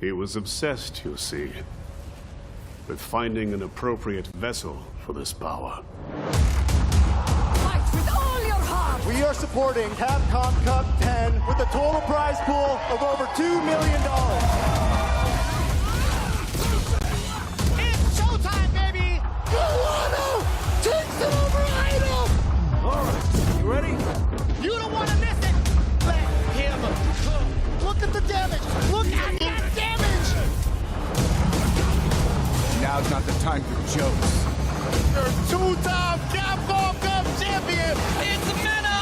He was obsessed, you see, with finding an appropriate vessel for this power. Fight with all your heart! We are supporting Capcom Cup 10 with a total prize pool of over $2 million. It's showtime, baby! Guano takes it over Idol! All right, you ready? You don't want to miss it! Let him cook! Look at the damage! Look at that damage! Now's not the time for jokes. Your two-time Capcom Cup champion! It's Mena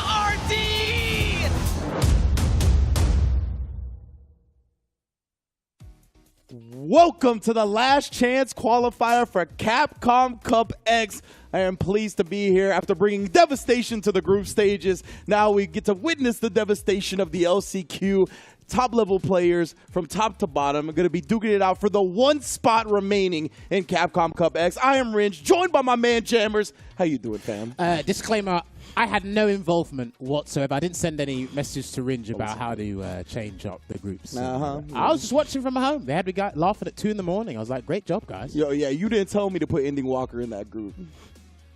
RD! Welcome to the last chance qualifier for Capcom Cup X. I am pleased to be here after bringing devastation to the group stages. Now we get to witness the devastation of the LCQ. Top-level players from top to bottom are going to be duking it out for the one spot remaining in Capcom Cup X. I am Ringe, joined by my man Jammers. How you doing, fam? Disclaimer, I had no involvement whatsoever. I didn't send any messages to Ringe about how to change up the groups. I was just watching from home. They had me laughing at 2 in the morning. I was like, great job, guys. Yo, yeah, you didn't tell me to put Ending Walker in that group.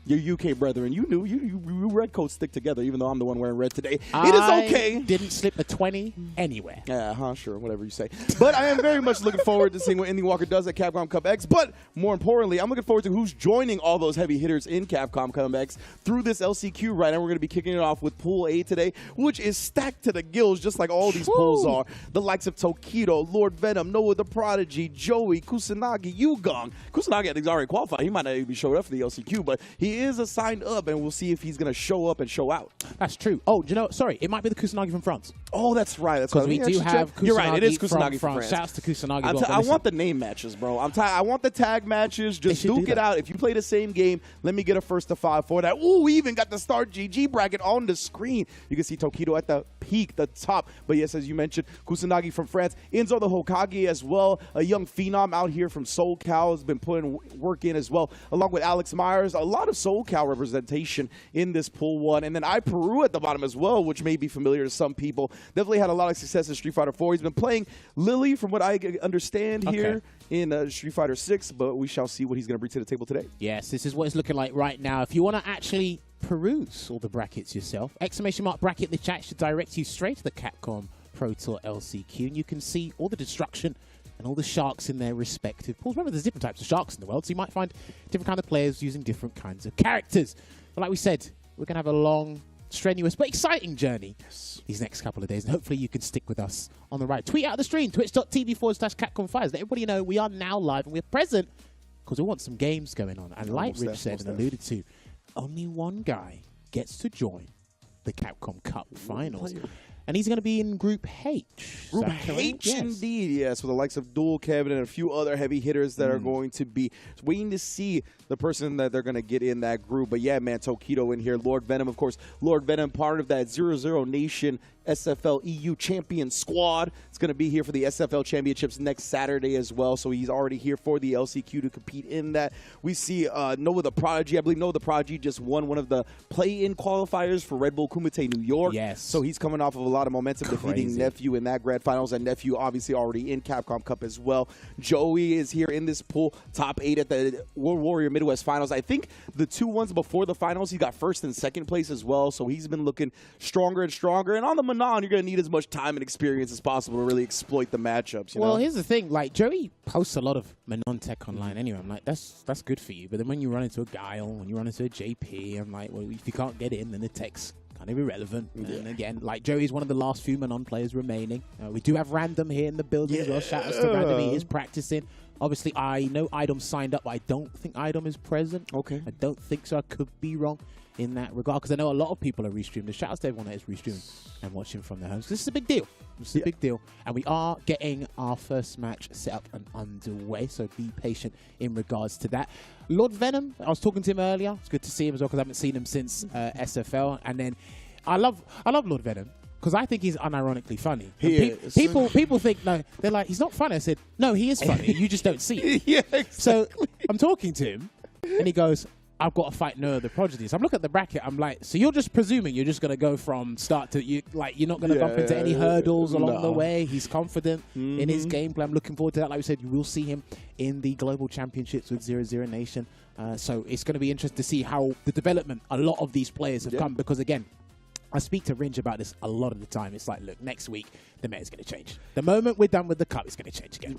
Your UK brethren, you knew. You red coats stick together, even though I'm the one wearing red today. It is okay. Didn't slip a 20 anywhere. Yeah, sure, whatever you say. But I am very much looking forward to seeing what Ending Walker does at Capcom Cup X. But more importantly, I'm looking forward to who's joining all those heavy hitters in Capcom Cup X through this LCQ right now. We're going to be kicking it off with Pool A today, which is stacked to the gills, just like all these pools are. The likes of Tokido, Lord Venom, Noah the Prodigy, Joey, Kusanagi, Yugong. Kusanagi, I think, is already qualified. He might not even be showed up for the LCQ, but he is assigned up, and we'll see if he's going to show up and show out. That's true. Oh, do you know, sorry, it might be the Kusanagi from France. Oh, that's right. That's because we do have Kusanagi. You're right, it is Kusanagi from France. Shouts to Kusanagi. I want the name matches, bro. I want the tag matches. Just duke it out. If you play the same game, let me get a 1st to 5 for that. Ooh, we even got the Start GG bracket on the screen. You can see Tokido at the peak, the top. But yes, as you mentioned, Kusanagi from France. Enzo the Hokage as well. A young phenom out here from SoulCal has been putting work in as well, along with Alex Myers. A lot of SoulCal representation in this Pool 1. And then Peru at the bottom as well, which may be familiar to some people. Definitely had a lot of success in Street Fighter 4. He's been playing Lily, from what I understand here, in Street Fighter 6, but we shall see what he's going to bring to the table today. Yes, this is what it's looking like right now. If you want to actually peruse all the brackets yourself, ! bracket in the chat should direct you straight to the Capcom Pro Tour LCQ, and you can see all the destruction and all the sharks in their respective pools. Remember, there's different types of sharks in the world, so you might find different kind of players using different kinds of characters. But like we said, we're going to have a long, strenuous, but exciting journey these next couple of days, and hopefully you can stick with us on the ride. Tweet out the stream, twitch.tv/CapcomFires. Let everybody know we are now live and we're present because we want some games going on. And like Rich said and alluded to, only one guy gets to join the Capcom Cup Finals. And he's going to be in Group H. Group H, indeed, yes, with the likes of Dual Kevin and a few other heavy hitters that are going to be waiting to see the person that they're going to get in that group. But yeah, man, Tokido in here. Lord Venom, of course. Lord Venom, part of that 0-0 Nation SFL EU champion squad. It's going to be here for the SFL championships next Saturday as well. So he's already here for the LCQ to compete in that. We see Noah the Prodigy. I believe Noah the Prodigy just won one of the play-in qualifiers for Red Bull Kumite New York. Yes. So he's coming off of a lot of momentum, defeating Nephew in that grand finals, and Nephew obviously already in Capcom Cup as well. Joey is here in this pool, top 8 at the World Warrior Midwest Finals. I think the 2 ones before the finals, he got 1st and 2nd place as well. So he's been looking stronger and stronger. And on the Manon, you're going to need as much time and experience as possible to really exploit the matchups. You know? Here's the thing. Like, Joey posts a lot of Manon tech online anyway. I'm like, that's good for you. But then when you run into a Guile, when you run into a JP, I'm like, well, if you can't get in, then the tech's kind of irrelevant. Yeah. And again, like, Joey's one of the last few Manon players remaining. We do have Random here in the building as well. Shout out to Random. He is practicing. Obviously, I know Idom signed up, but I don't think Idom is present. Okay. I don't think so. I could be wrong in that regard, because I know a lot of people are restreaming. Shout out to everyone that is restreaming and watching from their homes. This is a big deal. This is a big deal. And we are getting our first match set up and underway, so be patient in regards to that. Lord Venom, I was talking to him earlier. It's good to see him as well, because I haven't seen him since SFL. And then I love Lord Venom, because I think he's unironically funny. People think, no, they're like, he's not funny. I said, no, he is funny. You just don't see it. Yeah, exactly. So I'm talking to him, and he goes, I've got to fight no other prodigies. I'm looking at the bracket. I'm like, so you're just presuming you're just going to go from start to you're not going to bump into any hurdles along the way. He's confident in his gameplay. I'm looking forward to that. Like we said, you will see him in the global championships with 0-0 Nation. So it's going to be interesting to see how the development a lot of these players have come, because again, I speak to Ringe about this a lot of the time. It's like, look, next week, the meta is going to change. The moment we're done with the cup, it's going to change again.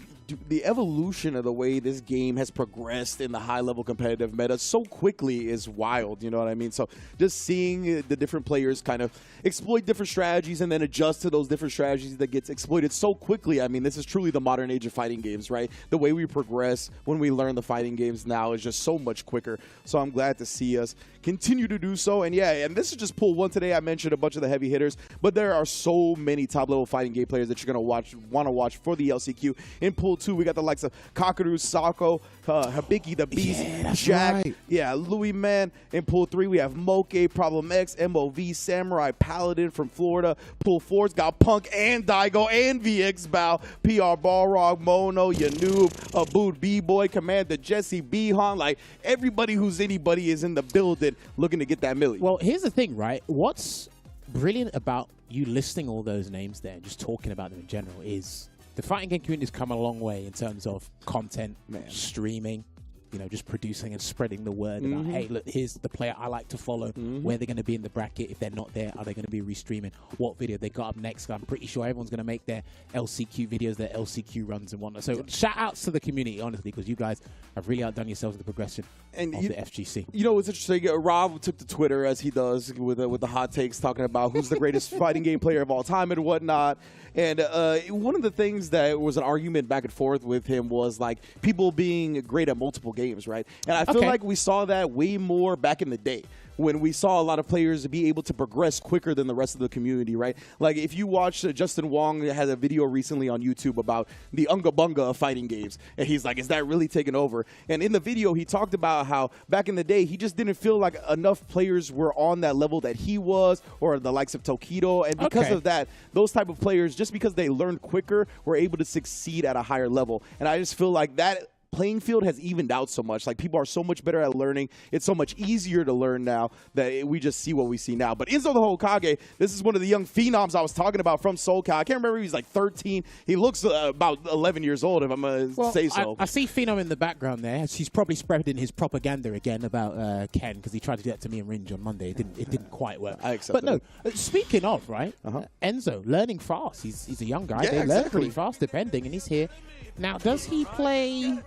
The evolution of the way this game has progressed in the high-level competitive meta so quickly is wild, you know what I mean? So just seeing the different players kind of exploit different strategies and then adjust to those different strategies that gets exploited so quickly. I mean, this is truly the modern age of fighting games, right? The way we progress when we learn the fighting games now is just so much quicker. So I'm glad to see us continue to do so. And yeah, and this is just pool 1 today. I mentioned a bunch of the heavy hitters, but there are so many top-level fighting game players that you're going to want to watch for the LCQ. In pool 2, we got the likes of Kakaru, Sako, Hibiki, the Beast, Jack, Louis Man. In pool 3, we have Moke, Problem X, MOV, Samurai, Paladin from Florida. Pool 4's got Punk and Daigo and VX Bow, PR Balrog, Mono, Yanoob, Abood B-Boy, Commander Jesse, B-Han. Like, everybody who's anybody is in the building looking to get that milli. Well, here's the thing, right? What's brilliant about you listing all those names there and just talking about them in general is the fighting game community has come a long way in terms of content, streaming, you know, just producing and spreading the word about, hey, look, here's the player I like to follow, where they're going to be in the bracket. If they're not there, are they going to be restreaming? What video they got up next? I'm pretty sure everyone's going to make their LCQ videos, their LCQ runs and whatnot. So shout outs to the community, honestly, because you guys have really outdone yourselves in the progression of the FGC. You know, it's interesting. Rob took to Twitter, as he does, with the hot takes, talking about who's the greatest fighting game player of all time and whatnot. And one of the things that was an argument back and forth with him was like people being great at multiple games, right? And I feel like we saw that way more back in the day, when we saw a lot of players be able to progress quicker than the rest of the community, right? Like, if you watch Justin Wong had a video recently on YouTube about the Unga Bunga of fighting games, and he's like, is that really taking over? And in the video, he talked about how back in the day, he just didn't feel like enough players were on that level that he was, or the likes of Tokido, and because of that, those type of players, just because they learned quicker, were able to succeed at a higher level. And I just feel like that playing field has evened out so much. Like, people are so much better at learning. It's so much easier to learn now that we just see what we see now. But Enzo the Hokage, this is one of the young phenoms I was talking about from SoCal. I can't remember if he's like 13. He looks about 11 years old, if I'm going to say so. I see Phenom in the background there. He's probably spreading his propaganda again about Ken, because he tried to do that to me and Ringe on Monday. It didn't quite work. I accept But no, speaking of, right, Enzo, learning fast. He's a young guy. Yeah, they learn pretty fast, depending, and he's here. Now, does he play...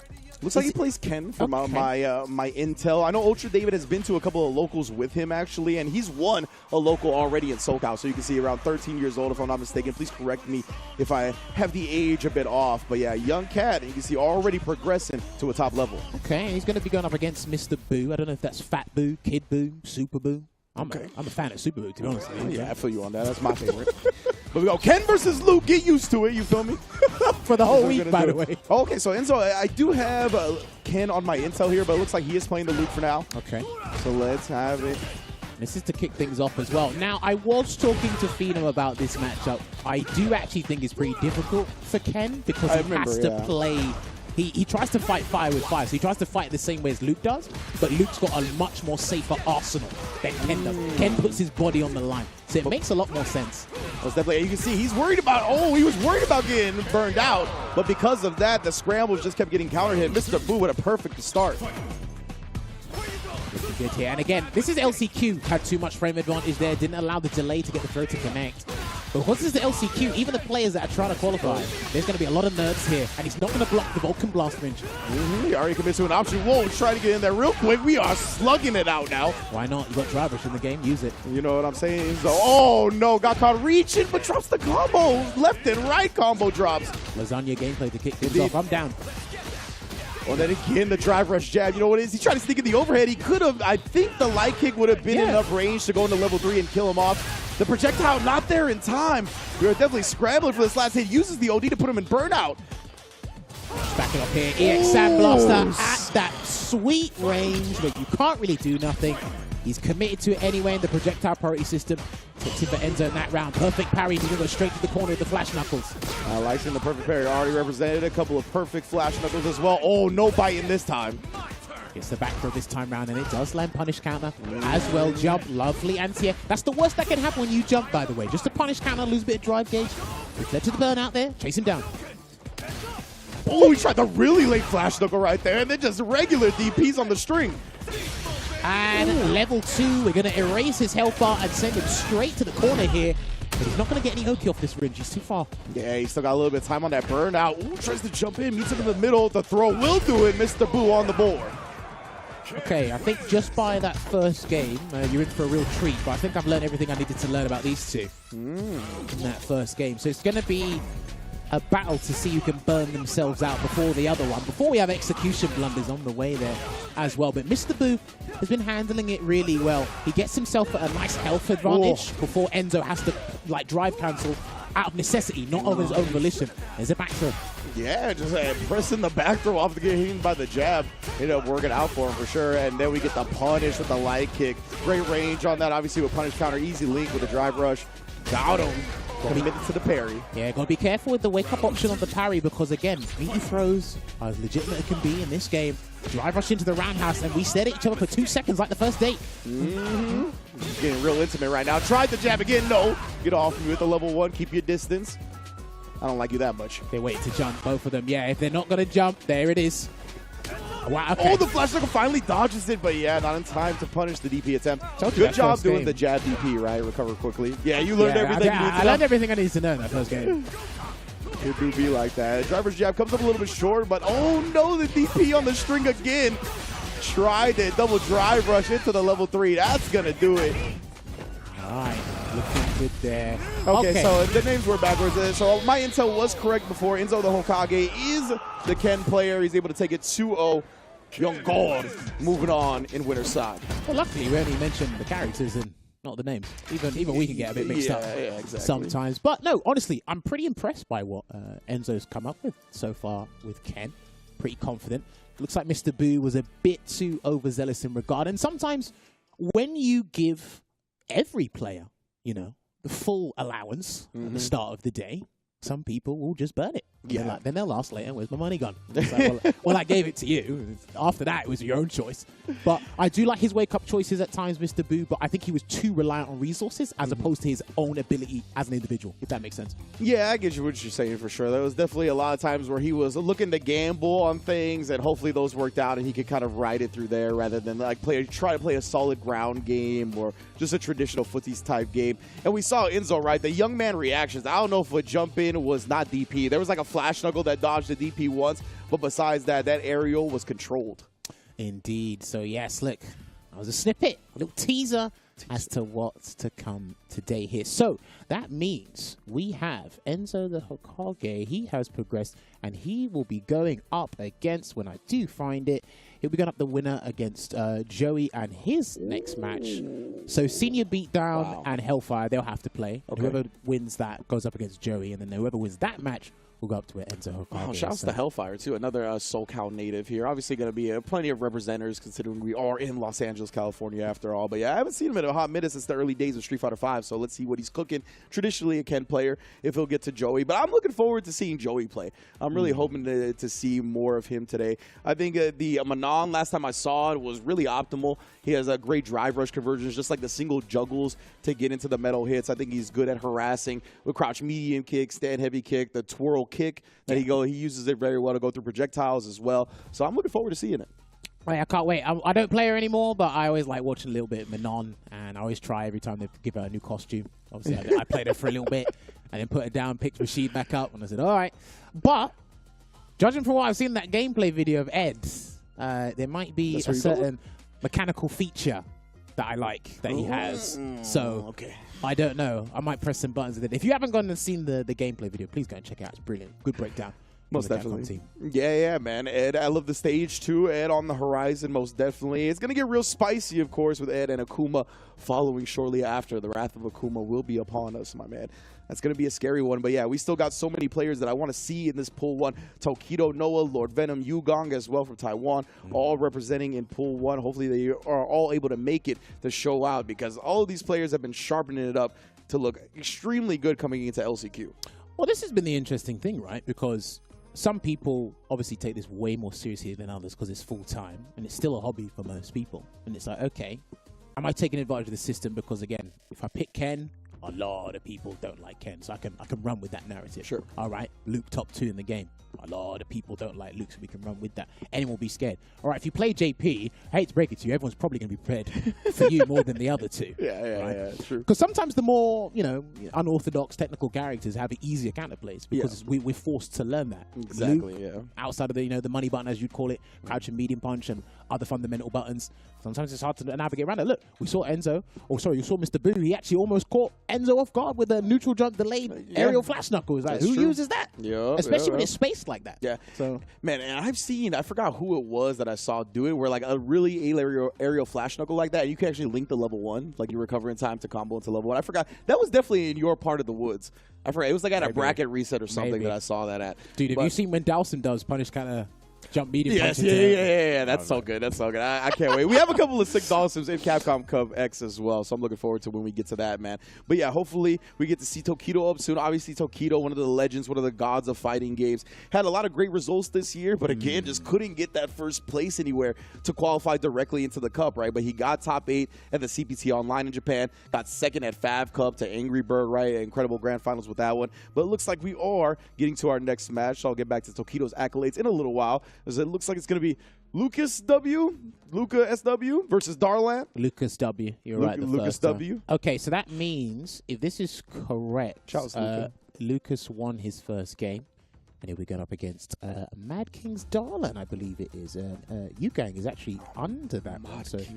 Looks like he plays Ken from my intel. I know Ultra David has been to a couple of locals with him, actually, and he's won a local already in SoCal. So you can see around 13 years old, if I'm not mistaken. Please correct me if I have the age a bit off. But yeah, young cat, and you can see already progressing to a top level. Okay, he's going to be going up against Mr. Boo. I don't know if that's Fat Boo, Kid Boo, Super Boo. I'm a fan of Super Boo, to be honest with you. Yeah, I feel you on that. That's my favorite. But we go Ken versus Luke. Get used to it. You feel me? For the whole week, by the way. Okay, so Enzo, I do have Ken on my intel here, but it looks like he is playing the Luke for now. Okay. So let's have it. This is to kick things off as well. Now, I was talking to Phenom about this matchup. I do actually think it's pretty difficult for Ken, because he has to play... He tries to fight fire with fire, so he tries to fight the same way as Luke does, but Luke's got a much more safer arsenal than Ken does. Ken puts his body on the line, so it makes a lot more sense. Well, definitely, you can see he's worried about, he was worried about getting burned out, but because of that, the scrambles just kept getting counter hit. Mr. Boo with a perfect start. Good here. And again, this is LCQ. Had too much frame advantage there. Didn't allow the delay to get the throw to connect. But because this is the LCQ, even the players that are trying to qualify, there's going to be a lot of nerds here. And he's not going to block the Vulcan Blast Ringe. He already commits to an option. Whoa, trying to get in there real quick. We are slugging it out now. Why not? You got drivers in the game. Use it. You know what I'm saying? So, oh, no. Got caught reaching, but drops the combo. Left and right combo drops. Lasagna gameplay to kick things off. I'm down. Well, then again, the drive rush jab. You know what it is? He tried to sneak in the overhead. He could have. I think the light kick would have been enough range to go into level 3 and kill him off. The projectile not there in time. We are definitely scrambling for this last hit. Uses the OD to put him in burnout. Back it up here. EX Sandblaster at that sweet range, but you can't really do nothing. He's committed to it anyway in the projectile priority system. Takes it for Enzo in that round. Perfect parry. He's going to go straight to the corner of the Flash Knuckles. I like seeing the perfect parry. Already represented a couple of perfect Flash Knuckles as well. Oh, no biting this time. Gets the back throw this time round, and it does land punish counter as well. Jump, lovely anti-air. That's the worst that can happen when you jump, by the way. Just a punish counter, lose a bit of drive gauge. We've led to the burn out there. Chase him down. Oh, he tried the really late flash knuckle right there, and then just regular DPs on the string. And level 2, we're going to erase his health bar and send him straight to the corner here. But he's not going to get any Oki off this ridge. He's too far. Yeah, he's still got a little bit of time on that burnout. Ooh, tries to jump in, meets him in the middle. The throw will do it. Mr. Boo on the board. Okay, I think just by that first game, you're in for a real treat. But I think I've learned everything I needed to learn about these two in that first game. So it's going to be a battle to see who can burn themselves out before the other one. Before we have execution blunders on the way there as well. But Mr. Boo has been handling it really well. He gets himself a nice health advantage before Enzo has to like drive cancel out of necessity, not of his own volition. There's a back throw. Yeah, just pressing the back throw off to get hit by the jab. Ended up working out for him for sure. And then we get the punish with the light kick. Great range on that. Obviously with punish counter, easy link with the drive rush. Got him. Committed to the parry. Yeah, gotta be careful with the wake-up option on the parry because, again, meaty throws are as legitimate as can be in this game. Drive rush into the roundhouse, and we stared at each other for 2 seconds like the first date. He's getting real intimate right now. Tried the jab again. No. Get off me with the level 1. Keep your distance. I don't like you that much. They wait to jump, both of them. Yeah, if they're not gonna jump, there it is. Wow, okay. Oh, the flash knuckle finally dodges it, but yeah, not in time to punish the DP attempt. Told you Good job doing game. the jab DP, right? Recover quickly. Yeah, you learned everything you needed to know. I learned everything I needed to know in that first game. It do be like that. Driver's jab comes up a little bit short, but oh no, the DP on the string again. Tried it. Double drive rush into the level 3. That's going to do it. All right, looking good there. Okay, so the names were backwards. So my intel was correct before. Enzo the Hokage is the Ken player. He's able to take it 2-0. Young God moving on in winner's side. Well, luckily, we only mentioned the characters and not the names. Even we can get a bit mixed up exactly. sometimes. But no, honestly, I'm pretty impressed by what Enzo's come up with so far with Ken. Pretty confident. Looks like Mr. Boo was a bit too overzealous in regard. And sometimes when you give every player, you know, the full allowance at the start of the day, some people will just burn it. Yeah. Then they'll ask later, where's my money gone? It's like, well, I gave it to you. After that, it was your own choice. But I do like his wake-up choices at times, Mr. Boo, but I think he was too reliant on resources as opposed to his own ability as an individual, if that makes sense. Yeah, I get you what you're saying for sure. There was definitely a lot of times where he was looking to gamble on things, and hopefully those worked out, and he could kind of ride it through there rather than like try to play a solid ground game or just a traditional footies type game. And we saw Enzo, right? The young man reactions. I don't know if a jump in was not DP. There was like a flash knuckle that dodged the DP once, but besides that, that aerial was controlled. Indeed. So yes, look, that was a snippet, a little teaser as to what's to come today here. So that means we have Enzo the Hokage. He has progressed, and he will be going up against, when I do find it, he'll be going up the winner against Joey and his next match. So Senior Beatdown and Hellfire, they'll have to play. Okay. Whoever wins that goes up against Joey, and then whoever wins that match will go up to Enzo Hokage. Oh, shouts to Hellfire, too. Another SoCal native here. Obviously going to be plenty of representatives considering we are in Los Angeles, California after all. But yeah, I haven't seen him in a hot minute since the early days of Street Fighter V, so let's see what he's cooking. Traditionally a Ken player, if he'll get to Joey. But I'm looking forward to seeing Joey play. I'm really hoping to see more of him today. I think the Manon, last time I saw it, was really optimal. He has a great drive rush conversions, just like the single juggles to get into the metal hits. I think he's good at harassing with crouch medium kick, stand heavy kick, the twirl kick that he uses it very well to go through projectiles as well. So I'm looking forward to seeing it. Wait, I can't wait. I don't play her anymore, but I always like watching a little bit of Manon, and I always try every time they give her a new costume. Obviously, I played her for a little bit, and then put her down, picked Rashid back up, and I said, all right. But judging from what I've seen in that gameplay video of Ed's, there might be a certain mechanical feature that I like that he has. So I don't know. I might press some buttons. If you haven't gone and seen the gameplay video, please go and check it out. It's brilliant. Good breakdown. Most definitely. Yeah, man. Ed, I love the stage too. Ed on the horizon, most definitely. It's going to get real spicy, of course, with Ed and Akuma following shortly after. The wrath of Akuma will be upon us, my man. That's going to be a scary one. But yeah, we still got so many players that I want to see in this Pool 1. Tokido, Noah, Lord Venom, Yugong as well from Taiwan, all representing in Pool 1. Hopefully they are all able to make it to show out because all of these players have been sharpening it up to look extremely good coming into LCQ. Well, this has been the interesting thing, right? Because some people obviously take this way more seriously than others because it's full time and it's still a hobby for most people. And it's like, okay, am I taking advantage of the system? Because again, if I pick Ken, a lot of people don't like Ken, so I can run with that narrative. Sure. All right, Luke top 2 in the game. A lot of people don't like Luke, so we can run with that. Anyone will be scared. All right, if you play JP, I hate to break it to you, everyone's probably going to be prepared for you more than the other two. Yeah, true. Because sometimes the more, unorthodox technical characters have easier counterplays because we're forced to learn that. Exactly, Luke, outside of the money button, as you'd call it, crouch and medium punch and other fundamental buttons, sometimes it's hard to navigate around it. Look, we saw you saw Mr. Boo. He actually almost caught Enzo off guard with a neutral jump delayed aerial flash knuckles. Like, who uses that? Yeah, especially when it's spaced like that. Yeah. So, man, and I forgot who it was that I saw do it, where like a really aerial flash knuckle like that, you can actually link the level 1, like you recover in time to combo into level 1. I forgot. That was definitely in your part of the woods. I forgot. It was like at a bracket reset or something that I saw that at. Dude, have you seen when Dawson does punish kind of jump medium punch? Yeah. That's so good. That's so good. I can't wait. We have a couple of sick Dawsons in Capcom Cup X as well, so I'm looking forward to when we get to that, man. But yeah, hopefully we get to see Tokido up soon. Obviously, Tokido, one of the legends, one of the gods of fighting games, had a lot of great results this year, but again, just couldn't get that first place anywhere to qualify directly into the Cup, right? But he got top 8 at the CPT Online in Japan, got second at Fav Cup to Angry Bird, right? Incredible grand finals with that one. But it looks like we are getting to our next match, so I'll get back to Tokido's accolades in a little while, as it looks like it's going to be Luca SW versus Darlan. Lucas W. You're right. Lucas W. Okay, so that means if this is correct, Charles Lucas won his first game, and he'll be going up against Mad King's Darlan, I believe it is. Gang is actually under that one, so if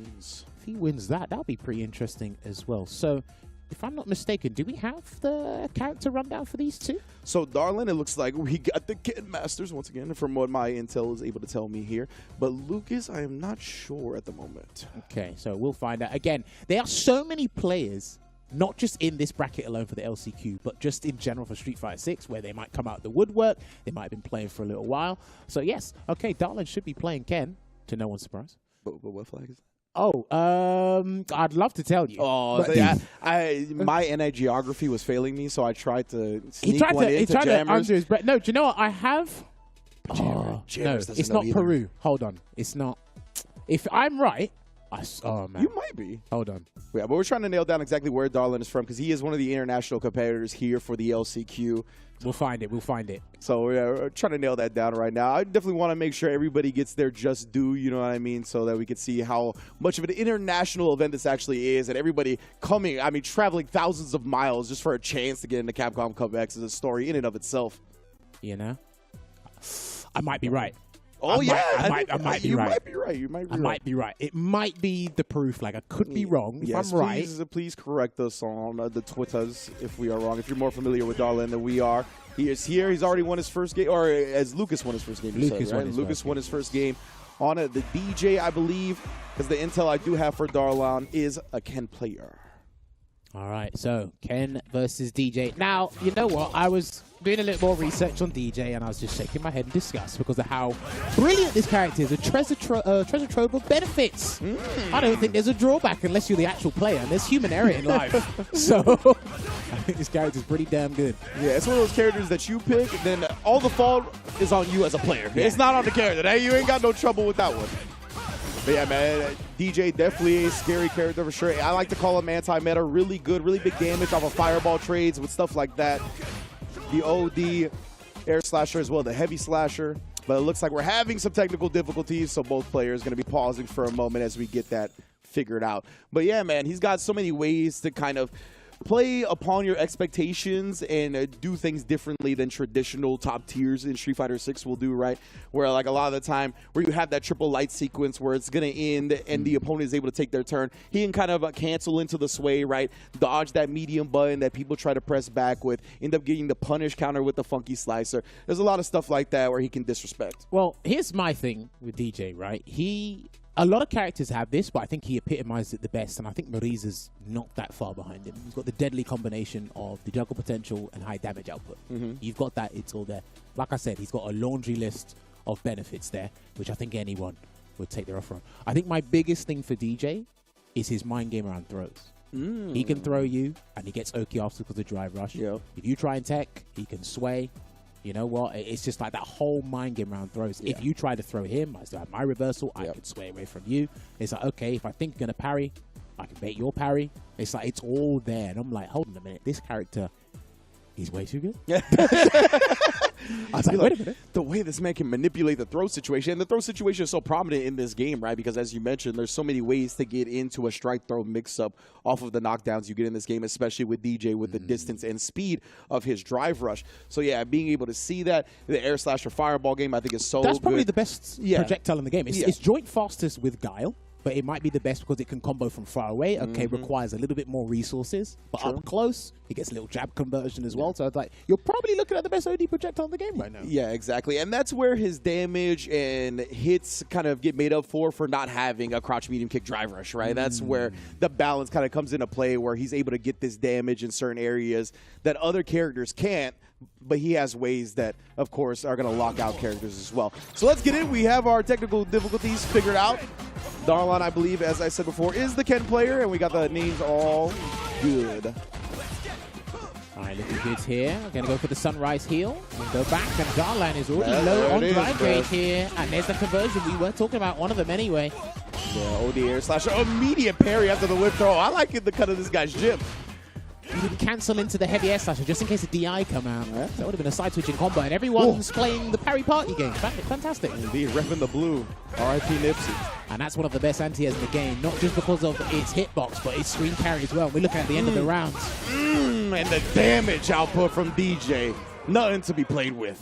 he wins that, that'll be pretty interesting as well. So, if I'm not mistaken, do we have the character rundown for these two? So, Darlan, it looks like we got the Kid Masters once again, from what my intel is able to tell me here. But Lucas, I am not sure at the moment. Okay, so we'll find out. Again, there are so many players, not just in this bracket alone for the LCQ, but just in general for Street Fighter 6, where they might come out of the woodwork. They might have been playing for a little while. So, yes, okay, Darlan should be playing Ken, to no one's surprise. But what flag is that? Oh, I'd love to tell you. Oh, my NI geography was failing me, so I tried to sneak one into He tried Jammers. to answer his breath. No, do you know what? I have... Jammers no, it's not either. Peru. Hold on. It's not... If I'm right... oh, man. You might be. Hold on. Yeah, but we're trying to nail down exactly where Darlan is from, because he is one of the international competitors here for the LCQ. We'll find it. We'll find it. So we're trying to nail that down right now. I definitely want to make sure everybody gets their just due, you know what I mean, so that we can see how much of an international event this actually is, and everybody coming, traveling thousands of miles just for a chance to get into Capcom Cup X is a story in and of itself. You know? I might be right. Oh, I might be right. You might be right. You might be right. I might be right. It might be the proof. Like, I could be wrong. Yes, if I'm right. Please correct us on the Twitters if we are wrong. If you're more familiar with Darlan than we are. He is here. He's already won his first game, or as Lucas won his first game. Lucas won his first game on the DJ, I believe, because the intel I do have for Darlan is a Ken player. All right, so Ken versus DJ. Now, you know what? I was doing a little more research on DJ, and I was just shaking my head in disgust because of how brilliant this character is. A treasure trove of benefits. I don't think there's a drawback unless you're the actual player, and there's human error in life. So I think this character is pretty damn good. Yeah, it's one of those characters that you pick, then all the fault is on you as a player. Yeah. It's not on the character. Hey, you ain't got no trouble with that one. But yeah, man, DJ definitely a scary character for sure. I like to call him anti-meta. Really good, really big damage off of fireball trades with stuff like that. The OD air slasher as well, the heavy slasher. But it looks like we're having some technical difficulties, so both players going to be pausing for a moment as we get that figured out. But yeah, man, he's got so many ways to kind of play upon your expectations and do things differently than traditional top tiers in Street Fighter 6 will do, right? Where like a lot of the time where you have that triple light sequence where it's going to end and the opponent is able to take their turn, he can kind of cancel into the sway, right? Dodge that medium button that people try to press back with, end up getting the punish counter with the funky slicer. There's a lot of stuff like that where he can disrespect. Well, here's my thing with DJ, right? A lot of characters have this, but I think he epitomized it the best, and I think Mariza's not that far behind him. He's got the deadly combination of the juggle potential and high damage output. You've got that, it's all there. Like I said, he's got a laundry list of benefits there, which I think anyone would take their offer on. I think my biggest thing for DJ is his mind game around throws. He can throw you, and he gets Oki after because of drive rush. Yep. If you try and tech, he can sway. You know what? It's just like that whole mind game around throws. Yeah. If you try to throw him, I still have my reversal. I could sway away from you. It's like, okay, if I think you're going to parry, I can bait your parry. It's like, it's all there. And I'm like, hold on a minute. This character, he's way too good. I was like, wait a minute. The way this man can manipulate the throw situation, and the throw situation is so prominent in this game, right? Because as you mentioned, there's so many ways to get into a strike throw mix-up off of the knockdowns you get in this game, especially with DJ with the distance and speed of his drive rush. So yeah, being able to see that, the air slasher fireball game, I think is so That's probably good. the best projectile in the game. It's joint fastest with Guile, but it might be the best because it can combo from far away. Okay, requires a little bit more resources, but up close, it gets a little jab conversion as well. So it's like, you're probably looking at the best OD projectile in the game right now. Yeah, exactly. And that's where his damage and hits kind of get made up for not having a crouch medium kick drive rush, right? That's where the balance kind of comes into play, where he's able to get this damage in certain areas that other characters can't, but he has ways that, of course, are going to lock out characters as well. So let's get in. We have our technical difficulties figured out. Darlon, I believe, as I said before, is the Ken player, and we got the names all good. All right, looking good here. We're going to go for the sunrise heal and go back. And Darlan is already Yeah, low there on it is, drive bro. gauge here. And there's the conversion. We were talking about one of them anyway. Yeah, OD air slasher. Immediate parry after the whip throw. I like it, the cut of this guy's gym. He didn't cancel into the heavy air slasher just in case the DI come out. That would have been a side switching combo. And everyone's playing the parry party game. Fantastic. Indeed, repping the blue. R.I.P. Nipsey. And that's one of the best anti-airs in the game. Not just because of its hitbox, but its screen carry as well. We're looking at the end of the rounds. And the damage output from DJ. Nothing to be played with.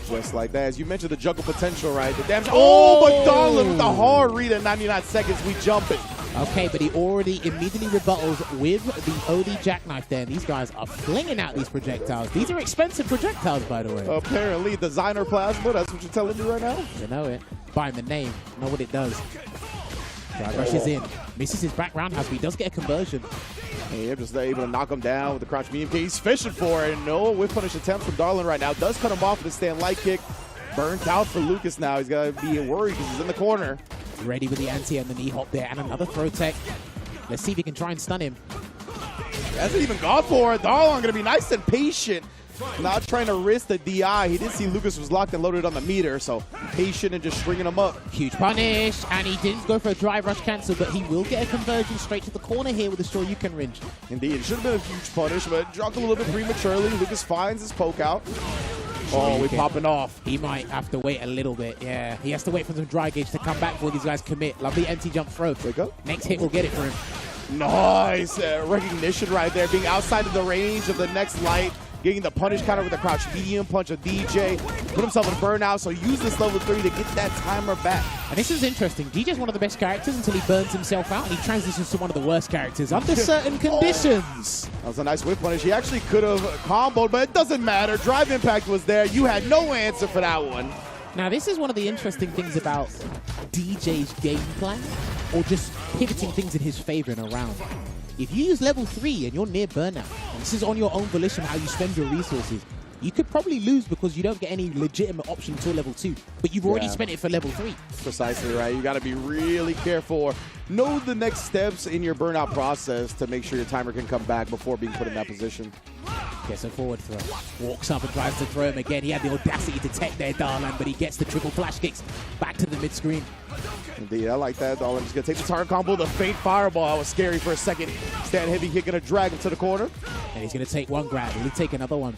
Just like that. As you mentioned, the juggle potential, right? The damage. Oh, but Darlon with the hard read at 99 seconds. We jumping. Okay, but he already immediately rebuttals with the OD jackknife there. These guys are flinging out these projectiles. These are expensive projectiles, by the way. Apparently, designer plasma. That's what you're telling me right now? You know it. By the name. Know what it does. Drive rushes in. Misses his back roundhouse, but he does get a conversion. Hey, I'm just able to knock him down with the crouch medium kick. He's fishing for it. No whip punish attempt from Darlon right now. Does cut him off with a stand light kick. Burnt out for Lucas now. He's got to be worried because he's in the corner. Ready with the anti and the knee hop there, and another throw tech. Let's see if he can try and stun him. Hasn't even gone for it. Darlon going to be nice and patient. Not trying to risk the DI. He did see Lucas was locked and loaded on the meter, so patient and just stringing him up. Huge punish, and he didn't go for a drive rush cancel, but he will get a conversion straight to the corner here with the Shoryuken Ringe. Indeed, it should have been a huge punish, but dropped a little bit prematurely. Lucas finds his poke out. Oh, we're popping off. He might have to wait a little bit, yeah. He has to wait for some dry gauge to come back before these guys commit. Lovely anti-jump throw. There you go. Next hit will get it for him. Nice recognition right there, being outside of the range of the next light. Getting the punish counter with a crouch medium punch of DJ. Put himself in burnout, so use this level 3 to get that timer back. And this is interesting. DJ's one of the best characters until he burns himself out, and he transitions to one of the worst characters under certain conditions. That was a nice whip punish. He actually could have comboed, but it doesn't matter. Drive impact was there. You had no answer for that one. Now, this is one of the interesting things about DJ's game plan, or just pivoting things in his favor in a round. If you use level 3 and you're near burnout, and this is on your own volition how you spend your resources, you could probably lose because you don't get any legitimate option until level 2, but you've already spent it for level 3. Precisely right. You got to be really careful. Know the next steps in your burnout process to make sure your timer can come back before being put in that position. Gets a forward throw. Walks up and tries to throw him again. He had the audacity to tech there, Darlan, but he gets the triple flash kicks back to the mid-screen. Indeed, I like that. Darlon just going to take the target combo, the fake fireball. That was scary for a second. Stand heavy kick, going to drag him to the corner. And he's going to take one grab. Will he take another one?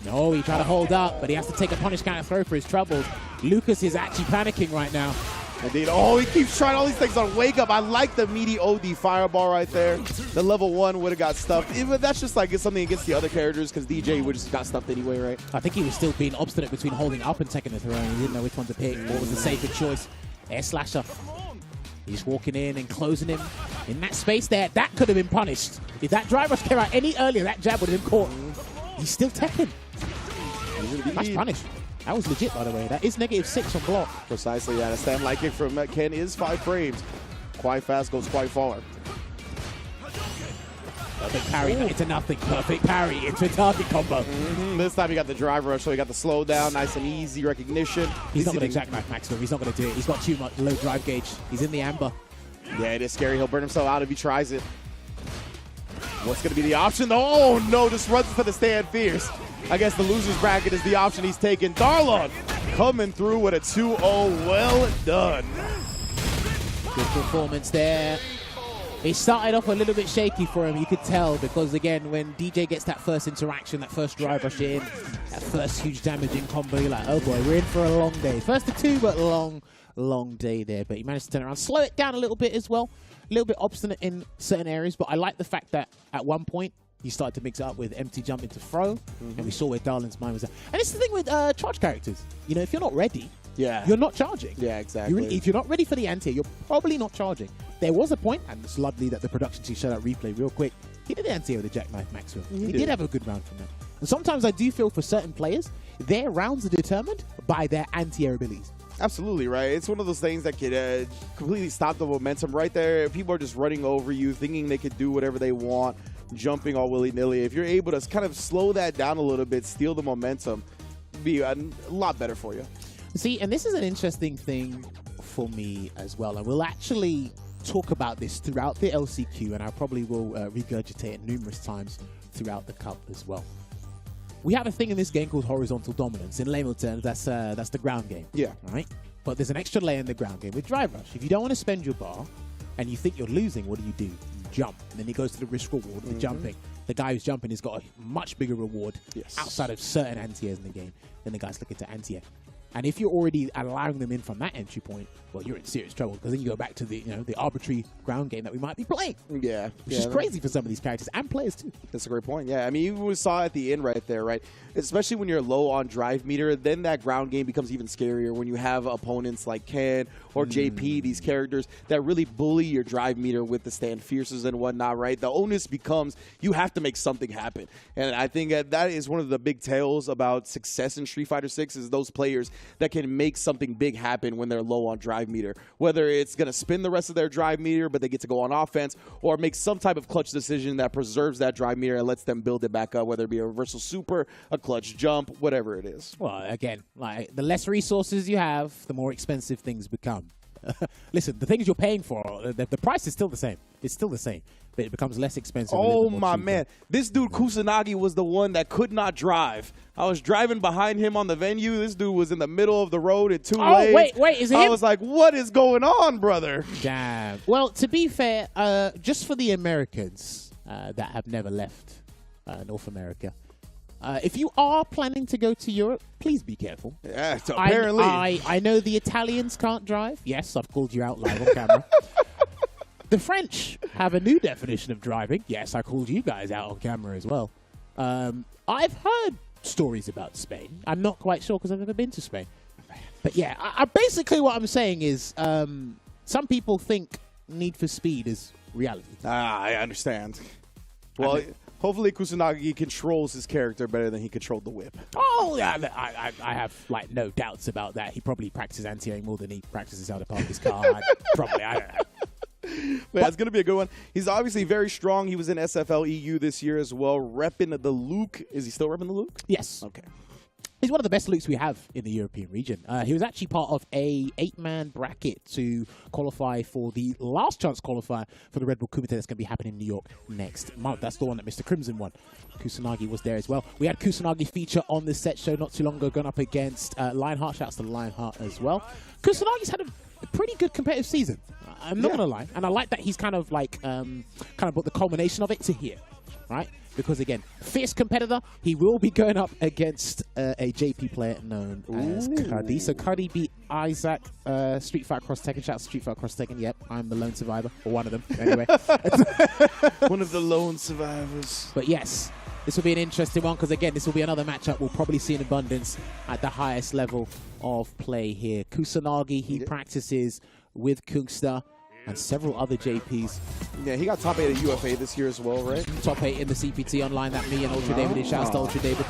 No, he tried to hold up, but he has to take a punish counter throw for his troubles. Lucas is actually panicking right now. Indeed. Oh, he keeps trying all these things on Wake Up. I like the meaty OD fireball right there. The level 1 would have got stuffed. Even that's just like it's something against the other characters because DJ would just got stuffed anyway, right? I think he was still being obstinate between holding up and taking the throw. He didn't know which one to pick. What was the safer choice? Air slasher. He's walking in and closing him. In that space there, that could have been punished. If that drive rush came out any earlier, that jab would have been caught. He's still teching. That's punished. That was legit, by the way. That is -6 on block. Precisely, yeah. The stand light kick from Ken is 5 frames. Quite fast, goes quite far. Perfect parry into nothing. Perfect parry into a target combo. This time he got the drive rush, so he got the slow down, nice and easy recognition. He's not going to jackknife maximum. He's not going to do it. He's got too much low drive gauge. He's in the amber. Yeah, it is scary. He'll burn himself out if he tries it. What's going to be the option? Oh, no, just runs into the stand fierce. I guess the loser's bracket is the option he's taking. Darlon coming through with a 2-0. Well done. Good performance there. It started off a little bit shaky for him, you could tell, because again, when DJ gets that first interaction, that first drive rush in, that first huge damaging combo, you're like, oh boy, we're in for a long day. First to two, but long day there. But he managed to turn around, slow it down a little bit as well. A little bit obstinate in certain areas, but I like the fact that at one point, he started to mix it up with empty jump into throw, and we saw where Darlin's mind was at. And it's the thing with charge characters. You know, if you're not ready, you're not charging. Yeah, exactly. If you're not ready for the anti-air, you're probably not charging. There was a point, and it's lovely that the production team showed that replay real quick. He did the anti-air with the jackknife Maxwell. He did have a good round from that. And sometimes I do feel for certain players, their rounds are determined by their anti-air abilities. Absolutely, right? It's one of those things that could completely stop the momentum right there. People are just running over you, thinking they could do whatever they want, jumping all willy-nilly. If you're able to kind of slow that down a little bit, steal the momentum, it'd be a lot better for you. See, and this is an interesting thing for me as well. And we'll actually talk about this throughout the LCQ, and I probably will regurgitate it numerous times throughout the Cup as well. We have a thing in this game called horizontal dominance. In layman terms, that's the ground game. Yeah. Right? But there's an extra layer in the ground game with drive rush. If you don't want to spend your bar and you think you're losing, what do? You jump. And then he goes to the risk reward of jumping. The guy who's jumping has got a much bigger reward outside of certain anti-airs in the game than the guys looking to anti-air. And if you're already allowing them in from that entry point, well, you're in serious trouble, because then you go back to the the arbitrary ground game that we might be playing. Yeah. Which is crazy for some of these characters and players too. That's a great point. Yeah, I mean, even we saw at the end right there, right? Especially when you're low on drive meter, then that ground game becomes even scarier when you have opponents like Ken or JP, these characters that really bully your drive meter with the stand fierces and whatnot, right? The onus becomes you have to make something happen. And I think that is one of the big tales about success in Street Fighter 6 is those players that can make something big happen when they're low on drive meter. Whether it's going to spin the rest of their drive meter, but they get to go on offense, or make some type of clutch decision that preserves that drive meter and lets them build it back up, whether it be a reversal super, a clutch jump, whatever it is. Well, again, like the less resources you have, the more expensive things become. Listen, the things you're paying for, the price is still the same. It's still the same, but it becomes less expensive. Oh, my man. This dude, Kusanagi, was the one that could not drive. I was driving behind him on the venue. This dude was in the middle of the road at 2 lanes. Wait, is it him? I was like, what is going on, brother? Damn. Well, to be fair, just for the Americans that have never left North America, if you are planning to go to Europe, please be careful. Yeah, so apparently. I know the Italians can't drive. Yes, I've called you out live on camera. The French have a new definition of driving. Yes, I called you guys out on camera as well. I've heard stories about Spain. I'm not quite sure because I've never been to Spain. But yeah, basically what I'm saying is some people think Need for Speed is reality. I understand. Well, hopefully Kusanagi controls his character better than he controlled the whip. Oh, yeah, I have like no doubts about that. He probably practices anti-air more than he practices how to park his car. Probably, I don't know. But it's going to be a good one. He's obviously very strong. He was in SFL EU this year as well, repping the Luke. Is he still repping the Luke? Yes. Okay. He's one of the best Lukes we have in the European region. He was actually part of a 8-man bracket to qualify for the last chance qualifier for the Red Bull Kumite that's going to be happening in New York next month. That's the one that Mr. Crimson won. Kusanagi was there as well. We had Kusanagi feature on this set show not too long ago, going up against Lionheart. Shouts to Lionheart as well. Kusanagi's had a pretty good competitive season. I'm not going to lie. And I like that he's kind of like, brought the culmination of it to here, right? Because again, fierce competitor, he will be going up against a JP player known as Cuddy. So Cuddy beat Isaac, Street Fighter Cross Tekken. Shout out to Street Fighter Cross Tekken. Yep, I'm the lone survivor, or one of them. Anyway, one of the lone survivors. But yes, this will be an interesting one because again, this will be another matchup we'll probably see in abundance at the highest level of play here. Kusanagi, he practices with Kungsta and several other JPs. Yeah, he got top 8 at UFA this year as well, right? Top 8 in the CPT online that me and Ultra David did. Shouts to Ultra David.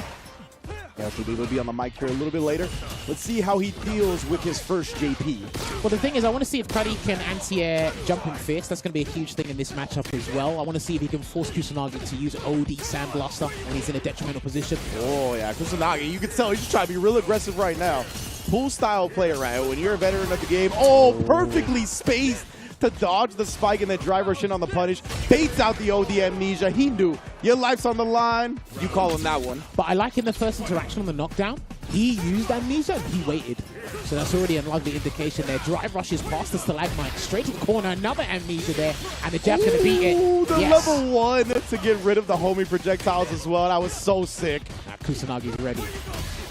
Yeah, Ultra David will be on the mic here a little bit later. Let's see how he feels with his first JP. Well, the thing is, I want to see if Cuddy can anti-air jumping fierce. That's going to be a huge thing in this matchup as well. I want to see if he can force Kusanagi to use OD Sandblaster when he's in a detrimental position. Oh, yeah, Kusanagi, you can tell he's trying to be real aggressive right now. Pool style player, right? When you're a veteran of the game, perfectly spaced to dodge the spike and then drive rush in on the punish. Baits out the OD amnesia. He knew your life's on the line. You call him that one. But I like in the first interaction on the knockdown, he used amnesia and he waited. So that's already a lovely indication there. Drive rushes past the stalagmite, straight to the corner, another amnesia there, and the jab's going to beat it. Ooh, the Yes. level 1 to get rid of the homing projectiles as well. That was so sick. Now Kusanagi's ready.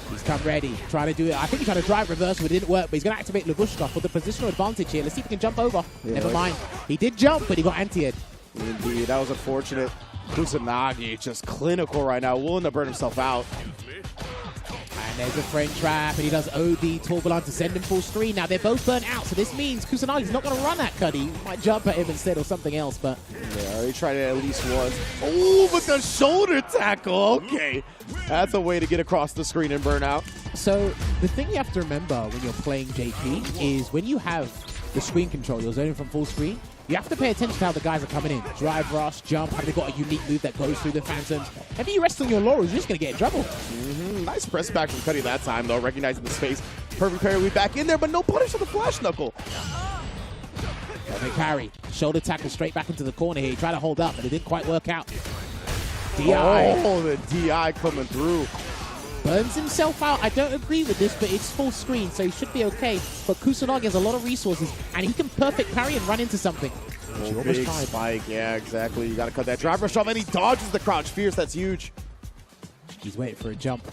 He's come ready, trying to do it. I think he tried to drive reversal, but it didn't work. But he's going to activate Lavushka for the positional advantage here. Let's see if he can jump over. Yeah. Never mind. He did jump, but he got anti-ed. Indeed, that was unfortunate. Kusanagi just clinical right now, willing to burn himself out. And there's a frame trap, and he does OD Torbalan to send him full screen. Now they're both burnt out, so this means Kusanagi's not going to run at Cuddy. He might jump at him instead or something else, but... Yeah, he tried it at least once. Oh, but the shoulder tackle. Okay. That's a way to get across the screen and burn out. So the thing you have to remember when you're playing JP is when you have the screen control, you're zoning from full screen, you have to pay attention to how the guys are coming in. Drive, rush, jump, have they got a unique move that goes through the phantoms? If you rest on your laurels, you're just going to get in trouble. Nice press back from Cuddy that time, though, recognizing the space. Perfect parry, we back in there, but no punish on the flash knuckle. Perfect carry. Shoulder tackle straight back into the corner here. He tried to hold up, but it didn't quite work out. DI. Oh, the DI coming through. Burns himself out. I don't agree with this, but it's full screen, so he should be okay. But Kusanagi has a lot of resources, and he can perfect parry and run into something. Oh, big spike, yeah, exactly. You got to cut that drive rush off, and he dodges the crouch fierce. That's huge. He's waiting for a jump.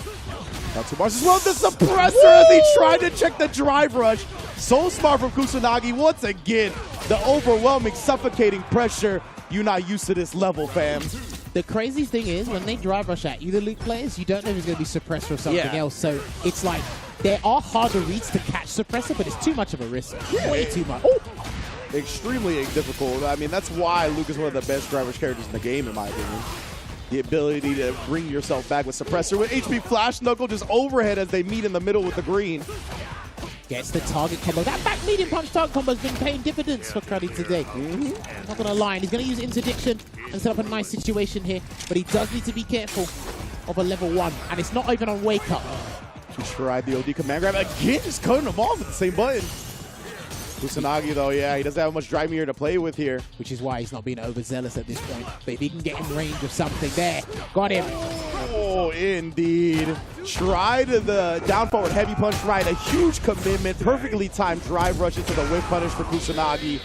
Not too much as well. The suppressor as he tried to check the drive rush. So smart from Kusanagi. Once again, the overwhelming, suffocating pressure. You're not used to this level, fam. The crazy thing is, when they drive rush at you, the Luke players, you don't know if it's going to be Suppressor or something else. So it's like, there are harder reads to catch Suppressor, but it's too much of a risk. Way too much. Oh. Extremely difficult. I mean, that's why Luke is one of the best drive rush characters in the game, in my opinion. The ability to bring yourself back with Suppressor. With HP Flash Knuckle just overhead as they meet in the middle with the green. Gets the target combo. That back medium punch target combo has been paying dividends for Cuddy today. Not going to lie. And he's going to use interdiction and set up a nice situation here. But he does need to be careful of a level 1. And it's not even on wake up. He tried the OD command grab again, just cutting them off with the same button. Kusanagi, though, yeah, he doesn't have much drive meter to play with here. Which is why he's not being overzealous at this point. But if he can get in range of something there, got him. Oh, indeed. Tried the down forward heavy punch right. A huge commitment. Perfectly timed drive rush into the whip punish for Kusanagi.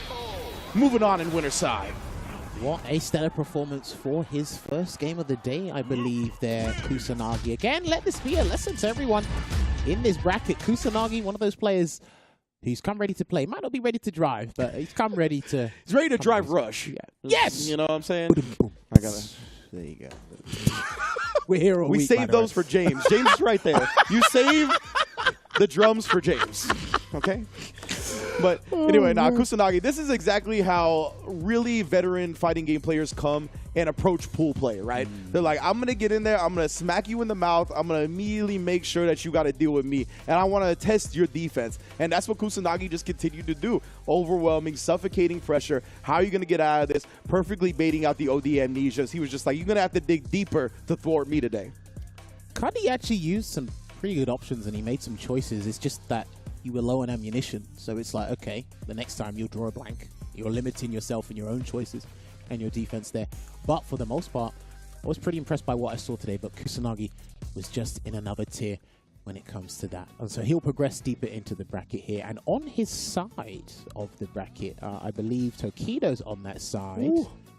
Moving on in winner's side. What a stellar performance for his first game of the day, I believe, there, Kusanagi. Again, let this be a lesson to everyone in this bracket. Kusanagi, one of those players who's come ready to play. Might not be ready to drive, but he's come ready to... He's ready to drive rush. Yeah. Yes! You know what I'm saying? I gotta... There you go. We're here all We week, saved those for James. James is right there. You save the drums for James. Okay? But anyway, Kusanagi, this is exactly how really veteran fighting game players come and approach pool play, right? They're like, I'm going to get in there, I'm going to smack you in the mouth, I'm going to immediately make sure that you got to deal with me, and I want to test your defense. And that's what Kusanagi just continued to do. Overwhelming, suffocating pressure. How are you going to get out of this? Perfectly baiting out the OD amnesias. He was just like, you're going to have to dig deeper to thwart me today. Cuddy actually used some pretty good options, and he made some choices. It's just that you were low on ammunition, so it's like, okay, the next time you'll draw a blank. You're limiting yourself in your own choices and your defense there. But for the most part, I was pretty impressed by what I saw today, but Kusanagi was just in another tier when it comes to that. And so he'll progress deeper into the bracket here. And on his side of the bracket, I believe Tokido's on that side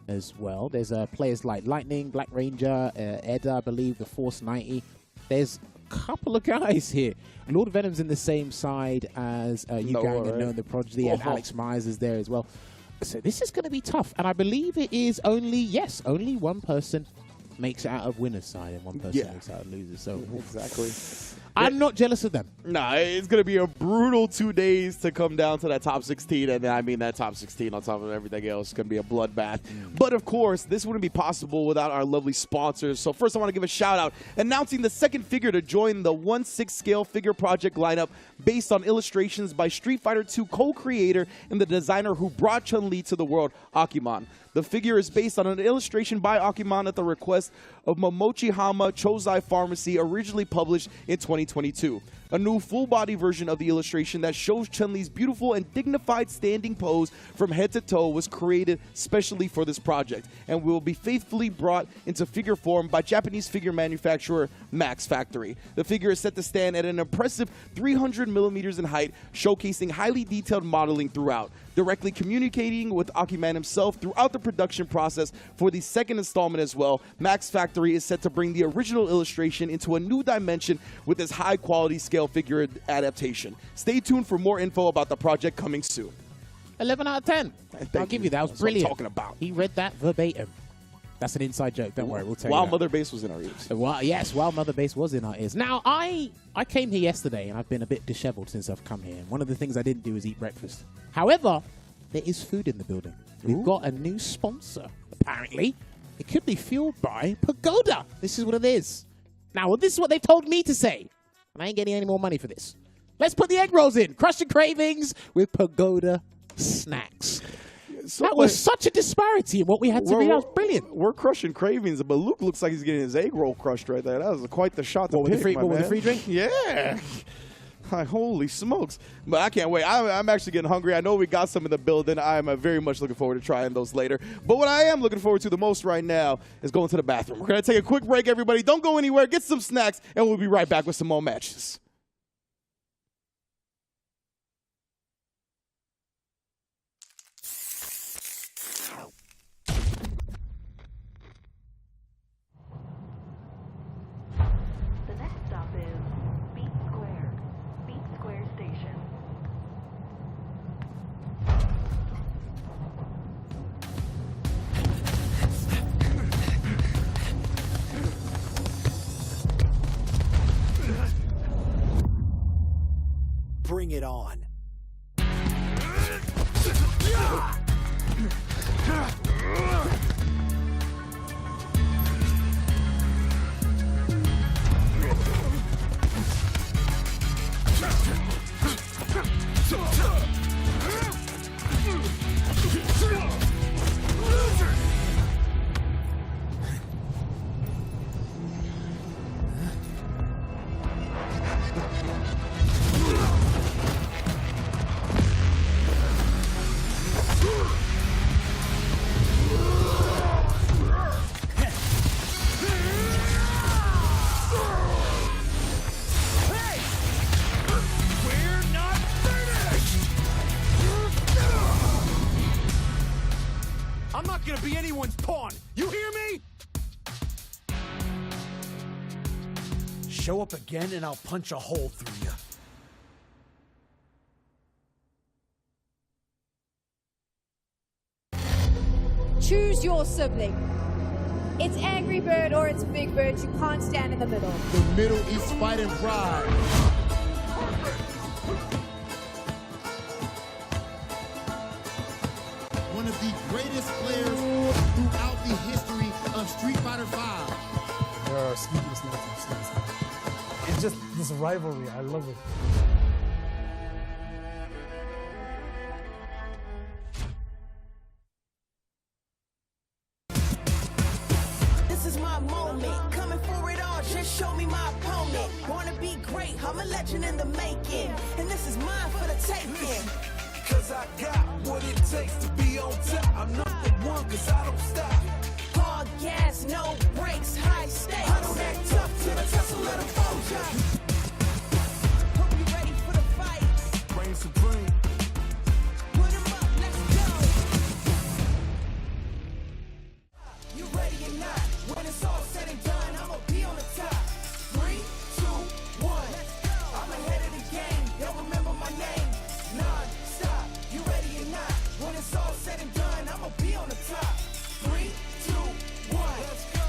as well. There's players like Lightning, Black Ranger, Edda, I believe, the Force 90. There's couple of guys here. Lord Venom's in the same side as Yugang and Known the Prodigy, and Alex Myers is there as well. So this is going to be tough, and I believe it is only one person makes it out of winner's side and one person makes it out of loser's. So exactly. I'm not jealous of them. Nah, it's going to be a brutal 2 days to come down to that top 16. And then, I mean, that top 16 on top of everything else is going to be a bloodbath. But, of course, this wouldn't be possible without our lovely sponsors. So, first, I want to give a shout-out announcing the second figure to join the 1/6 scale figure project lineup based on illustrations by Street Fighter II co-creator and the designer who brought Chun-Li to the world, Akiman. The figure is based on an illustration by Akiman at the request of Momochi Hama Chozai Pharmacy, originally published in 2022. a new full-body version of the illustration that shows Chun-Li's beautiful and dignified standing pose from head to toe was created specially for this project and will be faithfully brought into figure form by Japanese figure manufacturer Max Factory. The figure is set to stand at an impressive 300 millimeters in height, showcasing highly detailed modeling throughout, directly communicating with Akiman himself throughout the production process for the second installment as well. Max Factory is set to bring the original illustration into a new dimension with this high-quality scale figure adaptation. Stay tuned for more info about the project coming soon. 11 out of 10. I'll give you that. That was That's brilliant. what I'm talking about. He read that verbatim. That's an inside joke. Don't worry. We'll tell While you that. Mother Base was in our ears. Well, yes, while Mother Base was in our ears. Now, I came here yesterday, and I've been a bit disheveled since I've come here. And one of the things I didn't do is eat breakfast. However, there is food in the building. We've got a new sponsor, apparently. It could be fueled by Pagoda. This is what it is. Now, this is what they've told me to say. And I ain't getting any more money for this. Let's put the egg rolls in. Crush your cravings with Pagoda snacks. So that was such a disparity in what we had to read. That was brilliant. We're crushing cravings, but Luke looks like he's getting his egg roll crushed right there. That was quite the shot to What, with pick, the free drink? Yeah. Holy smokes. But I can't wait. I'm actually getting hungry. I know we got some in the building. I'm very much looking forward to trying those later. But what I am looking forward to the most right now is going to the bathroom. We're going to take a quick break, everybody. Don't go anywhere. Get some snacks, and we'll be right back with some more matches. The next stop is Beat Square Station. Bring it on. I'm not gonna be anyone's pawn. You hear me? Show up again and I'll punch a hole through you. Choose your sibling. It's Angry Bird or it's Big Bird. You can't stand in the middle. The middle is fighting pride. One of the greatest players throughout the history of Street Fighter V. It's just this rivalry. I love it. This is my moment. Coming for it all. Just show me my opponent. Wanna be great. I'm a legend in the making. And this is mine for the taking. Cause I got what it takes to be on top. I'm number one cause I don't stop. Hard gas, no brakes, high stakes. I don't act tough till I tussle, let them fold ya. Hope you ready for the fight. Reign supreme. Put 'em up, let's go. You ready or not? When it's all said and done, I'ma be on the top. 3, 2, 1. I'm ahead of the game. They'll remember my name. Non-stop. You ready or not? When it's all said and done, I'ma be on the top. 3, 2, 1. Let's go.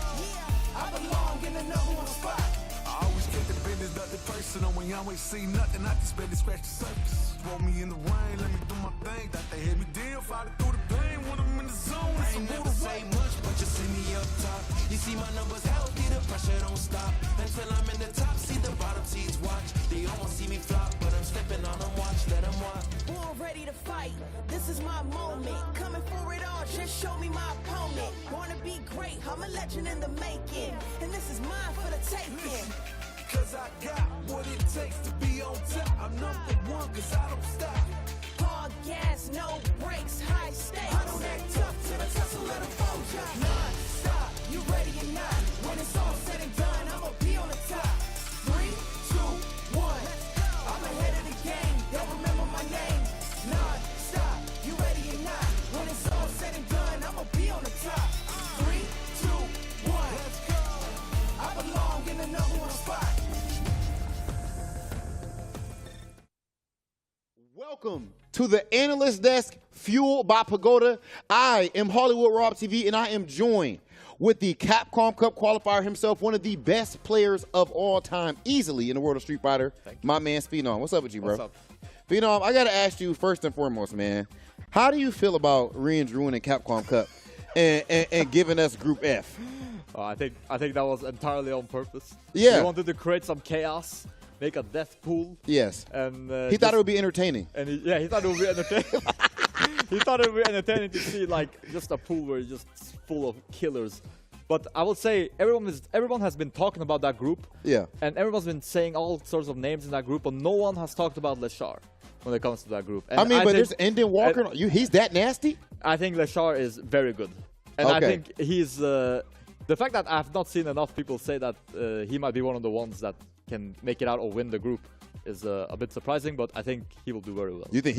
I belong in the number one spot. I always keep the business, nothing personal. When you always see nothing, I just barely scratch the surface. Throw me in the rain, let me do my thing. That they hit me deal, fight it through the pain. When I'm in the zone, I ain't never say much, but you see me up top. You see my numbers healthy, the pressure don't stop. Until I'm in the top, see the bottom seeds watch. They almost see me flop, but I'm stepping on them, watch, let them watch. Born ready to fight. This is my moment. Coming for it all. Just show me my opponent. Wanna be great. I'm a legend in the making. And this is mine for the taking. Cause I got what it takes to be on top. I'm #1 cause I don't stop. Hard gas, no brakes, high stakes. I don't act tough till I tussle at a phone job. Non-stop, you ready or not? When it's all said and done, I'ma be on the top. 3, 2, 1. I'm ahead of the game. They'll remember my name. Non-stop, you ready or not? When it's all said and done, I'ma be on the top. 3, 2, 1. Let's go. I belong in the #1 spot. Welcome to the Analyst Desk, fueled by Pagoda. I am Hollywood Rob TV, and I am joined with the Capcom Cup qualifier himself, one of the best players of all time, easily in the world of Street Fighter, my man Phenom. What's up with you, bro? What's up? Phenom, I got to ask you first and foremost, man, how do you feel about Ringe ruining Capcom Cup and giving us Group F? I think that was entirely on purpose. Yeah. He wanted to create some chaos, make a death pool. Yes. And he thought it would be entertaining. And he thought it would be entertaining. He thought it would be entertaining to see like just a pool where it's just full of killers. But I will say everyone has been talking about that group. Yeah. And everyone's been saying all sorts of names in that group, but no one has talked about Leshar when it comes to that group. And I mean, but there's Endon Walker. He's that nasty? I think Leshar is very good. And I think he's the fact that I've not seen enough people say that he might be one of the ones that can make it out or win the group is a bit surprising, but I think he will do very well. You think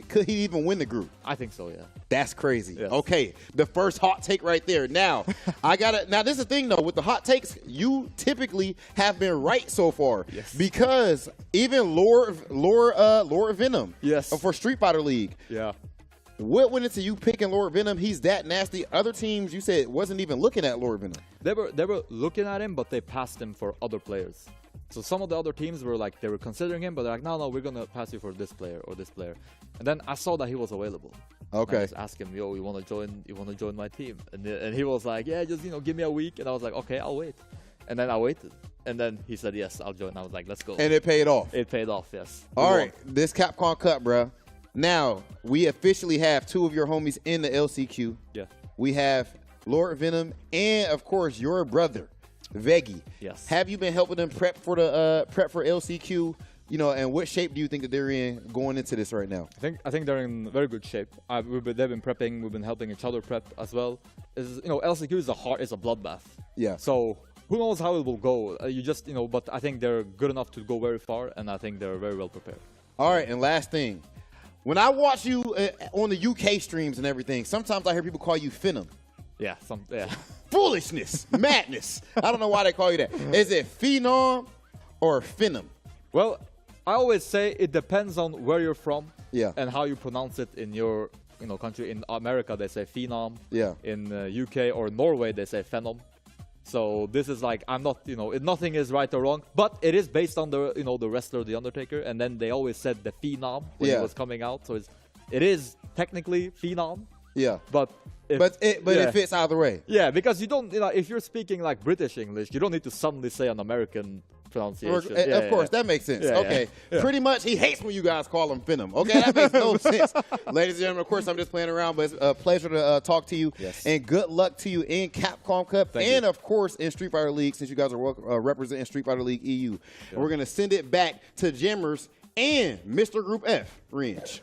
could he even win the group? I think so, yeah. That's crazy. Yes. Okay, the first hot take right there. Now, now this is the thing though, with the hot takes, you typically have been right so far. Yes. Because even Lord Venom, yes, for Street Fighter League. Yeah. What went into you picking Lord Venom? He's that nasty. Other teams, you said, wasn't even looking at Lord Venom. They were looking at him, but they passed him for other players. So some of the other teams were like, they were considering him, but they're like, no, we're going to pass you for this player or this player. And then I saw that he was available. Okay. I just asked him, yo, you want to join my team? And he was like, yeah, just, give me a week. And I was like, okay, I'll wait. And then I waited. And then he said, yes, I'll join. I was like, let's go. And it paid off. It paid off, yes. All right, this Capcom Cup, bro. Now, we officially have two of your homies in the LCQ. Yeah. We have Lord Venom and, of course, your brother, Veggie. Yes. Have you been helping them prep for LCQ? And what shape do you think that they're in going into this right now? I think they're in very good shape. They've been prepping. We've been helping each other prep as well. LCQ is a bloodbath. Yeah. So who knows how it will go? But I think they're good enough to go very far, and I think they're very well prepared. All right, and last thing. When I watch you on the UK streams and everything, sometimes I hear people call you Phenom. Yeah, Foolishness, madness. I don't know why they call you that. Is it Phenom or Phenom? Well, I always say it depends on where you're from. Yeah. And how you pronounce it in your country. In America, they say Phenom. Yeah. In UK or Norway, they say Phenom. So this is like, I'm not, nothing is right or wrong, but it is based on the, the wrestler, The Undertaker, and then they always said the Phenom when it was coming out. So it is technically Phenom. Yeah. But it fits either way. Yeah, because you don't, if you're speaking like British English, you don't need to suddenly say an American pronunciation. Of course, that makes sense. Yeah, okay. yeah. Pretty much, he hates when you guys call him Phenom. Okay, that makes no sense. Ladies and gentlemen, of course, I'm just playing around, but it's a pleasure to talk to you. Yes. And good luck to you in Capcom Cup Thank and, you. of course, in Street Fighter League, since you guys are representing Street Fighter League EU. And we're going to send it back to Jammers and Mr. Group F, Ringe.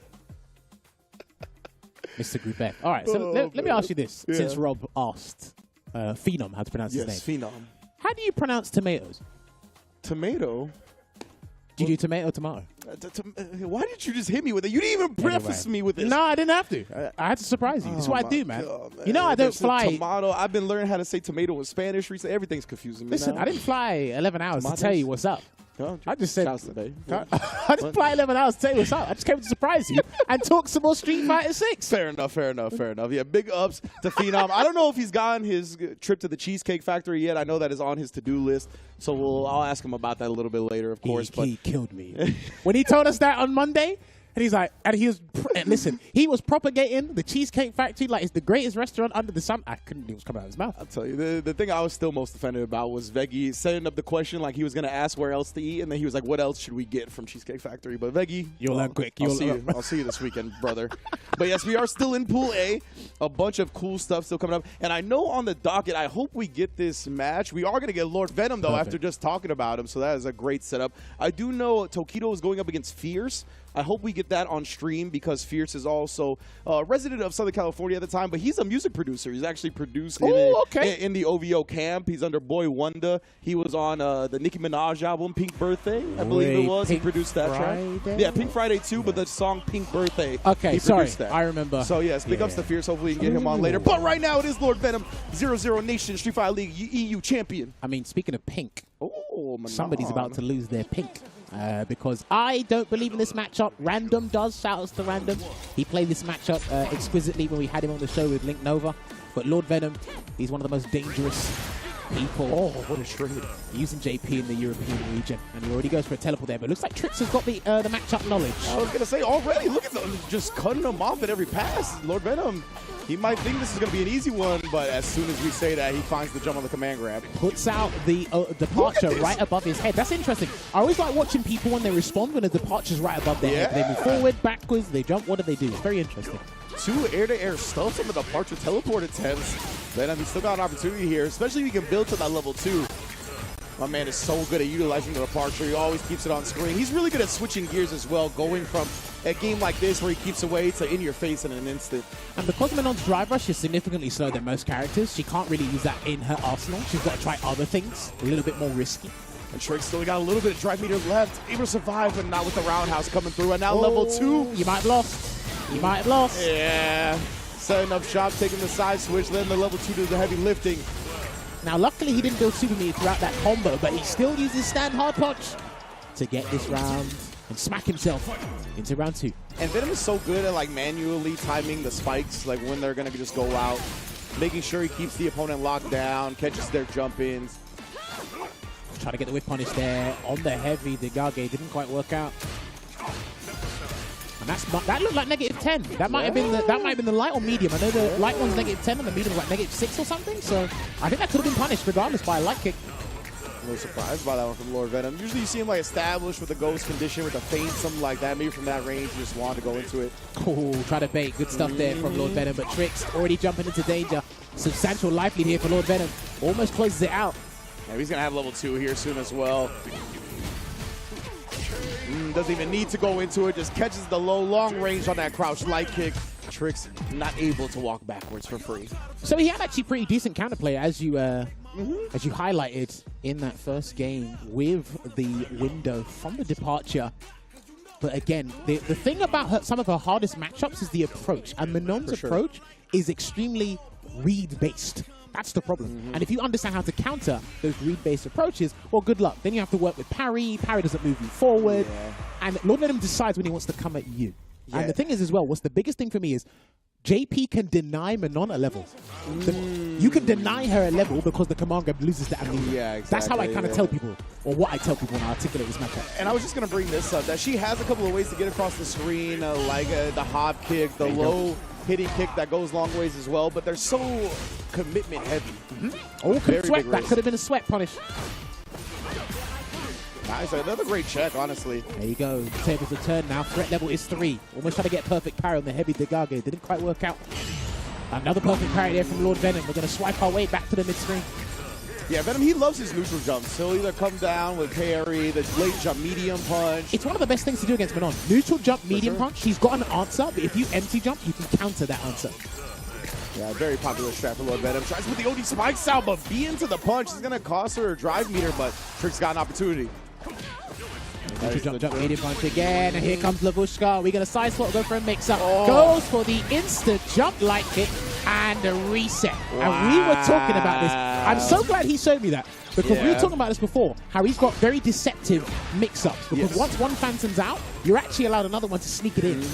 Mr. Group F. All right, so let me ask you this, since Rob asked Phenom how to pronounce his name. Phenom. How do you pronounce tomatoes? Tomato? Do you do tomato or tomato? Why did you just hit me with it? You didn't even preface me with this. No, I didn't have to. I had to surprise you. That's what I do, man. God, man. You know I don't fly. Tomato. I've been learning how to say tomato in Spanish recently. Everything's confusing me Listen, now. I didn't fly 11 hours to tell you what's up. I just said, Shouts today. I just fly 11 hours to tell you what's up. I just came to surprise you and talk some more Street Fighter 6. Fair enough. Yeah, big ups to Phenom. I don't know if he's gotten his trip to the Cheesecake Factory yet. I know that is on his to-do list, so I'll ask him about that a little bit later, of course. He killed me. When he told us that on Monday, And he's like, and he was, listen, he was propagating the Cheesecake Factory like it's the greatest restaurant under the sun. I couldn't believe it was coming out of his mouth. I'll tell you, the thing I was still most offended about was Veggie setting up the question like he was going to ask where else to eat, and then he was like, what else should we get from Cheesecake Factory? But Veggie, you'll learn quick. I'll see you this weekend, brother. But yes, we are still in Pool A. A bunch of cool stuff still coming up. And I know on the docket, I hope we get this match. We are going to get Lord Venom, though, after just talking about him. So that is a great setup. I do know Tokido is going up against Fierce. I hope we get that on stream because Fierce is also a resident of Southern California at the time, but he's a music producer. He's actually produced in the OVO camp. He's under Boy Wonder. He was on the Nicki Minaj album, Pink Birthday, I believe it was. He produced that track. Yeah, Pink Friday too, but the song Pink Birthday. Okay, sorry, I remember. So yes, big ups to Fierce. Hopefully we can get him on later. But right now it is Lord Venom, 0-0 Nation Street Fighter League EU champion. I mean, speaking of pink, Manon. Somebody's about to lose their pink. Because I don't believe in this matchup. Random does. Shout-outs to Random. He played this matchup exquisitely when we had him on the show with Link Nova. But Lord Venom, he's one of the most dangerous people. Oh, what a trade. Using JP in the European region. And he already goes for a teleport there. But it looks like Trix has got the matchup knowledge. I was going to say, already, look at them just cutting him off at every pass. Lord Venom, he might think this is going to be an easy one, but as soon as we say that, he finds the jump on the command grab. Puts out the departure right above his head. That's interesting. I always like watching people when they respond when a departure's right above their head. They move forward, backwards, they jump. What do they do? It's very interesting. 2 air-to-air stuffs on the departure teleport attempts. Venom, he's still got an opportunity here, especially if he can build to that level 2. My man is so good at utilizing the departure. He always keeps it on screen. He's really good at switching gears as well, going from a game like this where he keeps away to in your face in an instant. And because Manon's drive rush is significantly slower than most characters, she can't really use that in her arsenal. She's got to try other things, a little bit more risky. And Trix still got a little bit of drive meter left, able to survive, but not with the roundhouse coming through. And now level 2. You might have lost. You might have lost. Yeah. Setting up shop, taking the side switch, letting the level 2 do the heavy lifting. Now, luckily, he didn't build super meter throughout that combo, but he still uses stand hard punch to get this round and smack himself into round 2. And Venom is so good at like manually timing the spikes, like when they're going to just go out, making sure he keeps the opponent locked down, catches their jump ins. Try to get the whip punish there on the heavy. The Gage didn't quite work out. And that looked like -10. That might have been the light or medium. I know the light one's -10 and the medium was like -6 or something. So I think that could have been punished regardless by a light kick. A little surprised by that one from Lord Venom. Usually you see him like established with a ghost condition with a feint, something like that. Maybe from that range, he just wanted to go into it. Oh, try to bait. Good stuff there from Lord Venom. But Trix already jumping into danger. Substantial life lead here for Lord Venom. Almost closes it out. Yeah, he's going to have level 2 here soon as well. Doesn't even need to go into it. Just catches the low, long range on that crouch light kick. Trix not able to walk backwards for free. So he had actually pretty decent counterplay as you highlighted in that first game with the window from the departure. But again, the thing about some of her hardest matchups is the approach. And Manon's approach is extremely read-based. That's the problem. And if you understand how to counter those read-based approaches, well, good luck. Then you have to work with parry. Parry doesn't move you forward. And Lord Venom decides when he wants to come at you. And the thing is as well, what's the biggest thing for me is JP can deny Manon a level. You can deny her a level because the command grab loses the amnesia. Yeah, exactly. That's how I kind of tell people, or what I tell people when I articulate this matchup. And I was just going to bring this up, that she has a couple of ways to get across the screen, like the hop kick, the low hitting kick that goes long ways as well, but they're so commitment heavy. Oh, sweat. That could have been a sweat punish. Nice. Another great check, honestly. There you go. The tables are turned now. Threat level is 3. Almost trying to get perfect parry on the heavy Degage. Didn't quite work out. Another perfect parry there from Lord Venom. We're going to swipe our way back to the mid-screen. Yeah, Venom, he loves his neutral jumps. He'll either come down with parry, the late jump, medium punch. It's one of the best things to do against Manon. Neutral jump, medium punch. He's got an answer, but if you empty jump, you can counter that answer. Yeah, very popular strat for Lord Venom. Tries with the OD spikes out, but B into the punch is going to cost her a drive meter, but Trix got an opportunity. Jump, medium punch again, and here comes Lavushka. We're going to side swap, go for a mix-up. Goes for the instant jump light kick and a reset. And we were talking about this. I'm so glad he showed me that, because we were talking about this before, how he's got very deceptive mix-ups. Because once one phantom's out, you're actually allowed another one to sneak it in.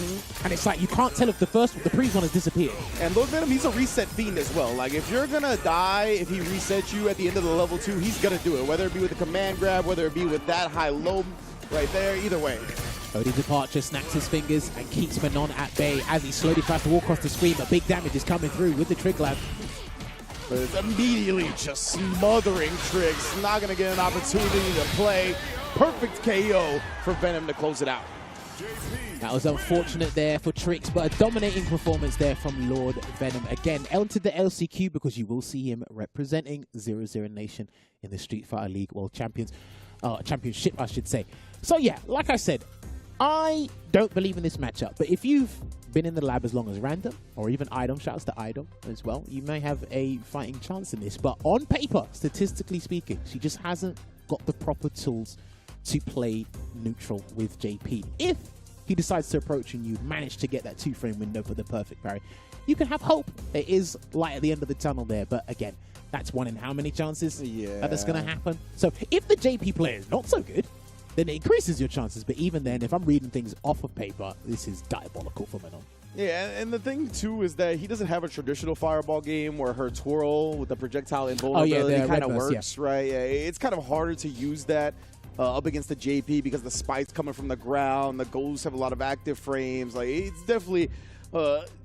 And it's like, you can't tell if the previous one has disappeared. And Lord Venom, he's a reset fiend as well. Like, if you're going to die, if he resets you at the end of the level 2, he's going to do it. Whether it be with the command grab, whether it be with that high-low right there, either way. Odin's departure snaps his fingers and keeps Manon at bay as he slowly tries to walk across the screen, but big damage is coming through with the Trig Lab. But it's immediately just smothering Tricks. Not going to get an opportunity to play. Perfect KO for Venom to close it out. That was unfortunate there for Trix, but a dominating performance there from Lord Venom. Again, entered the LCQ because you will see him representing 00 Nation in the Street Fighter League World Championship, I should say. So yeah, like I said, I don't believe in this matchup, but if you've been in the lab as long as Random, or even Idom, shouts to Idom as well, you may have a fighting chance in this. But on paper, statistically speaking, she just hasn't got the proper tools to play neutral with JP. If he decides to approach and you manage to get that 2-frame window for the perfect parry, you can have hope. There is light at the end of the tunnel there, but again, that's one in how many chances that that's going to happen? So if the JP player is not so good, then it increases your chances. But even then, if I'm reading things off of paper, this is diabolical for Manon. Yeah, and the thing, too, is that he doesn't have a traditional fireball game where her twirl with the projectile invulnerability kind of works, right? Yeah, it's kind of harder to use that up against the JP because the spike's coming from the ground. The ghosts have a lot of active frames. Like, it's definitely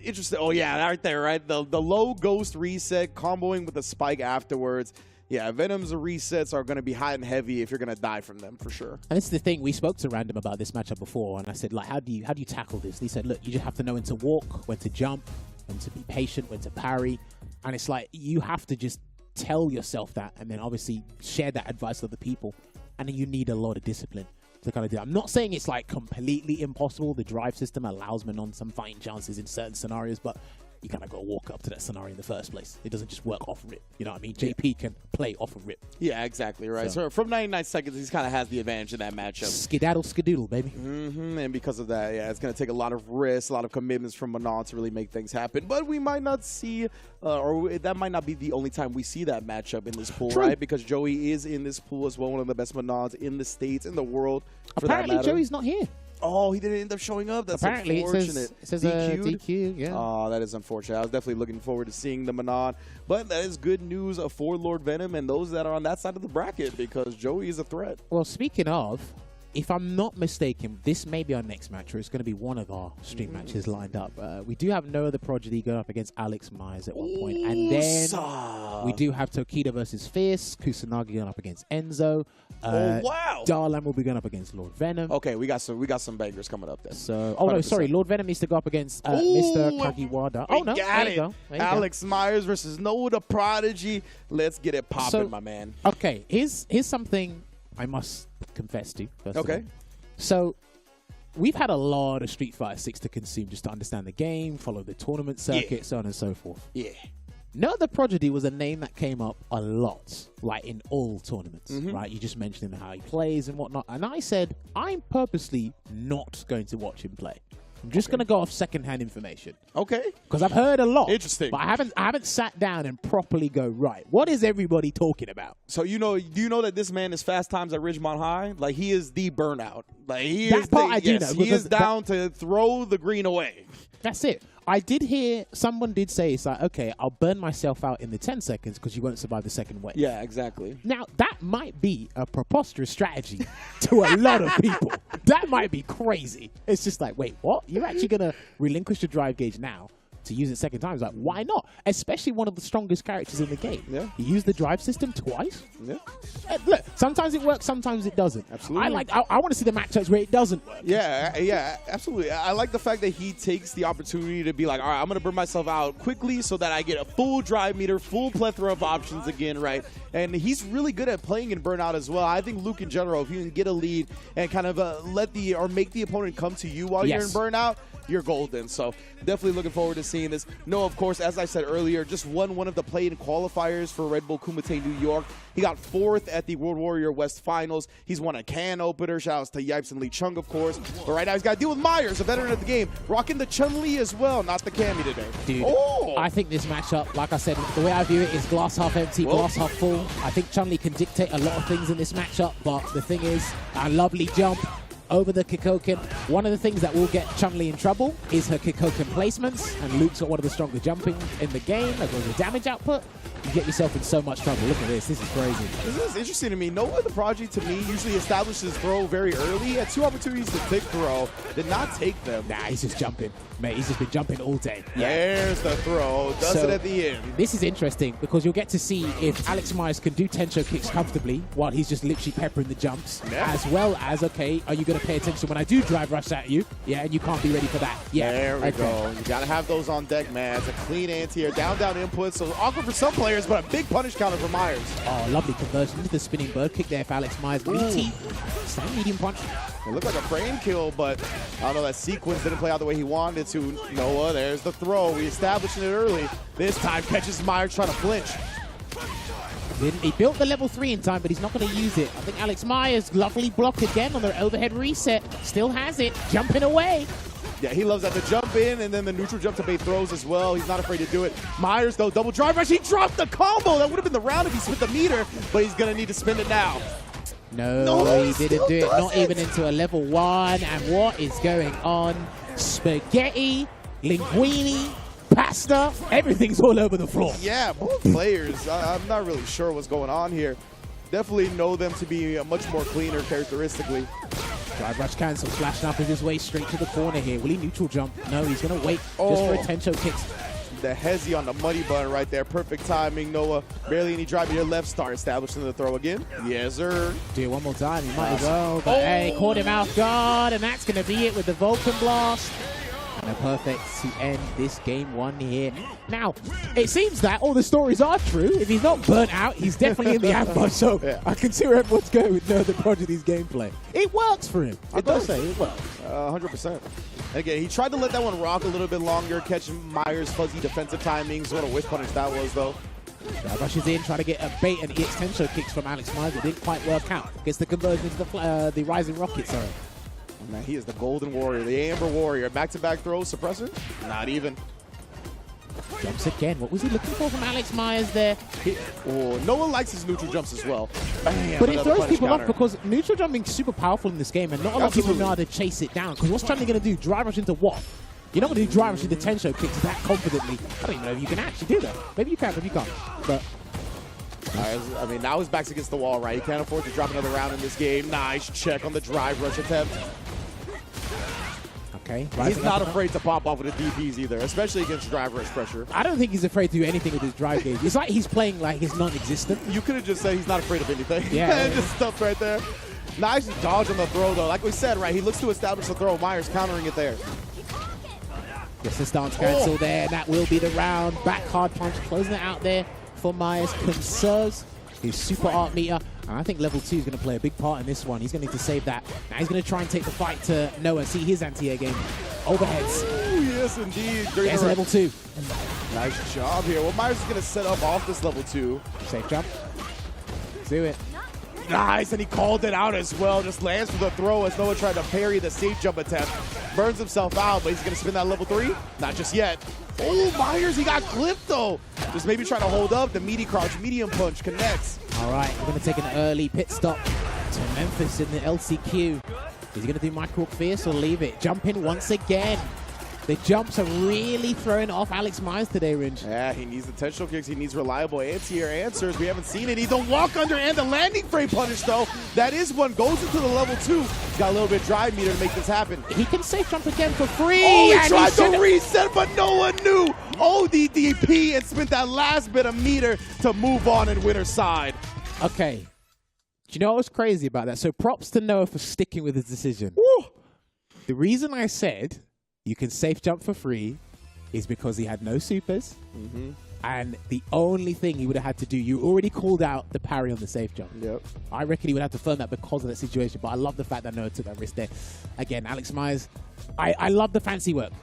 interesting. Oh, yeah, right there, right? The low ghost reset comboing with the spike afterwards. Yeah, Venom's resets are going to be hot and heavy if you're going to die from them, for sure. And this is the thing, we spoke to Random about this matchup before, and I said, like, how do you tackle this? And he said, look, you just have to know when to walk, when to jump, when to be patient, when to parry. And it's like, you have to just tell yourself that, and then obviously share that advice with other people. And then you need a lot of discipline to kind of do that. I'm not saying it's like completely impossible. The drive system allows Manon some fighting chances in certain scenarios, but you kind of got to walk up to that scenario in the first place. It doesn't just work off rip. You know what I mean? JP can play off of rip. Yeah, exactly, right. So from 99 seconds, he kind of has the advantage in that matchup. Skedaddle, skadoodle, baby. And because of that, yeah, it's going to take a lot of risks, a lot of commitments from Manon to really make things happen. But we might not see, or that might not be the only time we see that matchup in this pool, right? Because Joey is in this pool as well, one of the best Manons in the States, in the world, for that matter. Apparently, Joey's not here. Oh, he didn't end up showing up. That's apparently unfortunate. It says DQ, yeah. Oh, that is unfortunate. I was definitely looking forward to seeing the Manon. But that is good news for Lord Venom and those that are on that side of the bracket because Joey is a threat. Well, speaking of, if I'm not mistaken, this may be our next match, or it's going to be one of our stream matches lined up. We do have no other prodigy going up against Alex Myers at one point. And then we do have Tokido versus Fierce, Kusanagi going up against Enzo. Wow. Darlan will be going up against Lord Venom. Okay, we got some bangers coming up then. So, no, sorry, Lord Venom needs to go up against Mr. Kagiwara. Oh, no, there you go. Alex Myers versus Noah the Prodigy. Let's get it popping, my man. Okay, here's something I must confess to. Okay. So, we've had a lot of Street Fighter 6 to consume just to understand the game, follow the tournament circuit, so on and so forth. Yeah. No, the Prodigy was a name that came up a lot, like in all tournaments, right? You just mentioned him, how he plays and whatnot. And I said, I'm purposely not going to watch him play. I'm just going to go off secondhand information. Okay. Because I've heard a lot. Interesting. But I haven't sat down and properly go, right, what is everybody talking about? So do you know that this man is Fast Times at Ridgemont High? Like, he is the burnout. Like, he that is part I do know. He is down to throw the green away. That's it. I did hear someone did say, it's like, okay, I'll burn myself out in the 10 seconds because you won't survive the second wave. Yeah, exactly. Now, that might be a preposterous strategy to a lot of people. That might be crazy. It's just like, wait, what? You're actually going to relinquish the drive gauge now to use it second time? It's like, why not? Especially one of the strongest characters in the game. Yeah. You use the drive system twice? Yeah. Look, sometimes it works, sometimes it doesn't. Absolutely. I want to see the matchups where it doesn't work. Yeah, absolutely. I like the fact that he takes the opportunity to be like, all right, I'm going to burn myself out quickly so that I get a full drive meter, full plethora of options again, right? And he's really good at playing in burnout as well. I think Luke in general, if you can get a lead and kind of make the opponent come to you while you're in burnout, you're golden. So definitely looking forward to seeing this. No, of course, as I said earlier, just won one of the play-in qualifiers for Red Bull Kumite New York. He got 4th at the World Warrior West Finals. He's won a can opener. Shout-outs to Yipes and Lee Chung, of course. But right now he's got to deal with Myers, a veteran of the game, rocking the Chun-Li as well, not the Cammy today. Dude, I think this matchup, like I said, the way I view it is glass half empty, glass half full. I think Chun-Li can dictate a lot of things in this matchup, but the thing is, a lovely jump over the Kikoken. One of the things that will get Chun-Li in trouble is her Kikoken placements, and Luke's got one of the stronger jumping in the game, as well as the damage output. you get yourself in so much trouble. Look at this. This is crazy. This is interesting to me. Noah, the Prodigy, to me, usually establishes throw very early. He had 2 opportunities to take throw. Did not take them. Nah, he's just jumping. Mate, he's just been jumping all day. There's the throw. Does it at the end. This is interesting because you'll get to see if Alex Myers can do Tencho kicks comfortably while he's just literally peppering the jumps, as well as, okay, are you going to pay attention when I do drive rush at you? Yeah, and you can't be ready for that. Yeah, there we go. You got to have those on deck, man. It's a clean anti-air, down input. So awkward for some players, but a big punish counter for Myers. Oh, lovely conversion into the spinning bird kick there for Alex Myers. Stand medium punch. It looked like a frame kill, but I don't know, that sequence didn't play out the way he wanted to. Noah, there's the throw. We establishing it early. This time catches Myers trying to flinch. He built the level 3 in time, but he's not going to use it. I think Alex Myers, lovely block again on the overhead reset. Still has it, jumping away. Yeah, he loves that. The jump in and then the neutral jump to bait throws as well. He's not afraid to do it. Myers, though, double drive rush. He dropped the combo. That would have been the round if he spent the meter, but he's going to need to spend it now. No, he didn't do it. Not even into a level 1. And what is going on? Spaghetti, linguine, pasta, everything's all over the floor. Yeah, both players. I'm not really sure what's going on here. Definitely know them to be much more cleaner characteristically. Drive rush cancel, flashing up in his way straight to the corner here. Will he neutral jump? No, he's going to wait just for a Tencho kicks. The hezzy on the money button right there. Perfect timing, Noah. Barely any drive. Your left star establishing the throw again. Yes, sir. Do it one more time. He might as well. But hey, caught him off guard, and that's going to be it with the Vulcan Blast. And a perfect to end this game 1 here. Now, it seems that all the stories are true. If he's not burnt out, he's definitely in the ambush. So I can see where everyone's going with the Prodigy's gameplay. It works for him. I've got to say, it works. 100%. Again, he tried to let that one rock a little bit longer, catching Myers' fuzzy defensive timings. What a whiff punish that was, though. Rushes in, trying to get a bait and EX Tencho kicks from Alex Myers. It didn't quite work out. Gets the conversion to the Rising Rocket, sorry. Oh, man, he is the Golden Warrior, the Amber Warrior. Back-to-back throws, suppressor? Not even. Jumps again. What was he looking for from Alex Myers there? Noah likes his neutral jumps as well. Bam, but it throws people off because neutral jumping is super powerful in this game, and not a lot of people know how to chase it down. Because what's Chun-Li going to do? Drive rush into what? You're not going to do drive rush into Tencho kicks that confidently. I don't even know if you can actually do that. Maybe you can, maybe you can't. But I mean, now his back's against the wall, right? He can't afford to drop another round in this game. Nice check on the drive rush attempt. Okay. He's not afraid to pop off with the DPs either, especially against drive rush pressure. I don't think he's afraid to do anything with his drive game. It's like he's playing like he's non-existent. You could have just said he's not afraid of anything. Yeah. Just stuff right there. Nice dodge on the throw, though. Like we said, right, he looks to establish the throw. Myers countering it there. Gets the stance cancel there, and that will be the round. Back hard punch, closing it out there for Myers. Conserves his super art meter. And I think level 2 is going to play a big part in this one. He's going to need to save that. Now he's going to try and take the fight to Noah. See his anti-air game. Overheads. Ooh, yes, indeed. There's level 2. Nice job here. Well, Myers is going to set up off this level 2. Safe jump. Do it. Nice, and he called it out as well. Just lands for the throw as Noah tried to parry the safe jump attempt. Burns himself out, but he's going to spin that level 3. Not just yet. Oh, Myers, he got clipped, though. Just maybe trying to hold up. The meaty crouch, medium punch connects. All right, we're going to take an early pit stop to Memphis in the LCQ. Is he going to do Micro Fierce or leave it? Jump in once again. The jumps are really throwing off Alex Myers today, Ringe. Yeah, he needs the Tencho kicks. He needs reliable anti-air answers. We haven't seen it. He's the walk under and the landing frame punish, though. That is one. Goes into the level 2. He's got a little bit drive meter to make this happen. He can safe jump again for free. Oh, he tried to reset, but no one knew. ODDP and spent that last bit of meter to move on and winner's side. Okay. Do you know what's crazy about that? So props to Noah for sticking with his decision. Woo. The reason I said you can safe jump for free is because he had no supers. And the only thing he would have had to do, you already called out the parry on the safe jump. Yep. I reckon he would have to firm that because of that situation, but I love the fact that Noah took that risk there. Again, Alex Myers, I love the fancy work.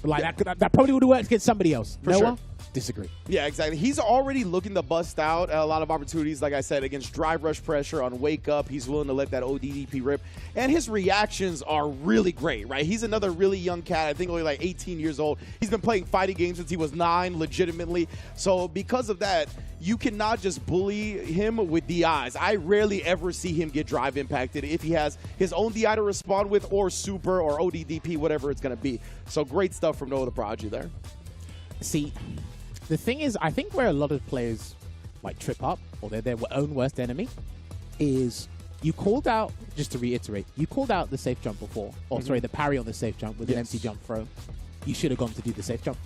Like that probably would have worked against somebody else. For Noah, sure. Disagree. Yeah, exactly. He's already looking to bust out a lot of opportunities, like I said, against drive rush pressure on wake up. He's willing to let that ODDP rip. And his reactions are really great, right? He's another really young cat, I think only like 18 years old. He's been playing fighting games since he was 9, legitimately. So because of that, you cannot just bully him with DIs. I rarely ever see him get drive impacted if he has his own DI to respond with or super or ODDP, whatever it's going to be. So great stuff from Noah the Prodigy there. See, the thing is, I think where a lot of players like trip up, or they're their own worst enemy, is you called out, just to reiterate, you called out the safe jump before, or sorry, the parry on the safe jump with an empty jump throw. You should have gone to do the safe jump.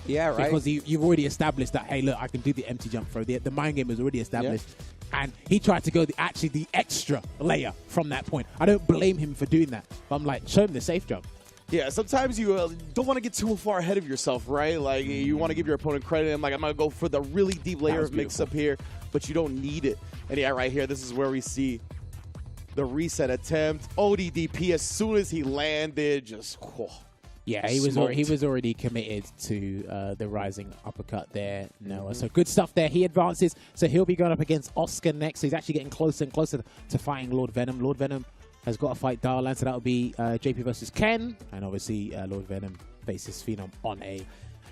Yeah, right. Because you've already established that, hey, look, I can do the empty jump throw. The mind game was already established. And he tried to go the extra layer from that point. I don't blame him for doing that. But I'm like, show him the safe jump. Yeah, sometimes you don't want to get too far ahead of yourself, right? Like, you want to give your opponent credit. I'm like, I'm going to go for the really deep layer of mix-up here, but you don't need it. And yeah, right here, this is where we see the reset attempt. ODDP, as soon as he landed, just... Yeah, he was already committed to the rising uppercut there, Noah. So good stuff there. He advances, so he'll be going up against Oscar next. So he's actually getting closer and closer to fighting Lord Venom. Lord Venom has got to fight Darlan, so that'll be JP versus Ken. And obviously, Lord Venom faces Phenom on a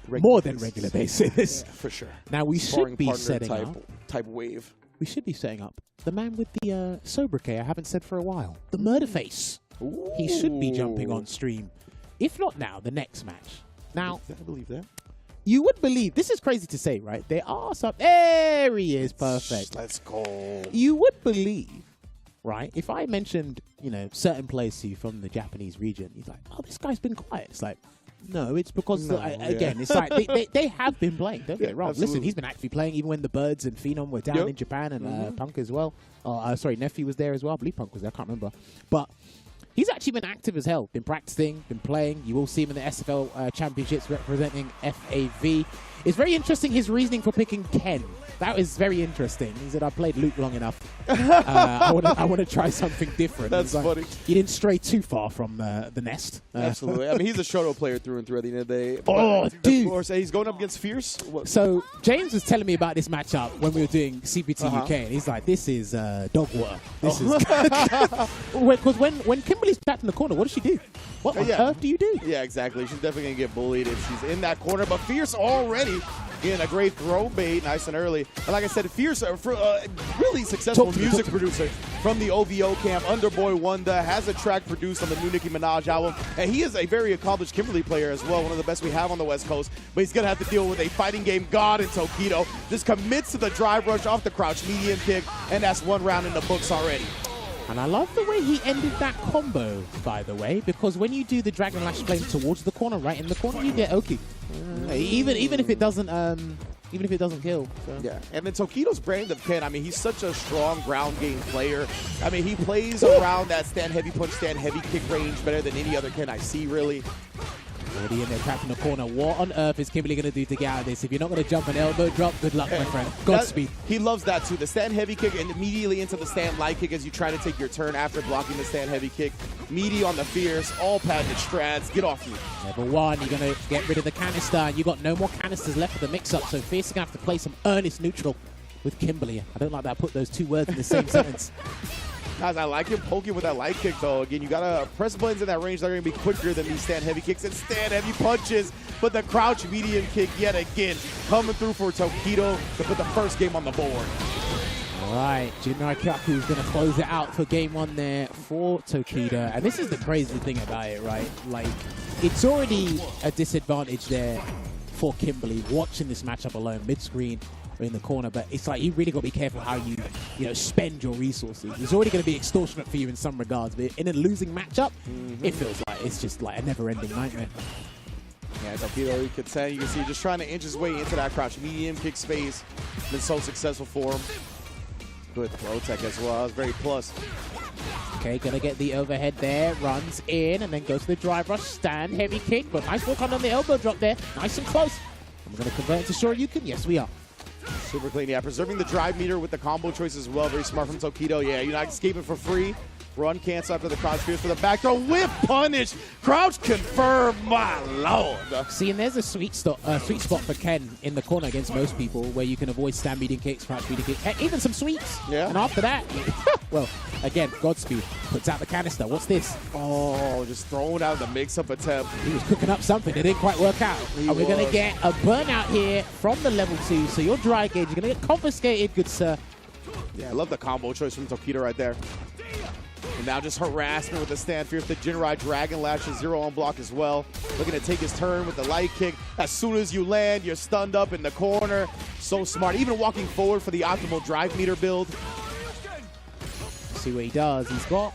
more than regular basis. Yeah, for sure. Now, we should be setting up... Type wave. We should be setting up the man with the sobriquet I haven't said for a while. The Murder Face. Ooh. He should be jumping on stream. If not now, the next match. Now, I believe that. You would believe, this is crazy to say, right? There are some, there he is, perfect. Let's go. You would believe, right? If I mentioned, you know, certain players to you from the Japanese region, he's like, oh, this guy's been quiet. It's like, no, it's because, again, it's like they have been playing, don't get it wrong. Absolutely. Listen, he's been actually playing even when the Birds and Phenom were down in Japan and Punk as well. Sorry, Nephew was there as well. I believe Punk was there, I can't remember. But he's actually been active as hell, been practicing, been playing. You will see him in the SFL Championships representing FAV. It's very interesting, his reasoning for picking Ken. That is very interesting. He said, I played Luke long enough. I want to try something different. That's funny. He didn't stray too far from the nest. Absolutely. I mean, he's a Shoto player through and through at the end of the day. Oh, dude. Of course, he's going up against Fierce. So, James was telling me about this matchup when we were doing CPT UK, and he's like, this is dog water. This is... Because when Kimberly's trapped in the corner, what does she do? What on earth do you do? Yeah, exactly. She's definitely going to get bullied if she's in that corner. But Fierce already in a great throw bait, nice and early. And like I said, Fierce, really successful music producer from the OVO camp. Underboy Wanda has a track produced on the new Nicki Minaj album. And he is a very accomplished Kimberly player as well, one of the best we have on the West Coast. But he's going to have to deal with a fighting game god in Tokido. Just commits to the drive rush off the crouch medium kick, and that's one round in the books already. And I love the way he ended that combo, by the way, because when you do the Dragon Lash Flame towards the corner, right in the corner, you get Oki. Even if it doesn't kill. So. Yeah, and then Tokido's brand of Ken, I mean, he's such a strong ground game player. I mean, he plays around that stand heavy punch, stand heavy kick range better than any other Ken I see, really. Already in there, trapped in the corner. What on earth is Kimberly going to do to get out of this? If you're not going to jump an elbow drop, good luck, my friend. Godspeed. He loves that, too. The stand heavy kick and immediately into the stand light kick as you try to take your turn after blocking the stand heavy kick. Meaty on the Fierce, all patented strats. Get off me. Level 1, you're going to get rid of the canister, and you got no more canisters left for the mix-up, so Fierce is going to have to play some earnest neutral with Kimberly. I don't like that I put those two words in the same sentence. Guys, I like him poking with that light kick, though. Again, you got to press buttons in that range that are going to be quicker than these stand-heavy kicks and stand-heavy punches. But the crouch medium kick, yet again, coming through for Tokido to put the first game on the board. All right, Jinrai Kyaku is going to close it out for game 1 there for Tokido. And this is the crazy thing about it, right? Like, it's already a disadvantage there for Kimberly watching this matchup alone, mid-screen. In the corner, but it's like you really got to be careful how you spend your resources. It's already going to be extortionate for you in some regards, but in a losing matchup, it feels like it's just like a never-ending nightmare. Yeah, Tokido, you can see just trying to inch his way into that crouch medium kick space. Been so successful for him. Good throw tech as well. That's very plus. Okay, gonna get the overhead there, runs in, and then goes to the drive rush, stand heavy kick, but nice walk on the elbow drop there, nice and close. And we're gonna convert it to Shoryuken. Yes, we are. Super clean, yeah. Preserving the drive meter with the combo choice as well. Very smart from Tokido. Yeah, you're not escaping for free. Run cancel after the crouch Fierce for the back throw. Whip punish. Crouch confirmed, my lord. See, and there's a sweet spot for Ken in the corner against most people where you can avoid stand beating kicks, crouch beating kicks, and even some sweeps. Yeah. And after that, well, again, Godspeed puts out the canister. What's this? Oh, just throwing out the mix-up attempt. He was cooking up something. It didn't quite work out. And we're going to get a burnout here from the level 2. So your dry gauge, you're going to get confiscated, good sir. Yeah, I love the combo choice from Tokido right there. Now just harassment with the stand fierce. The Jinrai Dragon Lash is 0 on block as well. Looking to take his turn with the light kick. As soon as you land, you're stunned up in the corner. So smart. Even walking forward for the optimal drive meter build. See what he does. He's got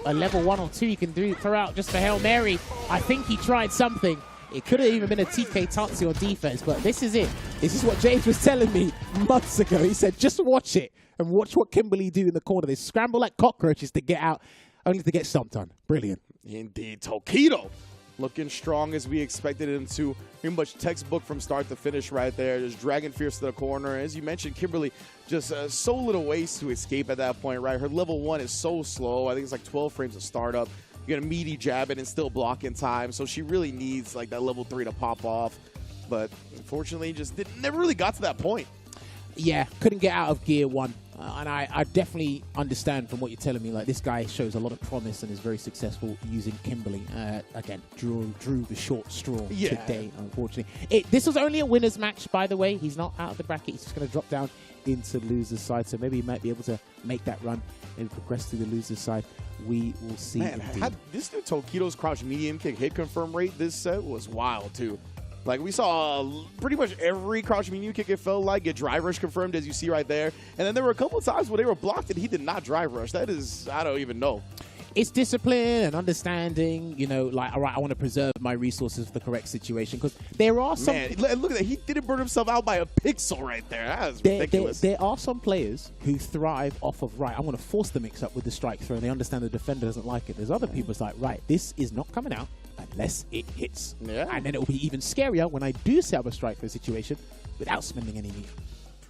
a level 1 or 2 he can throw out just for Hail Mary. I think he tried something. It could have even been a TK Tatsu on defense, but this is it. This is what James was telling me months ago. He said, just watch it and watch what Kimberly do in the corner. They scramble like cockroaches to get out, only to get stomped on. Brilliant. Indeed. Tokido looking strong as we expected him to. Pretty much textbook from start to finish right there. Just Dragon Fierce to the corner. As you mentioned, Kimberly just so little ways to escape at that point, right? Her level 1 is so slow. I think it's like 12 frames of startup. You're going to meaty jab it and still block in time. So she really needs like that level 3 to pop off. But unfortunately, just never really got to that point. Yeah, couldn't get out of gear 1. And I definitely understand from what you're telling me. Like, this guy shows a lot of promise and is very successful using Kimberly. Again, drew the short straw today, unfortunately. This was only a winner's match, by the way. He's not out of the bracket. He's just going to drop down into loser's side. So maybe he might be able to make that run and progress to the loser's side. We will see. Man, this dude Tokido's crouch medium kick hit confirm rate this set was wild, too. Like, we saw pretty much every crouch medium kick, it felt like, get drive rush confirmed, as you see right there. And then there were a couple of times where they were blocked and he did not drive rush. That is, I don't even know. It's discipline and understanding, you know, like, all right, I want to preserve my resources for the correct situation. Because there are some... Man, look at that. He didn't burn himself out by a pixel right there. That is ridiculous. There are some players who thrive off of, right, I want to force the mix-up with the strike throw, and they understand the defender doesn't like it. There's other people that's like, right, this is not coming out unless it hits. Yeah. And then it will be even scarier when I do set up a strike throw situation without spending any meat.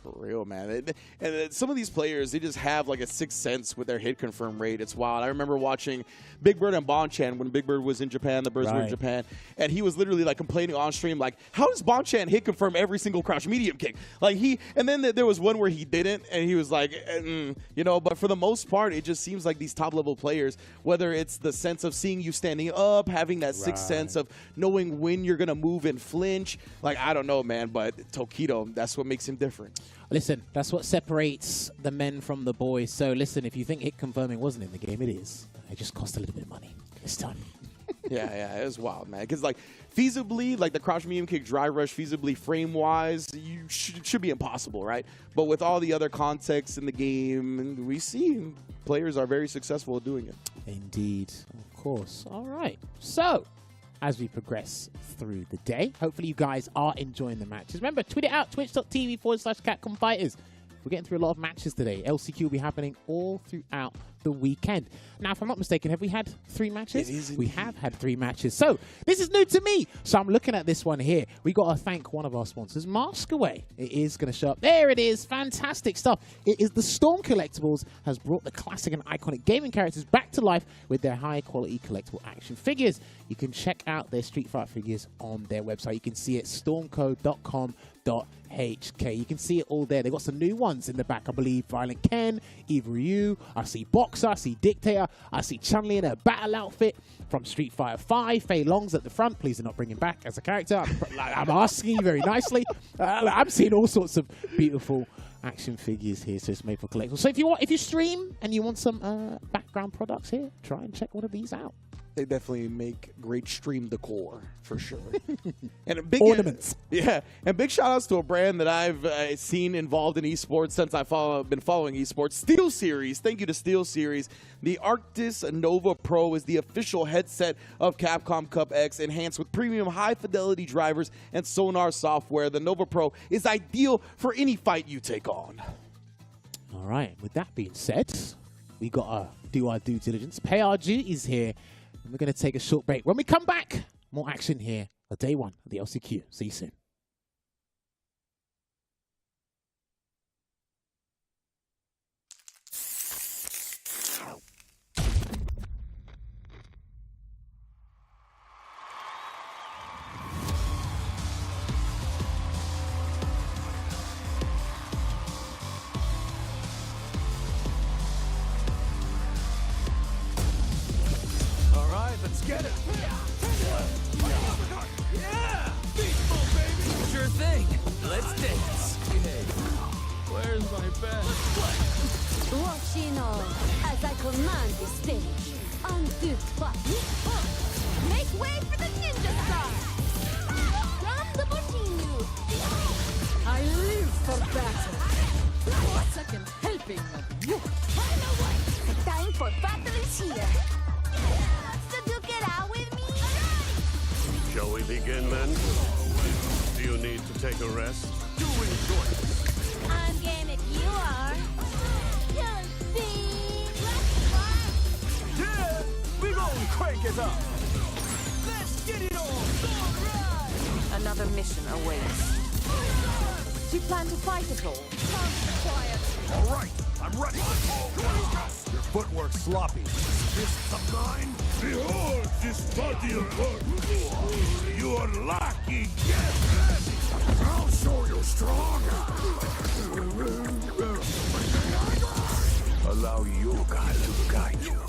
For real, man. And some of these players, they just have like a sixth sense with their hit confirm rate. It's wild. I remember watching Big Bird and Bonchan when Big Bird was in Japan, the Birds were in Japan, and he was literally like complaining on stream, like, how does Bonchan hit confirm every single crouch medium kick? Like and then there was one where he didn't, and he was like, you know, but for the most part, it just seems like these top level players, whether it's the sense of seeing you standing up, having that sixth sense of knowing when you're going to move and flinch, like, I don't know, man, but Tokido, that's what makes him different. Listen, that's what separates the men from the boys. So listen, if you think hit confirming wasn't in the game, it is. It just cost a little bit of money this time. yeah, it was wild, man. Because, like, feasibly, like the crouch medium kick drive rush, feasibly frame-wise, you should be impossible, right? But with all the other context in the game, we see players are very successful at doing it. Indeed, of course. All right. So, as we progress through the day, hopefully you guys are enjoying the matches. Remember, tweet it out, twitch.tv/Capcom Fighters. We're getting through a lot of matches today. LCQ will be happening all throughout the weekend. Now, if I'm not mistaken, have we had 3 matches? We have had 3 matches. So, this is new to me. So, I'm looking at this one here. We got to thank one of our sponsors, Maskaway. It is going to show up. There it is. Fantastic stuff. It is the Storm Collectibles has brought the classic and iconic gaming characters back to life with their high-quality collectible action figures. You can check out their Street Fighter figures on their website. You can see it, stormco.com.hk. You can see it all there. They've got some new ones in the back, I believe. Violent Ken, Eva Ryu, I see Boxer, I see Dictator, I see Chun-Li in a battle outfit from Street Fighter 5. Fei Long's at the front. Please do not bring him back as a character. I'm asking you very nicely. I'm seeing all sorts of beautiful action figures here, so it's made for collectibles. So if you stream and you want some background products here, try and check one of these out. They definitely make great stream decor, for sure. And a big ornaments. And big shout outs to a brand that I've seen involved in esports since I've been following esports. Steel Series. Thank you to Steel Series. The Arctis Nova Pro is the official headset of Capcom Cup X, enhanced with premium high-fidelity drivers and sonar software. The Nova Pro is ideal for any fight you take on. All right. With that being said, we got to do our due diligence. Pay our duties here. We're going to take a short break. When we come back, more action here for day 1 of the LCQ. See you soon. Let's get it! Yeah! Beastful, baby! Sure thing! Let's dance! Hey, where's my bed? Watching all as I command the stage. 1, 2, 3. Make way for the ninja star. From the Bushinyu. I live for battle. A second helping of you. The time for battle is here. So duke it out with me. Shall we begin then? Do you need to take a rest? You enjoy it. I'm game if you are. You'll see. Yeah, we gon' crank it up. Let's get it on. Another mission awaits. Do you plan to fight at all? All right, I'm ready. Your footwork's sloppy. This some kind? Behold this body of work. You are lucky. Yes. I'll show you strong. Allow yoga to guide you.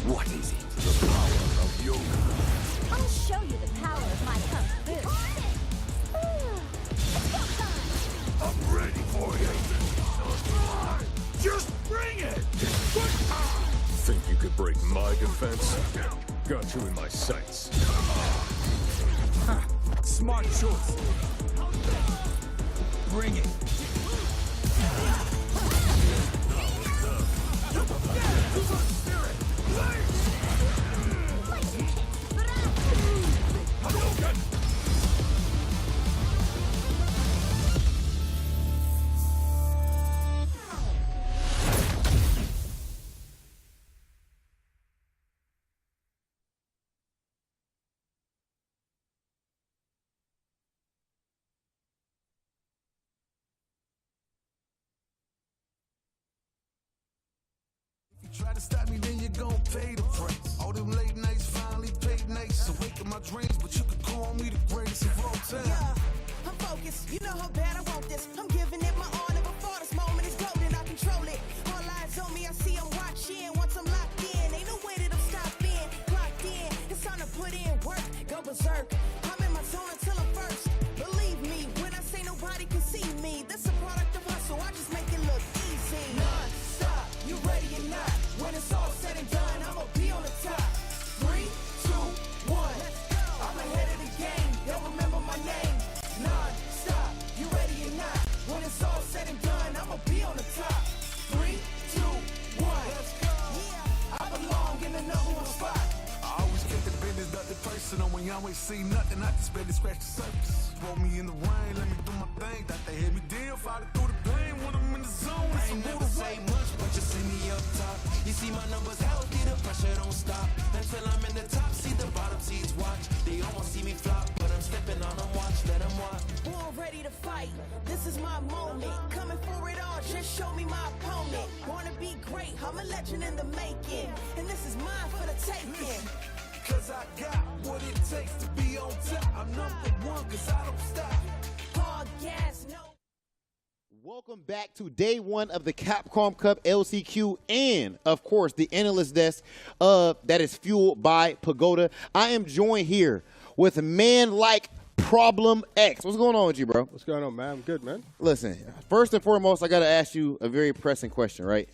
What is it? The power of yoga. I'll show you the power of my kung fu. I'm ready for you. Just bring it! Think you could break my defense? Got you in my sights. Smart choice. Bring it. Try to stop me, then you're gonna pay the price. All them late nights finally paid nights. Awaken my dreams, but you could call me the greatest of all time. Yeah, I'm focused. You know how bad I want this. I'm giving it my all, and before this moment is golden, I control it. All eyes on me, I see I'm watching. Once I'm locked in, ain't no way that I'm stopping. Clocked in, it's time to put in work. Go berserk. I'm in my zone until I'm first. Believe me, when I say nobody can see me, this a product of hustle. I just make it look easy. Non-stop, you ready or not? When it's all said and done, I'ma be on the top. 3, 2, 1. I'm ahead of the game. They'll remember my name. Non-stop. You ready or not? When it's all said and done, I'ma be on the top. 3, 2, 1. Let's go. Yeah, I belong in the #1 spot. I always kept the business, nothing personal. When you always see nothing, I just barely scratch the surface. Roll me in the rain, let me do my thing. Thought they hit me down, fighting through the pain. When I'm in the zone, I ain't never say much, but you see me up top. You see my numbers healthy, the pressure don't stop. Until I'm in the top, see the bottom seeds watch. They almost see me flop, but I'm stepping on them, watch, let them watch. Born ready to fight. This is my moment. Coming for it all, just show me my opponent. Wanna be great, I'm a legend in the making. And this is mine for the taking. Cause I got what it takes to be on top. I'm #1 cause I don't stop. Hard gas, no. Welcome back to day one of the Capcom Cup LCQ and, of course, the analyst desk that is fueled by Pagoda. I am joined here with a man like Problem X. What's going on with you, bro? What's going on, man? I'm good, man. Listen, first and foremost, I got to ask you a very pressing question, right?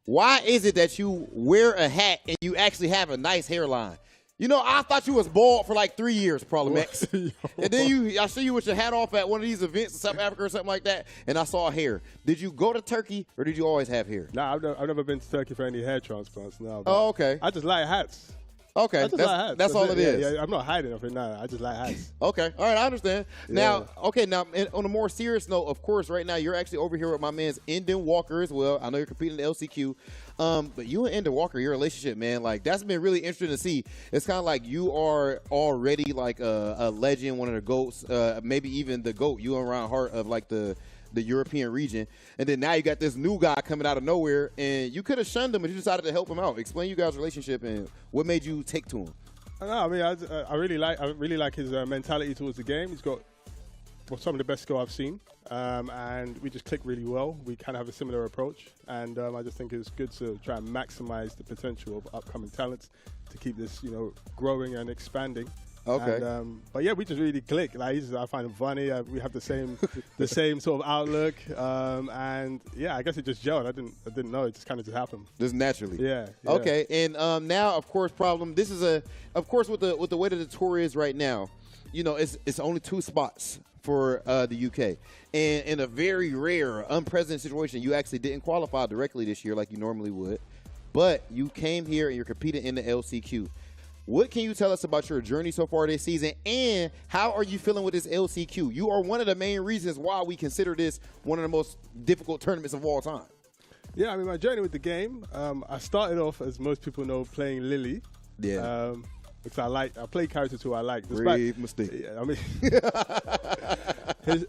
Why is it that you wear a hat and you actually have a nice hairline? You know, I thought you was bald for like 3 years, Problem X. And then I see you with your hat off at one of these events in South Africa or something like that, and I saw hair. Did you go to Turkey, or did you always have hair? Nah, I've never been to Turkey for any hair transplants. No. Oh, okay. I just like hats. Okay, that's all it is. Yeah, I'm not hiding of it. No, I just like hats. Okay, all right, I understand. Yeah. Now, on a more serious note, of course, right now you're actually over here with my man's Endon Walker as well. I know you're competing in the LCQ, but you and Endon Walker, your relationship, man, like that's been really interesting to see. It's kind of like you are already like a legend, one of the GOATs, maybe even the GOAT, you and Ryan Hart of like the European region, and then now you got this new guy coming out of nowhere, and you could have shunned him, but you decided to help him out. Explain you guys' relationship and what made you take to him. I mean, I really like his mentality towards the game. He's got some of the best skill I've seen, and we just click really well. We kind of have a similar approach, and I just think it's good to try and maximize the potential of upcoming talents to keep this, growing and expanding. Okay. And, but yeah, we just really click. Like I find him funny. We have the same sort of outlook. And yeah, I guess it just gelled. I didn't know. It just kind of just happened. Just naturally. Yeah. Okay. And now, of course, problem. This is of course, with the way that the tour is right now, you know, it's only 2 spots for the UK. And in a very rare, unprecedented situation, you actually didn't qualify directly this year like you normally would. But you came here and you're competing in the LCQ. What can you tell us about your journey so far this season, and how are you feeling with this LCQ? You are one of the main reasons why we consider this one of the most difficult tournaments of all time. Yeah, I mean, my journey with the game, I started off, as most people know, playing Lily. Yeah. Because I play characters who I like. Grave mistake. Yeah, I mean,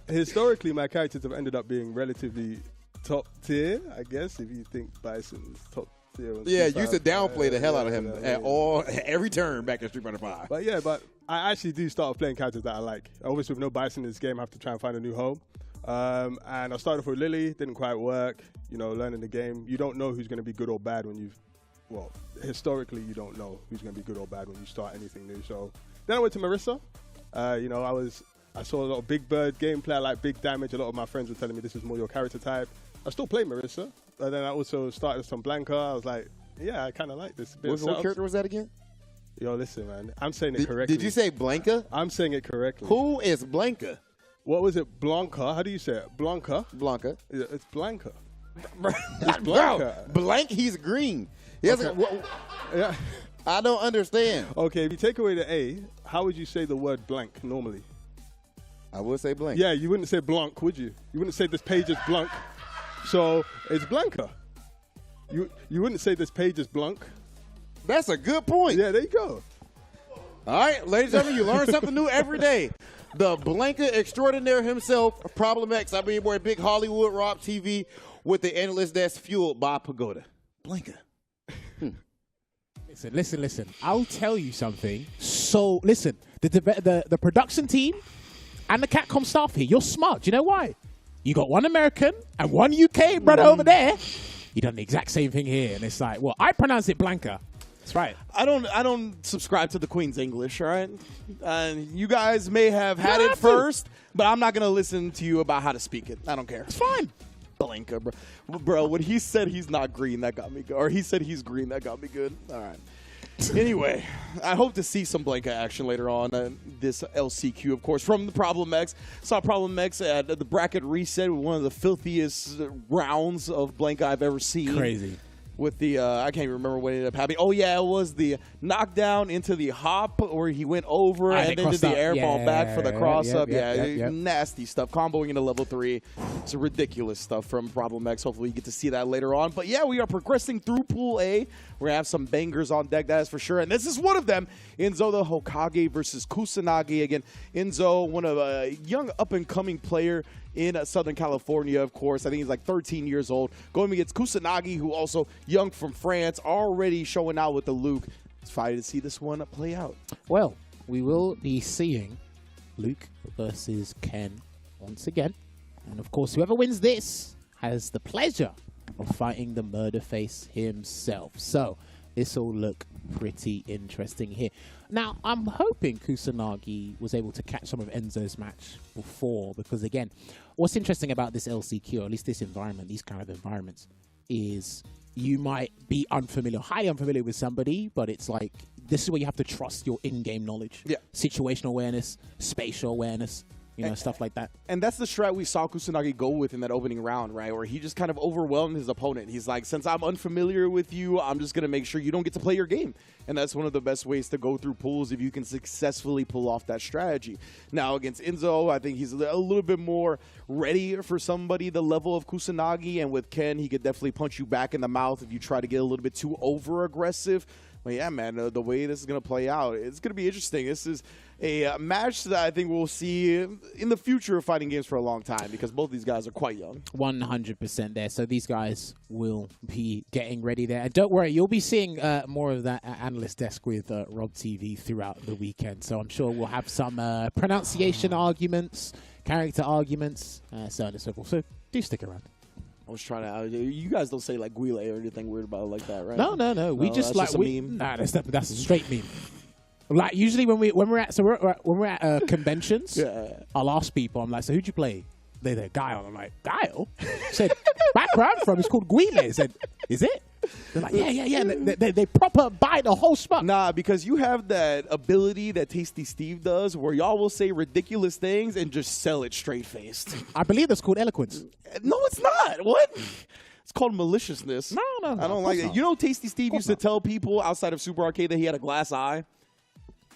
historically, my characters have ended up being relatively top tier, I guess, if you think Bison's top tier. Yeah, you used to downplay the hell out of him every turn back in Street Fighter 5. But yeah, but I actually do start playing characters that I like. Obviously, with no Bison in this game, I have to try and find a new home. And I started off with Lily, didn't quite work. You know, learning the game. You don't know who's going to be good or bad when historically, you don't know who's going to be good or bad when you start anything new. So then I went to Marissa. You know, I saw a lot of Big Bird gameplay. I like big damage. A lot of my friends were telling me this is more your character type. I still play Marissa. But then I also started some Blanca. I was like, yeah, I kind of like this. What character was that again? Yo, listen, man. I'm saying it correctly. Did you say Blanca? I'm saying it correctly. Who is Blanca? What was it? Blanca? How do you say it? Blanca? Blanca. Yeah, it's Blanca. It's Blanca. Blank, he's green. He has yeah. I don't understand. Okay, if you take away the A, how would you say the word blank normally? I would say blank. Yeah, you wouldn't say blanc, would you? You wouldn't say this page is blank. So it's Blanca. You wouldn't say this page is blank. That's a good point. Yeah, there you go. All right, ladies and gentlemen, you learn something new every day. The Blanca extraordinaire himself, Problem X. I mean, your boy, Big Hollywood Rob TV, with the analyst that's fueled by Pagoda. Blanca. Listen. I'll tell you something. So, listen, the production team and the Capcom staff here, you're smart. Do you know why? You got one American and one UK brother over there. You done the exact same thing here, and it's like, well, I pronounce it Blanca. That's right. I don't subscribe to the Queen's English, all right? You guys may have had it first, but I'm not going to listen to you about how to speak it. I don't care. It's fine. Blanca, bro. Bro, when he said he's not green, that got me good. Or he said he's green, that got me good. All right. Anyway, I hope to see some Blanca action later on this LCQ, of course, from the Problem X. Saw Problem X at the bracket reset with one of the filthiest rounds of Blanca I've ever seen. Crazy. With the, I can't even remember what ended up happening. Oh, yeah, it was the knockdown into the hop where he went over and then did the air ball back for the cross-up. Nasty stuff. Comboing into level 3. It's ridiculous stuff from Problem X. Hopefully you get to see that later on. But, yeah, we are progressing through Pool A. We're going to have some bangers on deck, that is for sure. And this is one of them. Enzo the Hokage versus Kusanagi. Again, Enzo, one of a young up-and-coming player in Southern California, of course. I think he's like 13 years old. Going against Kusanagi, who also young from France, already showing out with the Luke. Excited to see this one play out. Well, we will be seeing Luke versus Ken once again. And, of course, whoever wins this has the pleasure of fighting the murder face himself. So this will look pretty interesting here. Now, I'm hoping Kusanagi was able to catch some of Enzo's match before, because, again, what's interesting about this LCQ, or at least this environment, these kind of environments, is you might be unfamiliar, highly unfamiliar with somebody, but it's like, this is where you have to trust your in-game knowledge. Yeah. Situational awareness, spatial awareness, you know, stuff like that. And that's the strat we saw Kusanagi go with in that opening round, right? Where he just kind of overwhelmed his opponent. He's like, since I'm unfamiliar with you, I'm just going to make sure you don't get to play your game. And that's one of the best ways to go through pools if you can successfully pull off that strategy. Now, against Enzo, I think he's a little bit more ready for somebody the level of Kusanagi. And with Ken, he could definitely punch you back in the mouth if you try to get a little bit too over-aggressive. But yeah, man, the way this is going to play out, it's going to be interesting. This is a match that I think we'll see in the future of fighting games for a long time, because both these guys are quite young. 100% there. So these guys will be getting ready there. And don't worry, you'll be seeing more of that analyst desk with Rob TV throughout the weekend. So I'm sure we'll have some pronunciation arguments, character arguments, so on and so forth. So do stick around. I was trying to. You guys don't say like Guile or anything weird about it like that, right? No. We just like just a meme. Nah, that's a straight meme. Like usually when we're at conventions, I'll ask people. I'm like, so who'd you play? They're Guile. I'm like, Guile? Said, back where I'm from, it's called Guile. Said, is it? They're like, yeah. They proper buy the whole spot. Nah, because you have that ability that Tasty Steve does where y'all will say ridiculous things and just sell it straight-faced. I believe that's called eloquence. No, it's not. What? It's called maliciousness. No. I don't like it. You know Tasty Steve used to tell people outside of Super Arcade that he had a glass eye?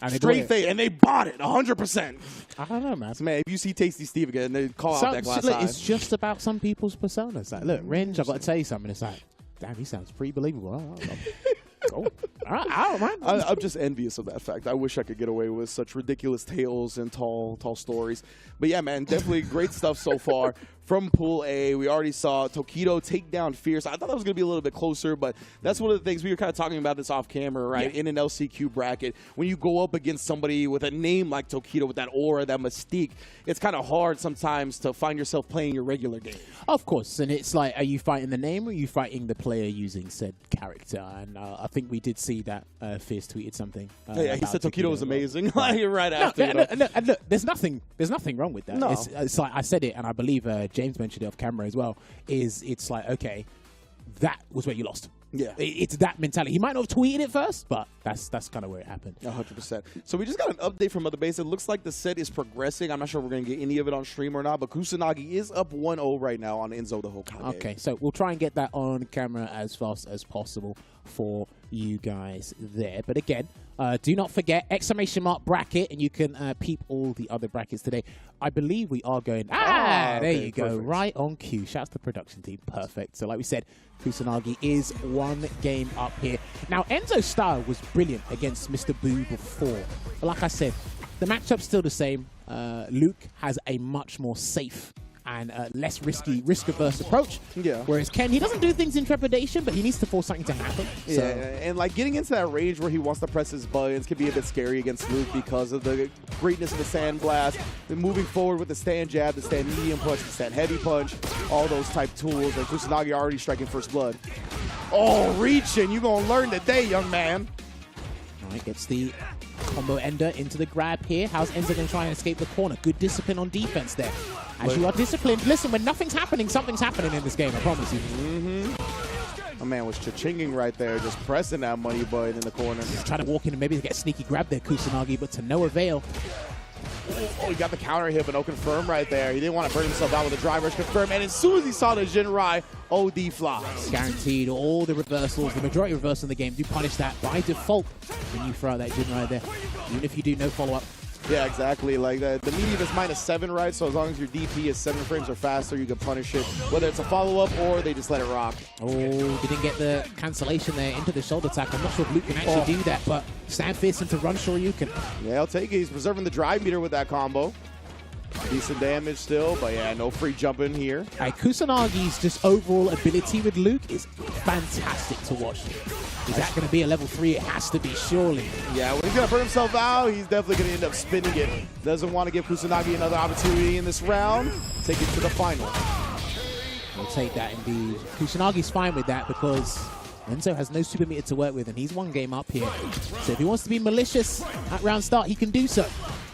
Straight face, and they bought it 100%. I don't know, man. Man, if you see Tasty Steve again, they call out that glass eye. It's just about some people's personas. Like, look, Renge, I've got to tell you something. It's like, damn, he sounds pretty believable. I don't mind. I'm just envious of that fact. I wish I could get away with such ridiculous tales and tall stories. But yeah, man, definitely great stuff so far. From Pool A, we already saw Tokido take down Fierce. I thought that was going to be a little bit closer, but that's one of the things we were kind of talking about this off camera, right? Yeah. In an LCQ bracket, when you go up against somebody with a name like Tokido, with that aura, that mystique, it's kind of hard sometimes to find yourself playing your regular game. Of course, and it's like, are you fighting the name or are you fighting the player using said character? And I think we did see that Fierce tweeted something. Yeah, he said Tokido was amazing. right after. And look, there's nothing wrong with that. No. It's like I said it, and I believe James mentioned it off camera as well. It's like, okay, that was where you lost. Yeah, it's that mentality. He might not have tweeted it first, but that's kind of where it happened. 100%. So we just got an update from Mother Base. It looks like the set is progressing. I'm not sure we're going to get any of it on stream or not, but Kusanagi is up 1-0 right now on Enzo the Hokage. Okay, so we'll try and get that on camera as fast as possible for you guys there. But again, do not forget, ! bracket, and you can peep all the other brackets today. I believe we are going... there you go. Perfect. Right on cue. Shouts to the production team. Perfect. So like we said, Kusanagi is one game up here. Now, Enzo's style was brilliant against Mr. Boo before. But like I said, the matchup's still the same. Luke has a much more safe and less risk-averse approach. Yeah. Whereas Ken, he doesn't do things in trepidation, but he needs to force something to happen. Yeah, So. and like getting into that range where he wants to press his buttons can be a bit scary against Luke because of the greatness of the Sand Blast. Then moving forward with the stand jab, the stand medium punch, the stand heavy punch, all those type tools. And Kusanagi already striking first blood. Oh, reaching. You're going to learn today, young man. All right, gets the combo ender into the grab here. How's Enzo going to try and escape the corner? Good discipline on defense there. As you are disciplined, listen, when nothing's happening, something's happening in this game, I promise you. My man was cha-chinging right there, just pressing that money button in the corner. Trying to walk in and maybe get a sneaky grab there, Kusanagi, but to no avail. Oh, he got the counter hit, but no confirm right there. He didn't want to burn himself out with the drive rush confirm, and as soon as he saw the Jinrai, OD flies. Guaranteed all the reversals, the majority of reversals in the game do punish that by default when you throw out that Jinrai there. Even if you do no follow-up. Yeah, exactly. Like that. The medium is -7, right? So as long as your DP is 7 frames or faster, you can punish it. Whether it's a follow-up or they just let it rock. Oh, didn't get the cancellation there into the shoulder attack. I'm not sure if Luke can actually do that, but stand fierce into run Shoryuken. Yeah, I'll take it. He's preserving the drive meter with that combo. Decent damage still, but yeah, no free jumping here. Hey, Kusanagi's just overall ability with Luke is fantastic to watch. Is that going to be a level 3? It has to be, surely. Yeah, when he's going to burn himself out, he's definitely going to end up spinning it. Doesn't want to give Kusanagi another opportunity in this round. Take it to the final. We'll take that indeed. Kusanagi's fine with that because Enzo has no super meter to work with, and he's one game up here. So if he wants to be malicious at round start, he can do so.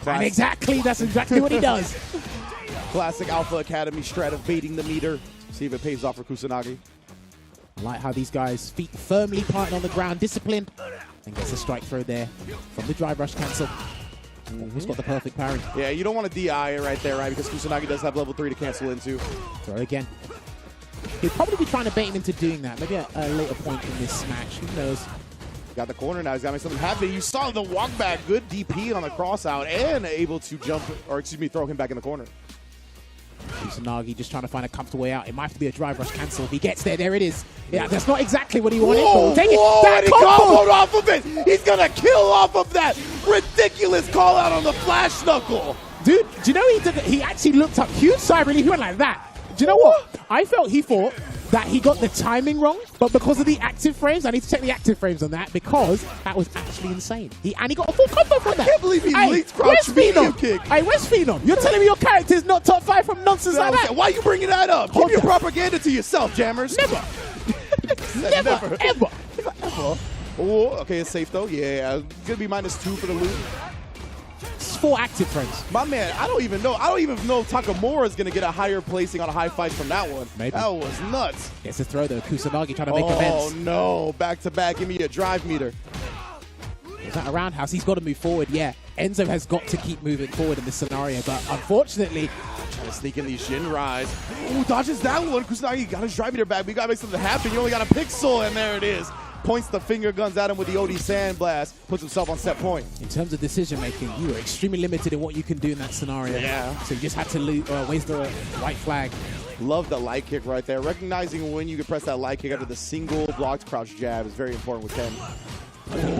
And that's exactly what he does. Classic Alpha Academy strat of baiting the meter. See if it pays off for Kusanagi. I like how these guys' feet firmly planted on the ground, disciplined, and gets a strike throw there from the drive rush cancel. Who's got the perfect parry? Yeah, you don't want to DI it right there, right? Because Kusanagi does have level 3 to cancel into. Throw again. He'll probably be trying to bait him into doing that. Maybe a later point in this match. Who knows? Got the corner now. He's got to make something happen. You saw the walk back. Good DP on the cross out and able to jump, or excuse me, throw him back in the corner. Kusanagi just trying to find a comfortable way out. It might have to be a drive rush cancel. If he gets there, there it is. Yeah, that's not exactly what he wanted. Whoa, But take whoa, it. And he comboed off of it. He's going to kill off of that ridiculous call out on the flash knuckle. Dude, do you know he actually looked up huge side relief. He went like that. Do you know what? I felt he thought that he got the timing wrong, but because of the active frames, I need to check the active frames on that because that was actually insane. And he got a full combo from that. I can't believe he leaked crouch medium kick. Hey, where's Phenom? You're telling me your character is not top 5 from nonsense like that? Why are you bringing that up? Keep your propaganda to yourself, Jammers. Never. Never, ever. Oh, okay, it's safe though. Yeah, gonna be -2 for the loot. It's 4 active friends. My man, I don't even know if Takamura is gonna get a higher placing on a high fight from that one. Maybe. That was nuts. Gets a throw though. Kusanagi trying to make amends. Oh no, back to back. Give me a drive meter. Is that a roundhouse? He's got to move forward. Yeah, Enzo has got to keep moving forward in this scenario, but unfortunately, trying to sneak in these Shin rides. Ooh, dodges that one. Kusanagi got his drive meter back. We got to make something happen. You only got a pixel, and there it is. Points the finger guns at him with the OD Sandblast. Puts himself on set point. In terms of decision making, you were extremely limited in what you can do in that scenario. Yeah. So you just had to waste the white flag. Love the light kick right there. Recognizing when you can press that light kick after the single blocked crouch jab is very important with Ken.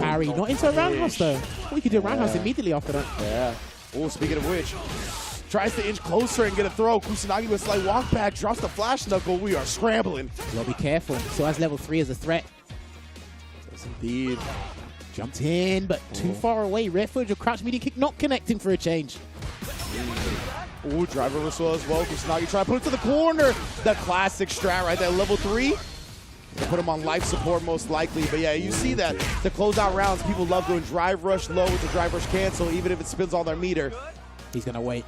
Parry, not into a roundhouse though. We could do a roundhouse immediately after that. Yeah. Oh, speaking of which, tries to inch closer and get a throw. Kusanagi with a slight walk back, drops the flash knuckle. We are scrambling. Well, be careful. So as level 3 as a threat. Yes, indeed. Jumped in, but too far away. Rare footage of crouch media kick not connecting for a change. Ooh, drive reversal as well. Kusanagi trying to put it to the corner. The classic strat right there, level 3. Put him on life support most likely. But yeah, you see that. To close out rounds, people love doing drive rush low with the drive rush cancel, even if it spins on their meter. He's going to wait.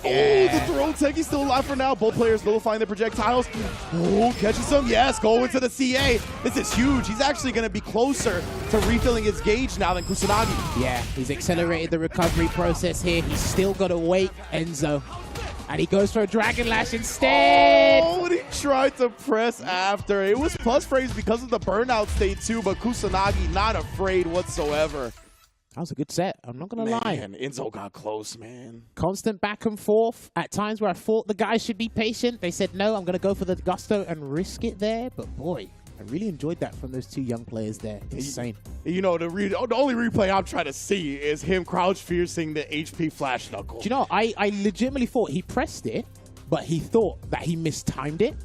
Oh, the throw tech. He's still alive for now. Both players nullifying their projectiles. Oh, catching some. Yes, going to the CA. This is huge. He's actually going to be closer to refilling his gauge now than Kusanagi. Yeah, he's accelerated the recovery process here. He's still got to wait, Enzo. And he goes for a Dragon Lash instead. Oh, and he tried to press after. It was plus frames because of the burnout state too, but Kusanagi not afraid whatsoever. That was a good set. I'm not going to lie. Enzo got close, man. Constant back and forth. At times where I thought the guys should be patient, they said, no, I'm going to go for the gusto and risk it there. But boy, I really enjoyed that from those 2 young players there. Insane. You know, the only replay I'm trying to see is him crouch fiercing the HP flash knuckle. Do you know, I legitimately thought he pressed it, but he thought that he mistimed it.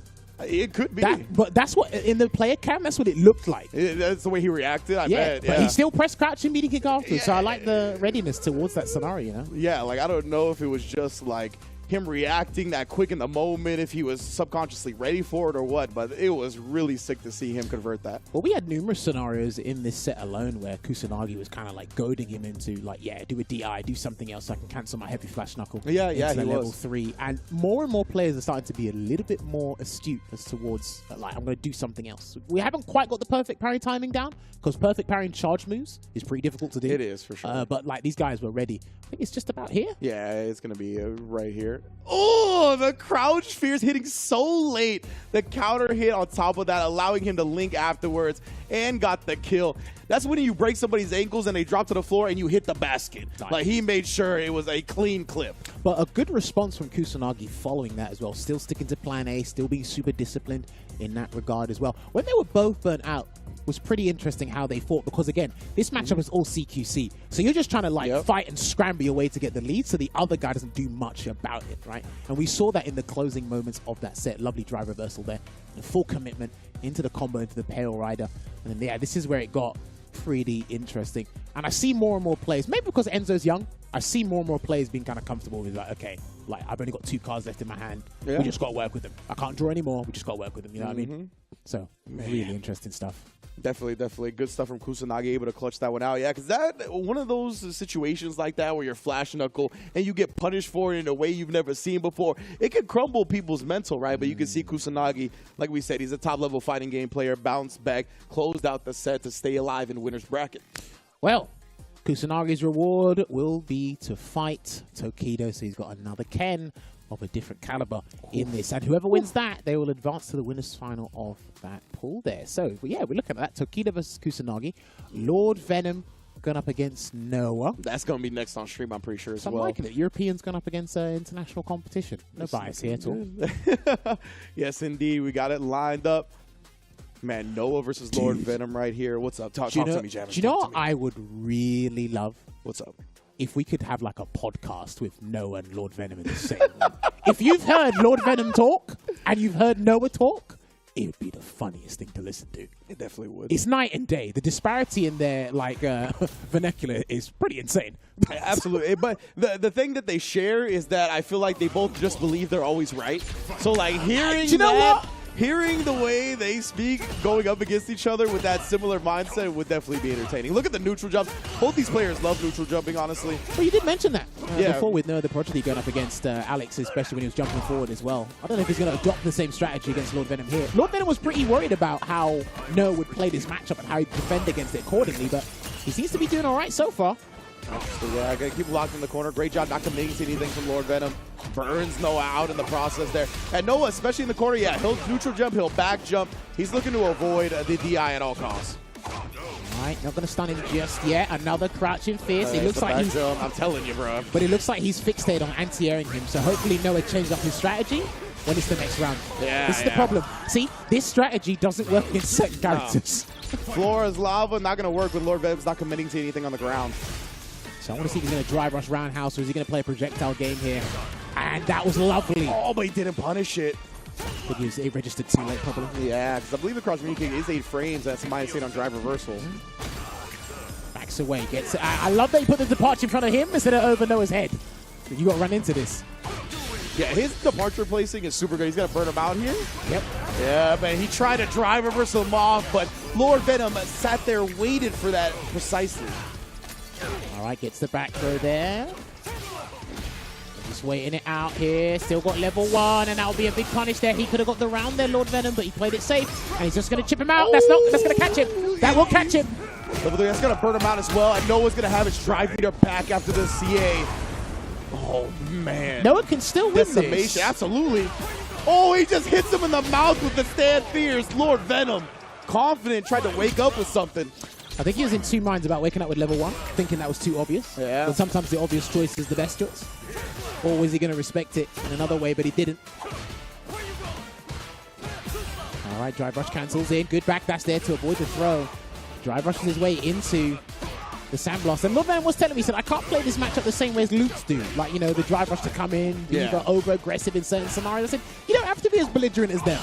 It could be. But that's what, in the player cam, that's what it looked like. That's the way he reacted, I bet. But he still pressed crouch and meeting kick afterwards. So I like the readiness towards that scenario, you know? Yeah, like I don't know if it was just like him reacting that quick in the moment, if he was subconsciously ready for it or what, but it was really sick to see him convert that. Well, we had numerous scenarios in this set alone where Kusanagi was kind of like goading him into like, yeah, do a DI, do something else so I can cancel my heavy flash knuckle. Yeah, he level 3. And more players are starting to be a little bit more astute as towards like, I'm going to do something else. We haven't quite got the perfect parry timing down because perfect parrying charge moves is pretty difficult to do. It is, for sure. But like these guys were ready. I think it's just about here. Yeah, it's going to be right here. Oh, the crouch fears hitting so late. The counter hit on top of that, allowing him to link afterwards and got the kill. That's when you break somebody's ankles and they drop to the floor and you hit the basket. Nice. Like he made sure it was a clean clip. But a good response from Kusanagi following that as well. Still sticking to plan A, still being super disciplined in that regard as well. When they were both burnt out, was pretty interesting how they fought because again, this matchup is all CQC. So you're just trying to like fight and scramble your way to get the lead so the other guy doesn't do much about it, right? And we saw that in the closing moments of that set. Lovely drive reversal there. The full commitment into the combo, into the Pale Rider. And then yeah, this is where it got pretty interesting. And I see more and more players, maybe because Enzo's young, I see more and more players being kind of comfortable with like, okay, like I've only got 2 cards left in my hand. We just got to work with them. I can't draw anymore. We just got to work with them. You know what I mean? So really interesting stuff. Definitely. Good stuff from Kusanagi, able to clutch that one out. Yeah, because that one of those situations like that where you're flash knuckle and you get punished for it in a way you've never seen before, it can crumble people's mental, right? But you can see Kusanagi, like we said, he's a top-level fighting game player, bounced back, closed out the set to stay alive in winner's bracket. Well, Kusanagi's reward will be to fight Tokido, so he's got another Ken of a different caliber in this. And whoever wins that, they will advance to the winner's final of that pool there. So, yeah, we're looking at that. Tokido versus Kusanagi. Lord Venom going up against Noah. That's going to be next on stream, I'm pretty sure, as I'm well. liking it. Europeans going up against international competition. No bias here at all. Yes, indeed. We got it lined up. Man, Noah versus Lord Venom right here. What's up? Talk to me, Javis. Do you know what I would really love? What's up? If we could have like a podcast with Noah and Lord Venom in the same room. If you've heard Lord Venom talk and you've heard Noah talk, it would be the funniest thing to listen to. It definitely would. It's night and day. The disparity in their like vernacular is pretty insane. Absolutely. But the thing that they share is that I feel like they both just believe they're always right. So like hearing Hearing the way they speak going up against each other with that similar mindset would definitely be entertaining. Look at the neutral jumps. Both these players love neutral jumping, honestly. Well, you did mention that Yeah. before with Noah the Prodigy going up against Alex, especially when he was jumping forward as well. I don't know if he's going to adopt the same strategy against Lord Venom here. Lord Venom was pretty worried about how Noah would play this matchup and how he'd defend against it accordingly, but he seems to be doing all right so far. So yeah, gotta keep locked in the corner. Great job not committing to anything from Lord Venom. Burns Noah out in the process there. And Noah, especially in the corner, yeah, he'll neutral jump, he'll back jump. He's looking to avoid the DI at all costs. All right, not going to stun him just yet. Another crouching fierce. It looks like he's... I'm telling you, bro. But it looks like he's fixated on anti-airing him, so hopefully Noah changed up his strategy when it's the next round. Yeah, this is the problem. See, this strategy doesn't work against certain characters. Floor is lava, not going to work with Lord Venom's not committing to anything on the ground. So I want to see if he's going to drive rush roundhouse or is he going to play a projectile game here? And that was lovely. Oh, but he didn't punish it. I think it registered too late, probably. Yeah, because I believe the cross kick is 8 frames. That's -8 on drive reversal. Backs away. Gets. I love that he put the departure in front of him instead of over Noah's head. You got to run into this. Yeah, his departure placing is super good. He's going to burn him out here. Yep. Yeah, man, he tried to drive reversal him off, but Lord Venom sat there, waited for that precisely. All right, gets the back throw there. Just waiting it out here. Still got level 1, and that'll be a big punish there. He could have got the round there, Lord Venom, but he played it safe, and he's just going to chip him out. That's going to catch him. That will catch him. Level 3, that's going to burn him out as well. And Noah's going to have his drive meter back after the CA. Oh, man. Noah can still win this. Absolutely. Oh, he just hits him in the mouth with the stand fierce. Lord Venom, confident, tried to wake up with something. I think he was in 2 minds about waking up with level 1, thinking that was too obvious. Yeah. But sometimes the obvious choice is the best choice. Or was he going to respect it in another way, but he didn't. All right, drive rush cancels in. Good back dash there to avoid the throw. Drive rushes his way into the sandblast. And Lord Venom was telling me, he said, I can't play this matchup the same way as Lutz do. Like, you know, the drive rush to come in, be either over-aggressive in certain scenarios. I said, you don't have to be as belligerent as them.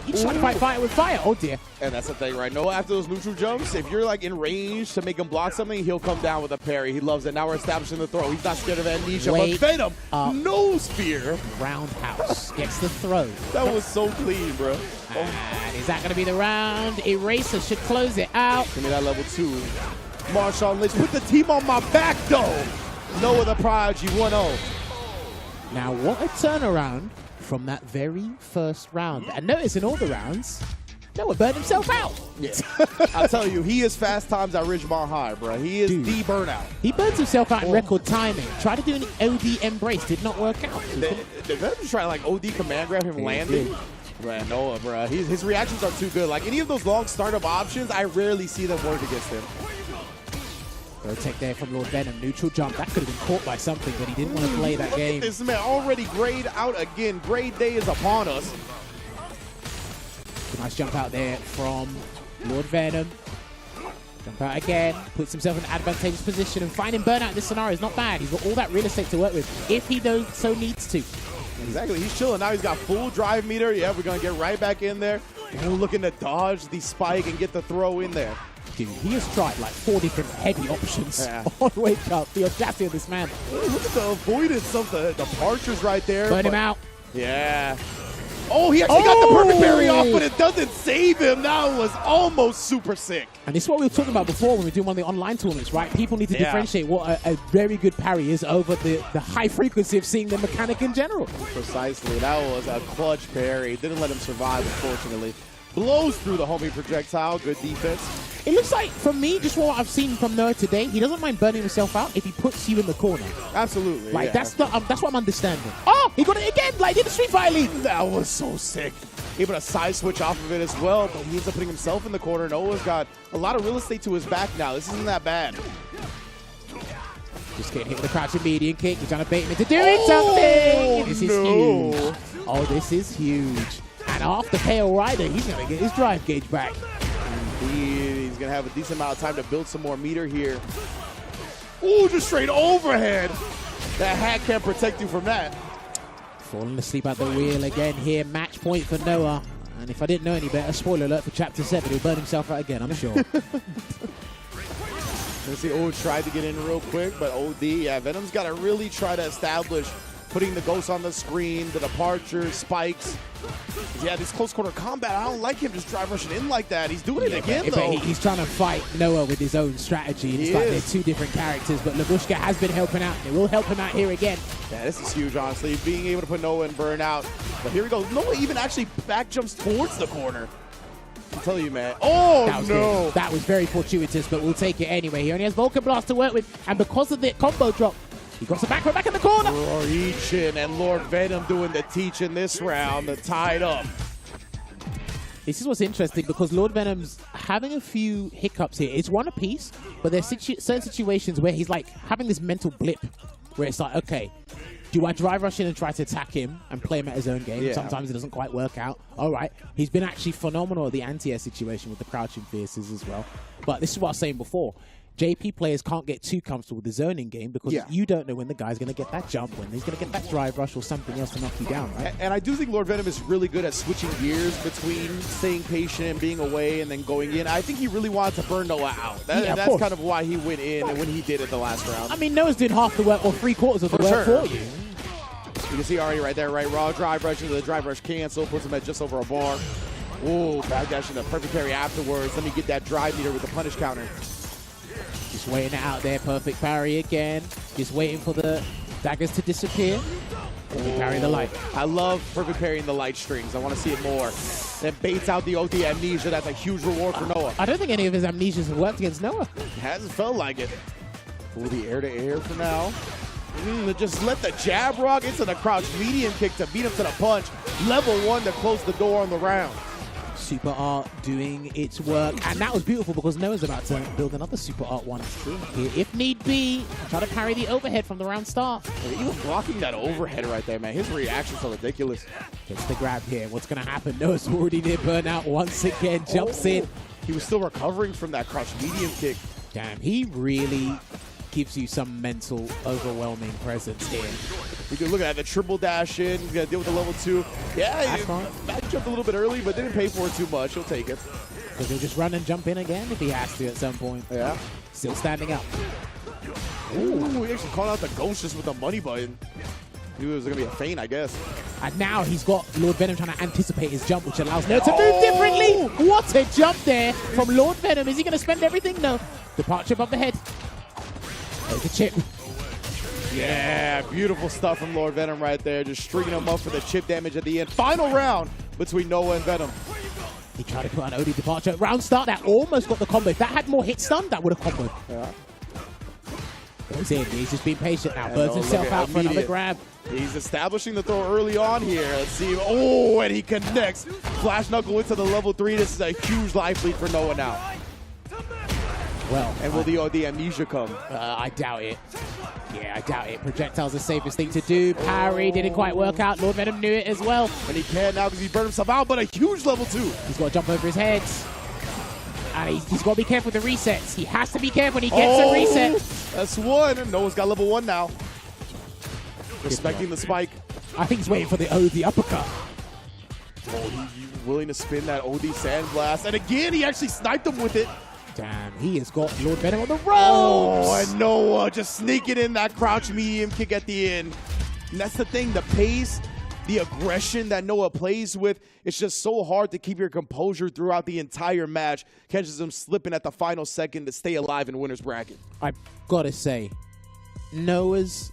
You just try to fight fire with fire. Oh, dear. And that's the thing, right? Noah, after those neutral jumps, if you're like in range to make him block something, he'll come down with a parry. He loves it. Now we're establishing the throw. He's not scared of amnesia. But Venom, no fear. Roundhouse gets the throw. That was so clean, bro. And is that going to be the round? Eraser should close it out. Give me that level 2. Marshawn Lynch, put the team on my back, though. Noah the Prodigy, 1-0. Now, what a turnaround from that very first round. And notice in all the rounds, Noah burned himself out. Yeah. I'll tell you, he is fast times at Ridgemont High, bro. He is the burnout. He burns himself out in record timing. Tried to do an OD embrace, did not work out. They're just trying to like OD command grab him landing. Man, Noah, bro. His reactions are too good. Like any of those long startup options, I rarely see them work against him. Protect there from Lord Venom. Neutral jump. That could have been caught by something, but he didn't want to play that game. This man already grayed out again. Grade day is upon us. Nice jump out there from Lord Venom. Jump out again. Puts himself in an advantageous position. And finding burnout in this scenario is not bad. He's got all that real estate to work with if he so needs to. Exactly. He's chilling. Now he's got full drive meter. Yeah, we're going to get right back in there. And we're looking to dodge the spike and get the throw in there. Dude, he has tried like 4 different heavy options on Wake Up. The audacity of this man. Look at the avoidance of the departures right there. Burn him out. Yeah. Oh, he actually got the perfect parry off, but it doesn't save him. That was almost super sick. And this is what we were talking about before when we were doing one of the online tournaments, right? People need to differentiate what a very good parry is over the high frequency of seeing the mechanic in general. Precisely. That was a clutch parry. Didn't let him survive, unfortunately. Blows through the homing projectile. Good defense. It looks like, for me, just what I've seen from Noah today, he doesn't mind burning himself out if he puts you in the corner. Absolutely. Like, that's what I'm understanding. Oh, he got it again, like in the Street Fighter League. That was so sick. Able to side switch off of it as well, but he ends up putting himself in the corner. Noah's got a lot of real estate to his back now. This isn't that bad. Just getting hit with a crouching median kick. He's trying to bait him into doing something. This is huge. Oh, this is huge. And after KO Rider, he's going to get his drive gauge back. Indeed. He's going to have a decent amount of time to build some more meter here. Ooh, just straight overhead. That hat can't protect you from that. Falling asleep at the wheel again here. Match point for Noah. And if I didn't know any better, spoiler alert for Chapter 7, he'll burn himself out again, I'm sure. Let's see, tried to get in real quick, but OD, yeah, Venom's got to really try to establish putting the ghosts on the screen, the departures, spikes. Yeah, this close quarter combat, I don't like him just drive rushing in like that. He's doing it again, though. He's trying to fight Noah with his own strategy. And it's like they're two different characters, but Labushka has been helping out. It will help him out here again. Yeah, this is huge, honestly. Being able to put Noah in burnout. But here we go. Noah even actually back jumps towards the corner. I'll tell you, man. Oh, that was no. Good. That was very fortuitous, but we'll take it anyway. He only has Vulcan Blast to work with, and because of the combo drop, he got some back in the corner. Reaching, and Lord Venom doing the teaching this round, the tied up. This is what's interesting because Lord Venom's having a few hiccups here. It's one apiece, but there's certain situations where he's like having this mental blip where it's like, okay, do I drive rush in and try to attack him and play him at his own game? Yeah. Sometimes it doesn't quite work out. All right. He's been actually phenomenal at the anti-air situation with the crouching fierces as well. But this is what I was saying before. JP players can't get too comfortable with the zoning game because you don't know when the guy's going to get that jump, when he's going to get that drive rush or something else to knock you down, right? And I do think Lord Venom is really good at switching gears between staying patient and being away and then going in. I think he really wanted to burn Noah out. That's kind of why he went in and when he did it the last round. I mean, Noah's doing half the work or 3/4 of the work for you. You can see already right there, right? Raw drive rush into the drive rush cancel, puts him at just over a bar. Ooh, backdash into perfect parry afterwards. Let me get that drive meter with the punish counter. Just waiting it out there. Perfect parry again. Just waiting for the daggers to disappear. Perfect parry the light. I love perfect parrying the light strings. I want to see it more. Then baits out the OD amnesia. That's a huge reward for Noah. I don't think any of his amnesias have worked against Noah. Hasn't felt like it. Ooh, the air to air for now. Just let the jab rock into the crouch medium kick to beat him to the punch. Level 1 to close the door on the round. Super Art doing its work, and that was beautiful because Noah's about to build another Super Art 1 here, if need be. Try to parry the overhead from the round start. Even blocking that overhead right there, man. His reactions are ridiculous. Gets the grab here. What's going to happen? Noah's already near burnout once again. Jumps in. He was still recovering from that crouch medium kick. Damn, he really gives you some mental, overwhelming presence here. You can look at the triple dash in. You got to deal with the level 2. Yeah, he back jumped a little bit early, but didn't pay for it too much. He'll take it. Because he'll just run and jump in again if he has to at some point. Yeah. Still standing up. Ooh, he actually called out the ghost just with the money button. He was going to be a feint, I guess. And now he's got Lord Venom trying to anticipate his jump, which allows Noah to move differently. What a jump there from Lord Venom. Is he going to spend everything? No. Departure above the head. There's the chip. Yeah, beautiful stuff from Lord Venom right there. Just stringing him up for the chip damage at the end. Final round between Noah and Venom. He tried to put an OD departure. Round start, that almost got the combo. If that had more hit stun, that would have comboed. Yeah. Goes in. He's just being patient now. Burns himself out for another grab. He's establishing the throw early on here. Let's see. Oh, and he connects. Flash Knuckle into the level 3. This is a huge life lead for Noah now. Well, and will the amnesia come? I doubt it. Yeah, I doubt it. Projectile's the safest thing to do. Parry didn't quite work out. Lord Venom knew it as well. And he can now because he burned himself out, but a huge level 2. He's got to jump over his head. And he's got to be careful with the resets. He has to be careful when he gets a reset. That's one. And Noah's got level 1 now. Respecting the spike. I think he's waiting for the OD uppercut. Oh, he's willing to spin that OD Sandblast. And again, he actually sniped him with it. Damn, he has got Lord Venom on the ropes. Oh, and Noah just sneaking in that crouch medium kick at the end. And that's the thing, the pace, the aggression that Noah plays with, it's just so hard to keep your composure throughout the entire match. Catches him slipping at the final second to stay alive in winner's bracket. I've got to say, Noah's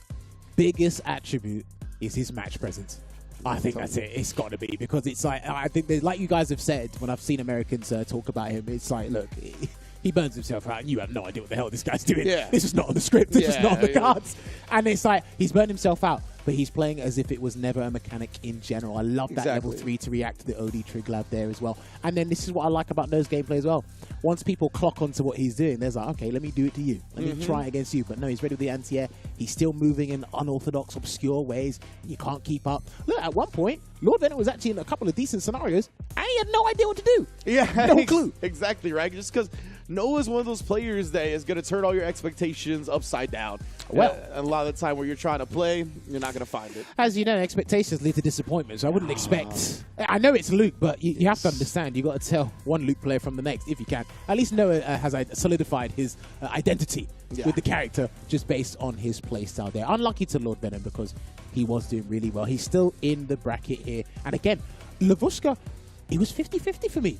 biggest attribute is his match presence. I think that's it. It's got to be, because it's like, I think like you guys have said when I've seen Americans talk about him, it's like, look, he burns himself out and you have no idea what the hell this guy's doing. Yeah. This is not on the script. This is not on the cards. And it's like, he's burned himself out, but he's playing as if it was never a mechanic in general. I love that level 3 to react to the OD Trig Lab there as well. And then this is what I like about Noah's gameplay as well. Once people clock onto what he's doing, there's like, okay, let me do it to you. Let me try it against you. But no, he's ready with the anti-air. He's still moving in unorthodox, obscure ways. You can't keep up. Look, at one point, Lord Venom was actually in a couple of decent scenarios, and he had no idea what to do. Yeah, no clue. Exactly, right? Just because Noah's one of those players that is going to turn all your expectations upside down. Well, a lot of the time where you're trying to play, you're not going to find it. As you know, expectations lead to disappointment, so I wouldn't expect... I know it's Luke, but you have to understand, you got to tell one Luke player from the next, if you can. At least Noah has solidified his identity with the character just based on his playstyle there. Unlucky to Lord Venom because he was doing really well. He's still in the bracket here. And again, Lavushka, he was 50-50 for me.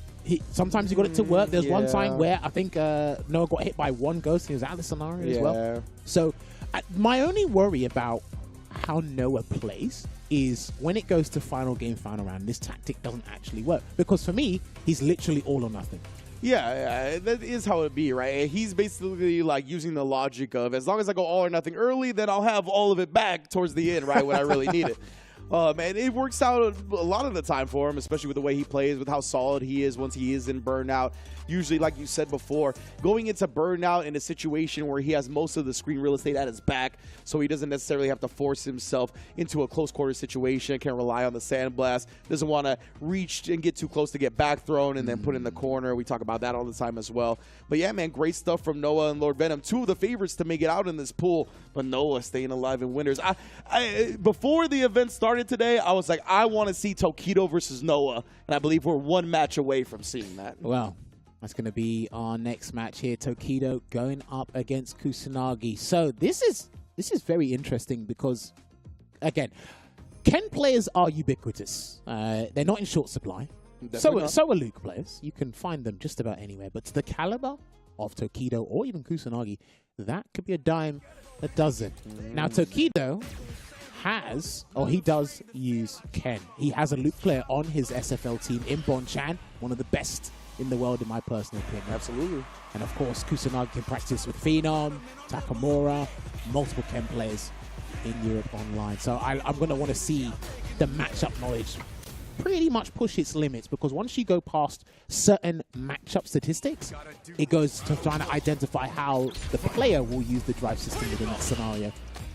Sometimes he got it to work. There's one time where I think Noah got hit by one ghost. He was out of the scenario as well. So my only worry about how Noah plays is when it goes to final game, final round, this tactic doesn't actually work. Because for me, he's literally all or nothing. Yeah, that is how it be, right? He's basically like using the logic of as long as I go all or nothing early, then I'll have all of it back towards the end, right, when I really need it. And it works out a lot of the time for him, especially with the way he plays, with how solid he is once he is in burnout. Usually, like you said before, going into burnout in a situation where he has most of the screen real estate at his back, so he doesn't necessarily have to force himself into a close quarter situation, can rely on the sandblast, doesn't want to reach and get too close to get back thrown and then put in the corner. We talk about that all the time as well. But yeah, man, great stuff from Noah and Lord Venom. Two of the favorites to make it out in this pool, but Noah staying alive in winners. Before the event started today, I was like, I want to see Tokido versus Noah, and I believe we're one match away from seeing that. Well, that's going to be our next match here. Tokido going up against Kusanagi. So this is very interesting because, again, Ken players are ubiquitous. They're not in short supply. So are Luke players. You can find them just about anywhere. But to the caliber of Tokido or even Kusanagi, that could be a dime a dozen. Now, Tokido he does use Ken. He has a Luke player on his SFL team in Bonchan, one of the best in the world in my personal opinion. Absolutely. And of course, Kusanagi can practice with Phenom, Takamura, multiple Ken players in Europe online. So I'm going to want to see the matchup knowledge pretty much push its limits, because once you go past certain matchup statistics, it goes to trying to identify how the player will use the drive system within that scenario.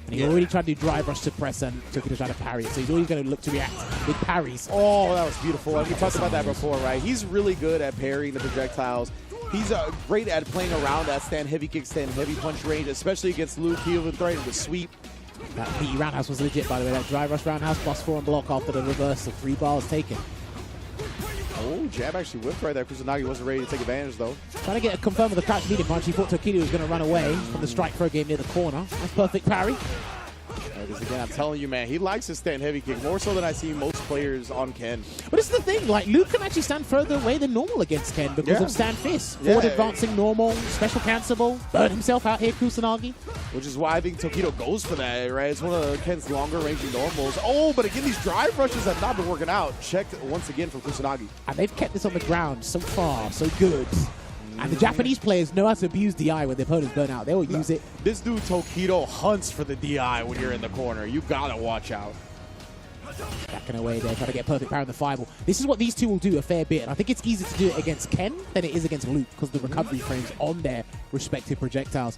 And he already tried to do drive rush suppress and took it to try to parry it. So he's always going to look to react with parries. Oh, that was beautiful. And we talked about that before, right? He's really good at parrying the projectiles. He's great at playing around that stand heavy kick, stand heavy punch range, especially against Luke. He even threatened to sweep. That PE roundhouse was legit, by the way. That drive rush roundhouse +4 and block after the reverse of 3 bars taken. Oh, jab actually whipped right there. Kusanagi wasn't ready to take advantage, though. Trying to get a confirm with the crouch medium punch. He thought Tokido was going to run away from the strike throw game near the corner. That's perfect parry. Because again, I'm telling you, man, he likes his stand heavy kick more so than I see most players on Ken. But it's the thing, like, Luke can actually stand further away than normal against Ken because of stand fist. Forward advancing normal, special cancelable, burn himself out here, Kusanagi. Which is why I think Tokido goes for that, right? It's one of Ken's longer ranging normals. Oh, but again, these drive rushes have not been working out. Checked once again from Kusanagi. And they've kept this on the ground so far, so good. And the Japanese players know how to abuse DI when their opponents burn out. They will use it. This dude Tokido hunts for the DI when you're in the corner. You gotta watch out. Backing away there, trying to get perfect power in the fireball. This is what these two will do a fair bit. And I think it's easier to do it against Ken than it is against Luke because the recovery frames on their respective projectiles.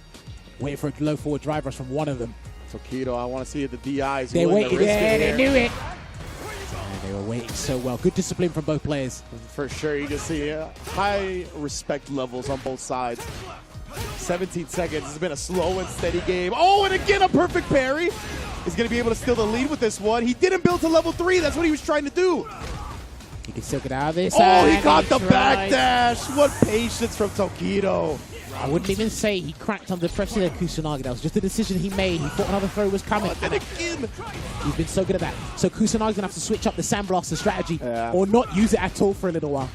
Waiting for a low forward drive rush from one of them. Tokido, I want to see the DIs. They waited there, they knew it. They were waiting so well. Good discipline from both players. For sure, you can see high respect levels on both sides. 17 seconds. It's been a slow and steady game. Oh, and again, a perfect parry. He's going to be able to steal the lead with this one. He didn't build to level 3. That's what he was trying to do. He can still get out of this. Oh, he got the backdash. What patience from Tokido. I wouldn't even say he cracked under pressure there, Kusanagi. That was just a decision he made. He thought another throw was coming. And again. He's been so good at that. So Kusanagi's going to have to switch up the Sandblaster strategy or not use it at all for a little while.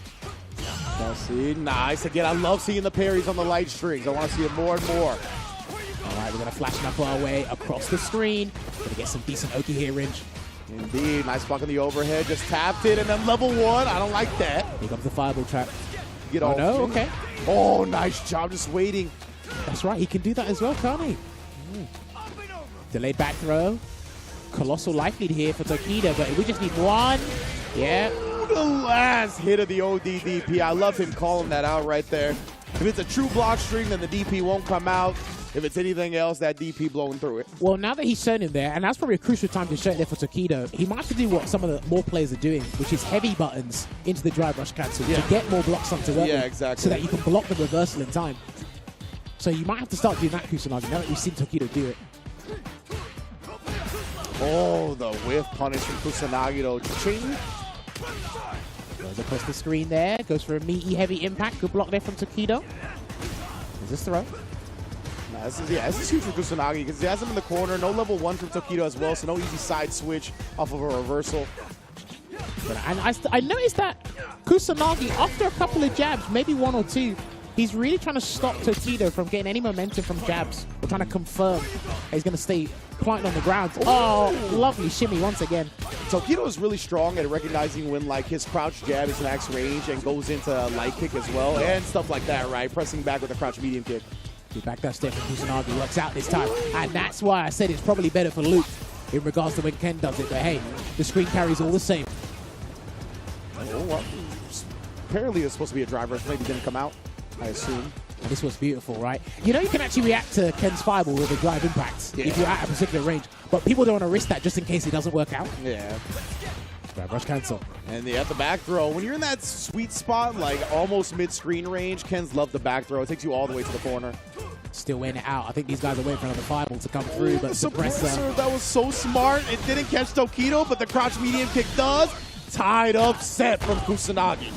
Let's see. Nice. Again, I love seeing the parries on the light strings. I want to see it more and more. All right, we're going to flash knuckle our way across the screen. Going to get some decent Oki here, range. Indeed. Nice block on the overhead. Just tapped it. And then level 1. I don't like that. Here comes the fireball trap. Get off. No, okay. Oh, nice job. Just waiting. That's right. He can do that as well, can't he? Delayed back throw. Colossal life lead here for Tokido, but we just need one. Yeah. Ooh, the last hit of the ODDP. I love him calling that out right there. If it's a true block string, then the DP won't come out. If it's anything else, that DP blowing through it. Well, now that he's shown him there, and that's probably a crucial time to show it there for Tokido, he might have to do what some of the more players are doing, which is heavy buttons into the drive rush cancel to get more blocks onto early, exactly. so that you can block the reversal in time. So you might have to start doing that, Kusanagi, now that we've seen Tokido do it. Oh, the whiff punish from Kusanagi, though. Ching. Goes across the screen there, goes for a meaty, heavy impact. Good block there from Tokido. Is this throw? Nah, this is huge for Kusanagi because he has him in the corner. No level 1 from Tokido as well, so no easy side switch off of a reversal. And I noticed that Kusanagi, after a couple of jabs, maybe 1 or 2, he's really trying to stop Tokido from getting any momentum from jabs. We're trying to confirm he's going to stay planted on the ground. Oh, lovely shimmy once again. Tokido is really strong at recognizing when like his crouch jab is max range and goes into light kick as well and stuff like that, right? Pressing back with a crouch medium kick. The back that step from Kusanagi works out this time. And that's why I said it's probably better for Luke in regards to when Ken does it. But hey, the screen carries all the same. Oh, well, apparently it's supposed to be a driver. Maybe didn't come out, I assume. And this was beautiful, right? You know you can actually react to Ken's fireball with a drive impact if you're at a particular range. But people don't want to risk that just in case it doesn't work out. Yeah. Drive rush cancel. And at the back throw, when you're in that sweet spot, like almost mid-screen range, Ken's love the back throw. It takes you all the way to the corner. Still weighing it out. I think these guys are waiting for another fireball to come through, but suppressor. That was so smart. It didn't catch Tokido, but the crouch medium kick does. Tied up set from Kusanagi.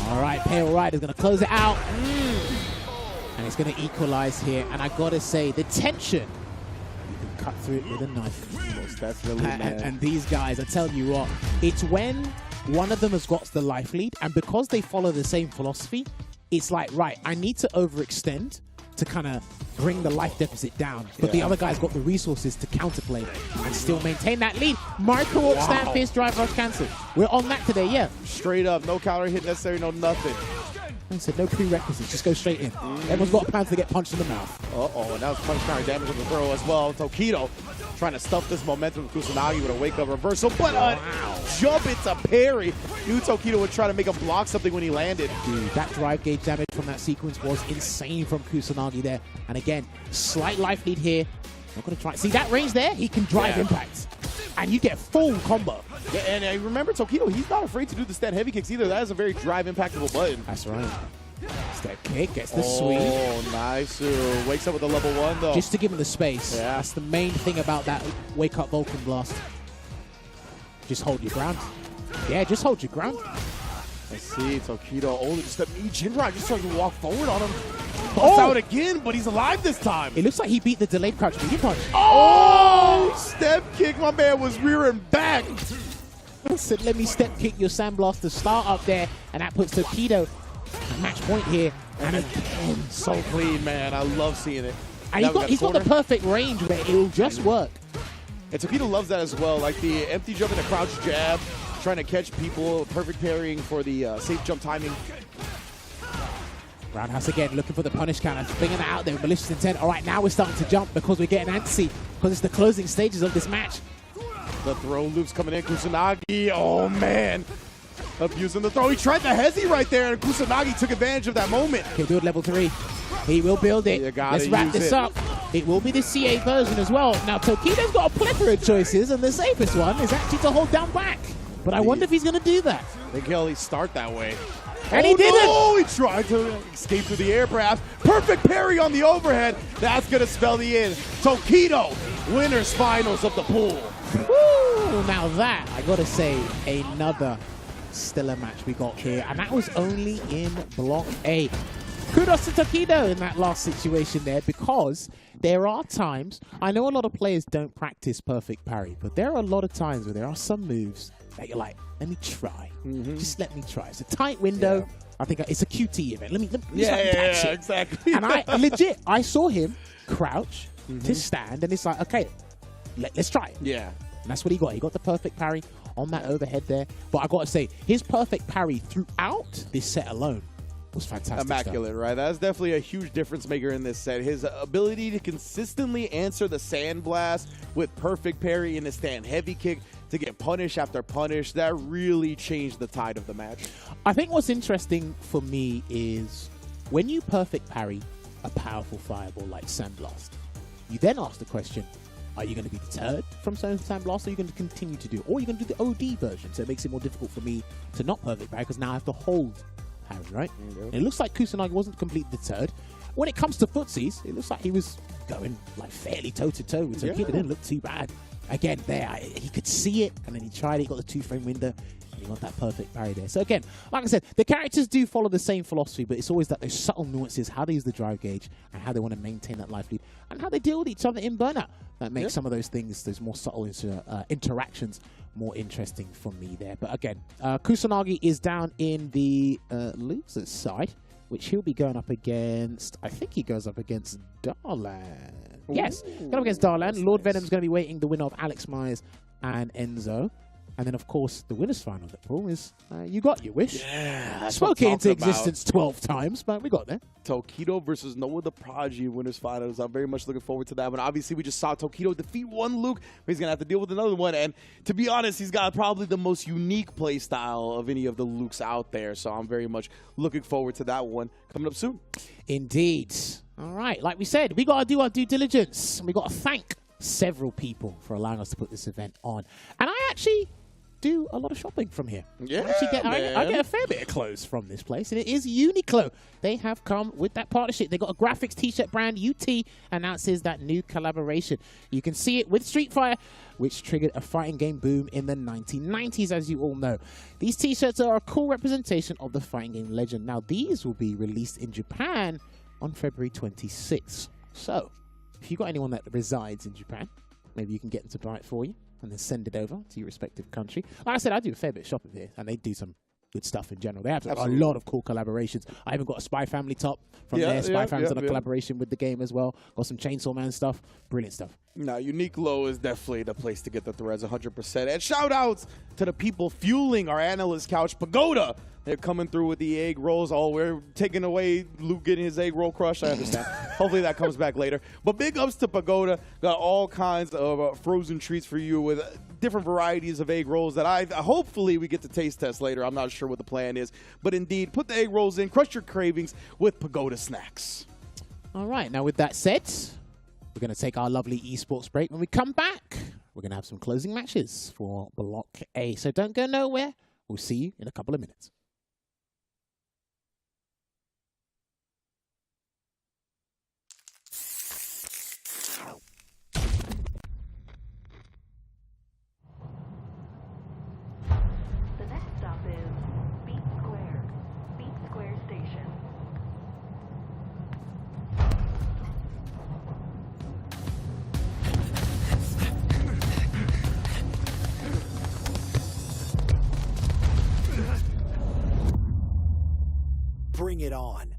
All right, Pale Rider's going to close it out. And it's going to equalize here. And I got to say, the tension, you can cut through it with a knife. Most definitely, man. And these guys, I tell you what, it's when one of them has got the life lead, and because they follow the same philosophy, it's like, right, I need to overextend to kind of bring the life deficit down. But the other guy's got the resources to counterplay and still maintain that lead. Micro walk stand fierce drive rush cancel. We're on that today, yeah. Straight up, no counter hit necessary, no nothing. I said no prerequisites, just go straight in. Everyone's got a plan to get punched in the mouth. And that was punch counter damage on the throw as well. Tokido trying to stuff this momentum with Kusanagi with a wake-up reversal, but jump into parry. Knew Tokido would try to make him block something when he landed. Dude, that drive gauge damage from that sequence was insane from Kusanagi there. And again, slight life lead here. Not going to try. See that range there? He can drive impact. And you get full combo. Yeah, and remember, Tokido, he's not afraid to do the stand heavy kicks either. That is a very drive impactable button. That's right. Step kick, gets the sweep. Oh, nice. Wakes up with a level 1, though. Just to give him the space. Yeah. That's the main thing about that wake up Vulcan blast. Just hold your ground. Yeah, just hold your ground. Let's see, Tokido. Oh, just a knee Jinra just trying to walk forward on him. Busts out again, but he's alive this time. It looks like he beat the delayed crouch medium punch. Oh! Step kick. My man was rearing back. I said, let me step kick your Sandblaster start up there, and that puts Tokido at match point here. And again, so clean, man. I love seeing it. And he's got the perfect range where it'll just work. And Tokido loves that as well. Like the empty jump and the crouch jab, trying to catch people, perfect parrying for the safe jump timing. Roundhouse again, looking for the punish counter, bringing it out there with malicious intent. All right, now we're starting to jump because we're getting antsy because it's the closing stages of this match. The throw loops coming in. Kusanagi, oh man. Abusing the throw. He tried the hezi right there, and Kusanagi took advantage of that moment. He'll do it level 3. He will build it. Let's wrap this up. It will be the CA version as well. Now, Tokido's got a plethora of choices, and the safest one is actually to hold down back. But I wonder if he's going to do that. They can only start that way. And he didn't. Oh, he tried to escape through the air, perhaps. Perfect parry on the overhead. That's going to spell the end. Tokido, winners finals of the pool. Woo! Now that, I got to say, another stellar match we got here. And that was only in Block A. Kudos to Tokido in that last situation there, because there are times, I know a lot of players don't practice perfect parry, but there are a lot of times where there are some moves that you're like, let me try. Just let me try. It's a tight window. Yeah. I think it's a QT event. Let me catch it. Exactly. And I saw him crouch to stand, and it's like, okay, let's try it. Yeah. And that's what he got. He got the perfect parry on that overhead there. But I got to say, his perfect parry throughout this set alone was fantastic. Immaculate, right? That's definitely a huge difference maker in this set. His ability to consistently answer the sandblast with perfect parry in the stand heavy kick to get punish after punish, that really changed the tide of the match. I think what's interesting for me is when you perfect parry, a powerful fireball like Sandblast. You then ask the question, are you going to be deterred from Sandblast, or are you going to continue to do it? Or are you going to do the OD version? So it makes it more difficult for me to not perfect parry, because now I have to hold parry, right? And it looks like Kusanagi wasn't completely deterred. When it comes to footsies, it looks like he was going like fairly toe-to-toe with Tokido. It didn't look too bad. Again, there, he could see it, and then he tried it, got the 2-frame window, and he got that perfect parry there. So again, like I said, the characters do follow the same philosophy, but it's always that those subtle nuances, how they use the drive gauge, and how they want to maintain that life lead, and how they deal with each other in Burnout. That makes some of those things, those more subtle interactions, more interesting for me there. But again, Kusanagi is down in the loser's side, which he'll be going up against, I think he goes up against Darlan. Yes, going up against Darlan. Lord Venom's going to be waiting the winner of Alex Myers and Enzo. And then, of course, the winner's final that Paul is You Got Your Wish. Yeah, spoke it into existence 12 times, but we got there. Tokido versus Noah the Prodigy winners finals. I'm very much looking forward to that one. Obviously, we just saw Tokido defeat one Luke, but he's going to have to deal with another one. And to be honest, he's got probably the most unique play style of any of the Lukes out there. So I'm very much looking forward to that one coming up soon. Indeed. All right, like we said, we got to do our due diligence. And we got to thank several people for allowing us to put this event on. And I actually do a lot of shopping from here. Yeah, I get a fair bit of clothes from this place, and it is Uniqlo. They have come with that partnership. They got a graphics t-shirt brand. UT announces that new collaboration. You can see it with Street Fighter, which triggered a fighting game boom in the 1990s, as you all know. These t-shirts are a cool representation of the fighting game legend. Now, these will be released in Japan on February 26th. So, if you got anyone that resides in Japan, maybe you can get them to buy it for you and then send it over to your respective country. Like I said, I do a fair bit of shopping here, and they do some good stuff in general. They have a lot of cool collaborations. I even got a Spy Family top from there. Spy Family's on a collaboration with the game as well. Got some Chainsaw Man stuff. Brilliant stuff. Now, Uniqlo is definitely the place to get the threads 100%. And shout outs to the people fueling our analyst couch, Pagoda. They're coming through with the egg rolls. Oh, we're taking away Luke getting his egg roll crushed. I understand. Hopefully that comes back later. But big ups to Pagoda. Got all kinds of frozen treats for you with different varieties of egg rolls that hopefully we get to taste test later. I'm not sure what the plan is. But indeed, put the egg rolls in. Crush your cravings with Pagoda snacks. All right. Now, with that said, we're going to take our lovely esports break. When we come back, we're going to have some closing matches for Block A. So don't go nowhere. We'll see you in a couple of minutes. Bring it on.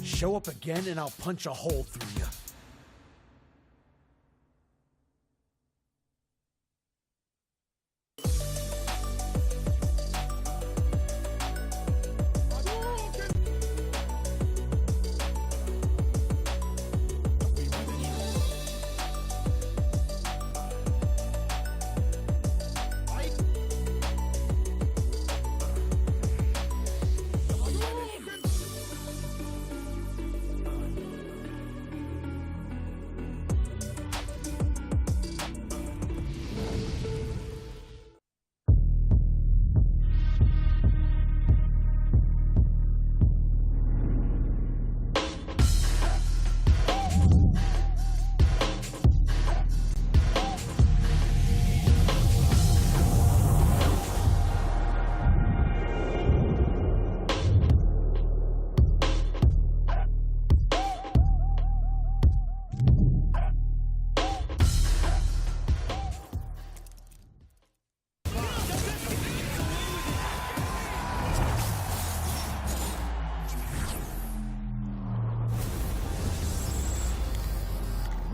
Show up again and I'll punch a hole through you.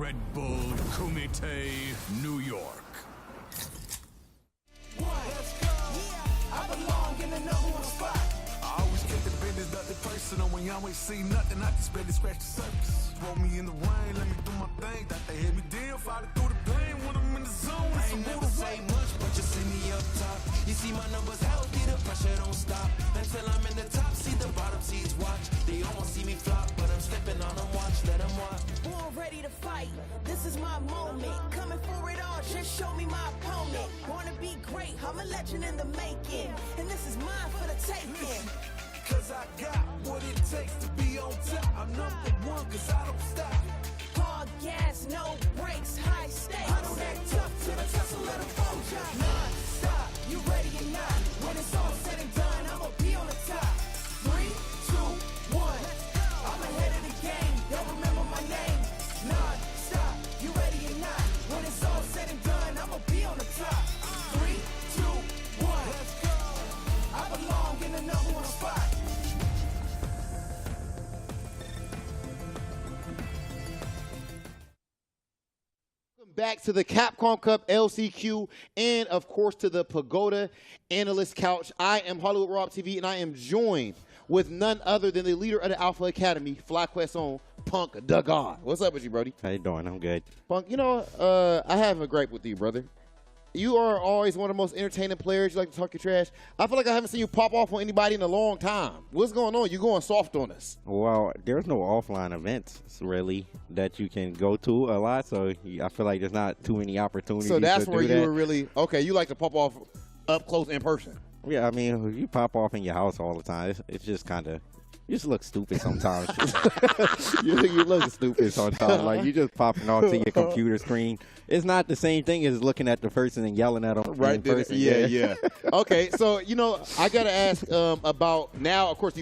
Red Bull Kumite, New York. I belong in the #1 spot. I always kept the business, nothing personal. When y'all ain't see nothing, I just barely scratch the surface. Roll me in the rain, let me do my thing. Thought they hit me down, fight through the pain when I'm in the zone. I ain't never say much, but you see me up top. You see my numbers healthy, the pressure don't stop. Until I'm in the top, see the bottom seeds watch. They almost see me flop, but I'm stepping on them, watch, let them watch. Born ready to fight, this is my moment. Coming for it all, just show me my opponent. Wanna be great, I'm a legend in the making. And this is mine for the taking. Cause I got what it takes to be on top. I'm #1 cause I don't stop. Hard gas, no brakes, high stakes. I don't act tough till the tussle let them fall ya. Non-stop, you ready or not? When it's all said and done, I'ma be on the top. 3, 2, 1. I'm ahead of the game, they'll remember my name. Non-stop, you ready or not? When it's all said and done, I'ma be on the top. 3, 2, 1. Let's go. I belong in the #1 spot. Back to the Capcom Cup LCQ and, of course, to the Pagoda Analyst Couch. I am Hollywood Rob TV, and I am joined with none other than the leader of the Alpha Academy, FlyQuest's own Punk the God. What's up with you, Brody? How you doing? I'm good. Punk, you know, I have a gripe with you, brother. You are always one of the most entertaining players. You like to talk your trash. I feel like I haven't seen you pop off on anybody in a long time. What's going on? You're going soft on us. Well, there's no offline events, really, that you can go to a lot, so I feel like there's not too many opportunities So that's to where do you that. were really, okay, you like to pop off up close in person. Yeah, I mean, you pop off in your house all the time. It's just kind of, you just look stupid sometimes. you look stupid sometimes. Like, you just popping off to your computer screen. It's not the same thing as looking at the person and yelling at them in person. Yeah. Okay, so, you know, I got to ask about now, of course, we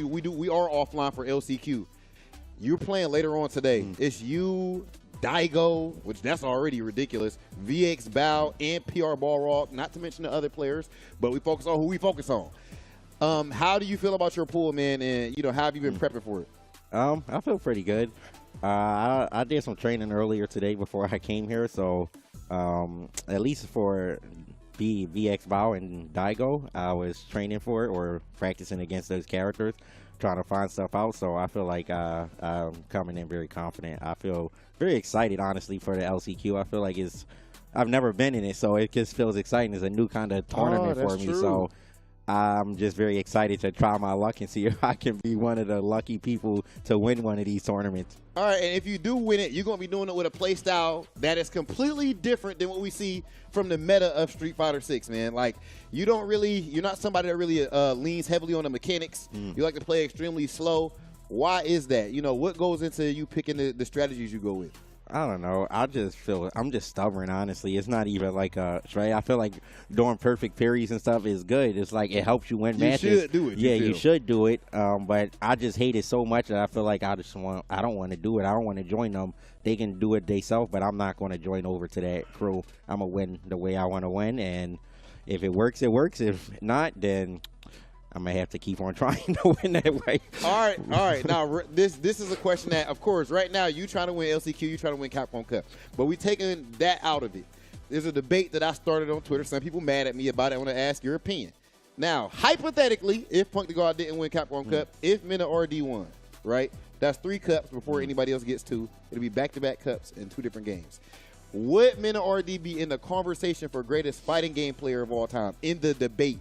are offline for LCQ. You're playing later on today. It's you, Daigo, which that's already ridiculous, VX Bow, and PR Balrog, not to mention the other players, but we focus on who we focus on. How do you feel about your pool, man, and, you know, how have you been prepping for it? I feel pretty good. I did some training earlier today before I came here, so at least for VX Bow and Daigo, I was training for it or practicing against those characters, trying to find stuff out. So I feel like I'm coming in very confident. I feel very excited, honestly, for the LCQ. I feel like I've never been in it, so it just feels exciting. It's a new kind of tournament for me. True. So I'm just very excited to try my luck and see if I can be one of the lucky people to win one of these tournaments. All right, and if you do win it, you're going to be doing it with a play style that is completely different than what we see from the meta of Street Fighter 6, man. Like, you're not somebody that really leans heavily on the mechanics. You like to play extremely slow. Why is that? You know, what goes into you picking the strategies you go with? I don't know. I just feel I'm just stubborn, honestly. It's not even like I feel like doing perfect parries and stuff is good. It's like it helps you win matches. You should do it. Yeah, you should do it. But I just hate it so much that I feel like I don't want to do it. I don't want to join them. They can do it themselves, but I'm not going to join over to that crew. I'm gonna win the way I want to win, and if it works, it works. If not, then I may have to keep on trying to win that way. All right. Now, this is a question that, of course, right now you trying to win LCQ, you trying to win Capcom Cup. But we taking that out of it. There's a debate that I started on Twitter. Some people mad at me about it. I want to ask your opinion. Now, hypothetically, if Punk the God didn't win Capcom Cup, if Mina RD won, right? That's 3 cups before anybody else gets 2. It'll be back-to-back cups in 2 different games. Would Mina RD be in the conversation for greatest fighting game player of all time in the debate?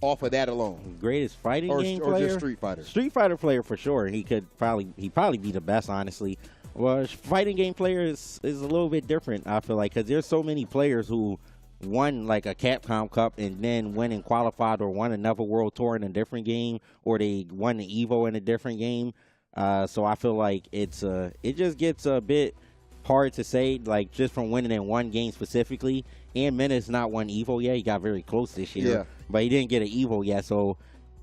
Off of that alone, greatest fighting game player, or just Street Fighter. Street Fighter player for sure. He probably be the best, honestly. Well, fighting game player is a little bit different. I feel like because there's so many players who won like a Capcom Cup and then went and qualified or won another World Tour in a different game, or they won the Evo in a different game. So I feel like it just gets a bit hard to say, like, just from winning in one game specifically. And Mena's not won Evo yet. He got very close this year, but he didn't get an Evo yet. So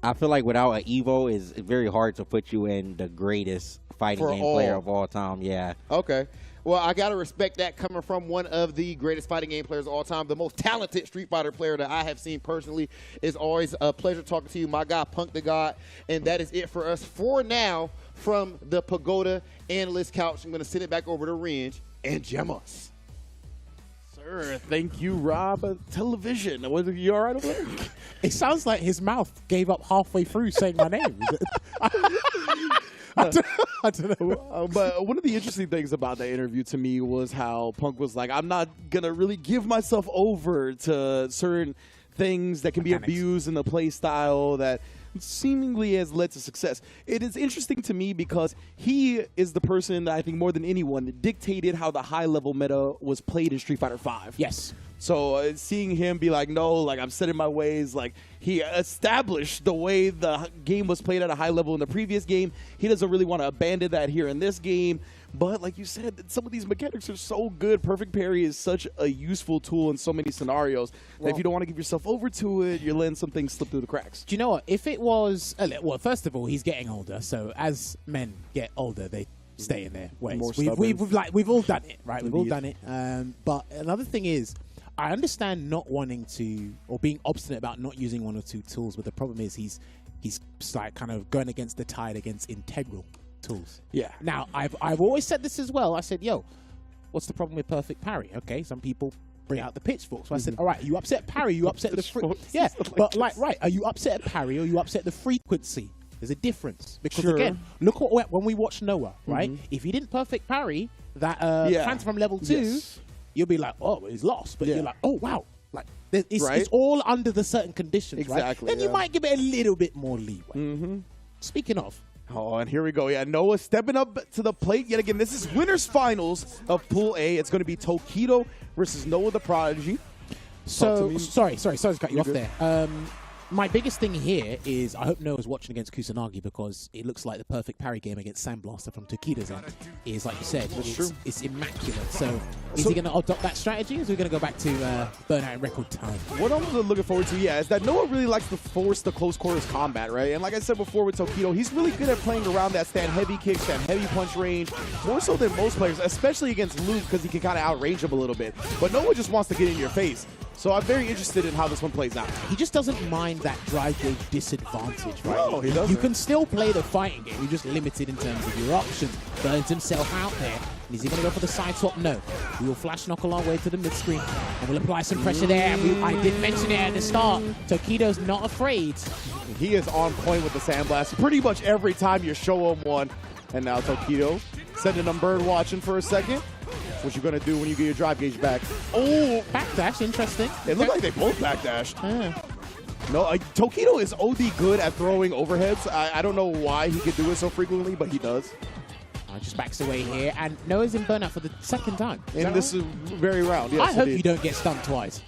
I feel like without an Evo, it's very hard to put you in the greatest fighting game player of all time. Yeah. Okay. Well, I got to respect that coming from one of the greatest fighting game players of all time. The most talented Street Fighter player that I have seen personally. Is always a pleasure talking to you, my guy, Punk the God. And that is it for us for now from the Pagoda Analyst Couch. I'm going to send it back over to Renge. and gemmas. Sir, thank you, Rob. Television. Was you all right over there? It sounds like his mouth gave up halfway through saying my name. I don't know. But one of the interesting things about that interview to me was how Punk was like, I'm not going to really give myself over to certain things that can be abused in the play style that seemingly has led to success. It is interesting to me because he is the person that I think more than anyone dictated how the high-level meta was played in Street Fighter V. Yes. So seeing him be like, no, like I'm set in my ways, like he established the way the game was played at a high level in the previous game. He doesn't really want to abandon that here in this game. But like you said, some of these mechanics are so good. Perfect parry is such a useful tool in so many scenarios that if you don't want to give yourself over to it, you're letting some things slip through the cracks. Do you know what? If it was, well, first of all, he's getting older. So as men get older, they stay in their ways. We've all done it, right? We've all done it. But another thing is, I understand not wanting to, or being obstinate about not using one or two tools, but the problem is he's like kind of going against the tide against integral tools. Yeah. Now, I've always said this as well. I said, yo, what's the problem with perfect parry? Okay, some people bring out the pitchfork. So I said, all right, you upset parry, you upset the yeah, but like, right, are you upset at parry or you upset the frequency? There's a difference. Because again, look what when we watch Noah, right? If he didn't perfect parry that Phantom from level 2, you'll be like, oh, he's lost. But you're like, oh, wow. Like, it's all under the certain conditions, right? Then you might give it a little bit more leeway. Speaking of. Oh, and here we go. Yeah, Noah stepping up to the plate yet again. This is winners finals of Pool A. It's going to be Tokido versus Noah the Prodigy. So, sorry to cut you off there. My biggest thing here is I hope Noah's watching against Kusanagi because it looks like the perfect parry game against Sandblaster from Tokido's end is, like you said, it's immaculate. So is he going to adopt that strategy or is he going to go back to Burnout in record time? What I'm looking forward to, is that Noah really likes to force the close quarters combat, right? And like I said before with Tokido, he's really good at playing around that stand heavy kicks, that heavy punch range, more so than most players, especially against Luke because he can kind of outrange him a little bit. But Noah just wants to get in your face. So I'm very interested in how this one plays out. He just doesn't mind that drive gauge disadvantage, right? No, he doesn't. You can still play the fighting game. You're just limited in terms of your options. Burns himself out there. And is he going to go for the side swap? No. He will flash knock a long way to the mid screen. And we'll apply some pressure there. I did mention it at the start. Tokido's not afraid. He is on point with the Sandblast pretty much every time you show him one. And now Tokido sending him bird watching for a second. What you gonna do when you get your drive gauge back? Oh, backdash, interesting. It looked like they both backdashed. No, Tokido is OD good at throwing overheads. I don't know why he could do it so frequently, but he does. Just backs away here, and Noah's in burnout for the second time. In this very round, yes. I hope you don't get stunned twice.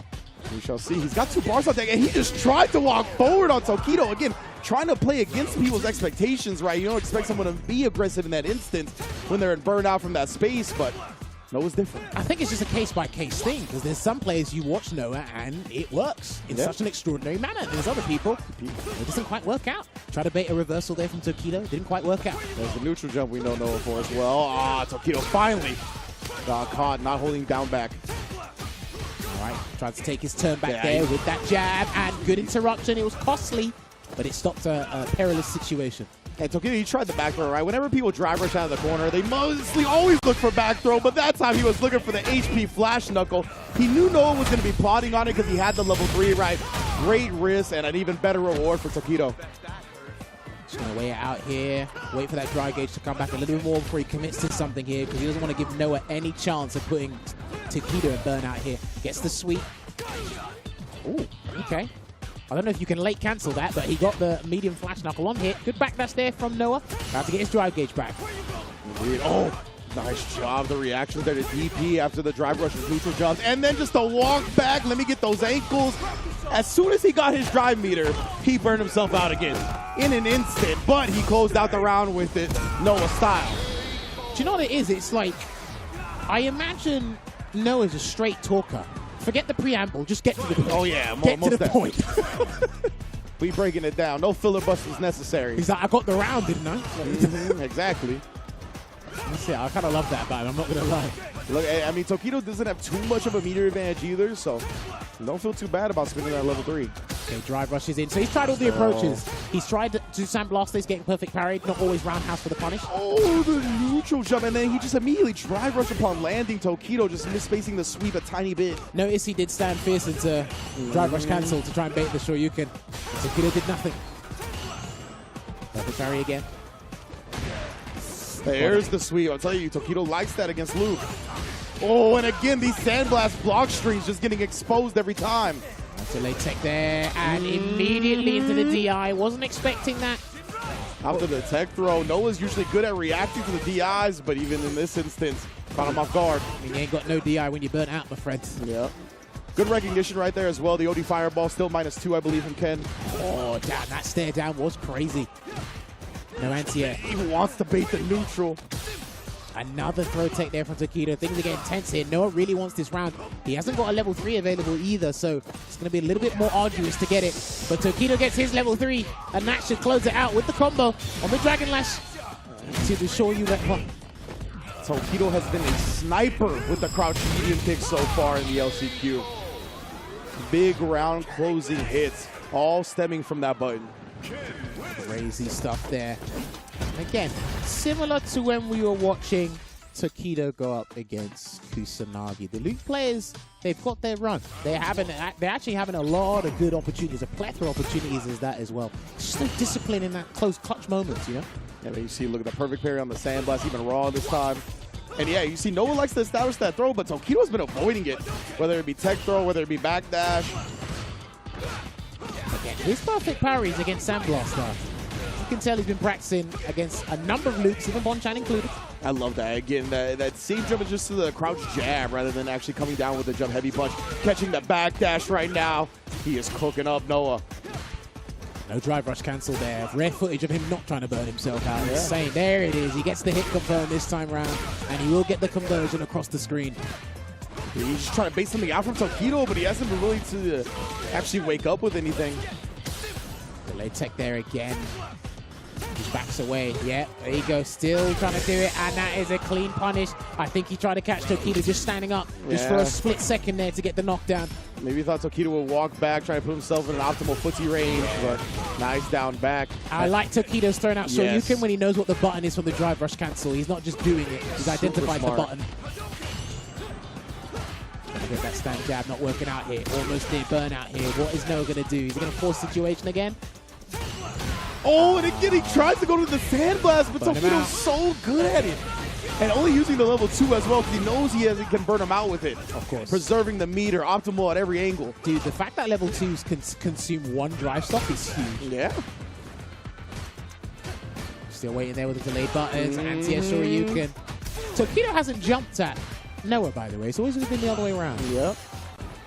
We shall see. He's got 2 bars on deck, and he just tried to walk forward on Tokido. Again, trying to play against people's expectations, right? You don't expect someone to be aggressive in that instance when they're in burnout from that space, but Noah's different. I think it's just a case-by-case thing, because there's some players you watch Noah, and it works in such an extraordinary manner. There's other people, it doesn't quite work out. Try to bait a reversal there from Tokido, didn't quite work out. There's the neutral jump we know Noah for as well. Tokido finally got caught, not holding down back. All right, tried to take his turn back there with that jab, and good interruption. It was costly, but it stopped a perilous situation. And Tokido, he tried the back throw, right? Whenever people drive rush out of the corner, they mostly always look for back throw, but that time he was looking for the HP flash knuckle. He knew Noah was going to be plotting on it because he had the level 3, right? Great risk and an even better reward for Tokido. Just going to weigh it out here. Wait for that dry gauge to come back a little bit more before he commits to something here because he doesn't want to give Noah any chance of putting Tokido in burnout here. Gets the sweep. Ooh, okay. I don't know if you can late cancel that, but he got the medium flash knuckle on hit. Good backdash there from Noah. Have to get his drive gauge back. Oh, nice job. The reaction there to DP after the drive rushes, neutral jumps, and then just a walk back. Let me get those ankles. As soon as he got his drive meter, he burned himself out again in an instant, but he closed out the round with it Noah style. Do you know what it is? It's like, I imagine Noah's a straight talker. Forget the preamble, just get to the point. Oh yeah, get to the point. We breaking it down. No filibusters necessary. He's like, I got the round, didn't I? Exactly. That's it. I kind of love that about him, I'm not going to lie. Look, I mean, Tokido doesn't have too much of a meter advantage either, so don't feel too bad about spinning that level 3. Okay, drive rushes in. So he's tried all the approaches. He's tried to do sandblasters, getting perfect parry, not always roundhouse for the punish. Oh, the neutral jump, and then he just immediately drive rush upon landing. Tokido just misspacing the sweep a tiny bit. Notice he did stand fierce into drive rush cancel to try and bait the Shoryuken. Tokido did nothing. Perfect parry again. There's the sweep. I'll tell you, Tokido likes that against Luke. Oh, and again, these sandblast block strings just getting exposed every time. That's a late tech there, and immediately into the DI. Wasn't expecting that. After the tech throw, Noah's usually good at reacting to the DIs, but even in this instance, caught him off guard. I mean, you ain't got no DI when you're burnt out, my friend. Yeah. Good recognition right there as well. The OD fireball still -2, I believe, from Ken. Oh, damn, that stare down was crazy. No anti-air. He wants to bait the neutral. Another throw tech there from Tokido. Things are getting tense here. Noah really wants this round. He hasn't got a level 3 available either, so it's going to be a little bit more arduous to get it. But Tokido gets his level 3, and that should close it out with the combo on the Dragon Lash to the Shoryuken. Tokido has been a sniper with the crouch medium kick so far in the LCQ. Big round closing hits, all stemming from that button. Crazy stuff there. Again, similar to when we were watching Tokido go up against Kusanagi. The Luke players, they've got their run. They're actually having a lot of good opportunities, a plethora of opportunities as that as well. It's just no discipline in that close clutch moments, you know? Yeah, but you see, look at the perfect parry on the sandblast, even raw this time. And yeah, you see, Noah likes to establish that throw, but Tokido's been avoiding it, whether it be tech throw, whether it be backdash. Again, his perfect parries against Sandblaster. You can tell he's been practicing against a number of Lukes, even Bonchan included. I love that. Again, that same jump is just to the crouch jab rather than actually coming down with the jump heavy punch. Catching the backdash right now. He is cooking up Noah. No drive rush cancel there. Rare footage of him not trying to burn himself out. Yeah. Insane. There it is. He gets the hit confirmed this time round, and he will get the conversion across the screen. He's just trying to bait something out from Tokido, but he hasn't been willing to actually wake up with anything. Delayed tech there again. He backs away. Yeah, there you go. Still trying to do it, and that is a clean punish. I think he tried to catch Tokido just standing up, just for a split second there to get the knockdown. Maybe he thought Tokido would walk back, trying to put himself in an optimal footsie range, but nice down back. I like Tokido's throwing out Shoryuken when he knows what the button is from the drive rush cancel. He's not just doing it. He's identified the button. Get that stand jab not working out here. Almost near burnout here. What is Noah going to do? Is he going to force situation again? Oh, and again, he tries to go to the sandblast, but Tokido's so good at it. And only using the level 2 as well, because he knows he can burn him out with it. Of course. Preserving the meter, optimal at every angle. Dude, the fact that level 2s can consume one drive stop is huge. Yeah. Still waiting there with the delayed buttons. Anti-air Shoryuken. Tokido hasn't jumped at Noah, by the way. It's always been the other way around. Yep.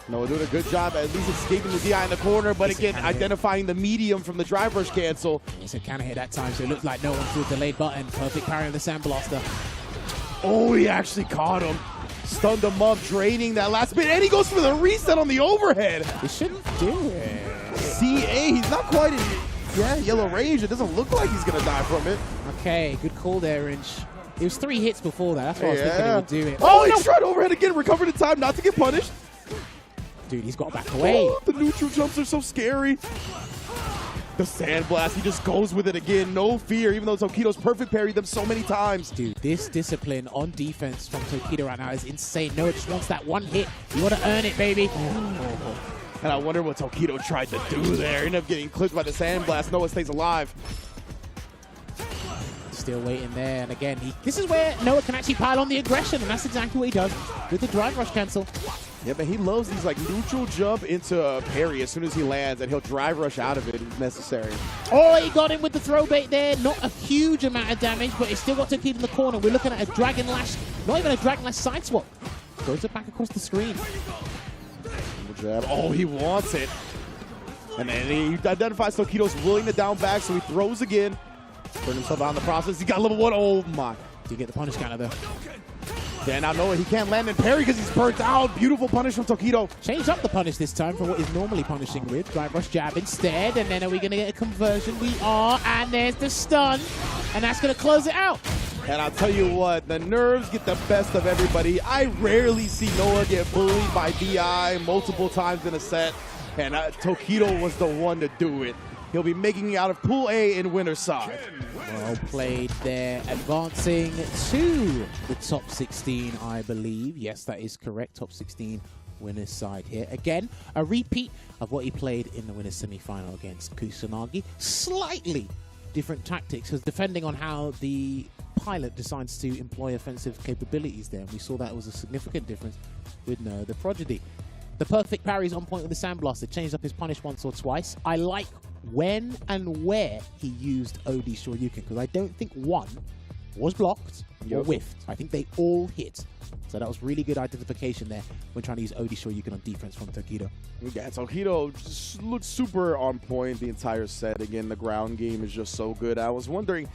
Noah doing a good job at least escaping the DI in the corner, but again, identifying the medium from the drive rush cancel. He said counter hit that time, so it looked like Noah threw a delayed button. Perfect parry on the Sandblaster. Oh, he actually caught him. Stunned him up, draining that last bit, and he goes for the reset on the overhead. He shouldn't do it. CA, he's not quite in yellow rage. It doesn't look like he's going to die from it. Okay, good call there, Inch. It was 3 hits before that. That's why I was thinking he would do it. Oh, he tried overhead again, recovered in time not to get punished. Dude, he's got back away. Oh, the neutral jumps are so scary. The sandblast, he just goes with it again. No fear, even though Tokido's perfect parried them so many times. Dude, this discipline on defense from Tokido right now is insane. Noah just wants that one hit. You want to earn it, baby. And I wonder what Tokido tried to do there. Ended up getting clipped by the sandblast. Noah stays alive. Still waiting there, and again, this is where Noah can actually pile on the aggression, and that's exactly what he does with the drive rush cancel. Yeah, but he loves these like neutral jump into a parry as soon as he lands, and he'll drive rush out of it if necessary. Oh, he got him with the throw bait there. Not a huge amount of damage, but it's still got to keep in the corner. We're looking at a Dragon Lash, not even a Dragon Lash side swap. Goes it back across the screen. Jab. Oh, he wants it. And then he identifies Tokido's willing to down back, so he throws again. Burned himself out in the process. He got level 1. Oh my. Did you get the punish counter though? Yeah, now Noah, he can't land and parry because he's burnt out. Beautiful punish from Tokido. Changed up the punish this time from what he's normally punishing with. Drive rush jab instead, and then are we going to get a conversion? We are, and there's the stun, and that's going to close it out. And I'll tell you what, the nerves get the best of everybody. I rarely see Noah get bullied by DI multiple times in a set. and Tokido was the one to do it. He'll be making it out of Pool A in winner's side. Well played there. Advancing to the top 16, I believe. Yes, that is correct. Top 16 winner's side here. Again, a repeat of what he played in the winner's semi-final against Kusanagi. Slightly different tactics, because depending on how the pilot decides to employ offensive capabilities there, we saw that was a significant difference with the Prodigy. The perfect parry's on point with the Sandblaster. Changed up his punish once or twice. I like when and where he used OD Shoryuken, because I don't think one was blocked or whiffed. I think they all hit. So that was really good identification there when trying to use OD Shoryuken on defense from Tokido. Yeah, Tokido just looked super on point the entire set. Again, the ground game is just so good. I was wondering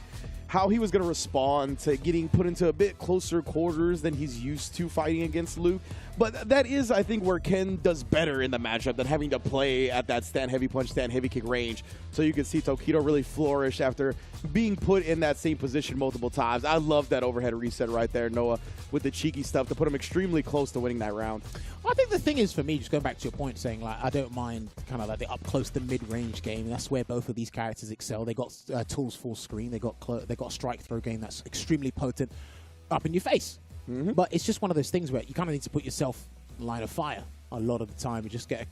how he was going to respond to getting put into a bit closer quarters than he's used to fighting against Luke. But that is, I think, where Ken does better in the matchup than having to play at that stand heavy punch, stand heavy kick range. So you can see Tokido really flourish after being put in that same position multiple times. I love that overhead reset right there, Noah, with the cheeky stuff to put him extremely close to winning that round. I think the thing is, for me, just going back to your point, saying like I don't mind kind of like the up close to mid-range game. That's where both of these characters excel. They got tools full screen. They got a strike throw game that's extremely potent, up in your face. But it's just one of those things where you kind of need to put yourself in line of fire a lot of the time. You just get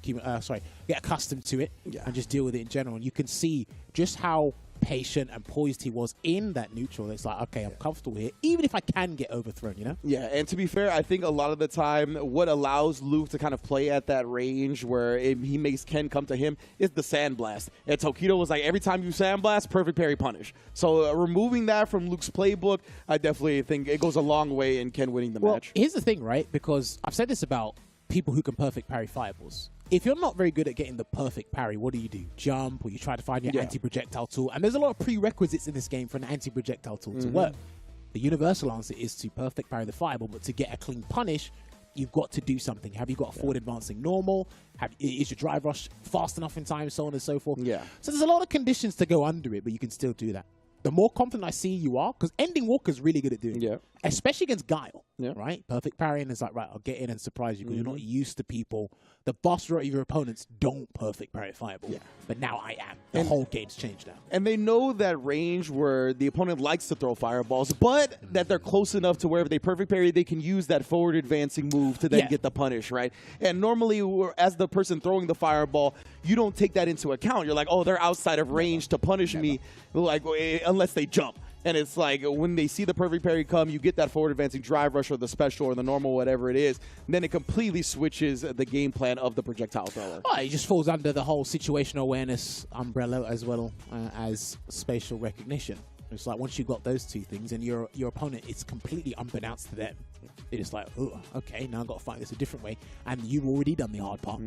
accustomed to it and just deal with it in general. And you can see just how patient and poised he was in that neutral. It's like, okay, I'm comfortable here, even if I can get overthrown, you know? Yeah, and to be fair, I think a lot of the time what allows Luke to kind of play at that range where he makes Ken come to him is the Sandblast. And Tokido was like, every time you Sandblast, perfect parry punish. So removing that from Luke's playbook, I definitely think it goes a long way in Ken winning the match. Here's the thing, right? Because I've said this about people who can perfect parry fireballs. If you're not very good at getting the perfect parry, what do? Jump, or you try to find your anti-projectile tool. And there's a lot of prerequisites in this game for an anti-projectile tool to work. The universal answer is to perfect parry the fireball, but to get a clean punish, you've got to do something. Have you got a forward advancing normal? Is your drive rush fast enough in time, so on and so forth? So there's a lot of conditions to go under it, but you can still do that. The more confident I see you are, because Ending Walker's really good at doing it, especially against Guile, right? Perfect parrying is like, right, I'll get in and surprise you, because you're not used to people. The vast majority of your opponents don't perfect parry fireball, but now I am. The whole game's changed now. And they know that range where the opponent likes to throw fireballs, but that they're close enough to wherever they perfect parry, they can use that forward advancing move to then get the punish, right? And normally, as the person throwing the fireball, you don't take that into account. You're like, oh, they're outside of range to punish me, like unless they jump. And it's like when they see the perfect parry come, you get that forward advancing drive rush or the special or the normal, whatever it is. Then it completely switches the game plan of the projectile thrower. Oh, it just falls under the whole situational awareness umbrella as well as spatial recognition. It's like once you've got those two things and your opponent is completely unbeknownst to them, they're just like, oh, okay, now I've got to fight this a different way. And you've already done the hard part.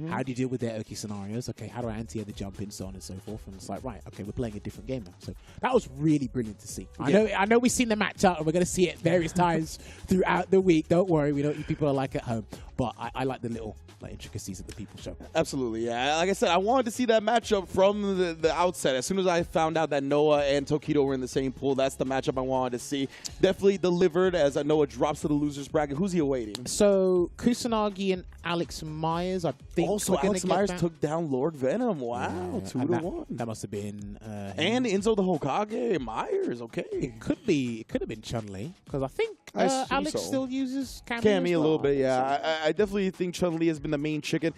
How do you deal with their Oki scenarios? Okay, how do I anti-air the jump in, so on and so forth? And it's like, right, okay, we're playing a different game now. So that was really brilliant to see. I know we've seen the match out and we're going to see it various times throughout the week. Don't worry, we know what you people are like at home. But I like the little intricacies that the people show. Absolutely, yeah. Like I said, I wanted to see that matchup from the outset. As soon as I found out that Noah and Tokido were in the same pool, that's the matchup I wanted to see. Definitely delivered as Noah drops to the losers bracket. Who's he awaiting? So Kusanagi and Alex Myers, I think. Also, Alex Myers took down Lord Venom. Wow, 2-1. That must have been. And Enzo the Hokage Myers. Okay, it could have been Chun-Li, because I think Alex still uses Cammy a little bit. Yeah, I definitely think Chun-Li has been the main chicken.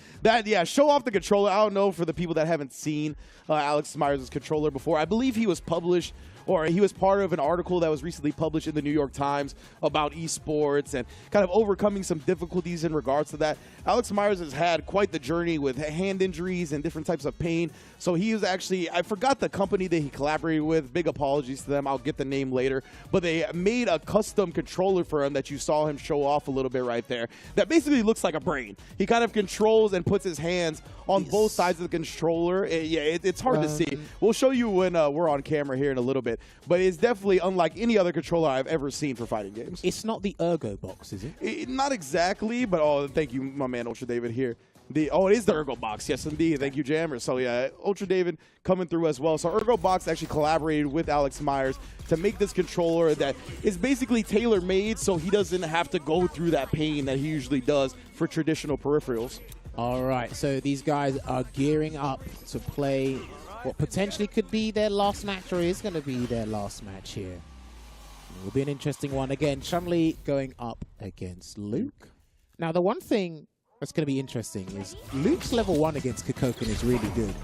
Show off the controller. I don't know for the people that haven't seen Alex Myers' controller before. I believe he was published, or he was part of an article that was recently published in the New York Times about esports and kind of overcoming some difficulties in regards to that. Alex Myers has had quite the journey with hand injuries and different types of pain. So he was actually, I forgot the company that he collaborated with. Big apologies to them. I'll get the name later. But they made a custom controller for him that you saw him show off a little bit right there. That basically looks like a brain. He kind of controls and puts his hands on both sides of the controller. It's hard to see. We'll show you when we're on camera here in a little bit. But it's definitely unlike any other controller I've ever seen for fighting games. It's not the Ergo box, is it? Not exactly, but thank you, my man Ultra David here. It is the Ergo box. Yes, indeed. Thank you, Jammer. So, yeah, Ultra David coming through as well. So, Ergo box actually collaborated with Alex Myers to make this controller that is basically tailor-made so he doesn't have to go through that pain that he usually does for traditional peripherals. All right, so these guys are gearing up to play what potentially could be their last match, or is going to be their last match here. It will be an interesting one. Again, Chun-Li going up against Luke. Now, the one thing that's going to be interesting is Luke's level 1 against Kikoken is really good.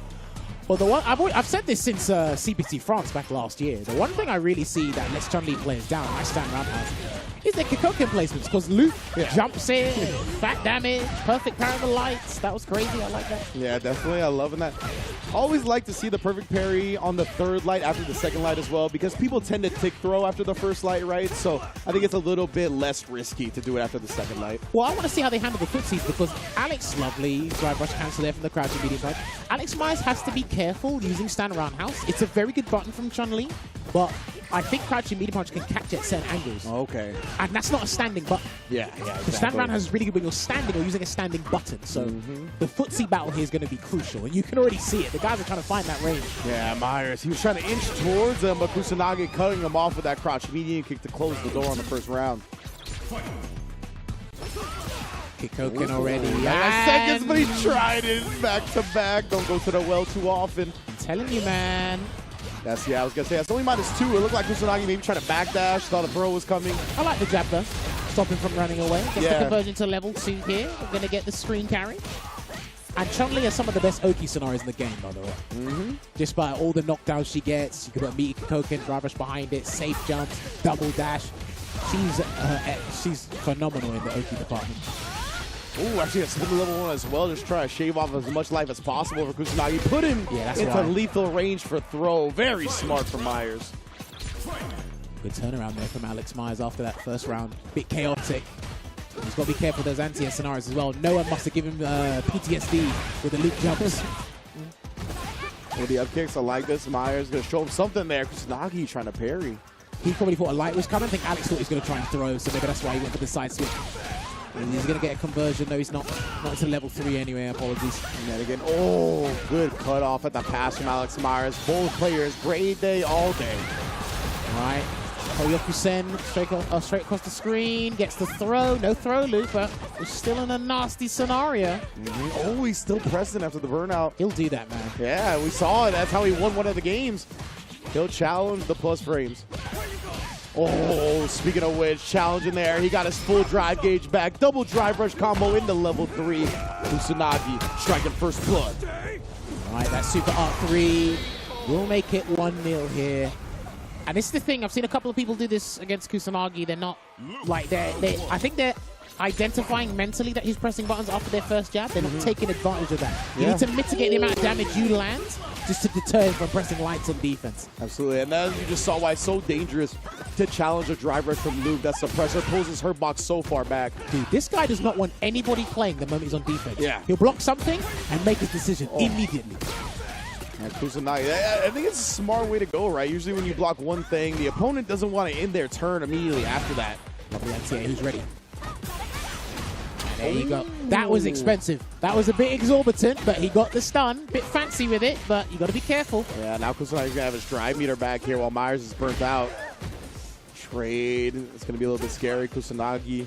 Well, I've said this since CPT France back last year. The one thing I really see that lets Chun-Li players down, I stand roundhouse, is their Kikoken placements, because Luke jumps in, fat damage, perfect parry of the lights. That was crazy. I like that. Yeah, definitely. I'm loving that. Always like to see the perfect parry on the third light after the second light as well, because people tend to tick throw after the first light, right? So I think it's a little bit less risky to do it after the second light. Well, I want to see how they handle the footsies, because Alex Lovely, drive rush cancel there from the crouching medium punch. Alex Myers has to be careful using stand roundhouse. It's a very good button from Chun-Li, but I think crouching medium punch can catch at certain angles. Okay. And that's not a standing button. Yeah, exactly. The stand roundhouse is really good when you're standing or using a standing button. So the footsie battle here is going to be crucial, and you can already see it. The guys are trying to find that range. Yeah, Myers, he was trying to inch towards him, but Kusanagi cutting him off with that crouch medium kick to close the door on the first round. Kikoken already. 9 seconds, but he tried it back to back. Don't go to the well too often. I'm telling you, man. That's, yeah, I was going to say, that's only -2. It looked like Kusanagi maybe trying to backdash, thought a throw was coming. I like the jab, though. Stop him from running away. Gets the conversion to level 2 here. We're going to get the screen carry. And Chun-Li has some of the best Oki scenarios in the game, by the way. Just by all the knockdowns she gets. You can put a meaty Kikoken, drive rush behind it, safe jumps, double dash. She's phenomenal in the Oki department. Ooh, actually a spin level 1 as well. Just try to shave off as much life as possible for Kusanagi. Put him into lethal range for throw. Very smart from Myers. Good turnaround there from Alex Myers after that first round. Bit chaotic. He's got to be careful with those anti-air scenarios as well. No one must have given him PTSD with the Luke jumps. With the up kicks, I like this. Myers going to show him something there. Kusanagi trying to parry. He probably thought a light was coming. I think Alex thought he was going to try and throw, so maybe that's why he went for the side switch. And he's going to get a conversion. No, he's not. Not to level 3 anyway. Apologies. And then again, oh, good cut off at the pass from Alex Myers. Both players, great day all day. All right. Koyoku-sen straight across the screen. Gets the throw. No throw, Luke, but we're still in a nasty scenario. Oh, he's still pressing after the burnout. He'll do that, man. Yeah, we saw it. That's how he won one of the games. He'll challenge the plus frames. Oh, speaking of which, challenge in there. He got his full drive gauge back. Double drive rush combo into level 3. Kusanagi striking first blood. All right, that super R3 will make it 1-0 here. And this is the thing. I've seen a couple of people do this against Kusanagi. They're not like I think they're identifying mentally that he's pressing buttons after their first jab. They're not taking advantage of that. You need to mitigate the amount of damage you land just to deter him from pressing lights on defense. Absolutely. And then you just saw why it's so dangerous to challenge a drive rush from Luke. That suppressor pulls his hurt box so far back. Dude, this guy does not want anybody playing the moment he's on defense. Yeah. He'll block something and make his decision immediately. And Kusanagi, I think it's a smart way to go, right? Usually when you block one thing, the opponent doesn't want to end their turn immediately after that. Lovely NCA, who's ready? There you go. That was expensive. That was a bit exorbitant, but he got the stun. Bit fancy with it, but you got to be careful. Yeah, now Kusanagi's going to have his drive meter back here while Myers is burnt out. Trade. It's going to be a little bit scary. Kusanagi.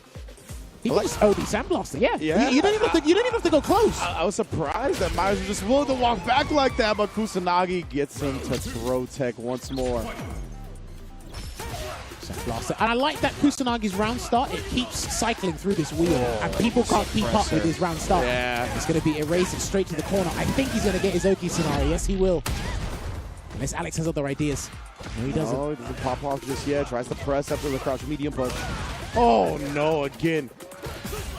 He got his OD Sandblaster, yeah. You don't even have to go close. I was surprised that Myers was just willing to walk back like that, but Kusanagi gets him to throw tech once more. Sandblaster. And I like that Kusanagi's round start. It keeps cycling through this wheel, and people can't keep up with his round start. Yeah. It's going to be erased straight to the corner. I think he's going to get his Oki scenario. Yes, he will. Unless Alex has other ideas. No, he doesn't. No, he doesn't pop off just yet. Tries to press after the crouch medium punch. Oh, no, again.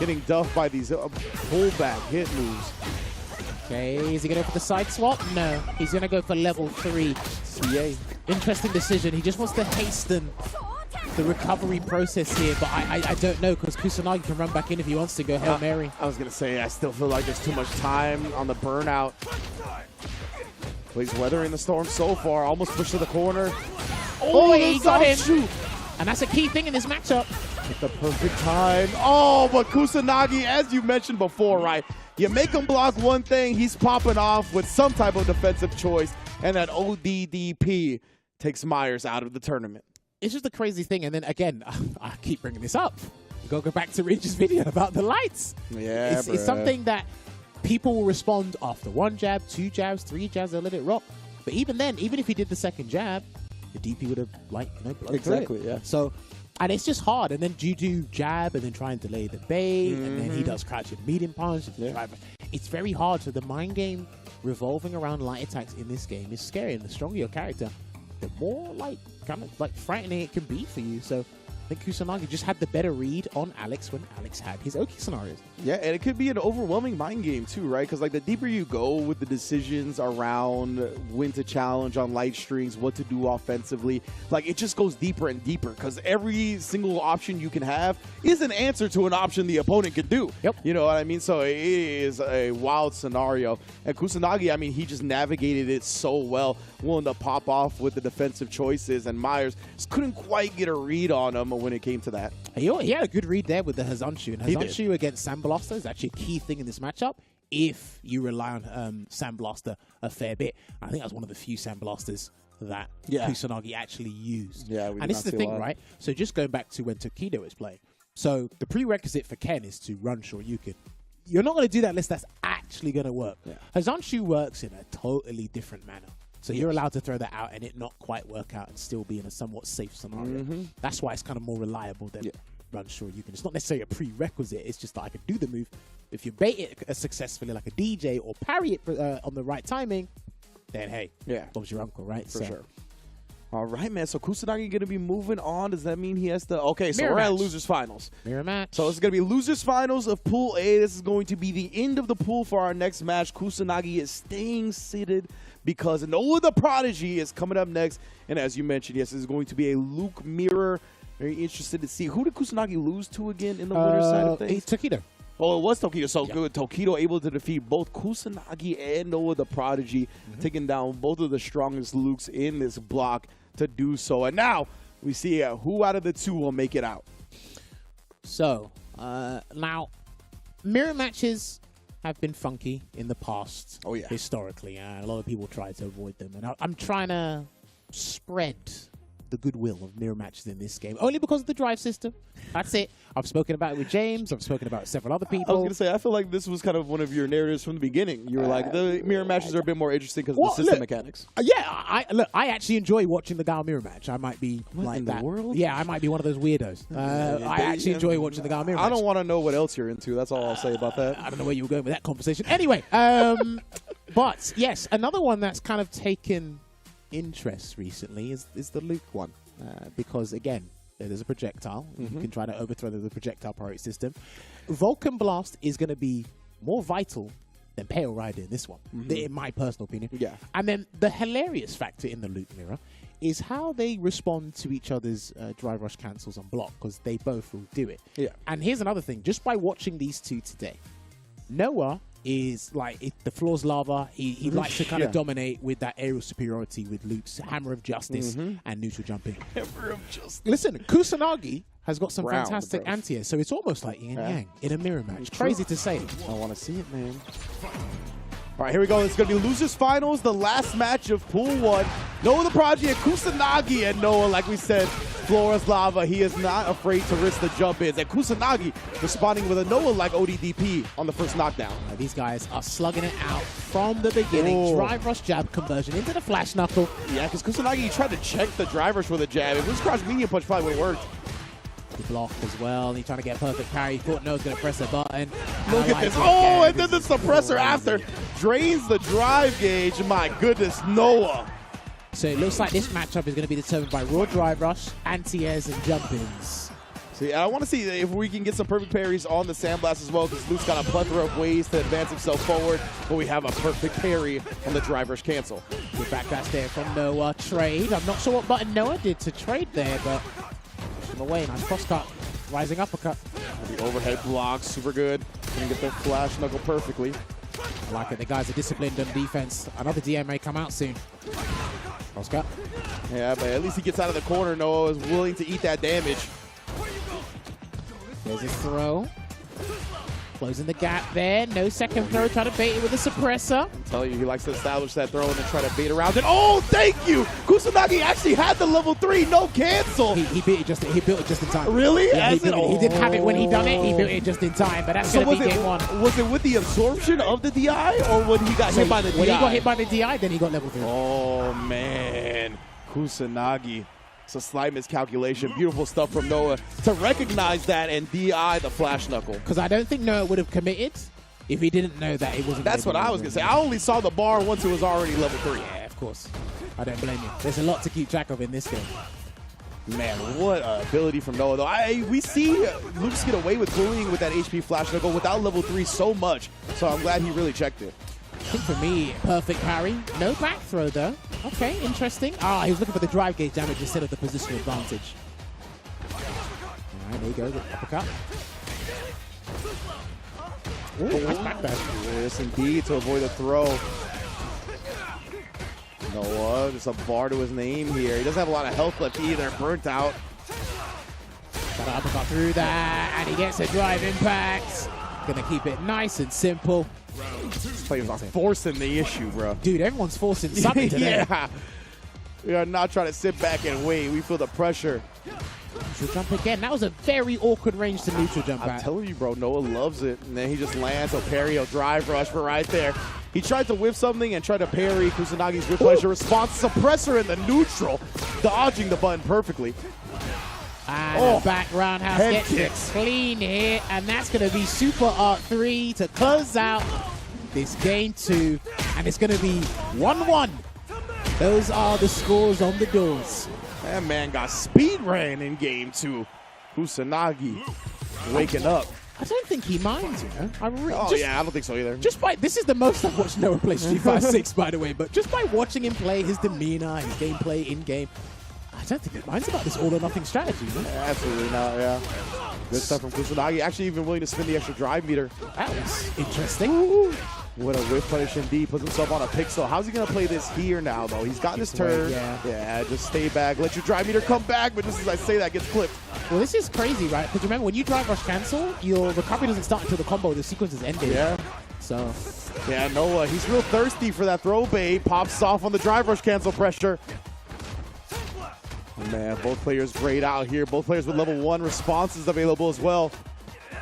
Getting duffed by these pullback hit moves. Okay, is he going to go for the side swap? No, he's going to go for level 3. CA. Interesting decision. He just wants to hasten the recovery process here, but I don't know, because Kusanagi can run back in if he wants to go Hail Mary. I was going to say, I still feel like there's too much time on the burnout. But he's weathering the storm so far. Almost pushed to the corner. Oh, he got him. And that's a key thing in this matchup. At the perfect time. Oh, but Kusanagi, as you mentioned before, right? You make him block one thing, he's popping off with some type of defensive choice, and that ODDP takes Myers out of the tournament. It's just a crazy thing, and then again, I keep bringing this up. You gotta go back to Ridge's video about the lights. Yeah, it's something that people will respond after 1 jab, 2 jabs, 3 jabs, they'll let it rock. But even then, even if he did the second jab, the DP would have, like, blown through Exactly, it. yeah. So, and it's just hard. And then you do jab and then try and delay the bait, and then he does crouch and medium punch. It's very hard. So the mind game revolving around light attacks in this game is scary. And the stronger your character, the more, like, kind of, like, frightening it can be for you. So I think Kusanagi just had the better read on Alex when Alex had his Oki scenarios. Yeah, and it could be an overwhelming mind game too, right? Because like the deeper you go with the decisions around when to challenge on light strings, what to do offensively, like it just goes deeper and deeper because every single option you can have is an answer to an option the opponent could do. Yep. You know what I mean? So it is a wild scenario. And Kusanagi, I mean, he just navigated it so well, willing to pop off with the defensive choices, and Myers just couldn't quite get a read on him when it came to that. He had a good read there with the Hazanshu. And Hazanshu against Sandblaster is actually a key thing in this matchup if you rely on Sandblaster a fair bit. I think that's one of the few Sandblasters that Kusanagi actually used. Yeah, and this is the thing, right? So just going back to when Tokido was playing. So the prerequisite for Ken is to run Shoryuken. You're not going to do that unless that's actually going to work. Yeah. Hazanshu works in a totally different manner. So you're allowed to throw that out and it not quite work out and still be in a somewhat safe scenario. That's why it's kind of more reliable than run Shoryuken. It's not necessarily a prerequisite. It's just that I can do the move. If you bait it successfully like a DJ or parry it on the right timing, then hey, Bob's your uncle, right? For sure. All right, man. So Kusanagi going to be moving on. Does that mean he has to... Okay, so Mirror we're at match. losers finals. Mirror match. So it's going to be losers finals of Pool A. This is going to be the end of the pool for our next match. Kusanagi is staying seated because Noah the Prodigy is coming up next. And as you mentioned, yes, this is going to be a Luke mirror. Very interested to see. Who did Kusanagi lose to again in the winner's side of things? Tokido. Oh, it was Tokido. So good. Tokido able to defeat both Kusanagi and Noah the Prodigy, taking down both of the strongest Lukes in this block to do so. And now we see who out of the two will make it out. So, now, mirror matches have been funky in the past. Oh, yeah. Historically. A lot of people try to avoid them. And I'm trying to spread the goodwill of mirror matches in this game, only because of the drive system. That's it. I've spoken about it with James. I've spoken about it with several other people. I was going to say, I feel like this was kind of one of your narratives from the beginning. You were like, the mirror matches are a bit more interesting because of the system mechanics. Yeah, I actually enjoy watching the Gao mirror match. I might be like that. World? Yeah, I might be one of those weirdos. I actually enjoy watching the Gao mirror match. I don't want to know what else you're into. That's all I'll say about that. I don't know where you were going with that conversation. Anyway, but yes, another one that's kind of taken interest recently is the Luke one. Because again, there's a projectile. You can try to overthrow the projectile priority system. Vulcan Blast is going to be more vital than Pale Rider in this one, in my personal opinion. Yeah. And then the hilarious factor in the Luke mirror is how they respond to each other's drive rush cancels on block, because they both will do it. Yeah. And here's another thing. Just by watching these two today, Noah is like the floor's lava. He likes to kind of dominate with that aerial superiority with Luke's Hammer of Justice and neutral jumping. Hammer of Justice. Listen, Kusanagi has got some Round, fantastic bro. anti-air, so it's almost like yin and yang in a mirror match. Crazy to say. I want to see it, man. All right, here we go. It's going to be losers finals, the last match of Pool 1. Noah the Prodigy and Kusanagi. And Noah, like we said, Flora's lava. He is not afraid to risk the jump-ins. And Kusanagi responding with a Noah-like ODDP on the first knockdown. These guys are slugging it out from the beginning. Drive rush jab conversion into the flash knuckle. Yeah, because Kusanagi tried to check the drive rush with a jab. If it was crouch medium punch, probably would have worked. The block as well. He's trying to get a perfect parry. He thought Noah's going to press a button. Look at this. Oh, and then the suppressor after drains the drive gauge. My goodness, Noah. So it looks like this matchup is going to be determined by raw drive rush, anti-airs, and jump-ins. See, I want to see if we can get some perfect parries on the Sandblast as well, because Luke's got a plethora of ways to advance himself forward, but we have a perfect parry on the drive rush cancel. Good backdash there from Noah. Trade. I'm not sure what button Noah did to trade there, but push him away. Nice cross cut. Rising uppercut. The overhead block, super good. Can get the flash knuckle perfectly. I like it. The guys are disciplined on defense. Another DM may come out soon. Cross cut. Yeah, but at least he gets out of the corner. Noah is willing to eat that damage. There's his throw. Closing the gap there. No second throw. Try to bait it with a suppressor. I'm telling you, he likes to establish that throw and then try to bait around it. Oh, thank you! Kusanagi actually had the level 3, no cancel. He built it just in time. Really? Yeah, he didn't have it when he done it. He built it just in time, but that's going to be game one. Was it with the absorption of the DI or when he got hit by the DI? When he got hit by the DI, then he got level 3. Oh, man. Kusanagi. It's a slight miscalculation. Beautiful stuff from Noah to recognize that and DI the flash knuckle. Because I don't think Noah would have committed if he didn't know that it wasn't. That's what I was going to say. I only saw the bar once it was already level 3. Yeah, of course. I don't blame you. There's a lot to keep track of in this game. Man, what ability from Noah, though. We see Lucas get away with bullying with that HP flash knuckle without level 3 so much. So I'm glad he really checked it. I think for me, perfect parry. No back throw, though. Okay, interesting. Ah, he was looking for the drive gauge damage instead of the positional advantage. All right, there you go. The uppercut. Ooh, nice backdash. Yes, indeed, to avoid the throw. Noah, just a bar to his name here. He doesn't have a lot of health left either. Burnt out. Got an uppercut through that, and he gets a drive impact. Gonna keep it nice and simple. These players are forcing the issue, bro. Dude, everyone's forcing something today. Yeah. We are not trying to sit back and wait. We feel the pressure. Neutral jump again. That was a very awkward range to neutral jump I'm telling you, bro, Noah loves it. And then he just lands a parry, a drive rush for right there. He tried to whip something and tried to parry Kusanagi's whip pleasure response. Suppressor in the neutral, dodging the button perfectly. And a back roundhouse gets a clean hit, and that's going to be Super Art 3 to close out this game 2, and it's going to be 1-1. Those are the scores on the doors. That man got speed ran in game 2. Kusanagi waking up. I don't think he minds, you know. I don't think so either. This is the most I've watched Noah play Street Fighter 6, by the way, but just by watching him play, his demeanor, his gameplay in-game, I don't think he minds about this all-or-nothing strategy. You know? Absolutely not, yeah. Good stuff from Kusanagi. Actually even willing to spin the extra drive meter. That was interesting. Ooh. What a whip punish indeed. Puts himself on a pixel. How's he going to play this here now, though? He's gotten his turn. Yeah, just stay back. Let your drive meter come back, but just as I say that, gets clipped. Well, this is crazy, right? Because remember, when you drive rush cancel, your recovery doesn't start until the combo. The sequence is ended. Yeah. So. Yeah, Noah, he's real thirsty for that throw bait. Pops off on the drive rush cancel pressure. Man, both players great out here. Both players with level 1 responses available as well.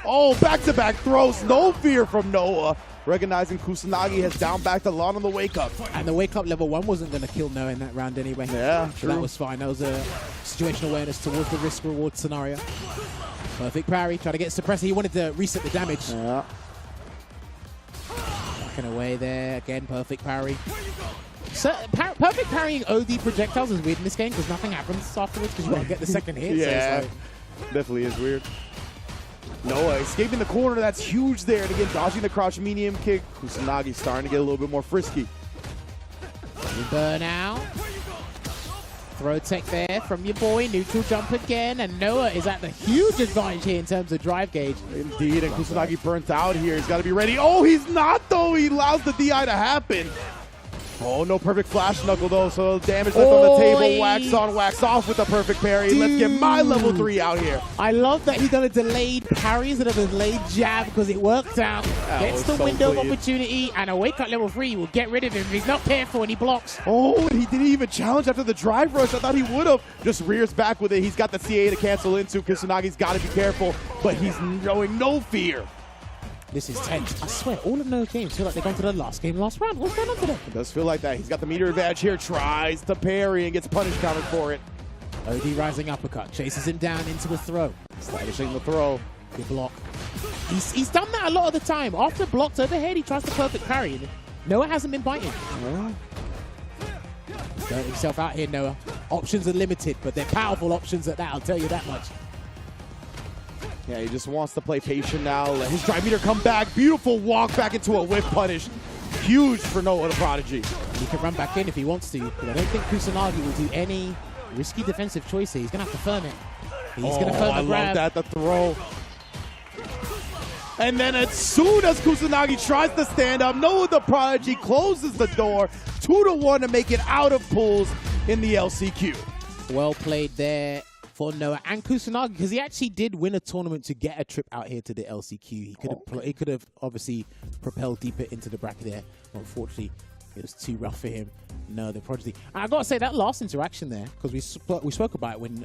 Oh, back-to-back throws. No fear from Noah. Recognizing Kusanagi has down backed a lot on the wake-up. And the wake-up level 1 wasn't going to kill Noah in that round anyway. Yeah, so that was fine. That was a situational awareness towards the risk-reward scenario. Perfect parry. Try to get suppressor. He wanted to reset the damage. Yeah. Backing away there. Again, perfect parry. So, perfect parrying OD projectiles is weird in this game because nothing happens afterwards because you got to get the second hit. Yeah, so definitely is weird. Noah escaping the corner. That's huge there. And again, dodging the crouch medium kick. Kusanagi starting to get a little bit more frisky. Burn out. Throw tech there from your boy. Neutral jump again. And Noah is at the huge advantage here in terms of drive gauge. Indeed, and Kusanagi burnt out here. He's got to be ready. Oh, he's not, though. He allows the DI to happen. Oh, no perfect flash knuckle, though, so damage left on the table. Wax on, wax off with a perfect parry. Dude. Let's get my level 3 out here. I love that he done a delayed parry instead of a delayed jab because it worked out. Gets the window of opportunity, and a wake-up level 3 will get rid of him if he's not careful and he blocks. Oh, and he didn't even challenge after the drive rush. I thought he would have. Just rears back with it. He's got the CA to cancel into. Kusanagi's got to be careful, but he's showing no fear. This is tense. I swear, all of those games feel like they've gone to the last game, last round. What's going on today? It does feel like that. He's got the meter advantage here. Tries to parry and gets punished countered for it. OD rising uppercut. Chases him down into a throw. Sliding the throw. Good block. He's done that a lot of the time. After blocked overhead, he tries to perfect parry. Noah hasn't been biting. Yeah. He's got himself out here, Noah. Options are limited, but they're powerful options at that, I'll tell you that much. Yeah, he just wants to play patient now. Let his drive meter come back. Beautiful walk back into a whip punish. Huge for Noah the Prodigy. He can run back in if he wants to, but I don't think Kusanagi will do any risky defensive choice here. He's going to have to firm it. He's going to firm the grab. I love that, the throw. And then as soon as Kusanagi tries to stand up, Noah the Prodigy closes the door. 2-1 to make it out of pools in the LCQ. Well played there for Noah and Kusanagi, because he actually did win a tournament to get a trip out here to the LCQ. He could have obviously propelled deeper into the bracket there. Unfortunately, it was too rough for him. No, the Prodigy. And I got to say, that last interaction there, because we spoke about it when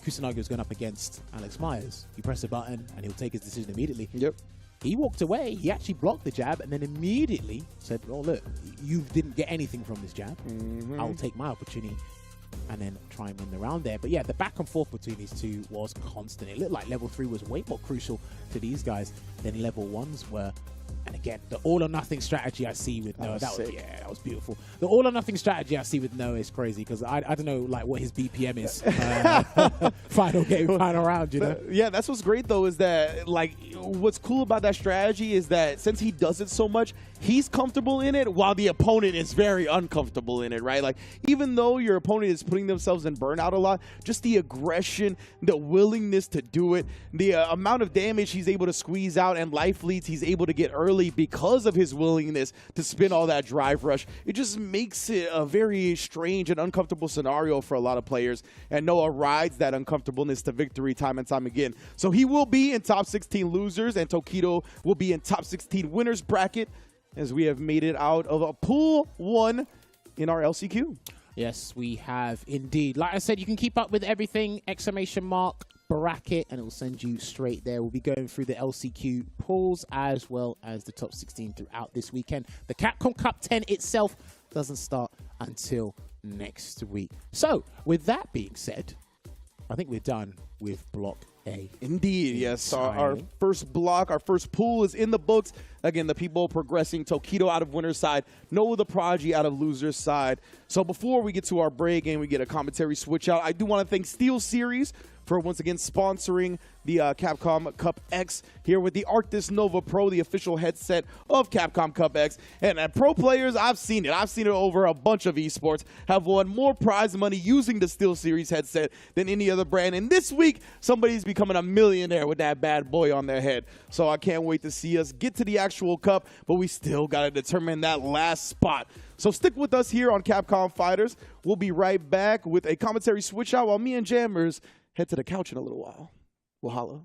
Kusanagi was going up against Alex Myers. You press a button, and he'll take his decision immediately. Yep. He walked away. He actually blocked the jab, and then immediately said, "Oh, look, you didn't get anything from this jab. I'll take my opportunity." And then try and win the round there. But yeah, the back and forth between these two was constant. It looked like level 3 was way more crucial to these guys than level 1s were. And again, the all or nothing strategy I see with Noah, that was beautiful. The all or nothing strategy I see with Noah is crazy, because I don't know like what his BPM is. Final game, final round, you know? Yeah, that's what's great though, is that like what's cool about that strategy is that since he does it so much, he's comfortable in it while the opponent is very uncomfortable in it, right? Like even though your opponent is putting themselves in burnout a lot, just the aggression, the willingness to do it, the amount of damage he's able to squeeze out and life leads he's able to get early because of his willingness to spin all that drive rush, it just makes it a very strange and uncomfortable scenario for a lot of players. And Noah rides that uncomfortableness to victory time and time again. So he will be in top 16 losers, and Tokido will be in top 16 winners bracket, as we have made it out of a pool 1 in our LCQ. Yes, we have indeed. Like I said, you can keep up with everything, !bracket, and it will send you straight there. We'll be going through the LCQ pools as well as the top 16 throughout this weekend. The Capcom Cup 10 itself doesn't start until next week. So, with that being said, I think we're done with Block A. Indeed, yes. Our first block, our first pool is in the books. Again, the people progressing: Tokido out of winner's side, Noah the Prodigy out of loser's side. So before we get to our break and we get a commentary switch out, I do want to thank SteelSeries for once again sponsoring the Capcom Cup X here with the Arctis Nova Pro, the official headset of Capcom Cup X. And pro players, I've seen it. I've seen it over a bunch of esports, have won more prize money using the SteelSeries headset than any other brand. And this week, somebody's becoming a millionaire with that bad boy on their head. So I can't wait to see us get to the actual cup, but we still got to determine that last spot. So stick with us here on Capcom Fighters. We'll be right back with a commentary switch out while me and Jammers head to the couch in a little while. We'll holla.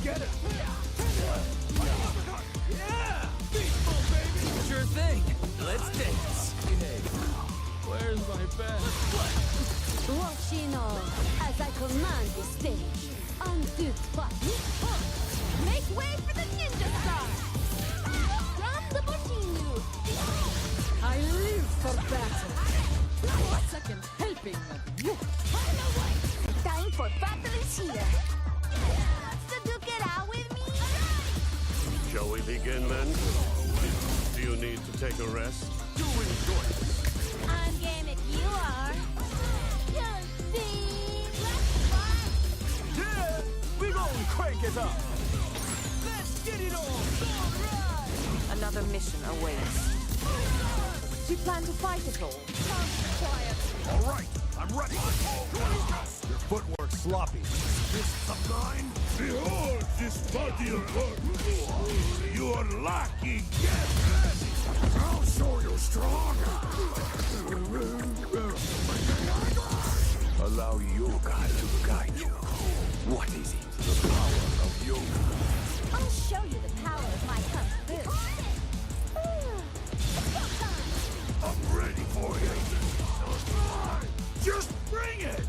Get it! Yeah! Baseball, baby! Sure thing. Let's dance. Hey, where's my bed? Watching on as I command the stage. Undo button. Make way for the ninja star. From the Botinu. I live for battle. A second helping of you. Time for battle is here. To duke it out with me? Shall we begin then? Do you need to take a rest? Do enjoy this. I'm game if you are. Yeah! We gon' crank it up. Let's get it on. Another mission awaits. Do you plan to fight at all? All right, I'm ready. Your footwork's sloppy. This of mine? Behold this body of earth. You are lacking. Get ready. I'll show you strong. Allow yoga to guide you. What is it? The power of yoga. I'll show you the power of my kung fu. I'm ready for you. Just bring it.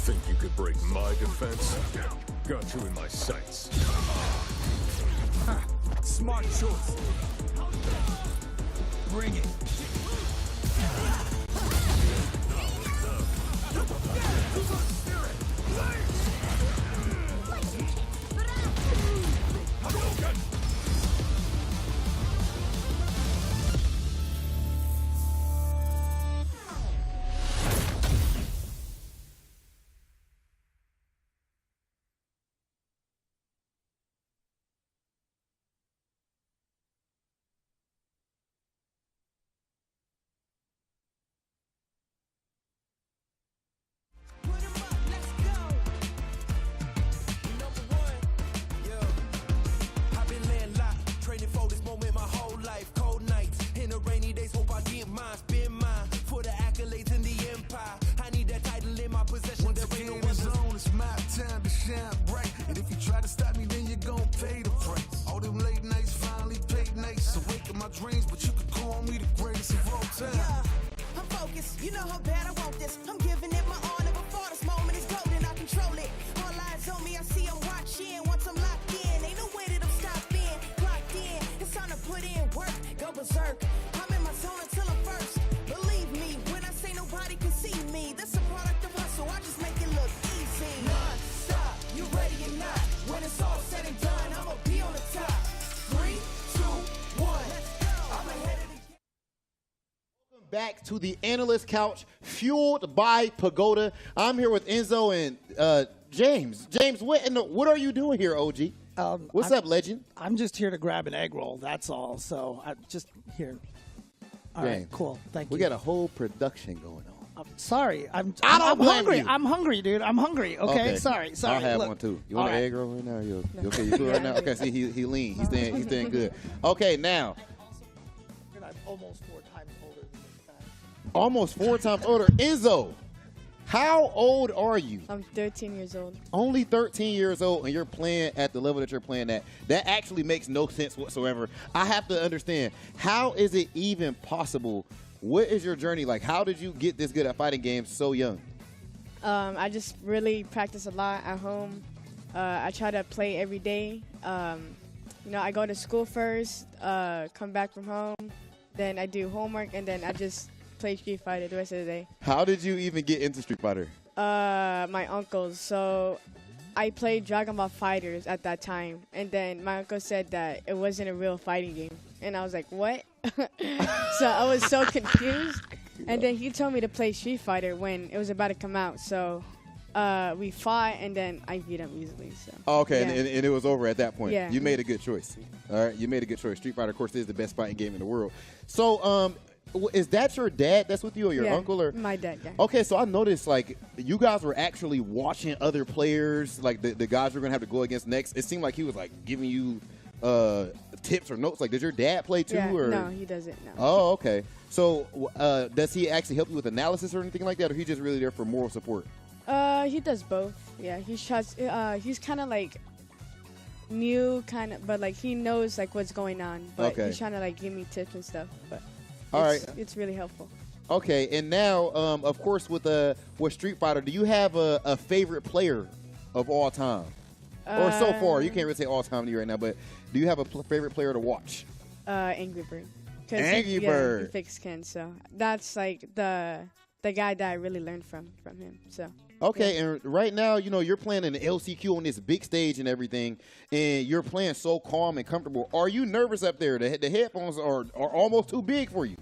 Think you could break my defense? Got you in my sights. smart choice. Bring it. I've been laying locked, training for this moment my whole life. Cold nights, in the rainy days, hope I get mine. Spend mine for the accolades in the empire. I need that title in my possession. Once again, it's on, it's my time to shine bright. And if you try to stop me, then you're gonna pay the price. All them late nights finally paid nights. Awaken my dreams, but you could call me the greatest of all time. Yeah, I'm focused. You know how bad I want this. I'm giving it my all, and before this moment is golden, I control it. All eyes on me, I see I'm watching. Once I'm locked in, ain't no way that I'm stopping. Clocked in, it's time to put in work. Go berserk. I'm in my zone until I'm first. Believe me, when I say nobody can see me, that's a product of hustle. I just make it look easy. Non-stop, you ready or not? When it's all said and done, I'ma be on the top. 3, 2, 1. I'm ahead of the Back to the analyst couch, fueled by Pagoda. I'm here with Enzo and James. James, what are you doing here, OG? What's up, legend? I'm just here to grab an egg roll. That's all. So I'm just here. All right, James, cool. Thank you. We got a whole production going on. Sorry, I'm don't blame hungry. you. I'm hungry, dude. I'm hungry. Okay, sorry. I'll have Look. one too. You want All an right. egg roll right now? You okay? You cool right now? Okay, see, he lean. He's staying good. Okay, now. I'm almost 4 times older than this guy. Almost 4 times older. Enzo, how old are you? I'm 13 years old. Only 13 years old, and you're playing at the level that you're playing at. That actually makes no sense whatsoever. I have to understand, how is it even possible? What is your journey like? How did you get this good at fighting games so young? I just really practice a lot at home. I try to play every day. I go to school first, come back from home, then I do homework, and then I just play Street Fighter the rest of the day. How did you even get into Street Fighter? My uncles. So I played Dragon Ball Fighters at that time, and then my uncle said that it wasn't a real fighting game, and I was like, what? So I was so confused, and then he told me to play Street Fighter when it was about to come out. So we fought, and then I beat him easily. So. Okay, yeah. and it was over at that point. Yeah. You made a good choice. All right, you made a good choice. Street Fighter, of course, is the best fighting game in the world. So, is that your dad that's with you, or your Yeah, uncle, or my dad? Yeah. Okay, so I noticed like you guys were actually watching other players, like the guys you're gonna have to go against next. It seemed like he was like giving you tips or notes. Like, does your dad play too? Yeah, or no, he doesn't. No. Oh, okay. So, does he actually help you with analysis or anything like that, or he just really there for moral support? He does both. Yeah, he's kind of like new, but like he knows like what's going on. But Okay. he's trying to like give me tips and stuff. But All it's, right. it's really helpful. Okay, and now, of course, with Street Fighter, do you have a favorite player of all time, or so far? You can't really say all time to you right now, but do you have a favorite player to watch? Angry Bird. 'Cause Angry he Bird. fixed Ken, so that's like the guy that I really learned from him. So. Okay, and right now, you're playing in the LCQ on this big stage and everything, and you're playing so calm and comfortable. Are you nervous up there? The headphones are almost too big for you.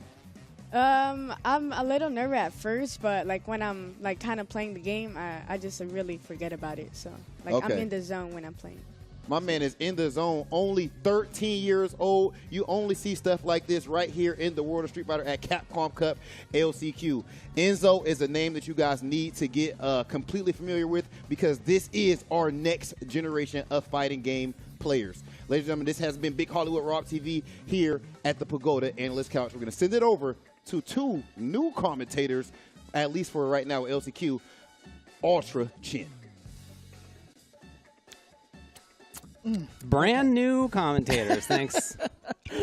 I'm a little nervous at first, but like when I'm like kind of playing the game, I just really forget about it. So like I'm Okay. in the zone when I'm playing. My man is in the zone, only 13 years old. You only see stuff like this right here in the world of Street Fighter at Capcom Cup LCQ. Enzo is a name that you guys need to get completely familiar with, because this is our next generation of fighting game players. Ladies and gentlemen, this has been Big Hollywood Rock TV here at the Pagoda Analyst Couch. We're going to send it over to 2 new commentators, at least for right now, LCQ, Ultra Chin. Brand new commentators. Thanks,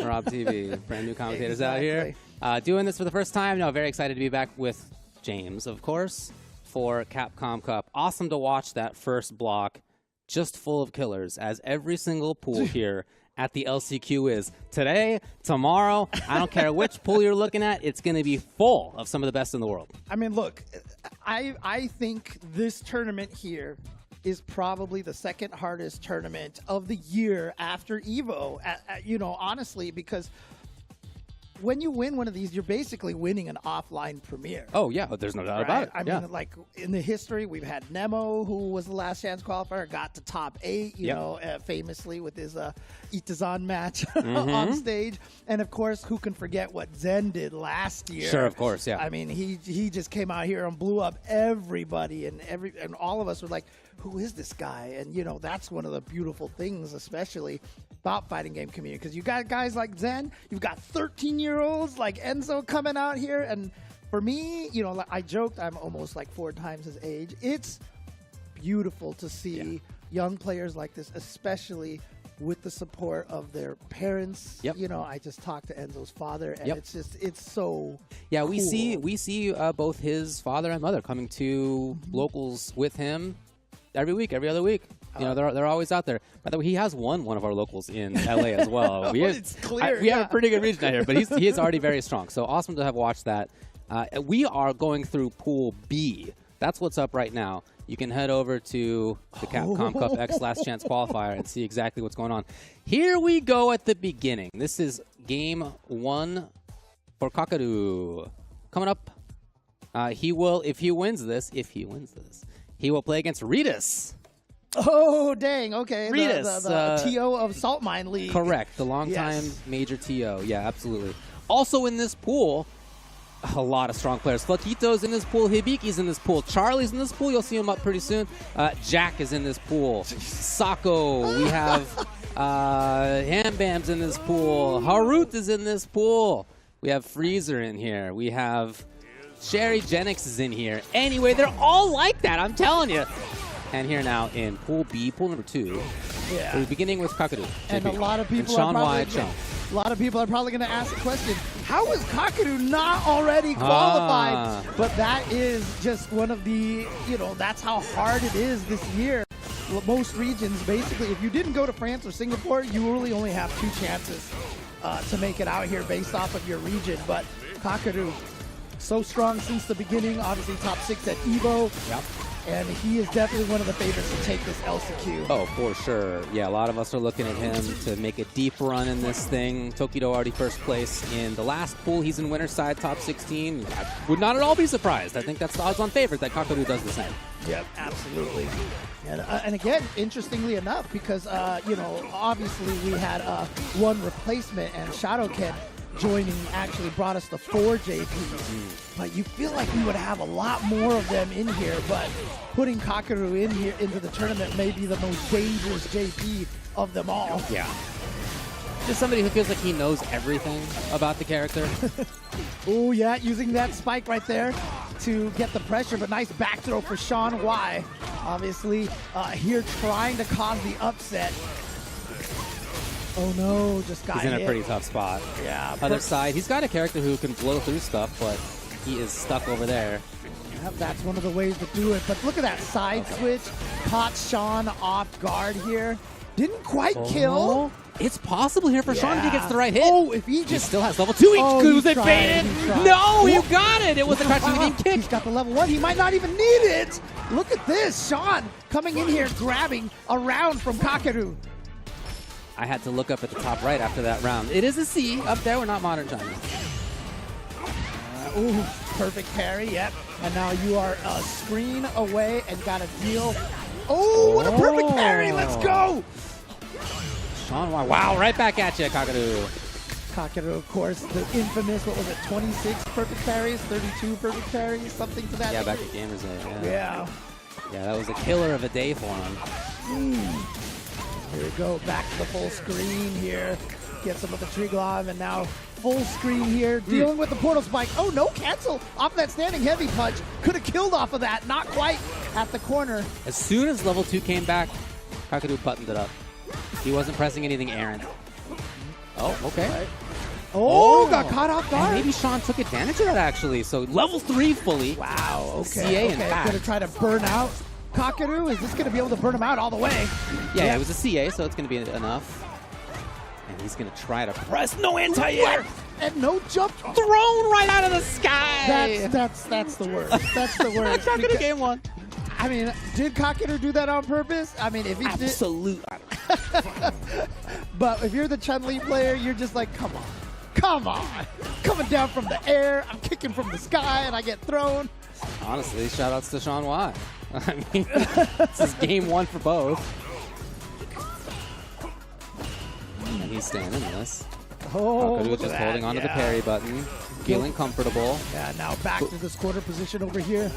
Rob TV. Brand new commentators out here. Doing this for the first time. No, very excited to be back with James, of course, for Capcom Cup. Awesome to watch that first block, just full of killers, as every single pool here at the LCQ is. Today, tomorrow, I don't care which pool you're looking at, it's going to be full of some of the best in the world. I mean, look, I think this tournament here is probably the second hardest tournament of the year after EVO, you know, honestly, because when you win one of these, you're basically winning an offline premiere. Oh, yeah, there's no doubt about it. I mean, like, in the history, we've had Nemo, who was the last chance qualifier, got to top 8, you know, famously with his Itazan match on stage. And, of course, who can forget what Zen did last year? Sure, of course, yeah. I mean, he just came out here and blew up everybody, and all of us were like, who is this guy? And, you know, that's one of the beautiful things, especially about fighting game community, because you got guys like Zen, you've got 13-year-olds like Enzo coming out here, and for me, you know, like I joked, I'm almost like 4 times his age. It's beautiful to see young players like this, especially with the support of their parents. You know, I just talked to Enzo's father, and it's just, it's so Yeah, cool. we see both his father and mother coming to locals with him every week, every other week. You know, they're always out there. By the way, he has won one of our locals in LA as well. We It's clear, we have a pretty good region out here, but he is already very strong. So awesome to have watched that. We are going through Pool B. That's what's up right now. You can head over to the Capcom Cup X Last Chance Qualifier and see exactly what's going on. Here we go at the beginning. This is game 1 for Kakaru. Coming up, he will, if he wins this, he will play against Ritas. Oh, dang. Okay. Ritas, the TO of Salt Mine League. Correct. The longtime major TO. Yeah, absolutely. Also in this pool, a lot of strong players. Flaquito's in this pool. Hibiki's in this pool. Charlie's in this pool. You'll see him up pretty soon. Jack is in this pool. Sako. We have Hambam's in this pool. Harut is in this pool. We have Freezer in here. We have Sherry Jennings is in here. Anyway, they're all like that, I'm telling you. And here now in Pool B, pool number 2. Yeah. We're beginning with Kakaru. And a lot of people Sean White. A lot of people are probably going to ask the question, how is Kakaru not already qualified? But that is just one of the, you know, that's how hard it is this year. Most regions, basically, if you didn't go to France or Singapore, you really only have 2 chances to make it out here based off of your region. But Kakaru, so strong since the beginning, obviously top 6 at EVO. Yep. And he is definitely one of the favorites to take this LCQ. Oh, for sure. Yeah, a lot of us are looking at him to make a deep run in this thing. Tokido already first place in the last pool. He's in winner's side, top 16. I would not at all be surprised. I think that's the odds-on favorite that Kakaru does the same. Yep, absolutely. And again, interestingly enough, because, you know, obviously we had one replacement, and Shadowken joining actually brought us the 4 JPs. But you feel like we would have a lot more of them in here, but putting Kakaru in here into the tournament may be the most dangerous JP of them all. Yeah. Just somebody who feels like he knows everything about the character. Oh, yeah, using that spike right there to get the pressure, but nice back throw for Sean Y. Obviously, here trying to cause the upset. Oh no, just got He's in hit. a pretty tough spot. Yeah. Other side, he's got a character who can blow through stuff, but he is stuck over there. Yeah, that's one of the ways to do it. But look at that side switch. Caught Sean off guard here. Didn't quite kill. It's possible here for Sean if he gets the right hit. Oh, if he just... He still has level 2 HQs that baited. No, you Oh. got it. It was the crash of the game kick. He's got the level 1. He might not even need it. Look at this. Sean coming in here, grabbing a round from Kakaru. I had to look up at the top right after that round. It is a C up there. We're not modern China. Ooh, perfect parry. Yep. And now you are a screen away and got to deal. Oh, what a perfect parry. Let's go. Sean, wow, right back at you, Kakaru. Kakaru, of course, the infamous, what was it, 26 perfect parries, 32 perfect parries, something to that. Yeah, back at Gamers Day. Yeah. Yeah, that was a killer of a day for him. Here we go, back to the full screen here. Get some of the Triglov, and now full screen here, dealing with the portal spike. Oh, no cancel off that standing heavy punch. Could have killed off of that, not quite at the corner. As soon as level 2 came back, Kakaru buttoned it up. He wasn't pressing anything errant. Oh, okay. Right. Oh, got caught off guard. And maybe Sean took advantage of that, actually. So level 3 fully. Wow, okay. CA, in fact. Gonna try to burn out Kakaru. Is this gonna be able to burn him out all the way? Yeah, it was a CA, so it's going to be enough. And he's going to try to press. No anti-air. And no jump. Thrown right out of the sky. That's the word. That's the word. Kakeru game one. I mean, did Kakeru do that on purpose? I mean, if he Absolute. But if you're the Chun-Li player, you're just like, come on. Come on. Coming down from the air, I'm kicking from the sky, and I get thrown. Honestly, shout outs to Sean Y. I mean, this is game one for both. And he's staying in this. Oh, Kakeru just holding onto the parry button, feeling comfortable. Yeah, now back to this quarter position over here.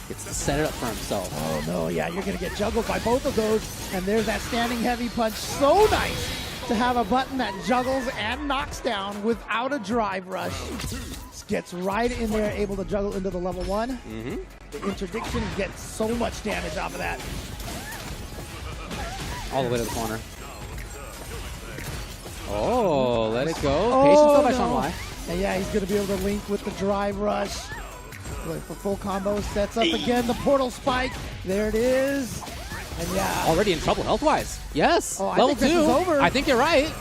Gets to set it up for himself. Oh, no, yeah, you're going to get juggled by both of those. And there's that standing heavy punch. So nice to have a button that juggles and knocks down without a drive rush. Gets right in there, able to juggle into the level 1. Mm-hmm. The interdiction gets so much damage off of that. All the way to the corner. Oh, let it go. Patience though by Sean Y. And yeah, he's going to be able to link with the drive rush. Going for full combo. Sets up again the portal spike. There it is. And yeah. Already in trouble health-wise. Yes. Oh, I level think this 2. is over. I think you're right.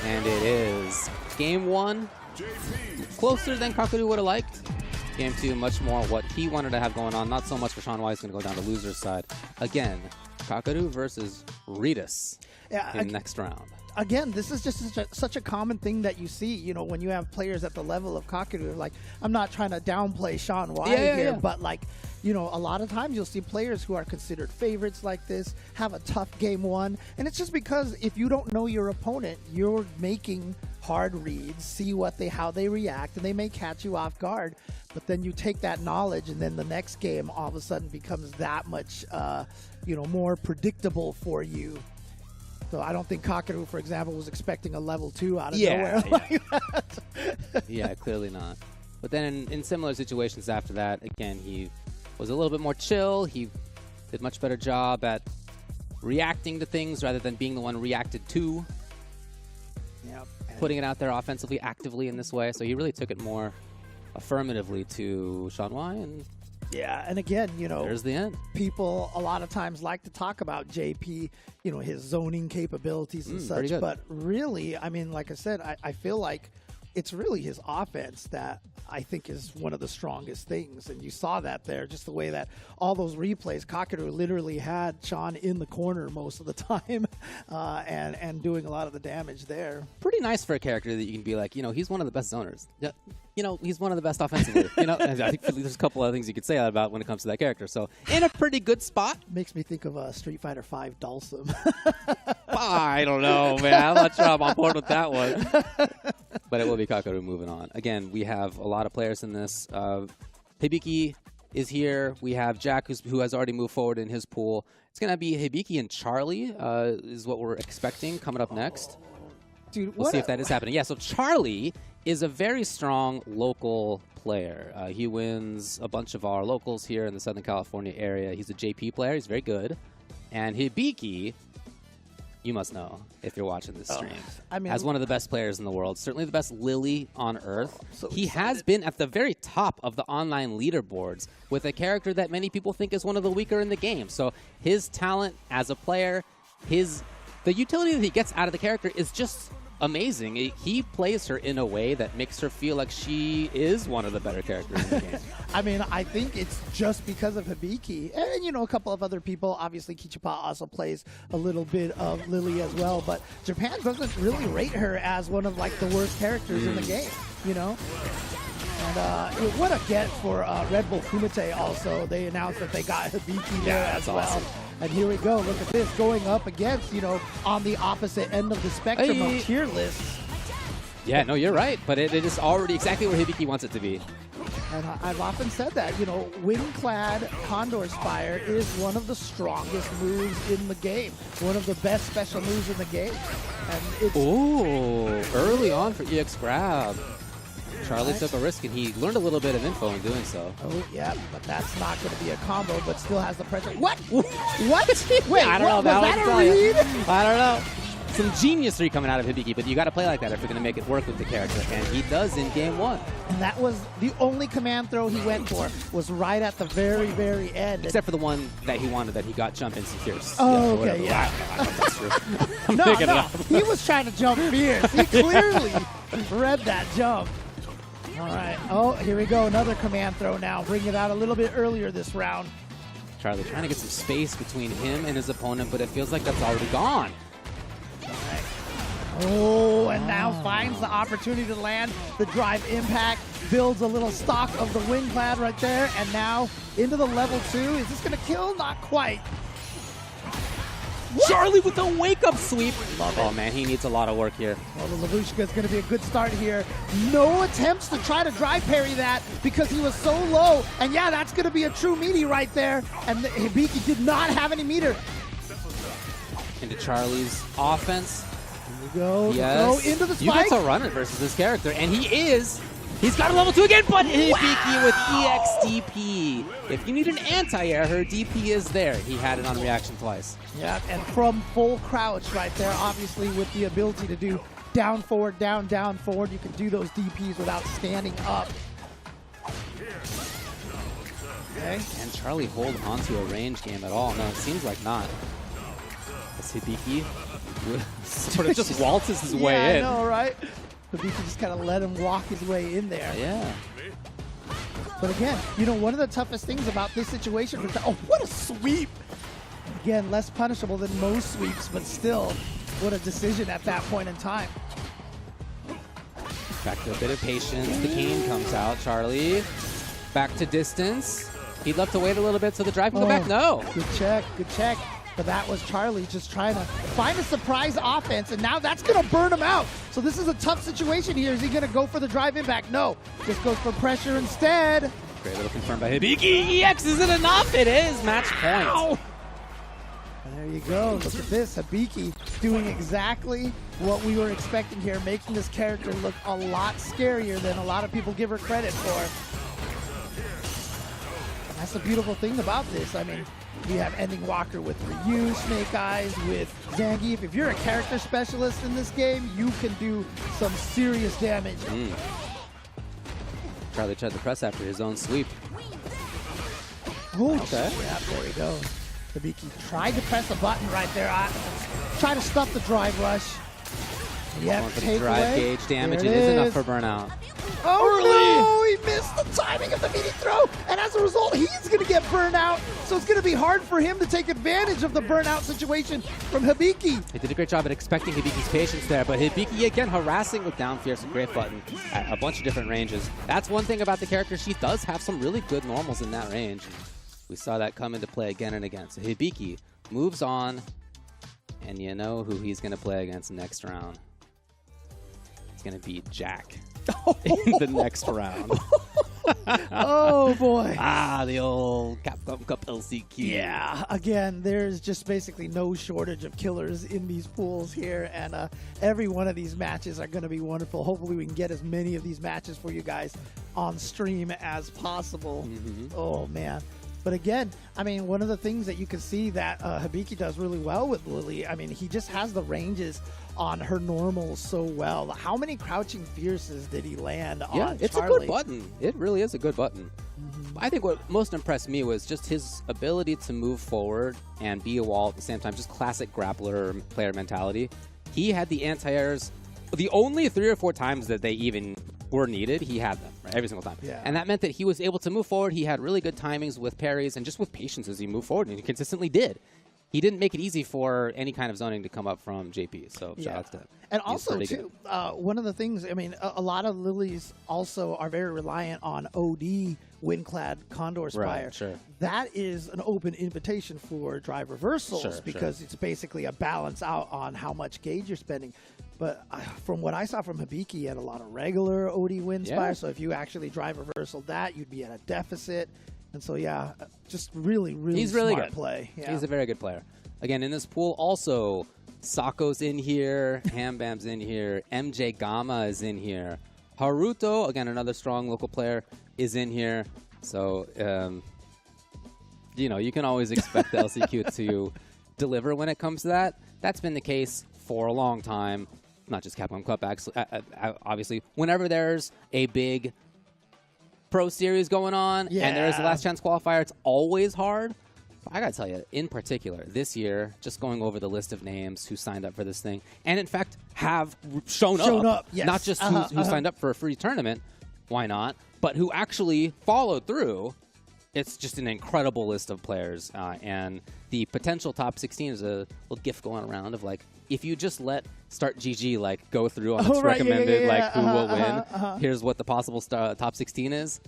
And it is. Game 1. Closer than Kakeru would have liked. Game 2, much more what he wanted to have going on. Not so much for Sean Y. He's going to go down the loser's side. Again, Kakeru versus Ritas in next round. Again, this is just such a common thing that you see, you know, when you have players at the level of Kakeru. Like, I'm not trying to downplay Sean Y here, but like, you know, a lot of times you'll see players who are considered favorites like this have a tough game 1. And it's just because if you don't know your opponent, you're making hard reads, see how they react, and they may catch you off guard. But then you take that knowledge, and then the next game all of a sudden becomes that much, you know, more predictable for you. So I don't think Kakeru, for example, was expecting a level 2 out of nowhere like that. Yeah, clearly not. But then in similar situations after that, again, he was a little bit more chill. He did much better job at reacting to things rather than being the one reacted to. Yep. Putting it out there offensively, actively in this way. So he really took it more affirmatively to Sean Y. And yeah, and again, you know, there's the end. People a lot of times like to talk about JP, you know, his zoning capabilities and such. But really, I mean, like I said, I feel like it's really his offense that I think is one of the strongest things. And you saw that there, just the way that all those replays, Kakeru literally had Sean in the corner most of the time and doing a lot of the damage there. Pretty nice for a character that you can be like, you know, he's one of the best zoners. You know, he's one of the best offensively. You know, and I think there's a couple other things you could say about when it comes to that character. So in a pretty good spot. Makes me think of Street Fighter V Dhalsim. I don't know, man. I'm not sure I'm on board with that one. But it will be Kakeru moving on. Again, we have a lot of players in this. Hibiki is here. We have Jack, who has already moved forward in his pool. It's going to be Hibiki and Charlie is what we're expecting coming up next. Dude, we'll see if that is happening. Yeah, so Charlie is a very strong local player. He wins a bunch of our locals here in the Southern California area. He's a JP player. He's very good. And Hibiki, you must know if you're watching this stream, I mean, as one of the best players in the world, certainly the best Lily on Earth. He has been at the very top of the online leaderboards with a character that many people think is one of the weaker in the game. So his talent as a player, the utility that he gets out of the character is just amazing. He plays her in a way that makes her feel like she is one of the better characters in the game. I mean, I think it's just because of Hibiki. And, you know, a couple of other people. Obviously, Kichipa also plays a little bit of Lily as well. But Japan doesn't really rate her as one of, like, the worst characters in the game, you know? And what a get for Red Bull Kumite also. They announced that they got Hibiki there as well. Awesome. And here we go. Look at this. Going up against, you know, on the opposite end of the spectrum of tier lists. Yeah, no, you're right. But it is already exactly where Hibiki wants it to be. And I've often said that, you know, Wind-clad Condor Spire is one of the strongest moves in the game. One of the best special moves in the game. And it's early on for EX Grab. Charlie took a risk, and he learned a little bit of info in doing so. Oh, yeah, but that's not going to be a combo, but still has the pressure. What? What? Wait, I don't know. Was that a read? I don't know. some geniusry coming out of Hibiki, but you got to play like that if you're going to make it work with the character, and he does in game 1. And that was the only command throw he went for, was right at the very, very end. Except for the one that he wanted that he got jump into fierce. Oh, okay, yeah. I'm No, thinking no, of- he was trying to jump fierce. He clearly read that jump. All right. Oh, here we go. Another command throw now. Bring it out a little bit earlier this round. Charlie trying to get some space between him and his opponent, but it feels like that's already gone. Oh, and now finds the opportunity to land the drive impact, builds a little stock of the wing pad right there, and now into the level 2. Is this going to kill? Not quite. Charlie with a wake-up sweep. Oh, man, he needs a lot of work here. Well, the Lavushka is going to be a good start here. No attempts to try to drive parry that because he was so low. And yeah, that's going to be a true meaty right there. And Hibiki did not have any meter. Into Charlie's offense. Here we go. Yes. Go into the You spike. get to run it versus this character, and he is. He's got a level 2 again, but Hibiki with EXDP. If you need an anti-air, her DP is there. He had it on reaction twice. Yeah, and from full crouch right there, obviously with the ability to do down, forward, down, down, forward, you can do those DPs without standing up. Okay. Can Charlie hold onto a range game at all? No, it seems like not. As Hibiki sort of just waltzes his way in. Yeah, I know, right? Hibiki just kind of let him walk his way in there. Yeah. But again, you know, one of the toughest things about this situation was oh, what a sweep! Again, less punishable than most sweeps, but still, what a decision at that point in time. Back to a bit of patience. The cane comes out. Charlie back to distance. He'd love to wait a little bit so the drive can go back. No. Good check, good check. But that was Charlie just trying to find a surprise offense, and now that's going to burn him out. So this is a tough situation here. Is he going to go for the drive impact? No. Just goes for pressure instead. Great little confirmed by Hibiki. EX isn't enough. It is. Match point. Ow. There you go. Look at this. Hibiki doing exactly what we were expecting here, making this character look a lot scarier than a lot of people give her credit for. And that's the beautiful thing about this. I mean, we have Ending Walker with Ryu, Snake Eyes with Zangief. If you're a character specialist in this game, you can do some serious damage. Charlie tried to press after his own sweep. Oh, okay. Yeah, there we go. Hibiki tried to press a button right there. Try to stop the drive rush. Yep, Going for the take drive away. gauge damage. There It is enough is. for burnout. Oh no! He missed the timing of the meaty throw, and as a result, he's going to get burned out. So it's going to be hard for him to take advantage of the burnout situation from Hibiki. He did a great job at expecting Hibiki's patience there, but Hibiki again harassing with down fierce and great button at a bunch of different ranges. That's one thing about the character. She does have some really good normals in that range. We saw that come into play again and again. So Hibiki moves on, and you know who he's going to play against next round. It's going to be Jack in the next round. Oh boy. The old Capcom Cup LCQ. Yeah, again, there's just basically no shortage of killers in these pools here, and every one of these matches are going to be wonderful. Hopefully we can get as many of these matches for you guys on stream as possible. Oh, man. But again, I mean, one of the things that you can see that Hibiki does really well with Lily, I mean, he just has the ranges on her normals so well. How many crouching fierces did he land on Charlie? Yeah, it's a good button. It really is a good button. I think what most impressed me was just his ability to move forward and be a wall at the same time, just classic grappler player mentality. He had the anti-airs. The only 3 or 4 times that they even were needed, he had them, right? Every single time. Yeah. And that meant that he was able to move forward. He had really good timings with parries and just with patience as he moved forward, and he consistently did. He didn't make it easy for any kind of zoning to come up from JP, so shout out to him. And He's also, pretty too, one of the things, I mean, a lot of Lilies also are very reliant on OD Windclad Condor Spire. Right, sure. That is an open invitation for drive reversals Sure, because it's basically a balance out on how much gauge you're spending. But from what I saw from Hibiki, he had a lot of regular OD Wind Spire, so if you actually drive reversal that, you'd be at a deficit. And so, yeah, just really, really He's really smart good. play. Yeah. He's a very good player. Again, in this pool, also, Sako's in here, Hambam's in here, MJ Gamma is in here. Haruto, again, another strong local player, is in here. So, you know, you can always expect the LCQ to deliver when it comes to that. That's been the case for a long time, not just Capcom Cup, obviously, whenever there's a big Pro Series going on and there's a last chance qualifier, it's always hard. I gotta tell you, in particular, this year, just going over the list of names who signed up for this thing, and in fact have shown up, yes. not just who signed up for a free tournament, why not, but who actually followed through. It's just an incredible list of players, and the potential top 16 is a little GIF going around of like, if you just let Start GG like go through on its recommended like who will win, here's what the possible top 16 is.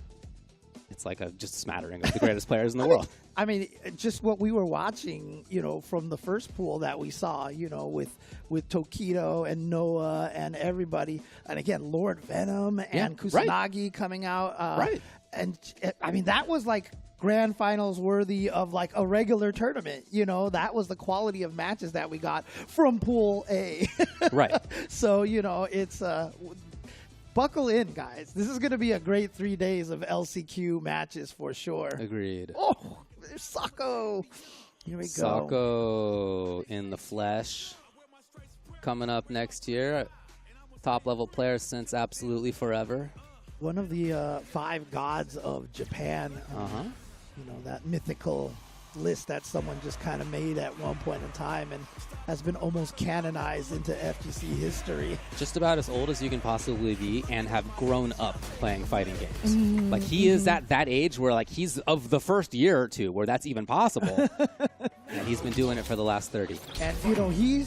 It's like just a smattering of the greatest players in the world. I mean, just what we were watching, from the first pool that we saw, with Tokido and Noah and everybody, and again Lord Venom and Kusanagi coming out, and I mean that was like grand finals worthy of like a regular tournament. That was the quality of matches that we got from Pool A. Right. So it's buckle in, guys. This is going to be a great 3 days of LCQ matches for sure. Agreed. Oh, there's Sako. Here we go. Sako in the flesh. Coming up next year. Top level player since absolutely forever. One of the 5 gods of Japan. That mythical list that someone just kind of made at one point in time and has been almost canonized into FGC history. Just about as old as you can possibly be and have grown up playing fighting games. Like he is at that age where like he's of the first year or two where that's even possible. And he's been doing it for the last 30. And he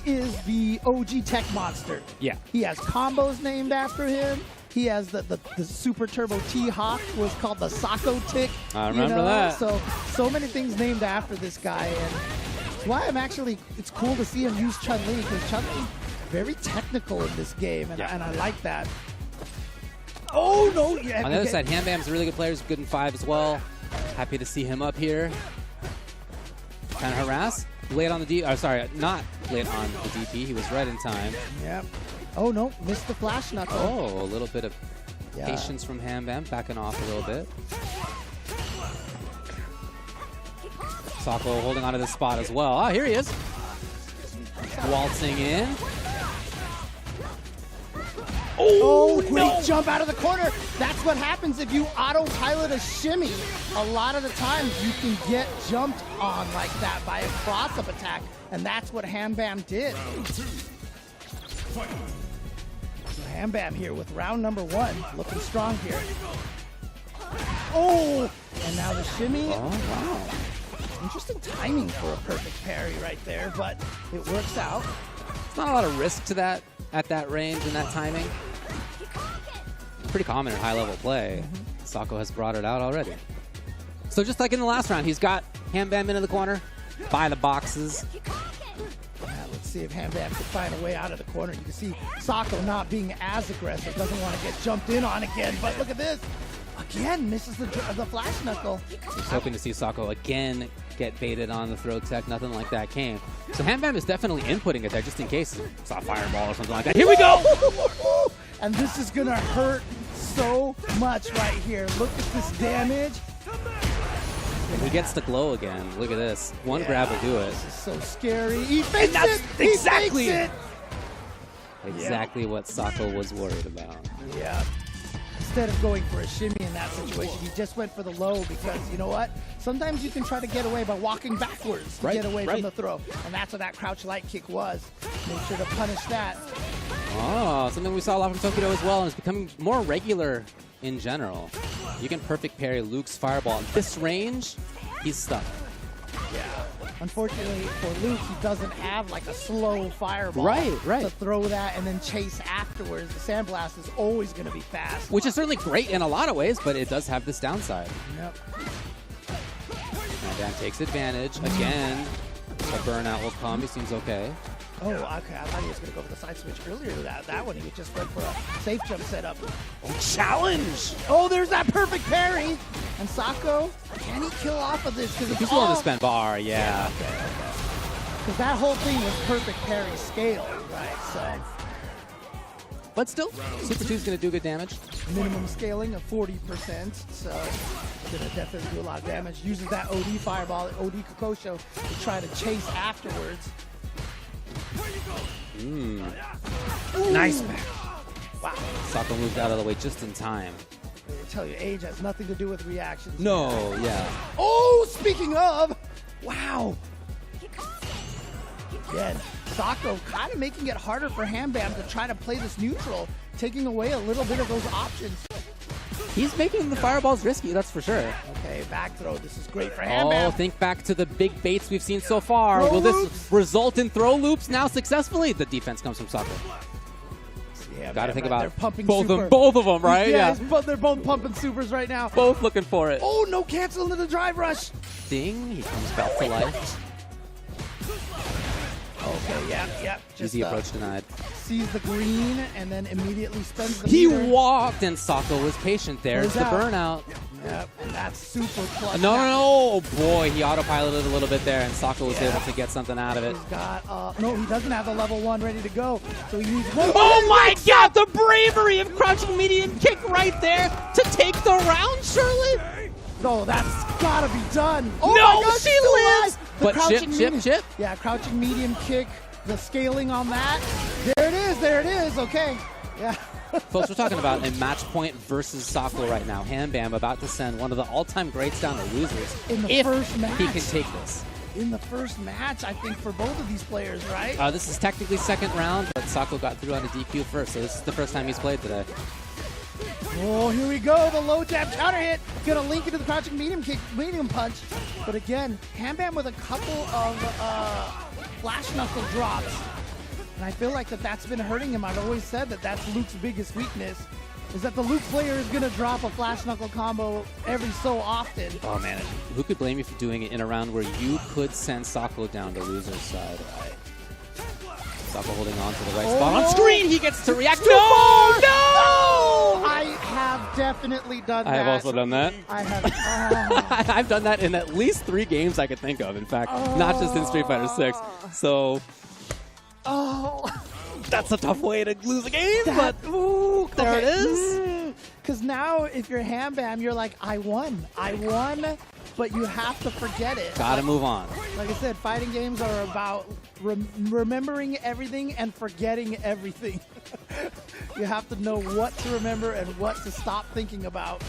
is the OG tech monster. Yeah. He has combos named after him. He has the Super Turbo T-Hawk was called the Sako Tick. I remember that. So many things named after this guy. And why it's cool to see him use Chun-Li because Chun-Li very technical in this game. And, and I like that. Oh, no. Yeah, on the other side, Hambam's a really good player. He's good in 5 as well. Happy to see him up here. Kind of harass. Late on the D. Not late on the DP. He was right in time. Yep. Oh, no. Missed the flash knuckle. Oh, a little bit of patience from Hambam. Backing off a little bit. Sako holding onto this spot as well. Ah, here he is. Waltzing in. Oh, great jump out of the corner. That's what happens if you autopilot a shimmy. A lot of the times you can get jumped on like that by a cross-up attack, and that's what Hambam did. So Hambam here with round number 1, looking strong here. Oh, and now the shimmy. Oh, wow. Interesting timing for a perfect parry right there, but it works out. It's not a lot of risk to that at that range and that timing. Pretty common in high-level play. Sako has brought it out already. So just like in the last round, he's got Hambam into the corner, by the boxes. Let's see if Hambam can find a way out of the corner. You can see Sako not being as aggressive, doesn't want to get jumped in on again, but look at this. Again, misses the flash knuckle. He's hoping to see Sako again get baited on the throw tech. Nothing like that came. So Hambam is definitely inputting it there just in case. Saw a fireball or something like that. Here we go! And this is going to hurt so much right here. Look at this damage. He gets the glow again. Look at this. One grab will do it. This is so scary. He fakes it! Exactly! He fakes it! Exactly what Sako was worried about. Yeah. Instead of going for a shimmy in that situation, he just went for the low because, you know what? Sometimes you can try to get away by walking backwards to get away from the throw. And that's what that crouch light kick was. Make sure to punish that. Oh, something we saw a lot from Tokido as well, and it's becoming more regular in general. You can perfect parry Luke's fireball. At this range, he's stuck. Yeah. Unfortunately for Luke, he doesn't have like a slow fireball to throw that and then chase afterwards. The Sandblast is always going to be fast. Which is certainly great in a lot of ways, but it does have this downside. Yep. And Dan takes advantage. Again, a burnout will come. He seems okay. Oh, okay. I thought he was going to go for the side switch earlier to that. That one, he just went for a safe jump setup. Oh, challenge! Oh, there's that perfect parry. And Sako, can he kill off of this? Because he's willing to spend bar, yeah. Because that whole thing was perfect parry scale, right? So. But still, Super 2's going to do good damage. Minimum scaling of 40%, so going to definitely do a lot of damage. Uses that OD fireball, OD Kokosho, to try to chase afterwards. Nice back. Wow. Sako moved out of the way just in time. I tell you, age has nothing to do with reactions. No, yeah. Oh, speaking of, wow. Again, Sako kind of making it harder for Hambam to try to play this neutral, taking away a little bit of those options. He's making the fireballs risky, that's for sure. Okay, back throw. This is great for Oh, Hambam. think back to the big baits we've seen so far. Throw Will loops. this result in throw loops now successfully? The defense comes from Sako. Yeah, Got to man, think right, about they're pumping both super. of them, right? Yeah, they're both pumping supers right now. Both looking for it. Oh, no cancel into the drive rush. Ding, he comes back to life. Okay, yeah. Easy approach denied. Sees the green and then immediately spends the He meter. walked, and Sako was patient. There's the Goes out. burnout. Yep, and that's super plus. No. Oh, boy, he autopiloted a little bit there, and Sako was able to get something out of it. He's got, no, he doesn't have the level 1 ready to go, so he needs one. Oh my God, the bravery of crouching medium kick right there to take the round, Charlotte. No, that's gotta be done. Oh No, my God, she she's still lives! alive. The But crouching chip. Yeah, crouching medium kick, the scaling on that. There it is, okay. Yeah. Folks, we're talking about a match point versus Sako right now. Hambam about to send one of the all-time greats down to losers. In the if first match. he can take this. In the first match, I think, for both of these players, right? This is technically second round, but Sako got through on a DQ first, so this is the first time he's played today. Oh, here we go. The low jab counter hit. Gonna link into the crouching medium kick, medium punch. But again, Hambam with a couple of flash knuckle drops. And I feel like that's been hurting him. I've always said that that's Luke's biggest weakness, is that the Luke player is gonna drop a flash knuckle combo every so often. Oh man, who could blame you for doing it in a round where you could send Sako down the loser's side? Sako holding on to the right spot on screen. He gets to react. No! I have definitely done that. I have also done that. I have. I've done that in at least 3 games I could think of. In fact, not just in Street Fighter 6. So, that's a tough way to lose a game. But ooh, there it is. Because now, if you're Hambam, you're like, I won, but you have to forget it. Gotta move on. Like I said, fighting games are about remembering everything and forgetting everything. You have to know what to remember and what to stop thinking about.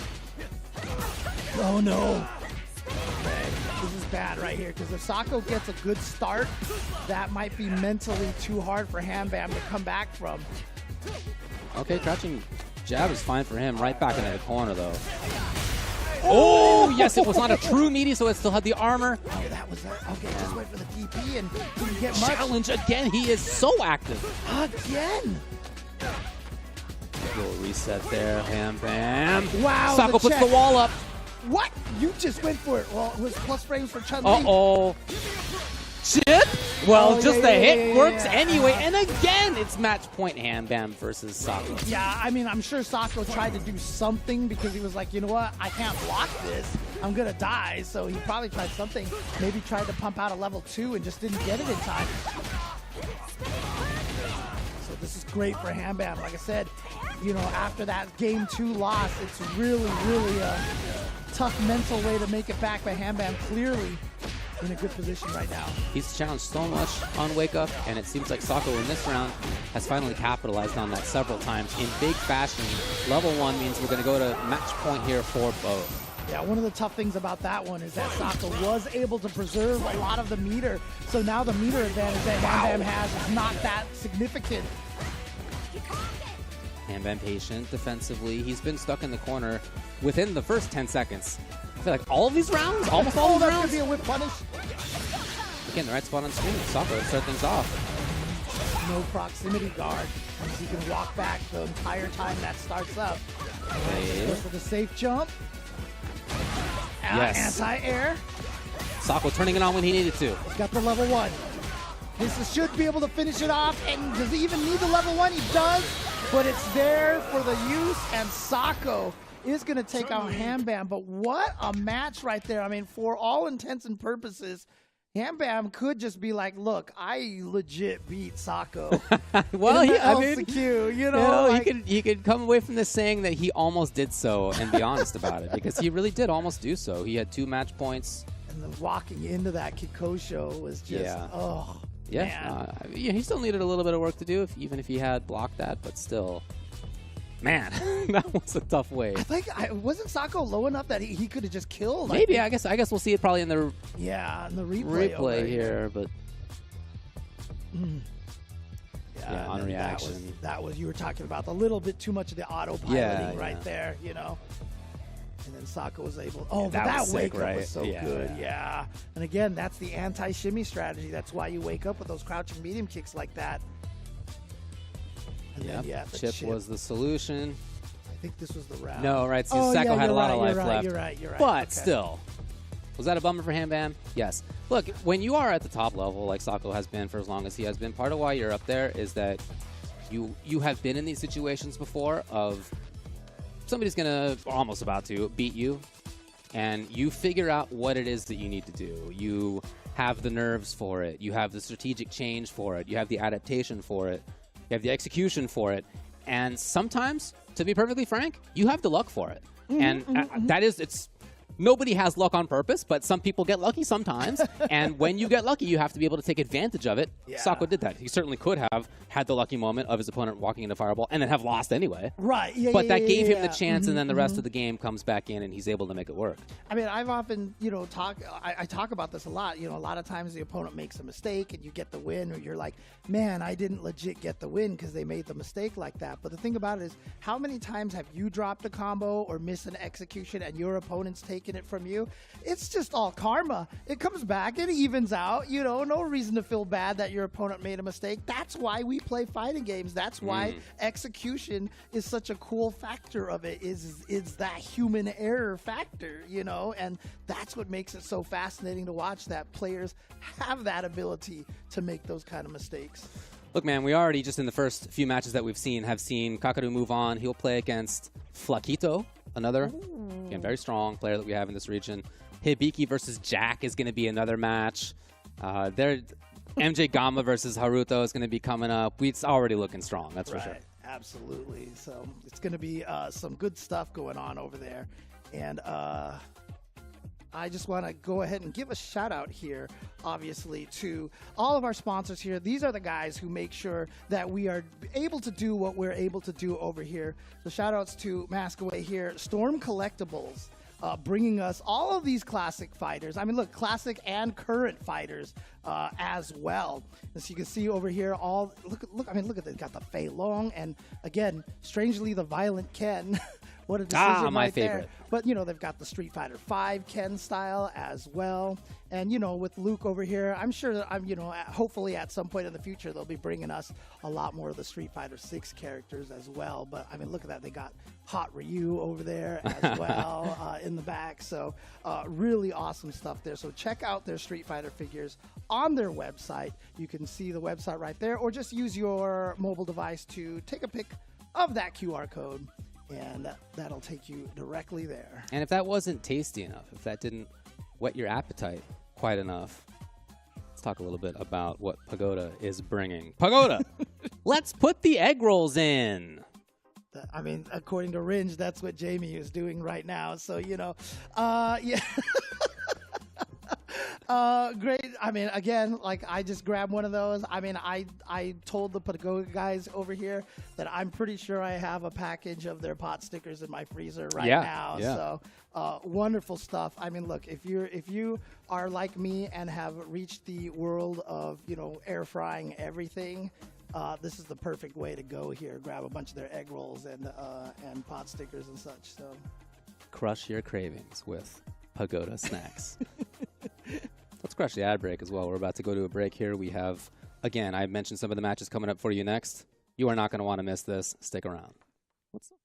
Oh no. Okay, this is bad right here, because if Sako gets a good start, that might be mentally too hard for Hambam to come back from. Okay, crouching jab is fine for him. Right back into the corner, though. Oh, yes, it was not a true meaty, so it still had the armor. Oh, that was okay. Just wait for the DP and didn't get much. Challenge again. He is so active. Again. Little reset there. Hambam. Wow. Sako puts check. the wall up. What? You just went for it. Well, it was plus frames for Chun-Li. Uh-oh. Chip? Well, Oh, just yeah, the yeah, hit yeah, works yeah. anyway. And again, it's match point Hambam versus Sako. Yeah, I mean, I'm sure Sako tried to do something because he was like, you know what? I can't block this. I'm going to die. So he probably tried something. Maybe tried to pump out a level 2 and just didn't get it in time. So this is great for Hambam. Like I said, you know, after that game 2 loss, it's really, really a tough mental way to make it back. But Hambam clearly in a good position right now. He's challenged so much on Wake Up, and it seems like Sako in this round has finally capitalized on that several times in big fashion. Level 1 means we're going to go to match point here for both. Yeah, one of the tough things about that one is that Sako was able to preserve a lot of the meter. So now the meter advantage that Hambam has is not that significant. Hambam patient defensively. He's been stuck in the corner within the first 10 seconds. I feel like all of these rounds, almost all of these That rounds. could be a whip punish. Again, the right spot on screen. Sako start things off. No proximity guard. He can walk back the entire time that starts up. Okay. Goes for the safe jump. Yes. Anti-air. Sako turning it on when he needed to. He's got the level 1. Should be able to finish it off. And does he even need the level 1? He does. But it's there for the use. And Sako is going to take out Hambam. But what a match right there. I mean, for all intents and purposes, Hambam could just be like, look, I legit beat Sako. Well, in the I mean, LCQ, you know, like, he could come away from this saying that he almost did so and be honest about it, because he really did almost do so. He had 2 match points. and then walking into that Kikosho was just, Yeah. oh. Yeah, yeah, he still needed a little bit of work to do, even if he had blocked that, but still. Man, that was a tough wave. I think wasn't Sako low enough that he could have just killed. Maybe I guess we'll see it probably in the in the replay here, but yeah, on reaction. That was you were talking about a little bit too much of the autopiloting right there, you know. And then Sako was able. Oh, but that wake up was so good. Yeah. And again, that's the anti-shimmy strategy. That's why you wake up with those crouching medium kicks like that. And then, the chip was the solution. I think this was the round. No, right. So Sako had a lot of life left. You're right. But still, was that a bummer for him, Bam? Yes. Look, when you are at the top level, like Sako has been for as long as he has been, part of why you're up there is that you have been in these situations before of somebody's gonna, almost about to, beat you, and you figure out what it is that you need to do. You have the nerves for it. You have the strategic change for it. You have the adaptation for it. You have the execution for it. And sometimes, to be perfectly frank, you have the luck for it. That is, nobody has luck on purpose, but some people get lucky sometimes. And when you get lucky, you have to be able to take advantage of it. Yeah. Sako did that. He certainly could have had the lucky moment of his opponent walking into Fireball and then have lost anyway. Right. Yeah, but that gave him the chance, and then the rest of the game comes back in, and he's able to make it work. I mean, I've often, I talk about this a lot. A lot of times the opponent makes a mistake and you get the win, or you're like, man, I didn't legit get the win because they made the mistake like that. But the thing about it is, how many times have you dropped a combo or missed an execution and your opponent's taken it from you? It's just all karma. It comes back, it evens out. No reason to feel bad that your opponent made a mistake. That's why we play fighting games. That's why execution is such a cool factor of it, is that human error factor, and that's what makes it so fascinating to watch, that players have that ability to make those kind of mistakes. Look, man, we already, just in the first few matches that we've seen, have seen Kakaru move on. He'll play against Flakito, another, again, very strong player that we have in this region. Hibiki versus Jack is going to be another match. MJ Gama versus Haruto is going to be coming up. It's already looking strong, that's for sure. Absolutely. So it's going to be some good stuff going on over there. And I just want to go ahead and give a shout out here, obviously, to all of our sponsors here. These are the guys who make sure that we are able to do what we're able to do over here. So shout outs to Maskaway here, Storm Collectibles, bringing us all of these classic fighters. I mean, look, classic and current fighters as well. As you can see over here, look at this. Got the Fei Long, and again, strangely, the Violent Ken. What a decision my right favorite. there. But, they've got the Street Fighter V Ken style as well. And, with Luke over here, I'm sure that hopefully at some point in the future, they'll be bringing us a lot more of the Street Fighter 6 characters as well. But, I mean, look at that. They got Hot Ryu over there as well in the back. So, really awesome stuff there. So, check out their Street Fighter figures on their website. You can see the website right there, or just use your mobile device to take a pic of that QR code. And that'll take you directly there. And if that wasn't tasty enough, if that didn't whet your appetite quite enough, let's talk a little bit about what Pagoda is bringing. Pagoda, let's put the egg rolls in. I mean, according to Ringe, that's what Jamie is doing right now. So, yeah. Great. I mean, again, like, I just grabbed one of those. I mean, I told the Pagoda guys over here that I'm pretty sure I have a package of their pot stickers in my freezer right now. Yeah. So wonderful stuff. I mean, look, if you are like me and have reached the world of, air frying everything, this is the perfect way to go here. Grab a bunch of their egg rolls and pot stickers and such. So crush your cravings with Pagoda snacks. Let's crush the ad break as well. We're about to go to a break here. We have, again, I mentioned some of the matches coming up for you next. You are not going to want to miss this. Stick around. What's up?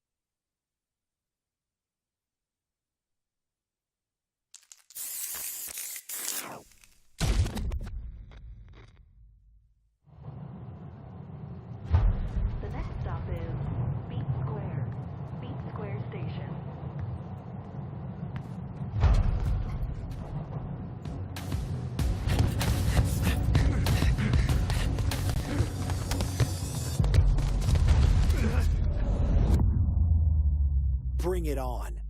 The next stop is Beat Square Station. Bring it on.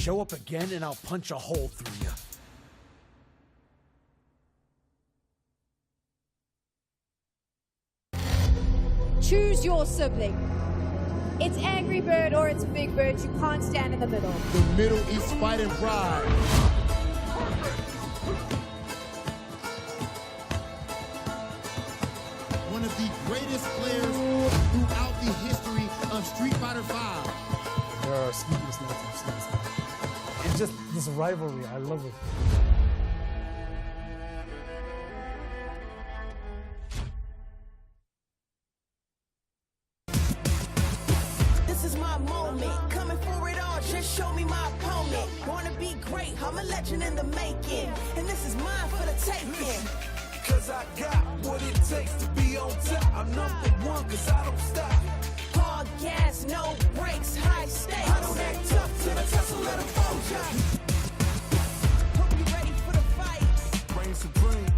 Show up again and I'll punch a hole through you. Choose your sibling. It's Angry Bird or it's Big Bird. You can't stand in the middle. The Middle East Fighting Pride. One of the greatest players throughout the history of Street Fighter V. It's just this rivalry. I love it. This is my moment, coming for it all, just show me my opponent. Wanna be great, I'm a legend in the making, and this is mine for the taking. Cause I got what it takes to be on top. I'm #1 cause I don't stop. Hard gas, no brakes, high stakes. I don't act tough till the tussle let them fold ya. Hope you ready for the fight. Reign supreme.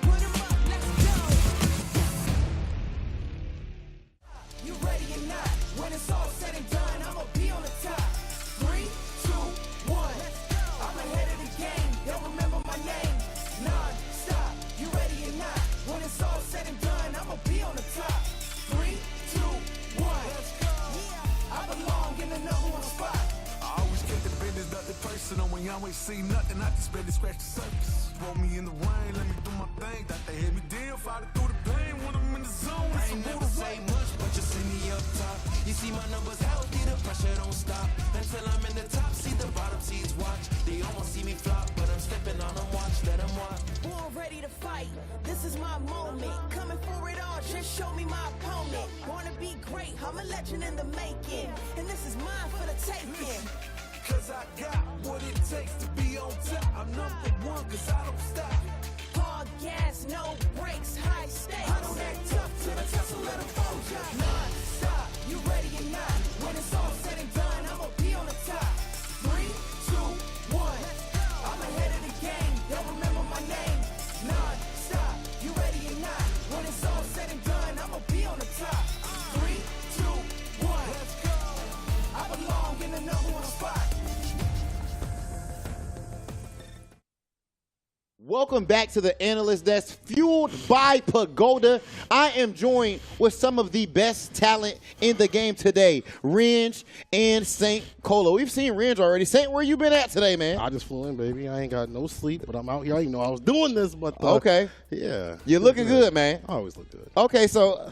Put 'em up, let's go. You ready or not? When it's all said and done, I'ma be on the top. 3, 2, 1. I'm ahead of the game. They'll remember my name. Non-stop. You ready or not? When it's all said and done, I'ma be on the top. 3, 2, 1. Yeah, I belong in the #1 spot. I always kept the business, nothing personal. When you always see nothing, I just barely scratch the surface. Roll me in the rain, let me do my thing. That they hit me down, fight through the pain. When I'm in the zone, I ain't never say much, but you see me up top. You see my numbers healthy, the pressure don't stop. Until I'm in the top, see the bottom seeds watch. They almost see me flop, but I'm stepping on them, watch, let them watch. Born ready to fight. This is my moment. Coming for it all, just show me my opponent. Wanna be great, I'm a legend in the making, and this is mine for the taking. cause I got what it takes to be on top. I'm #1 cause I don't stop. Hard gas, no brakes, high stakes. I don't act tough till the tussle let them fold ya. Non-stop, you ready or not? When it's all said and done, I'ma be on the top. 3, 2, 1. I'm ahead of the game, they'll remember my name. Non-stop, you ready or not? When it's all said and done, I'ma be on the top. 3, 2, 1. Let's go. I belong in the #1 spot. Welcome back to the Analyst Desk, fueled by Pagoda. I am joined with some of the best talent in the game today, Renge and Saint Colo. We've seen Renge already. Saint, where you been at today, man? I just flew in, baby. I ain't got no sleep, but I'm out here. I didn't know I was doing this, but okay. Yeah. You're looking good, man. I always look good. Okay, so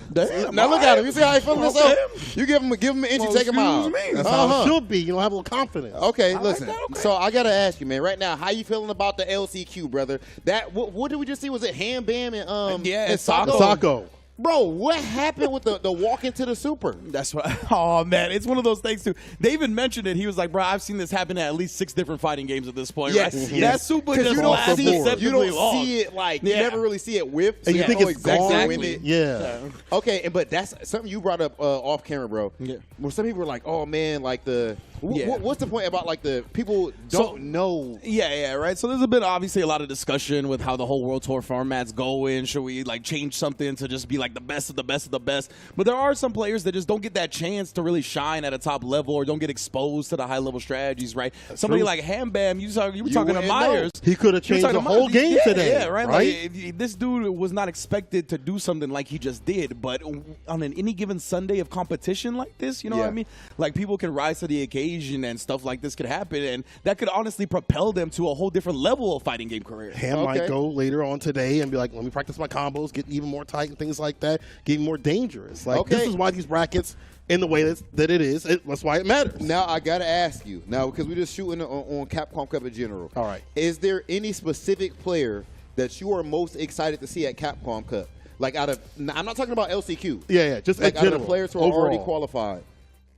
now look at him. You see how he feeling himself? You give him an inch, you take him out. That's how it should be. You know, have a little confidence. Okay, listen. So I gotta ask you, man. Right now, how you feeling about the LCQ, brother? That what did we just see? Was it Ham Bam and and Sako? Bro, what happened with the walk into the super? That's what. Oh man, it's one of those things too. They even mentioned it. He was like, "Bro, I've seen this happen at least 6 different fighting games at this point." Yes, right? yes. That super just you don't see it. You don't long. see it like you never really see it whip. So And you think know it's exactly gone? when it. Yeah. Okay, but that's something you brought up off camera, bro. Yeah. Where some people were like, "Oh man, like the." What's the point about like the people don't know? Yeah, right. So there's been obviously a lot of discussion with how the whole World Tour format's going. Should we like change something to just be like the best of the best of the best? But there are some players that just don't get that chance to really shine at a top level or don't get exposed to the high level strategies, right? Somebody true. like Ham Bam, you were talking to Myers. He could have changed the whole game today. Yeah, right. Like, this dude was not expected to do something like he just did, but on any given Sunday of competition like this, you know what I mean? Like people can rise to the occasion and stuff like this could happen, and that could honestly propel them to a whole different level of fighting game career. Ham might go later on today and be like, let me practice my combos, get even more tight and things like that, get even more dangerous. Like this is why these brackets in the way that it is, that's why it matters. Now I gotta ask you, now because we're just shooting on Capcom Cup in general. All right. Is there any specific player that you are most excited to see at Capcom Cup? Like I'm not talking about LCQ. Yeah, just like out of the players who are already qualified.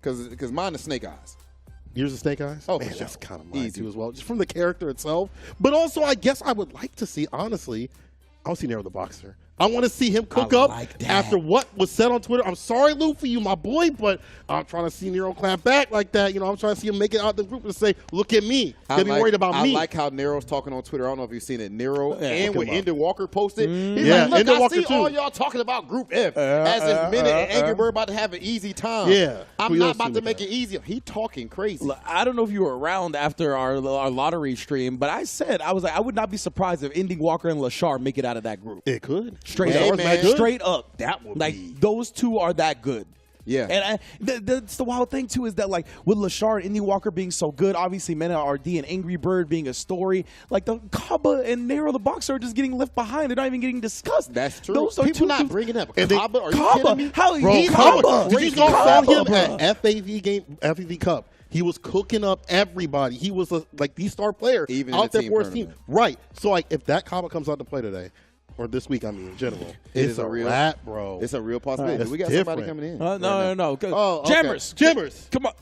Because mine is Snake Eyes. Yours is Snake Eyes? Oh, man, for that's sure. kind of mine too as well, just from the character itself. But also, I guess I would like to see, honestly, I want to see Nero the Boxer. I want to see him cook up after what was said on Twitter. I'm sorry, Luffy, you my boy, but I'm trying to see Nero clap back like that. You know, I'm trying to see him make it out the group and say, look at me. They'll be worried about me. I like how Nero's talking on Twitter. I don't know if you've seen it. Nero and when Ender Walker posted, he's Yeah, like, look, Ender I Walker see too. all y'all talking about Group F as if Minute and Angry Bird about to have an easy time. Yeah. I'm Who not else about seen to it? make it easier. He talking crazy. Look, I don't know if you were around after our lottery stream, but I said, I was like, I would not be surprised if Ending Walker and Lashar make it out of that group. It could. Straight Hey, up. man. Straight up. That would like, be. those two are that good. Yeah. And that's the wild thing, too, is that, like, with Lashar and Indy Walker being so good, obviously Mena RD and Angry Bird being a story, like, the Kaba and Nero the Boxer are just getting left behind. They're not even getting discussed. That's true. Those are People two not dudes- bringing up And they- Kaba. Are you Kaba, kidding me? how Bro, he's Kaba. Did you He's saw Kaba, him bro. at FAV Cup? He was cooking up everybody. He was like the star player Even in out the there team for his team. tournament. Right. So like if that Kaba comes out to play today, or this week, I mean in general, It it's is a real wrap, bro. It's a real possibility. That's We got different. somebody coming in. No. Oh, okay. Jammers. Come on.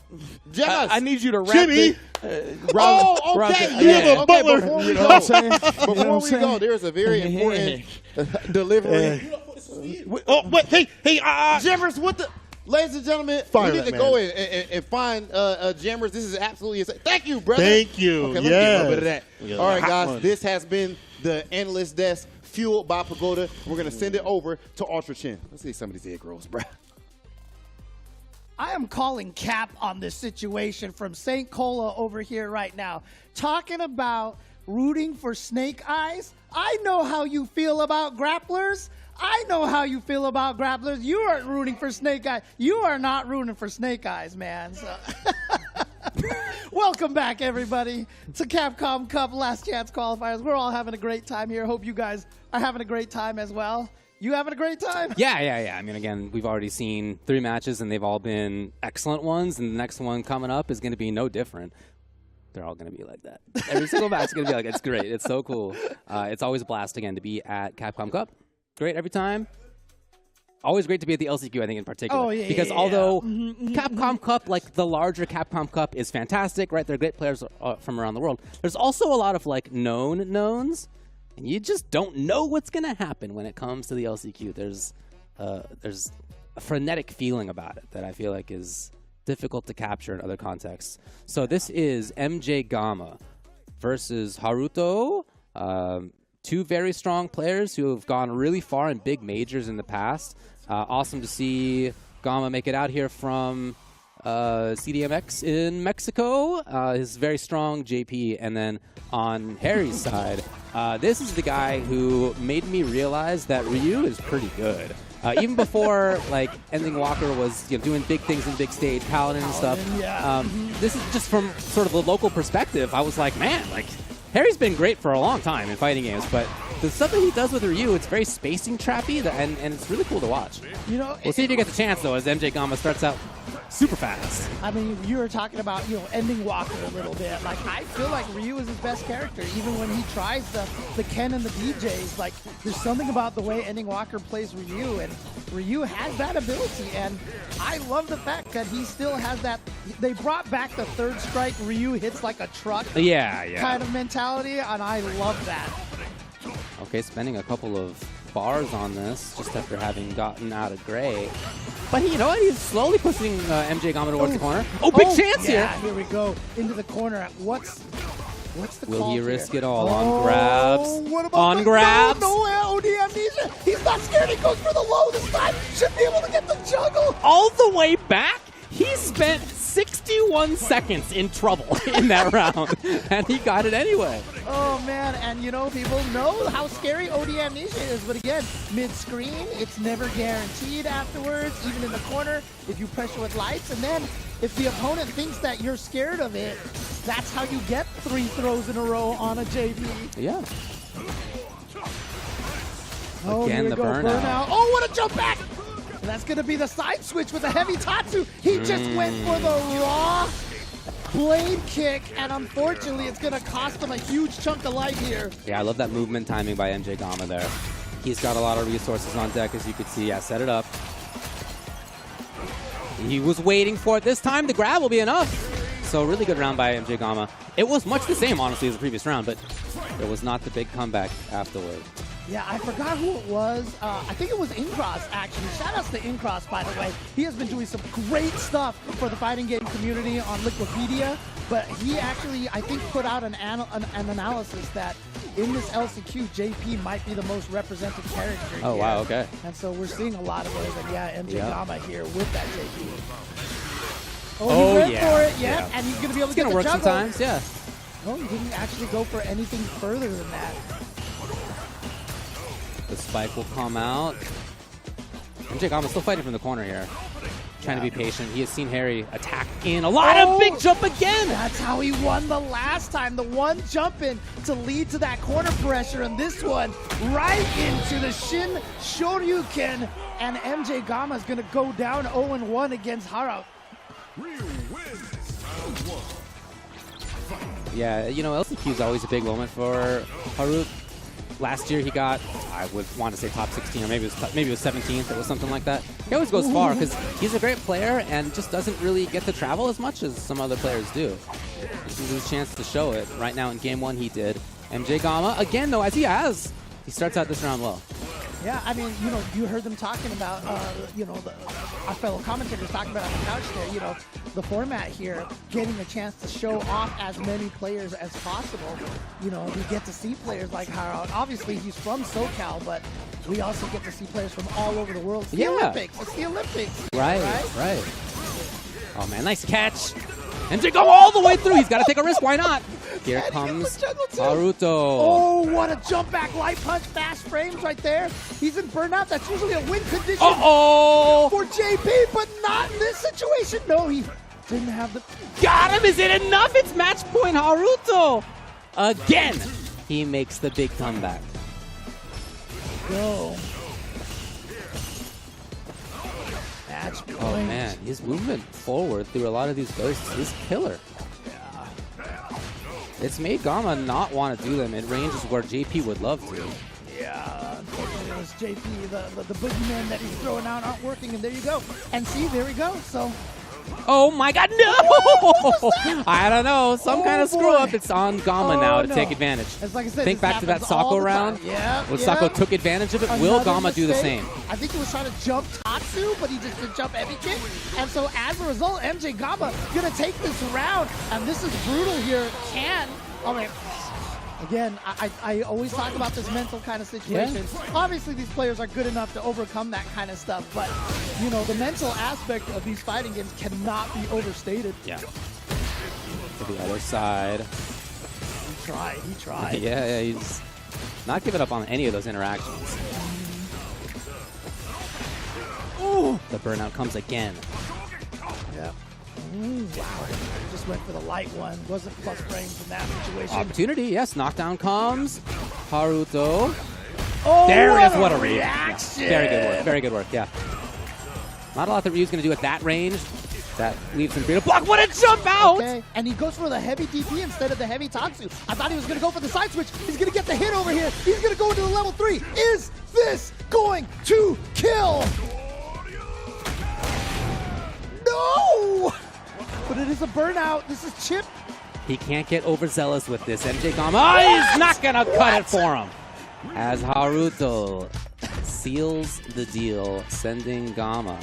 Jammers. I need you to wrap Jimmy. Oh, okay. Yeah, Okay, Butler. before we You know go, what I'm saying? before we go, there's a very important delivery. Oh, wait, hey, Jammers, what the... Ladies and gentlemen, Fire we need that to man. go in and find Jammers. This is absolutely insane. Thank you, brother. Thank you. Okay, let me get a little bit of Yes. that. All right, Hot guys, one. this has been the Analyst Desk fueled by Pagoda. We're going to send it over to Ultra Chin. Let's see some of these egg rolls, bro. I am calling cap on this situation from St. Cola over here right now. Talking about rooting for Snake Eyes. I know how you feel about grapplers. I know how you feel about grapplers. You aren't rooting for Snake Eyes. You are not rooting for Snake Eyes, man. So welcome back, everybody, to Capcom Cup Last Chance Qualifiers. We're all having a great time here. Hope you guys are having a great time as well. You having a great time? Yeah. I mean, again, we've already seen 3 matches, and they've all been excellent ones, and the next one coming up is going to be no different. They're all going to be like that. Every single match is going to be like, it's great. It's so cool. It's always a blast, again, to be at Capcom Cup. Great every time. Always great to be at the LCQ, I think, in particular. Oh, yeah, because yeah, although yeah. Capcom Cup, like the larger Capcom Cup, is fantastic, right? They're great players from around the world. There's also a lot of, like, known knowns, and you just don't know what's going to happen when it comes to the LCQ. There's a frenetic feeling about it that I feel like is difficult to capture in other contexts. So this is MJ Gamma versus Haruto. 2 very strong players who have gone really far in big majors in the past. Awesome to see Gamma make it out here from CDMX in Mexico. His very strong JP. And then on Harry's side, this is the guy who made me realize that Ryu is pretty good. Even before, like, Ending Walker was doing big things in big stage, Paladin and stuff. This is just from sort of the local perspective. I was like, man, like, Harry's been great for a long time in fighting games, but the stuff that he does with Ryu, it's very spacing trappy, and it's really cool to watch. You know, We'll see if he gets a chance, though, as MJ Gamma starts out super fast. I mean, you were talking about, Ending Walker a little bit. Like, I feel like Ryu is his best character, even when he tries the Ken and the DJs. Like, there's something about the way Ending Walker plays Ryu, and Ryu has that ability, and I love the fact that he still has that. They brought back the third strike, Ryu hits like a truck kind of mentality, and I love that. Okay, spending a couple of bars on this just after having gotten out of gray. But you know what? He's slowly pushing MJ Gamma towards the corner. Oh, big chance here! Yeah, here we go. Into the corner. What's the Will call he here? risk it all on grabs? What about On the, grabs? No, OD amnesia. He's not scared. He goes for the low this time. Should be able to get the juggle. All the way back? He spent 61 seconds in trouble in that round, and he got it anyway. Oh, man. And, people know how scary OD amnesia is. But, again, mid-screen, it's never guaranteed afterwards, even in the corner, if you pressure with lights. And then if the opponent thinks that you're scared of it, that's how you get 3 throws in a row on a JP. Yeah. Oh, Again, here we the go. burnout. Oh, what a jump back! And that's going to be the side switch with a heavy Tatsu. He just went for the raw blade kick, and unfortunately, it's going to cost him a huge chunk of life here. Yeah, I love that movement timing by MJ Gamma there. He's got a lot of resources on deck, as you can see. Yeah, set it up. He was waiting for it. This time, the grab will be enough. So really good round by MJ Gamma. It was much the same, honestly, as the previous round, but it was not the big comeback afterward. Yeah, I forgot who it was. I think it was Incross, actually. Shout outs to Incross, by the way. He has been doing some great stuff for the fighting game community on Liquipedia, but he actually, I think, put out an analysis that in this LCQ, JP might be the most represented character Oh, here. wow, okay. And so we're seeing a lot of those, and yeah, MJ Gama here with that JP. Oh, he went yeah. for it, Yeah. and he's going to be able to It's get the gonna work juggle. sometimes, yeah. No, he didn't actually go for anything further than that. The spike will come out. MJ Gama still fighting from the corner here. Trying to be patient. He has seen Harry attack in a lot of big jump again. That's how he won the last time. The one jump in to lead to that corner pressure, and this one right into the Shin Shoryuken. And MJ Gama is going to go down 0-1 against Hara. Yeah, you know, LCQ is always a big moment for Harut. Last year he got, I would want to say top 16, or maybe it was 17th. It was something like that. He always goes far because he's a great player and just doesn't really get to travel as much as some other players do. This is his chance to show it. Right now in game 1 he did. MJ Gama, again though, as he has, he starts out this round well. Yeah, I mean, you know, you heard them talking about, you know, our fellow commentators talking about on the couch there, you know, the format here, getting a chance to show off as many players as possible. You know, we get to see players like Harold. Obviously, he's from SoCal, but we also get to see players from all over the world. It's the Olympics. It's the Olympics. Right. Oh, man, nice catch. MJ Gama all the way through. He's got to take a risk. Why not? Here comes Haruto. Oh, what a jump back light punch, fast frames right there. He's in burnout. That's usually a win condition for JP, but not in this situation. No, he didn't have the... Got him! Is it enough? It's match point Haruto. Again, he makes the big comeback. Go. Match point. Oh, man. His movement forward through a lot of these ghosts is killer. It's made Gama not want to do them in ranges where JP would love to. Yeah, unfortunately it was JP, the boogeyman that he's throwing out aren't working, and there you go. And see, there we go. So. Oh my god, no! I don't know. Some kind of screw up. It's on Gama now to take advantage. As like I said, think back to that Sako round. When Sako took advantage of it, will Gama do the same? I think he was trying to jump Tatsu, but he just did jump heavy kick. And so as a result, MJ Gama gonna take this round. And this is brutal here. Again, I always talk about this mental kind of situation. Yeah. Obviously, these players are good enough to overcome that kind of stuff, but, you know, the mental aspect of these fighting games cannot be overstated. Yeah. To the other side. He tried. Yeah, he's not giving up on any of those interactions. Ooh. The burnout comes again. Yeah. Ooh, wow. Just went for the light one. Wasn't plus frames in that situation. Opportunity, yes. Knockdown comes. Haruto. Oh, there it is. What a read. reaction. Yeah. Very good work. Very good work, yeah. Not a lot that Ryu's going to do at that range. That leaves him free to block. What a jump out! Okay. And he goes for the heavy DP instead of the heavy Tatsu. I thought he was going to go for the side switch. He's going to get the hit over here. He's going to go into the level 3. Is this going to kill? No! But it is a burnout. This is Chip. He can't get overzealous with this. MJ Gama, he's not going to cut it for him. As Haruto seals the deal, sending Gama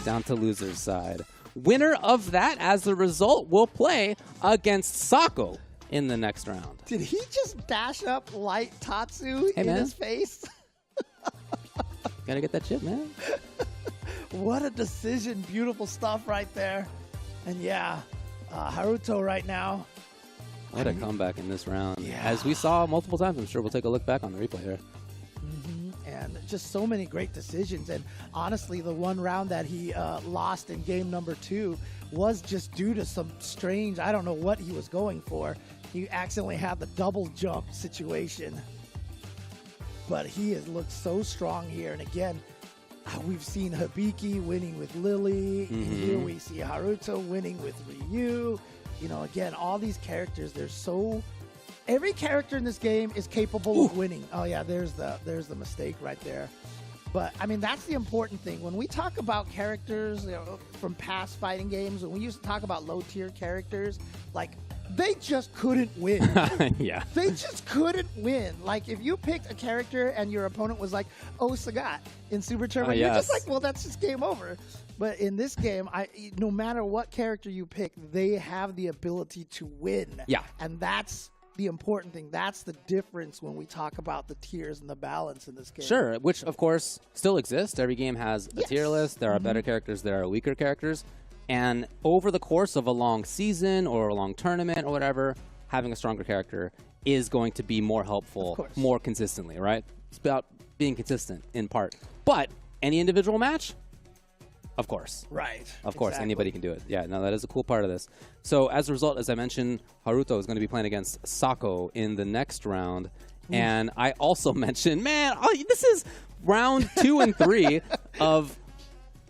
down to loser's side. Winner of that, as a result, will play against Sako in the next round. Did he just dash up light Tatsu in his face? Gotta get that chip, man. What a decision. Beautiful stuff right there. And yeah, Haruto right now. What a comeback in this round. Yeah. As we saw multiple times, I'm sure we'll take a look back on the replay here. And just so many great decisions. And honestly, the one round that he lost in game number 2 was just due to some strange, I don't know what he was going for. He accidentally had the double jump situation. But he has looked so strong here. And again, we've seen Hibiki winning with Lily. And here we see Haruto winning with Ryu. You know, again, all these characters, they're so... Every character in this game is capable of winning. Oh yeah, there's the mistake right there. But I mean, that's the important thing. When we talk about characters from past fighting games, when we used to talk about low-tier characters, like, they just couldn't win. Yeah. They just couldn't win. Like, if you picked a character and your opponent was like, oh, Sagat in Super Turbo, you're just like, well, that's just game over. But in this game, no matter what character you pick, they have the ability to win. Yeah. And that's the important thing. That's the difference when we talk about the tiers and the balance in this game. Sure, which, of course, still exists. Every game has a tier list. There are better characters, there are weaker characters. And over the course of a long season or a long tournament or whatever, having a stronger character is going to be more helpful more consistently, right? It's about being consistent in part. But any individual match, of course. Right. Of course, anybody can do it. Yeah, no, that is a cool part of this. So as a result, as I mentioned, Haruto is going to be playing against Sako in the next round. And I also mentioned, man, this is round 2 and 3 of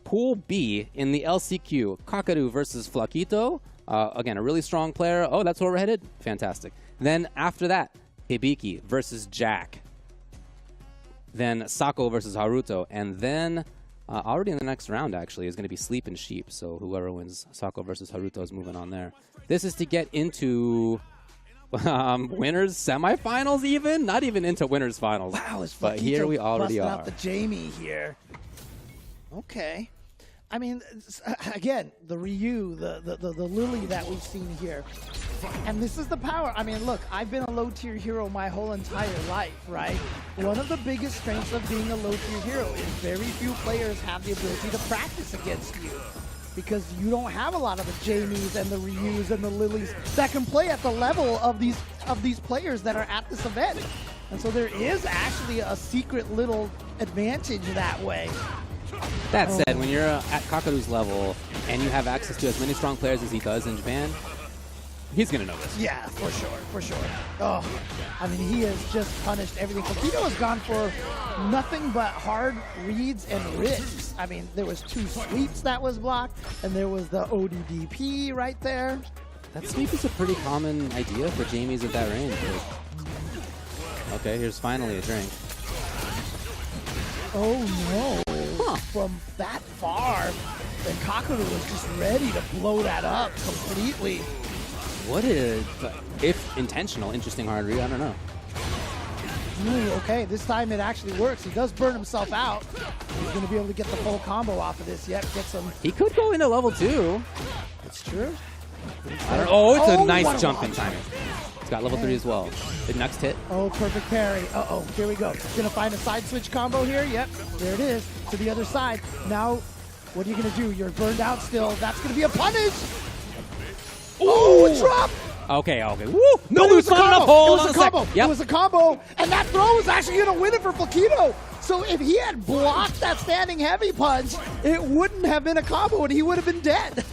Pool B in the LCQ. Kakaru versus Flaquito. Again, a really strong player. Oh, that's where we're headed? Fantastic. Then after that, Hibiki versus Jack. Then Sako versus Haruto. And then already in the next round, actually, is going to be Sleep and Sheep. So whoever wins Sako versus Haruto is moving on there. This is to get into winners semifinals even? Not even into winners finals. Wow, but here we already busting are. out the Jamie here. Okay. I mean, again, the Ryu, the Lily that we've seen here. And this is the power. I mean, look, I've been a low-tier hero my whole entire life, right? One of the biggest strengths of being a low-tier hero is very few players have the ability to practice against you. Because you don't have a lot of the Jamies and the Ryus and the Lilies that can play at the level of these players that are at this event. And so there is actually a secret little advantage that way. That said, when you're at Kakaru's level and you have access to as many strong players as he does in Japan, he's going to know this. Yeah, for sure, for sure. Oh, I mean, he has just punished everything. Flaquito has gone for nothing but hard reads and risks. I mean, there was 2 sweeps that was blocked, and there was the ODDP right there. That sweep is a pretty common idea for Jamies at that range. Okay, here's finally a drink. Oh, no. From that far, then Kakaru was just ready to blow that up completely. What is, if intentional, interesting hard read? I don't know. Ooh, okay, this time it actually works. He does burn himself out. He's going to be able to get the full combo off of this. Yep, get some. He could go into level 2. That's true. I don't know. Oh, it's a nice jumping timing. It's got level 3 as well. The next hit. Oh, perfect parry. Uh-oh, here we go. Gonna find a side switch combo here. Yep, there it is. To the other side. Now, what are you gonna do? You're burned out still. That's gonna be a punish. Oh, drop. Okay. Woo! No, it was a combo. It was a combo. Yep. It was a combo. And that throw was actually gonna win it for Flaquito. So if he had blocked that standing heavy punch, it wouldn't have been a combo and he would have been dead.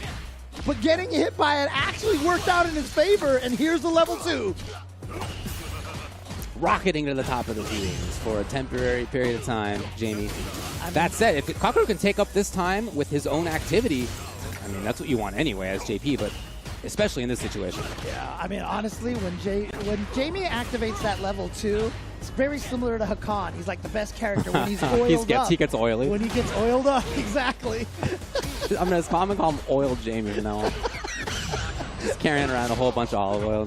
But getting hit by it actually worked out in his favor, and here's the level 2. Rocketing to the top of the views for a temporary period of time, Jamie. That said, if Kakaru can take up this time with his own activity, I mean, that's what you want anyway as JP, but especially in this situation. Yeah, I mean, honestly, when Jamie activates that level 2, it's very similar to Hakan. He's like the best character when he's oiled up. He gets oily. When he gets oiled up, exactly. I'm going to call him Oiled Jamie from now on. Just carrying around a whole bunch of olive oil.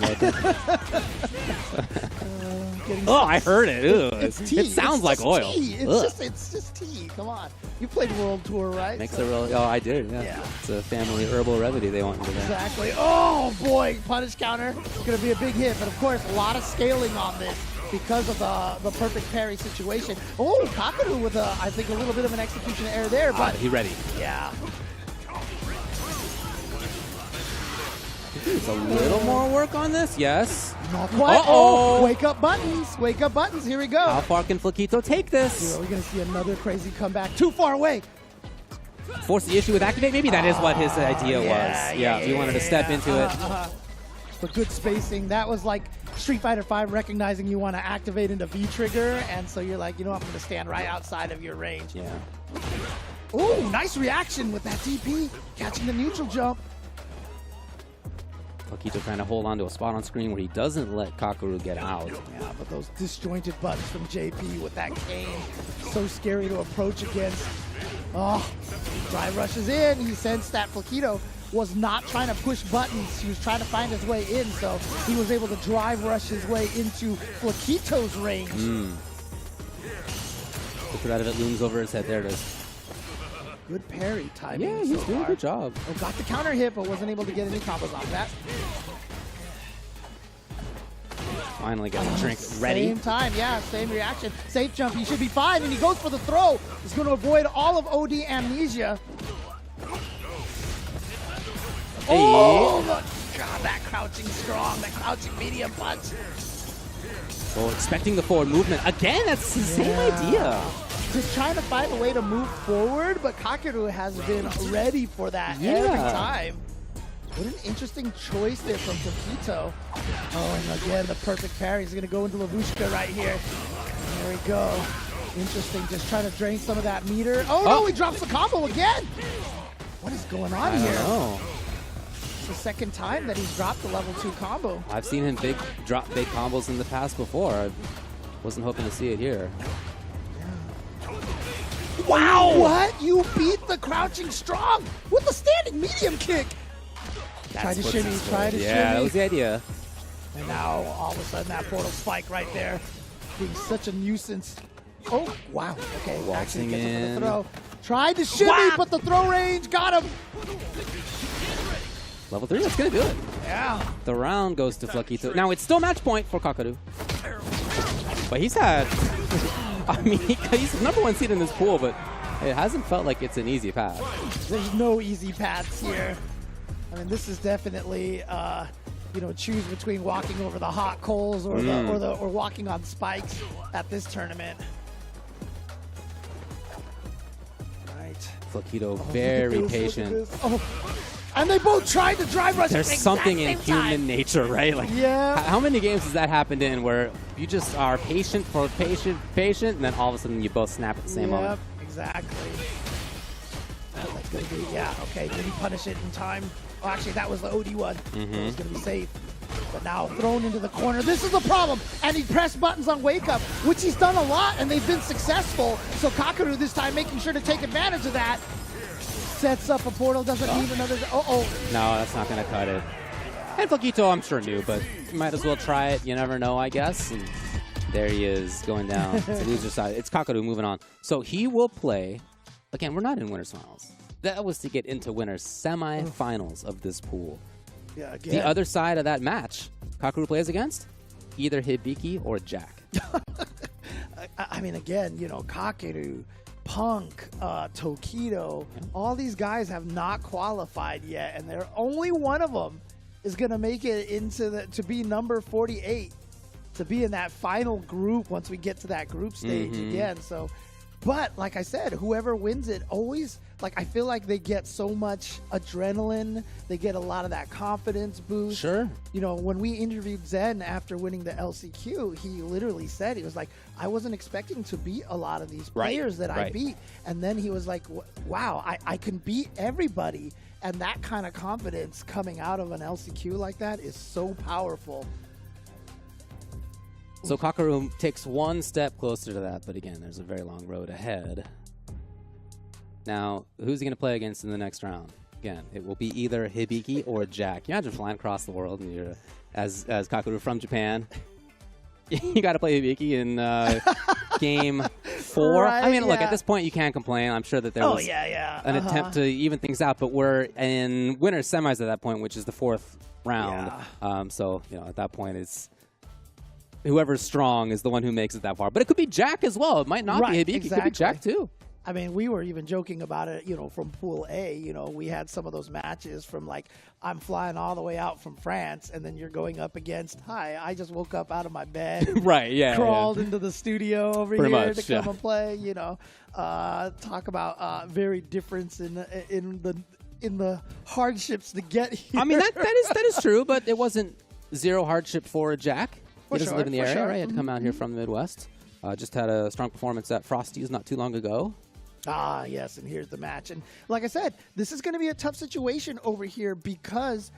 Oh, I heard it. It's tea. It sounds like oil. Tea. It's just tea. Come on. You played World Tour, right? Makes a real. Oh, I did. Yeah. It's a family herbal remedy they want into that. Exactly. Oh boy, punish counter. It's going to be a big hit, but of course, a lot of scaling on this because of the perfect parry situation. Oh, Kakaru with I think a little bit of an execution error there, but he ready. Yeah. There's a little more work on this. Yes. Not quite. Oh, wake up buttons. Wake up buttons. Here we go. How far can Flaquito take this? We're going to see another crazy comeback. Too far away. Force the issue with activate. Maybe that is what his idea was. Yeah, he wanted to step into it. But good spacing. That was like Street Fighter V recognizing you want to activate into V-trigger, and so you're like, you know, I'm going to stand right outside of your range. Yeah. Ooh, nice reaction with that DP. Catching the neutral jump. Flakito trying to hold on to a spot on screen where he doesn't let Kakaru get out. Yeah, but those disjointed buttons from JP with that cane, so scary to approach against. Oh, drive rushes in. He sensed that Flakito was not trying to push buttons. He was trying to find his way in, so he was able to drive rush his way into Flakito's range. The threat of it looms over his head. There it is. Good parry timing. Yeah, he's so doing a far. good job. Oh, got the counter hit, but wasn't able to get any combos off that. Finally got the drink ready. Same time, yeah, same reaction. Safe jump, he should be fine, and he goes for the throw. He's going to avoid all of OD amnesia. Oh, God, that crouching strong, that crouching medium punch. Oh, expecting the forward movement. Again, that's the same idea. Just trying to find a way to move forward, but Kakaru has been ready for that every time. What an interesting choice there from Flakito. Oh, and again, the perfect parry. He's going to go into Lavushka right here. There we go. Interesting, just trying to drain some of that meter. Oh, no, he drops the combo again. What is going on here? I don't know. It's the second time that he's dropped the level 2 combo. I've seen him drop big combos in the past before. I wasn't hoping to see it here. Wow! What? You beat the crouching strong with the standing medium kick. Try to shimmy, try to shimmy. Yeah, that was the idea. And now, all of a sudden, that portal spike right there being such a nuisance. Oh, wow. Okay, actually gets him for the throw. Tried to shimmy, but the throw range got him. Level 3, that's going to do it. Yeah. The round goes to Flakito. Now, it's still match point for Kakaru. But he's had... I mean, he's the #1 seed in this pool, but it hasn't felt like it's an easy path. There's no easy paths here. I mean, this is definitely, you know, choose between walking over the hot coals or or walking on spikes at this tournament. Right. Flakito very patient. Oh. And they both tried to drive rush. There's something in human nature, right? Like, yeah. How many games has that happened in where you just are patient, and then all of a sudden you both snap at the same moment? Exactly. That's gonna be, yeah, okay. Did he punish it in time? Oh, actually, that was the OD one. So it's gonna be safe. But now thrown into the corner. This is the problem. And he pressed buttons on Wake Up, which he's done a lot, and they've been successful. So Kakaru this time making sure to take advantage of that. Sets up a portal, doesn't need another. No, that's not going to cut it. And Flakito, I'm sure knew, but you might as well try it. You never know, I guess. And there he is going down to the loser side. It's Kakaru moving on. So he will play. Again, we're not in winners finals. That was to get into winners semi-finals of this pool. Yeah, again. The other side of that match, Kakaru plays against either Hibiki or Jack. I mean, again, you know, Kakaru, Punk, Tokido, all these guys have not qualified yet, and they're only one of them is going to make it into to be number 48, to be in that final group once we get to that group stage again. So, but like I said, whoever wins it always, like, I feel like they get so much adrenaline, they get a lot of that confidence boost. Sure. You know, when we interviewed Zen after winning the LCQ, he literally said, he was like, I wasn't expecting to beat a lot of these players that I beat. And then he was like, wow, I can beat everybody. And that kind of confidence coming out of an LCQ like that is so powerful. So Kakaru takes one step closer to that, but again, there's a very long road ahead. Now, who's he going to play against in the next round? Again, it will be either Hibiki or Jack. You imagine flying across the world and you're, as Kakaru from Japan, you got to play Hibiki in game 4. Right, I mean, look, at this point, you can't complain. I'm sure that there was an attempt to even things out, but we're in winners semis at that point, which is the 4th round. So, you know, at that point, it's whoever's strong is the one who makes it that far. But it could be Jack as well. It might not be Hibiki. It could be Jack, too. I mean, we were even joking about it, you know, from Pool A. You know, we had some of those matches from, like, I'm flying all the way out from France, and then you're going up against, hi, I just woke up out of my bed. Crawled into the studio over here to come and play, you know. Talk about very difference in the hardships to get here. I mean, that is true, but it wasn't zero hardship for Jack. He doesn't live in the area, right? He had to come out here from the Midwest. Just had a strong performance at Frosty's not too long ago. Ah, yes, and here's the match. And like I said, this is going to be a tough situation over here because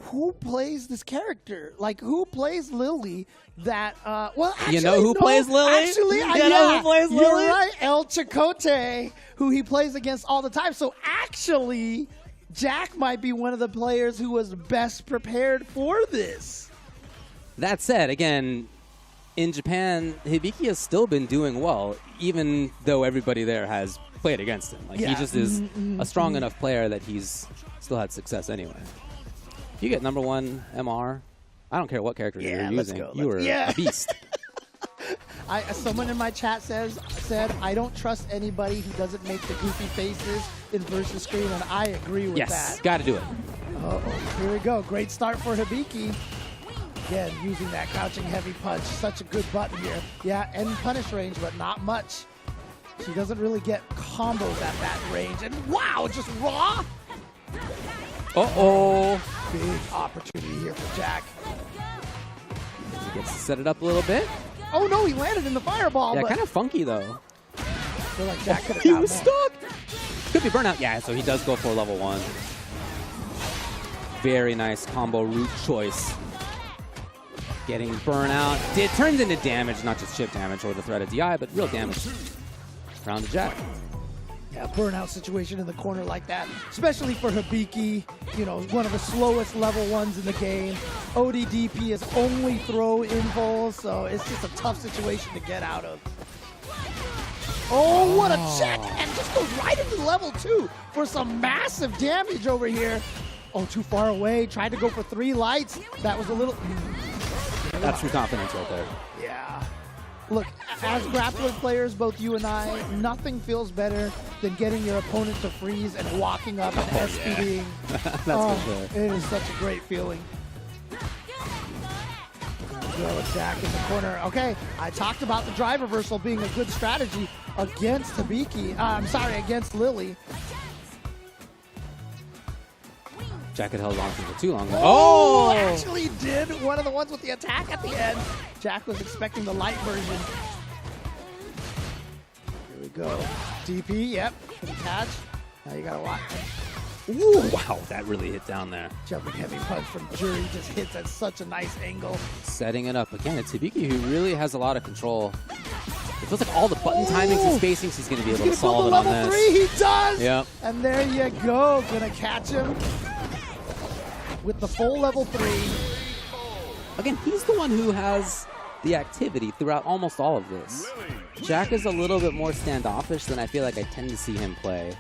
who plays this character? Like, who plays Lily? That well, actually, You know who no, plays Lily? Actually, You know who plays Lily? You're right, El Chicote, who he plays against all the time. So actually, Jack might be one of the players who was best prepared for this. That said, again, in Japan, Hibiki has still been doing well, even though everybody there has played against him. Like, he just is a strong enough player that he's still had success anyway. You get number 1 MR. I don't care what character you're using. You are a beast. Someone in my chat said, I don't trust anybody who doesn't make the goofy faces in versus screen, and I agree with that. Yes, got to do it. Uh-oh, here we go. Great start for Hibiki. Again, using that crouching heavy punch. Such a good button here. Yeah, end punish range, but not much. She doesn't really get combos at that range. And wow, just raw. Uh-oh. Big opportunity here for Jack. He gets to set it up a little bit. Oh no, he landed in the fireball. Yeah, but kind of funky though. I feel like Jack could have He got was more. stuck. Could be burnout. Yeah, so he does go for level 1. Very nice combo route choice. Getting burnout. It turns into damage, not just chip damage or the threat of DI, but real damage. Round the Jack. Yeah, burnout situation in the corner like that, especially for Hibiki, you know, one of the slowest level 1s in the game. ODDP is only throw impulse, so it's just a tough situation to get out of. Oh, what a check! And just goes right into level 2 for some massive damage over here. Oh, too far away. Tried to go for 3 lights. That was a little... That's some confidence right there. Yeah. Look, as grappler players, both you and I, nothing feels better than getting your opponent to freeze and walking up and SPDing. That's for sure. It is such a great feeling. Go Jack in the corner. Okay, I talked about the drive reversal being a good strategy against Hibiki. Against Lily. Jack had held on for too long. Oh! Actually did one of the ones with the attack at the end. Jack was expecting the light version. Here we go. DP, yep. Couldn't catch. Now you gotta watch. Ooh, wow, that really hit down there. Jumping heavy punch from Jury just hits at such a nice angle. Setting it up. Again, it's Hibiki who really has a lot of control. It feels like all the button timings and spacings he's going to be able to solve it on this. Level 3, he does! Yep. And there you go. Gonna catch him with the full level 3. Again, he's the one who has the activity throughout almost all of this. Jack is a little bit more standoffish than I feel like I tend to see him play.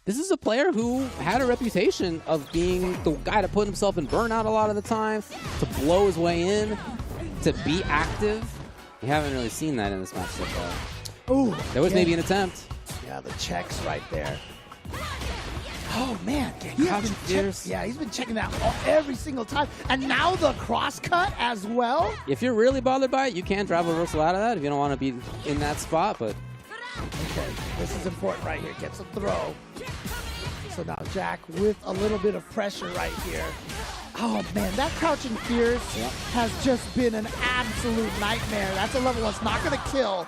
This is a player who had a reputation of being the guy to put himself in burnout a lot of the time, to blow his way in, to be active. We haven't really seen that in this match so far. Ooh, there was maybe an attempt. Yeah, the checks right there. Oh man, he's been checking that every single time. And now the cross cut as well. If you're really bothered by it, you can drive a reversal out of that if you don't want to be in that spot, but okay, this is important right here. Gets a throw. So now Jack with a little bit of pressure right here. Oh man, that crouching fierce has just been an absolute nightmare. That's a level 1. It's not gonna kill.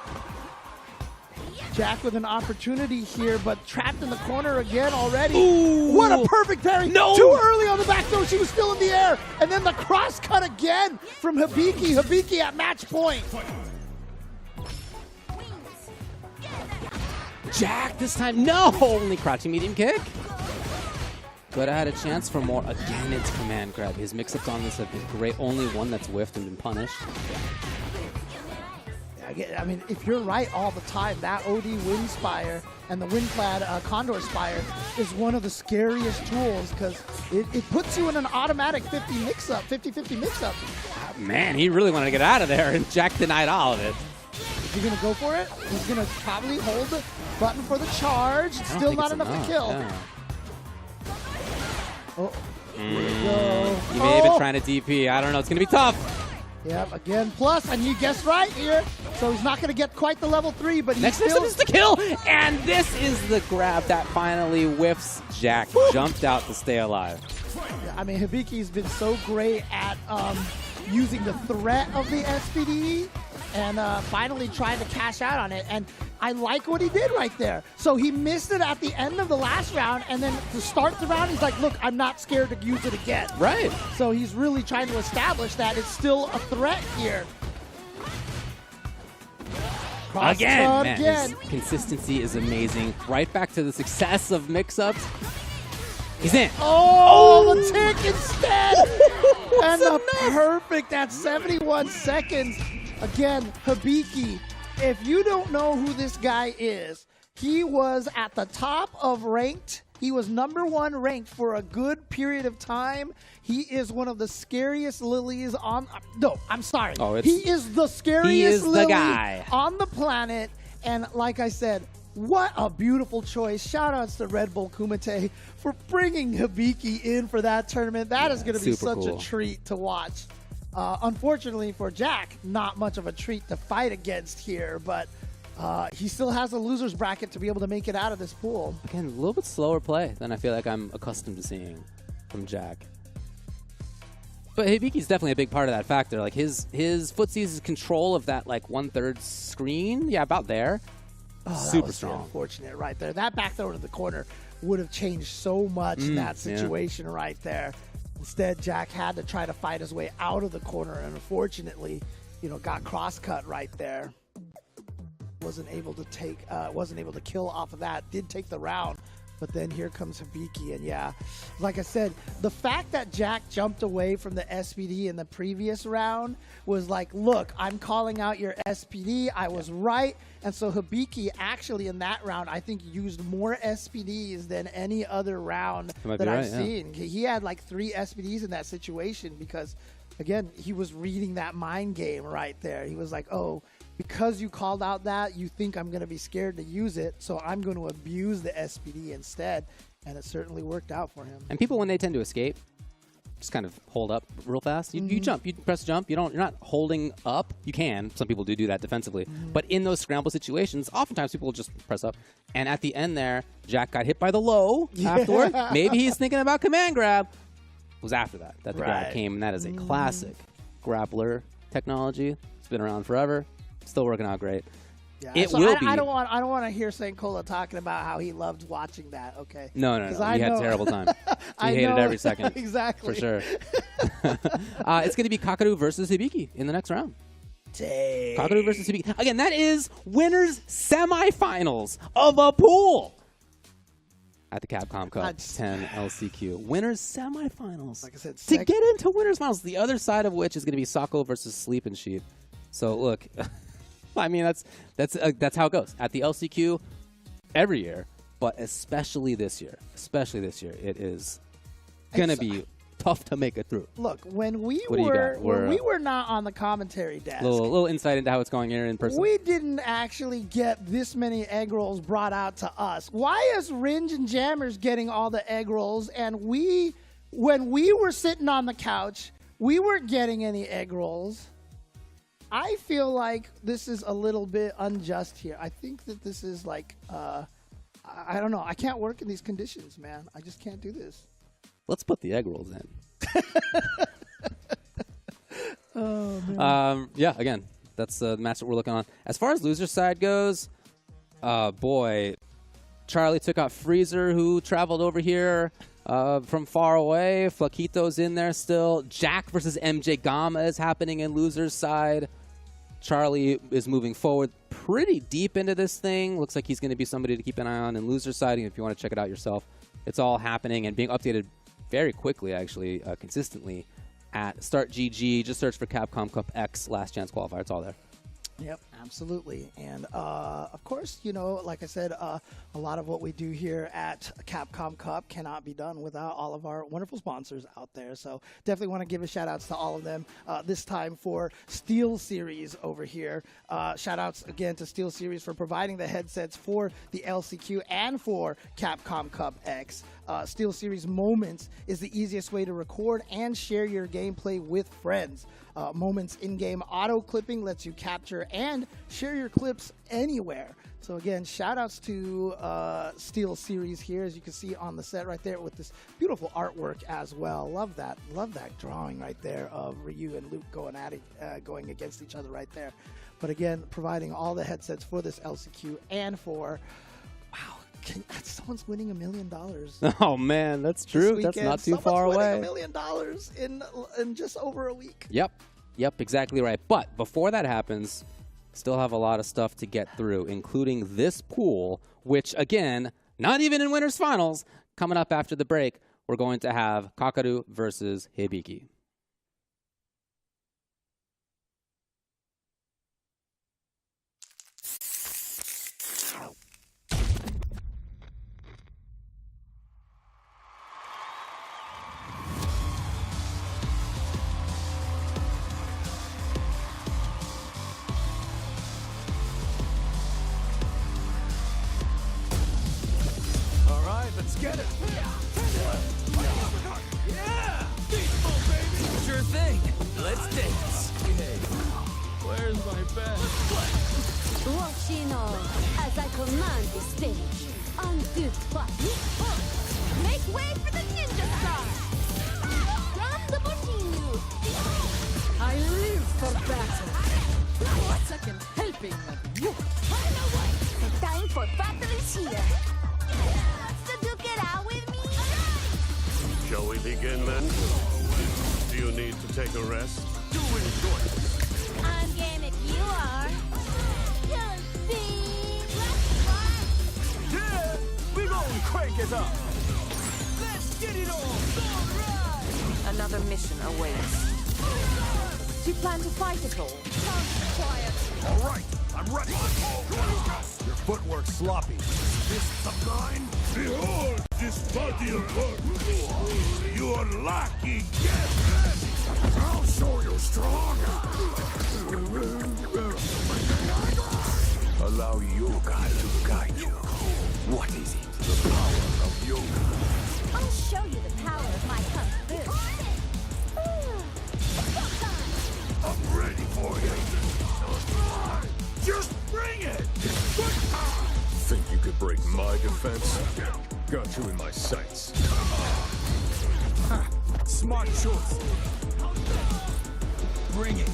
Jack with an opportunity here, but trapped in the corner again already. Ooh. What a perfect parry. No. Too early on the back throw. She was still in the air. And then the cross cut again from Hibiki. Hibiki at match point. Jack this time, no! Only crouching medium kick. Could have had a chance for more. Again, it's command grab. His mix-ups on this have been great. Only one that's whiffed and been punished. I mean, if you're right all the time, that OD Wind Spire and the Windclad Condor Spire is one of the scariest tools because it puts you in an automatic 50-50 mix-up. Man, he really wanted to get out of there, and Jack denied all of it. Is he going to go for it? He's going to probably hold the button for the charge. Still not enough to kill. Yeah. Oh, here we go. He may have been trying to DP. I don't know. It's going to be tough. Yep, again, plus, and you guessed right here. So he's not going to get quite the level 3, but he's Next still... is the kill, and this is the grab that finally whiffs Jack. Jumped out to stay alive. Yeah, I mean, Hibiki's been so great at using the threat of the SPD and finally trying to cash out on it. And I like what he did right there. So he missed it at the end of the last round, and then to start the round, he's like, look, I'm not scared to use it again. Right. So he's really trying to establish that it's still a threat here. Cross Again, cut man, again. his consistency is amazing. Right back to the success of mix-ups. He's in. Oh, the tick instead. And the perfect at 71 seconds. Again, Hibiki, if you don't know who this guy is, he was at the top of ranked. He was #1 ranked for a good period of time. He is one of the scariest lilies on... No, I'm sorry. He is the scariest lily guy on the planet. And like I said, what a beautiful choice. Shout-outs to Red Bull Kumite for bringing Hibiki in for that tournament. That is going to be such cool. a treat to watch. Unfortunately for Jack, not much of a treat to fight against here, but he still has a loser's bracket to be able to make it out of this pool. Again, a little bit slower play than I feel like I'm accustomed to seeing from Jack. But Hibiki's definitely a big part of that factor. Like his footsie's control of that like 1/3 screen, yeah, about there. Super strong. Unfortunate right there. That back throw to the corner would have changed so much in that situation right there. Instead, Jack had to try to fight his way out of the corner, and unfortunately, got cross-cut right there. Wasn't able to kill off of that. Did take the round, but then here comes Hibiki, and yeah, like I said, the fact that Jack jumped away from the SPD in the previous round was like, look, I'm calling out your SPD. I was right. And so Hibiki actually in that round, I think, used more SPDs than any other round that I've seen. He had like 3 SPDs in that situation because, again, he was reading that mind game right there. He was like, oh, because you called out that, you think I'm going to be scared to use it, so I'm going to abuse the SPD instead. And it certainly worked out for him. And people, when they tend to escape, just kind of hold up real fast. You jump, you press jump. You're not holding up. You can. Some people do that defensively. But in those scramble situations, oftentimes people will just press up. And at the end there, Jack got hit by the low afterward. Maybe he's thinking about command grab. It was after that the grab came, and that is a classic grappler technology. It's been around forever. Still working out great. Yeah, it so will be. I don't want to hear St. Cola talking about how he loved watching that. Okay. No. He had a terrible time. He hated every second. Exactly. For sure. It's going to be Kakaru versus Hibiki in the next round. Dang. Kakaru versus Hibiki. Again, that is winners semifinals of a pool at the Capcom Cup 10 LCQ. Winners semifinals. Like I said, to get into winners finals, the other side of which is going to be Sako versus Sleep and Sheep. So look. I mean, that's how it goes at the LCQ every year, but especially this year. It is gonna be tough to make it through. Look, when we were not on the commentary desk, little insight into how it's going here in person. We didn't actually get this many egg rolls brought out to us. Why is Ringe and Jammers getting all the egg rolls, and when we were sitting on the couch, we weren't getting any egg rolls? I feel like this is a little bit unjust here. I think that this is like, I don't know. I can't work in these conditions, man. I just can't do this. Let's put the egg rolls in. Oh, man. Yeah, again, that's the match that we're looking on. As far as loser side goes, boy, Charlie took out Freezer, who traveled over here from far away. Flaquito's in there still. Jack versus MJ Gama is happening in loser's side. Charlie is moving forward pretty deep into this thing. Looks like he's going to be somebody to keep an eye on in loser's side. And if you want to check it out yourself, it's all happening and being updated very quickly, actually, consistently at Start GG. Just search for Capcom Cup X Last Chance Qualifier. It's all there. Yep, absolutely. And, of course, like I said, a lot of what we do here at Capcom Cup cannot be done without all of our wonderful sponsors out there. So definitely want to give a shout-outs to all of them, this time for Steel Series over here. Shout-outs, again, to Steel Series for providing the headsets for the LCQ and for Capcom Cup X. Steel Series Moments is the easiest way to record and share your gameplay with friends. Moments in-game auto-clipping lets you capture and share your clips anywhere. So again, shout outs to Steel Series here, as you can see on the set right there with this beautiful artwork as well. Love that drawing right there of Ryu and Luke going at it, going against each other right there. But again, providing all the headsets for this LCQ and for, wow, someone's winning $1 million. Oh man, that's true. That's not too far away. $1 million in just over a week. Yep, exactly right. But before that happens, still have a lot of stuff to get through, including this pool, which again, not even in Winners Finals. Coming up after the break, we're going to have Kakaru versus Hibiki. Let's get it. Yeah! Beatful, baby! Sure thing. Let's dance. Hey, where's my bed? Watching on as I command the stage. 1, 2, 3. Make way for the ninja star. From the Botinu. I live for battle. One second helping of you. The time for battle is here. To duke it out with me? Shall we begin then? Do you need to take a rest? Do enjoy this. I'm game if you are. You'll see. Yeah! We gonna crank it up. Let's get it on. Another mission awaits. Do you plan to fight at all? Quiet. All right, I'm ready. Your footwork's sloppy. This some kind? Behold this body of work. You are lacking. Get ready. I'll show you strong. Allow yoga to guide you. What is it? The power of yoga. I'll show you the power of my kung fu. I'm ready for you. Just bring it. Think you could break my defense? Got you in my sights. Ha, smart choice. Bring it.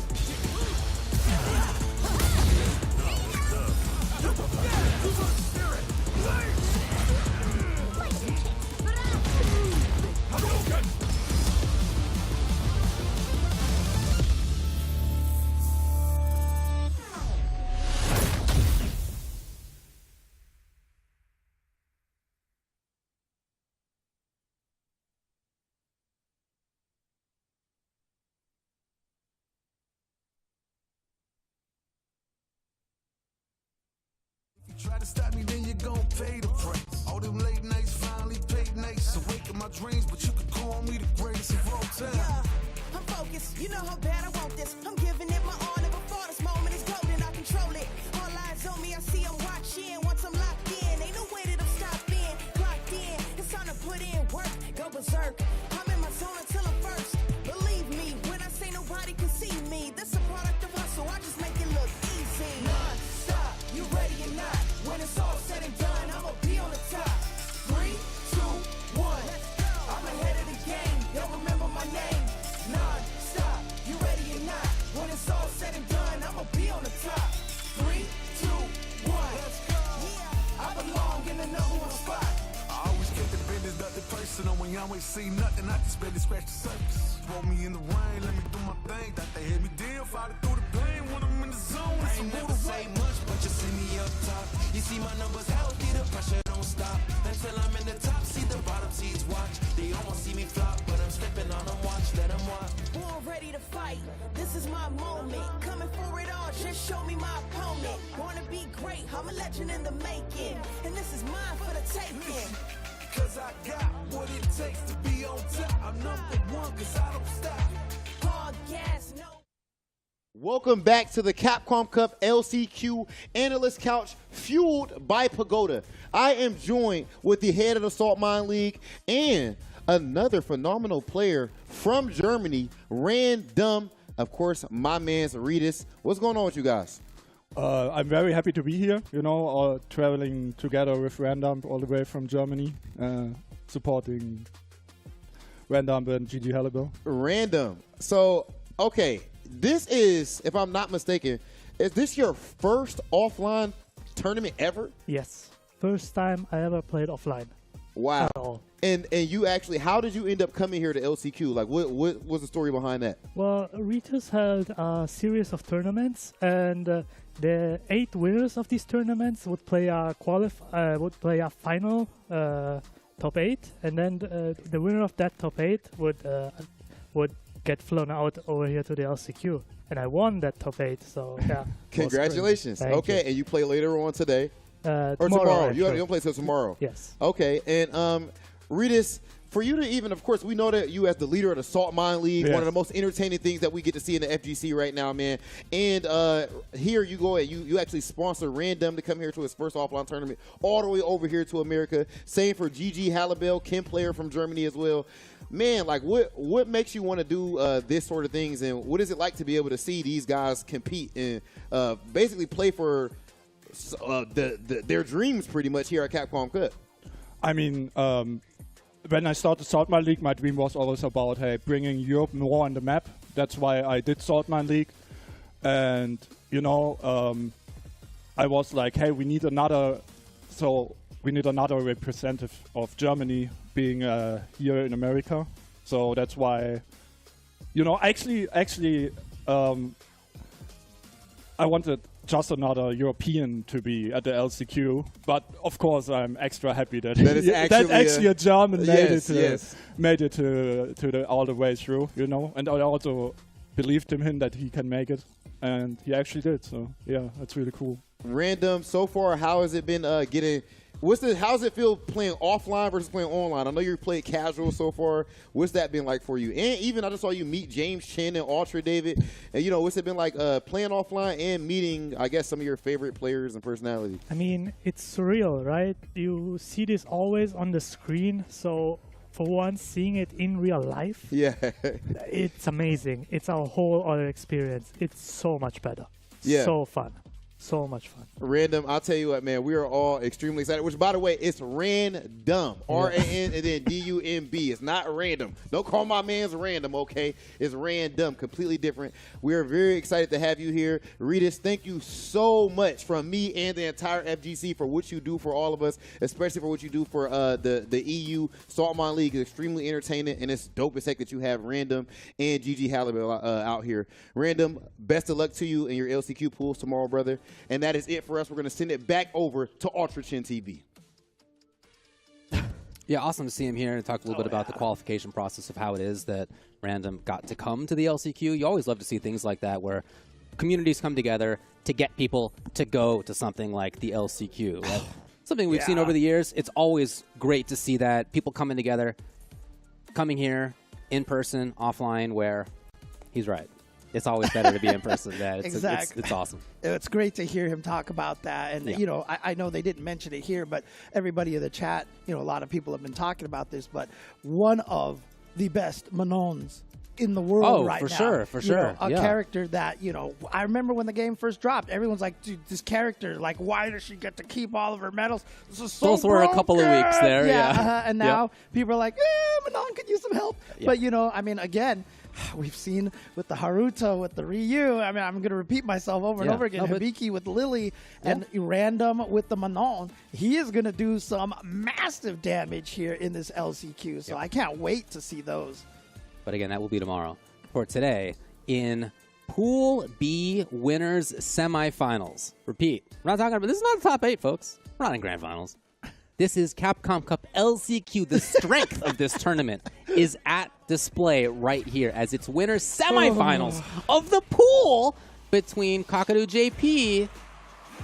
Try to stop me, then you gon' pay the price. All them late nights finally paid nice. Awake in my dreams, but you could call me the greatest of all time. Yeah, I'm focused. You know how bad I want this. I'm giving it my all, never before this moment is golden. I control it. All eyes on me, I see I'm watching. Once I'm locked in, ain't no way that I'm stopping. Clocked in, it's time to put in work. Go berserk. I'm in my zone until I'm first. Believe me, when I say nobody can see me, this a product of hustle. I just make it look easy. Non-stop, you ready or not? When it's all said and done, I'ma be on the top. 3, 2, 1. I'm ahead of the game. Y'all remember my name. Non-stop. You ready or not? When it's all said and done, I'ma be on the top. 3, 2, 1. Yeah, I belong in the #1 spot. I always keep the business, nothing personal. When you always see nothing, I just barely scratch the surface. Roll me in the rain, let me do my thing. Thought they hit me down, fight it through the pain. When I'm in the zone, I ain't never say much, but you see me up top. You see my numbers healthy, the pressure don't stop. Until I'm in the top, see the bottom seats watch. They almost see me flop, but I'm stepping on them, watch, let them watch. Born ready to fight. This is my moment. Coming for it all, just show me my opponent. Wanna be great, I'm a legend in the making. And this is mine for the taking. cause I got what it takes to be on top. I'm #1 cause I don't stop. Hard gas, no. Welcome back to the Capcom Cup LCQ Analyst Couch, fueled by Pagoda. I am joined with the head of the Salt Mine League and another phenomenal player from Germany, Random. Of course, my man's Ritas. What's going on with you guys? I'm very happy to be here, traveling together with Random all the way from Germany, supporting Random and GG Halliburton. Random. So, okay, this is, if I'm not mistaken, is this your first offline tournament ever? Yes. First time I ever played offline. Wow. At all. And you actually, how did you end up coming here to LCQ? Like, what was the story behind that? Well, Ritus held a series of tournaments, and the 8 winners of these tournaments would play a final top 8, and then the winner of that top 8 would get flown out over here to the LCQ, and I won that top 8. So yeah. Congratulations. Okay, and you play later on today. Or Tomorrow. You don't play till tomorrow. Yes. Okay, and Ritus, for you to even, of course, we know that you as the leader of the Salt Mine League, Yes. one of the most entertaining things that we get to see in the FGC right now, man. And here you go, you actually sponsor Random to come here to his first offline tournament, all the way over here to America. Same for GG Halliburton, Kim player from Germany as well. Man, like what makes you want to do this sort of things, and what is it like to be able to see these guys compete and basically play for their dreams pretty much here at Capcom Cup? I mean, when I started Saltmine League, my dream was always about bringing Europe more on the map. That's why I did Saltmine League. And, I was like, hey, we need another representative of Germany being here in America. So that's why, actually, I wanted just another European to be at the LCQ, but of course I'm extra happy that actually a German made it to all the way through, and I also believed in him that he can make it, and he actually did. So yeah, that's really cool. Random, so far, how has it been how's it feel playing offline versus playing online? I know you played casual so far. What's that been like for you? And even I just saw you meet James Chen and Ultra David. And what's it been like playing offline and meeting, I guess, some of your favorite players and personalities? I mean, it's surreal, right? You see this always on the screen, so for once, seeing it in real life, it's amazing. It's a whole other experience. It's so much better. Yeah. So fun. So much fun. Random, I'll tell you what, man, we are all extremely excited, which, by the way, it's Random. R-A-N and then D-U-M-B. It's not random. Don't call my man's random, okay? It's Random, completely different. We are very excited to have you here. Ritus, thank you so much from me and the entire FGC for what you do for all of us, especially for what you do for the EU Saltmine League. It's extremely entertaining, and it's dope as heck that you have Random and GG Halliburton out here. Random, best of luck to you in your LCQ pools tomorrow, brother. And that is it for us. We're going to send it back over to Ultra Chin TV. Yeah, awesome to see him here and talk a little bit about the qualification process of how it is that Random got to come to the LCQ. You always love to see things like that where communities come together to get people to go to something like the LCQ. Right? Something we've seen over the years. It's always great to see that people coming together, coming here in person, offline, where he's right. It's always better to be in person. Yeah, Exactly. It's awesome. It's great to hear him talk about that. And, I know they didn't mention it here, but everybody in the chat, a lot of people have been talking about this, but one of the best Manons in the world right now. For sure. A character that, I remember when the game first dropped, everyone's like, dude, this character, like, why does she get to keep all of her medals? This is so Those were a couple of weeks there. Yeah. And now people are like, Manon could use some help. But, again, we've seen with the Haruto, with the Ryu. I mean, I'm going to repeat myself over and over again. Hibiki with Lily and Random with the Manon. He is going to do some massive damage here in this LCQ. So I can't wait to see those. But again, that will be tomorrow. For today, in Pool B winners semifinals. Repeat. We're not talking about this is not the top 8, folks. We're not in grand finals. This is Capcom Cup LCQ. The strength of this tournament is at display right here as its winners semifinals of the pool between Kakadu JP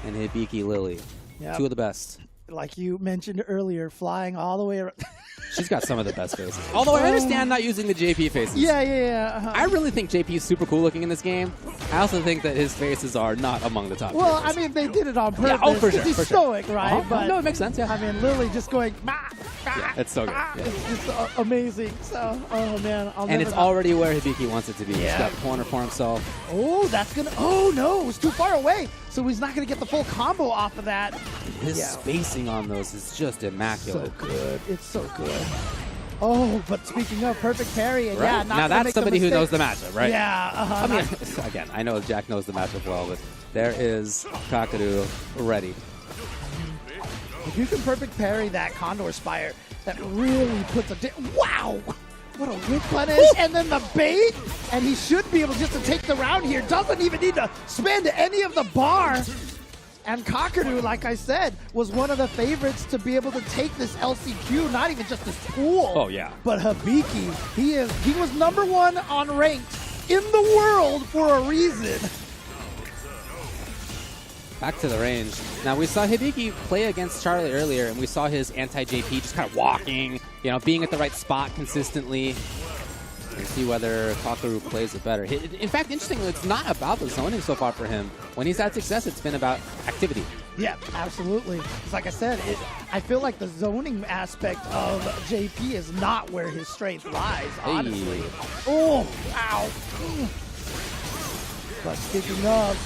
and Hibiki Lily. Yep. Two of the best. Like you mentioned earlier, flying all the way around. She's got some of the best faces. Although I understand not using the JP faces. Yeah. I really think JP is super cool looking in this game. I also think that his faces are not among the top. Well, I mean, they did it on purpose. Yeah, for sure. He's stoic, right? But no, it makes sense. Yeah. I mean, Lily just going, It's so good. Yeah. It's just amazing. So, oh man, And it's already where Hibiki wants it to be. He's got corner for himself. Oh, that's gonna. Oh no, it was too far away. So he's not gonna get the full combo off of that. His spacing on those is just immaculate. So good. It's so good. Oh, but speaking of perfect parry, and Right. not Now gonna that's make somebody the who knows mistake. the matchup, right? Yeah. I mean, again, I know Jack knows the matchup well, but there is Kakadu ready. If you can perfect parry that Condor Spire, that really puts a wow! What a whip punish, and then the bait, and he should be able just to take the round here. Doesn't even need to spend any of the bar. And Kakadu, like I said, was one of the favorites to be able to take this LCQ, not even just this pool. Oh, yeah. But Hibiki, he was #1 on ranked in the world for a reason. Back to the range. Now, we saw Hibiki play against Charlie earlier, and we saw his anti-JP just kind of walking, being at the right spot consistently. And see whether Kakadu plays it better. In fact, interestingly, it's not about the zoning so far for him. When he's had success, it's been about activity. Yeah, absolutely. It's like I said, I feel like the zoning aspect of JP is not where his strength lies, honestly. Hey. Oh, ow. But speaking of,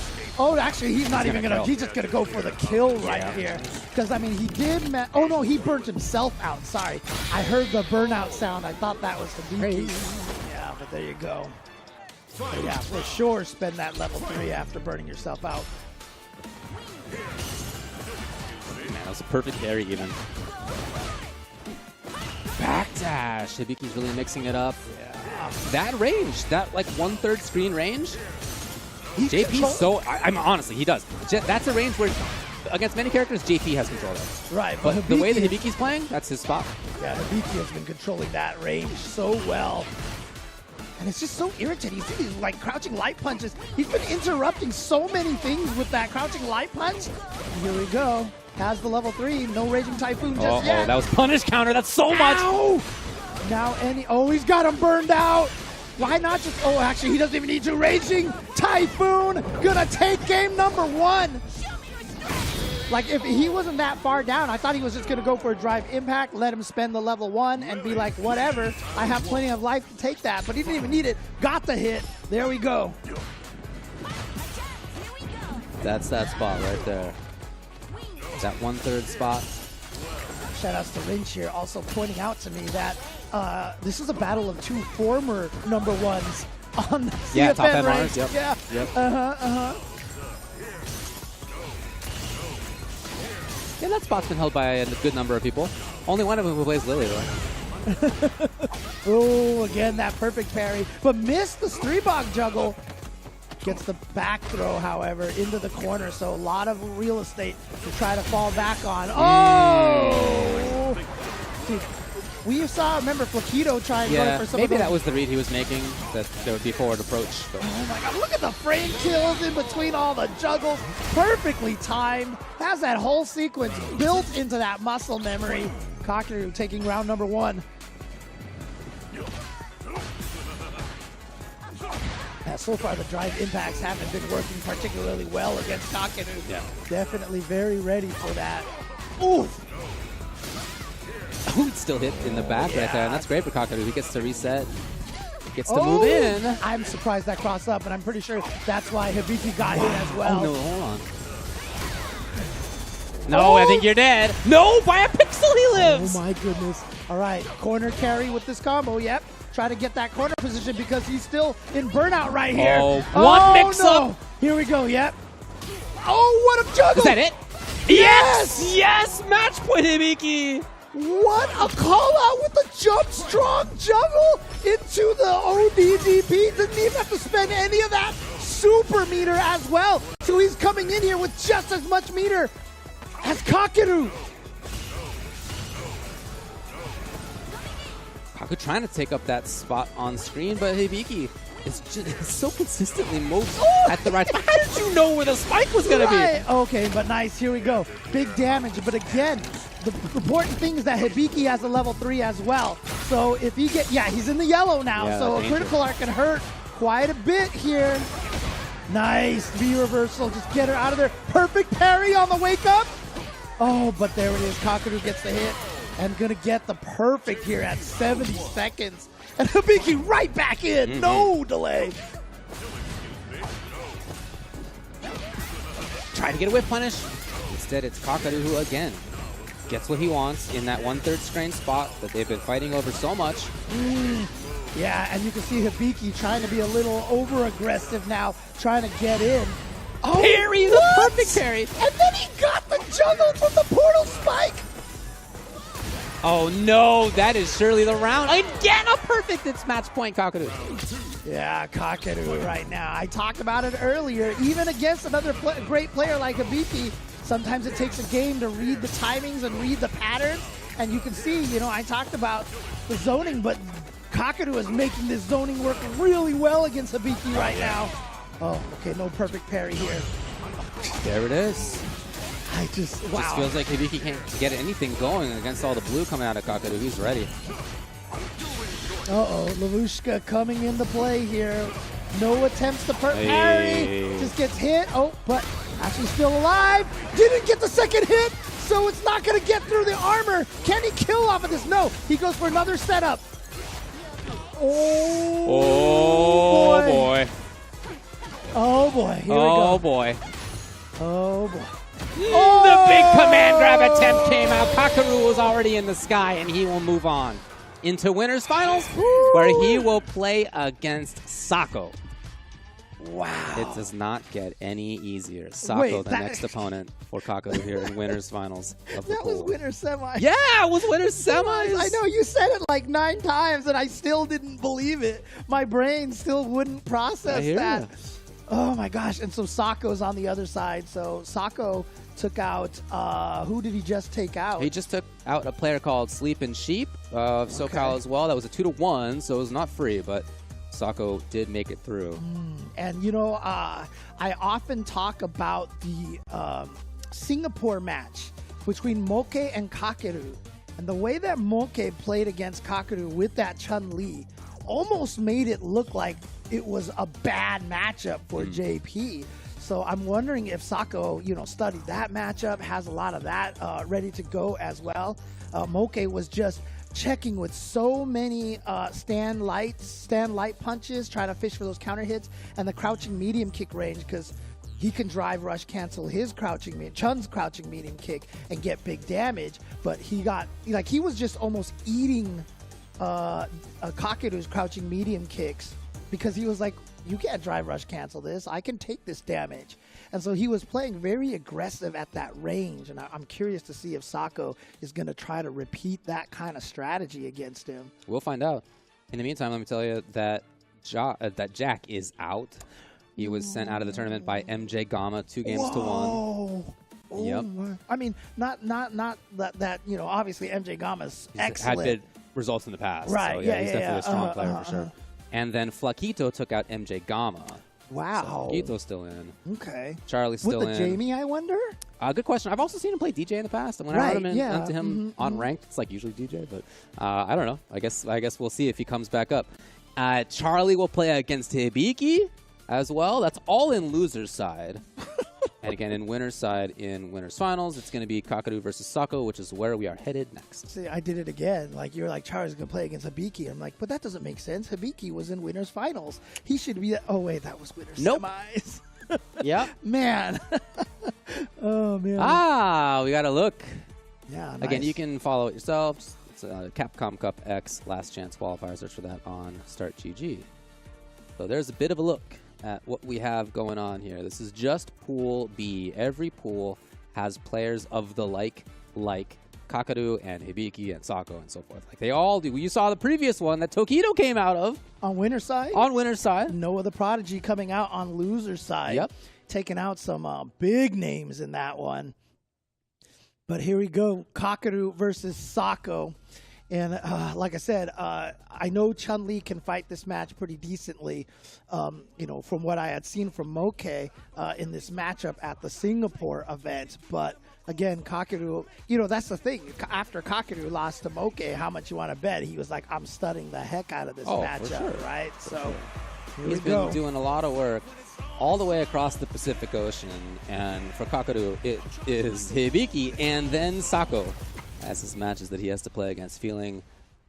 actually, he's not even gonna. He's just gonna go for the kill right here. Because I mean, he did. Oh no, he burnt himself out. Sorry, I heard the burnout sound. I thought that was Hibiki. Yeah, but there you go. But yeah, for sure, spend that level 3 after burning yourself out. Man, that was a perfect parry even. Backdash. Hibiki's really mixing it up. Yeah. That range, that like 1/3 screen range. JP's so, honestly, he does. That's a range where, against many characters, JP has control of. Right, but the way that Hibiki's playing, that's his spot. Yeah, Hibiki has been controlling that range so well. And it's just so irritating. You see these like crouching light punches. He's been interrupting so many things with that crouching light punch. And here we go. Has the level 3. No Raging Typhoon just yet. That was punish counter. That's so much. Now he's got him burned out. Why not just, actually, he doesn't even need to. Raging Typhoon, gonna take game number 1. Like, if he wasn't that far down, I thought he was just gonna go for a drive impact, let him spend the level 1, and be like, whatever, I have plenty of life to take that. But he didn't even need it. Got the hit. There we go. That's that spot right there. That 1/3 spot. Shout outs to Lynch here, also pointing out to me that this is a battle of 2 former #1s on the CFN top MRs, ranks. yep. Yeah. Yep. Yeah, that spot's been held by a good number of people. Only one of them who plays Lily, though. Oh, again, that perfect parry. But missed the Streebog juggle. Gets the back throw, however, into the corner. So a lot of real estate to try to fall back on. Oh! Dude, we remember Flaquito trying to go for some maybe of those. that was the read he was making, that there would be forward approach. But. Oh my god, look at the frame kills in between all the juggles. Perfectly timed. Has that whole sequence built into that muscle memory. Kakadu taking round number 1. So far, the drive impacts haven't been working particularly well against Kakadu. Yeah. Definitely very ready for that. Ooh! Oh, it's still hit in the back right there, and that's great for Kakadu. He gets to reset, gets to move in. I'm surprised that crossed up, and I'm pretty sure that's why Hibiki got hit as well. Oh, no, hold on. No, I think you're dead. No, by a pixel he lives! Oh, my goodness. All right, corner carry with this combo, yep. Try to get that corner position because he's still in burnout right here. Oh, one mix-up. No. Here we go, yep. Oh, what a juggle! Is that it? Yes! Yes! Match point, Hibiki! What a call out with the jump strong juggle into the ODDP. Didn't even have to spend any of that super meter as well. So he's coming in here with just as much meter as Kakadu. Kakadu trying to take up that spot on screen, but Hibiki is just so consistently moves at the right time. How did you know where the spike was going to be? Okay, but nice. Here we go. Big damage. But again, the important thing is that Hibiki has a level 3 as well. So if he he's in the yellow now. Yeah, so a critical art can hurt quite a bit here. Nice V reversal. Just get her out of there. Perfect parry on the wake up. Oh, but there it is. Kakadu gets the hit. and gonna get the perfect here at 70 seconds. And Hibiki right back in, no delay. Try to get a whip punish. Instead, it's Kakadu who, again, gets what he wants in that 1/3 strain spot that they've been fighting over so much. Yeah, and you can see Hibiki trying to be a little over-aggressive now, trying to get in. Oh, parry, the perfect parry. And then he got the juggle from the portal spike. Oh no, that is surely the round. Again, a perfect. It's match point, Kakadu. Yeah, Kakadu right now. I talked about it earlier. Even against another great player like Hibiki, sometimes it takes a game to read the timings and read the patterns. And you can see, you know, I talked about the zoning, but Kakadu is making this zoning work really well against Hibiki right now. Oh, okay, no perfect parry here. There it is. Just feels like Hibiki can't get anything going against all the blue coming out of Kakadu. He's ready. Uh-oh, Lavushka coming into play here. No attempts to parry. Just gets hit. Oh, but actually still alive. Didn't get the second hit, so it's not going to get through the armor. Can he kill off of this? No, he goes for another setup. Oh, boy. Oh, boy. Here we go. Oh, boy. Oh, boy. The big command grab attempt came out. Kakadu was already in the sky, and he will move on into winners finals, where he will play against Sako. Wow. It does not get any easier. Sako, the next opponent for Kakadu here in winners finals of the That pool. was winner semis. Yeah, it was winner semis. I know, you said it like 9 times, and I still didn't believe it. My brain still wouldn't process that. Ya. Oh my gosh. And so Sako's on the other side. So Sako took out, who did he just take out? He just took out a player called Sleepin' Sheep of SoCal as well. That was a 2-1, so it was not free, but Sako did make it through. And, you know, I often talk about the Singapore match between Moke and Kakeru. And the way that Moke played against Kakeru with that Chun-Li almost made it look like it was a bad matchup for JP. So I'm wondering if Sako, you know, studied that matchup, has a lot of that ready to go as well. Moke was just checking with so many stand light punches, trying to fish for those counter hits, and the crouching medium kick range, because he can drive rush cancel his Chun's crouching medium kick and get big damage. But he got, like, he was just almost eating Kakeru's crouching medium kicks, because he was like, you can't drive rush cancel this. I can take this damage. And so he was playing very aggressive at that range. And I'm curious to see if Sako is going to try to repeat that kind of strategy against him. We'll find out. In the meantime, let me tell you that Jack is out. He was sent out of the tournament by MJ Gama, 2 games to 1. Yep. I mean, not that, you know, obviously MJ Gama's excellent. Had good results in the past. Right. So, he's definitely a strong player for sure. And then Flaquito took out MJ Gama. Wow. So Flaquito's still in. Okay. Charlie's still in. With the Jamie, I wonder? Good question. I've also seen him play DJ in the past. And when I heard him to him on ranked, it's like usually DJ, but I don't know. I guess we'll see if he comes back up. Charlie will play against Hibiki as well. That's all in loser's side. And again, in winner's side, in winners finals, it's going to be Kakadu versus Sako, which is where we are headed next. See, I did it again. Like, you're like, Charlie's going to play against Hibiki. I'm like, but that doesn't make sense. Hibiki was in winners finals. He should be. Oh, wait, that was winners semis. Yep. Man. Oh, man. We got to look. Yeah, nice. Again, you can follow it yourselves. It's Capcom Cup X Last Chance Qualifier. Search for that on Start GG. So there's a bit of a look at what we have going on here. This is just Pool B. Every pool has players of the like Kakadu and Hibiki and Sako and so forth. Like they all do. You saw the previous one that Tokido came out of. On winner's side? On winner's side. Noah the Prodigy coming out on loser's side. Yep. Taking out some big names in that one. But here we go. Kakadu versus Sako. And like I said, I know Chun-Li can fight this match pretty decently, you know, from what I had seen from Moke in this matchup at the Singapore event. But again, Kakadu, you know, that's the thing. After Kakadu lost to Moke, how much you want to bet? He was like, I'm studying the heck out of this matchup, right? So he's been doing a lot of work all the way across the Pacific Ocean. And for Kakadu, it is Hibiki and then Sako. as his matches that he has to play against, feeling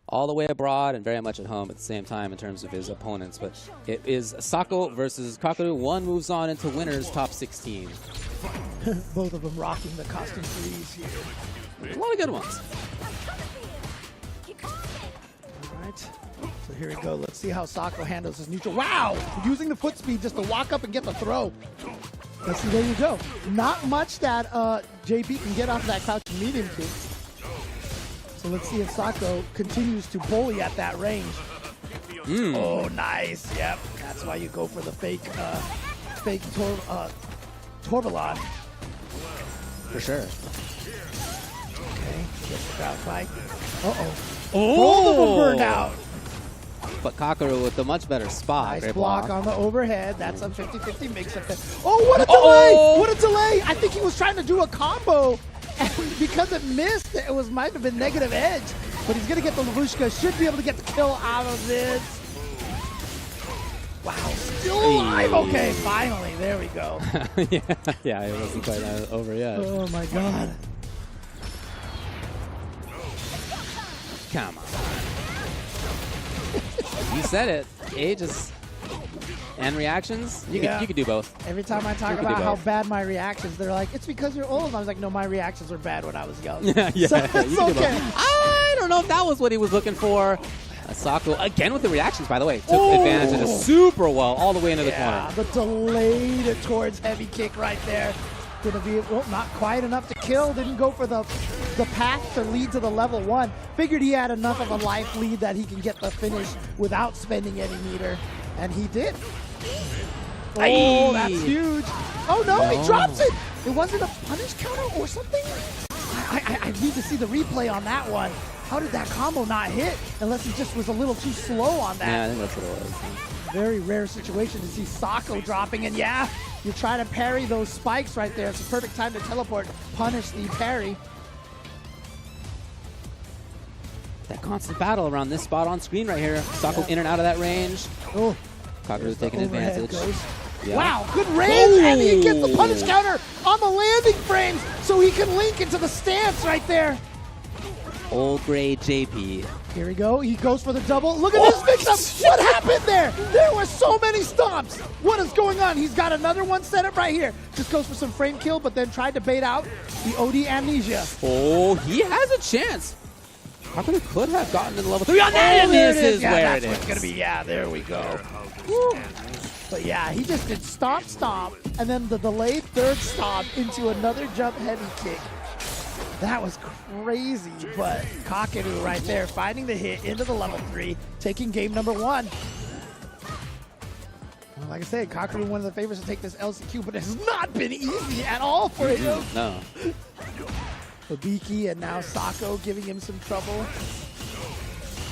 all the way abroad and very much at home at the same time in terms of his opponents. But it is Sako versus Kakaru. One moves on into winners top 16. Both of them rocking the costume threes here. A lot of good ones. All right. So here we go. Let's see how Sako handles his neutral. Wow! Using the foot speed just to walk up and get the throw. Let's see, there you go. Not much that JP can get off that crouching medium kick. So let's see if Sako continues to bully at that range. Oh, nice. Yep. That's why you go for the fake Torvalon. For sure. Okay. Gets the crowd fight. Uh-oh. Oh! Both of them burned out. But Kakaru with a much better spot. Nice Great block on the overhead. That's a 50-50 mix-up there. Oh, what a delay! What a delay! I think he was trying to do a combo, and because it missed, it might have been negative edge. But he's going to get the Lavushka. Should be able to get the kill out of this. Wow, still alive. Okay, finally. There we go. yeah, it wasn't quite over yet. Oh, my God. Come on. You said it. Ages and reactions. You could do both. Every time I talk about how bad my reactions, they're like, it's because you're old. I was like, no, my reactions were bad when I was young. Yeah, so you it's can do okay. both. I don't know if that was what he was looking for. Sako, again with the reactions, by the way, took advantage of it super well all the way into the corner. The delayed towards heavy kick right there. Gonna be, well, not quite enough to kill. Didn't go for the path to lead to the level 1. Figured he had enough of a life lead that he can get the finish without spending any meter. And he did. Oh, that's huge. Oh, no, he drops it. It wasn't a punish counter or something? I need to see the replay on that one. How did that combo not hit? Unless he just was a little too slow on that. Yeah, I think that's what it was. Very rare situation to see Sako dropping. And yeah, you try to parry those spikes right there. It's a perfect time to teleport, punish the parry. That constant battle around this spot on screen right here. Sako in and out of that range. Oh, Kakaru's taking advantage. Yeah. Wow, good range, and he gets the punish counter on the landing frames, so he can link into the stance right there. Old grade JP. Here we go. He goes for the double. Look at this mix-up. What happened there? There were so many stomps. What is going on? He's got another one set up right here. Just goes for some frame kill, but then tried to bait out the OD amnesia. Oh, he has a chance. Kakaru could have gotten to the level 3 on that, and this is where it is. It's gonna be. Yeah, there we go. Woo. But yeah, he just did stomp, stomp, and then the delayed third stomp into another jump heavy kick. That was crazy, but Kakaru right there finding the hit into the level 3, taking game number 1. Well, like I said, Kakaru one of the favorites to take this LCQ, but it has not been easy at all for him. No. Hibiki and now Sako giving him some trouble.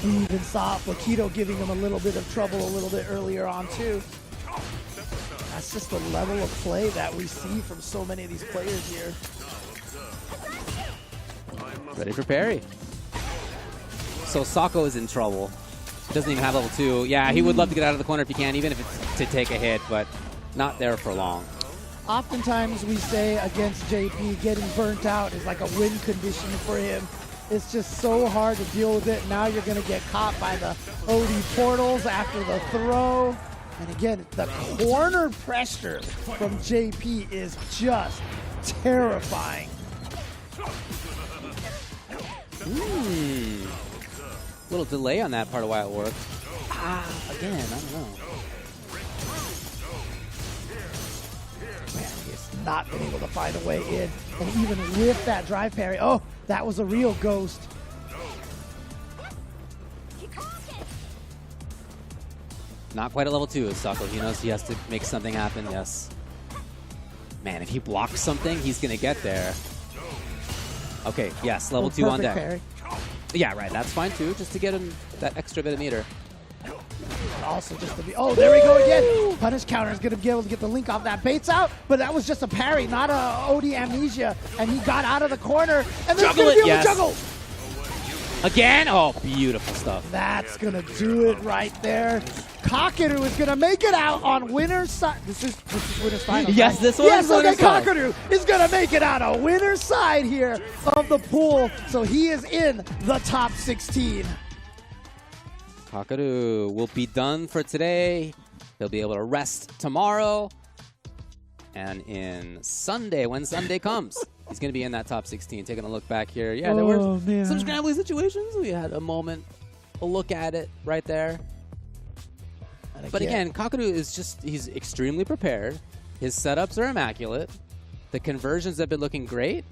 We even saw Flakito giving him a little bit of trouble a little bit earlier on too. That's just the level of play that we see from so many of these players here. Ready for parry. So Sako is in trouble. Doesn't even have level 2. Yeah, he would love to get out of the corner if he can, even if it's to take a hit, but not there for long. Oftentimes we say against JP, getting burnt out is like a win condition for him. It's just so hard to deal with it. Now you're going to get caught by the OD portals after the throw. And again, the corner pressure from JP is just terrifying. Little delay on that part of why it worked. Again, I don't know. Man, he has not been able to find a way in. And even with that drive parry, oh, that was a real ghost. Not quite at level 2 is Sako. He knows he has to make something happen, yes. Man, if he blocks something, he's going to get there. Okay, yes, level 2 on deck. Parry. Yeah, right, that's fine too, just to get him that extra bit of meter. Also just to be, oh, there we go again. Punish counter is going to be able to get the link off that. Baits out, but that was just a parry, not a OD amnesia. And he got out of the corner, and then he's going to be able to juggle. Again? Oh, beautiful stuff. That's going to do it right there. Kakadu is going to make it out on winner's side. This is winner's final. Yes, right? this one yes, is okay, winner's side. Kakadu is going to make it out on winner's side here of the pool. So he is in the top 16. Kakadu will be done for today. He'll be able to rest tomorrow. And in Sunday, when Sunday comes, he's going to be in that top 16. Taking a look back here. Yeah, there were some scrambly situations. We had a moment, a look at it right there. But again, Kakadu is he's extremely prepared. His setups are immaculate. The conversions have been looking great.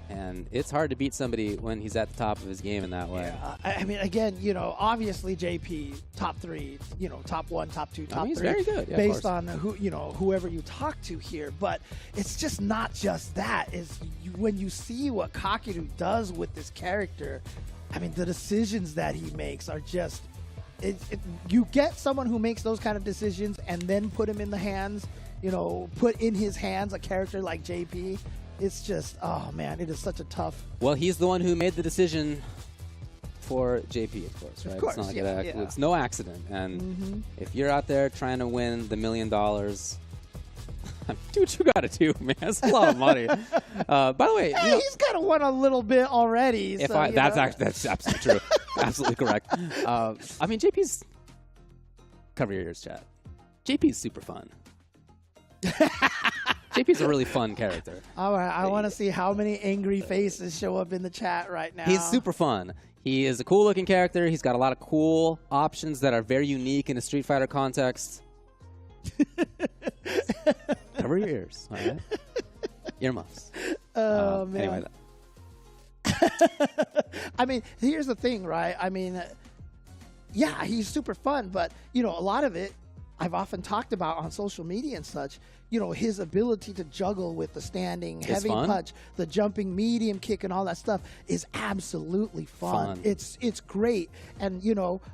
And it's hard to beat somebody when he's at the top of his game in that way. Yeah, I mean, again, obviously JP top 3, top 1, top 2, top 3. He's very good, yeah, based on whoever you talk to here. But it's just not just that. When you see what Kakadu does with this character, I mean, the decisions that he makes are just. You get someone who makes those kind of decisions and then put him in the hands, put in his hands a character like JP. It's just, oh man, it is such a tough. Well, he's the one who made the decision for JP, of course, right? Of course, it's not yeah. It's no accident. And if you're out there trying to win the $1 million, do what you got to do, man. It's a lot of money. By the way, hey, he's kind of won a little bit already. That's absolutely true. Absolutely correct. I mean, JP's cover your ears, chat. JP's super fun. JP's a really fun character. All right, I want to see how many angry faces show up in the chat right now. He's super fun. He is a cool-looking character. He's got a lot of cool options that are very unique in a Street Fighter context. Cover your ears, all right? Earmuffs. Oh, man. Anyway. I mean, here's the thing, right? I mean, yeah, he's super fun, but, a lot of it I've often talked about on social media and such, his ability to juggle with the standing heavy punch, the jumping medium kick and all that stuff is absolutely fun. It's great. And,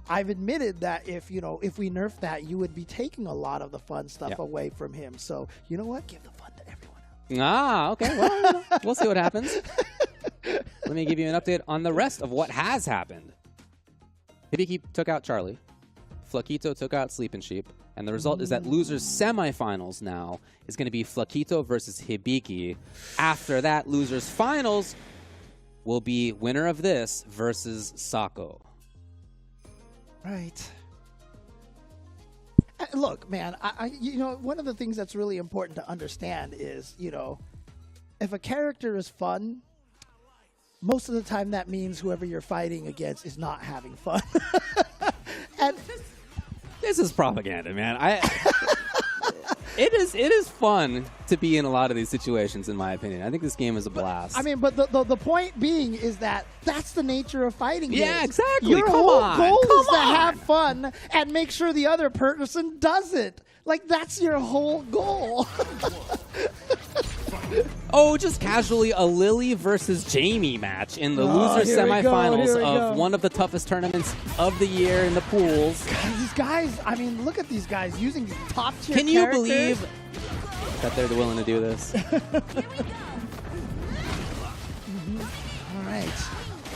I've admitted that if we nerf that, you would be taking a lot of the fun stuff away from him. So, you know what? Give the fun to everyone else. Ah, okay. Well, we'll see what happens. Let me give you an update on the rest of what has happened. Hibiki took out Charlie. Flaquito took out Sleeping Sheep. And the result is that losers semifinals now is going to be Flaquito versus Hibiki. After that, losers finals will be winner of this versus Sako. Right. Look, man, one of the things that's really important to understand is, if a character is fun, most of the time that means whoever you're fighting against is not having fun. And this is propaganda, man. It is fun to be in a lot of these situations, in my opinion. I think this game is a blast. I mean, but the point being is that that's the nature of fighting games. Yeah, exactly. Your whole goal is to on. have fun and make sure the other person doesn't. Like, that's your whole goal. Oh, just casually a Lily versus Jamie match in the loser semifinals of one of the toughest tournaments of the year in the pools. God, these guys, I mean, look at these guys using these top tier Can you characters. believe that they're willing to do this? All right.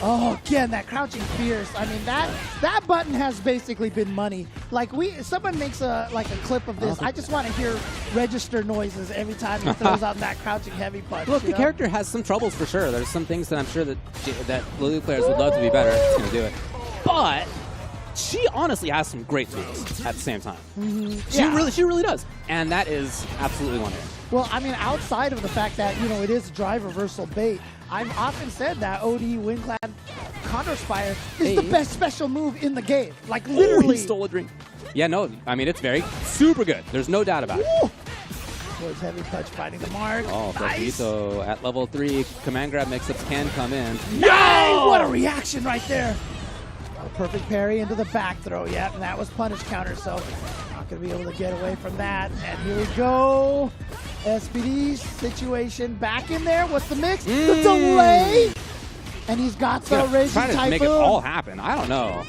Oh, again, that crouching fierce. I mean, that button has basically been money. Like, someone makes a clip of this. I just want to hear register noises every time he throws out that crouching heavy punch. Look, the character has some troubles for sure. There's some things that I'm sure that Lily players would love to be better. It's going to do it. But she honestly has some great tools at the same time. She really does. And that is absolutely wonderful. Well, I mean, outside of the fact that, it is drive reversal bait, I've often said that OD Windclad Counterspire is the best special move in the game. Like, literally. He stole a drink. Yeah, no, I mean, it's super good. There's no doubt about it. Towards heavy punch, finding the mark. Oh, nice. Flaquito at level 3. Command grab mix-ups can come in. Nice! What a reaction right there. A perfect parry into the back throw. Yeah, and that was punish counter, so not going to be able to get away from that. And here we go. SPD situation back in there. What's the mix? The delay. And he's got the raging Trying to typhoon. make it all happen. I don't know.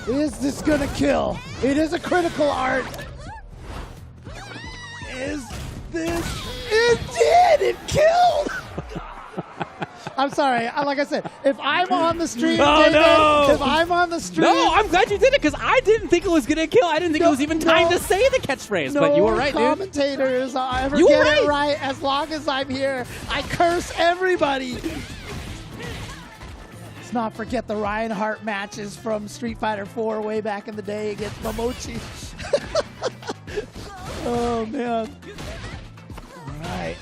Is this going to kill? It is a critical art. Is this? It did! It killed! I'm sorry. Like I said, if I'm on the stream, Oh, David, no. if I'm on the stream. No, I'm glad you did it because I didn't think it was gonna kill. I didn't think it was even time to say the catchphrase. No But you were right, dude. commentators ever You were get right. it right. As long as I'm here, I curse everybody. Let's not forget the Reinhardt matches from Street Fighter 4 way back in the day against Momochi. Oh, man. All right.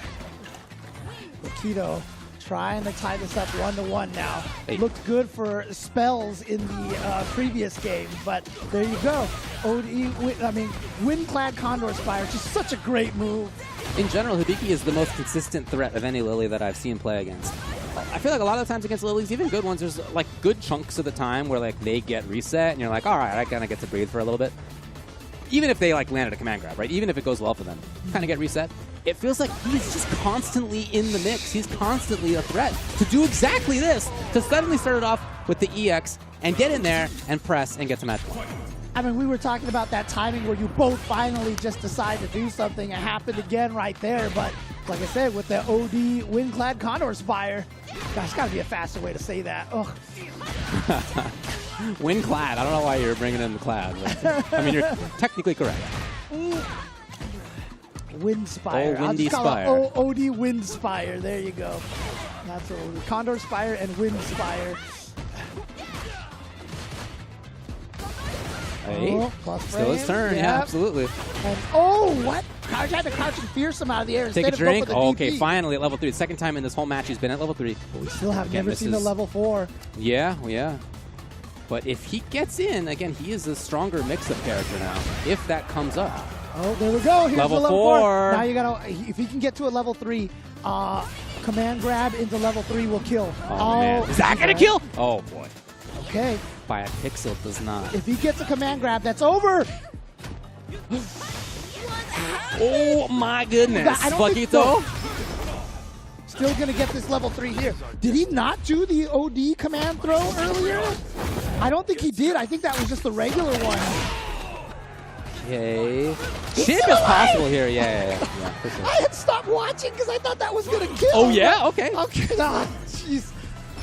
Akito trying to tie this up 1-1 now. Hey. Looked good for spells in the previous game, but there you go. Wind-clad Condor Spire, just such a great move. In general, Hibiki is the most consistent threat of any Lily that I've seen play against. I feel like a lot of the times against Lilies, even good ones, there's like good chunks of the time where like they get reset and you're like, all right, I kind of get to breathe for a little bit. Even if they like landed a command grab, right? Even if it goes well for them, kind of get reset. It feels like he's just constantly in the mix. He's constantly a threat to do exactly this, to suddenly start it off with the EX and get in there and press and get to match point. I mean, we were talking about that timing where you both finally just decide to do something. It happened again right there, but like I said, with the OD Wind-clad Condor Spire, gosh, got to be a faster way to say that. Ugh. Wind-clad. I don't know why you're bringing in the clad. But, I mean, you're technically correct. Wind Spire. Oh, Windy I'll just Spire. call it OD Wind Spire. There you go. That's what we'll do. Condor Spire and Wind Spire. Hey, Oh, plus still his frame. turn. Yep. Yeah, absolutely. And, oh, what? I tried to crouch and fearsome out of the air Take instead a of going drink. for the Oh, DP. okay, finally at level 3. The second time in this whole match he's been at level 3. But we still have Again, never this seen the is- level 4. Yeah, yeah. But if he gets in, again, he is a stronger mix-up character now, if that comes up. Oh, there we go. Here's Level the level 4. 4. Now you gotta, if he can get to a level 3, command grab into level 3 will kill. Oh, man. Is that going to kill? Oh, boy. Okay. By a pixel, it does not. If he gets a command grab, that's over. Oh, my goodness. I don't think Flaquito? Still gonna get this level 3 here. Did he not do the OD command throw earlier? I don't think he did. I think that was just the regular one. Okay. Chip is possible here. Yeah, for sure. I had stopped watching because I thought that was gonna kill. Oh, yeah? Okay. Okay. Nah, jeez.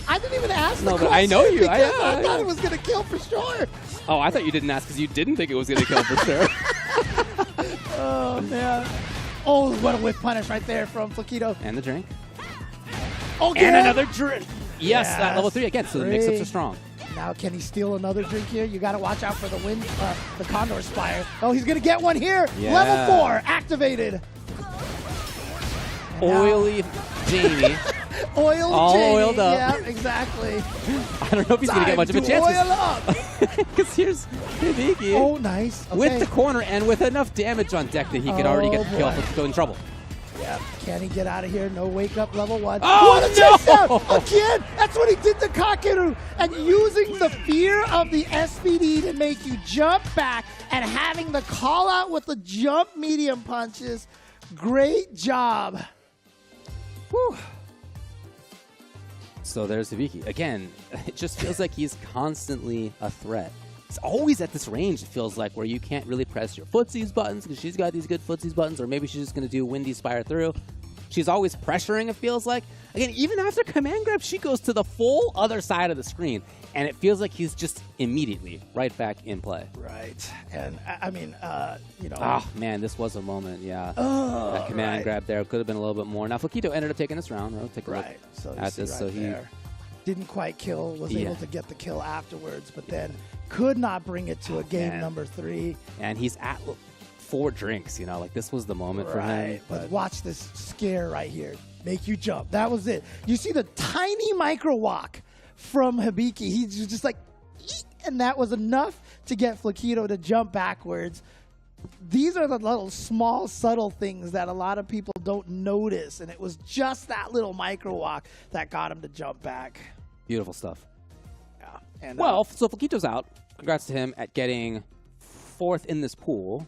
I didn't even ask No, the but I know you. because I I thought it was gonna kill for sure. Oh, I thought you didn't ask because you didn't think it was going to kill for sure. Oh man. Oh, what a whip punish right there from Flaquito. And the drink. Okay. And another drink. Yes, at level 3 again, so the mix-ups are strong. Now, can he steal another drink here? You got to watch out for the wind, the Condor Spire. Oh, he's going to get one here. Yeah. Level 4 activated. Oily Jamie. Oiled All Jamie. oiled up. Yeah, exactly. I don't know if he's going to get much of a chance. Oil up. Because here's Hibiki. Oh, nice. Okay. With the corner and with enough damage on deck that he could already get the kill boy. to go in trouble. Yeah. Can he get out of here? No wake up level 1. Oh, what a chase no! down! Again! That's what he did to Kakeru. And using the fear of the SPD to make you jump back and having the call out with the jump medium punches. Great job. Whew. So there's Hibiki. Again, it just feels like he's constantly a threat. He's always at this range, it feels like, where you can't really press your footsies buttons because she's got these good footsies buttons, or maybe she's just going to do Windy Spire through. She's always pressuring, it feels like. Again, even after command grab, she goes to the full other side of the screen, and it feels like he's just immediately right back in play. Right. And, I mean, you know. Oh, man, this was a moment, yeah. Oh, that command right. grab there could have been a little bit more. Now, Flaquito ended up taking this round. We'll take a look So you at see this. right So he there. Didn't quite kill, was Yeah. able to get the kill afterwards, but then could not bring it to a game man. number 3. And he's at 4 drinks, you know, like this was the moment for him. Right, but watch this scare right here. Make you jump. That was it. You see the tiny micro walk from Hibiki. He's just like, eek, and that was enough to get Flaquito to jump backwards. These are the little small, subtle things that a lot of people don't notice, and it was just that little micro walk that got him to jump back. Beautiful stuff. Yeah. And, well, so Flaquito's out. Congrats to him at getting 4th in this pool.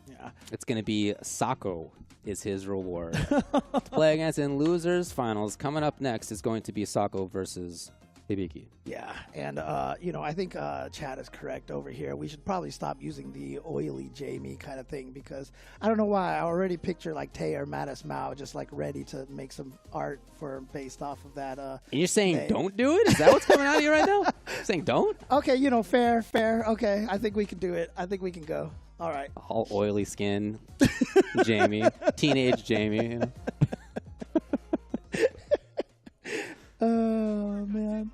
Yeah. It's going to be Sako is his reward. To play against in losers finals. Coming up next is going to be Sako versus Hibiki. Yeah, and I think Chad is correct over here. We should probably stop using the oily Jamie kind of thing because I don't know why I already picture like Tay or Mattis Mao just like ready to make some art for based off of that. And you're saying don't do it? Is that what's coming out of you right now? You're saying don't? Okay, fair. Okay, I think we can do it. I think we can go. All right. All oily skin, Jamie, teenage Jamie. You know? Oh man.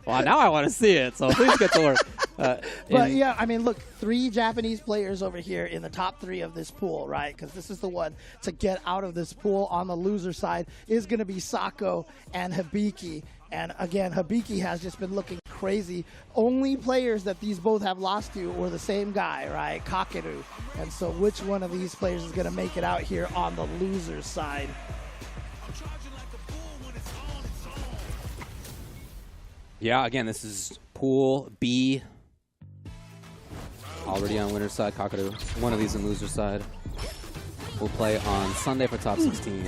Well, now I want to see it, so please get to work. But yeah, I mean, look, 3 Japanese players over here in the top 3 of this pool, right? Because this is the one to get out of this pool on the loser side is going to be Sako and Hibiki. And again, Hibiki has just been looking crazy. Only players that these both have lost to were the same guy, right? Kakeru. And so which one of these players is going to make it out here on the loser side? Yeah, again, this is Pool B. Already on winner's side, Kakeru. One of these on loser's side. We'll play on Sunday for top 16.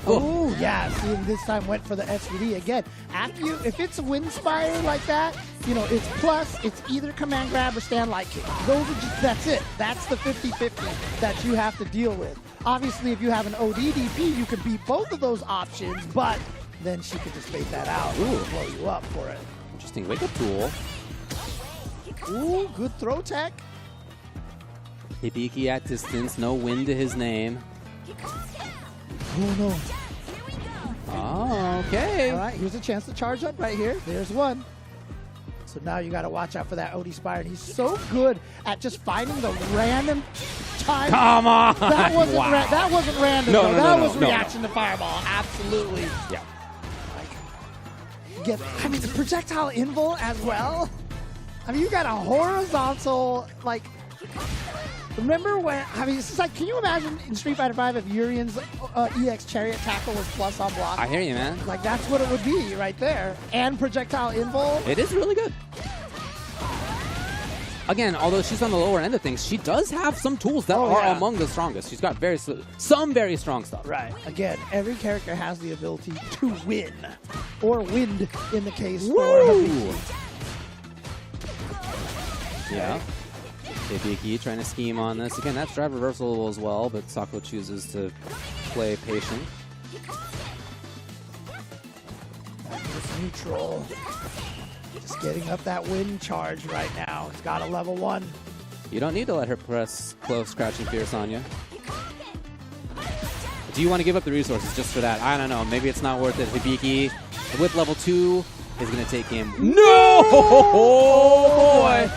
Oh, yeah. See, this time went for the SVD again. After if it's a Windspire like that, it's plus, it's either command grab or stand light kick. That's it. That's the 50-50 that you have to deal with. Obviously, if you have an ODDP, you can beat both of those options, but then she could just bait that out and blow you up for it. Interesting wake-up tool. Ooh, good throw tech. Hibiki at distance, no wind to his name. Oh, no. Oh, okay. All right, here's a chance to charge up right here. There's one. So now you got to watch out for that OD Spire. And he's so good at just finding the random time. Come on. That wasn't, wow. That wasn't random. No, that was reaction to Fireball. Absolutely. Yeah. I mean, the projectile invul as well. I mean, you got a horizontal, remember when, it's like, can you imagine in Street Fighter V if Urian's EX Chariot Tackle was plus on block? I hear you, man. That's what it would be right there. And projectile invul. It is really good. Again, although she's on the lower end of things, she does have some tools that are among the strongest. She's got some very strong stuff. Right. Again, every character has the ability to win. Or wind in the case for Hibiki. Yeah. Hibiki trying to scheme on this. Again, that's drive reversal as well, but Sako chooses to play patient. Just neutral. Just getting up that wind charge right now. It's got a level 1. You don't need to let her press close, crouching fierce on you. Do you want to give up the resources just for that? I don't know. Maybe it's not worth it. Hibiki with level 2 is going to take him. No! Oh, boy!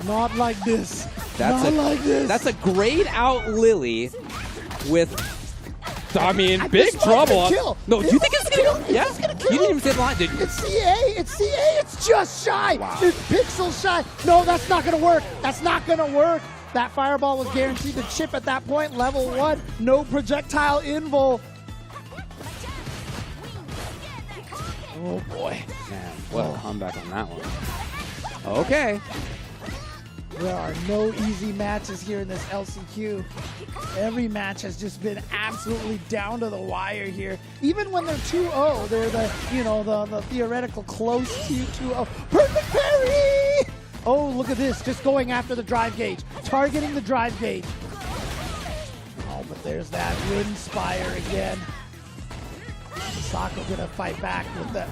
Not like this. Not like this. That's a grayed out Lily with, big trouble. Kill. No, do you think it's going to kill? Yeah? You didn't even say the line, did you? It's CA. It's CA. It's just shy. Wow. It's pixel shy. No, that's not going to work. That's not going to work. That fireball was guaranteed to chip at that point. Level 1. No projectile invul. Oh, boy. Man, what a comeback on that one. Okay. There are no easy matches here in this LCQ. Every match has just been absolutely down to the wire here. Even when they're 2-0, they're the theoretical close to 2-0. Perfect parry! Oh, look at this. Just going after the drive gauge. Targeting the drive gauge. Oh, but there's that wind spire again. Sako gonna fight back with that.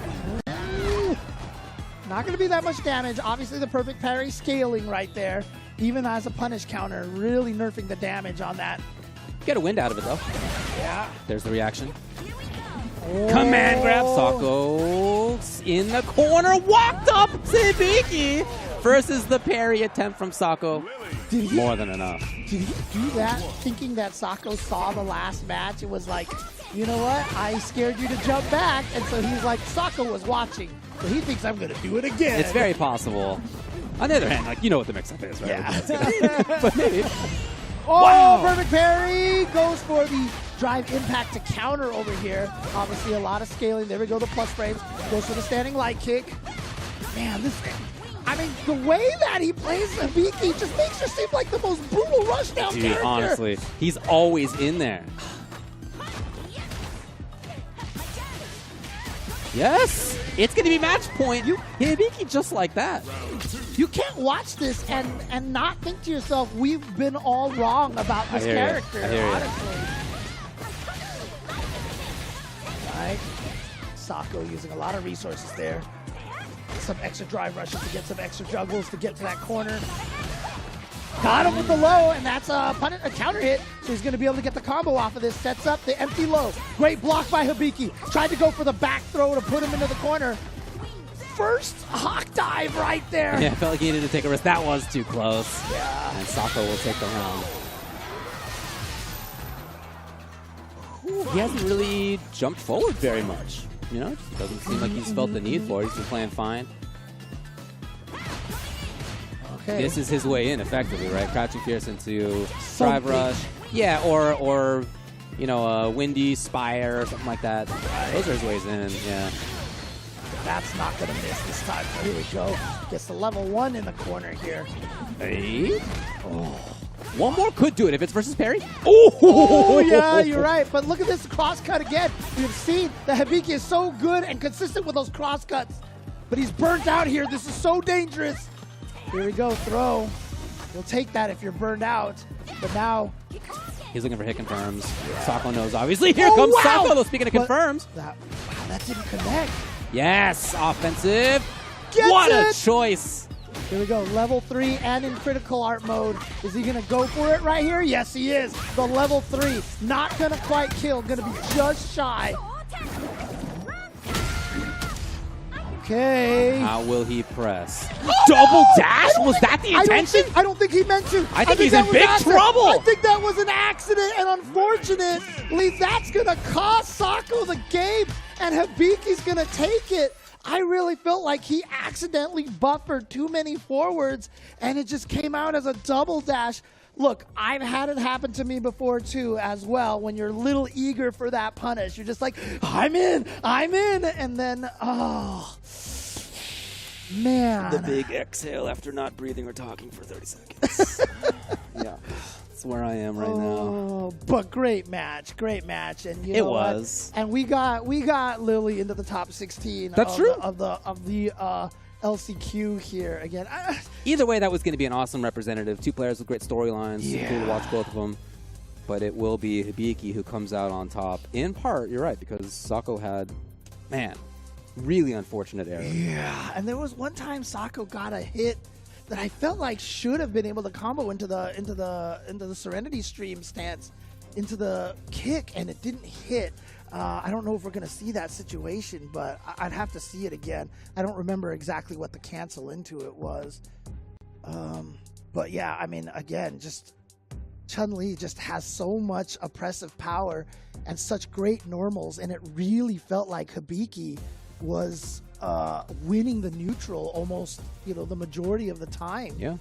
Not going to be that much damage. Obviously, the perfect parry scaling right there. Even as a punish counter, really nerfing the damage on that. Get a wind out of it, though. Yeah. There's the reaction. Oh. Command grab. Sako in the corner. Walked up Hibiki versus the parry attempt from Sako. More than enough. Did he do that thinking that Sako saw the last match? It was like, you know what? I scared you to jump back. And so he's like, Sako was watching. So he thinks I'm going to do it again. It's very possible. On the other hand, you know what the mix-up is, right? Yeah. But maybe. Oh, wow. Perfect parry. Goes for the drive impact to counter over here. Obviously, a lot of scaling. There we go, the plus frames. Goes for the standing light kick. Man, I mean, the way that he plays Hibiki just makes her seem like the most brutal rushdown Dude, character. honestly, he's always in there. Yes, it's going to be match point. Hibiki just like that. You can't watch this and not think to yourself, we've been all wrong about this character, honestly. Right. Sako using a lot of resources there. Some extra drive rushes to get some extra juggles to get to that corner. Got him with the low, and that's a counter hit. So he's going to be able to get the combo off of this. Sets up the empty low. Great block by Hibiki. Tried to go for the back throw to put him into the corner. First hawk dive right there. Yeah, I felt like he needed to take a risk. That was too close. Yeah. And Sako will take the round. He hasn't really jumped forward very much. You know, it doesn't seem like he's felt the need for it. He's been playing fine. Okay. This is his way in, effectively, right? Crouching Fierce into drive rush. Yeah, or you know, a Windy Spire or something like that. Those are his ways in, yeah. That's not going to miss this time. Here we go. Gets the level 1 in the corner here. Hey. Oh. One more could do it if it's versus parry. Oh, yeah, you're right. But look at this cross cut again. We've seen that Hibiki is so good and consistent with those cross cuts. But he's burnt out here. This is so dangerous. Here we go, throw. You'll take that if you're burned out. But now... He's looking for hit confirms. Sako knows, obviously. Here comes Sako, though, speaking of confirms. That didn't connect. Yes, offensive. Gets what it! a choice. Here we go, level 3 and in critical art mode. Is he gonna go for it right here? Yes, he is. The level 3, not gonna quite kill, gonna be just shy. Okay. How will he press? Double dash? Was that the intention? I don't think he meant to. I think he's in big trouble. I think that was an accident, and unfortunately, that's gonna cost Sako the game, and Hibiki's gonna take it. I really felt like he accidentally buffered too many forwards, and it just came out as a double dash. Look, I've had it happen to me before, too, as well, when you're a little eager for that punish. You're just like, I'm in, and then, oh, man. The big exhale after not breathing or talking for 30 seconds. Yeah, that's where I am right now. But great match, and you it know was. What? And we got Lily into the top 16. That's true. Of the LCQ here again. Either way, that was going to be an awesome representative. Two players with great storylines. Yeah. Cool to watch both of them. But it will be Hibiki who comes out on top. In part, you're right, because Sako had, man, really unfortunate error. Yeah, and there was one time Sako got a hit that I felt like should have been able to combo into the Serenity Stream stance, into the kick, and it didn't hit. I don't know if we're going to see that situation, but I'd have to see it again. I don't remember exactly what the cancel into it was. But yeah, I mean, again, just Chun-Li just has so much oppressive power and such great normals, and it really felt like Hibiki was winning the neutral almost, the majority of the time. Yeah.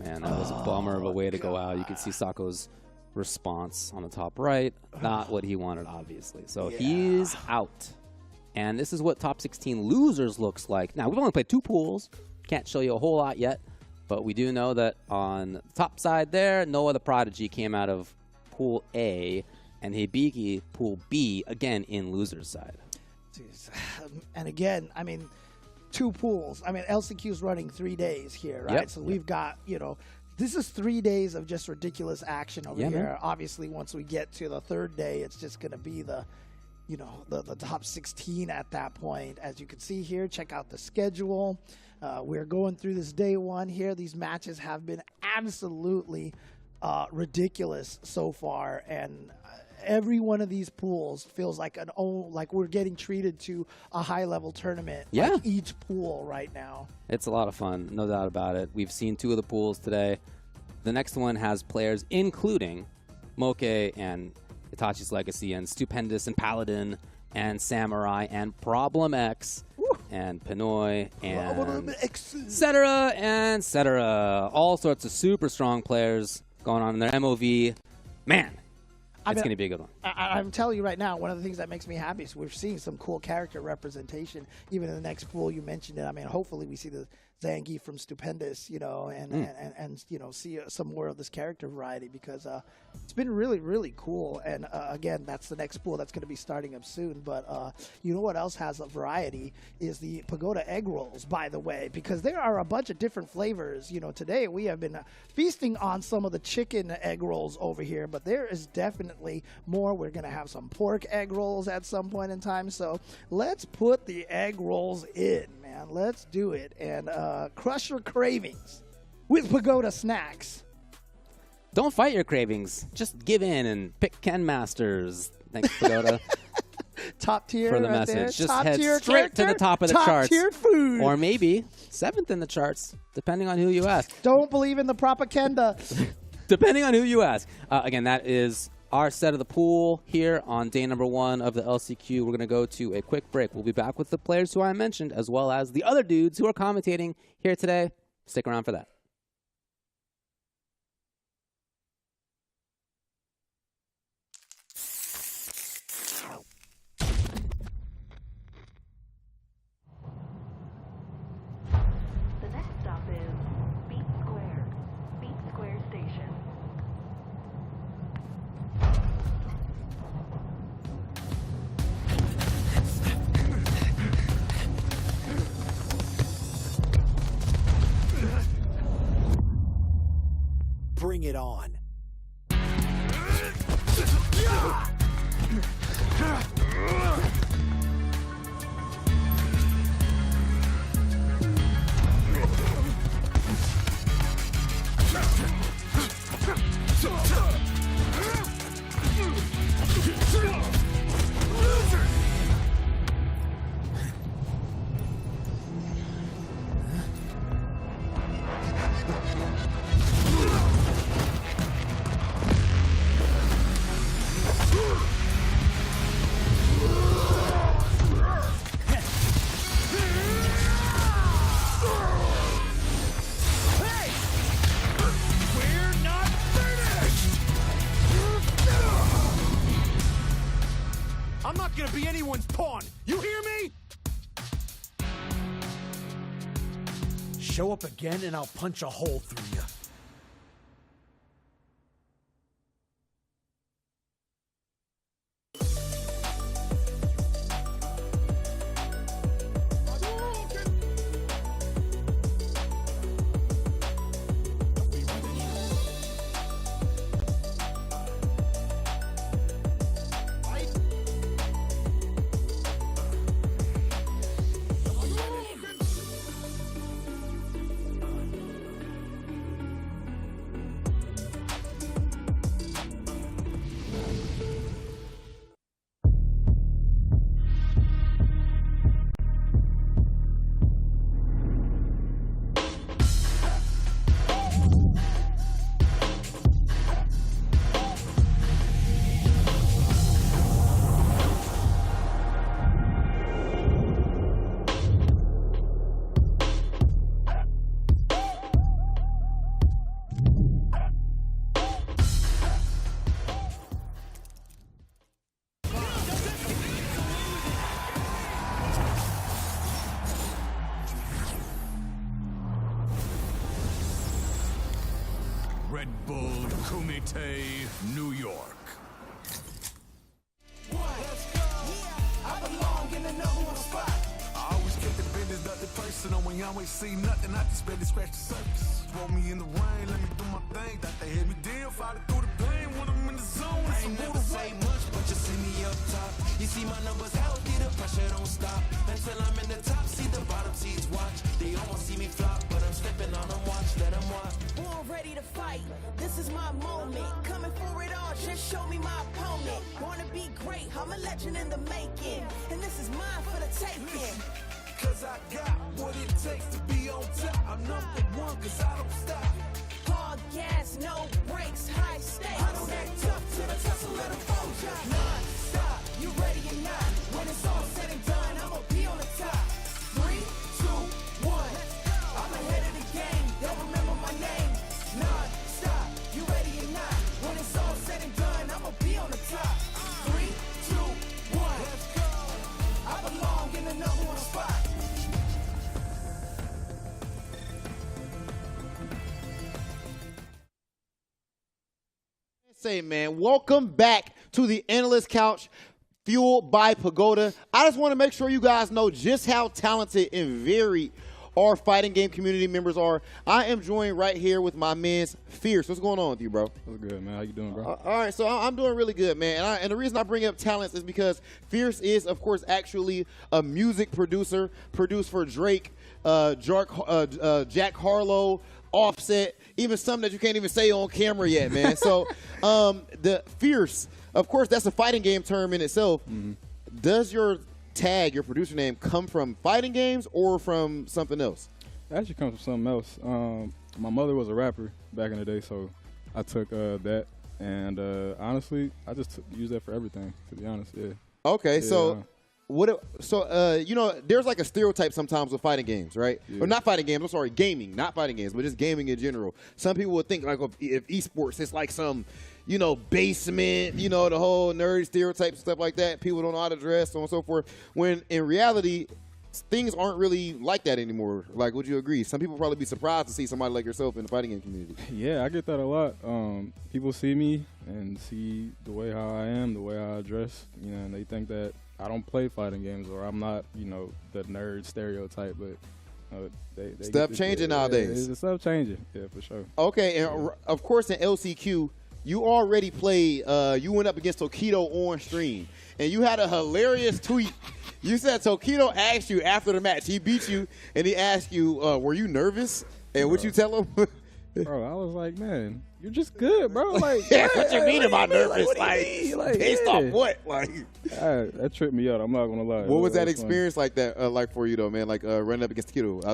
Man, that was a bummer of a way to go out. You could see Sako's response on the top right. Not what he wanted, obviously. So he's out. And this is what top 16 losers looks like. Now, we've only played 2 pools. Can't show you a whole lot yet. But we do know that on the top side there, Noah the Prodigy came out of Pool A, and Hibiki, Pool B, again in loser's side. And again, I mean, 2 pools. I mean, LCQ's running 3 days here, right? Yep. So we've got, this is 3 days of just ridiculous action over here. Man. Obviously, once we get to the 3rd day, it's just going to be the top 16 at that point. As you can see here, check out the schedule. We're going through this day 1 here. These matches have been absolutely ridiculous so far, and every one of these pools feels like like we're getting treated to a high-level tournament. Yeah. Like each pool right now. It's a lot of fun, no doubt about it. We've seen 2 of the pools today. The next one has players including Moke and Itachi's Legacy and Stupendous and Paladin and Samurai and Problem X and Pinoy and et cetera. All sorts of super strong players going on in their MOV. Man, It's going to be a good one. I'm telling you right now, one of the things that makes me happy is we're seeing some cool character representation. Even in the next pool, you mentioned it. I mean, hopefully we see the Zangief from Stupendous, you know, and you know, see some more of this character variety, because it's been really, really cool. And again, that's the next pool that's going to be starting up soon. But you know what else has a variety is the Pagoda egg rolls, by the way, because there are a bunch of different flavors. You know, today we have been feasting on some of the chicken egg rolls over here, but there is definitely more. We're going to have some pork egg rolls at some point in time. So let's put the egg rolls in, man. Let's do it. And crush your cravings with Pagoda snacks. Don't fight your cravings. Just give in and pick Ken Masters. Thanks, Pagoda. Top tier for the right message. there. Just Top head tier straight to the character, top of the top charts. tier food. Or maybe 7th in the charts, depending on who you ask. Don't believe in the propaganda. Depending on who you ask. Again, that is our set of the pool here on day number 1 of the LCQ. We're going to go to a quick break. We'll be back with the players who I mentioned, as well as the other dudes who are commentating here today. Stick around for that. The next stop is Beat Square. Beat Square Station. Bring it on. I'm not gonna be anyone's pawn. You hear me? Show up again and I'll punch a hole through you. Red Bull Kumite, New York. I belong in the #1 spot. I always kept the business nothing personal. When you always see nothing, I just barely scratch the surface. Roll me in the rain, let me do my thing. Thought they hit me down, fighting through the pain. When I'm in the zone, I ain't never say much, but you see me up top. You see my numbers healthy, the pressure don't stop. Until I'm in the top, see the bottom seeds watch. They almost see me flop, but I'm stepping on them, watch, let them watch. Born ready to fight, this is my moment. Coming for it all, just show me my opponent. Wanna be great, I'm a legend in the making. And this is mine for the taking. cause I got what it takes to be on top. I'm #1 cause I don't stop. Hard gas, no brakes, high stakes. I don't act tough till the tussle let them fold ya. Non-stop, you ready or not? When it's all said and done, I'ma be on the top. 3, 2, 1. I'm ahead of the game, they'll remember my name. Non-stop, you ready or not? When it's all said and done, I'ma be on the top. Say, man, welcome back to the Analyst Couch, fueled by Pagoda. I just want to make sure you guys know just how talented and varied our fighting game community members are. I am joined right here with my man's Fierce. What's going on with you, bro? What's good, man? How you doing, bro? All right, so I'm doing really good, man. And the reason I bring up talents is because Fierce is, of course, actually a music producer, produced for Drake, Jack Harlow, Offset, even some that you can't even say on camera yet, man. So the Fierce, of course, that's a fighting game term in itself. Mm-hmm. Does your tag, your producer name, come from fighting games or from something else? It actually comes from something else. My mother was a rapper back in the day, so I took that, and honestly, I just use that for everything, to be honest, yeah. Okay, yeah. so you know, there's like a stereotype sometimes with fighting games, right? Yeah. Or not fighting games, I'm sorry, gaming, not fighting games, but just gaming in general. Some people would think like if esports, it's like some, you know, basement, you know, the whole nerd stereotypes and stuff like that. People don't know how to dress, so on and so forth. When in reality, things aren't really like that anymore. Like, would you agree? Some people probably be surprised to see somebody like yourself in the fighting game community. Yeah, I get that a lot. People see me and see the way how I am, the way how I dress, you know, and they think that I don't play fighting games or I'm not, you know, the nerd stereotype, but they Stuff changing nowadays. Stuff changing, yeah, for sure. Okay, and of course in LCQ, you already played, you went up against Tokido on stream, and you had a hilarious tweet. You said Tokido asked you after the match, he beat you, and he asked you, were you nervous? And what you tell him? Bro, I was like, man, you're just good, bro. Like, what you mean about nervous? Like, based off what? Like, that tripped me out. I'm not gonna lie. What was that funny. experience like that, like for you though, man? Like running up against Tokido.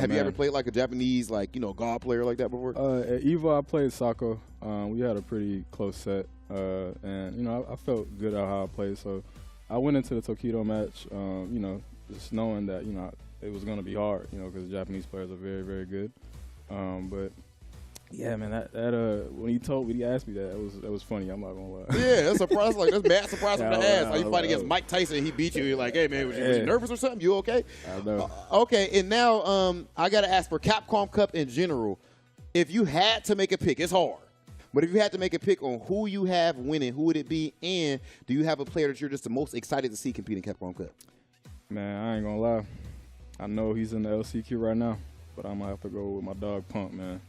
Have you ever played like a Japanese, like, you know, God player like that before? At EVO, I played Sako. We had a pretty close set, and you know, I felt good at how I played. So I went into the Tokido match, you know, just knowing that, you know, it was gonna be hard, you know, because Japanese players are very, very good. But yeah, man, that when he asked me that was funny. I'm not gonna lie. Yeah, that's surprise. Like that's mad surprise from the ass. Like you fight against know. Mike Tyson, he beat you. You're like, hey man, was you nervous or something? You okay? I know. Okay, and now I gotta ask for Capcom Cup in general. If you had to make a pick, it's hard. But if you had to make a pick on who you have winning, who would it be? And do you have a player that you're just the most excited to see compete in Capcom Cup? Man, I ain't gonna lie. I know he's in the LCQ right now, but I'm gonna have to go with my dog Punk, man.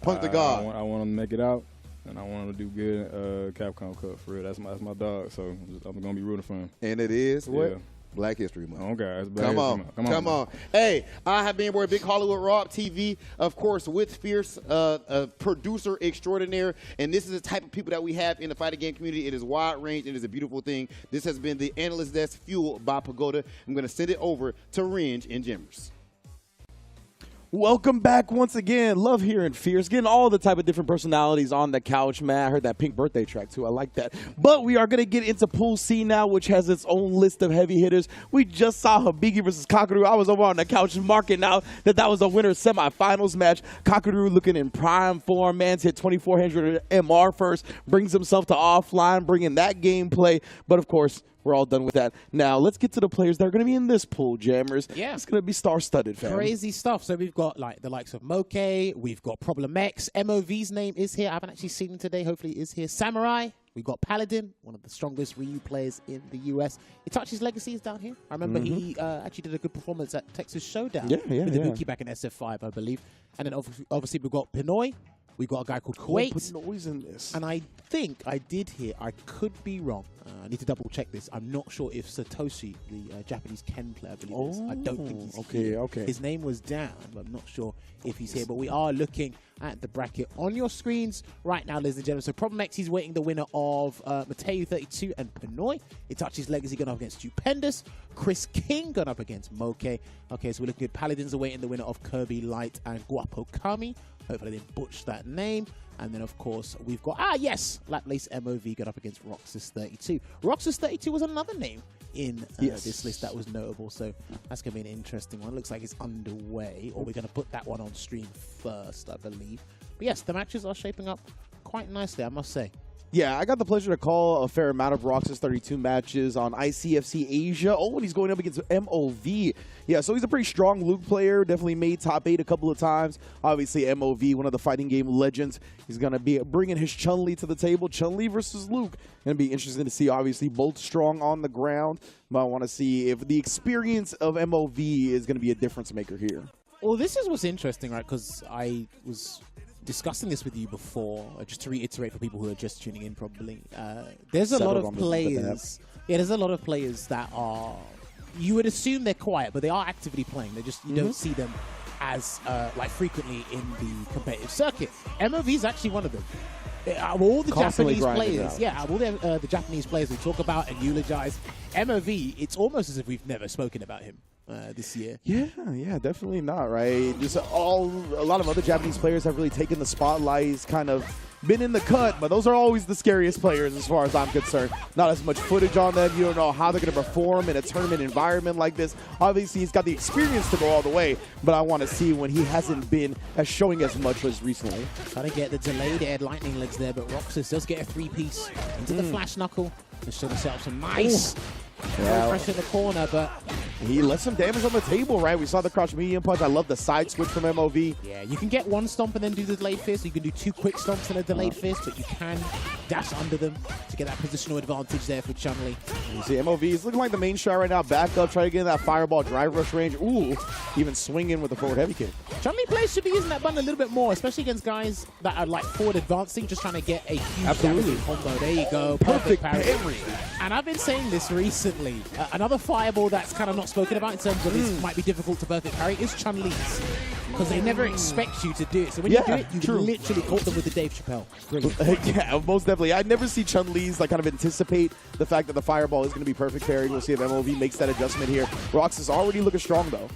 Punk the God. I want him to make it out, and I want him to do good Capcom Cup for real. That's my dog, so I'm gonna be rooting for him. And it is what? Yeah. Black History Month. Oh, God. It's Black History Month. Come on. Hey, I have been your Big Hollywood Rob TV, of course, with Fierce, a producer extraordinaire. And this is the type of people that we have in the fighting game community. It is wide range. It is a beautiful thing. This has been the Analyst Desk fueled by Pagoda. I'm going to send it over to Ringe and Jimmers. Welcome back once again. Love hearing Fierce, getting all the type of different personalities on the couch, man. I heard that Pink Birthday track too. I like that. But we are going to get into Pool C now, which has its own list of heavy hitters. We just saw Habigi versus Kakaru. I was over on the couch marking out that was a winner's semifinals match. Kakaru looking in prime form. Man's hit 2400 MR first, brings himself to offline, bringing that gameplay. But of course, we're all done with that. Now, let's get to the players that are going to be in this pool, Jammers. Yeah. It's going to be star-studded, fam. Crazy stuff. So we've got like the likes of Moke. We've got Problem X. MOV's name is here. I haven't actually seen him today. Hopefully he is here. Samurai. We've got Paladin, one of the strongest Ryu players in the US. Itachi's Legacy is down here. I remember he actually did a good performance at Texas Showdown. With the Nuki back in SF5, I believe. And then obviously we've got Pinoy. We've got a guy called Kuwait. Pinoy's in this. And I think I did hear, I could be wrong. I need to double check this. I'm not sure if Satoshi, the Japanese Ken player, I believe is. I don't think he's here. Okay. His name was down, but I'm not sure if he's here. But we are looking at the bracket on your screens right now, ladies and gentlemen. So Problem X, he's waiting the winner of Mateo 32 and Pinoy. Itachi's Legacy going up against Stupendous. Chris King going up against Moke. Okay, so we're looking at Paladins awaiting the winner of Kirby Light and Guapo Kami. Hopefully I didn't butch that name. And then, of course, we've got, Laplace MOV got up against Roxas 32. Roxas 32 was another name in this list that was notable. So that's going to be an interesting one. Looks like it's underway. Or we're going to put that one on stream first, I believe. But yes, the matches are shaping up quite nicely, I must say. Yeah, I got the pleasure to call a fair amount of Roxas 32 matches on ICFC Asia. Oh, and he's going up against MOV. Yeah, so he's a pretty strong Luke player. Definitely made top 8 a couple of times. Obviously, MOV, one of the fighting game legends. He's going to be bringing his Chun-Li to the table. Chun-Li versus Luke. Going to be interesting to see. Obviously, both strong on the ground. But I want to see if the experience of MOV is going to be a difference maker here. Well, this is what's interesting, right? Because I was discussing this with you before, just to reiterate for people who are just tuning in probably. There's a lot of players. Yeah, there's a lot of players that are, you would assume they're quiet, but they are actively playing. They just, you don't see them as like frequently in the competitive circuit. MOV is actually one of them. Of all the Japanese players, of all the Japanese players we talk about and eulogize, MOV, it's almost as if we've never spoken about him this year. Yeah, definitely not, right? Just a lot of other Japanese players have really taken the spotlight. He's kind of been in the cut, but those are always the scariest players as far as I'm concerned. Not as much footage on them. You don't know how they're going to perform in a tournament environment like this. Obviously, he's got the experience to go all the way, but I want to see when he hasn't been as showing as much as recently. Trying to get the delayed air lightning legs there, but Roxas does get a 3-piece into the flash knuckle. Just should have set up some nice pressure in the corner, but he left some damage on the table, right? We saw the crouch medium punch. I love the side switch from MOV. Yeah, you can get one stomp and then do the delayed fist. You can do 2 quick stomps and a delayed fist, but you can dash under them to get that positional advantage there for Chun-Li. You see MOV is looking like the main shot right now. Back up, try to get in that fireball drive rush range. Ooh, even swinging with the forward heavy kick. Chun-Li players should be using that button a little bit more, especially against guys that are like forward advancing, just trying to get a huge damage combo. There you go. Perfect parry. And I've been saying this recently. Another fireball that's kind of not spoken about in terms of this might be difficult to perfect parry is Chun-Li's. Because they never expect you to do it. So when you do it, you literally caught them with the Dave Chappelle. Yeah, most definitely. I never see Chun-Li's like kind of anticipate the fact that the fireball is going to be perfect parry. We'll see if MOV makes that adjustment here. Rox is already looking strong though.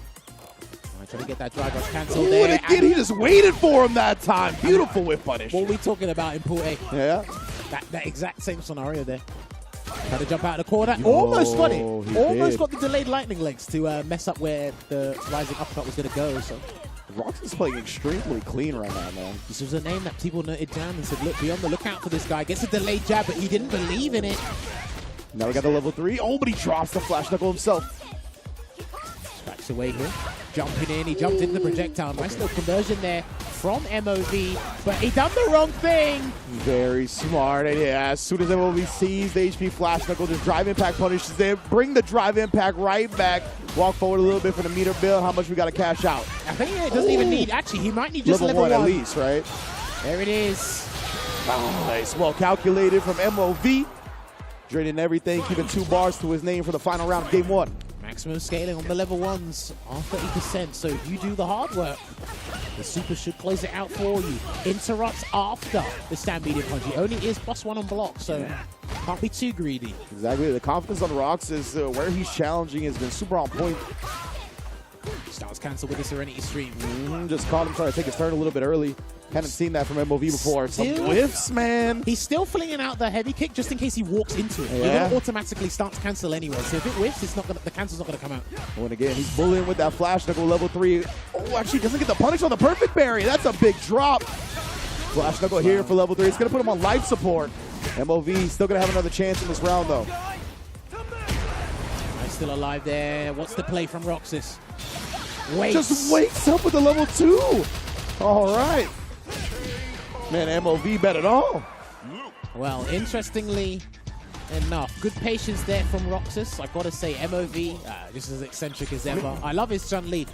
Trying to get that drive rush cancelled there. And again, he just waited for him that time. Beautiful whip punish. What are we talking about in Pool A? Yeah. That exact same scenario there. Trying to jump out of the corner. Almost got it. Almost got the delayed lightning legs to mess up where the rising uppercut was going to go. So Rox is playing extremely clean right now, man. This was a name that people noted down and said, look, be on the lookout for this guy. Gets a delayed jab, but he didn't believe in it. Now we got the level 3. Oh, but he drops the flash knuckle himself. Scratched away here. Jumping in. He jumped into the projectile. Nice little conversion there from MOV, but he done the wrong thing. Very smart. And yeah, as soon as MOV sees the HP flash knuckle, just drive impact punishes there. Bring the drive impact right back. Walk forward a little bit for the meter bill. How much we got to cash out? I think it doesn't even need, actually, he might need just level 1 at least, right? There it is. Nice. Well calculated from MOV. Draining everything, keeping 2 bars to his name for the final round of game 1. Maximum scaling on the level 1s are 30%, so if you do the hard work, the super should close it out for you. Interrupts after the stand medium punch. He only is +1 on block, so can't be too greedy. Exactly. The confidence on Rox is where he's challenging has been super on point. Starts cancel with the Serenity Stream. Just caught him trying to take his turn a little bit early. Hadn't seen that from MOV before. Some whiffs, man. He's still flinging out the heavy kick just in case he walks into it. You're going to automatically start to cancel anyway. So if it whiffs, it's not gonna, the cancel's not going to come out. Oh, and again, he's bullying with that flash knuckle level 3. Oh, actually doesn't get the punish on the perfect parry. That's a big drop. Flash knuckle here for level 3. It's going to put him on life support. MOV still going to have another chance in this round, though. He's still alive there. What's the play from Roxas? Waits. Just wakes up with the level 2. All right. Man, MOV bet it all. Well, interestingly enough, good patience there from Roxas. I've got to say, MOV, just as eccentric as ever. I love his Chun-Li.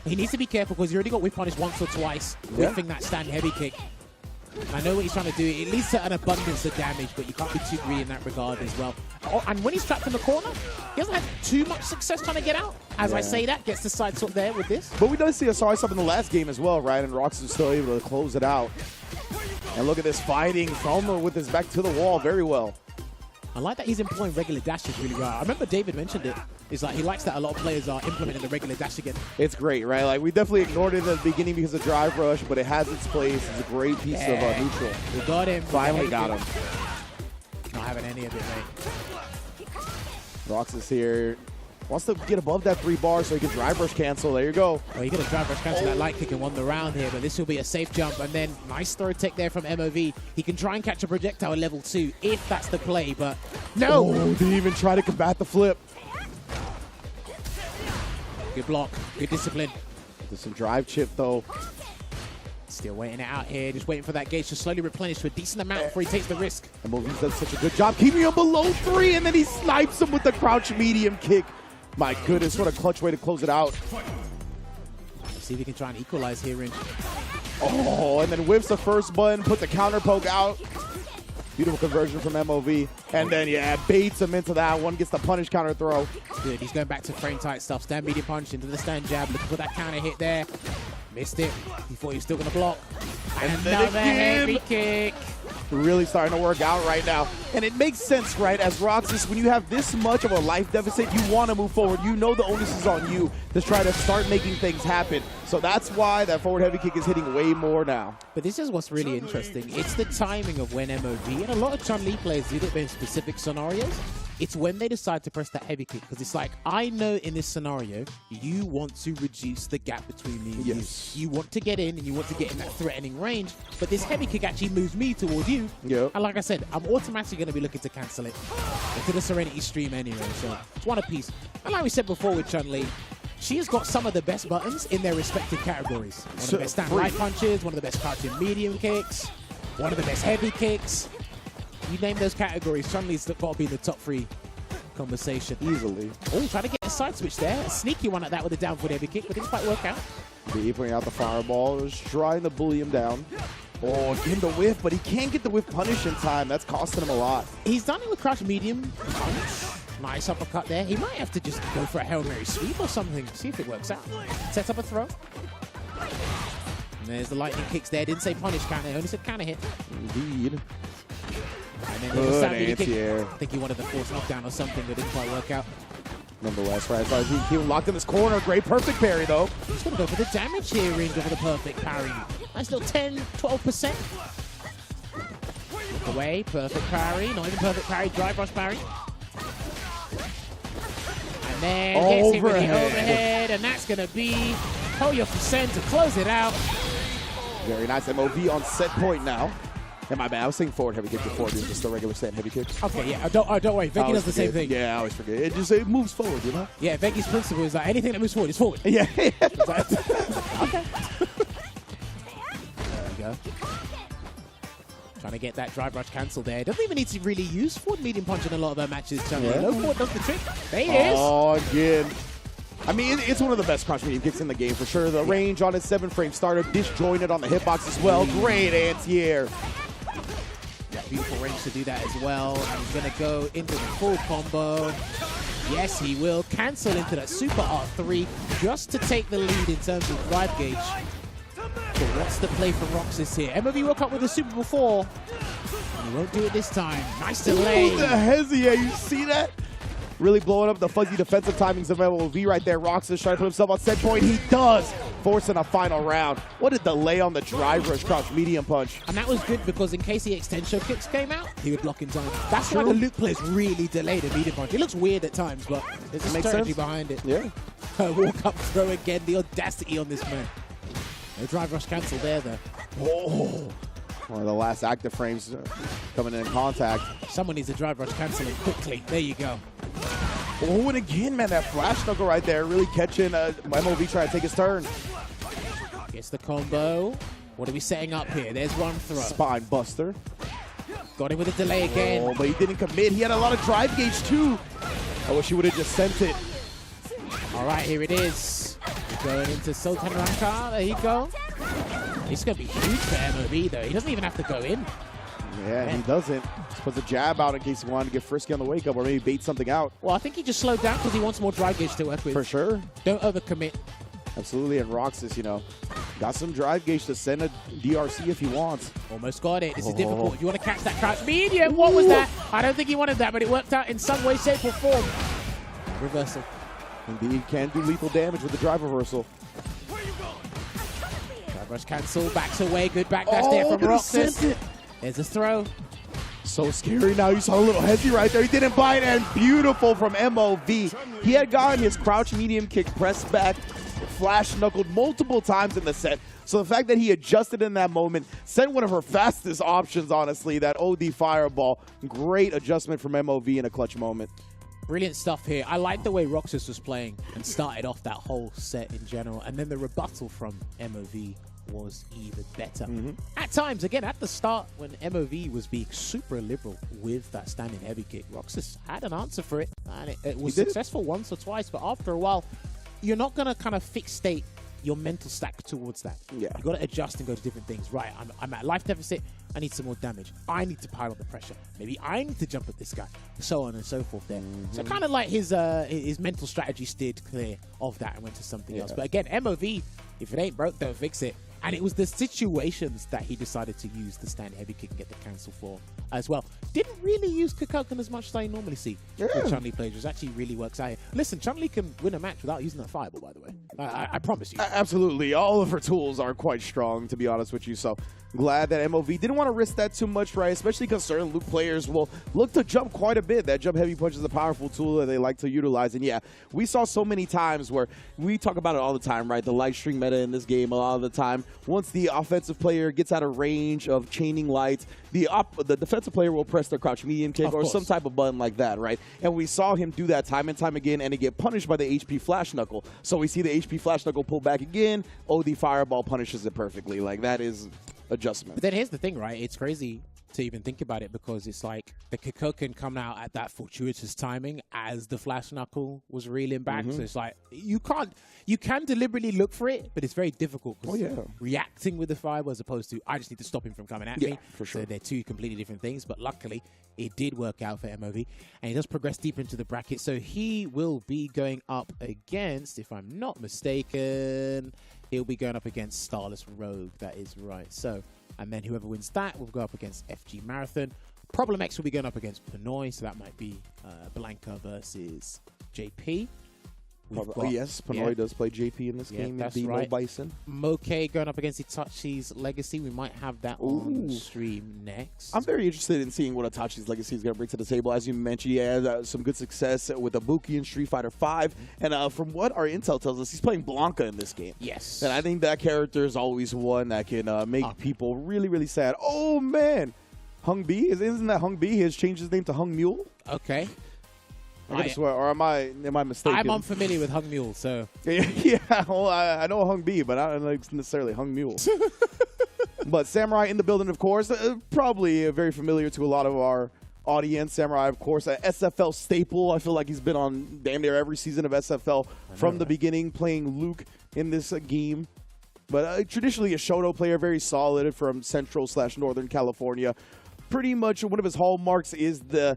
He needs to be careful because he already got whiff punished once or twice, whiffing that stand heavy kick. I know what he's trying to do. It leads to an abundance of damage, but you can't be too greedy in that regard as well. Oh, and when he's trapped in the corner, he hasn't had too much success trying to get out. As I say that, gets the side swap there with this. But we did see a side swap in the last game as well, right? And Rox is still able to close it out. And look at this fighting from with his back to the wall very well. I like that he's employing regular dashes really well. I remember David mentioned it. It's like he likes that a lot of players are implementing the regular dash again. It's great, right? Like we definitely ignored it at the beginning because of drive rush, but it has its place. It's a great piece of neutral. We got him. Finally got him. Not having any of it, mate. Rox is here. Wants to get above that 3 bar so he can drive rush cancel. There you go. Well, you got to drive rush cancel that light kick and won the round here, but this will be a safe jump. And then nice throw tech there from MOV. He can try and catch a projectile at level 2 if that's the play, but no. Oh, didn't even try to combat the flip. Good block, good discipline. There's some drive chip though. Still waiting it out here, just waiting for that gauge to slowly replenish to a decent amount before he takes the risk. MOV does such a good job keeping him below 3, and then he snipes him with the crouch medium kick. My goodness, what a clutch way to close it out. Let's see if he can try and equalize here, Ringe. Oh, and then whiffs the first button, puts a counter poke out. Beautiful conversion from MOV. And then, yeah, baits him into that one, gets the punish counter throw. Good, he's going back to frame tight stuff. Stand medium punch into the stand jab, looking for that counter hit there. Missed it. He thought he was still going to block. And another heavy kick. Really starting to work out right now. And it makes sense, right? As Roxas, when you have this much of a life deficit, you want to move forward. You know the onus is on you to try to start making things happen. So that's why that forward heavy kick is hitting way more now. But this is what's really interesting. It's the timing of when MOV, and a lot of Chun-Li players do it in specific scenarios. It's when they decide to press that heavy kick, because it's like, I know in this scenario, you want to reduce the gap between me and you. You want to get in, and you want to get in that threatening range, but this heavy kick actually moves me toward you. Yep. And like I said, I'm automatically going to be looking to cancel it into the Serenity stream anyway, so it's one apiece. And like we said before with Chun-Li, she has got some of the best buttons in their respective categories. One of the best stand right punches, one of the best crouching medium kicks, one of the best heavy kicks. You name those categories, Chun-Li's got to be in the top 3 conversation. Easily. Oh, trying to get a side switch there. A sneaky one at that with a down foot heavy kick, but didn't quite work out. B putting out the fireball, just trying to bully him down. Oh, getting the whiff, but he can't get the whiff punish in time. That's costing him a lot. He's done it with crouch medium punch. Nice uppercut there. He might have to just go for a Hail Mary sweep or something. See if it works out. Sets up a throw. And there's the lightning kicks there. Didn't say punish counter, only said counter hit. Indeed. And then there's a sound kick. I think he wanted the force knockdown or something, but didn't quite work out. Nonetheless, right, so he locked in this corner. Great perfect parry, though. He's going to go for the damage here, Ringe, over the perfect parry. Nice little 10, 12%. Look away, perfect parry. Not even perfect parry, drive rush parry. And then gets hit with the overhead, and that's going to be Hoyo Fusen to close it out. Very nice. MOV on set point now. Yeah, my bad. I was saying forward heavy kick before, dude. Just the regular stand heavy kick. Okay, yeah. Don't worry. Veggie does the same thing. Yeah, I always forget. It moves forward, you know? Yeah, Veggie's principle is like anything that moves forward is forward. Yeah. Okay. There we go. Trying to get that drive rush cancel there. Doesn't even need to really use forward medium punch in a lot of our matches. Yeah. No forward does the trick. There he is. Oh, again. I mean, it's one of the best crouch medium kicks in the game for sure. The range on its 7-frame starter, disjointed on the hitbox as well. Great anti-air. Beautiful range to do that as well. And he's going to go into the full combo. Yes, he will. Cancel into that super R3 just to take the lead in terms of drive gauge. But what's the play for Roxas here? MOV woke up with a super before. And he won't do it this time. Nice delay. Ooh, the hezzy, you see that? Really blowing up the fuzzy defensive timings of MOV right there. Roxas trying to put himself on set point. He does, forcing a final round. What a delay on the drive rush crouch medium punch. And that was good because in case the extension kicks came out, he would block in time. That's why the Luke players really delayed a medium punch. It looks weird at times, but there's a strategy behind it. Yeah. Walk up throw again. The audacity on this man. No drive rush cancel there, though. Oh. One of the last active frames coming in contact. Someone needs to drive rush cancel it quickly. There you go. Oh, and again, man, that flash knuckle right there really catching MOV trying to take his turn. Gets the combo. What are we setting up here? There's one throw. Spine buster. Got him with a delay again. Oh, but he didn't commit. He had a lot of drive gauge, too. I wish he would have just sent it. All right, here it is. Going into Sultan Rankar. There you go. It's going to be huge for MOV, though. He doesn't even have to go in. Yeah, he doesn't. Just puts a jab out in case he wanted to get frisky on the wake up or maybe bait something out. Well, I think he just slowed down because he wants more drive gauge to work with. For sure. Don't overcommit. Absolutely, and Roxas, you know, got some drive gauge to send a DRC if he wants. Almost got it. This is difficult. If you want to catch that crouch medium, what was that? I don't think he wanted that, but it worked out in some way, shape, or form. Reversal. Indeed, can do lethal damage with the drive reversal. Drive rush cancel, backs away. Good backdash there from Roxas. There's a throw. So scary now. You saw a little hezzy right there. He didn't bite, and beautiful from MOV. He had gotten his crouch medium kick pressed back, flash knuckled multiple times in the set. So the fact that he adjusted in that moment sent one of her fastest options, honestly, that OD fireball. Great adjustment from MOV in a clutch moment. Brilliant stuff here. I like the way Roxas was playing and started off that whole set in general. And then the rebuttal from MOV was even better. At times, again, at the start, when MOV was being super liberal with that standing heavy kick, Roxas had an answer for it. And it was successful once or twice. But after a while, you're not going to kind of fixate your mental stack towards that. Yeah. You got to adjust and go to different things. Right, I'm at life deficit. I need some more damage. I need to pile up the pressure. Maybe I need to jump at this guy. So on and so forth there. So kind of like his mental strategy steered clear of that and went to something else. But again, MOV, if it ain't broke, don't fix it. And it was the situations that he decided to use the stand heavy kick and get the cancel for as well. Didn't really use Kukulkan as much as I normally see with Chun-Li players, which actually really works out here. Listen, Chun-Li can win a match without using that fireball, by the way. I promise you. Absolutely. All of her tools are quite strong, to be honest with you. So glad that MOV didn't want to risk that too much, right? Especially because certain Luke players will look to jump quite a bit. That jump heavy punch is a powerful tool that they like to utilize. And yeah, we saw so many times where we talk about it all the time, right? The light string meta in this game a lot of the time. Once the offensive player gets out of range of chaining lights, the defensive player will press their crouch medium kick or some type of button like that, right? And we saw him do that time and time again, and it get punished by the HP flash knuckle. So we see the HP flash knuckle pull back again. OD fireball punishes it perfectly. Like, that is adjustment. But then here's the thing, right? It's crazy to even think about it because it's like the Kukulkan come out at that fortuitous timing as the flash knuckle was reeling back. So it's like you can deliberately look for it, but it's very difficult. Reacting with the fireball as opposed to I just need to stop him from coming at me. For sure. So they're two completely different things. But luckily, it did work out for MOV, and he does progress deeper into the bracket. So he will be going up against, if I'm not mistaken, he'll be going up against Starless Rogue. That is right. So. And then whoever wins that will go up against FG Marathon. Problem X will be going up against Pinoy, so that might be Blanca versus JP. Yes, Pinoy does play JP in this game. That's the right. Bison. Moke going up against Itachi's Legacy. We might have that on stream next. I'm very interested in seeing what Itachi's Legacy is going to bring to the table. As you mentioned, he had some good success with Ibuki in Street Fighter V. And from what our intel tells us, he's playing Blanca in this game. Yes. And I think that character is always one that can make people really, really sad. Oh, man. Hung B? Isn't that Hung B? He has changed his name to Hung Mule? Okay. I swear, or am I mistaken? I'm unfamiliar with Hung Mule, so... yeah, well, I know Hung B, but I don't know necessarily Hung Mule. But Samurai in the building, of course. Probably very familiar to a lot of our audience. Samurai, of course, an SFL staple. I feel like he's been on damn near every season of SFL from the beginning, playing Luke in this game. But traditionally a Shoto player, very solid from Central/Northern California. Pretty much one of his hallmarks is the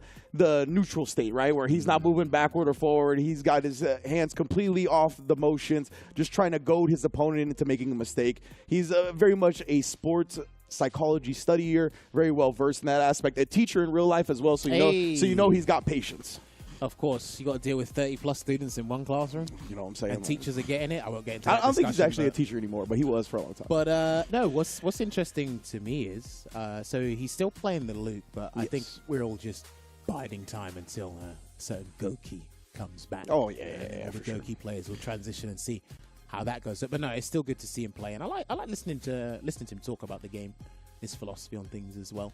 neutral state, right? Where he's not moving backward or forward. He's got his hands completely off the motions, just trying to goad his opponent into making a mistake. He's very much a sports psychology studier, very well versed in that aspect. A teacher in real life as well, so you know he's got patience. Of course, you got to deal with 30+ students in one classroom. You know what I'm saying? And teachers are getting it. I won't get into that I don't think he's actually a teacher anymore, but he was for a long time. But no, what's interesting to me is, so he's still playing the Luke, but I think we're all just biding time until certain Goki comes back. Oh yeah, the Goki players will transition and see how that goes. But no, it's still good to see him play, and I like listening to him talk about the game, his philosophy on things as well.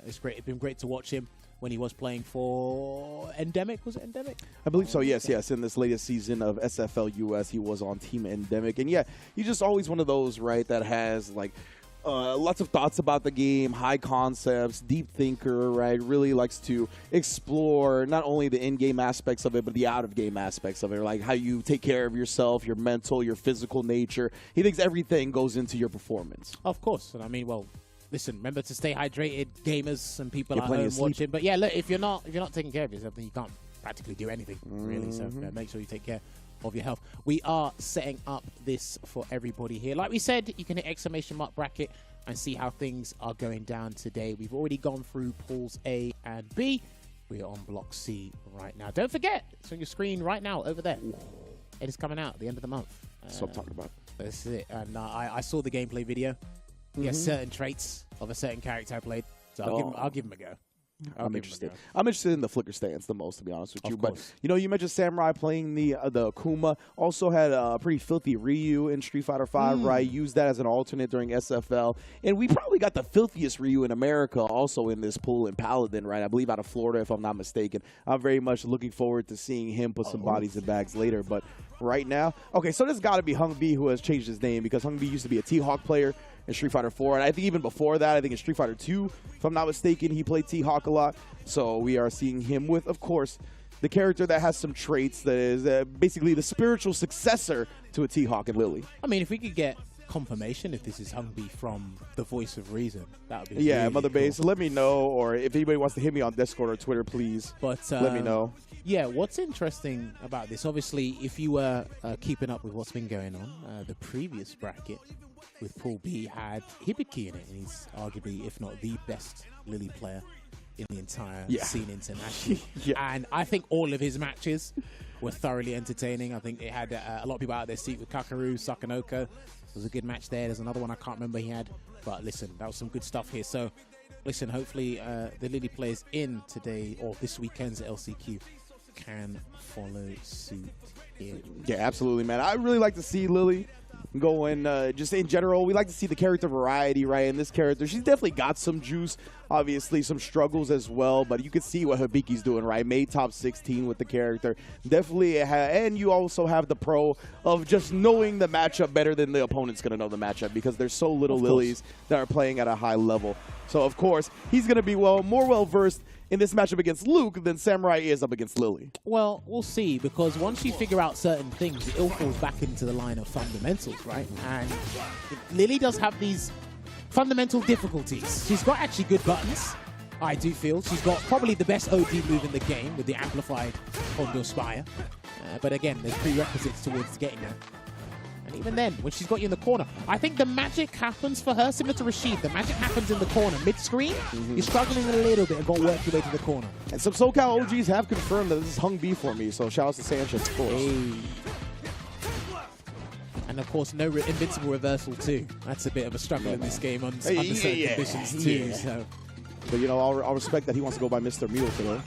It's great. It's been great to watch him when he was playing for Endemic. Was it Endemic? I believe so, yes. In this latest season of SFL US, he was on Team Endemic. And yeah, he's just always one of those, right, that has like lots of thoughts about the game, high concepts, deep thinker, right? Really likes to explore not only the in-game aspects of it, but the out-of-game aspects of it, like how you take care of yourself, your mental, your physical nature. He thinks everything goes into your performance. Of course. And I mean, well, listen, remember to stay hydrated, gamers and people at home watching. But yeah, look, if you're not taking care of yourself, then you can't practically do anything, really. So make sure you take care of your health. We are setting up this for everybody here. Like we said, you can hit ! Bracket and see how things are going down today. We've already gone through pools A and B. We are on block C right now. Don't forget, it's on your screen right now over there. It is coming out at the end of the month. That's what I'm talking about. This is it. And I saw the gameplay video. He has certain traits of a certain character I played, so I'll give him a go. I'm interested. I'm interested in the flicker stance the most, to be honest with you. But you mentioned Samurai playing the Akuma. Also had a pretty filthy Ryu in Street Fighter V, right? Used that as an alternate during SFL, and we probably got the filthiest Ryu in America also in this pool in Paladin, right? I believe out of Florida, if I'm not mistaken. I'm very much looking forward to seeing him put some bodies in bags later. But right now, okay, so there's got to be Hung B who has changed his name because Hung B used to be a T-Hawk player in Street Fighter 4, and I think even before that, I think in Street Fighter 2, if I'm not mistaken, he played T-Hawk a lot. So we are seeing him with, of course, the character that has some traits that is basically the spiritual successor to a T-Hawk and Lily. I mean, if we could get confirmation if this is Hung B from the Voice of Reason, that would be really Mother cool. Base. Let me know, or if anybody wants to hit me on Discord or Twitter, please let me know. Yeah, what's interesting about this, obviously, if you were keeping up with what's been going on, the previous bracket with Pool B had Hibiki in it, and he's arguably, if not the best Lily player in the entire scene internationally. And I think all of his matches were thoroughly entertaining. I think it had a lot of people out of their seat with Kakaru, Sakanoko. It was a good match there. There's another one I can't remember he had. But listen, that was some good stuff here. So, listen, hopefully the Lily players in today or this weekend's LCQ can follow suit here. Yeah, absolutely, man. I really like to see Lily going just in general. We like to see the character variety, right? And this character, she's definitely got some juice, obviously some struggles as well, but you can see what Hibiki's doing, right? Made top 16 with the character. Definitely, and you also have the pro of just knowing the matchup better than the opponent's going to know the matchup because there's so little Lilies that are playing at a high level. So, of course, he's going to be more well-versed in this matchup against Luke than Samurai is up against Lily. Well, we'll see, because once you figure out certain things, it all falls back into the line of fundamentals, right? And Lily does have these fundamental difficulties. She's got actually good buttons, I do feel. She's got probably the best OD move in the game with the amplified Kondo Spire. But again, there's prerequisites towards getting there. And even then, when she's got you in the corner, I think the magic happens for her, similar to Rashid. The magic happens in the corner. Mid-screen, you're struggling a little bit and got to work your way to the corner. And some SoCal OGs have confirmed that this is Hung B for me, so shout out to Sanchez, of course. Hey. And of course, no invincible reversal too. That's a bit of a struggle in this game under certain conditions too. So. But you know, I'll respect that he wants to go by Mr. Mule today.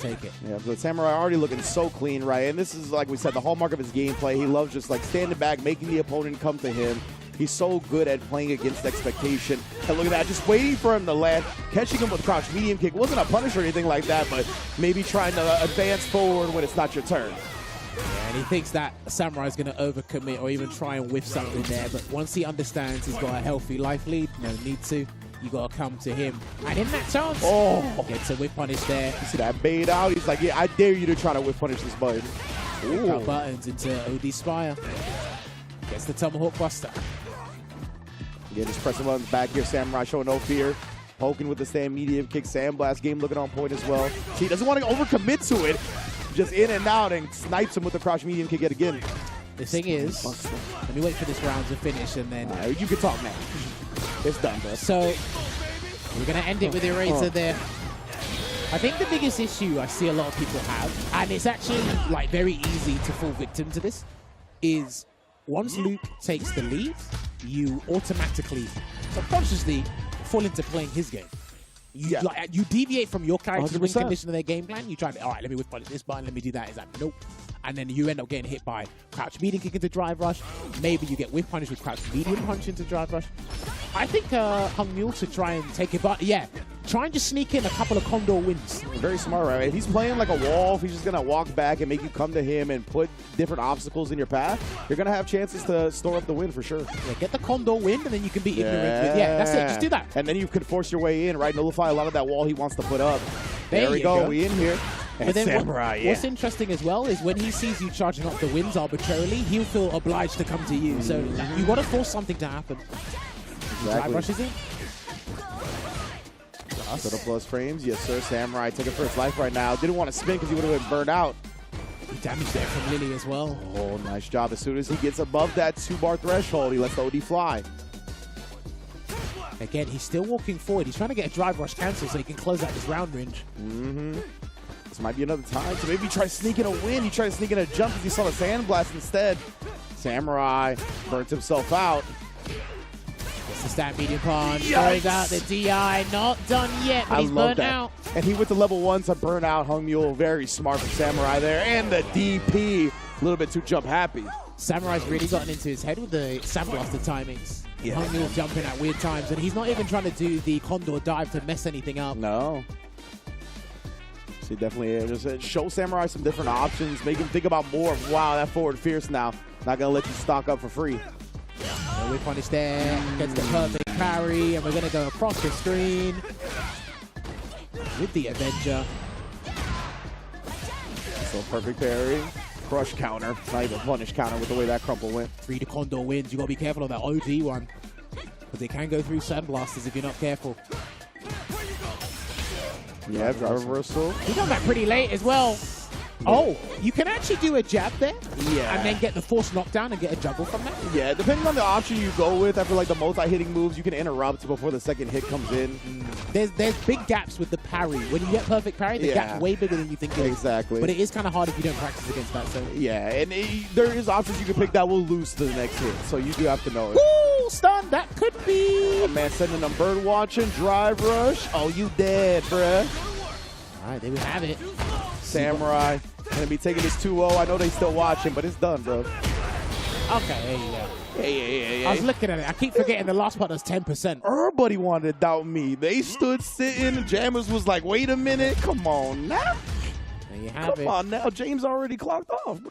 Take it. Yeah, but Samurai already looking so clean, right? And this is, like we said, the hallmark of his gameplay. He loves just like standing back, making the opponent come to him. He's so good at playing against expectation. And look at that, just waiting for him to land, catching him with crouch medium kick. It wasn't a punish or anything like that, but maybe trying to advance forward when it's not your turn. Yeah, and he thinks that Samurai's going to overcommit or even try and whiff something there. But once he understands he's got a healthy life lead, no need to. You got to come to him. And in that chance, gets a whip punish there. You see that bait out? He's like, yeah, I dare you to try to whip punish this button. Ooh. Buttons into OD Spire. Gets the Tomahawk Buster. Again, just pressing buttons back here. Samurai showing no fear. Poking with the stand medium kick. Sandblast game looking on point as well. See, he doesn't want to overcommit to it. Just in and out and snipes him with the crouch medium kick yet again. The thing is, let me wait for this round to finish and then... you can talk now. It's done, bro. So, we're going to end it with Eraser there. I think the biggest issue I see a lot of people have, and it's actually like very easy to fall victim to this, is once Luke takes the lead, you automatically, subconsciously fall into playing his game. You deviate from your character's win condition of their game plan. You try to, all right, let me whip on this button, let me do that. Is that nope? And then you end up getting hit by crouch medium kick into drive rush. Maybe you get whip punish with crouch medium punch into drive rush. I think Hung Mule should try and take it, but try and just sneak in a couple of Condor wins. Very smart, right? If he's playing like a wall, if he's just going to walk back and make you come to him and put different obstacles in your path, you're going to have chances to store up the win for sure. Yeah, get the Condor win, and then you can be ignorant with, that's it. Just do that. And then you can force your way in, right? Nullify a lot of that wall he wants to put up. There we go. We in here. But then what's interesting as well is when he sees you charging up the wins arbitrarily, he'll feel obliged to come to you. So you got to force something to happen. Drive rushes in. Set up plus frames. Yes, sir. Samurai taking first life right now. Didn't want to spin because he would have been burned out. Damage there from Lily as well. Oh, nice job. As soon as he gets above that 2-bar threshold, he lets the OD fly. Again, he's still walking forward. He's trying to get a drive rush cancel so he can close out this round range. This might be another time to maybe try to sneak in a win. He tried to sneak in a jump because he saw the Sandblast instead. Samurai burnt himself out. It's the stat medium punch. Throwing out the DI. Not done yet, but he's burnt out. And he went to level 1 to burn out Hung Mule. Very smart from Samurai there. And the DP, a little bit too jump happy. Samurai's really gotten into his head with the Sandblaster timings. Yeah. Hung Mule's jumping at weird times, and he's not even trying to do the Condor dive to mess anything up. No. So definitely just show Samurai some different options. Make him think about more of, wow, that forward fierce now. Not going to let you stock up for free. We punish there, gets the perfect parry, and we're going to go across the screen with the Avenger. So perfect parry. Crush counter. Not even punish counter with the way that crumple went. 3 to Condor wins. You got to be careful of that OG one, because they can go through Sandblasters if you're not careful. Yeah, drive reversal. He got that pretty late as well. Oh, you can actually do a jab there, yeah, and then get the force knockdown and get a juggle from that. Yeah, depending on the option you go with, after like the multi-hitting moves, you can interrupt before the second hit comes in. There's big gaps with the parry. When you get perfect parry, the gap's way bigger than you think it is. Exactly. But it is kind of hard if you don't practice against that. So yeah, and there is options you can pick that will lose to the next hit, so you do have to know it. Ooh, stun, that could be. Oh, man, sending them bird watching, drive rush. Oh, you dead, bruh. All right, there we have it. Samurai gonna be taking this 2-0. I know they still watching, but it's done, bro. Okay, there you go. Hey. I was looking at it. I keep forgetting the last part was 10%. Everybody wanted to doubt me. They stood sitting. Jammers was like, wait a minute. Come on now. There you have it. Come on now. James already clocked off, bro.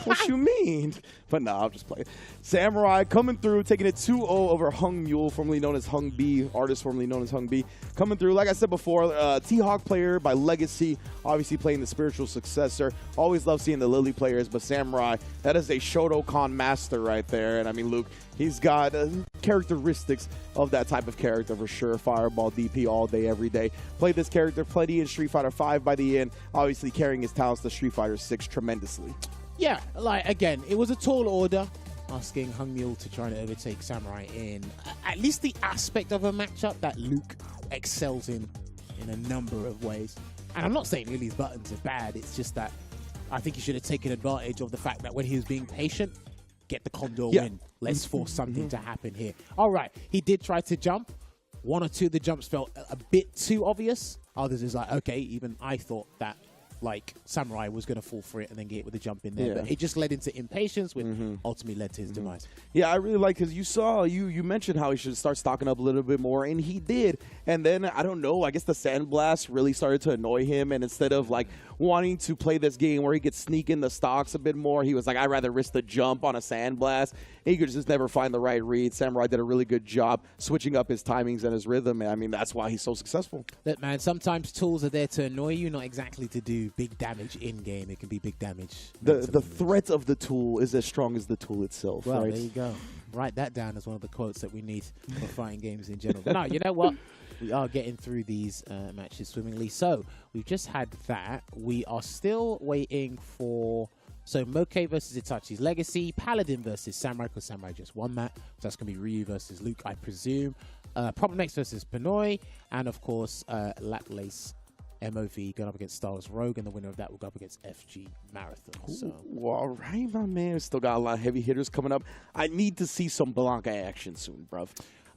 What you mean? But no, I'm just playing. Samurai coming through, taking it 2-0 over Hung Mule, formerly known as Hung B, artist formerly known as Hung B. Coming through, like I said before, T-Hawk player by Legacy, obviously playing the spiritual successor. Always love seeing the Lily players, but Samurai, that is a Shotokan master right there. And I mean, Luke, he's got characteristics of that type of character for sure. Fireball, DP all day, every day. Played this character plenty in Street Fighter V by the end, obviously carrying his talents to Street Fighter VI tremendously. Yeah, like, again, it was a tall order, asking Hung Mule to try and overtake Samurai in at least the aspect of a matchup that Luke excels in a number of ways. And I'm not saying Lily's buttons are bad, it's just that I think he should have taken advantage of the fact that when he was being patient, get the Condor win. Let's force something to happen here. All right, he did try to jump. 1 or 2 of the jumps felt a bit too obvious. Others is like, okay, even I thought that like Samurai was going to fall for it and then get with the jump in there. But it just led into impatience, which ultimately led to his demise. Yeah, I really like, because you saw, you mentioned how he should start stocking up a little bit more, and he did. And then, I don't know, I guess the Sandblast really started to annoy him, and instead of like wanting to play this game where he could sneak in the stocks a bit more, he was like, I'd rather risk the jump on a Sandblast. He could just never find the right read. Samurai did a really good job switching up his timings and his rhythm, and I mean, that's why he's so successful. Look, man, sometimes tools are there to annoy you, not exactly to do big damage in-game. It can be big damage. The threat of the tool is as strong as the tool itself, well, right? There you go. Write that down as one of the quotes that we need for fighting games in general. But no, you know what? We are getting through these matches swimmingly. So we've just had that. We are still waiting for... So Moke versus Itachi's Legacy, Paladin versus Samurai, because Samurai just won that. So that's going to be Ryu versus Luke, I presume. Problem X versus Pinoy, and of course, Laplace MOV going up against Star Wars Rogue, and the winner of that will go up against FG Marathon. So. Ooh, all right, my man. Still got a lot of heavy hitters coming up. I need to see some Blanca action soon, bruv.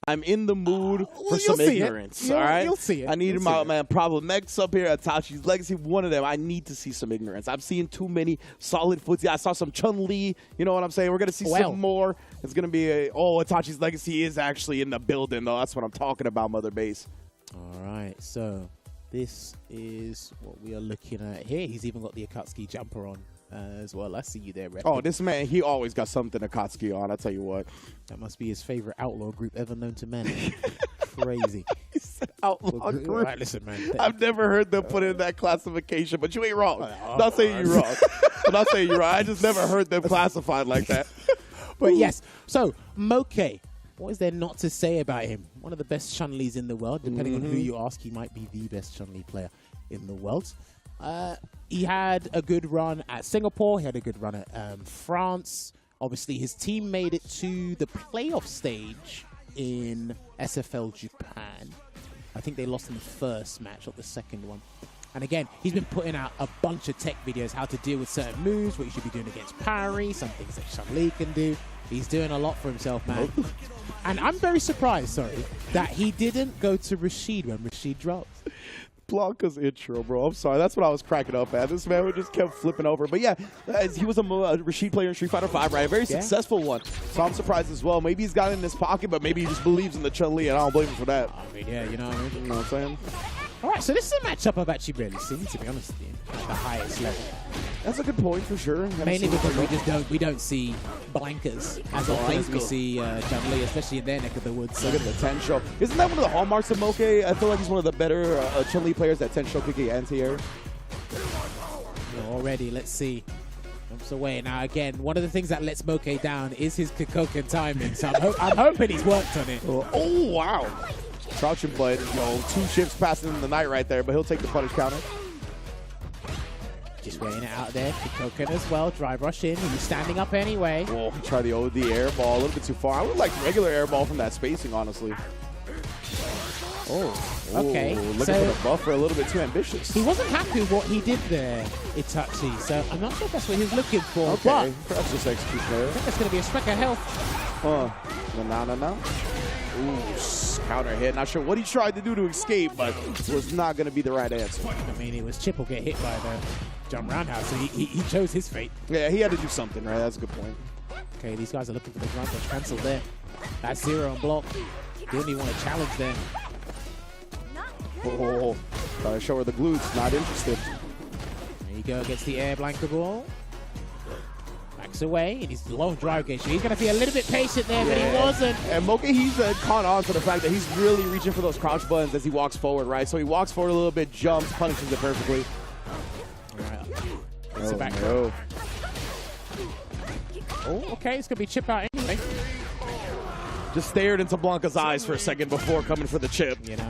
I'm in the mood for some ignorance, all right? You'll see it. I need my man Problem X up here, Itachi's Legacy, one of them. I need to see some ignorance. I'm seeing too many solid footsie. I saw some Chun-Li, you know what I'm saying? We're going to see some more. It's going to be Itachi's Legacy is actually in the building, though. That's what I'm talking about, Mother Base. All right, so this is what we are looking at here. He's even got the Akatsuki jumper on as well. I see you there, Red. Oh, this man, he always got something Akatsuki on, I'll tell you what. That must be his favorite outlaw group ever known to man. Crazy. Outlaw group. Right, listen, man. I've never heard them put in that classification, but you ain't wrong. I'm not saying you're wrong. I'm not saying you're wrong. I just never heard them classified like that. But yes, so Moke, what is there not to say about him? One of the best Chun-Lis in the world. Depending on who you ask, he might be the best Chun-Li player in the world. He had a good run at Singapore. He had a good run at France. Obviously, his team made it to the playoff stage in SFL Japan. I think they lost in the first match, not the second one. And again, he's been putting out a bunch of tech videos, how to deal with certain moves, what you should be doing against parry, some things that Chun-Li can do. He's doing a lot for himself, man. And I'm very surprised, that he didn't go to Rashid when Rashid dropped. Blanca's intro, bro. I'm sorry. That's what I was cracking up at. This man just kept flipping over. But yeah, he was a Rashid player in Street Fighter V, right? A very successful one. So I'm surprised as well. Maybe he's got it in his pocket, but maybe he just believes in the Chun-Li, and I don't blame him for that. I mean, yeah, you know what I mean? You know what I'm saying? All right, so this is a matchup I've actually barely seen, to be honest with you, at the highest level. That's a good point for sure. Mainly because we don't see Blancas as often as we see Chun-Li, especially in their neck of the woods. Look at the Tensho. Isn't that one of the hallmarks of Moke? I feel like he's one of the better Chun-Li players, that Tensho kicking anti-air. Already, let's see. Jumps away. Now, again, one of the things that lets Moke down is his Kikoken timing, so I'm hoping he's worked on it. Oh, wow. Crouching, but, you know, 2 shifts passing in the night right there, but he'll take the punish counter. Just weighing it out there. Kikoken as well. Drive rush in. He's standing up anyway. Oh, try the OD air ball a little bit too far. I would like regular air ball from that spacing, honestly. Oh, okay. Looking for the buffer, a little bit too ambitious. He wasn't happy with what he did there, Itachi, so I'm not sure if that's what he was looking for. Okay, but perhaps just execution there. I think that's going to be a speck of health. No. Ooh, counter hit. Not sure what he tried to do to escape, but it was not going to be the right answer. I mean, it was Chip will get hit by the jump roundhouse, so he chose his fate. Yeah, he had to do something, right? That's a good point. Okay, these guys are looking for the ground punch cancel there. That's 0 on block. Didn't even want to challenge there. Oh, trying to show her the glutes. Not interested. There you go. Gets the air Blanca ball. Backs away, and he's low on drive gauge. So he's going to be a little bit patient there, but he wasn't. And Moke, he's caught on to the fact that he's really reaching for those crouch buttons as he walks forward, right? So he walks forward a little bit, jumps, punishes it perfectly. All right. Oh, back no. Oh, okay. It's going to be chip out anyway. Just stared into Blanca's eyes for a second before coming for the chip. You know,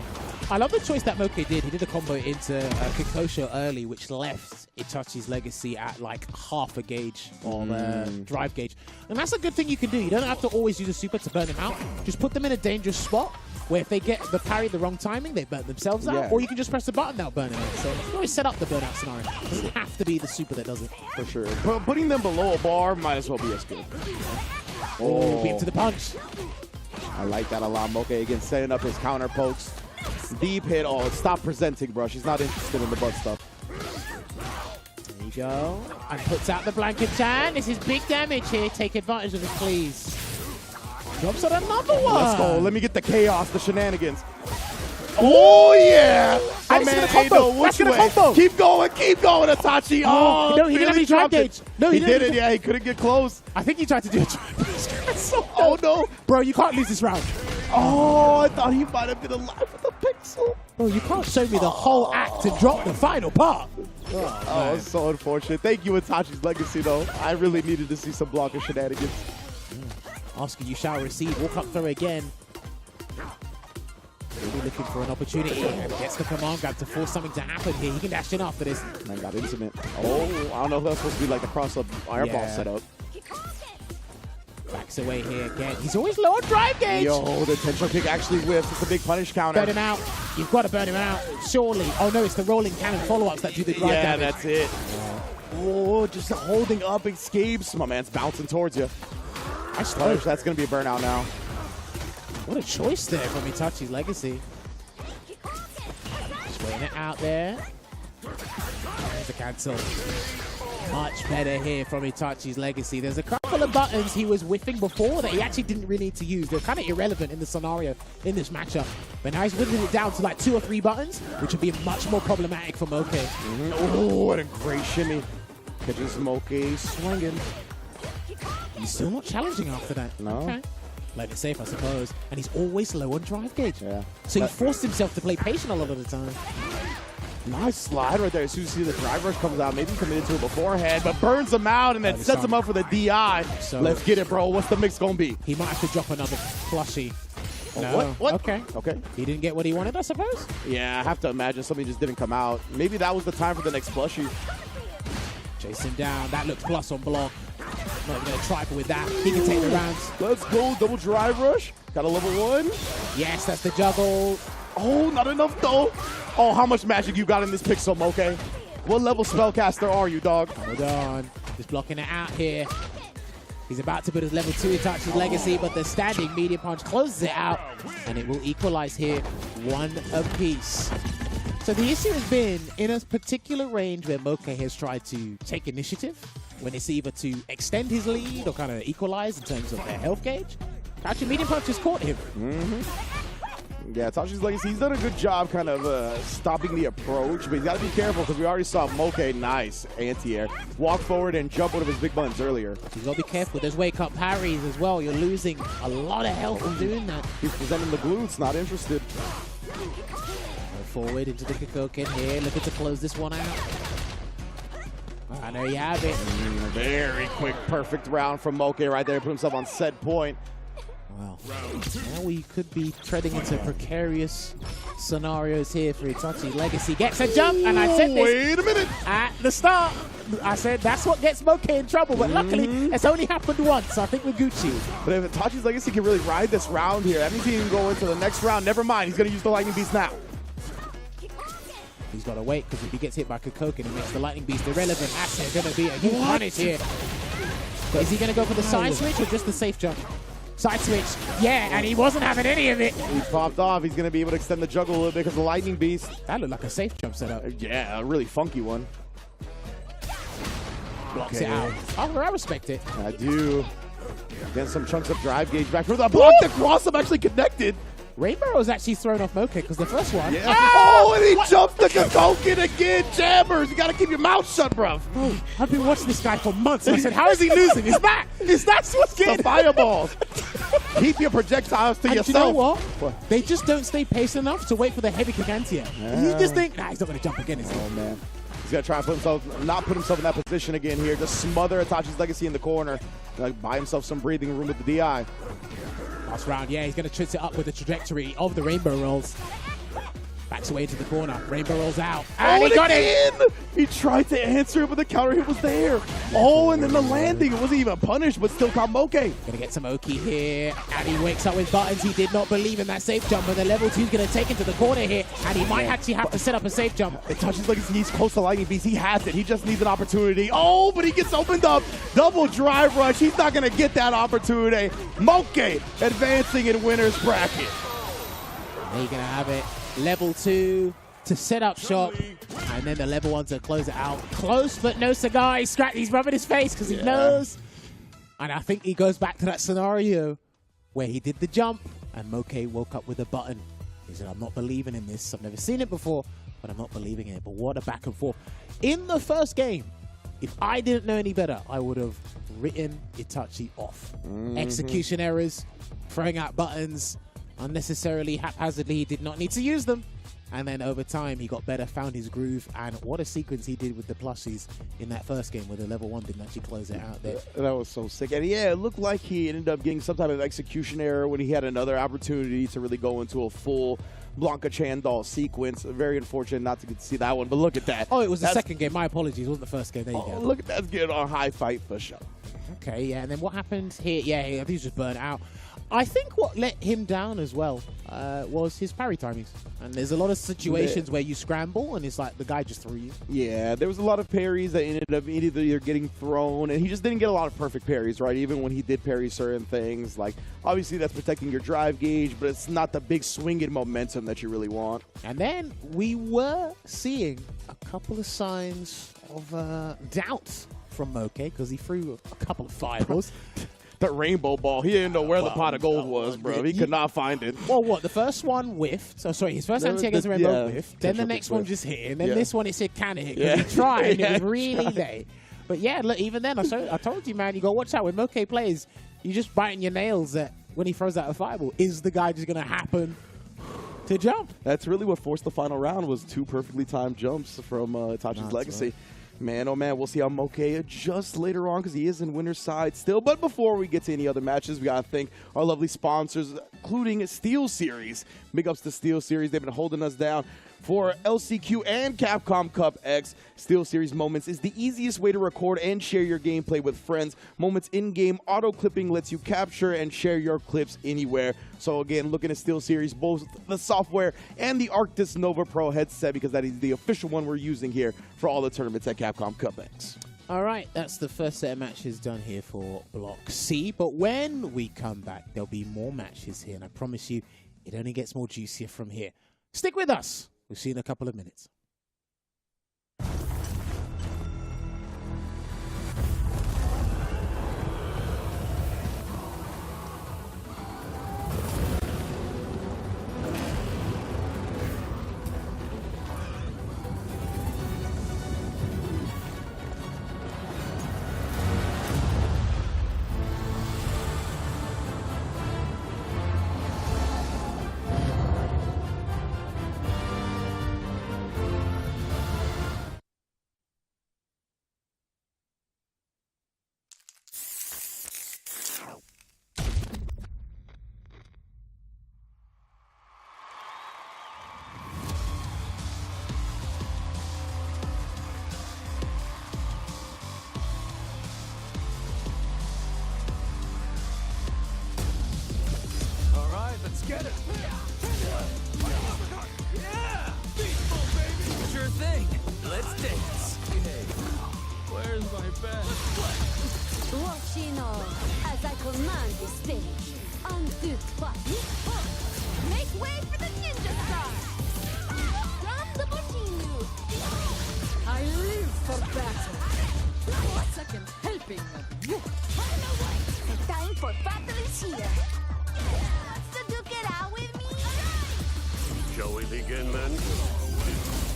I love the choice that Moke did. He did a combo into Kikosho early, which left Itachi's legacy at like half a gauge on drive gauge. And that's a good thing you can do. You don't have to always use a super to burn them out. Just put them in a dangerous spot where if they get the parry the wrong timing, they burn themselves out. Or you can just press the button, they'll burn them out. So you can always set up the burnout scenario. It doesn't have to be the super that does it. For sure. But putting them below a bar might as well be as good. Oh, beat him to the punch. I like that a lot. Moke again setting up his counter pokes. Deep hit. Oh, stop presenting, bro. She's not interested in the butt stuff. There you go. And puts out the blanket Chan. This is big damage here. Take advantage of it, please. Drops on another one. Let's go. Let me get the chaos, the shenanigans. Oh, yeah. My man Ado, which way? Keep going, Itachi. Oh, no, he didn't have any drive gauge. No, he didn't. Yeah, he couldn't get close. I think he tried to do a drive. Oh, no. Bro, you can't lose this round. Oh, I thought he might have been alive with a pixel. Bro, you can't show me the whole act and drop the final part. Oh, it's so unfortunate. Thank you, Itachi's legacy, though. I really needed to see some Blanca shenanigans. Oscar, you shall receive. Walk up throw again. Really looking for an opportunity and gets the command grab to force something to happen here. He can dash in after this. Man got intimate. Oh, I don't know if that's supposed to be like the cross-up airball setup. Backs away here again. He's always low on drive gauge. Yo, the Tensho kick actually whiffs. It's a big punish counter. Burn him out. You've got to burn him out. Surely. Oh, no, it's the rolling cannon follow-ups that do the drive damage. Yeah, that's it. Oh, just holding up escapes. My man's bouncing towards you. That's going to be a burnout now. What a choice there from Itachi's legacy. Just weighing it out there. There's a cancel. Much better here from Itachi's legacy. There's a couple of buttons he was whiffing before that he actually didn't really need to use. They're kind of irrelevant in the scenario in this matchup. But now he's whittling it down to like 2 or 3 buttons, which would be much more problematic for Moke. Oh, what a great shimmy. Catches Moke swinging. He's still not challenging after that. No. Okay. Playing it safe, I suppose. And he's always low on drive gauge. Yeah. So he forced himself to play patient a lot of the time. Nice slide right there. As soon as you see the drive rush comes out, maybe committed to it beforehand, but burns him out and then sets him up for the DI. So let's get it, bro. What's the mix going to be? He might have to drop another plushie. Oh, no. What? Okay. He didn't get what he wanted, I suppose? Yeah, I have to imagine something just didn't come out. Maybe that was the time for the next plushie. Chase him down. That looks plus on block. Not even going to trifle with that. He can take the rounds. Let's go. Double drive rush. Got a level 1. Yes, that's the juggle. Oh, not enough, though. Oh, how much magic you got in this pixel, Moke? What level spellcaster are you, dog? Hold on. Just blocking it out here. He's about to put his level 2 Itachi's legacy, but the standing medium punch closes it out, and it will equalize here 1 apiece. So the issue has been in a particular range where Moke has tried to take initiative, when it's either to extend his lead or kind of equalize in terms of their health gauge. Actually, medium punch has caught him. Yeah, Itachi's Legacy, he's done a good job kind of stopping the approach, but he's got to be careful because we already saw Moke, nice anti-air, walk forward and jump one of his big buttons earlier. You've got to be careful. There's wake-up parries as well. You're losing a lot of health from doing that. He's presenting the glutes, not interested. Forward into the Kakoken here, looking to close this one out. And there you have it. Very quick, perfect round from Moke right there. Put himself on set point. Wow. Now we could be treading into precarious scenarios here for Itachi Legacy. Gets a jump, and I said this wait a minute. At the start. I said that's what gets Moke in trouble, but luckily it's only happened once. I think we're Gucci. But if Itachi's Legacy can really ride this round here, that means he can go into the next round. Never mind, he's going to use the Lightning Beast now. He's got to wait, because if he gets hit by Kakoken, it makes the Lightning Beast irrelevant. That's going to be a huge punish here. But is he going to go for the side switch or just the safe jump? Side switch. Yeah, and he wasn't having any of it. He popped off. He's going to be able to extend the juggle a little bit because of the Lightning Beast. That looked like a safe jump setup. Yeah, a really funky one. Blocks it out. Oh, I respect it. I do. Getting some chunks of drive gauge back. For the block, the cross up actually connected. Rainbow was actually thrown off Moke because the first one. Yeah. Oh, and he jumps the Kakoken again. Jammers, you got to keep your mouth shut, bruv. I've been watching this guy for months. I said, how is he losing? Is that what's getting the fireballs? Keep your projectiles to yourself. You know what? They just don't stay patient enough to wait for the heavy Gigantia. Yeah. You just think, nah, he's not going to jump again, is he? Oh, man. He's going to try and not put himself in that position again here. Just smother Itachi's Legacy in the corner. Like, buy himself some breathing room with the DI. Last round, yeah, he's going to twist it up with the trajectory of the Rainbow Rolls. Backs away to the corner. Rainbow Rolls out. And he got it! He tried to answer it, but the counter hit was there. Oh, and then the landing. It wasn't even punished, but still caught Moke. Gonna get some Oki here. And he wakes up with buttons. He did not believe in that safe jump, but the level 2's gonna take him to the corner here. And he might actually have to set up a safe jump. It touches like he's close to Lightning Beast. He has it. He just needs an opportunity. Oh, but he gets opened up. Double drive rush. He's not gonna get that opportunity. Moke advancing in winner's bracket. There you're gonna have it. Level 2 to set up shop, and then the level 1 to close it out. Close, but no cigar. He's rubbing his face because he knows. And I think he goes back to that scenario where he did the jump, and Moke woke up with a button. He said, I'm not believing in this. I've never seen it before, but I'm not believing in it. But what a back and forth. In the first game, if I didn't know any better, I would have written Itachi off. Execution errors, throwing out buttons, unnecessarily, haphazardly. He did not need to use them. And then over time, he got better, found his groove, and what a sequence he did with the plushies in that first game where the level 1 didn't actually close it out there. That was so sick. And yeah, it looked like he ended up getting some type of execution error when he had another opportunity to really go into a full Blanca Chandal sequence. Very unfortunate not to get to see that one, but look at that. Oh, it was the second game. My apologies. It wasn't the first game. There you go. Look at that. That's getting on high fight for sure. Okay, yeah. And then what happened here? Yeah, I think he was just burnt out. I think what let him down as well was his parry timings. And there's a lot of situations where you scramble and it's like the guy just threw you. Yeah, there was a lot of parries that ended up either getting thrown, and he just didn't get a lot of perfect parries, right? Even when he did parry certain things, like obviously that's protecting your drive gauge, but it's not the big swing in momentum that you really want. And then we were seeing a couple of signs of doubt from Moke because he threw a couple of fireballs. The rainbow ball. He didn't know where the pot of gold was, bro. He could not find it. Well, what? The first one whiffed. So, sorry, his first anti against the rainbow whiffed. Then the next one just hit. And then this one, it said, can it hit? Because he tried, and it was really late. But yeah, look, even then, I told you, man, you got to watch out. When Moke plays, you just biting your nails that when he throws out a fireball, is the guy just going to happen to jump? That's really what forced the final round was 2 perfectly timed jumps from Itachi's Legacy. Right. Man, oh man, we'll see how Moke adjusts later on because he is in winner's side still. But before we get to any other matches, we got to thank our lovely sponsors, including Steel Series. Big ups to Steel Series. They've been holding us down for LCQ and Capcom Cup X. Steel Series Moments is the easiest way to record and share your gameplay with friends. Moments in-game auto-clipping lets you capture and share your clips anywhere. So again, looking at Steel Series, both the software and the Arctis Nova Pro headset, because that is the official one we're using here for all the tournaments at Capcom Cup X. All right, that's the first set of matches done here for Block C. But when we come back, there'll be more matches here. And I promise you, it only gets more juicier from here. Stick with us. We'll see you in a couple of minutes. All right, let's get it. Yeah! Beatful, baby! Sure thing. Let's dance. Hey, where's my bed? Watching all as I command the stage. 1, 2, 3, make way for the ninja star. From the Botinu. I live for battle. A second helping of you. The time for battle is here. So duke it out with me. Shall we begin, men?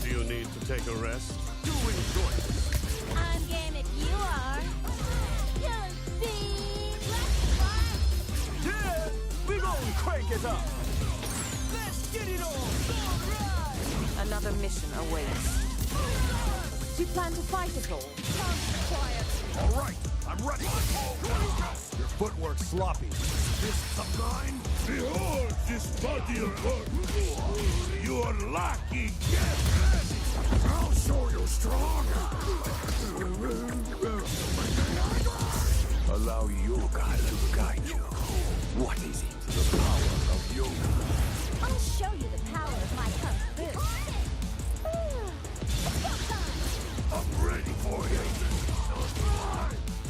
Do you need to take a rest? Do enjoy this. I'm game if you are. You'll see. Yeah! We gonna crank it up. Let's get it on. Another mission awaits. Do you plan to fight at all? Quiet. All right, I'm ready. Your footwork's sloppy. This top line? Behold this body of work. You are lucky. Get ready. I'll show you strong. Allow yoga to guide you. What is it? The power of yoga. I'll show you the power of my kung fu. I'm ready for you.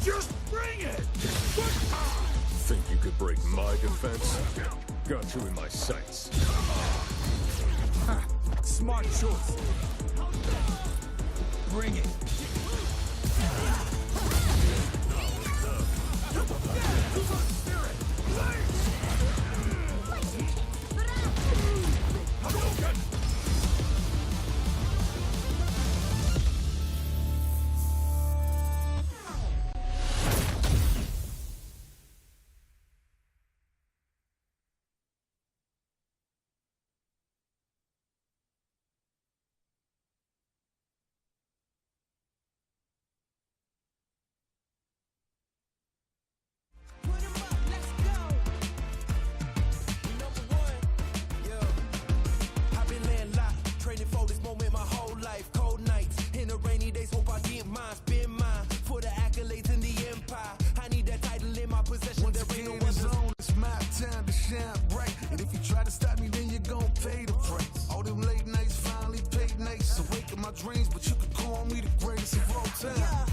Just bring it. Think you could break my defense? Got you in my sights. Smart choice. Bring it. Dreams, but you could call me the greatest of all time. Yeah,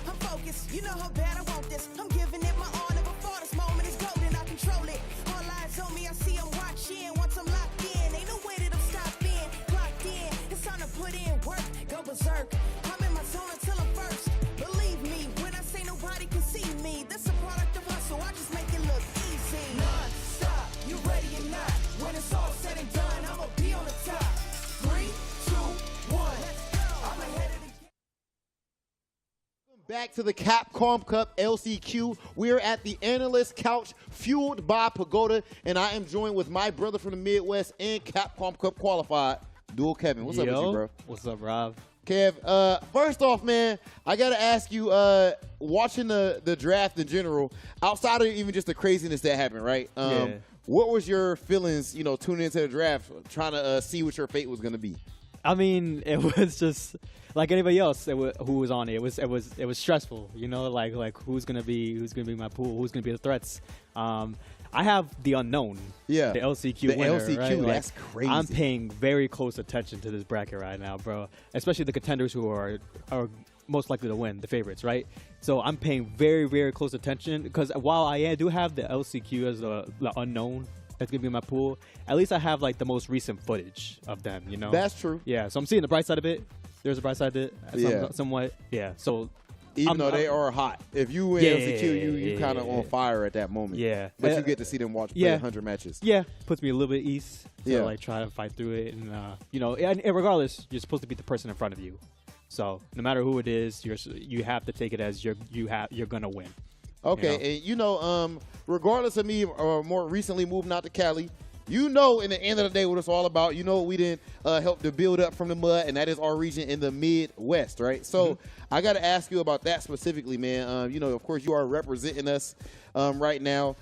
I'm focused. You know how bad I want this. I'm giving it my all. Never thought this moment is golden. I control it. All eyes on me. I see I'm watching. Once I'm locked in, ain't no way that I'm stopping. Clocked in. It's time to put in work. Go berserk. I'm in my zone until I'm first. Believe me when I say nobody can see me. This a product of hustle. I just make it look easy. Non-stop. You ready or not? When it's all said and done, I'ma be on the top. 3, 2, 1. Back to the Capcom Cup LCQ. We're at the analyst couch, fueled by Pagoda, and I am joined with my brother from the Midwest and Capcom Cup qualified, Dual Kevin. What's up with you, bro? What's up, Rob? Kev, first off, man, I gotta ask you, watching the draft in general, outside of even just the craziness that happened, right? What was your feelings, you know, tuning into the draft, trying to see what your fate was gonna be? I mean, it was just like anybody else who was on it. It was stressful, you know, like who's gonna be my pool, who's gonna be the threats. I have the unknown, the LCQ winner. LCQ, right? that's crazy. I'm paying very close attention to this bracket right now, bro. Especially the contenders who are most likely to win, the favorites, right? So I'm paying very, very close attention because while I do have the LCQ as the unknown that's gonna be in my pool, at least I have like the most recent footage of them. You know. That's true. Yeah. So I'm seeing the bright side of it. There's a bright side to it. Yeah. Somewhat. Yeah. So. Even though they are hot. If you win LCQ, you kind of on fire at that moment. Yeah. But you get to see them play 100 matches. Yeah. Puts me a little bit east to like try to fight through it. And, you know, and regardless, you're supposed to beat the person in front of you. So no matter who it is, you have to take it as you're going to win. Okay. You know? And, you know, regardless of me more recently moving out to Cali, you know, in the end of the day, what it's all about. You know, we didn't help to build up from the mud, and that is our region in the Midwest, right? So I got to ask you about that specifically, man. You know, of course, you are representing us right now.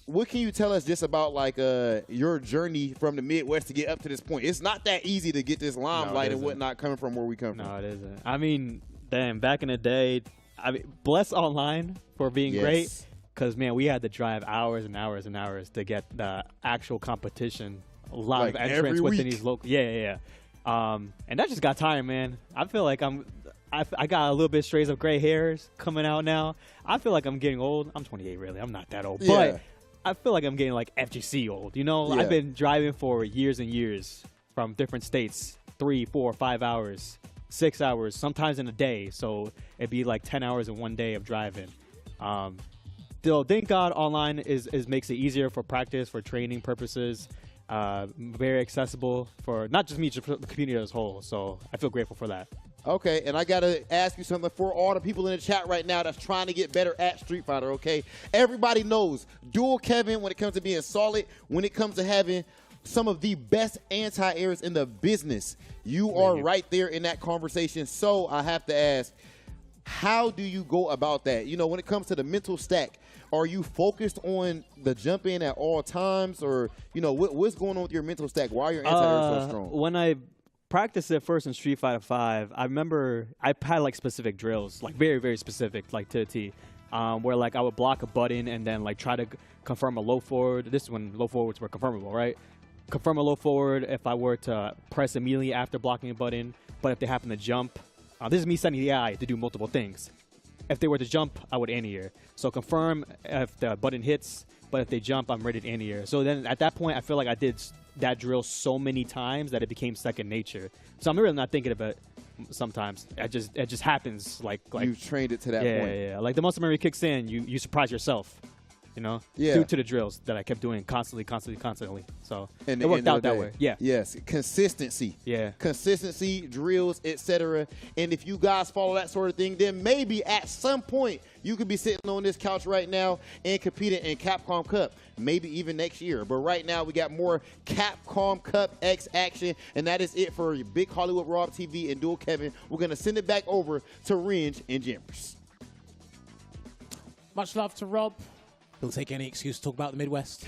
What can you tell us just about, like, your journey from the Midwest to get up to this point? It's not that easy to get this limelight and whatnot coming from where we come from. No, it isn't. I mean, damn, back in the day, I mean, bless online for being great. Because, man, we had to drive hours and hours and hours to get the actual competition. A lot of entrants within these local. Yeah. And that just got tiring, man. I feel like I got a little bit strays of gray hairs coming out now. I feel like I'm getting old. I'm 28, really. I'm not that old. But I feel like I'm getting, like, FGC old. You know, I've been driving for years and years from different states, 3, 4, 5 hours, 6 hours, sometimes in a day. So it'd be like 10 hours in one day of driving. Still, thank God online makes it easier for practice, for training purposes. Very accessible for not just me, just for the community as a whole. So I feel grateful for that. Okay, and I got to ask you something for all the people in the chat right now that's trying to get better at Street Fighter, okay? Everybody knows Dual Kevin when it comes to being solid, when it comes to having some of the best anti-airs in the business. You are right there in that conversation. So I have to ask, how do you go about that? You know, when it comes to the mental stack, are you focused on the jump in at all times, or, you know, what's going on with your mental stack? Why are your anti-airs so strong? When I practiced it first in Street Fighter 5, I remember I had like specific drills, like very, very specific, like to the T, where like I would block a button and then like try to confirm a low forward. This is when low forwards were confirmable, right? Confirm a low forward if I were to press immediately after blocking a button, but if they happen to jump, this is me setting the AI to do multiple things. If they were to jump, I would anti-air. So confirm if the button hits, but if they jump, I'm ready to anti-air. So then at that point, I feel like I did that drill so many times that it became second nature. So I'm really not thinking of it sometimes. It just happens. Like you've trained it to that point. Yeah. Like the muscle memory kicks in, you surprise yourself. You know, due to the drills that I kept doing constantly. So it worked out that way. Yeah. Yes. Consistency. Yeah. Consistency, drills, etc. And if you guys follow that sort of thing, then maybe at some point you could be sitting on this couch right now and competing in Capcom Cup. Maybe even next year. But right now we got more Capcom Cup X action, and that is it for Big Hollywood Rob TV and Dual Kevin. We're gonna send it back over to Ringe and Jammers. Much love to Rob. He'll take any excuse to talk about the Midwest.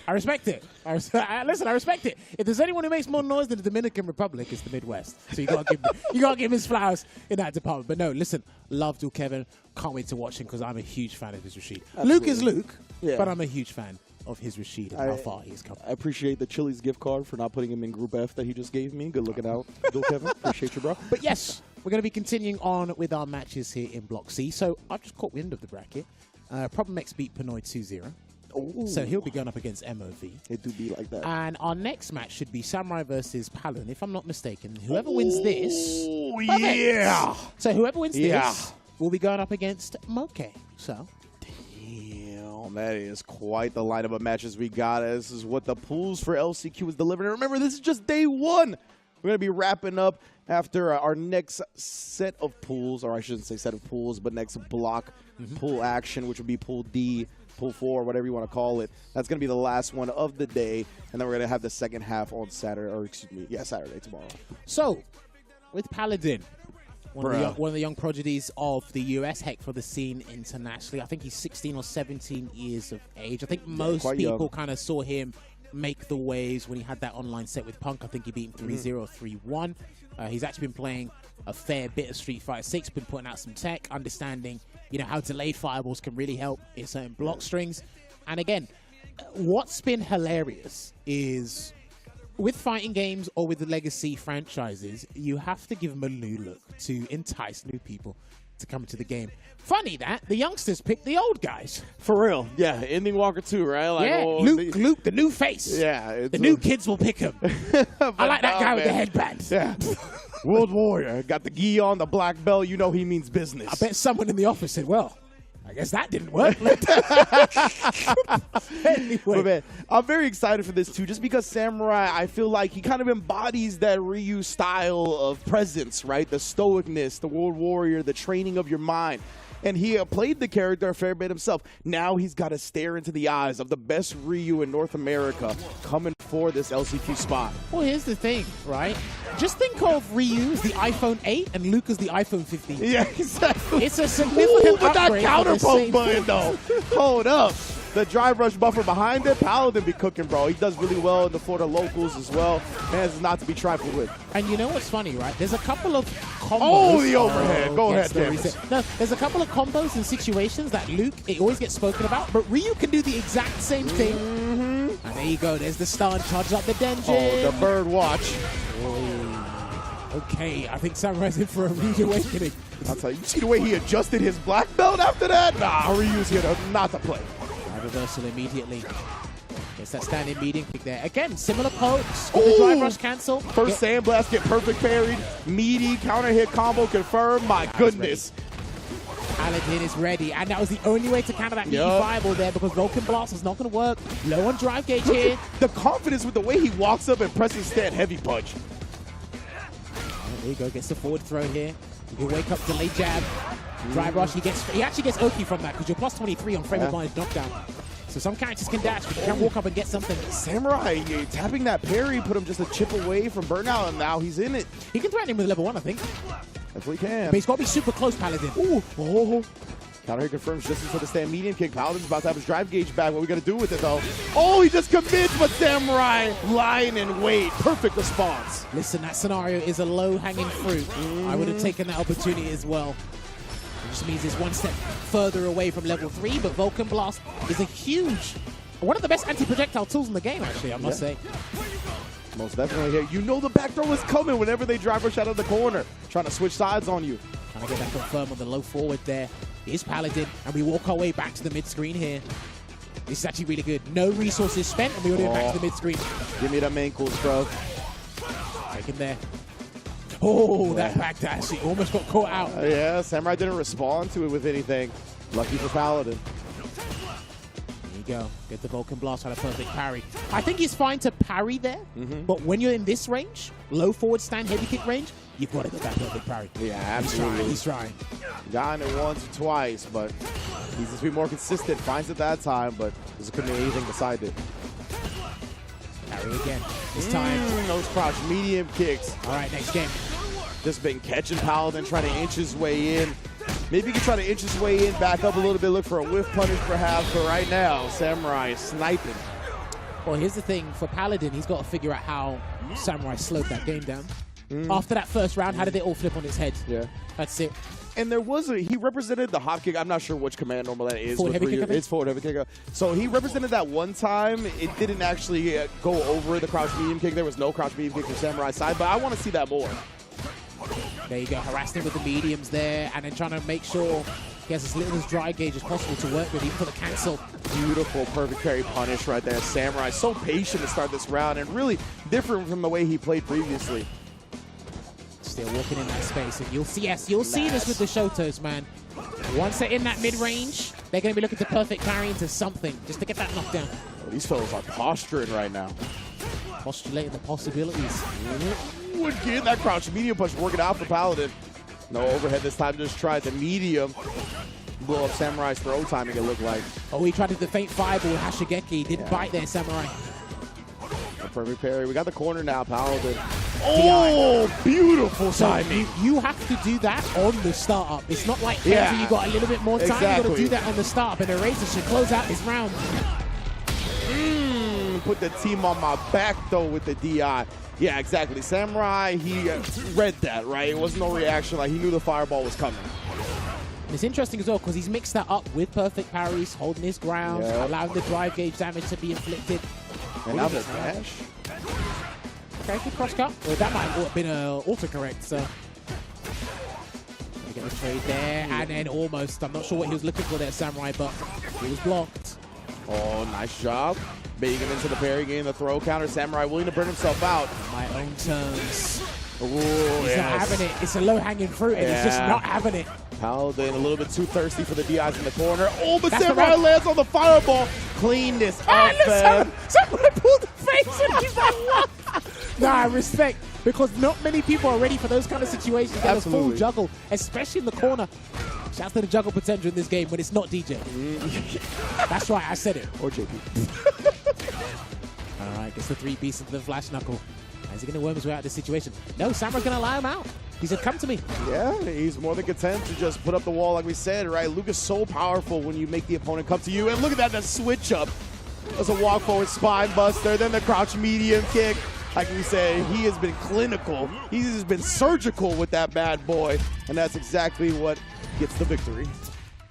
I respect it. Listen, I respect it. If there's anyone who makes more noise than the Dominican Republic, it's the Midwest. So you gotta give him his flowers in that department. But no, listen, love Dual Kevin. Can't wait to watch him because I'm a huge fan of his Rashid. Absolutely. Luke is Luke, Yeah. but I'm a huge fan of his Rashid and how far he's come. I appreciate the Chili's gift card for not putting him in Group F that he just gave me. Good looking out, Dual Kevin. Appreciate you, bro. But yes, we're going to be continuing on with our matches here in Block C. So I've just caught wind of the bracket. Problem X beat Pinoy 2-0. So he'll be going up against MOV. It do be like that. And our next match should be Samurai versus Palun, if I'm not mistaken. Whoever wins this... Oh, yeah! So whoever wins this will be going up against Moke. So... Damn, that is quite the lineup of matches we got. This is what the pools for LCQ is delivering. And remember, this is just day one. We're going to be wrapping up after our next set of pools, or I shouldn't say set of pools, but next block pool action, which would be Pool D, Pool 4, whatever you want to call it. That's going to be the last one of the day, and then we're going to have the second half on Saturday, or excuse me, Saturday, tomorrow. So, with Paladin, one of the young prodigies of the US, heck, for the scene internationally. I think he's 16 or 17 years of age. I think most people kind of saw him make the waves when he had that online set with Punk. I think he beat him 3-0, 3-1. He's actually been playing a fair bit of Street Fighter 6, been putting out some tech, understanding, you know, how delayed fireballs can really help in certain block strings. And again, what's been hilarious is with fighting games or with the legacy franchises, you have to give them a new look to entice new people to come into the game. Funny that the youngsters picked the old guys. For real. Yeah, Ending Walker 2, right? Like, Yeah, oh, Luke, the new face. Yeah. The new kids will pick him. I like that guy with the headband. Yeah. World Warrior. Got the gi on, the black belt. You know he means business. I bet someone in the office said, well, I guess that didn't work. Anyway. But man, I'm very excited for this too, just because Samurai, I feel like he kind of embodies that Ryu style of presence, right? The stoicness, the World Warrior, the training of your mind. And he played the character a fair bit himself. Now he's got to stare into the eyes of the best Ryu in North America coming for this LCQ spot. Well, here's the thing, right? Just think of Ryu as the iPhone 8 and Luke as the iPhone 15. Yeah, exactly. It's a significant but that upgrade counter for the poke same button, though. Hold up. The drive rush buffer behind it, Paladin be cooking, bro. He does really well in the Florida locals as well. Man, this is not to be trifled with. And you know what's funny, right? There's a couple of combos. Oh, the overhead. Go ahead, Canvas. No, there's a couple of combos and situations that Luke, it always gets spoken about, but Ryu can do the exact same thing. And there you go. There's the stun. Charge up the dungeon. Oh, the bird watch. Okay, I think Samurai's in for a rude awakening. I'll tell you. You see the way he adjusted his black belt after that? Nah, Ryu's here not to play. Reversal immediately. Gets that standing medium kick there. Again, similar pokes. The drive rush cancel. First sandblast, get perfect parried. Meaty counter hit combo confirmed. My goodness. Paladin is ready, and that was the only way to counter that meaty fireball there because Vulcan Blast was not going to work. Low on drive gauge here. The confidence with the way he walks up and presses stand heavy punch. There you go. Gets the forward throw here. You wake up, delay jab. Drive rush, he actually gets Oki from that because you're plus 23 on frame advantage knockdown. So some characters can dash, but you can walk up and get something. Samurai, tapping that parry put him just a chip away from burnout, and now he's in it. He can threaten him with level 1, I think. That's what he can. But he's got to be super close, Paladin. Ooh. Oh. Counter hit confirms just for the stand medium kick. Paladin's about to have his drive gauge back. What are we going to do with it, though? Oh, he just commits, but Samurai lying in wait. Perfect response. Listen, that scenario is a low-hanging fruit. I would have taken that opportunity as well. It just means it's one step further away from level 3, but Vulcan Blast is a huge, one of the best anti-projectile tools in the game, actually, I must say. Most definitely here. You know the back throw is coming whenever they drive rush out of the corner. Trying to switch sides on you. Trying to get that confirmed on the low forward there. Is Paladin, and we walk our way back to the mid-screen here. This is actually really good. No resources spent, and we are back to the mid-screen. Give me them ankles, bro. Take him there. Oh, that backdash. He almost got caught out. Yeah, Samurai didn't respond to it with anything. Lucky for Paladin. There you go. Get the Vulcan Blast on a perfect parry. I think he's fine to parry there, but when you're in this range, low forward stand, heavy kick range, you've got to get that perfect parry. Yeah, absolutely. He's trying. Gotten it once or twice, but he's just be more consistent. Finds it that time, but just couldn't do anything beside it. Parry again. This time. Those crouch medium kicks. All right, next game. Just been catching Paladin, trying to inch his way in. Maybe he can try to inch his way in, back up a little bit, look for a whiff punish perhaps, but right now, Samurai is sniping. Well, here's the thing. For Paladin, he's got to figure out how Samurai slowed that game down. After that first round, how did it all flip on its head? Yeah. That's it. And there was he represented the hop kick. I'm not sure which command normal that is. Forward heavy kick, it's forward heavy kick. So he represented that one time. It didn't actually go over the crouch medium kick. There was no crouch medium kick from Samurai's side, but I want to see that more. There you go. Harassing him with the mediums there, and then trying to make sure he has as little as dry gauge as possible to work with, even for the cancel. Beautiful perfect parry punish right there. Samurai so patient to start this round and really different from the way he played previously. Still walking in that space, and you'll see, you'll see this with the Shotos, man. Once they're in that mid-range, they're going to be looking to perfect parry into something just to get that knockdown. Oh, these fellows are posturing right now. Postulating the possibilities. Would get that crouch medium punch working out for Paladin. No overhead this time, just tried the medium. Blow up Samurai's throw timing, it looked like. Oh, he tried to the feint fireball with Hashigeki. Didn't bite there, Samurai. A perfect parry. We got the corner now, Paladin. Oh, beautiful timing. You have to do that on the startup. It's not like Kenzie, you got a little bit more time. You got to do that on the startup, and Eraser should close out this round. Put the team on my back, though, with the DI. Yeah, exactly. Samurai, he read that, right? It wasn't no reaction. Like, he knew the fireball was coming. And it's interesting as well because he's mixed that up with perfect parries, holding his ground, allowing the drive gauge damage to be inflicted. And now the dash. Okay, good cross cut. Well, that might have been an autocorrect, so. to get the trade there, and then almost. I'm not sure what he was looking for there, Samurai, but he was blocked. Oh, nice job. Baiting him into the parry game, the throw counter. Samurai willing to burn himself out. My own terms. Ooh, he's not having it. It's a low-hanging fruit, and he's just not having it. Paladin a little bit too thirsty for the DIs in the corner. Oh, but Samurai lands on the fireball. Clean this up, man. Samurai pulled the face, and he's like, what? Nah, respect. Because not many people are ready for those kind of situations. Get a full juggle, especially in the corner. Shouts to the juggle potential in this game, but it's not DJ. That's right, I said it. Or JP. All right, gets the 3 beasts into the flash knuckle. Is he going to worm his way out of this situation? No, Samurai's going to allow him out. He said, come to me. Yeah, he's more than content to just put up the wall like we said, right? Luke is so powerful when you make the opponent come to you. And look at that switch up. That's a walk forward spine buster, then the crouch medium kick. Like we said, he has been clinical. He's been surgical with that bad boy. And that's exactly what gets the victory.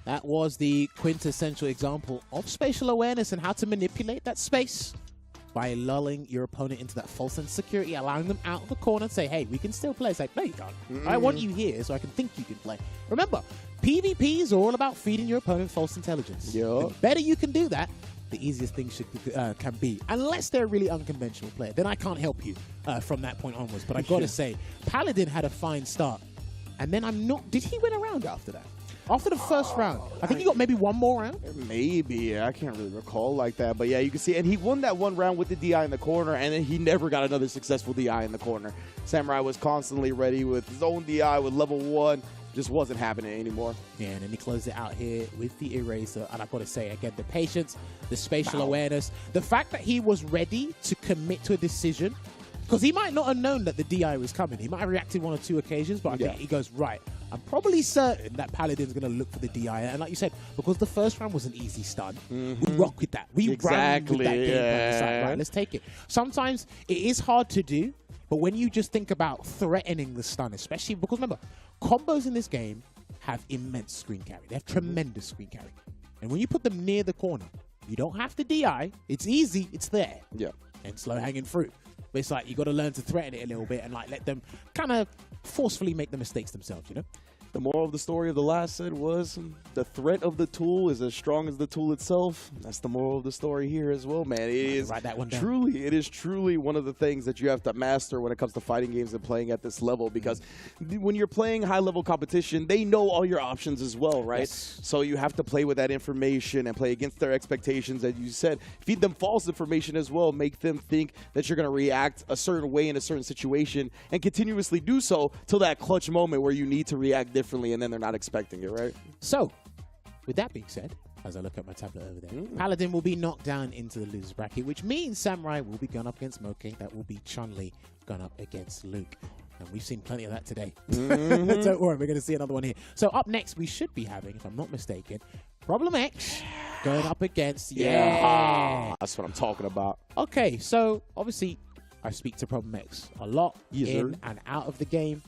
That was the quintessential example of spatial awareness and how to manipulate that space by lulling your opponent into that false sense of security, allowing them out of the corner and say, hey, we can still play. It's like, no, you can't. I want you here so I can think you can play. Remember, PvP is all about feeding your opponent false intelligence. The better you can do that, the easiest thing can be. Unless they're a really unconventional player. Then I can't help you from that point onwards. But I got to say, Paladin had a fine start. And then did he win a round after that? After the first round, I think he got maybe one more round. Maybe. I can't really recall like that. But yeah, you can see. And he won that one round with the DI in the corner, and then he never got another successful DI in the corner. Samurai was constantly ready with his own DI with level 1. Just wasn't happening anymore. Yeah, and then he closed it out here with the eraser. And I've got to say, again, the patience, the spatial awareness, the fact that he was ready to commit to a decision. Because he might not have known that the DI was coming. He might have reacted 1 or 2 occasions, but I think he goes, right, I'm probably certain that Paladin's going to look for the DI. And like you said, because the first round was an easy stun, we rock with that. We run with that game plan. It's like, right, let's take it. Sometimes it is hard to do, but when you just think about threatening the stun, especially because remember, combos in this game have immense screen carry. They have tremendous screen carry. And when you put them near the corner, you don't have to DI. It's easy. It's there. Yeah. And slow hanging fruit. But it's like you got to learn to threaten it a little bit and like let them kind of forcefully make the mistakes themselves, you know? The moral of the story of the last set was the threat of the tool is as strong as the tool itself. That's the moral of the story here as well, man. It is truly one of the things that you have to master when it comes to fighting games and playing at this level, because when you're playing high-level competition, they know all your options as well, right? Yes. So you have to play with that information and play against their expectations, as you said. Feed them false information as well. Make them think that you're going to react a certain way in a certain situation and continuously do so till that clutch moment where you need to react differently, and then they're not expecting it, right? So, with that being said, as I look at my tablet over there, Paladin will be knocked down into the loser's bracket, which means Samurai will be gone up against Moke. That will be Chun-Li gone up against Luke. And we've seen plenty of that today. Don't worry, we're going to see another one here. So up next, we should be having, if I'm not mistaken, Problem X going up against... That's what I'm talking about. Okay, so obviously, I speak to Problem X a lot in and out of the game.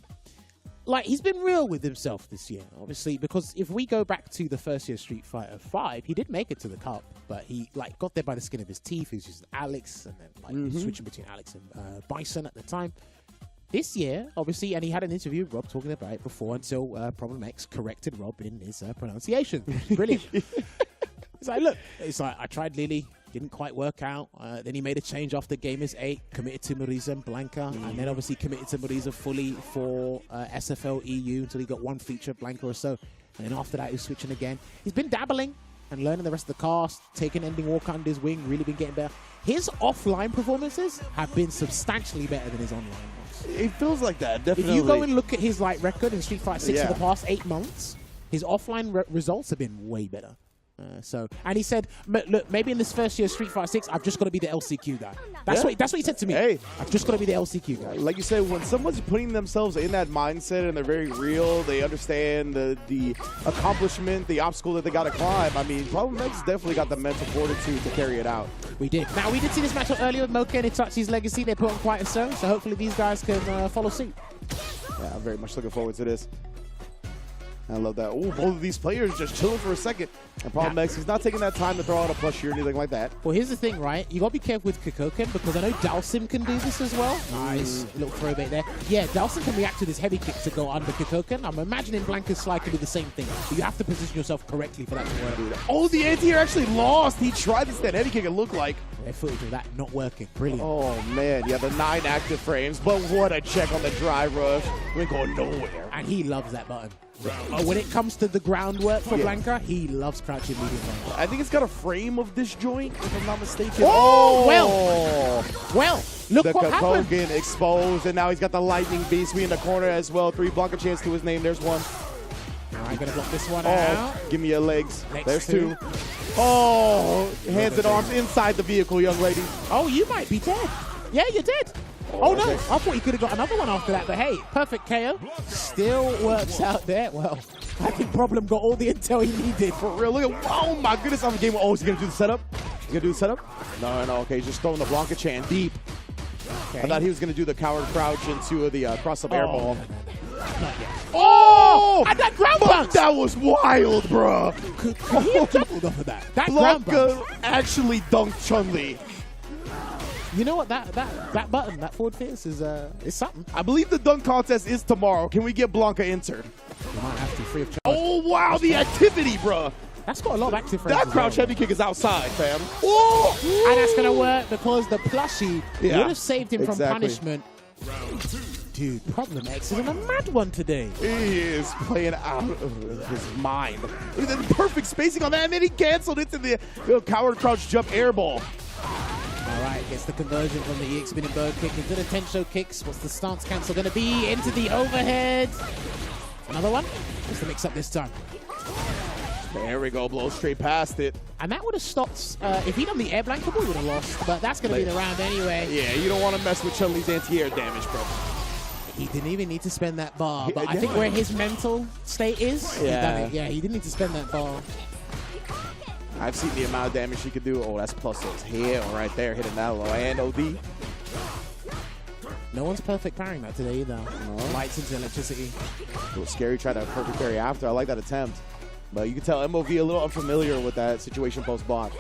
Like, he's been real with himself this year, obviously, because if we go back to the first year Street Fighter 5, he did make it to the cup, but he, like, got there by the skin of his teeth. He was using Alex, and then, like, switching between Alex and Bison at the time. This year, obviously, and he had an interview with Rob talking about it before until Problem X corrected Rob in his pronunciation. Brilliant. It's like, look, it's like, I tried Lily. Didn't quite work out. Then he made a change after Game is 8, committed to Marisa and Blanca, and then obviously committed to Marisa fully for SFL EU until he got one feature, Blanca or so. And then after that, he was switching again. He's been dabbling and learning the rest of the cast, taking Ending Walk under his wing, really been getting better. His offline performances have been substantially better than his online ones. It feels like that, definitely. If you go and look at his like record in Street Fighter 6 for the past 8 months, his offline results have been way better. And he said, look, maybe in this first year of Street Fighter 6, I've just got to be the LCQ guy. That's what he said to me. Hey, I've just got to be the LCQ guy. Like you said, when someone's putting themselves in that mindset and they're very real, they understand the accomplishment, the obstacle that they got to climb. I mean, Problem X definitely got the mental fortitude to carry it out. We did. Now, we did see this matchup earlier with Moke and Itachi's Legacy. They put on quite a show, so hopefully these guys can follow suit. Yeah, I'm very much looking forward to this. I love that. Oh, both of these players just chilling for a second. And Problem X, he's not taking that time to throw out a plush or anything like that. Well, here's the thing, right? You got to be careful with Kikoken because I know Dalsim can do this as well. Nice little throwback there. Yeah, Dalsim can react to this heavy kick to go under Kikoken. I'm imagining Blanca's slide can do the same thing. But you have to position yourself correctly for that to work. Oh, the anti-air actually lost. He tried this, that heavy kick, it looked like. Their footage of that not working. Brilliant. Oh, man. Yeah, the 9 active frames. But what a check on the dry rush. We ain't going nowhere. And he loves that button. When it comes to the groundwork for Blanca, he loves crouching medium button. I think it's got a frame of this joint, if I'm not mistaken. Oh, well, look the what happened. Kikoken exposed, and now he's got the lightning beast in the corner as well. 3 Blanca chance to his name. There's 1. I'm going to block this one out. Give me your legs. Next There's 2. Oh, hands and arms inside the vehicle, young lady. Oh, you might be dead. Yeah, you're dead. Oh, no. I thought you could have got another one after that. But, hey, perfect KO. Still works out there. Well, I think Problem got all the intel he needed. For real. Look at, oh, my goodness. I'm game. Oh, is he going to do the setup? He's going to do the setup? No. Okay, he's just throwing the Blanca Chan deep. Okay. I thought he was going to do the coward crouch into the cross-up air ball. Not yet. Oh! And that ground bounce! That was wild, bro. Could he have doubled off of that? That Blanca actually dunked Chun-Li. You know what? That button, that forward fierce is something. I believe the dunk contest is tomorrow. Can we get Blanca entered? You might have to free of charge. Oh, wow, the activity, bro. That's got a lot of active frames. That crouch heavy kick is outside, fam. Oh! And that's going to work because the plushie would have saved him from punishment. Dude, Problem X is in a mad one today. He is playing out of his mind. Look at the perfect spacing on that, and then he canceled into the coward crouch jump air ball. All right, gets the conversion from the EX spinning bird kick into the Tensho kicks. What's the stance cancel going to be? Into the overhead. Another one. Just to mix up this time. There we go, blow straight past it. And that would have stopped, if he'd done the air blanket, we would have lost. But that's going to be the round anyway. Yeah, you don't want to mess with Chun-Li's anti-air damage, bro. He didn't even need to spend that bar. But I think where his mental state is, he done it. Yeah, he didn't need to spend that bar. I've seen the amount of damage he could do. Oh, that's plus 6 here, right there, hitting that low. And OD. No one's perfect parrying that today either. No. Lights into electricity. It was scary trying to perfect parry after. I like that attempt. But you can tell MOV a little unfamiliar with that situation post-block.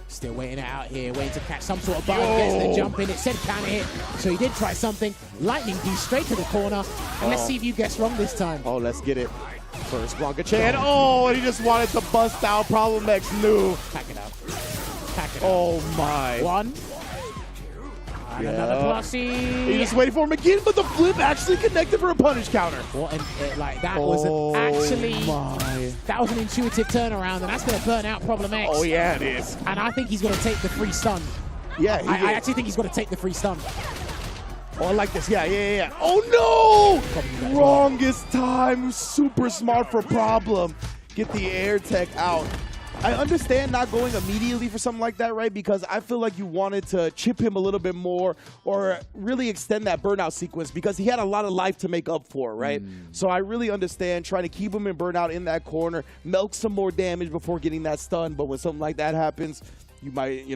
Still waiting it out here, waiting to catch some sort of button. Gets the jump in. It said counter hit, so he did try something. Lightning D straight to the corner. And let's see if you guess wrong this time. Oh, let's get it. First Blanca Chan. Oh, and he just wanted to bust out. Problem X knew. Pack it up. Pack it up. Oh, my. 1. And another plushie. He just waited for him again, but the flip actually connected for a punish counter. What like that was that was an intuitive turnaround, and that's going to burn out Problem X. Oh yeah, it is. And I think he's going to take the free stun. Yeah, I actually think he's going to take the free stun. Oh, I like this. Yeah. Oh no! Wrongest time. Super smart for Problem. Get the air tech out. I understand not going immediately for something like that, right? Because I feel like you wanted to chip him a little bit more or really extend that burnout sequence because he had a lot of life to make up for, right? So I really understand trying to keep him in burnout in that corner, milk some more damage before getting that stun. But when something like that happens, you might,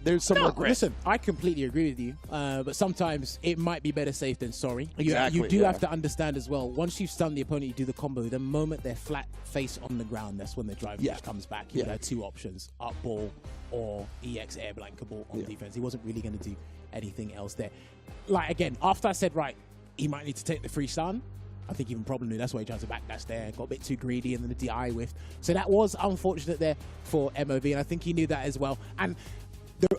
there's some regret. Listen, I completely agree with you. But sometimes it might be better safe than sorry. Exactly, you do have to understand as well. Once you've stunned the opponent, you do the combo. The moment they're flat face on the ground, that's when the drive comes back. You have 2 options, up ball or EX air blanket ball on defense. He wasn't really going to do anything else there. Like, again, after I said, right, he might need to take the free stun, I think even Problem knew that's why he tried to backdash there. Got a bit too greedy and then the DI whiffed. So that was unfortunate there for MOV, and I think he knew that as well. And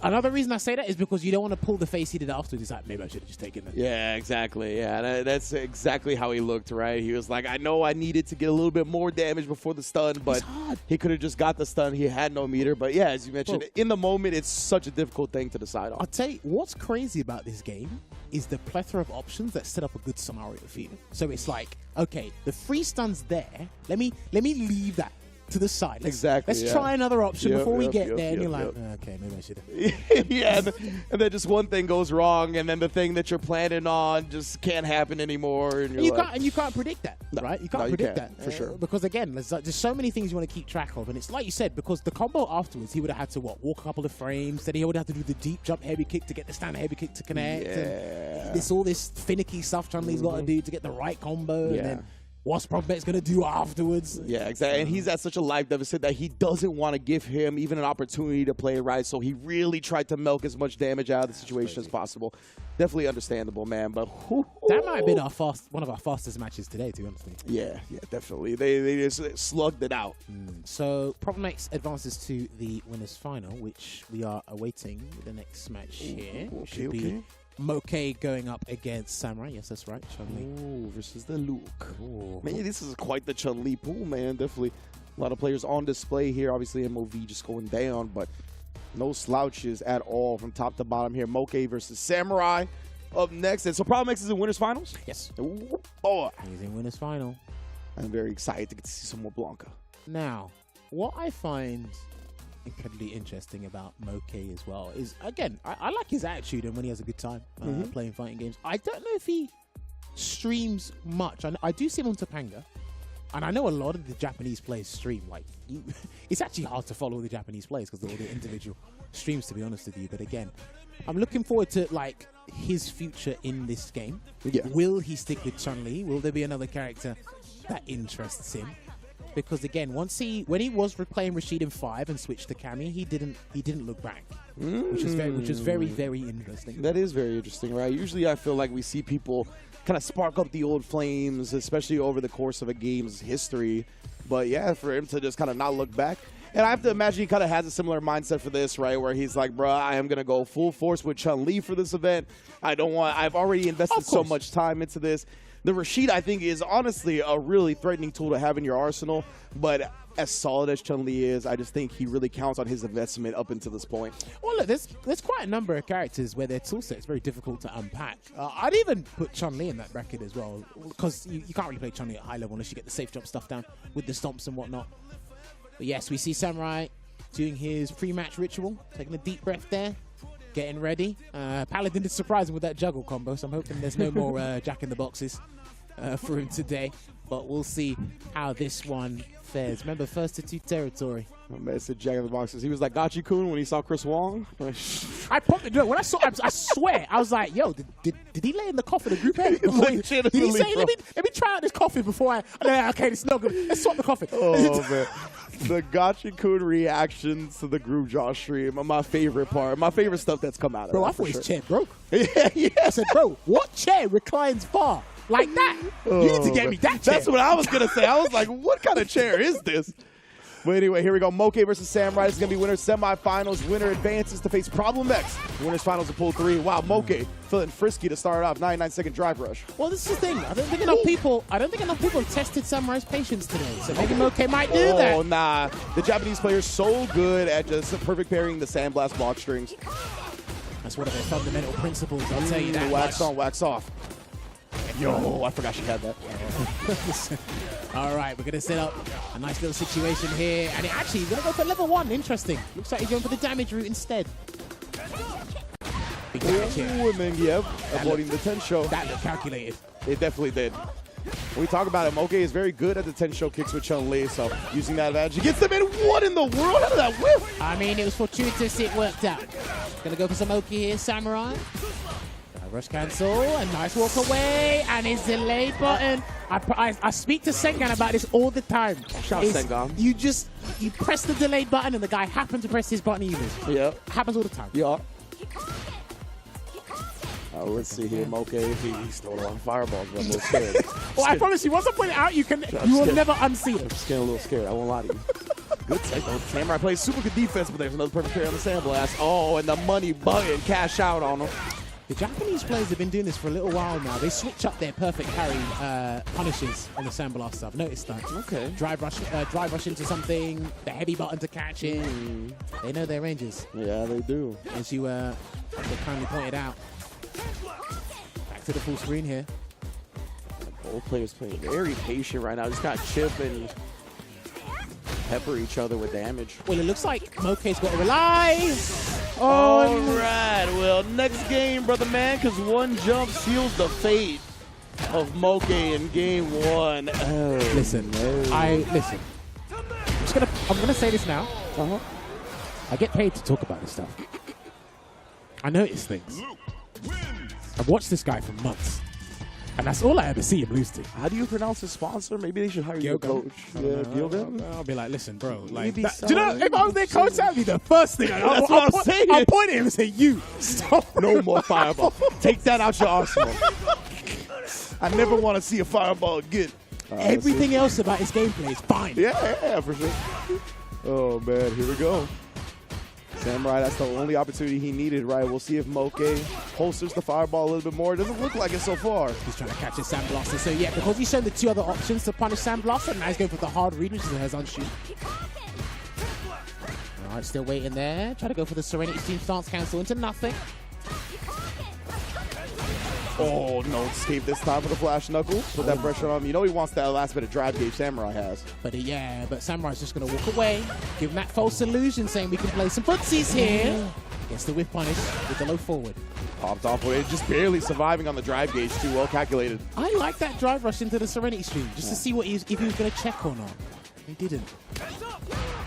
another reason I say that is because you don't want to pull the face he did afterwards. He's like, maybe I should have just taken it. Yeah, exactly. Yeah, that's exactly how he looked, right? He was like, I know I needed to get a little bit more damage before the stun, but he could have just got the stun. He had no meter. But yeah, as you mentioned, in the moment, it's such a difficult thing to decide on. I'll tell you, what's crazy about this game is the plethora of options that set up a good scenario for you. So it's like, okay, the free stun's there. Let me leave that to the side. Let's try another option before we get there. And you're like, okay, maybe I should have. Yeah, and then just one thing goes wrong, and then the thing that you're planning on just can't happen anymore. And you can't predict that, right? You can't predict that for sure. Because again, there's so many things you want to keep track of, and it's like you said, because the combo afterwards, he would have had to walk a couple of frames. Then he would have to do the deep jump heavy kick to get the stand heavy kick to connect. And all this finicky stuff Chun-Li's got to do to get the right combo. And then what's Prospect's going to do afterwards? Yeah, exactly. And he's at such a life deficit that he doesn't want to give him even an opportunity to play right. So he really tried to milk as much damage out of the situation as possible. Definitely understandable, man. But that might have been one of our fastest matches today, to be honest with you. Yeah, definitely. They just slugged it out. So Problem X advances to the winners final, which we are awaiting the next match here. Which should be Moke going up against Samurai. Yes, that's right. Chun-Li. Versus the Luke. Man, this is quite the Chun-Li pool, man. Definitely a lot of players on display here. Obviously, MOV just going down, but no slouches at all from top to bottom here. Moke versus Samurai up next. And so Problem X is in winners finals? Yes. Ooh, boy. He's in winners final. I'm very excited to get to see some more Blanca. Now, what I find incredibly interesting about Moke as well is, again, I like his attitude and when he has a good time playing fighting games. I don't know if he streams much. I do see him on Topanga, and I know a lot of the Japanese players stream. Like, it's actually hard to follow the Japanese players because of all the individual streams, to be honest with you. But again, I'm looking forward to like his future in this game. Yeah. Will he stick with Chun-Li? Will there be another character that interests him? Because again, when he was playing Rashid in 5 and switched to Cammy, he didn't look back, which was very very interesting. That is very interesting, right? Usually, I feel like we see people kind of spark up the old flames, especially over the course of a game's history. But yeah, for him to just kind of not look back. And I have to imagine he kind of has a similar mindset for this, right? Where he's like, bro, I am going to go full force with Chun-Li for this event. I've already invested so much time into this. The Rashid, I think, is honestly a really threatening tool to have in your arsenal. But as solid as Chun-Li is, I just think he really counts on his investment up until this point. Well, look, there's quite a number of characters where their toolset is very difficult to unpack. I'd even put Chun-Li in that bracket as well, because you can't really play Chun-Li at high level unless you get the safe jump stuff down with the stomps and whatnot. But yes, we see Samurai doing his pre-match ritual, taking a deep breath there, getting ready. Paladin did surprise him with that juggle combo, so I'm hoping there's no more Jack in the Boxes for him today. But we'll see how this one fares. Remember, first to 2 territory. My man said Jack in the Boxes. He was like Gachi-kun when he saw Chris Wong. I probably do. When I saw, I swear, I was like, "Yo, did he lay in the coffin of group A?" Did he say, "Let me try out this coffin before I"? Okay, this is not good. Let's swap the coffin. Oh man, the Gachi-kun reactions to the group Josh stream are my favorite part. My favorite stuff that's come out of it. Bro, I thought his chair broke. Yeah. I said, "Bro, what chair reclines far like that? You need to get me that chair." That's what I was gonna say. I was like, "What kind of chair is this?" But anyway, here we go. Moke versus Samurai. This is going to be winners semifinals. Winner advances to face Problem X. Winners finals of pool 3. Wow, Moke feeling frisky to start off. 99-second drive rush. Well, this is the thing. I don't think enough people have tested Samurai's patience today. So maybe Moke might do that. Oh, nah. The Japanese player's so good at just perfect parrying the sandblast block strings. That's one of their fundamental principles, I'll tell you that. Wax on, wax off. Yo, I forgot she had that. All right, we're going to set up a nice little situation here. And actually, we're going to go for level 1. Interesting. Looks like he's going for the damage route instead. Big damage here. And then, avoiding the 10 show. That looked calculated. It definitely did. When we talk about it, Moke is very good at the 10 show kicks with Chun-Li, so using that advantage. He gets them in. What in the world? How did that whiff? I mean, it was fortuitous. It worked out. Going to go for some Moke here, Samurai. Rush cancel, a nice walk away, and his delay button. I speak to Sengan about this all the time. Shout Sengan. You press the delay button and the guy happens to press his button either. Yeah. Happens all the time. Yeah. Let's see here, Moke. He's throwing a lot of fireballs, but I'm a little scared. Well, I promise you, once I point it out, you will never unsee it. I'm just getting a little scared. I won't lie to you. Good take though. Samurai plays super good defense, but there's another perfect parry on the sandblast. Oh, and the money button cash out on him. The Japanese players have been doing this for a little while now. They switch up their perfect parry punishes on the sandblast stuff. Notice that. Okay. Drive rush into something, the heavy button to catch it. They know their ranges. Yeah, they do. As you kindly pointed out. Back to the full screen here. Both players playing very patient right now. Just got chip and pepper each other with damage. Well, it looks like Moke's got to rely. All right. Well, next game, brother man, because one jump seals the fate of Moke in game 1. Oh, listen. No. Listen. I'm gonna say this now. I get paid to talk about this stuff. I notice things. I've watched this guy for months. And that's all I ever see him lose to. How do you pronounce his sponsor? Maybe they should hire you a coach. Yeah, Gilgan? I'll be like, listen, bro. Like, Maybe do you know, if I was their coach, that'd be the first thing. That's what I'm saying. I'll point at him and say, you, stop. No more fireball. Take that out your arsenal. I never want to see a fireball again. Everything else about his gameplay is fine. Yeah, for sure. Oh, man, here we go. Samurai, that's the only opportunity he needed, right? We'll see if Moke holsters the fireball a little bit more. It doesn't look like it so far. He's trying to catch his Sandblaster. So, yeah, because he's shown the two other options to punish Sandblaster, now he's going for the hard read, which is a Hezon shoot. All right, still waiting there. Try to go for the Serenity Stream stance cancel into nothing. Oh, no escape this time for the Flash Knuckle. Put that pressure on him. You know he wants that last bit of drive gauge Samurai has. But but Samurai's just going to walk away. Give him that false illusion saying we can play some footsies here. Gets the whiff punish with the low forward. Popped off with it, just barely surviving on the drive gauge too. Well calculated. I like that drive rush into the Serenity Stream just to see what if he was going to check or not. He didn't.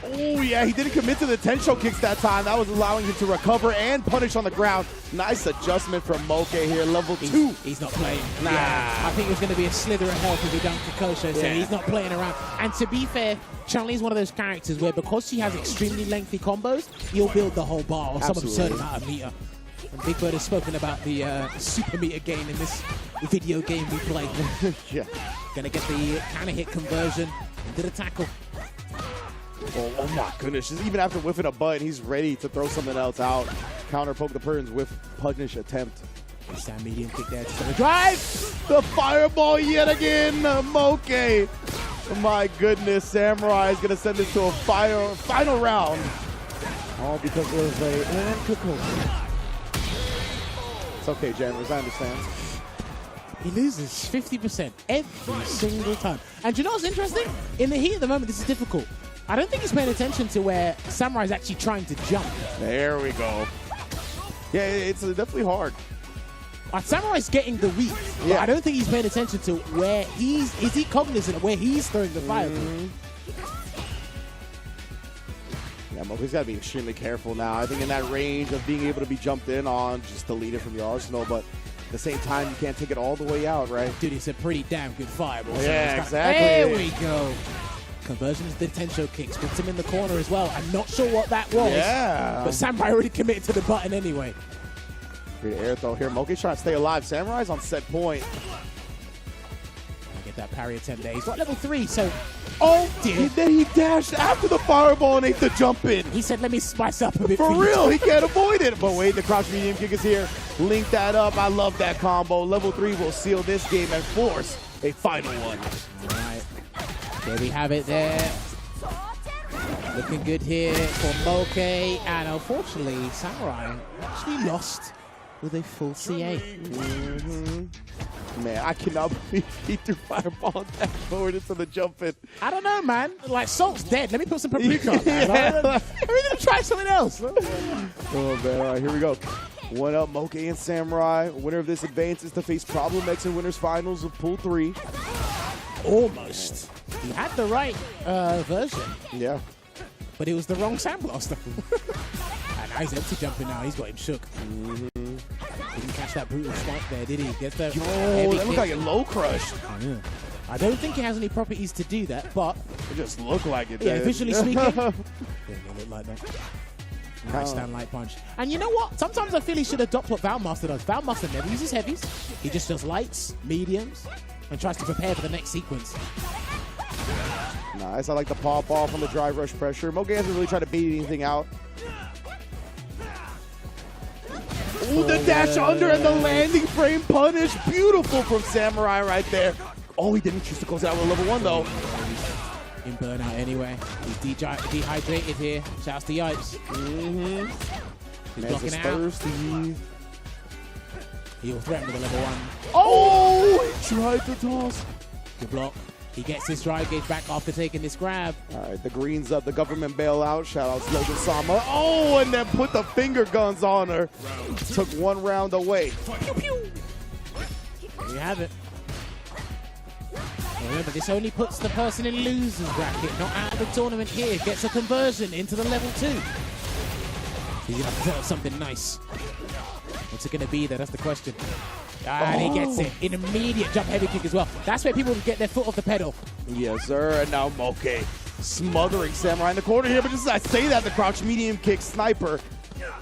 Oh, yeah, he didn't commit to the Tensho kicks that time. That was allowing him to recover and punish on the ground. Nice adjustment from Moke here, level 2. He's not playing. Nah. Yeah, I think it was going to be a slither of health if he dunked Kikosho, so he's not playing around. And to be fair, Chun-Li is one of those characters where because she has extremely lengthy combos, you'll build the whole bar or some absurd amount of meter. And Big Bird has spoken about the super meter gain in this video game we play. Yeah. Gonna get the counter hit conversion into the tackle. Oh my goodness. Just even after whiffing a button, he's ready to throw something else out. Counter poke the Purns with punish attempt. Stand medium kick there. Just gonna drive. The fireball yet again. Moke. Oh my goodness. Samurai is gonna send this to a final round. All because of a Kikosho. It's okay, Jammers, I understand. He loses 50% every single time. And do you know what's interesting? In the heat of the moment, this is difficult. I don't think he's paying attention to where Samurai's actually trying to jump. There we go. Yeah, it's definitely hard. Samurai's getting the read. Yeah. I don't think he's paying attention to where is he cognizant of where he's throwing the fireball? Yeah, Moke's got to be extremely careful now. I think in that range of being able to be jumped in on, just delete it from your arsenal, but at the same time, you can't take it all the way out, right? Dude, it's a pretty damn good fireball. Yeah, exactly. There we go. Conversion to the Tensho kicks. Puts him in the corner as well. I'm not sure what that was. Yeah. But Samurai already committed to the button anyway. Great air throw here. Moke's trying to stay alive. Samurai's on set point. Get that parry attempt there. He's got level 3, so... Oh, dear. Then he dashed after the fireball and ate the jump in. He said, let me spice up a bit. For real, he can't avoid it. But wait, the crouch medium kick is here. Link that up. I love that combo. Level 3 will seal this game and force a final one. All right. There we have it there. Looking good here for Moke. And unfortunately, Samurai actually lost with a full CA. Man, I cannot believe he threw fireball that forward into the jump in. I don't know, man. Like, Salt's dead. Let me put some paprika on that. Let me try something else. Oh, man. All right, here we go. 1-up, Moke and Samurai. Winner of this advances to face Problem X in winners finals of Pool 3. Almost. He had the right version. Yeah. But it was the wrong Sandblaster. And now he's empty jumping now. He's got him shook. Didn't catch that brutal swipe there, did he? Gets that that looked like a low crush. I don't think it has any properties to do that, but... It just looked like it. Yeah, visually speaking. Didn't look like that. Nice stand light punch. And you know what? Sometimes I feel he should adopt what Valmaster does. Valmaster never uses heavies. He just does lights, mediums, and tries to prepare for the next sequence. Nice. I like the pop off on the drive rush pressure. Moke hasn't really tried to beat anything out. Ooh, the dash under and the landing frame punish. Beautiful from Samurai right there. Oh, he didn't choose to close it out with level 1, though. In burnout anyway. He's dehydrated here. Shouts to Yipes. He's blocking out. Thirsty. He'll threaten with a level 1. Oh! He tried to toss. Good block. He gets his drive gauge back after taking this grab. All right, the green's up. The government bailout. Shout out to Logan Sama. Oh, and then put the finger guns on her. Took 1 round away. Pew, pew. There you have it. Remember, this only puts the person in loser's bracket, not out of the tournament here. Gets a conversion into the level 2. He's going to have to set up something nice. What's it going to be there? That's the question. And he gets it. An immediate jump heavy kick as well. That's where people get their foot off the pedal. Yes, sir. And now Moke smothering Samurai in the corner here. But just as I say that, the crouch medium kick sniper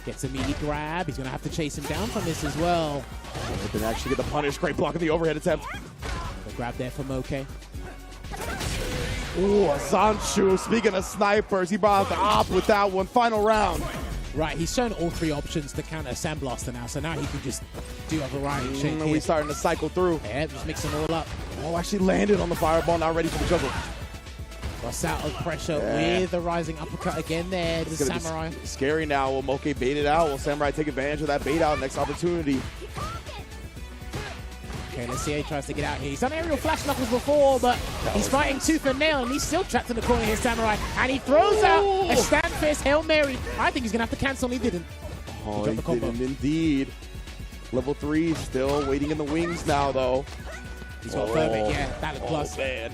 gets a meaty grab. He's going to have to chase him down from this as well. Didn't actually get the punish. Great block in the overhead attempt. The grab there for Moke. Ooh, Zanshu, speaking of snipers, he brought out the op with that one. Final round. Right, he's shown all three options to counter Sandblaster now, so now he can just do a variety shape here. We're starting to cycle through. Yeah, just mix them all up. Oh, actually landed on the fireball, now ready for the juggle. Lost out of pressure with the rising uppercut again there. The Samurai. Scary now. Will Moke bait it out? Will Samurai take advantage of that bait out? Next opportunity. Okay, let's see how he tries to get out here. He's done aerial flash knuckles before, but he's fighting tooth and nail, and he's still trapped in the corner here, Samurai. And he throws out a stand fist Hail Mary. I think he's going to have to cancel, and he didn't. Oh, he didn't indeed. Level 3 still waiting in the wings now, though. He's got Thermite, yeah, that looked plus. Man.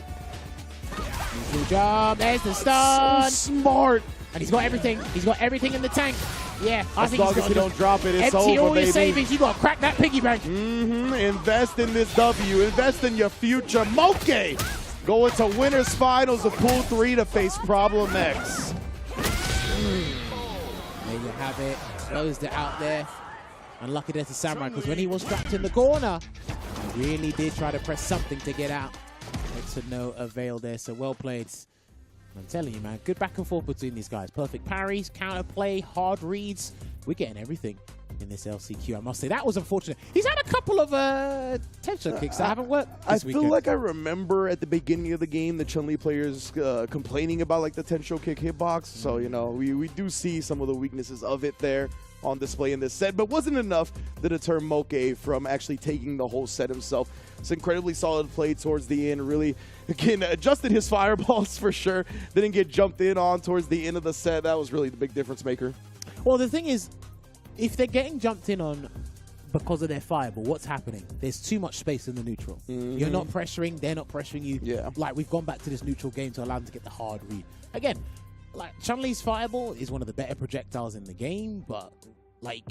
Good job, there's the stun. So smart. And he's got everything. He's got everything in the tank. Yeah, I think as long as you don't drop it, it's empty over, all your savings. You got to crack that piggy bank. Invest in this W. Invest in your future. Moke going to winners finals of Pool 3 to face Problem X. There you have it. Closed it out there. Unlucky there to Samurai, because when he was trapped in the corner, he really did try to press something to get out. But to no avail there, so well played. I'm telling you, man, good back and forth between these guys. Perfect parries, counterplay, hard reads. We're getting everything in this LCQ, I must say. That was unfortunate. He's had a couple of tension kicks that haven't worked this weekend. Feel like I remember at the beginning of the game the Chun-Li players complaining about like the Tensho kick hitbox. So, you know, we do see some of the weaknesses of it there on display in this set, but wasn't enough to deter Moke from actually taking the whole set himself. It's incredibly solid play towards the end. Really, again, adjusted his fireballs for sure. Didn't get jumped in on towards the end of the set. That was really the big difference maker. Well, the thing is, if they're getting jumped in on because of their fireball, what's happening? There's too much space in the neutral. You're not pressuring, they're not pressuring you. Yeah. Like, we've gone back to this neutral game to allow them to get the hard read. Again, like, Chun-Li's fireball is one of the better projectiles in the game, but, like,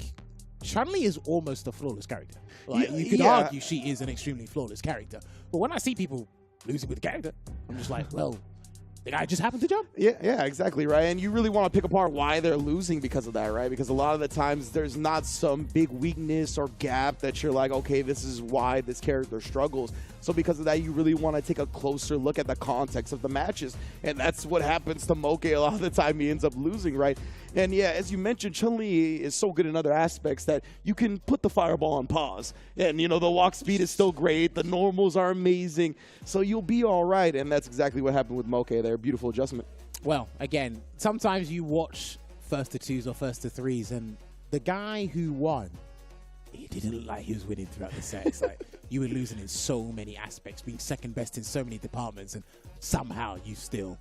Chun-Li is almost a flawless character. Like, you could argue she is an extremely flawless character. But when I see people losing with the character, I'm just like, well, the guy just happened to jump. Yeah, exactly, right? And you really want to pick apart why they're losing because of that, right? Because a lot of the times there's not some big weakness or gap that you're like, okay, this is why this character struggles. So because of that, you really want to take a closer look at the context of the matches. And that's what happens to Moke a lot of the time. He ends up losing, right? And yeah, as you mentioned, Chun-Li is so good in other aspects that you can put the fireball on pause. And, you know, the walk speed is still great. The normals are amazing. So you'll be all right. And that's exactly what happened with Moke there. Beautiful adjustment. Well, again, sometimes you watch first to twos or first to threes, and the guy who won, he didn't look like he was winning throughout the set. It's like you were losing in so many aspects, being second best in so many departments, and somehow you still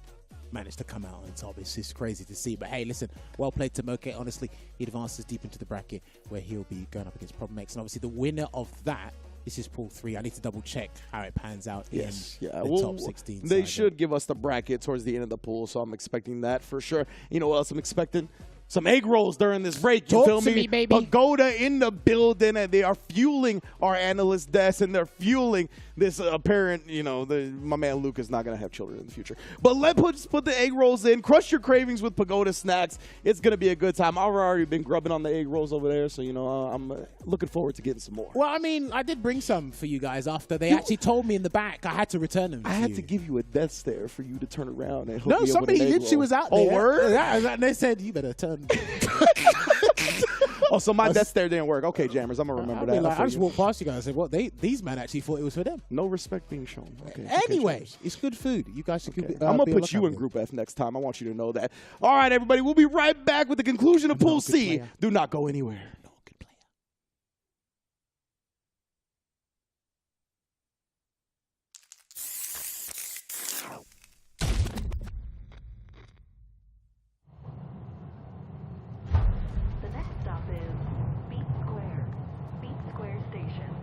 managed to come out on top. It's just crazy to see. But hey, listen, well played to Moke. Honestly, he advances deep into the bracket where he'll be going up against Problem X, and obviously the winner of that. This is Pool 3. I need to double check how it pans out in the top 16. They should give us the bracket towards the end of the pool, so I'm expecting that for sure. You know what else I'm expecting? Some egg rolls during this break. You feel me? Baby. Pagoda in the building, and they are fueling our analyst desk, and they're fueling this apparent, you know, my man Luke is not going to have children in the future. But let's put the egg rolls in. Crush your cravings with Pagoda snacks. It's going to be a good time. I've already been grubbing on the egg rolls over there, so, you know, I'm looking forward to getting some more. Well, I mean, I did bring some for you guys after they actually told me in the back I had to return them. I had to give you a death stare for you to turn around and hook No, me up somebody with an egg literally roll. was out there. Oh, word? Yeah, and they said, you better turn. Oh, so my death stare didn't work. Okay, Jammers, I'm going to remember that. Like, I just walked past you guys and said, well, these men actually thought it was for them. No respect being shown. Okay. Anyway, it's good food. You guys should I'm going to put you in Group F next time. I want you to know that. All right, everybody, we'll be right back with the conclusion of Pool C. Do not go anywhere. The next stop is Beat Square Station.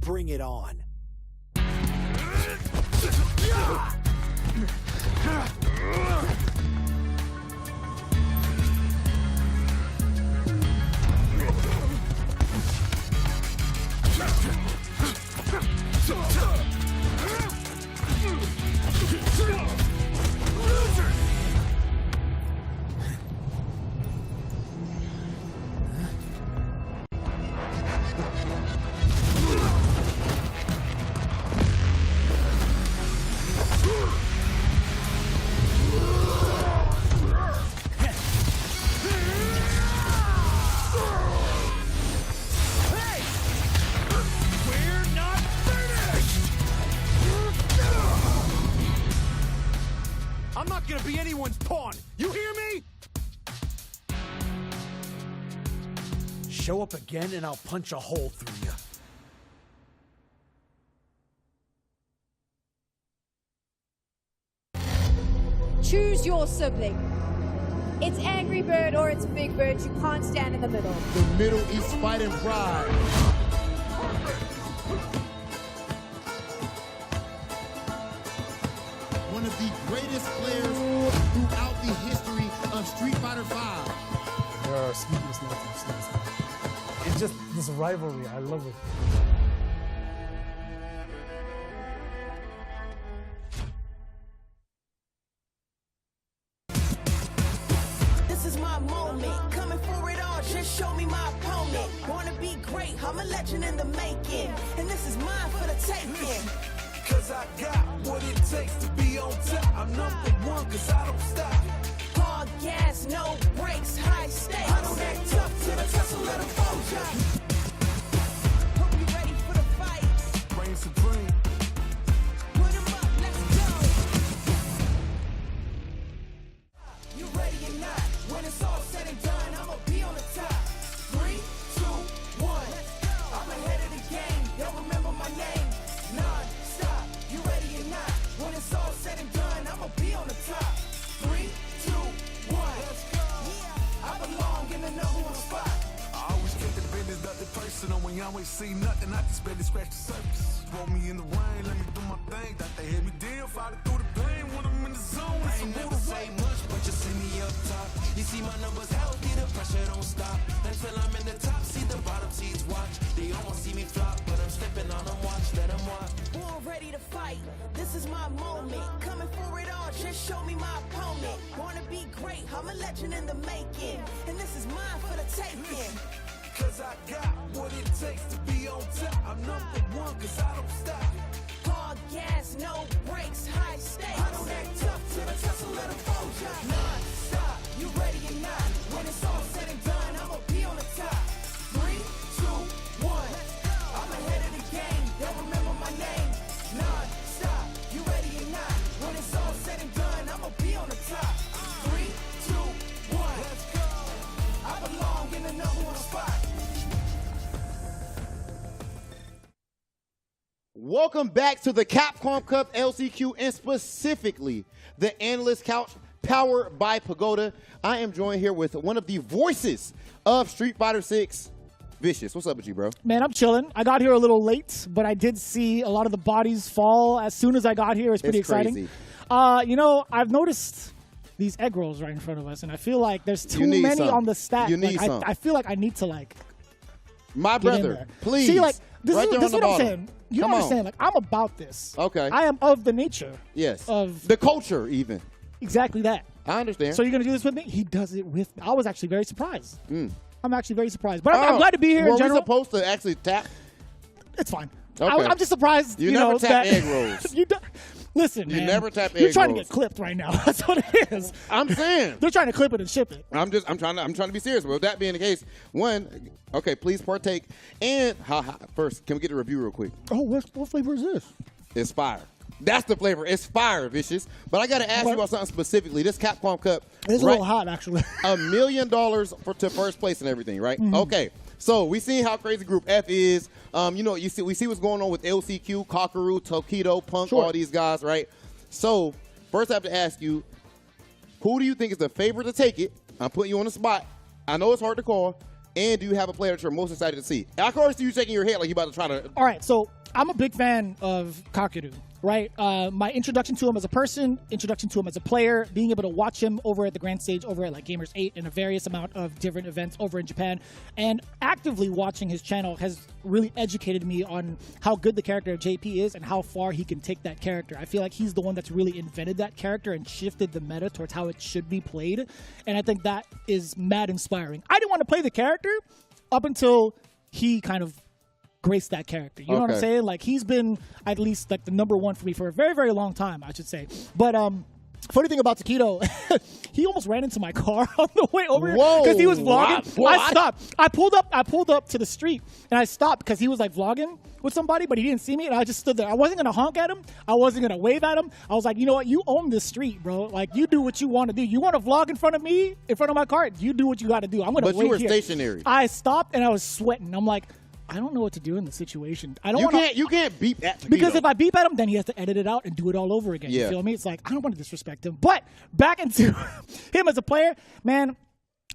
Bring it on. I'm not gonna be anyone's pawn. You hear me? Show up again and I'll punch a hole through you. Choose your sibling. It's Angry Bird or it's Big Bird. You can't stand in the middle. The middle is fighting pride. One of the greatest players throughout the history of Street Fighter V. It's just this rivalry. I love it. This is my moment, coming for it all, just show me my opponent. Wanna be great, I'm a legend in the making, and this is mine for the taking. Cause I got what it takes to be on top. I'm #1 cause I don't stop. Hard gas, no brakes, high stakes. I don't act tough till the tussle let 'em fold ya. Hope you ready for the fight. Reign supreme. Put 'em up, let's go. You ready or not? When it's all said and done, I'ma be on the top. 3, 2, 1. I'm ahead of the game. They'll remember my name. Non-stop. You ready or not? When it's all said and done, I'ma be on the top. 3, 2, 1. Let's go. I belong in the #1 spot. I always keep the business nothing personal. When you always see nothing, I just barely scratch the surface. Roll me in the rain, let me do my thing. That they hit me down, fight it through the pain. When I'm in the zone, it's a Never say much, but you see me up top. You see my numbers healthy, the pressure don't stop. Until I'm in the top, see the bottom seats watch. They almost see me flop, but I'm stepping on them, watch, let them watch. Born ready to fight, this is my moment. Coming for it all, just show me my opponent. Wanna be great, I'm a legend in the making, and this is mine for the taking. Cause I got what it takes to be on top. I'm #1 cause I don't stop. Hard gas, no brakes, high stakes. I don't act tough till the tussle let 'em fold ya. Non-stop, you ready or not? When it's all said and done, I'ma be on the top. 3, 2, 1. I'm ahead of the game, they'll remember my name. Non-stop, you ready or not? When it's all said and done, I'ma be on the top. 3, 2, 1. Let's go. I belong in the #1 spot. Welcome back to the Capcom Cup LCQ and specifically the Analyst Couch powered by Pagoda. I am joined here with one of the voices of Street Fighter 6, Vicious. What's up with you, bro? Man, I'm chilling. I got here a little late, but I did see a lot of the bodies fall as soon as I got here. It's pretty exciting. You know, I've noticed these egg rolls right in front of us, and I feel like there's too many on the stack. You need some. I feel like I need to, like, my brother, please. See, like, this right is what I'm bottom. saying. You Come understand? on. Like, I'm about this. Okay. I am of the nature. Yes. Of the culture, even. Exactly that. I understand. So you're going to do this with me? He does it with me. I was actually very surprised. Mm. I'm actually very surprised. But I'm glad to be here in Were general. we supposed to actually tap? It's fine. Okay. I'm just surprised. You know, never tap that egg rolls. Listen, You man, never tap You're egg trying rolls. to get clipped right now. That's what it is. I'm saying. They're trying to clip it and ship it. I'm trying to be serious. With that being the case, okay, please partake. And first, can we get a review real quick? Oh, what flavor is this? It's fire. That's the flavor. It's fire, Vicious. But I got to ask you about something specifically. This Capcom Cup. It's a little hot, actually. $1 million to first place and everything, right? Mhm. Okay. So we seen how crazy Group F is. You know, we see what's going on with LCQ, Kakaru, Tokido, Punk, all these guys, right? So first I have to ask you, who do you think is the favorite to take it? I'm putting you on the spot. I know it's hard to call. And do you have a player that you're most excited to see? I can already see you shaking your head like you're about to try to. All right, so I'm a big fan of Kakeru, right? My introduction to him as a person, introduction to him as a player, being able to watch him over at the grand stage, over at like Gamers 8 and a various amount of different events over in Japan, and actively watching his channel has really educated me on how good the character of JP is and how far he can take that character. I feel like he's the one that's really invented that character and shifted the meta towards how it should be played, and I think that is mad inspiring. I didn't want to play the character up until he kind of graced that character. You know what I'm saying? Like, he's been at least like the #1 for me for a very, very long time, I should say. But funny thing about Taquito, he almost ran into my car on the way over here because he was vlogging. What? I stopped. I pulled up to the street and I stopped because he was like vlogging with somebody, but he didn't see me, and I just stood there. I wasn't gonna honk at him. I wasn't gonna wave at him. I was like, you know what? You own this street, bro. Like, you do what you want to do. You want to vlog in front of me, in front of my car? You do what you got to do. I'm gonna wait here. But you were stationary. I stopped and I was sweating. I'm like, I don't know what to do in the situation. I don't. You can't beep at Taquito. Because if I beep at him, then he has to edit it out and do it all over again. Yeah. You feel me? It's like, I don't want to disrespect him. But back into him as a player, man,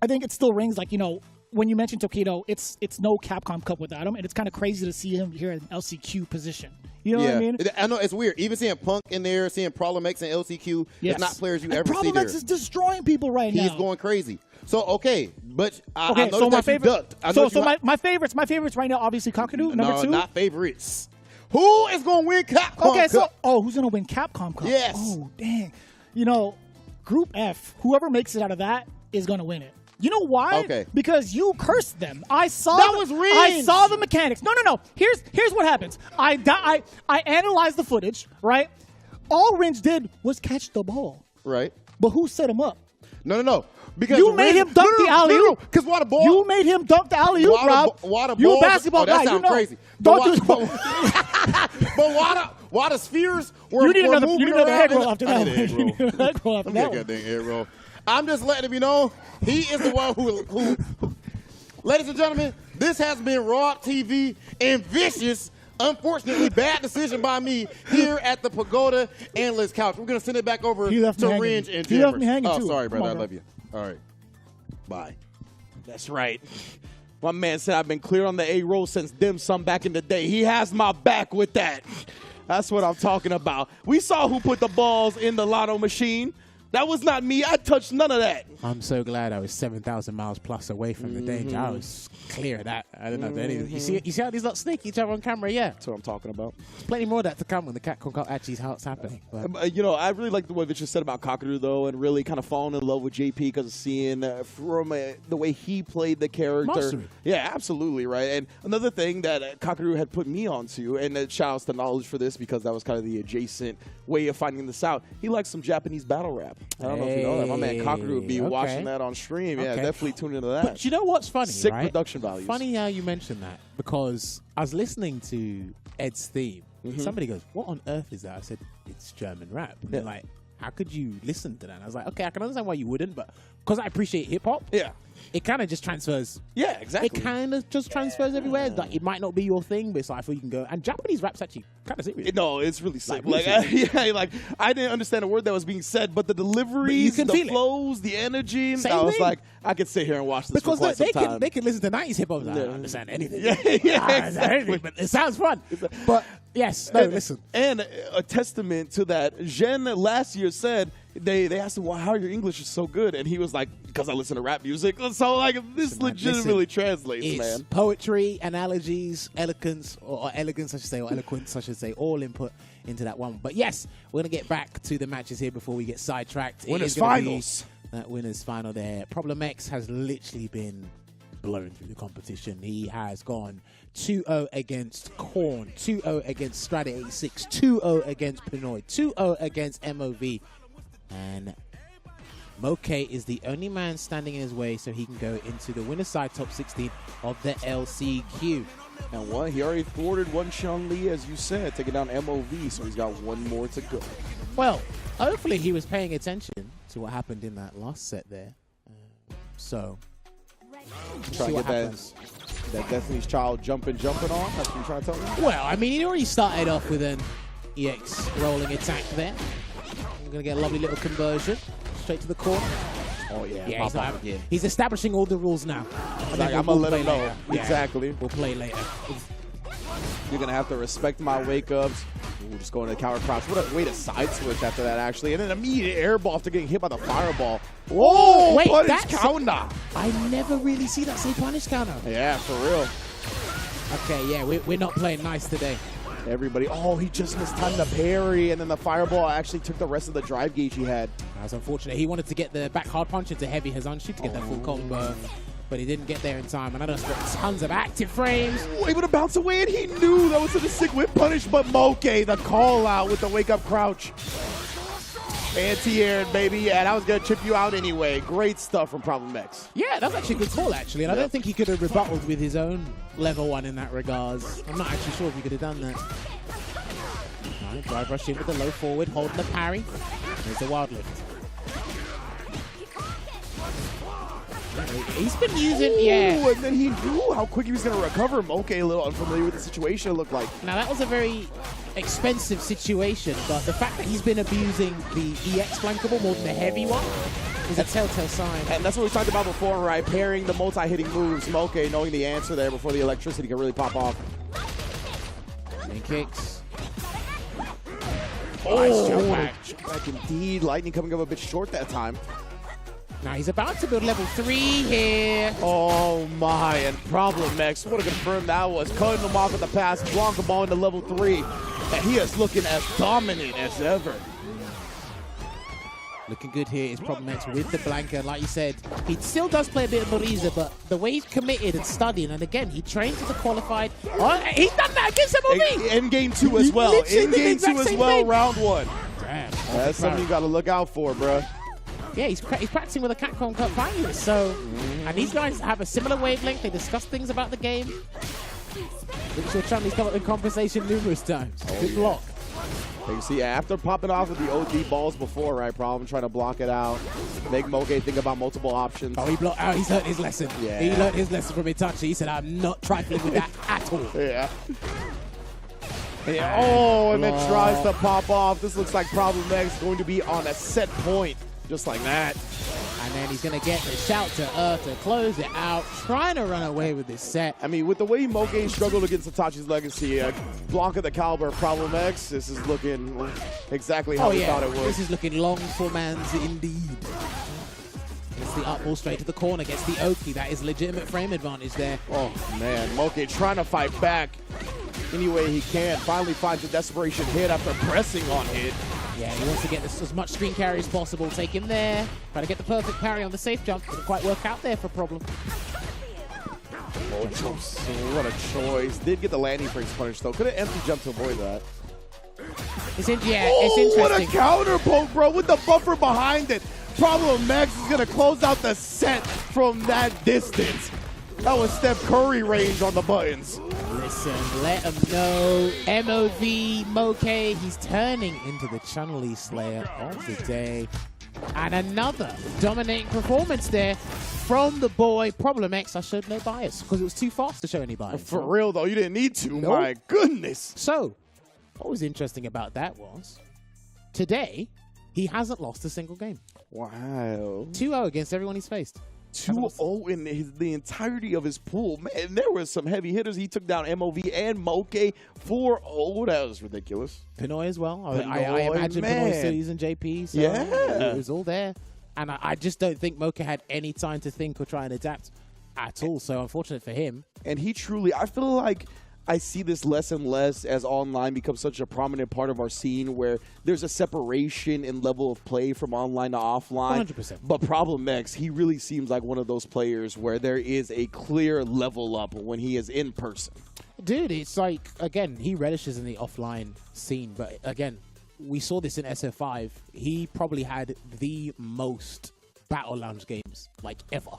I think it still rings like, you know, when you mentioned Taquito, it's no Capcom Cup without him, and it's kind of crazy to see him here in LCQ position. You know what I mean? I know, it's weird. Even seeing Punk in there, seeing Problem X and LCQ, it's not players you ever see Problem there. X is destroying people right now. He's going crazy. So, but I noticed so my that favorite, you ducked. my favorites right now, obviously Kakeru, number 2. No, not favorites. Who is going to win Capcom Cup? Who's going to win Capcom Cup? Yes. Oh, dang. You know, Group F, whoever makes it out of that is going to win it. You know why? Okay. Because you cursed them. I saw the mechanics. No. Here's what happens. I analyzed the footage, right? All Ringe did was catch the ball. Right. But who set him up? No. Because you made him dunk the alley-oop. Because why the ball? You made him dunk the alley-oop, Rob. Why the You ball? a basketball guy. That sounds crazy. Don't do why the spheres were You need were another moving head around? roll after that one. You need another head roll after that one. Head roll. I'm just letting you know, he is the one who ladies and gentlemen, this has been Raw TV and vicious. Unfortunately, bad decision by me here at the Pagoda Analyst Couch. We're going to send it back over to Ringe and He left me hanging, Oh, too. sorry, Come brother. on, I bro. love you. All right. Bye. That's right. My man said I've been clear on the A roll since dim sum back in the day. He has my back with that. That's what I'm talking about. We saw who put the balls in the lotto machine. That was not me. I touched none of that. I'm so glad I was 7,000 miles plus away from the danger. I was clear of that. I don't know. You see how these lot snake each other on camera? Yeah. That's what I'm talking about. There's plenty more of that to come when the Capcom Cup actually starts happening. But. You know, I really like the way Vicious said about Kakeru, though, and really kind of falling in love with JP because of seeing from the way he played the character. Mastery. Yeah, absolutely, right. And another thing that Kakeru had put me onto, and shout outs to Knowledge for this because that was kind of the adjacent way of finding this out. He likes some Japanese battle rap. I don't know if you know that. My man Kakeru would be watching that on stream. Yeah, definitely tune into that. But you know what's funny, Sick right? production values. Funny how you mentioned that because I was listening to Ed's theme. Somebody goes, "What on earth is that?" I said, "It's German rap." And they're like, "How could you listen to that?" And I was like, "Okay, I can understand why you wouldn't, but because I appreciate hip hop, it kind of just transfers." Yeah, exactly. It kind of just transfers everywhere. Like, it might not be your thing, but it's like, I feel you can go. And Japanese rap's actually kind of serious. No, it's really sick. Like, I didn't understand a word that was being said, but the deliveries, can the feel it. flows, the energy. Same I was thing. like, I could sit here and watch this Because for quite some time. they can listen to 90s hip hop. I don't understand anything. Yeah, exactly. But it sounds fun. But yes, no, listen. And a testament to that, Jen last year said, they asked him, well, how your English is so good? And he was like, because I listen to rap music. So, like, this legitimately translates, It's man. poetry, analogies, eloquence, or elegance, I should say, or eloquence, I should say, all input into that one. But yes, we're going to get back to the matches here before we get sidetracked. Winners finals. That winners final there. Problem X has literally been blown through the competition. He has gone 2-0 against Korn, 2-0 against Strata 86, 2-0 against Pinoy, 2-0 against MOV. And Moke is the only man standing in his way so he can go into the winner's side top 16 of the LCQ. And he already thwarted one Sean Lee, as you said, taking down MOV, so he's got one more to go. Well, hopefully he was paying attention to what happened in that last set there. So, Try to get that Destiny's Child jumping on. That's what you're trying to tell me? well, I mean, he already started off with an EX rolling attack there. We're going to get a lovely little conversion. Straight to the corner. Oh, yeah. Yeah, he's establishing all the rules now. I'm going to let him know. Yeah, Exactly. we'll play later. You're going to have to respect my wake-ups. Ooh, just going to the counter crouch. What a way to side switch after that, actually. And then immediate air ball after getting hit by the fireball. Whoa, wait, punish that's counter. I never really see that say punish counter. Yeah, for real. Okay, yeah, we're not playing nice today. Everybody, oh, he just missed time to parry, and then the fireball actually took the rest of the drive gauge he had. That was unfortunate. He wanted to get the back hard punch into heavy Hazanshi to get that full combo, but he didn't get there in time. And I just got tons of active frames. Ooh, able to bounce away, and he knew that was such a sick whip punish, but Moke, the call out with the wake-up crouch. Anti-aired, baby. Yeah, that was going to chip you out anyway. Great stuff from Problem X. Yeah, that's actually a good call, actually. And I don't think he could have rebutted with his own level 1 in that regards. I'm not actually sure if he could have done that. All right, drive rush in with the low forward, holding the parry. There's the wild lift. He's been using, Ooh, and then he knew how quick he was going to recover. Moke a little unfamiliar with the situation, it looked like. Now, that was a very expensive situation, but the fact that he's been abusing the EX flankable more than the heavy one is a telltale sign. And that's what we talked about before, right? Pairing the multi-hitting moves. Moke knowing the answer there before the electricity can really pop off. Main kicks. Oh, jump back indeed. Lightning coming up a bit short that time. Now he's about to build level 3 here. Oh my, and Problem X, what a confirm that was. Cutting him off at the pass, Blanca ball into level 3. And he is looking as dominant as ever. Looking good here is Problem X with the Blanca. Like you said, he still does play a bit of Marisa, but the way he's committed and studying, and again, he trains with the qualified. Oh, he's done that against MLB! In game 2 as well. In game 2 as well, thing. round 1. Damn. That's something you got to look out for, bro. Yeah, he's practicing with a Capcom Cup finalist, so... And these guys have a similar wavelength. They discuss things about the game. Look sure Chun-Li's come up in conversation numerous times. Good block. You see, after popping off with the OD balls before, right, Problem trying to block it out. Make Moke think about multiple options. Oh, he blocked out. He's learned his lesson. Yeah. He learned his lesson from Itachi. He said, I'm not trifling with that at all. Yeah. And then tries to pop off. This looks like Problem X going to be on a set point. Just like that. And then he's going to get the shout to Earth to close it out, trying to run away with this set. I mean, with the way Moke struggled against Itachi's Legacy, Blanca the Caliber, Problem X, this is looking exactly how we thought it would. This is looking long for man's indeed. Gets the up ball straight to the corner, gets the Oki. That is legitimate frame advantage there. Oh, man. Moke trying to fight back any way he can. Finally finds a desperation hit after pressing on hit. Yeah, he wants to get this, as much screen carry as possible. Take him there. Try to get the perfect parry on the safe jump. Didn't quite work out there for Problem. What a choice. Did get the landing frames punished, though. Could have empty jumped to avoid that. It's interesting. What a counter poke, bro, with the buffer behind it. Problem X is going to close out the set from that distance. That was Steph Curry range on the buttons. Listen, let him know. MOV Moke, he's turning into the Chun-Li Slayer of the day. And another dominating performance there from the boy Problem X. I showed no bias because it was too fast to show any bias. For real, though, you didn't need to. Nope. My goodness. So, what was interesting about that was, today, he hasn't lost a single game. Wow. 2-0 against everyone he's faced. 2-0 in the entirety of his pool. Man, there was some heavy hitters. He took down MOV and Moke 4-0. That was ridiculous. Pinoy as well. I imagine Pinoy still using JP. So yeah. It was all there. And I just don't think Moke had any time to think or try and adapt at all. So unfortunate for him. And he truly, I feel like I see this less and less as online becomes such a prominent part of our scene where there's a separation in level of play from online to offline. 100%. But Problem X, he really seems like one of those players where there is a clear level up when he is in person. Dude, it's like, again, he relishes in the offline scene. But again, we saw this in SF5. He probably had the most Battle Lounge games, like, ever.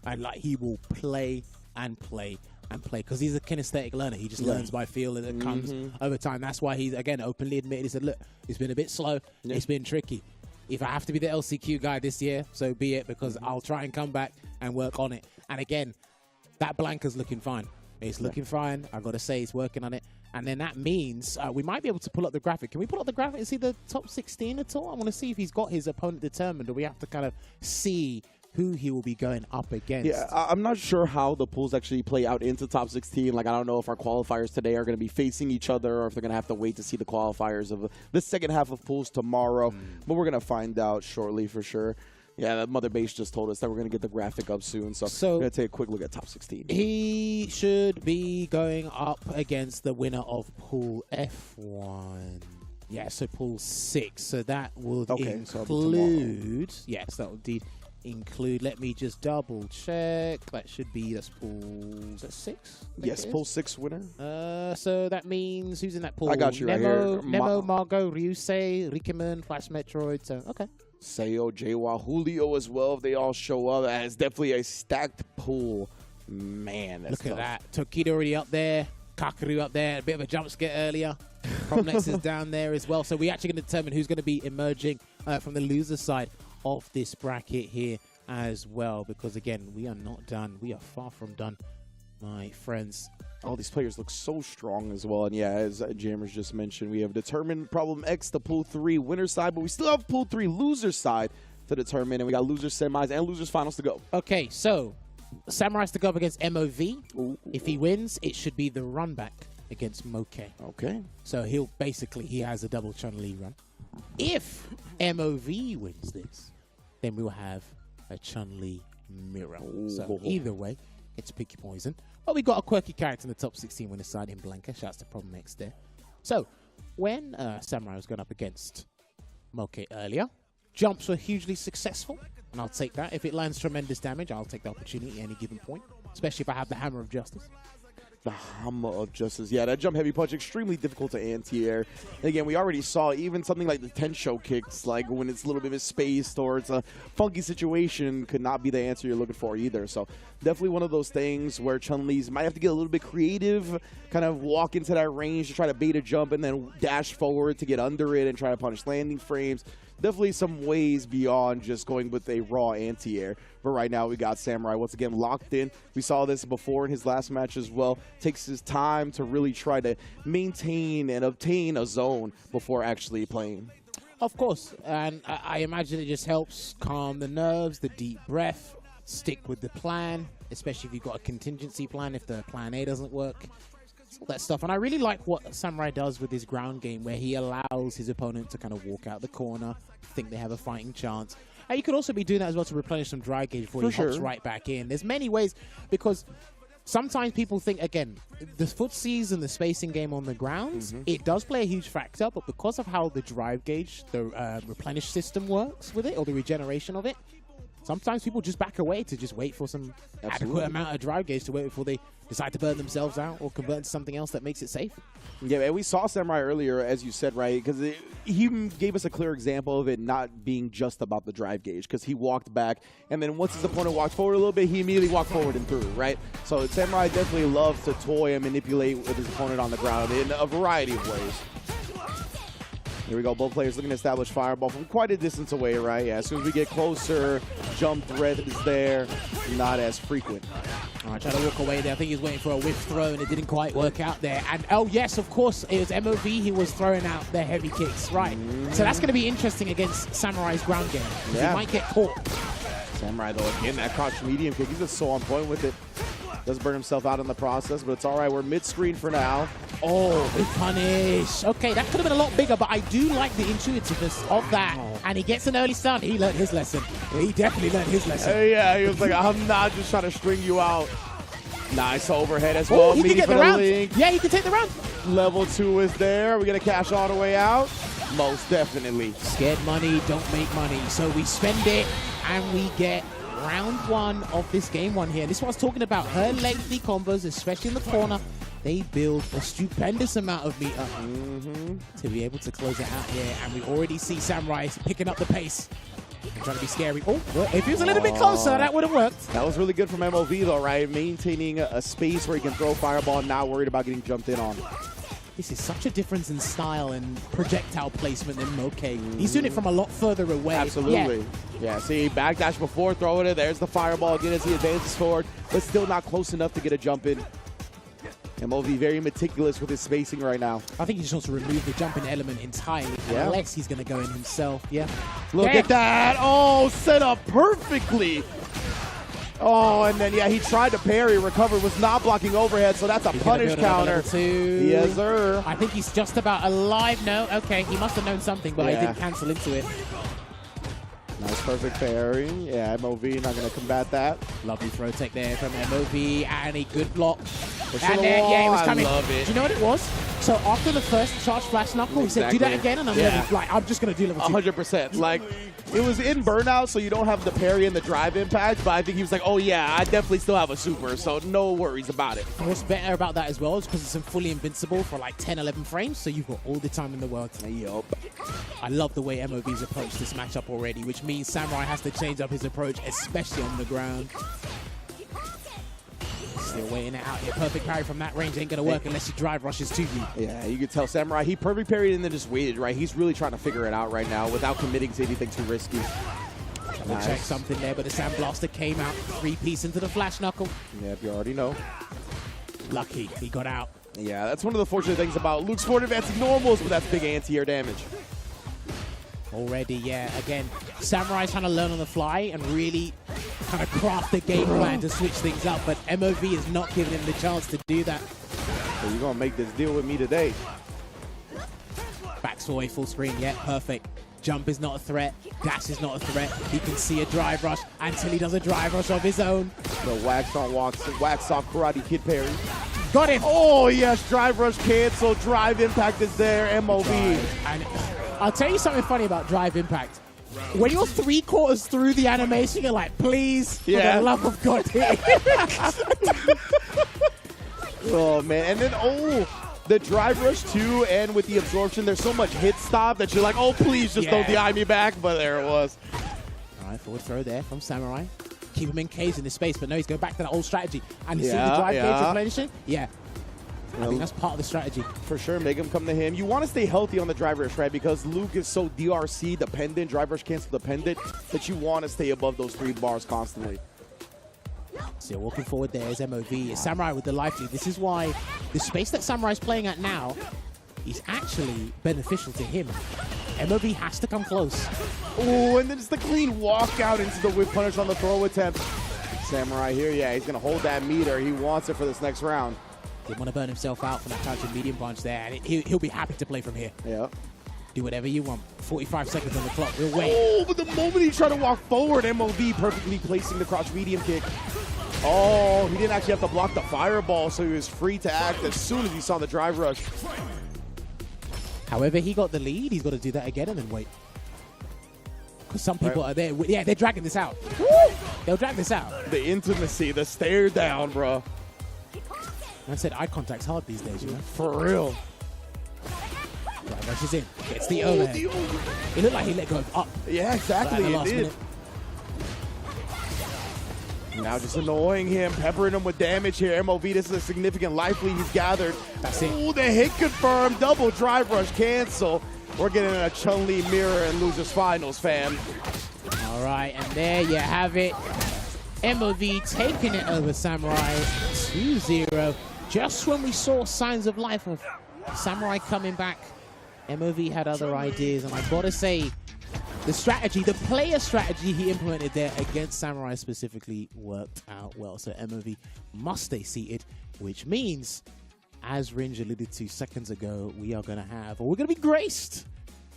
And, like, he will play and play and play because he's a kinesthetic learner. He just learns by feel and it comes over time. That's why he's, again, openly admitted, he said, look, it's been a bit slow. It's been tricky. If I have to be the LCQ guy this year, so be it, because I'll try and come back and work on it. And again, that Blanca's looking fine. It's looking fine. I've got to say, he's working on it. And then that means we might be able to pull up the graphic. Can we pull up the graphic and see the top 16 at all? I want to see if he's got his opponent determined, or we have to kind of see who he will be going up against. Yeah, I'm not sure how the pools actually play out into top 16. Like, I don't know if our qualifiers today are going to be facing each other or if they're going to have to wait to see the qualifiers of the second half of pools tomorrow. But we're going to find out shortly for sure. Yeah, that Mother Base just told us that we're going to get the graphic up soon. So we're going to take a quick look at top 16. He should be going up against the winner of Pool F1. Yeah, so Pool 6. So that would include... Yes, that would include... Let me just double check. That should be... That's Pool... Is that 6? Yes, Pool 6 winner. So that means... Who's in that pool? I got you right here. Nemo, Margot, Ryusei, Rikimon, Flash Metroid. So, okay. Sayo, Jwa, Julio as well. If they all show up, it's definitely a stacked pool. Man, that's Look at that. Tokido already up there. Kakaru up there. A bit of a jump scare earlier. Promnex is down there as well. So we're actually going to determine who's going to be emerging from the loser side of this bracket here as well. Because, again, we are not done. We are far from done, my friends. All these players look so strong as well. And yeah, as Jammers just mentioned, we have determined Problem X, the Pool 3 winner side, but we still have Pool 3 loser side to determine, and we got losers semis and losers finals to go. Okay, so Samurai's to go up against MOV. Ooh. If he wins, it should be the run back against Moke. Okay. So he has a double Chun-Li run. If MOV wins this, then we'll have a Chun-Li mirror. Ooh. So either way, it's pick your poison. But we got a quirky character in the top 16 winner side in Blanca. Shouts to Problem X there. So, when Samurai was going up against Moke earlier, jumps were hugely successful. And I'll take that. If it lands tremendous damage, I'll take the opportunity at any given point. Especially if I have the Hammer of Justice. The Hammer of Justice. Yeah, that jump heavy punch, extremely difficult to anti-air. Again, we already saw even something like the Tensho kicks, like when it's a little bit misspaced or it's a funky situation, could not be the answer you're looking for either. So definitely one of those things where Chun-Li's might have to get a little bit creative, kind of walk into that range to try to bait a jump and then dash forward to get under it and try to punish landing frames. Definitely some ways beyond just going with a raw anti-air. But right now we got Samurai once again locked in. We saw this before in his last match as well. Takes his time to really try to maintain and obtain a zone before actually playing. Of course. And I imagine it just helps calm the nerves, the deep breath, stick with the plan, especially if you've got a contingency plan if the plan A doesn't work. All that stuff. And I really like what Samurai does with his ground game, where he allows his opponent to kind of walk out the corner, think they have a fighting chance. And you could also be doing that as well to replenish some dry gauge before he hops right back in. There's many ways, because sometimes people think, again, the footsies and the spacing game on the grounds, it does play a huge factor, but because of how the drive gauge, the replenish system works with it, or the regeneration of it, sometimes people just back away to just wait for some adequate amount of drive gauge to wait before they decide to burn themselves out or convert into something else that makes it safe. Yeah, and we saw Samurai earlier, as you said, right? Because he gave us a clear example of it not being just about the drive gauge, because he walked back, and then once his opponent walked forward a little bit, he immediately walked forward and through, right? So Samurai definitely loves to toy and manipulate with his opponent on the ground in a variety of ways. Here we go, both players looking to establish fireball from quite a distance away, right? Yeah, as soon as we get closer, jump threat is there, not as frequent. All right, trying to walk away there. I think he was waiting for a whiff throw, and it didn't quite work out there. And, oh, yes, of course, it was MOV. He was throwing out the heavy kicks, right? So that's going to be interesting against Samurai's ground game. Yeah. He might get caught. Samurai, though, again, that crouch medium kick, he's just so on point with it. Does burn himself out in the process, but it's all right. We're mid-screen for now. Oh, big punish. Okay, that could have been a lot bigger, but I do like the intuitiveness of that. And he gets an early stun. He learned his lesson. He definitely learned his lesson. Yeah, he was like, I'm not just trying to string you out. Nice overhead as well. He can get the round. Yeah, he can take the round. Level 2 is there. Are we going to cash all the way out? Most definitely. Scared money, don't make money. So we spend it, and we get round 1 of this game 1 here. This is what I was talking about. Her lengthy combos, especially in the corner, they build a stupendous amount of meter to be able to close it out here. And we already see Samurai picking up the pace and trying to be scary. Oh, if he was a little bit closer, that would have worked. That was really good from MOV, though, right? Maintaining a space where he can throw fireball, not worried about getting jumped in on. This is such a difference in style and projectile placement than Moke. He's doing it from a lot further away. Absolutely. Yeah, see, backdash before, throw it. There's the fireball again as he advances forward, but still not close enough to get a jump in. MOV very meticulous with his spacing right now. I think he just wants to remove the jumping element entirely, unless he's going to go in himself. Yeah. Look at that. Oh, set up perfectly Oh, and then, yeah, he tried to parry, recovered, was not blocking overhead, so that's a punish counter. Yes, sir. I think he's just about alive. No, okay, he must have known something, but he didn't cancel into it. Nice, perfect parry. Yeah, MOV not going to combat that. Lovely throw tech there from MOV, and a good block. Push And the then, wall. yeah, it was coming. I love it. Do you know what it was? So after the first charge flash knuckle, he said, do that again, and I'm just going to do level 2. 100%. Like, it was in burnout, so you don't have the parry and the drive impact, but I think he was like, oh, yeah, I definitely still have a super, so no worries about it. And what's better about that as well is because it's fully invincible for like 10, 11 frames, so you've got all the time in the world. Yup. I love the way MOV's approached this matchup already, which means Samurai has to change up his approach, especially on the ground. Still waiting it out here. Perfect parry from that range ain't going to work unless he drive rushes to you. Yeah, you can tell Samurai, he perfect parried and then just waited, right? He's really trying to figure it out right now without committing to anything too risky. Nice. Check something there, but the Sand Blaster came out 3-piece into the Flash Knuckle. Yep, you already know. Lucky, he got out. Yeah, that's one of the fortunate things about Luke's forward advancing normals, but that's big anti-air damage. Already, yeah. Again, Samurai's trying to learn on the fly and really kind of craft a game plan to switch things up, but MOV is not giving him the chance to do that. So you're going to make this deal with me today. Back away full screen, yeah, perfect. Jump is not a threat. Dash is not a threat. He can see a drive rush until he does a drive rush of his own. The wax off Karate Kid parry. Got him. Oh, yes, drive rush cancel. Drive impact is there. MOV. And I'll tell you something funny about drive impact. When you're 3/4 through the animation, you're like, please, for the love of God. Oh, man. And then, the drive rush, too, and with the absorption, there's so much hit stop that you're like, oh, please, just don't DI me back. But there it was. All right, forward throw there from Samurai. Keep him encased in his space, but no, he's going back to that old strategy. And you see the drive gauge replenishing? Yeah. I think that's part of the strategy. For sure, make him come to him. You want to stay healthy on the drive rush, right? Because Luke is so DRC dependent, drive rush cancel dependent, that you want to stay above those 3 bars constantly. Still walking forward there is MOV. It's Samurai with the life lead. This is why the space that Samurai's playing at now is actually beneficial to him. MOV has to come close. Oh, and then it's the clean walk out into the whip punish on the throw attempt. Samurai here, yeah, he's going to hold that meter. He wants it for this next round. Didn't want to burn himself out from that touch medium punch there, and he'll be happy to play from here. Yeah. Do whatever you want. 45 seconds on the clock. We'll wait. Oh, but the moment he tried to walk forward, MOV perfectly placing the crouch medium kick. Oh, he didn't actually have to block the fireball, so he was free to act as soon as he saw the drive rush. However, he got the lead. He's got to do that again and then wait. Because some people are there. Yeah, they're dragging this out. Woo! They'll drag this out. The intimacy, the stare down, bro. I said eye contact's hard these days, you know? For real. Right, rushes in. Gets the overhead. It looked like he let go of up. Yeah, exactly. It did. Minute. Now just annoying him, peppering him with damage here. MOV, this is a significant life lead he's gathered. That's it. Oh, the hit confirmed. Double drive rush cancel. We're getting a Chun-Li mirror and losers finals, fam. All right, and there you have it. MOV taking it over Samurai 2-0. Just when we saw signs of life of Samurai coming back, MOV had other ideas, and I've got to say, the strategy, the player strategy he implemented there against Samurai specifically worked out well. So MOV must stay seated, which means, as Ringe alluded to seconds ago, we're going to be graced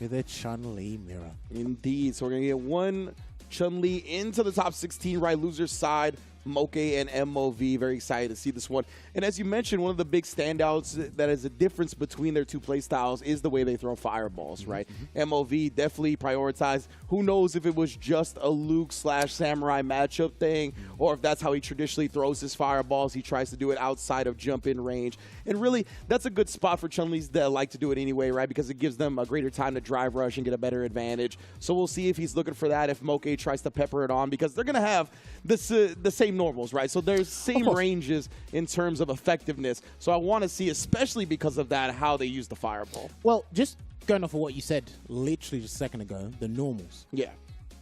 with a Chun-Li mirror. Indeed. So we're going to get one Chun-Li into the top 16, right? Loser's side. Moke and MOV, very excited to see this one. And as you mentioned, one of the big standouts that is a difference between their two play styles is the way they throw fireballs, right? MOV definitely prioritized. Who knows if it was just a Luke/Samurai matchup thing, or if that's how he traditionally throws his fireballs. He tries to do it outside of jump-in range. And really, that's a good spot for Chun-Li's that like to do it anyway, right? Because it gives them a greater time to drive rush and get a better advantage. So we'll see if he's looking for that, if Moke tries to pepper it on, because they're going to have the same normals, right? So there's same ranges in terms of effectiveness. So I want to see, especially because of that, how they use the fireball. Well, just going off of what you said literally just a second ago, the normals. Yeah.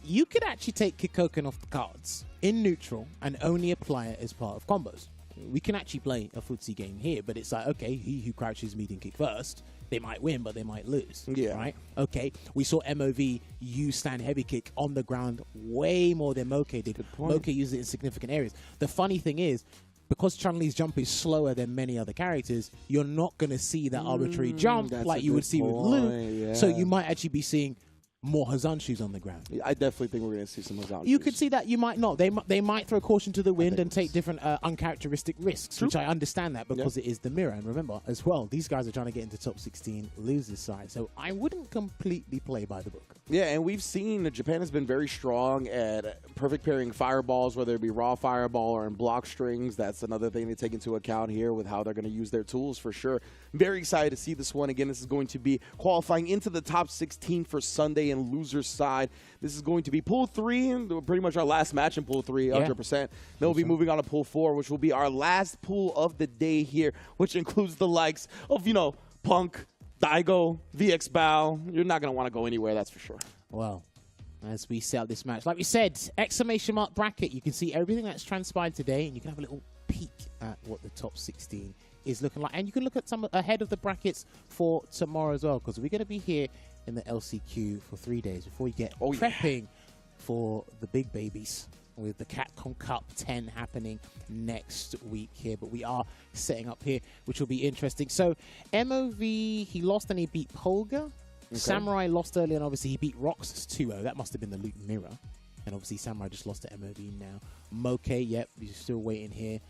You could actually take Kikoken off the cards in neutral and only apply it as part of combos. we can actually play a footsie game here, but it's like, okay, he who crouches medium kick first, they might win, but they might lose. Yeah. Right? Okay, we saw MOV use stand heavy kick on the ground way more than Moke did. Moke used it in significant areas. The funny thing is, because Chun-Li's jump is slower than many other characters, you're not going to see that arbitrary jump like you would see with Lu. So you might actually be seeing more Hazanshu's on the ground. Yeah, I definitely think we're going to see some Hazanshu's. You could see that, you might not. They might throw caution to the wind and take different uncharacteristic risks, which I understand that because it is the mirror. And remember, as well, these guys are trying to get into top 16 losers side. So I wouldn't completely play by the book. Yeah, and we've seen that Japan has been very strong at perfect pairing fireballs, whether it be raw fireball or in block strings. That's another thing to take into account here with how they're going to use their tools for sure. Very excited to see this one. Again, this is going to be qualifying into the top 16 for Sunday and loser side. This is going to be Pool 3, and pretty much our last match in Pool 3, 100%. Then we'll be moving on to Pool 4, which will be our last pool of the day here, which includes the likes of, you know, Punk, Daigo, VX Bow. You're not going to want to go anywhere, that's for sure. Well, as we set up this match, like we said, exclamation mark bracket, you can see everything that's transpired today, and you can have a little peek at what the top 16 is looking like. And you can look at some ahead of the brackets for tomorrow as well, because we're going to be here in the LCQ for 3 days before we get prepping for the big babies with the Capcom Cup 10 happening next week here. But we are setting up here, which will be interesting. So MOV, he lost and he beat Polga. Samurai lost earlier, and obviously he beat Roxas 2-0. That must have been the Loot Mirror. And obviously Samurai just lost to MOV now. Moke, yep, he's still waiting here.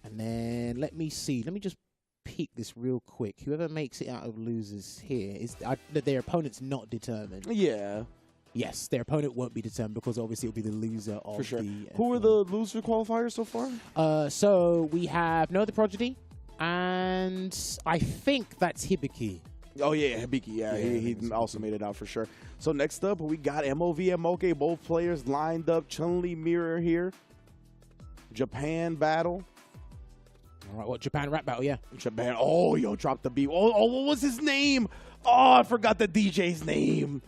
And then let me see. Let me just peek this real quick. Whoever makes it out of losers here is their opponent's not determined. Yeah. Yes, their opponent won't be determined because obviously it'll be the loser of the. Who are the loser qualifiers so far? So we have No the Prodigy, and I think that's Hibiki. Oh, yeah, Hibiki. Yeah, he also made it out for sure. So next up, we got MOV and Moke, both players lined up. Chun-Li Mirror here. Japan battle. All right, what, Japan rap battle, yeah. Japan. Oh, yo, dropped the beat. Oh, what was his name? Oh, I forgot the DJ's name.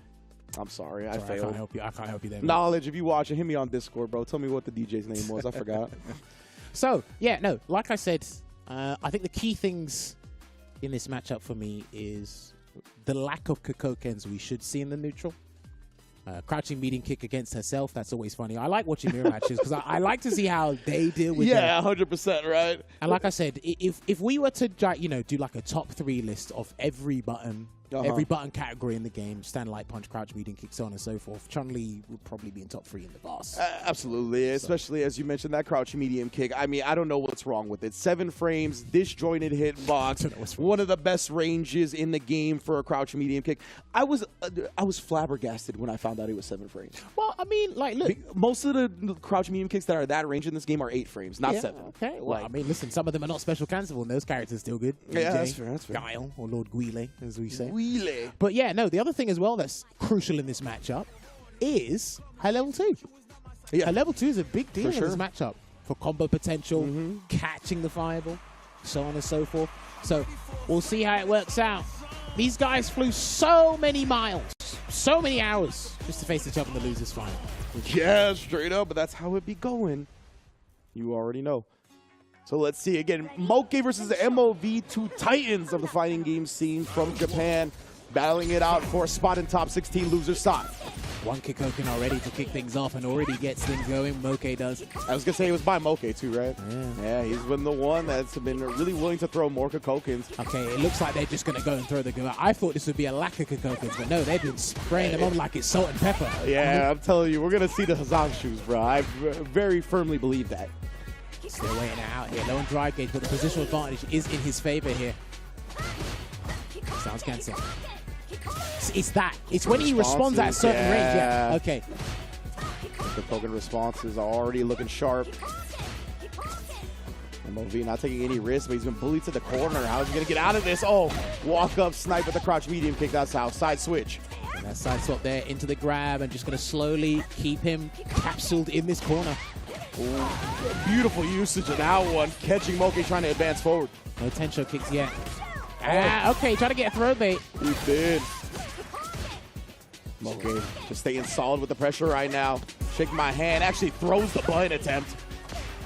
I'm sorry, I failed. I can't help you. I can't help you there. Knowledge, if you watch it, hit me on Discord, bro. Tell me what the DJ's name was. I forgot. So, yeah, no, like I said, I think the key things in this matchup for me is the lack of Kokokens we should see in the neutral. Crouching medium kick against herself, that's always funny. I like watching mirror matches because I like to see how they deal with it. Yeah, 100%, right? And like I said, if we were to do like a top 3 list of every button, every button category in the game, stand, light, punch, crouch, medium kick, so on and so forth, Chun-Li would probably be in top 3 in the boss. Absolutely, especially as you mentioned that crouching medium kick. I mean, I don't know what's wrong with it. 7 frames, disjointed hitbox, one of the best ranges in the game for a crouching medium kick. I was flabbergasted when I found out it was 7 frames. Well, I mean, like, look, most of the crouching medium kicks that are that range in this game are 8 frames, not 7. Okay, well, I mean, listen, some of them are not special cancelable, and those characters are still good. Yeah, that's fair. Guile, or Lord Guile, as we say. Guile. But yeah, no, the other thing as well that's crucial in this matchup is her level 2. Yeah. Her level 2 is a big deal in this matchup for combo potential, catching the fireball, so on and so forth. So we'll see how it works out. These guys flew so many miles, so many hours just to face each other in the losers final. Yeah, straight up, but that's how it be going. You already know. So let's see again, Moke versus the MOV, 2 titans of the fighting game scene from Japan, battling it out for a spot in top 16 loser side. One Kikoken already to kick things off and already gets things going. Moke does. I was going to say it was by Moke too, right? Yeah, he's been the one that's been really willing to throw more Kokokens. Okay, it looks like they're just going to go and throw the gun. I thought this would be a lack of Kokokens, but no, they've been spraying them on like it's salt and pepper. Yeah, I'm telling you, we're going to see the Hazanshu's, bro. I very firmly believe that. Still waiting out here. Low on drive gauge, but the positional advantage is in his favor here. Sounds cancel. It's that. It's when he responds at a certain range. Yeah. Okay. The Koken responses are already looking sharp. MOV not taking any risks, but he's been bullied to the corner. How's he going to get out of this? Oh, walk up, snipe with the crouch medium kick. That's how. Side switch. And that side swap there into the grab and just going to slowly keep him capsuled in this corner. Ooh, beautiful usage of that one. Catching Moke trying to advance forward. No Tensho kicks yet. Okay, trying to get a throw bait. He did. Moke just staying solid with the pressure right now. Shake my hand. Actually throws the button attempt.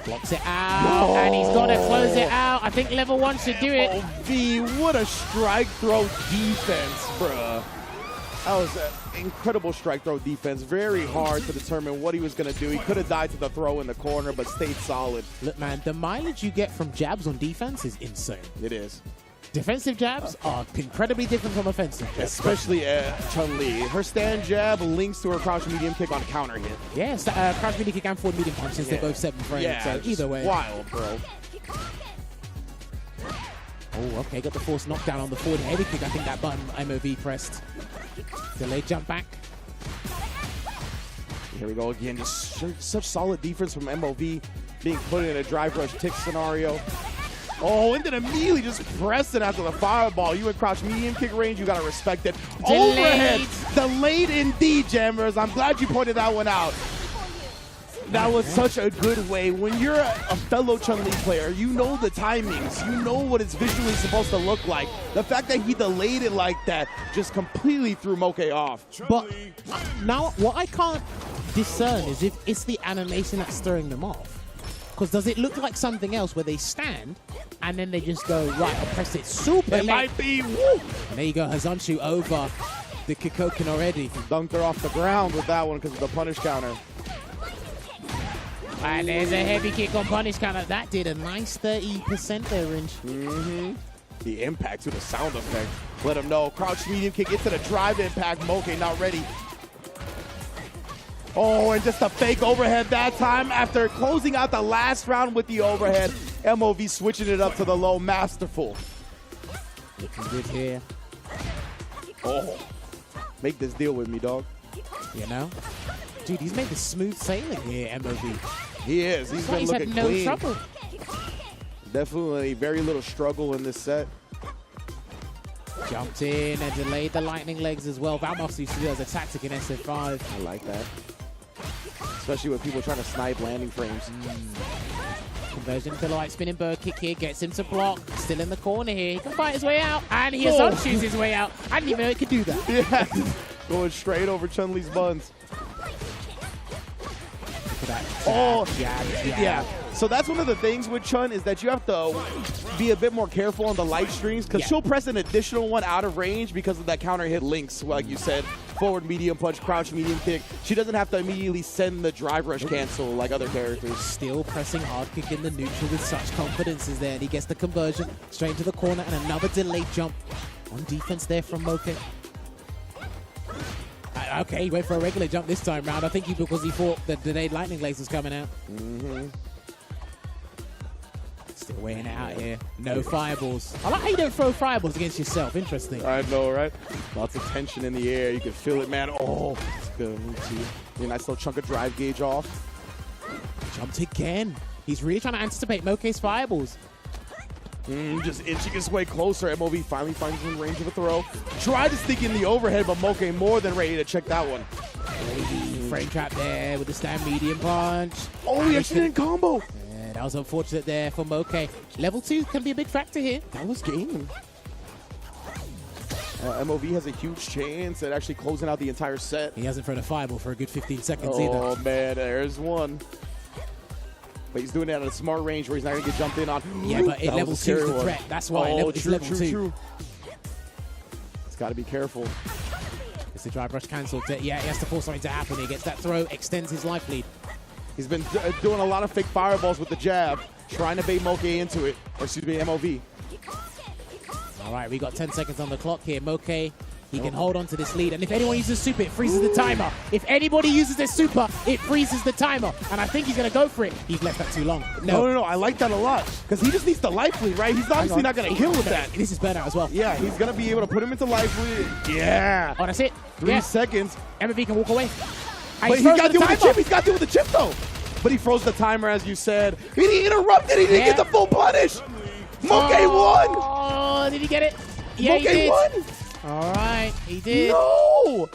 Blocks it out, and he's got to close it out. I think level 1 should do it. MOV, what a strike throw defense, bruh. That was an incredible strike throw defense. Very hard to determine what he was going to do. He could have died to the throw in the corner, but stayed solid. Look, man, the mileage you get from jabs on defense is insane. It is. Defensive jabs are incredibly different from offensive jabs. Especially Chun-Li. Her stand jab links to her crouch medium kick on counter hit. Yes, crouch medium kick and forward medium punch since they're both 7 frames. Yeah, so either way. Wild, bro. Oh, okay, got the force knockdown on the forward heavy kick. I think that button MOV pressed. Delayed jump back. Here we go again. Just such solid defense from MOV being put in a drive rush tick scenario. Oh, and then immediately just pressing after the fireball. You in crouch medium kick range, you got to respect it. Delayed. Overhead. Delayed indeed, Jammers. I'm glad you pointed that one out. That was such a good way. When you're a fellow Chun-Li player, you know the timings. You know what it's visually supposed to look like. The fact that he delayed it like that just completely threw Moke off. But now what I can't discern is if it's the animation that's throwing them off. Because does it look like something else where they stand and then they just go, right, I'll press it super It late. might be, woo! And there you go, Hazanshu over the Kikoken already. Dunked her off the ground with that one because of the punish counter. And there's a heavy kick on punish counter. That did a nice 30% there, Ringe. Mm-hmm. The impact to the sound effect. Let him know. Crouch medium kick into the drive impact. Moke not ready. Oh, and just a fake overhead that time after closing out the last round with the overhead. MOV switching it up to the low. Masterful. Looking good here. Oh, make this deal with me, dog. You know? Dude, he's made the smooth sailing here, MOV. He is. He's been looking had no clean. trouble. Definitely very little struggle in this set. Jumped in and delayed the lightning legs as well. Valmos used to do as a tactic in SF5. I like that. Especially with people trying to snipe landing frames. Conversion to the light spinning bird kick here. Gets him to block. Still in the corner here. He can fight his way out. And he unshoes his way out. I didn't even know he could do that. Yeah. Going straight over Chun-Li's buns. Yeah. So that's one of the things with Chun is that you have to be a bit more careful on the light streams because she'll press an additional one out of range because of that counter hit links, like you said, forward medium punch, crouch medium kick. She doesn't have to immediately send the drive rush cancel like other characters. Still pressing hard kick in the neutral with such confidence is there. And he gets the conversion straight into the corner and another delayed jump on defense there from Moke. Okay, he went for a regular jump this time round. I think because he thought the delayed lightning legs was coming out. Mm-hmm. Still weighing it out here. No fireballs. I like how you don't throw fireballs against yourself. Interesting. I know, right? Lots of tension in the air. You can feel it, man. Oh, it's good. A nice little chunk of drive gauge off. Jumped again. He's really trying to anticipate Moke's fireballs. Just inching his way closer. MOV finally finds him in range of a throw. Tried to stick in the overhead, but Moke more than ready to check that one. Frame trap there with the stand medium punch. Oh, he actually didn't combo. Yeah, that was unfortunate there for Moke. Level 2 can be a big factor here. That was game. MOV has a huge chance at actually closing out the entire set. He hasn't thrown a fireball for a good 15 seconds either. Oh, man, there's one. But he's doing it at a smart range where he's not going to get jumped in on. Yeah, but at level 2 is the threat. That's why it's level 2. It's got to be careful. It's the drive rush cancelled. Yeah, he has to force something to happen. He gets that throw, extends his life lead. He's been doing a lot of fake fireballs with the jab, trying to bait Moke into it. Or excuse me, MOV. All right, we got 10 seconds on the clock here. Moke, he can hold on to this lead. And if anyone uses super, it freezes the timer. If anybody uses their super, it freezes the timer. And I think he's going to go for it. He's left that too long. No. I like that a lot. Because he just needs the life lead, right? He's obviously not going to kill with that. This is burnout as well. Yeah, he's going to be able to put him into life lead. Yeah. Oh, that's it. 3 seconds. MOV can walk away. But he got to deal with the chip. He's got to deal with the chip, though. But he froze the timer, as you said. He interrupted. He didn't get the full punish. Moke won. Oh, did he get it? Yeah, Moke he did. won. All right, he did. No!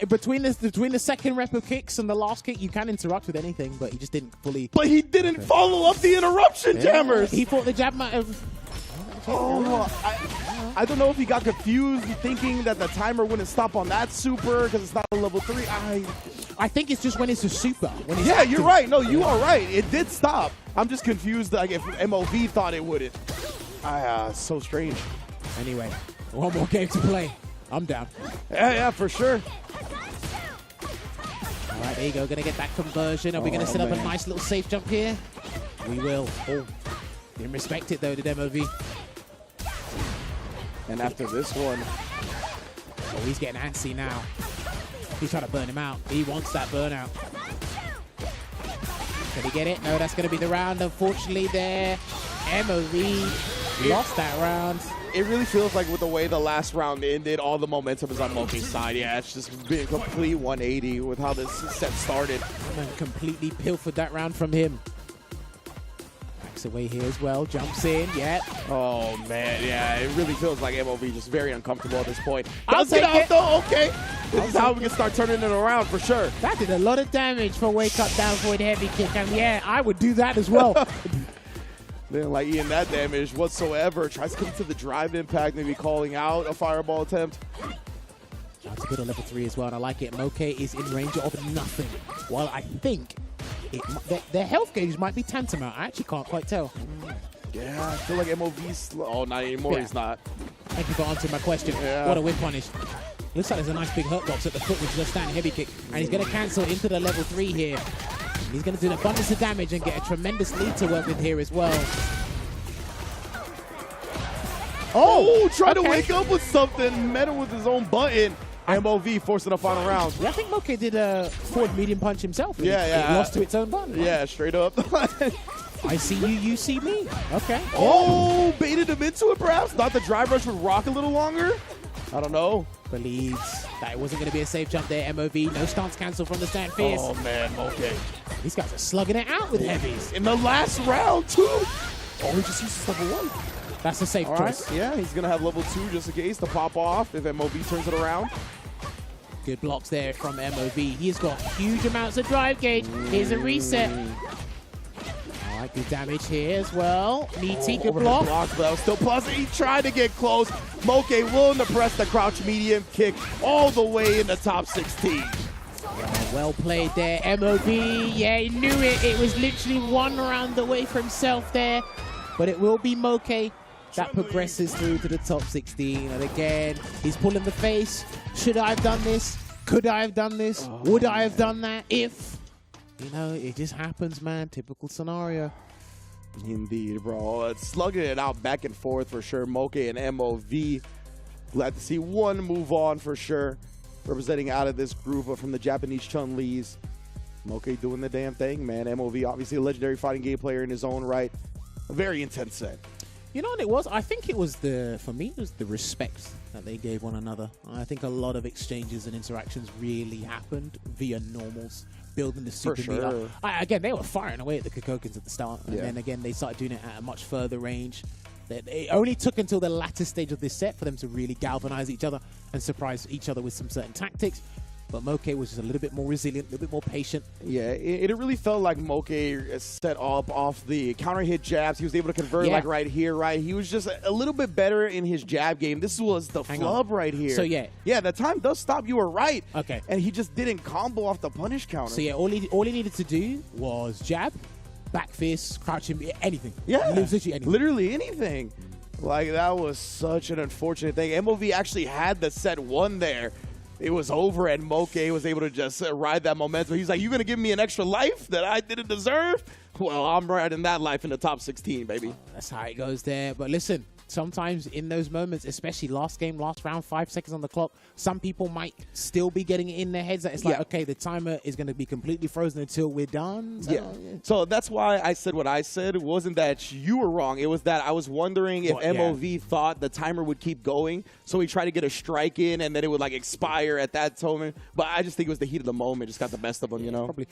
Between the second rep of kicks and the last kick, you can interrupt with anything, but he just didn't fully. But he didn't follow up the interruption, Jammers. He thought the jab might have. I don't know if he got confused thinking that the timer wouldn't stop on that super because it's not a level 3. I think it's just when it's a super. When it's Yeah, active. you're right. No, you are right. It did stop. I'm just confused. Like if MOV thought it wouldn't. So strange. Anyway, one more game to play. I'm down. Yeah, for sure. All right, there you go. Going to get that conversion. Are we going to set up a nice little safe jump here? We will. Oh, didn't respect it, though, did MOV. And after this one. Oh, he's getting antsy now. He's trying to burn him out. He wants that burnout. Can he get it? No, that's going to be the round. Unfortunately, there. MOV lost that round. It really feels like with the way the last round ended, all the momentum is on Moke's side. Yeah, it's just been a complete 180 with how this set started. Man, completely pilfered that round from him. Backs away here as well. Jumps in. Yeah. Oh, man. Yeah, it really feels like MOV just very uncomfortable at this point. I'll Does get take out, it. though. Okay. This is how we can start turning it around for sure. That did a lot of damage for wake up down forward heavy kick. And yeah, I would do that as well. Didn't like Ian that damage whatsoever. Tries to come to the drive impact, maybe calling out a fireball attempt. That's a good on level 3 as well, and I like it. Moke is in range of nothing. Well, I think their health gauge might be tantamount. I actually can't quite tell. Yeah, I feel like MOV's slow. Oh, not anymore. Yeah. He's not. Thank you for answering my question. Yeah. What a whip punish. Looks like there's a nice big hurt box at the foot, which is a stand heavy kick. And he's going to cancel into the level 3 here. He's going to do an abundance of damage and get a tremendous lead to work with here as well. Oh, try to wake up with something. Met him with his own button. MOV forcing the final round. Yeah, I think Moke did a forward medium punch himself. Yeah. It lost to its own button. Yeah, straight up. I see you, you see me. Okay. Oh, baited him into it perhaps. Thought the drive rush would rock a little longer. I don't know. Believes that it wasn't going to be a safe jump there. MOV, no stance cancel from the stand fierce. Oh, man, okay. These guys are slugging it out with heavies. In the last round, too. Oh, he just uses level 1. That's a safe All choice. right. Yeah, he's going to have level 2 just in case to pop off if MOV turns it around. Good blocks there from MOV. He's got huge amounts of drive gauge. Here's a reset. All right, good damage here as well. Meaty, good block. But that was still plus. He tried to get close. Moke willing to press the crouch medium kick all the way in the top 16. Well played there, MOV. Yeah, he knew it. It was literally one round away for himself there. But it will be Moke that progresses through to the top 16. And again, he's pulling the face. Should I have done this? Could I have done this? Would I have done that? If, you know, it just happens, man. Typical scenario. Indeed, bro. It's slugging it out back and forth for sure. Moke and MOV. Glad to see one move on for sure. Representing out of this group from the Japanese Chun-Lis. Moke doing the damn thing, man. MOV, obviously a legendary fighting game player in his own right. A very intense set. You know what it was? I think it was for me, it was the respect that they gave one another. I think a lot of exchanges and interactions really happened via normals, building the super For meet up. sure. Again, they were firing away at the Kokokins at the start. And Yeah. then again, they started doing it at a much further range. It only took until the latter stage of this set for them to really galvanize each other and surprise each other with some certain tactics. But Moke was just a little bit more resilient, a little bit more patient. Yeah, it really felt like Moke set up off the counter hit jabs. He was able to convert like right here, right? He was just a little bit better in his jab game. This was the flub right here. So, yeah. Yeah, the time does stop. You were right. Okay. And he just didn't combo off the punish counter. So, yeah, all he needed to do was jab, back fist, crouching, anything. Yeah. Literally anything. Literally anything. Like, that was such an unfortunate thing. MOV actually had the set 1 there. It was over, and Moke was able to just ride that momentum. He's like, "You gonna give me an extra life that I didn't deserve? Well, I'm riding that life in the top 16, baby." That's how it goes there. But listen, sometimes in those moments, especially last game, last round, 5 seconds on the clock, some people might still be getting it in their heads that it's like, okay, the timer is going to be completely frozen until we're done. So, So that's why I said what I said. It wasn't that you were wrong. It was that I was wondering if MOV thought the timer would keep going. So he tried to get a strike in, and then it would like expire at that moment. But I just think it was the heat of the moment. Just got the best of him, you know? Probably.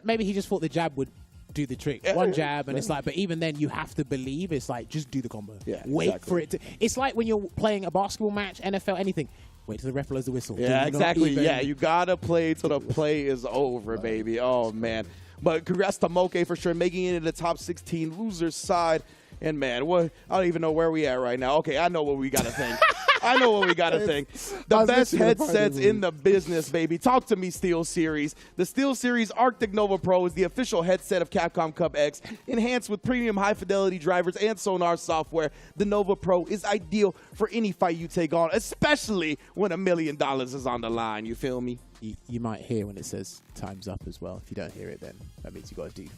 Maybe he just thought the jab would do the trick. One jab, and it's like, but even then, you have to believe it's like, just do the combo. Yeah, Wait exactly. for it to. It's like when you're playing a basketball match, NFL, anything. Wait till the ref blows the whistle. Yeah, Do not exactly. even- Yeah, you gotta play till the play is over, baby. Oh, man. But congrats to Moke for sure, making it in the top 16 losers side. And, man, what? I don't even know where we at right now. Okay, I know what we got to think. I know what we got to think. The best headsets in the business, baby. Talk to me, SteelSeries. The SteelSeries Arctic Nova Pro is the official headset of Capcom Cup X. Enhanced with premium high-fidelity drivers and sonar software, the Nova Pro is ideal for any fight you take on, especially when $1 million is on the line. You feel me? You might hear when it says time's up as well. If you don't hear it, then that means you got to do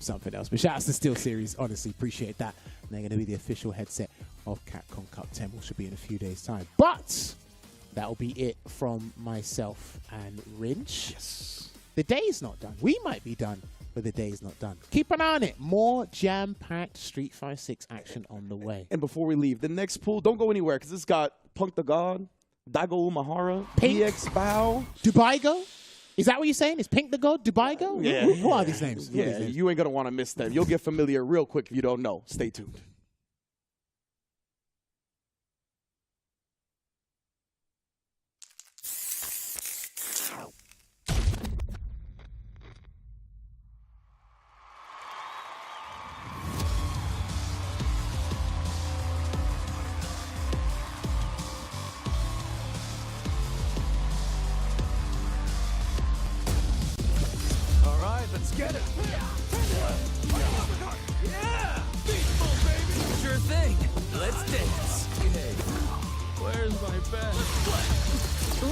something else. But shout out to SteelSeries. Honestly, appreciate that. And they're going to be the official headset of Capcom Cup 10, which will be in a few days' time. But that'll be it from myself and Rinch. Yes. The day's not done. We might be done, but the day's not done. Keep an eye on it. More jam-packed Street Fighter 6 action on the way. And before we leave, the next pool, don't go anywhere because it's got Punk the God, Daigo Umehara, PX Bow, Dubaigo. Is that what you're saying? Is Pink the God? Dubaigo? Yeah. What are these names? Yeah, you ain't going to want to miss them. You'll get familiar real quick if you don't know. Stay tuned. Let's get it. Yeah. Sure thing. Let's dance. Hey, where's my bed?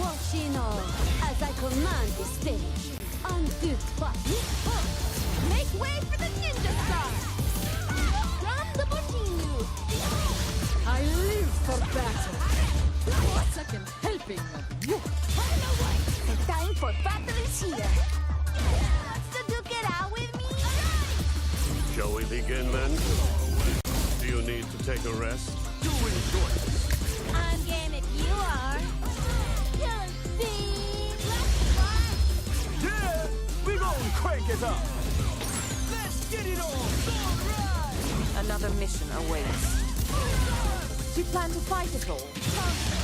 Watching all as I command the stage. 1, 2, 3. Make way for the ninja star. From the Botinu. I live for battle. A second helping of you. The time for battle is here. Wants to duke it out with me? Shall we begin then? Do you need to take a rest? You enjoy this. I'm game if you are. Yeah, we gonna crank it up. Let's get it on. Another mission awaits. Do you plan to fight at all?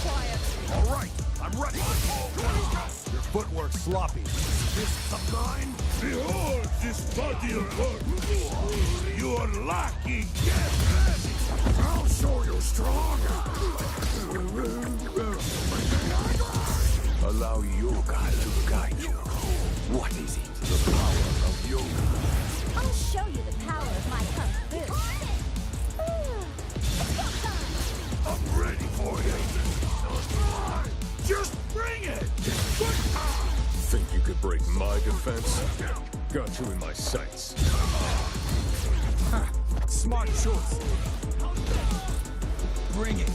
Quiet. All right, I'm ready. Your footwork's sloppy. This a mine? Behold this body of work. You are lucky. Get ready. I'll show you strong. Allow yoga to guide you. What is it? The power of yoga. I'll show you the power of my kung fu. I'm ready for you. Just bring it. Think you could break my defense? Got you in my sights. Smart choice. Bring it.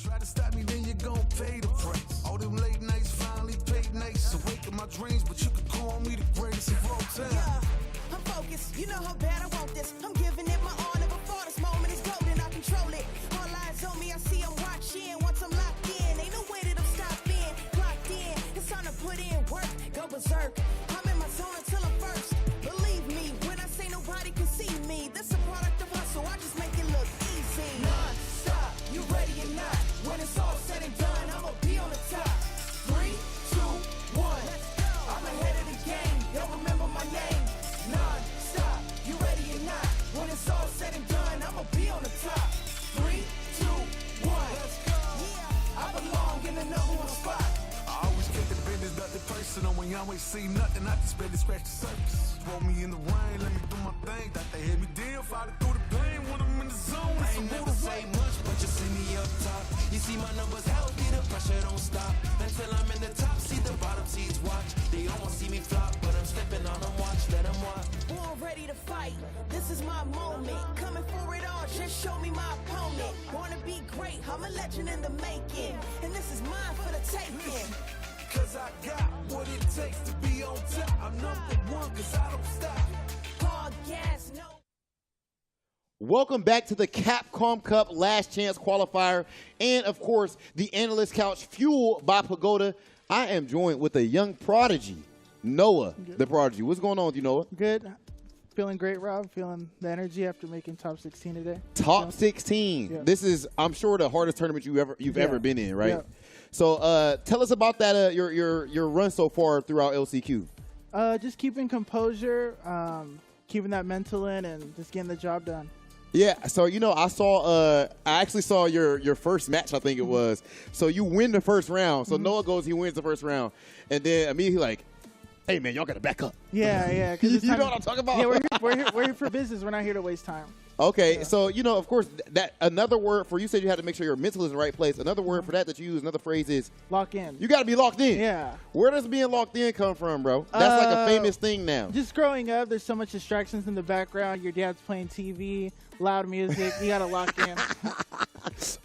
Try to stop me, then you're gon' pay the price. All them late nights finally paid nice. Awake in my dreams, but you could call me the greatest of all time. Yeah, I'm focused. You know how bad I want this. I'm giving it my all. Never thought this moment is golden. I control it. All eyes on me. I see I'm watching. Once I'm locked in, ain't no way that I'm stopping. Clocked in. It's time to put in work. Go berserk. I'm in my zone until I'm first. Believe me when I say nobody can see me. This a product of hustle. I just make it look easy. Non-stop. You ready or not? When it's all said and done, I'ma be on the top. 3, 2, 1. I'm ahead of the game. They'll remember my name. Non-stop. You ready or not? When it's all said and done, I'ma be on the top. 3, 2, 1. Yeah, I belong in the #1 spot. I always keep the business nothing personal. When you always see nothing, I just better scratch the surface. Roll me in the rain, let me do my thing. Thought they hit me down, fighting through the pain when I'm in the zone. I ain't never say much, but you see me up top. You see my numbers healthy, the pressure don't stop. Until I'm in the top, see the bottom seeds watch. They almost see me flop, but I'm stepping on them, watch, let them watch. Born ready to fight, this is my moment. Coming for it all, just show me my opponent. Wanna be great, I'm a legend in the making. And this is mine for the taking. Cause I got what it takes to be on top. I'm #1 cause I don't stop. Hard gas, no. Welcome back to the Capcom Cup Last Chance Qualifier, and of course, the Analyst Couch fueled by Pagoda. I am joined with a young prodigy, Noah, the prodigy. What's going on with you, Noah? Good. Feeling great, Rob. Feeling the energy after making top 16 today. Top 16. Yeah. This is, I'm sure, the hardest tournament you've ever been in, right? Yeah. So, tell us about that. Your run so far throughout LCQ. Just keeping composure, keeping that mental in, and just getting the job done. Yeah, so I actually saw your first match, I think it was. So you win the first round. So Noah goes, he wins the first round, and then immediately like, hey man, y'all gotta back up. Yeah. You know what I'm talking about? Yeah, we're here for business. We're not here to waste time. Okay, so of course, that another word for you said you had to make sure your mental is in the right place. Another word for that you use, another phrase is lock in. You got to be locked in. Yeah. Where does being locked in come from, bro? That's like a famous thing now. Just growing up, there's so much distractions in the background. Your dad's playing TV, loud music. You got to lock in.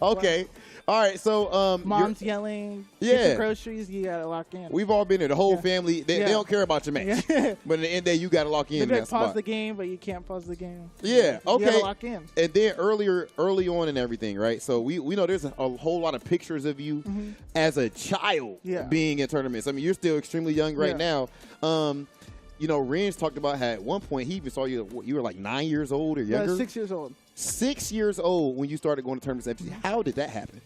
Okay. All right, so mom's yelling, yeah, groceries, you gotta lock in. We've all been there. The whole family, they don't care about your match. Yeah. But at the end of the day, you gotta lock in. They That pause spot. the game, but you can't pause the game. Yeah, okay. You gotta lock in. And then early on and everything, right? So we know there's a whole lot of pictures of you as a child being in tournaments. I mean, you're still extremely young right now. Renz talked about how at one point he even saw you were like 9 years old or younger. 6 years old. 6 years old when you started going to tournaments. How did that happen?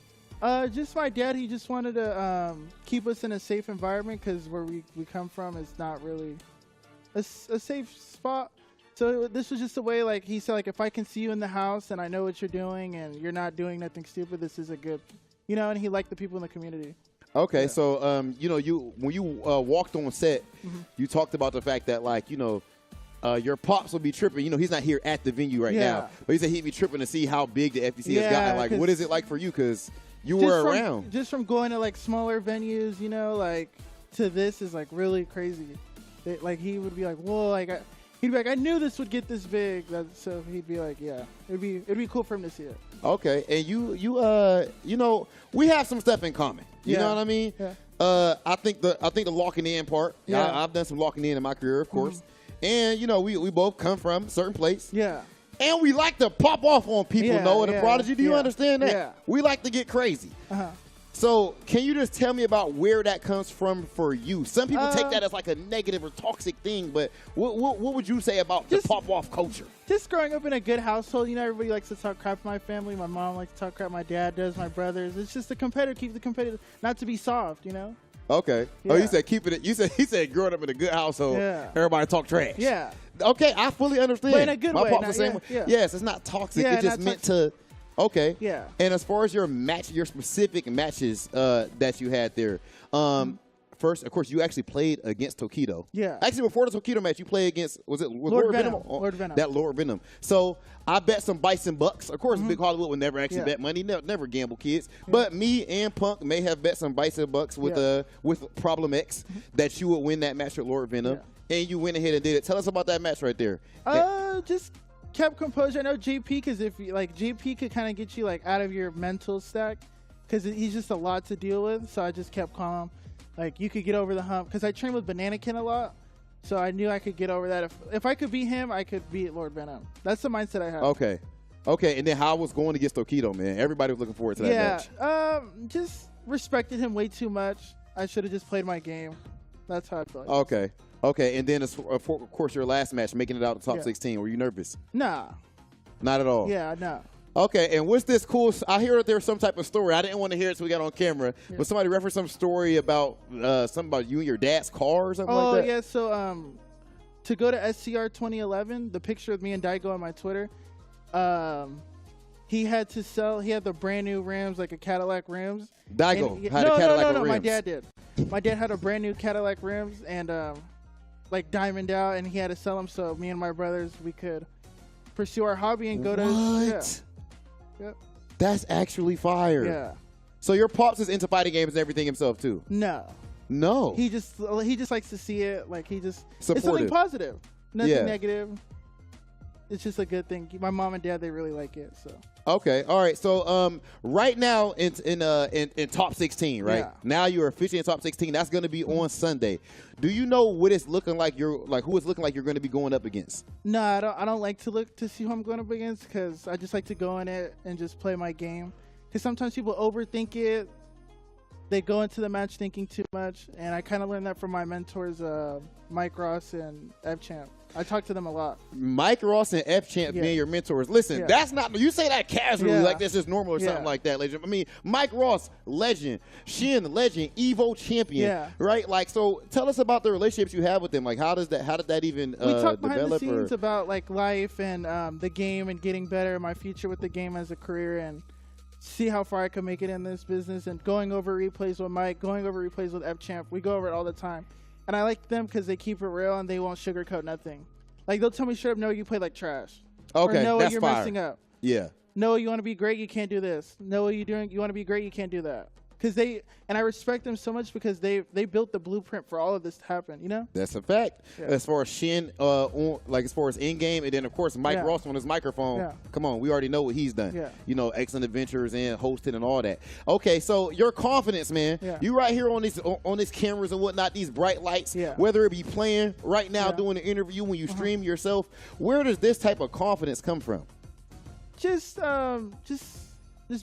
Just my dad. He just wanted to keep us in a safe environment because where we come from is not really a safe spot. So this was just a way, like he said, like if I can see you in the house and I know what you're doing and you're not doing nothing stupid, this is a good, and he liked the people in the community. Okay, so when you walked on set, you talked about the fact that your pops will be tripping. He's not here at the venue right now, but he said he'd be tripping to see how big the FPC has gotten. Like, what is it like for you? Because you were around. Just from going to like smaller venues, to this is like really crazy. He would be like, whoa, he'd be like, I knew this would get this big. So he'd be like, yeah, it'd be cool for him to see it. Okay, and we have some stuff in common. You know what I mean? Yeah. I think the locking in part. Yeah. I've done some locking in my career, of course. And we both come from a certain place. Yeah. And we like to pop off on people, Noah, the Prodigy. Do you understand that? Yeah. We like to get crazy. So can you just tell me about where that comes from for you? Some people take that as like a negative or toxic thing, but what would you say about the pop-off culture? Just growing up in a good household, everybody likes to talk crap to my family. My mom likes to talk crap. My dad does. My brothers. It's just the competitor. Keep the competitive. Not to be soft, Okay. Yeah. Oh, you said keeping it. He said growing up in a good household, everybody talk trash. Yeah. Okay, I fully understand. But in a good My way. pops the same way. Yeah. Yes, it's not toxic. Yeah, It's just not meant to. Okay. Yeah. And as far as your specific matches that you had there, first, of course, you actually played against Tokido. Yeah. Actually, before the Tokido match, you played against Lord Venom? Lord Venom. That Lord Venom. So I bet some Bison Bucks. Of course, Big Hollywood would never actually bet money. Never gamble, kids. But me and Punk may have bet some Bison Bucks with Problem X that you would win that match with Lord Venom, and you went ahead and did it. Tell us about that match right there. Just kept composure. I know JP, because if JP could kind of get you out of your mental stack, because he's just a lot to deal with. So I just kept calm. You could get over the hump, because I trained with Bananakin a lot, so I knew I could get over that. If I could beat him, I could beat Lord Venom. That's the mindset I have. Okay, and then how was going against Tokido, man? Everybody was looking forward to that match. Just respected him way too much. I should have just played my game. That's how I felt. Okay, and then of course your last match, making it out to top 16. Were you nervous? Nah. Not at all. Yeah, no. Okay, and what's this cool? I hear that there's some type of story. I didn't want to hear it, so we got on camera. But somebody referenced some story about something about you and your dad's car or something like that. Oh yeah, so to go to SCR 2011, the picture of me and Daigo on my Twitter, he had to sell. He had the brand new rims, like a Cadillac rims. Daigo had a Cadillac rims. My dad did. My dad had a brand new Cadillac rims and diamond out, and he had to sell them so me and my brothers we could pursue our hobby and go to. What? Yep. That's actually fire. Yeah. So your pops is into fighting games and everything himself too. No. No. He just likes to see it. Like he just supportive. It's something positive. Nothing negative. it's just a good thing. My mom and dad, they really like it. So Okay, all right. So right now in top 16, right? Yeah. Now you're officially in top 16. That's going to be on Sunday. Do you know what it's looking like? Who it's looking like you're going to be going up against? no, I don't like to look to see who I'm going up against because I just like to go in it and just play my game. Because sometimes people overthink it. They go into the match thinking too much, and I kind of learned that from my mentors, Mike Ross and F-Champ. I talk to them a lot. Mike Ross and F-Champ being your mentors. Listen, that's not, you say that casually like this is normal or something like that, legend. I mean, Mike Ross, legend. Shin, legend. Evo champion. Right? Like, so tell us about the relationships you have with them. Like, how did that even We talk behind the develop? scenes about like life and the game and getting better, my future with the game as a career, and see how far I can make it in this business, and going over replays with Mike, going over replays with F-Champ. We go over it all the time. And I like them because they keep it real and they won't sugarcoat nothing. Like, they'll tell me straight up, no, you play like trash. Okay, or, no, that's you're fire. messing up. Yeah. No, you want to be great, you can't do this. No, you want to be great, you can't do that. Because and I respect them so much because they built the blueprint for all of this to happen, you know? That's a fact. Yeah. As far as Shin, as far as in-game, and then, of course, Mike Ross on his microphone. Yeah. Come on, we already know what he's done. Yeah. You know, excellent adventures and hosting and all that. Okay, so your confidence, man. Yeah. You right here on these cameras and whatnot, these bright lights, whether it be playing right now, doing an interview, when you stream yourself, where does this type of confidence come from? Just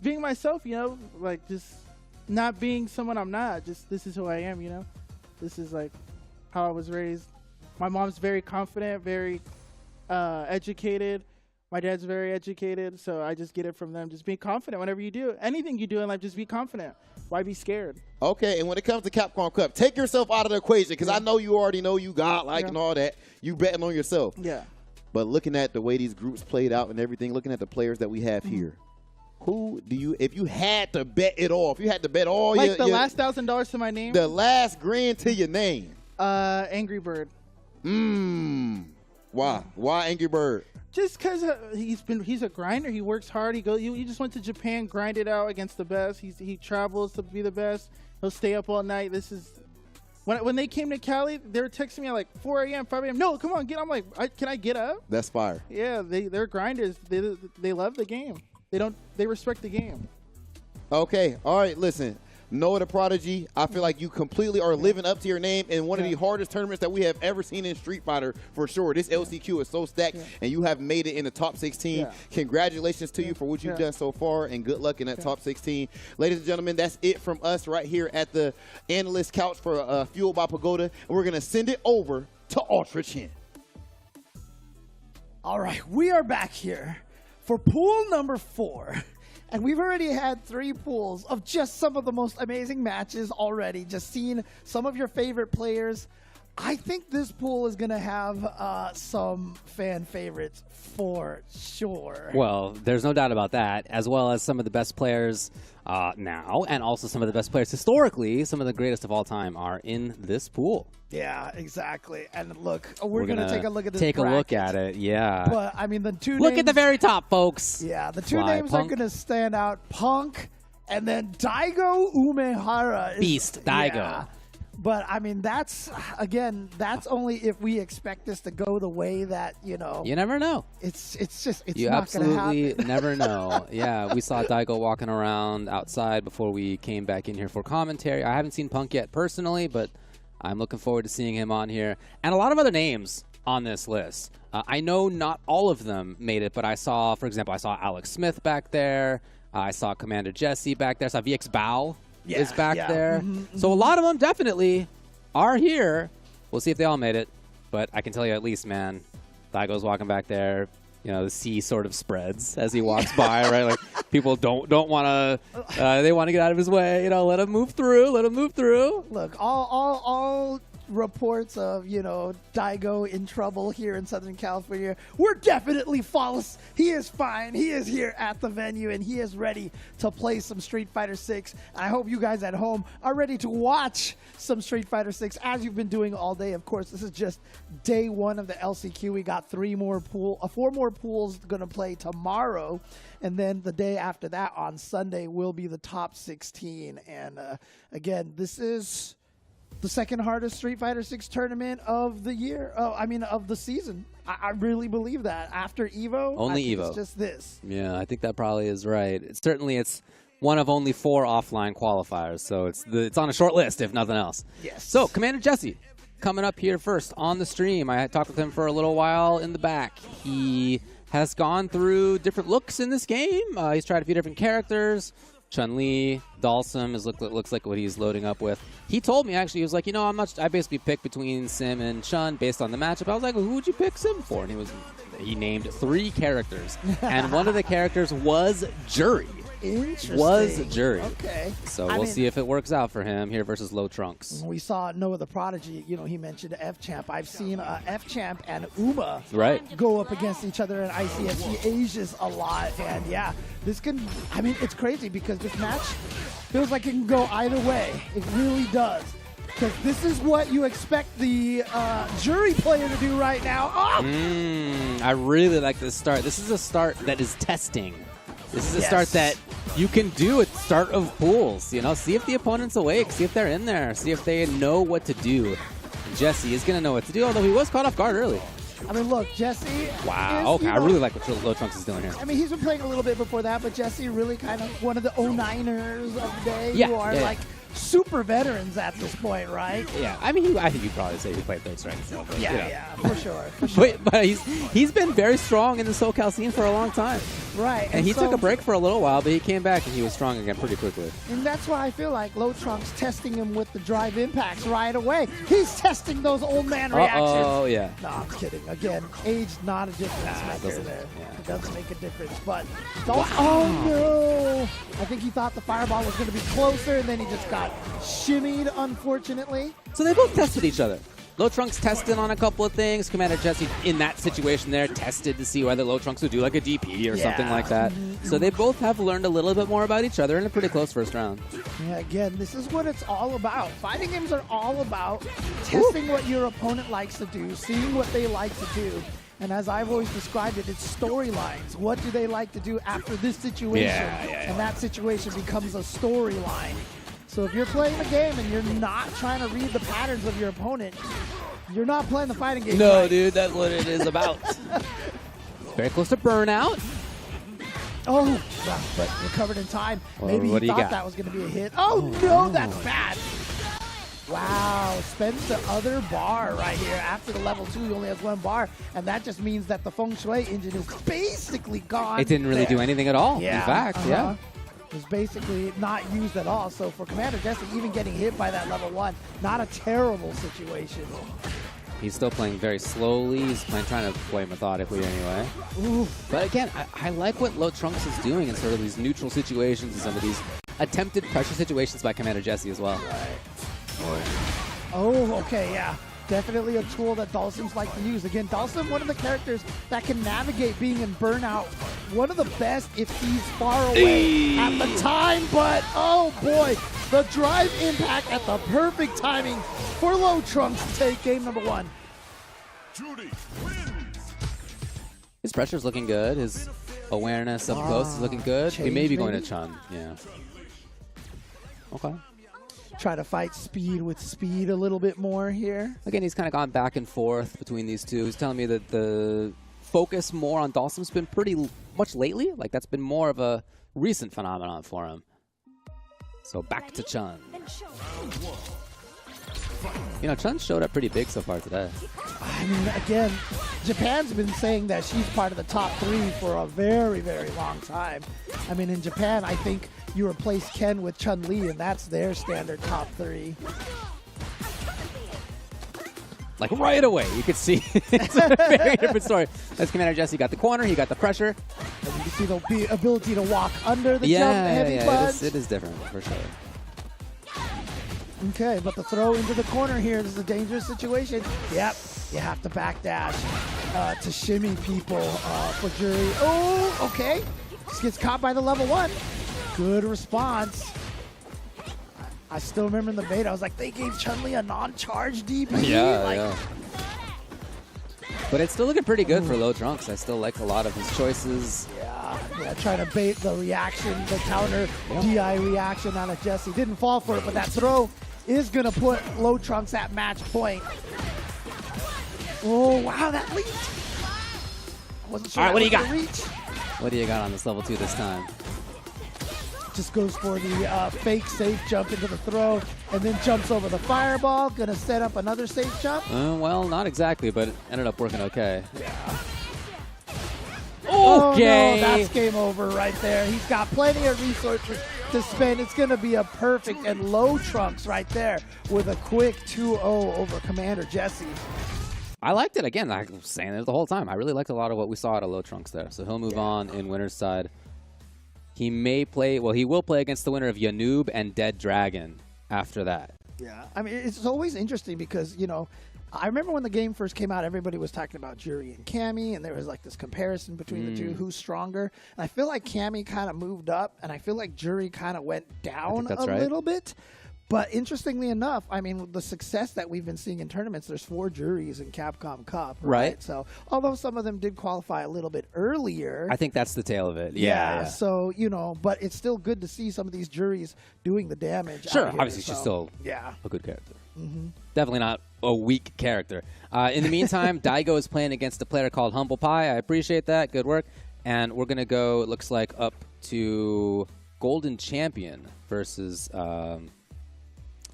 being myself, you know? Like, just not being someone I'm not. Just this is who I am, you know? This is like how I was raised. My mom's very confident, very educated. My dad's very educated, so I just get it from them. Just be confident whenever you do. Anything you do in life, just be confident. Why be scared? Okay, and when it comes to Capcom Cup, take yourself out of the equation, because I know you already know you got and all that. You betting on yourself. Yeah. But looking at the way these groups played out and everything, looking at the players that we have here, who do you, if you had to bet it all, if you had to bet all like the last $1,000 to my name? The last grand to your name. Angry Bird. Why? Why Angry Bird? Just because he's a grinder. He works hard. He just went to Japan, grinded out against the best. He travels to be the best. He'll stay up all night. This is when they came to Cali, they were texting me at like 4 a.m., 5 a.m. No, come on, get. I'm like, can I get up? That's fire. Yeah, they're grinders. They love the game. They respect the game. Okay, all right, listen. Noah the Prodigy, I feel like you completely are living up to your name in one of the hardest tournaments that we have ever seen in Street Fighter, for sure. This LCQ is so stacked, and you have made it in the top 16. Yeah. Congratulations to you for what you've done so far, and good luck in that top 16. Ladies and gentlemen, that's it from us right here at the Analyst Couch for Fueled by Pagoda, and we're going to send it over to Ultra Chin. All right, we are back here for pool number 4. And we've already had 3 pools of just some of the most amazing matches already. Just seeing some of your favorite players. I think this pool is going to have some fan favorites for sure. Well, there's no doubt about that, as well as some of the best players now, and also some of the best players historically. Some of the greatest of all time are in this pool. Yeah, exactly. And look, we're going to take a look at this Take bracket. a look at it, yeah. But, I mean, the two Look names, at the very top, folks. Yeah, the two Fly names Punk. are going to stand out. Punk and then Daigo Umehara. Beast, Daigo. Yeah. But, I mean, that's only if we expect this to go the way that, you know. You never know. It's You not going to absolutely happen. never know. Yeah, we saw Daigo walking around outside before we came back in here for commentary. I haven't seen Punk yet personally, but I'm looking forward to seeing him on here. And a lot of other names on this list. I know not all of them made it, but I saw, for example, Alex Smith back there. I saw Commander Jesse back there. I saw VX Bao is back there. So a lot of them definitely are here. We'll see if they all made it. But I can tell you at least, man, Daigo's walking back there. You know, the sea sort of spreads as he walks by, right? Like, people don't want to, they want to get out of his way. You know, let him move through. Let him move through. Look, all reports of, you know, Daigo in trouble here in Southern California were definitely false. He is fine. He is here at the venue, and he is ready to play some Street Fighter 6. I hope you guys at home are ready to watch some Street Fighter 6 as you've been doing all day. Of course, this is just day 1 of the LCQ. We got 4 more pools going to play tomorrow, and then the day after that on Sunday will be the top 16. And again, this is the second hardest Street Fighter 6 tournament of the year. Oh, I mean, of the season. I really believe that. After Evo, Only I think Evo. it's just this. Yeah, I think that probably is right. It's one of only 4 offline qualifiers, so it's on a short list, if nothing else. Yes. So, Commander Jesse, coming up here first on the stream. I talked with him for a little while in the back. He has gone through different looks in this game. He's tried a few different characters. Chun-Li, Dalsum looks like what he's loading up with. He told me, actually, he was like, I basically picked between Sim and Chun based on the matchup. I was like, well, who would you pick Sim for? And he named 3 characters. And one of the characters was Jury. Interesting. Was Jury. Okay. So I we'll mean, see if it works out for him here versus Low Trunks. We saw Noah the Prodigy. He mentioned F-Champ. I've seen F-Champ and Uma go up against each other in ICSC Asia's a lot. And yeah, this can, it's crazy because this match feels like it can go either way. It really does. Because this is what you expect the Jury player to do right now. Oh! I really like this start. This is a start that is testing. This is a start that you can do at the start of pools. See if the opponent's awake. See if they're in there. See if they know what to do. Jesse is going to know what to do, although he was caught off guard early. Look, Jesse. Wow. Okay, I really like what Low Trunks is doing here. He's been playing a little bit before that, but Jesse really kind of one of the 09ers of the day who are like super veterans at this point, right? Yeah, I think you'd probably say he played third strike. So, but, yeah, for sure. But he's been very strong in the SoCal scene for a long time. Right. And he took a break for a little while, but he came back and he was strong again pretty quickly. And that's why I feel like Low Trunks testing him with the drive impacts right away. He's testing those old man reactions. Oh, yeah. No, I'm kidding. Again, age not a difference maker there. It doesn't make a difference. But, oh no! I think he thought the fireball was going to be closer, and then he just got shimmied, unfortunately. So they both tested each other. Low Trunks tested on a couple of things. Commander Jesse, in that situation there, tested to see whether Low Trunks would do like a DP or something like that. So they both have learned a little bit more about each other in a pretty close first round. Yeah, again, this is what it's all about. Fighting games are all about testing what your opponent likes to do, seeing what they like to do. And as I've always described it, it's storylines. What do they like to do after this situation? And that situation becomes a storyline. So if you're playing the game and you're not trying to read the patterns of your opponent, you're not playing the fighting game. No, dude, that's what it is about. Very close to burnout. Oh, wow, but recovered in time. Well, Maybe he thought that was going to be a hit. Oh, no, that's bad. Wow, spends the other bar right here. After the level 2, he only has 1 bar, and that just means that the Feng Shui engine is basically gone. It didn't really do anything at all, in fact, yeah. It was basically not used at all. So for Commander Jesse, even getting hit by that level 1, not a terrible situation. He's still playing very slowly. He's trying to play methodically anyway. Ooh. But again, I like what Low Trunks is doing in sort of these neutral situations and some of these attempted pressure situations by Commander Jesse as well. Oh, okay, yeah. Definitely a tool that Dalsum's like to use. Again, Dalsum, one of the characters that can navigate being in burnout. One of the best if he's far away at the time. But, oh boy, the drive impact at the perfect timing for Low Trunks to take game number 1. His pressure's looking good. His awareness up close is looking good. He may be going to Chun, yeah. Okay. Try to fight speed with speed a little bit more here. Again, he's kind of gone back and forth between these two. He's telling me that the focus more on Dalsum's been pretty much lately. Like, that's been more of a recent phenomenon for him. So back to Chun. Chun showed up pretty big so far today. I mean, again, Japan's been saying that she's part of the top 3 for a very, very long time. I mean, in Japan, I think you replace Ken with Chun-Li, and that's their standard top 3. Like, right away, you could see it's a very different story. That's Commander Jesse. Got the corner, he got the pressure. And you can see the ability to walk under the jump heavy punch. It is different, for sure. Okay, but the throw into the corner here, this is a dangerous situation. Yep, you have to backdash to shimmy people for Jury. Oh, okay. Just gets caught by the level 1. Good response. I still remember in the beta, I was like, they gave Chun-Li a non-charge DP. Yeah. But it's still looking pretty good for Low Trunks. I still like a lot of his choices. Yeah, trying to bait the reaction, the counter DI reaction on a Jesse. Didn't fall for it, but that throw is going to put Low Trunks at match point. Oh, wow, that lead. Wasn't sure. All right, what do you got? Reach. What do you got on this level 2 this time? Just goes for the fake safe jump into the throw, and then jumps over the fireball. Gonna set up another safe jump. Well, not exactly, but it ended up working okay. Yeah. Okay. Oh, no, that's game over right there. He's got plenty of resources to spend. It's going to be a perfect, and Low Trunks right there with a quick 2-0 over Commander Jesse. I liked it. Again, I was saying it the whole time. I really liked a lot of what we saw out of Low Trunks there. So he'll move on in winner's side. He may play, well, he will play against the winner of Yanoob and Dead Dragon after that. Yeah, I mean, it's always interesting because, you know, I remember when the game first came out, everybody was talking about Jury and Cammy, and there was like this comparison between the two, who's stronger. And I feel like Cammy kind of moved up, and I feel like Jury kind of went down a little bit. But interestingly enough, I mean, the success that we've been seeing in tournaments, there's 4 juries in Capcom Cup, right? So although some of them did qualify a little bit earlier. I think that's the tail of it. Yeah. So, you know, but it's still good to see some of these juries doing the damage. Sure, out here, obviously she's still a good character. Definitely not a weak character. In the meantime, Daigo is playing against a player called Humble Pie. I appreciate that. Good work. And we're going to go, it looks like, up to Golden Champion versus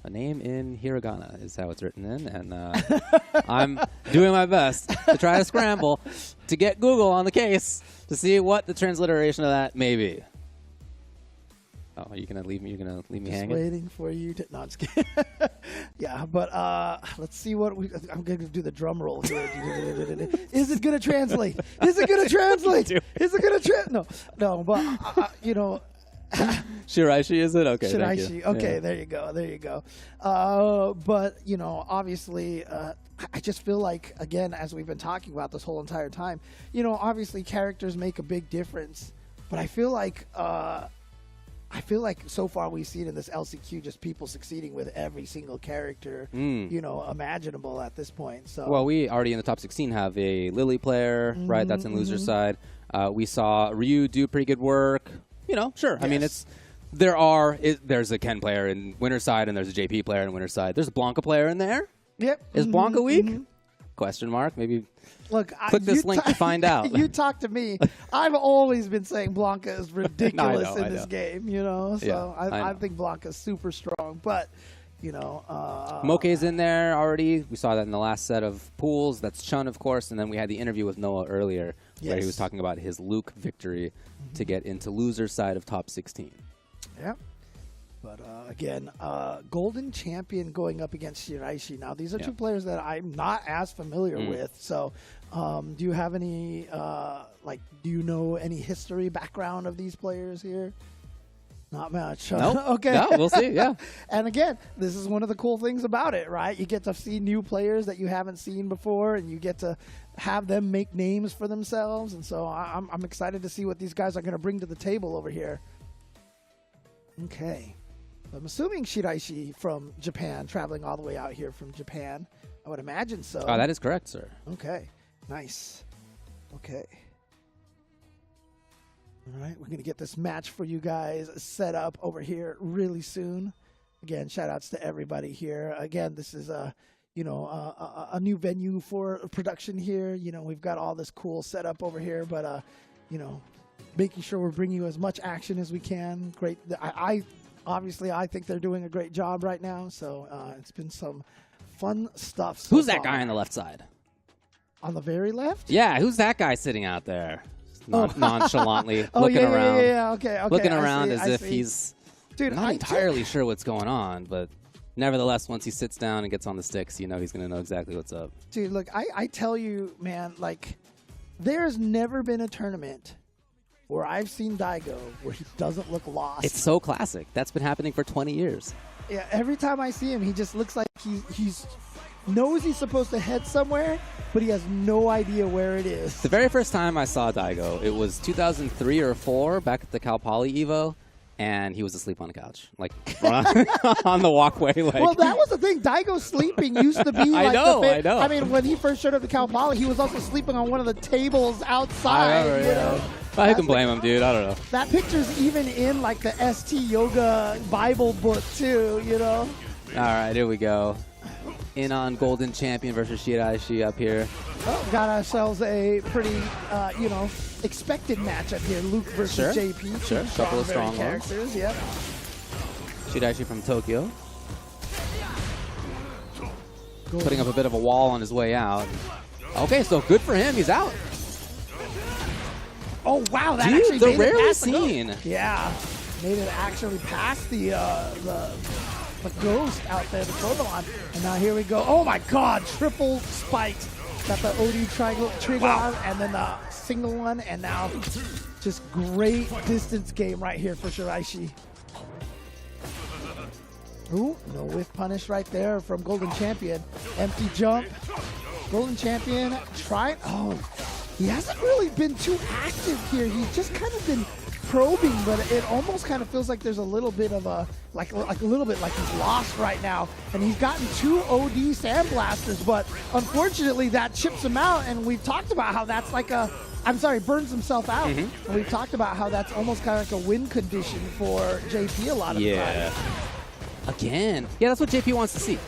a name in hiragana is how it's written in. And I'm doing my best to try to scramble to get Google on the case to see what the transliteration of that may be. Oh, are you gonna leave me? You're gonna leave me hanging? Waiting for you to. No, I'm just kidding. Yeah, but let's see what we. I'm gonna do the drum roll here. Is it gonna translate? Is it gonna translate? Is it gonna translate? No. But you know. Shiraishi, is it? Okay. Shiraishi. Okay, yeah. There you go. But you know, obviously, I just feel like, again, as we've been talking about this whole entire time, you know, obviously characters make a big difference. But I feel like so far we've seen in this LCQ just people succeeding with every single character, you know, imaginable at this point. So well, we already in the top 16 have a Lily player, right? That's in loser side. We saw Ryu do pretty good work. You know, sure. Yes. I mean, there's a Ken player in winner's side and there's a JP player in winner's side. There's a Blanca player in there. Yep. Is Blanca weak? Question mark. Maybe. Look, click this link to find out. You talk to me. I've always been saying Blanca is ridiculous in this game. You know, so yeah, I think Blanca's super strong, but. You know, Moke's in there already. We saw that in the last set of pools. That's Chun, of course. And then we had the interview with Noah earlier where he was talking about his Luke victory to get into loser side of top 16. Yeah. But again, Golden Champion going up against Shiraishi. Now, these are two players that I'm not as familiar with. So do you have any, do you know any history background of these players here? Not much. Nope. Okay. No, we'll see. Yeah. And again, this is one of the cool things about it, right? You get to see new players that you haven't seen before, and you get to have them make names for themselves. And so I'm excited to see what these guys are going to bring to the table over here. Okay. I'm assuming Shiraishi from Japan, traveling all the way out here from Japan. I would imagine so. Oh, that is correct, sir. Okay. Nice. Okay. All right, we're going to get this match for you guys set up over here really soon. Again, shout-outs to everybody here. Again, this is a new venue for production here. You know, we've got all this cool setup over here, but, you know, making sure we're bringing you as much action as we can. Great. I think they're doing a great job right now, so it's been some fun stuff so Who's that far. guy on the left side? On the very left? Yeah, who's that guy sitting out there? Nonchalantly looking around. Yeah, okay. Looking around as if he's Dude, not entirely sure what's going on, but nevertheless, once he sits down and gets on the sticks, you know he's going to know exactly what's up. Dude, look, I tell you, man, like, there's never been a tournament where I've seen Daigo where he doesn't look lost. It's so classic. That's been happening for 20 years. Yeah, every time I see him, he just looks like he's knows he's supposed to head somewhere, but he has no idea where it is. The very first time I saw Daigo, it was 2003 or 4 back at the Cal Poly Evo, and he was asleep on the couch, like on the walkway. Like. Well, that was the thing. Daigo sleeping used to be like I know. I mean, when he first showed up to Cal Poly, he was also sleeping on one of the tables outside. I remember, I can blame him, dude. I don't know. That picture's even in like the ST Yoga Bible book too, you know? All right, here we go. In on Golden Champion versus Shiraishi up here. Well, got ourselves a pretty, expected matchup here. Luke versus JP. Sure, couple of strong characters. Yep. Shiraishi from Tokyo. Putting up a bit of a wall on his way out. Okay, so good for him. He's out. Oh, wow. That Dude, actually the made it rarely past the ghost. seen. Yeah. Made it actually past the ghost out there, the Provolone. And now here we go. Oh, my God. Triple spiked. Got the OD trigger on, and then the single one. And now just great distance game right here for Shiraishi. Ooh, no whiff punish right there from Golden Champion. Empty jump. Golden Champion trying. Oh, he hasn't really been too active here. He's just kind of been probing, but it almost kind of feels like there's a little bit of a, like a little bit like he's lost right now. And he's gotten 2 OD sandblasters, but unfortunately that chips him out. And we've talked about how that's like a, burns himself out. And we've talked about how that's almost kind of like a win condition for JP a lot of the time. Again. Yeah, that's what JP wants to see.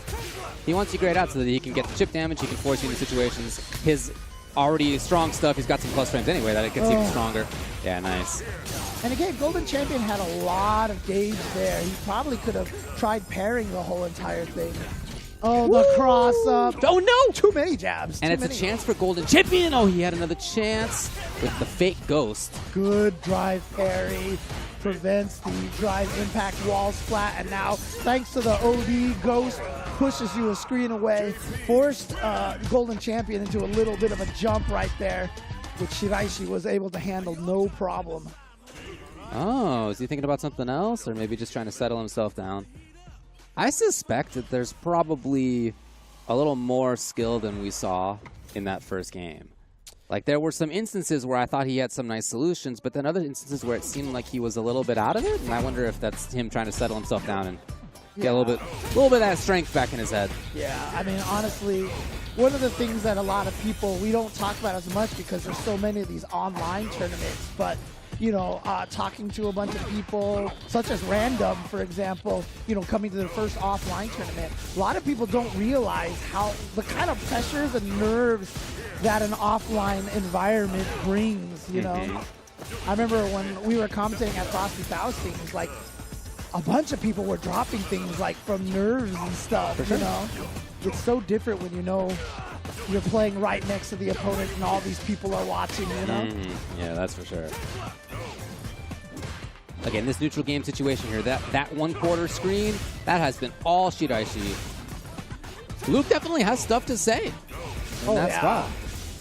He wants you grayed out so that he can get the chip damage, he can force you into situations. His already strong stuff, he's got some plus frames anyway that it gets even stronger. Yeah, nice. And again, Golden Champion had a lot of gauge there. He probably could have tried parrying the whole entire thing. Oh, the cross up. Oh, no! Too many jabs. And it's a chance for Golden Champion. Oh, he had another chance with the fake ghost. Good drive parry. Prevents the drive impact wall splat. And now, thanks to the OD, Ghost pushes you a screen away. Forced Golden Champion into a little bit of a jump right there, which Shiraishi was able to handle no problem. Oh, is he thinking about something else? Or maybe just trying to settle himself down? I suspect that there's probably a little more skill than we saw in that first game. Like, there were some instances where I thought he had some nice solutions, but then other instances where it seemed like he was a little bit out of it, and I wonder if that's him trying to settle himself down and get a little bit of that strength back in his head. Yeah, I mean, honestly, one of the things that a lot of people, we don't talk about as much because there's so many of these online tournaments, but you know, talking to a bunch of people, such as Random, for example, you know, coming to their first offline tournament. A lot of people don't realize how the kind of pressures and nerves that an offline environment brings, you know. I remember when we were commentating at Frosty Faustings, like, a bunch of people were dropping things, like, from nerves and stuff, you know. It's so different when you know you're playing right next to the opponent and all these people are watching, you know? Yeah, that's for sure. Again, this neutral game situation here, that 1/4 screen, that has been all Shiraishi. Luke definitely has stuff to say in that spot.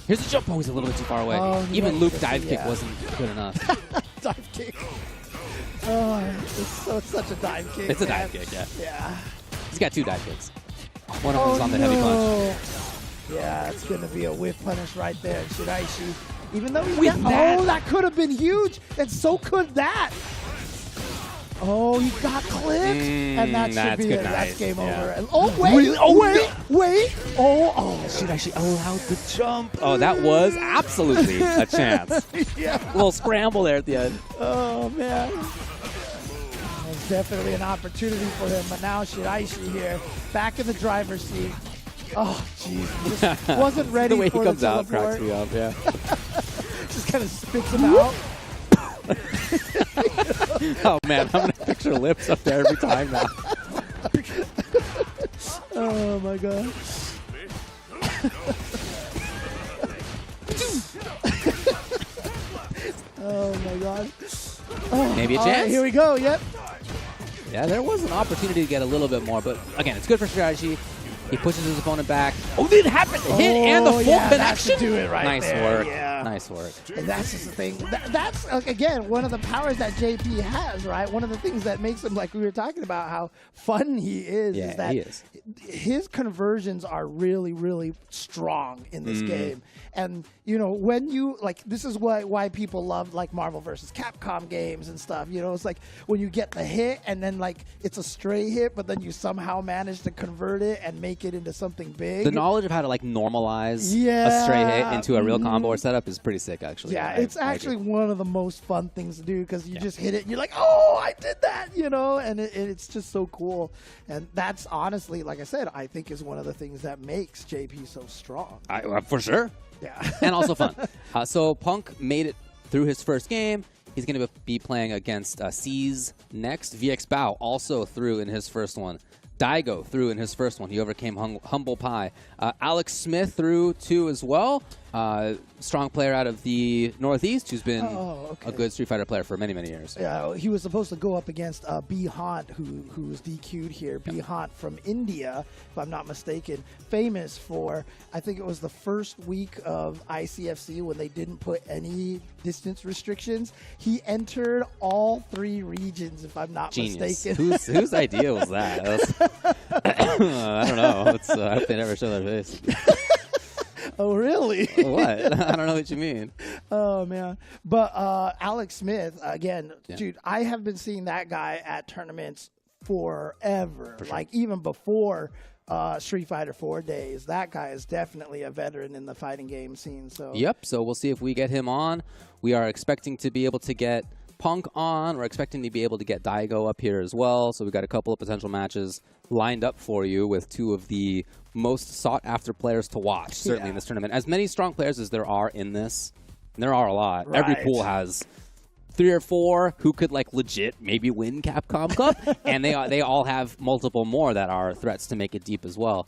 Here's the jump. Oh, he's a little bit too far away. Even Luke dive kick wasn't good enough. Dive kick. Oh, it's such a dive kick. It's a dive kick, yeah. Yeah. He's got 2 dive kicks. One of them's on the heavy punch. Yeah, it's going to be a whiff punish right there. Shiraishi, even though With that. Oh, that could have been huge. And so could that. Oh, he got clipped. And that should be it. That's game over. And, oh, wait. Wait. Oh. Shiraishi allowed the jump. Oh, that was absolutely a chance. Yeah. A little scramble there at the end. Oh, man. There's definitely an opportunity for him. But now Shiraishi here, back in the driver's seat. Oh, jeez. Just wasn't ready the way for he comes the out teleport. cracks me up, yeah. Just kind of spits him out. Oh, man, I'm going to picture lips up there every time now. Oh, my God. Oh, my God. Oh, Maybe a all chance? right, here we go, yep. Yeah, there was an opportunity to get a little bit more, but again, it's good for Shiraishi. He pushes his opponent back. Oh, it happened! The hit and the full connection. That should do it right nice there. work. Yeah. Nice work. And that's just the thing. That's, again, one of the powers that JP has, right? One of the things that makes him, like we were talking about, how fun he is. Yeah, is that he is. His conversions are really, really strong in this game. And, you know, when you, like, this is why people love, like, Marvel versus Capcom games and stuff. You know, it's like when you get the hit and then, like, it's a stray hit, but then you somehow manage to convert it and make it into something big. The knowledge of how to, like, normalize a stray hit into a real combo or setup is pretty sick, actually. Yeah, I it's actually one of the most fun things to do because you just hit it and you're like, oh, I did that, you know, and it's just so cool. And that's honestly, like I said, I think is one of the things that makes JP so strong. For sure. Yeah. And also fun. So Punk made it through his first game. He's going to be playing against C's next. VX Bao also through in his first one. Daigo through in his first one. He overcame Humble Pie. Alex Smith through too as well. Strong player out of the Northeast who's been a good Street Fighter player for many, many years. Yeah, he was supposed to go up against B Haunt, who was DQ'd here. B Haunt from India, if I'm not mistaken, famous for, I think it was the first week of ICFC when they didn't put any distance restrictions. He entered all 3 regions, if I'm not mistaken. Whose idea was that? I don't know. I hope they never show their face. Oh, really? What? I don't know what you mean. Oh, man. But Alex Smith, again, Yeah. dude, I have been seeing that guy at tournaments forever. Like, even before Street Fighter 4 days. That guy is definitely a veteran in the fighting game scene. So Yep, so we'll see if we get him on. We are expecting to be able to get Punk on. We're expecting to be able to get Daigo up here as well. So we've got a couple of potential matches lined up for you with 2 of the most sought-after players to watch, certainly in this tournament. As many strong players as there are in this, and there are a lot. Right. Every pool has 3 or 4 who could like legit maybe win Capcom Cup, and they all have multiple more that are threats to make it deep as well.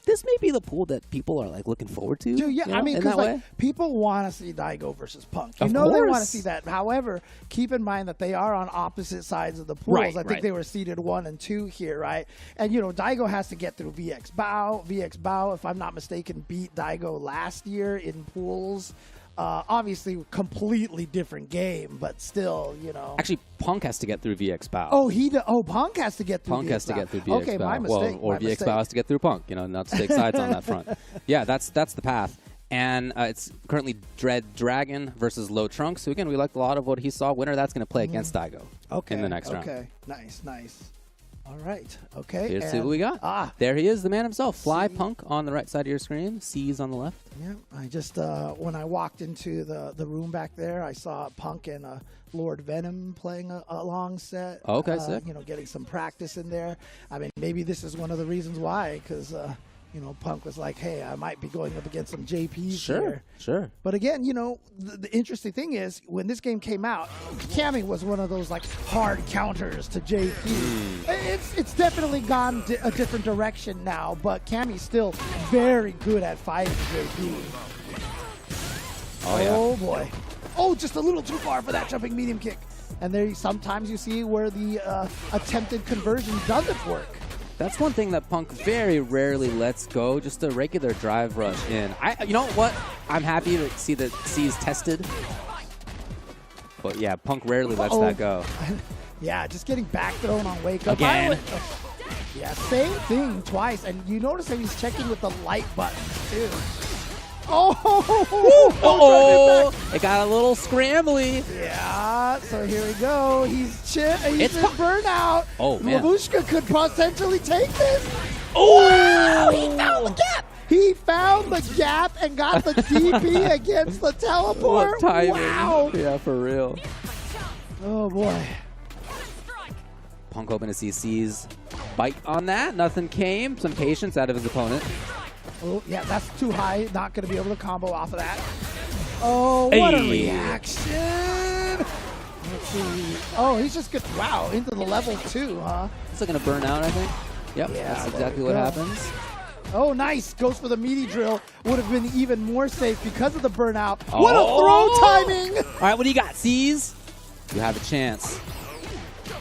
This may be the pool that people are like looking forward to. Dude, yeah, you know, I mean, in because that like, way. people want to see Daigo versus Punk. You Of know they want to course. see that. However, keep in mind that they are on opposite sides of the pools. Right, I think right. they were seeded 1 and 2 here, right? And, you know, Daigo has to get through VX Bao. VX Bao, if I'm not mistaken, beat Daigo last year in pools. Obviously, completely different game, but still, you know. Actually, Punk has to get through VX Bao. Oh, Punk has to get through Punk VX has to Bao. get through VX Okay, Bao. my mistake. Well, or my VX mistake. Bao has to get through Punk, you know, not to take sides on that front. Yeah, that's the path. And it's currently Dread Dragon versus Low Trunks. So again, we liked a lot of what he saw. Winner, that's going to play against Daigo in the next round. Okay, nice. All right, okay. Here's see what we got. There he is, the man himself. Fly Punk on the right side of your screen. C's on the left. Yeah, I just, when I walked into the room back there, I saw Punk and Lord Venom playing a long set. Okay, sick. You know, getting some practice in there. I mean, maybe this is one of the reasons why, because, you know, Punk was like, hey, I might be going up against some JPs here. Sure. But again, you know, the interesting thing is, when this game came out, Cammy was one of those, like, hard counters to JP. It's definitely gone a different direction now, but Cammy's still very good at fighting JP. Oh, yeah. Oh, boy. Oh, just a little too far for that jumping medium kick. And there, sometimes you see where the attempted conversion doesn't work. That's one thing that Punk very rarely lets go, just a regular drive rush in. You know what? I'm happy to see that C's tested. But yeah, Punk rarely lets that go. Yeah, just getting back thrown on wake up. Again. Yeah, same thing twice. And you notice that he's checking with the light buttons, too. Oh! It got a little scrambly. Yeah, so here we go. He's in burnout. Oh, man. Labushka could potentially take this. Oh! Wow, he found the gap. He found the gap and got the DP against the teleport. What timing. Wow. Yeah, for real. Oh, boy. Punk hoping to see C's bite on that. Nothing came. Some patience out of his opponent. Oh, yeah, that's too high. Not going to be able to combo off of that. Oh, what a reaction. Let's see. Oh, he's just good. Wow, into the level 2, huh? It's going to burn out, I think. Yep, Yeah, that's there exactly we what go. happens. Oh, nice. Goes for the meaty drill. Would have been even more safe because of the burnout. What a throw timing. All right, what do you got, C's? You have a chance.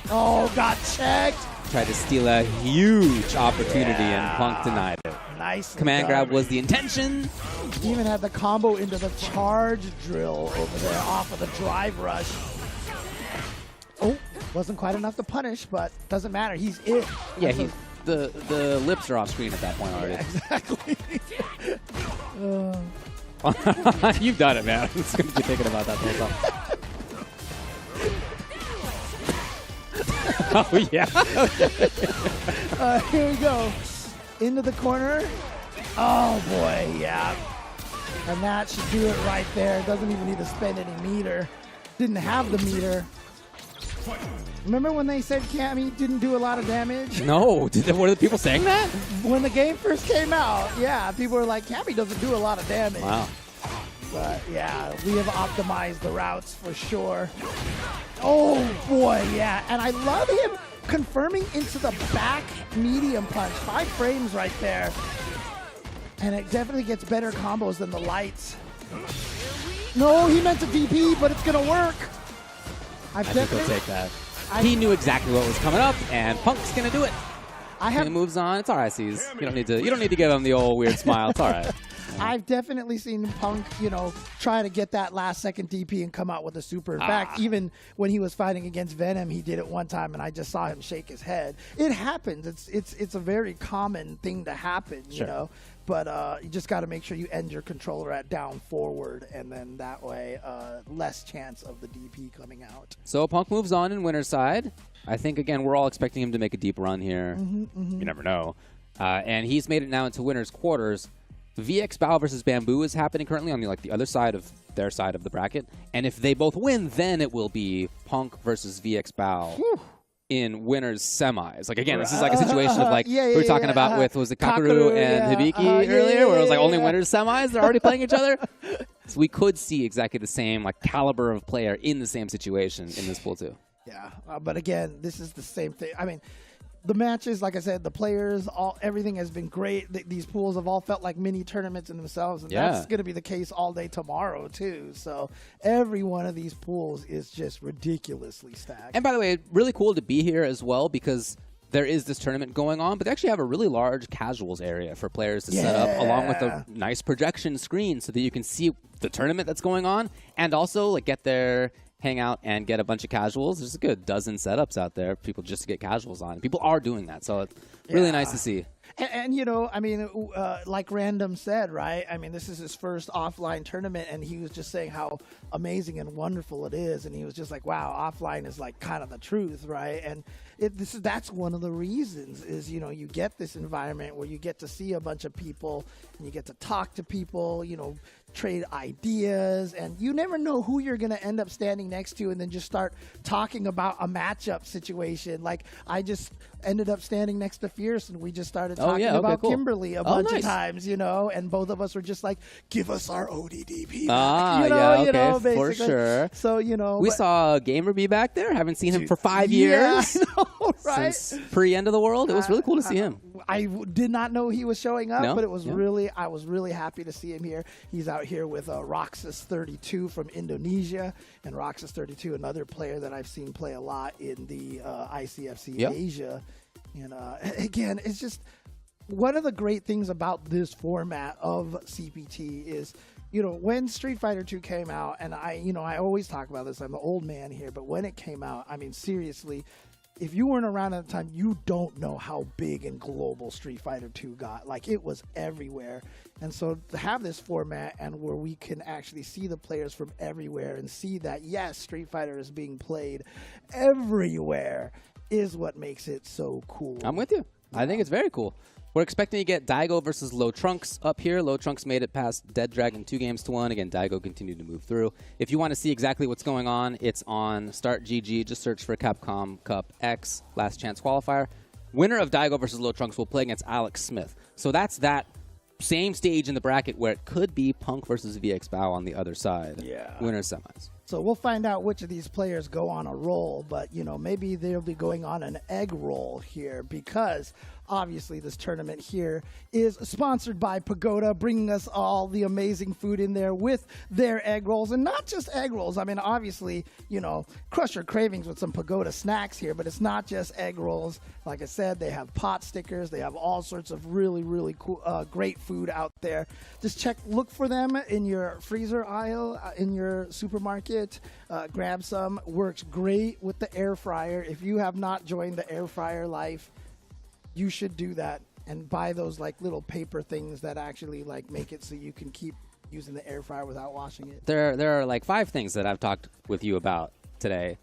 Oh, got checked. Tried to steal a huge opportunity, and Punk denied it. Nice. Command grab was the intention. Even had the combo into the charge drill over there off of the drive rush. Oh, wasn't quite enough to punish, but doesn't matter. He's it. Yeah, the lips are off screen at that point already. Exactly. You've done it, man. I'm just going to be thinking about that the whole time. Oh, yeah. Okay. Here we go. Into the corner. Oh, boy, yeah. And that should do it right there. Doesn't even need to spend any meter. Didn't have the meter. Remember when they said Cammy didn't do a lot of damage? No, were the people saying that? When the game first came out, yeah, people were like, Cammy doesn't do a lot of damage. Wow. But yeah, we have optimized the routes for sure. Oh boy, yeah. And I love him confirming into the back medium punch. 5 frames right there. And it definitely gets better combos than the lights. No, he meant to DP, but it's going to work. I think he'll take that. He knew exactly what was coming up, and Punk's going to do it. He moves on. It's all right, C's. You don't need to give him the old weird smile. It's all right. I've definitely seen Punk, try to get that last second DP and come out with a super. In fact, even when he was fighting against Venom, he did it one time, and I just saw him shake his head. It happens. It's a very common thing to happen, you know. But you just got to make sure you end your controller at down forward, and then that way less chance of the DP coming out. So Punk moves on in winner's side. I think, again, we're all expecting him to make a deep run here. You never know. And he's made it now into winner's quarters. VX Bao versus Bamboo is happening currently on the other side of their side of the bracket. And if they both win, then it will be Punk versus VX Bao. In winners semis. Again, this is a situation of we were talking about with, was it Kakaru and Hibiki earlier, where it was only winners semis, they're already playing each other. So we could see exactly the same caliber of player in the same situation in this pool too. Yeah, but again, this is the same thing. I mean, the matches, like I said, the players, everything has been great. These pools have all felt like mini tournaments in themselves, and that's going to be the case all day tomorrow too. So every one of these pools is just ridiculously stacked. And by the way, really cool to be here as well because there is this tournament going on, but they actually have a really large casuals area for players to set up, along with a nice projection screen so that you can see the tournament that's going on, and also get there, hang out, and get a bunch of casuals. There's a good dozen setups out there, people just to get casuals on. People are doing that, so it's really nice to see. And I mean, like Random said, right? I mean, this is his first offline tournament, and he was just saying how amazing and wonderful it is. And he was just like, wow, offline is kind of the truth, right? And that's one of the reasons is, you get this environment where you get to see a bunch of people and you get to talk to people, trade ideas, and you never know who you're going to end up standing next to and then just start talking about a matchup situation. Like, I just ended up standing next to Fierce, and we just started talking about Kimberly a bunch of times, and both of us were just like, give us our ODDP back. Basically. For sure. So, we saw Gamer be back there. Haven't seen him for 5 years. I know, right? Since pre-end of the world. It was really cool to see him. I did not know he was showing up, but it was I was really happy to see him here. He's out here with Roxas32 from Indonesia, and Roxas32, another player that I've seen play a lot in the ICFC Asia. And again, it's just one of the great things about this format of CPT is, when Street Fighter 2 came out, and I always talk about this, I'm the old man here, but when it came out, I mean, seriously, if you weren't around at the time, you don't know how big and global Street Fighter 2 got. It was everywhere. And so to have this format and where we can actually see the players from everywhere and see that, yes, Street Fighter is being played everywhere is what makes it so cool. I'm with you. I think it's very cool. We're expecting to get Daigo versus Low Trunks up here. Low Trunks made it past Dead Dragon 2-1. Again, Daigo continued to move through. If you want to see exactly what's going on, it's on Start GG. Just search for Capcom Cup X Last Chance Qualifier. Winner of Daigo versus Low Trunks will play against Alex Smith. So that's that same stage in the bracket where it could be Punk versus VX Bao on the other side. Yeah. Winner's semis. So we'll find out which of these players go on a roll, but, maybe they'll be going on an egg roll here because obviously this tournament here is sponsored by Pagoda, bringing us all the amazing food in there with their egg rolls. And not just egg rolls. I mean, obviously, crush your cravings with some Pagoda snacks here, but it's not just egg rolls. Like I said, they have pot stickers. They have all sorts of really, really cool, great food out there. Just look for them in your freezer aisle, in your supermarket. Grab some. Works great with the air fryer. If you have not joined the air fryer life, you should do that and buy those little paper things that actually make it so you can keep using the air fryer without washing it. There are 5 things that I've talked with you about today.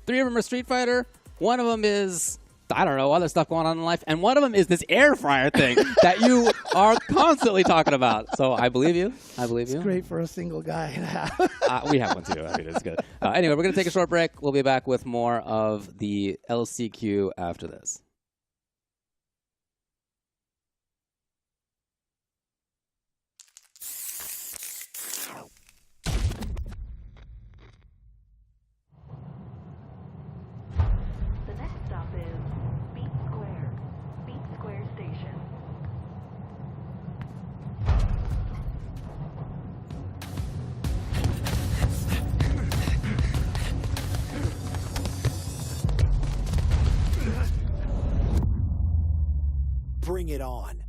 3 of them are Street Fighter. One of them is I don't know, other stuff going on in life. And one of them is this air fryer thing that you are constantly talking about. So I believe you. I believe you. It's great for a single guy to have. We have one too. I mean, it's good. Anyway, we're going to take a short break. We'll be back with more of the LCQ after this. The next stop is Beat Square. Beat Square Station. Bring it on.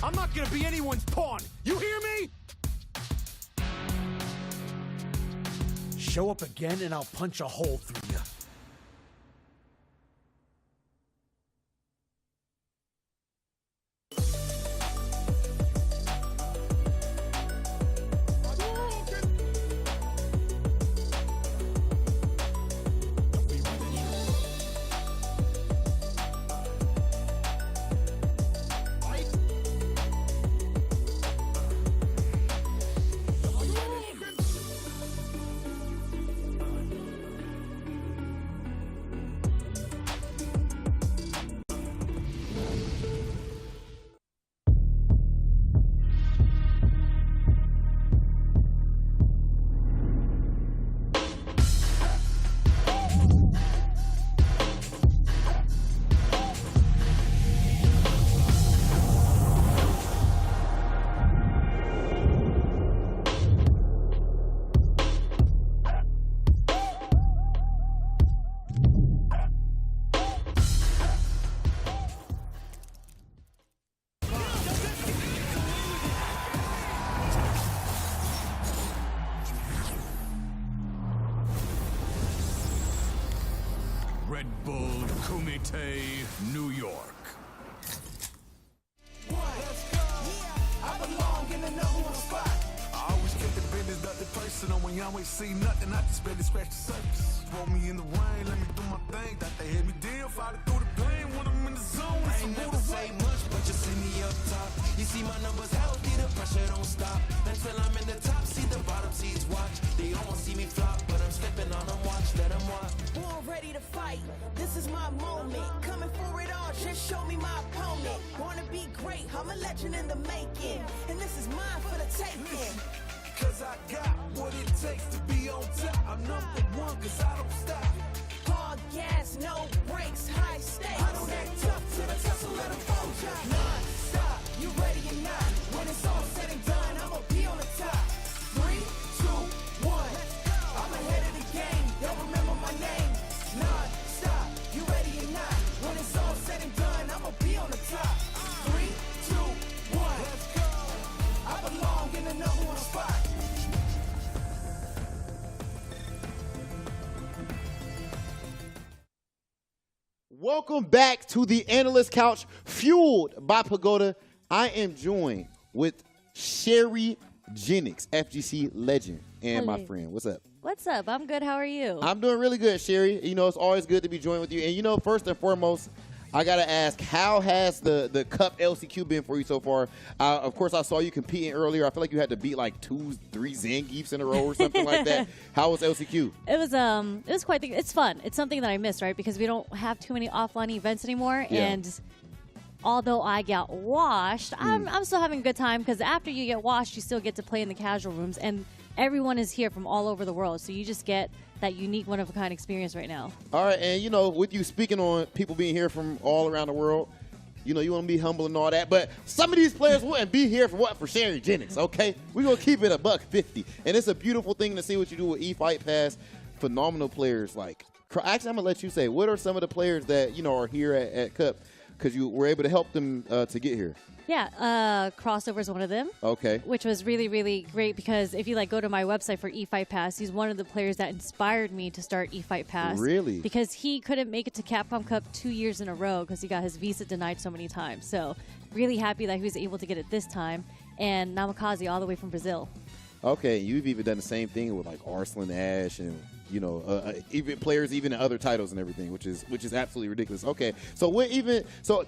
I'm not gonna be anyone's pawn. You hear me? Show up again and I'll punch a hole through you. Red Bull Kumite, New York. I belong in the number one spot. I always kept the business nothing personal. When y'all ain't see nothing, I just barely scratch the surface. Throw me in the rain, let me do my thing. Thought they hit me down, fight through the pain when I'm in the zone. I ain't never say much, but you see me up top. You see my numbers healthy, the pressure don't stop. Until I'm in the top, see the bottom seeds watch. They almost see me flop, but I'm stepping on them, watch, let them watch. Born ready to fight. This is my moment. Coming for it all, just show me my opponent. Wanna be great, I'm a legend in the making. And this is mine for the taking. Cause I got what it takes to be on top. I'm number one cause I don't stop. Hard gas, no brakes, high stakes. I don't act tough till the tussle let them fold ya. Non-stop, you ready or not? When it's all said and done, I'ma be on the top. 3, 2, 1. I'm ahead of the game, don't remember my name. Non-stop, you ready or not? When it's all said and done, I'ma be on the top. 3, 2, 1. I belong in the number one spot. Welcome back to the Analyst Couch, fueled by Pagoda. I am joined with Sherry Jennings, FGC legend, and my Hello. friend. What's up? What's up? I'm good. How are you? I'm doing really good, Sherry. You know, it's always good to be joined with you. And, you know, first and foremost, I got to ask, how has the Cup LCQ been for you so far? Of course, I saw you competing earlier. I feel like you had to beat like 2-3 Zangiefs in a row or something like that. How was LCQ? It was quite. It's fun. It's something that I miss, right? Because we don't have too many offline events anymore, Yeah. and although I got washed, I'm still having a good time because after you get washed, you still get to play in the casual rooms, and everyone is here from all over the world. So you just get that unique, one-of-a-kind experience right now. All right, and, you know, with you speaking on people being here from all around the world, you know, you want to be humble and all that, but some of these players wouldn't be here for what? For Sherry Jennings, okay? We're going to keep it $150. And it's a beautiful thing to see what you do with eFight Pass. Phenomenal players. Like, actually, I'm going to let you say, what are some of the players that, you know, are here at Cup? Because you were able to help them to get here. Yeah, Crossover is one of them. Okay. Which was really, really great because if you go to my website for eFight Pass, he's one of the players that inspired me to start eFight Pass. Really? Because he couldn't make it to Capcom Cup 2 years in a row because he got his visa denied so many times. So really happy that he was able to get it this time. And Namikaze all the way from Brazil. Okay, you've even done the same thing with like Arslan Ash and, you know, even players even in other titles and everything, which is absolutely ridiculous. Okay, so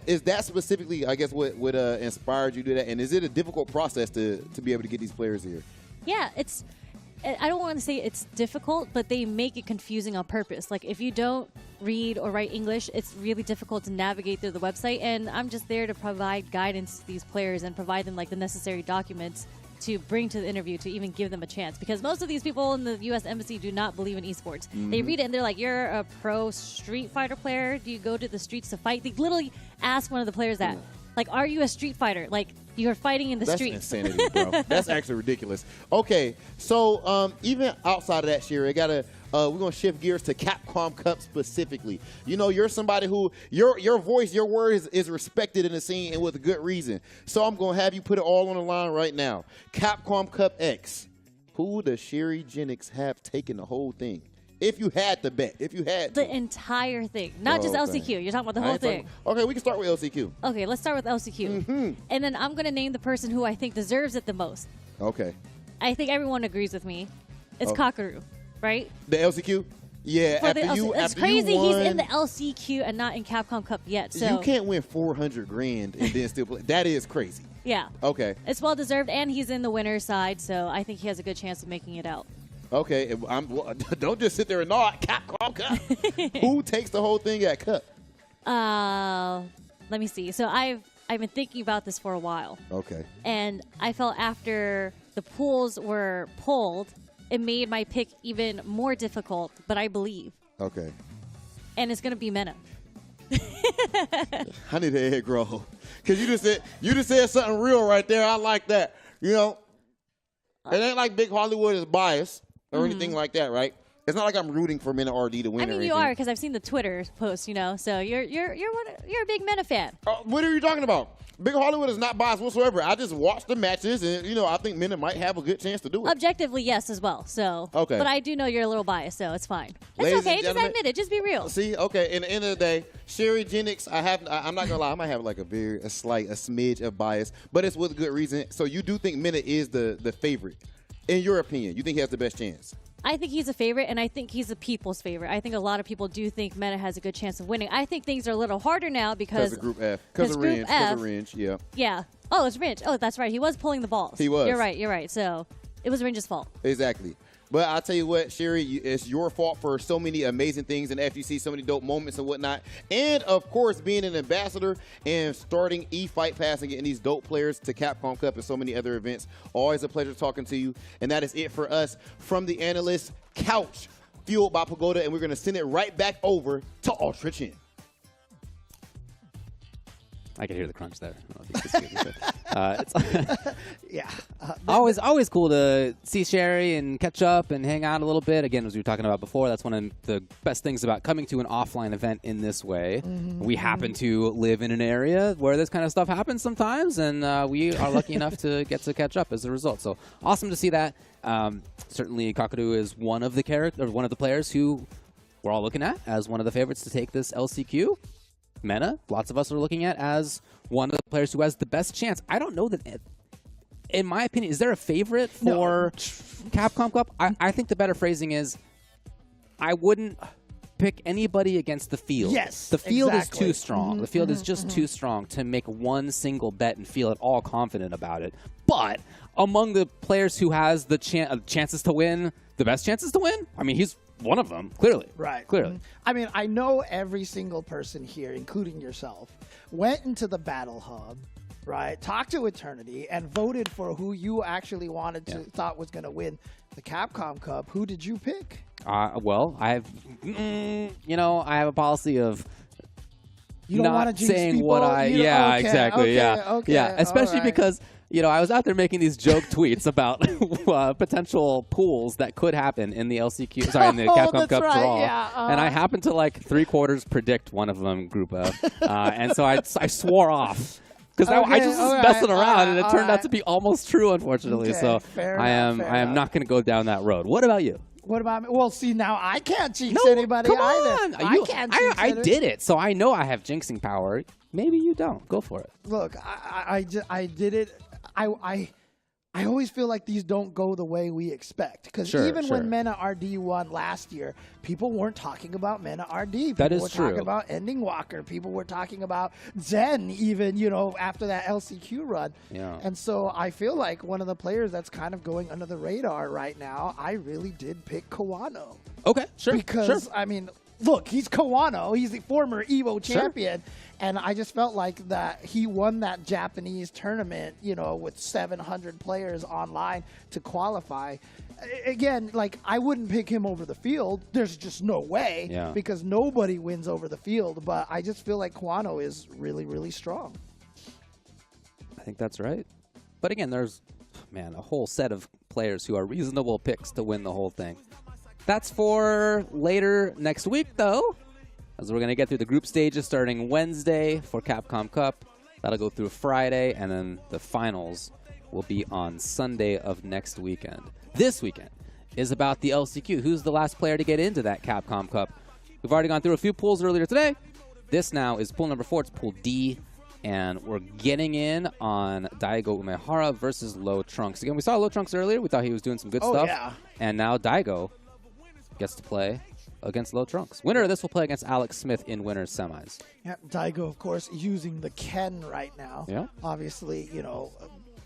is that specifically, I guess, what inspired you to do that? And is it a difficult process to be able to get these players here? Yeah, I don't want to say it's difficult, but they make it confusing on purpose. Like if you don't read or write English, it's really difficult to navigate through the website. And I'm just there to provide guidance to these players and provide them like the necessary documents to bring to the interview to even give them a chance. Because most of these people in the U.S. Embassy do not believe in esports. They read it and they're like, you're a pro Street Fighter player? Do you go to the streets to fight? They literally ask one of the players that. Like, are you a Street Fighter? Like, you're fighting in the streets. That's insanity, bro. That's actually ridiculous. Okay, so even outside of that, Sherry, we're going to shift gears to Capcom Cup specifically. You know, you're somebody who, your voice, your word is respected in the scene and with a good reason. So I'm going to have you put it all on the line right now. Capcom Cup X. Who does Sherry Jennings have taken the whole thing? If you had to bet. If you had the entire thing. Not just LCQ. You're talking about the whole thing. Okay, we can start with LCQ. Okay, let's start with LCQ. And then I'm going to name the person who I think deserves it the most. Okay. I think everyone agrees with me. It's Kakaru, right? The LCQ? Yeah. It's crazy he's in the LCQ and not in Capcom Cup yet. So you can't win $400,000 and then still play. That is crazy. Yeah. Okay. It's well-deserved, and he's in the winner's side, so I think he has a good chance of making it out. Okay, don't just sit there and nod. Capcom Cup. Who takes the whole thing at Cup? Let me see. So I've been thinking about this for a while. Okay. And I felt after the pools were pulled, it made my pick even more difficult, but I believe. Okay. And it's going to be Mena. I need an egg roll. Because you just said something real right there. I like that. You know, it ain't like Big Hollywood is biased or anything like that, right? It's not like I'm rooting for Mena RD to win. I mean, you are, because I've seen the Twitter posts, you know. So you're a big Mena fan. What are you talking about? Big Hollywood is not biased whatsoever. I just watched the matches, and, you know, I think Mena might have a good chance to do it. Objectively, yes, as well. So, okay. But I do know you're a little biased, so it's fine. Ladies it's okay. Just admit it. Just be real. See, okay. In the end of the day, Sherry Jennings, I'm not gonna lie, I might have like a smidge of bias, but it's with good reason. So you do think Mena is the favorite, in your opinion? You think he has the best chance? I think he's a favorite, and I think he's a people's favorite. I think a lot of people do think Mena has a good chance of winning. I think things are a little harder now because of Group F. Because of Ringe, yeah. Yeah. Oh, it's Ringe. Oh, that's right. He was pulling the balls. He was. You're right. So it was Ringe's fault. Exactly. But I'll tell you what, Sherry, it's your fault for so many amazing things in FGC, so many dope moments and whatnot. And, of course, being an ambassador and starting eFight Pass and getting these dope players to Capcom Cup and so many other events. Always a pleasure talking to you. And that is it for us from the analyst couch, fueled by Pagoda. And we're going to send it right back over to Ultra Chin. I can hear the crunch there. It's yeah. Always cool to see Sherry and catch up and hang out a little bit. Again, as we were talking about before, that's one of the best things about coming to an offline event in this way. We happen to live in an area where this kind of stuff happens sometimes, and we are lucky enough to get to catch up as a result. So awesome to see that. Certainly, Kakaru is one of the players who we're all looking at as one of the favorites to take this LCQ. Mena, lots of us are looking at as one of the players who has the best chance. I don't know that, in my opinion, is there a favorite for Capcom Cup? I think the better phrasing is I wouldn't pick anybody against the field. Yes, the field is too strong. The field is just too strong to make one single bet and feel at all confident about it. But among the players who has the chances to win, the best chances to win, I mean, he's one of them, clearly. Right. Clearly. I mean, I know every single person here, including yourself, went into the Battle Hub right? Talked to Eternity and voted for who you actually wanted to thought was going to win the Capcom Cup. Who did you pick? Well, I have, you know, I have a policy of You don't wanna not jinx saying people? what I. You don't- Yeah, okay, exactly. okay, yeah, okay, yeah. Especially all right. because you know I was out there making these joke tweets about potential pools that could happen in the LCQ. Sorry, in the Capcom that's Cup right, draw. yeah, And I happened to like 3/4 predict one of them, Group F, and so I swore off. Because I just was messing around, and it turned out to be almost true, unfortunately. Okay, so fair I am enough, I am not going to go down that road. What about you? What about me? Well, see, now I can't jinx anybody come either. on. I can't jinx I it. did it, so I know I have jinxing power. Maybe you don't. Go for it. Look, I did it. I always feel like these don't go the way we expect. Because even when Mena RD won last year, people weren't talking about Mena RD. People were talking about Ending Walker. People were talking about Zen even, you know, after that LCQ run. Yeah. And so I feel like one of the players that's kind of going under the radar right now, I really did pick Kawano. Okay, sure. Because, I mean, look, he's Kawano. He's the former EVO champion. And I just felt like that he won that Japanese tournament, you know, with 700 players online to qualify. Again, like, I wouldn't pick him over the field. There's just no way because nobody wins over the field. But I just feel like Kawano is really, really strong. I think that's right. But again, there's, man, a whole set of players who are reasonable picks to win the whole thing. That's for later next week, though, as we're going to get through the group stages starting Wednesday for Capcom Cup. That'll go through Friday, and then the finals will be on Sunday of next weekend. This weekend is about the LCQ. Who's the last player to get into that Capcom Cup? We've already gone through a few pools earlier today. This now is pool number 4. It's pool D, and we're getting in on Daigo Umehara versus Low Trunks. Again, we saw Low Trunks earlier. We thought he was doing some good stuff. Yeah. And now Daigo gets to play against Low Trunks. Winner of this will play against Alex Smith in winners semis. Yeah, Daigo, of course, using the Ken right now. Yeah. Obviously, you know,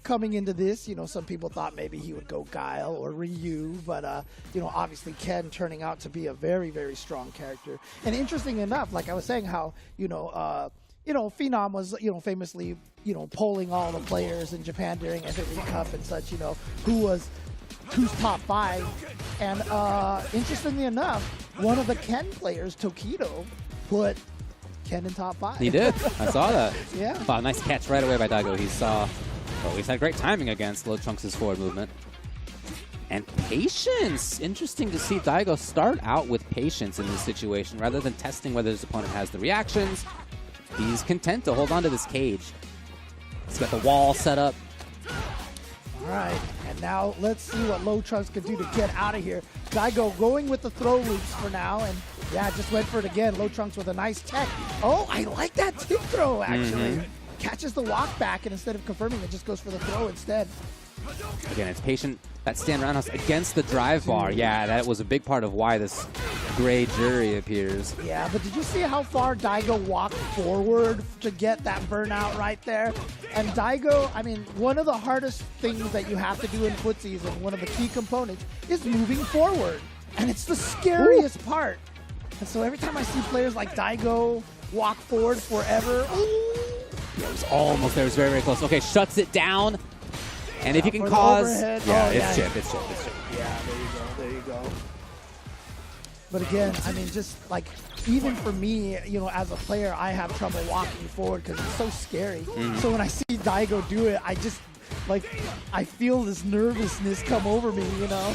coming into this, you know, some people thought maybe he would go Guile or Ryu, but, you know, obviously Ken turning out to be a very, very strong character. And interesting enough, like I was saying, how, you know, Phenom was, you know, famously, you know, polling all the players in Japan during FFA Cup and such, you know, who's top 5. And interestingly enough, one of the Ken players, Tokido, put Ken in top 5. He did. I saw that. Yeah. Wow, nice catch right away by Daigo. He saw, well, he's had great timing against Low Trunks' forward movement. And patience. Interesting to see Daigo start out with patience in this situation rather than testing whether his opponent has the reactions. He's content to hold on to this cage. He's got the wall set up. All right, and now let's see what Low Trunks can do to get out of here. Daigo going with the throw loops for now, and yeah, just went for it again. Low Trunks with a nice tech. Oh, I like that tip throw, actually. Catches the walk back, and instead of confirming it, just goes for the throw instead. Again, it's patient. That stand roundhouse against the drive bar. Yeah, that was a big part of why this gray jury appears. Yeah, but did you see how far Daigo walked forward to get that burnout right there? And Daigo, I mean, one of the hardest things that you have to do in footsies and one of the key components is moving forward. And it's the scariest part. And so every time I see players like Daigo walk forward forever, Yeah, it was almost there. It was very, very close. Okay, shuts it down. And if you can for the cause... overhead. Yeah, Oh, it's yeah. chip, it's chip, it's chip. Yeah, there you go. But again, I mean, just like, even for me, you know, as a player, I have trouble walking forward because it's so scary. So when I see Daigo do it, I just, like, I feel this nervousness come over me, you know?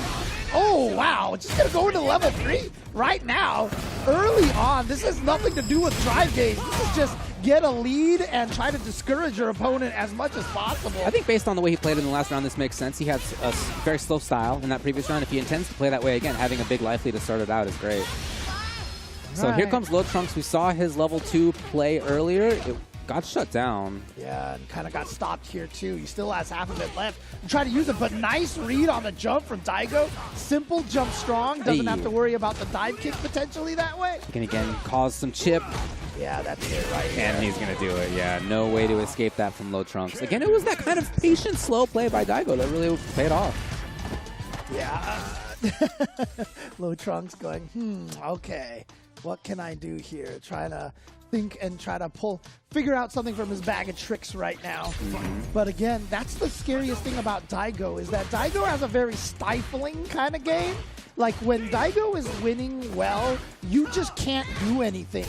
Oh, wow. Just going to go into level 3 right now. Early on, this has nothing to do with drive games. This is just get a lead and try to discourage your opponent as much as possible. I think based on the way he played in the last round, this makes sense. He had a very slow style in that previous round. If he intends to play that way again, having a big life lead to start it out is great. So here comes Low Trunks. We saw his level 2 play earlier. It got shut down. Yeah, and kind of got stopped here too. He still has half of it left. Try to use it, but nice read on the jump from Daigo. Simple jump strong. Doesn't have to worry about the dive kick potentially that way. He can again cause some chip. Yeah, that's it right here. And he's going to do it. Yeah, no way to escape that from Low Trunks. Again, it was that kind of patient, slow play by Daigo that really paid off. Yeah. Low Trunks going, okay, what can I do here? Trying to think and try to figure out something from his bag of tricks right now. But again, that's the scariest thing about Daigo, is that Daigo has a very stifling kind of game. Like when Daigo is winning well, you just can't do anything.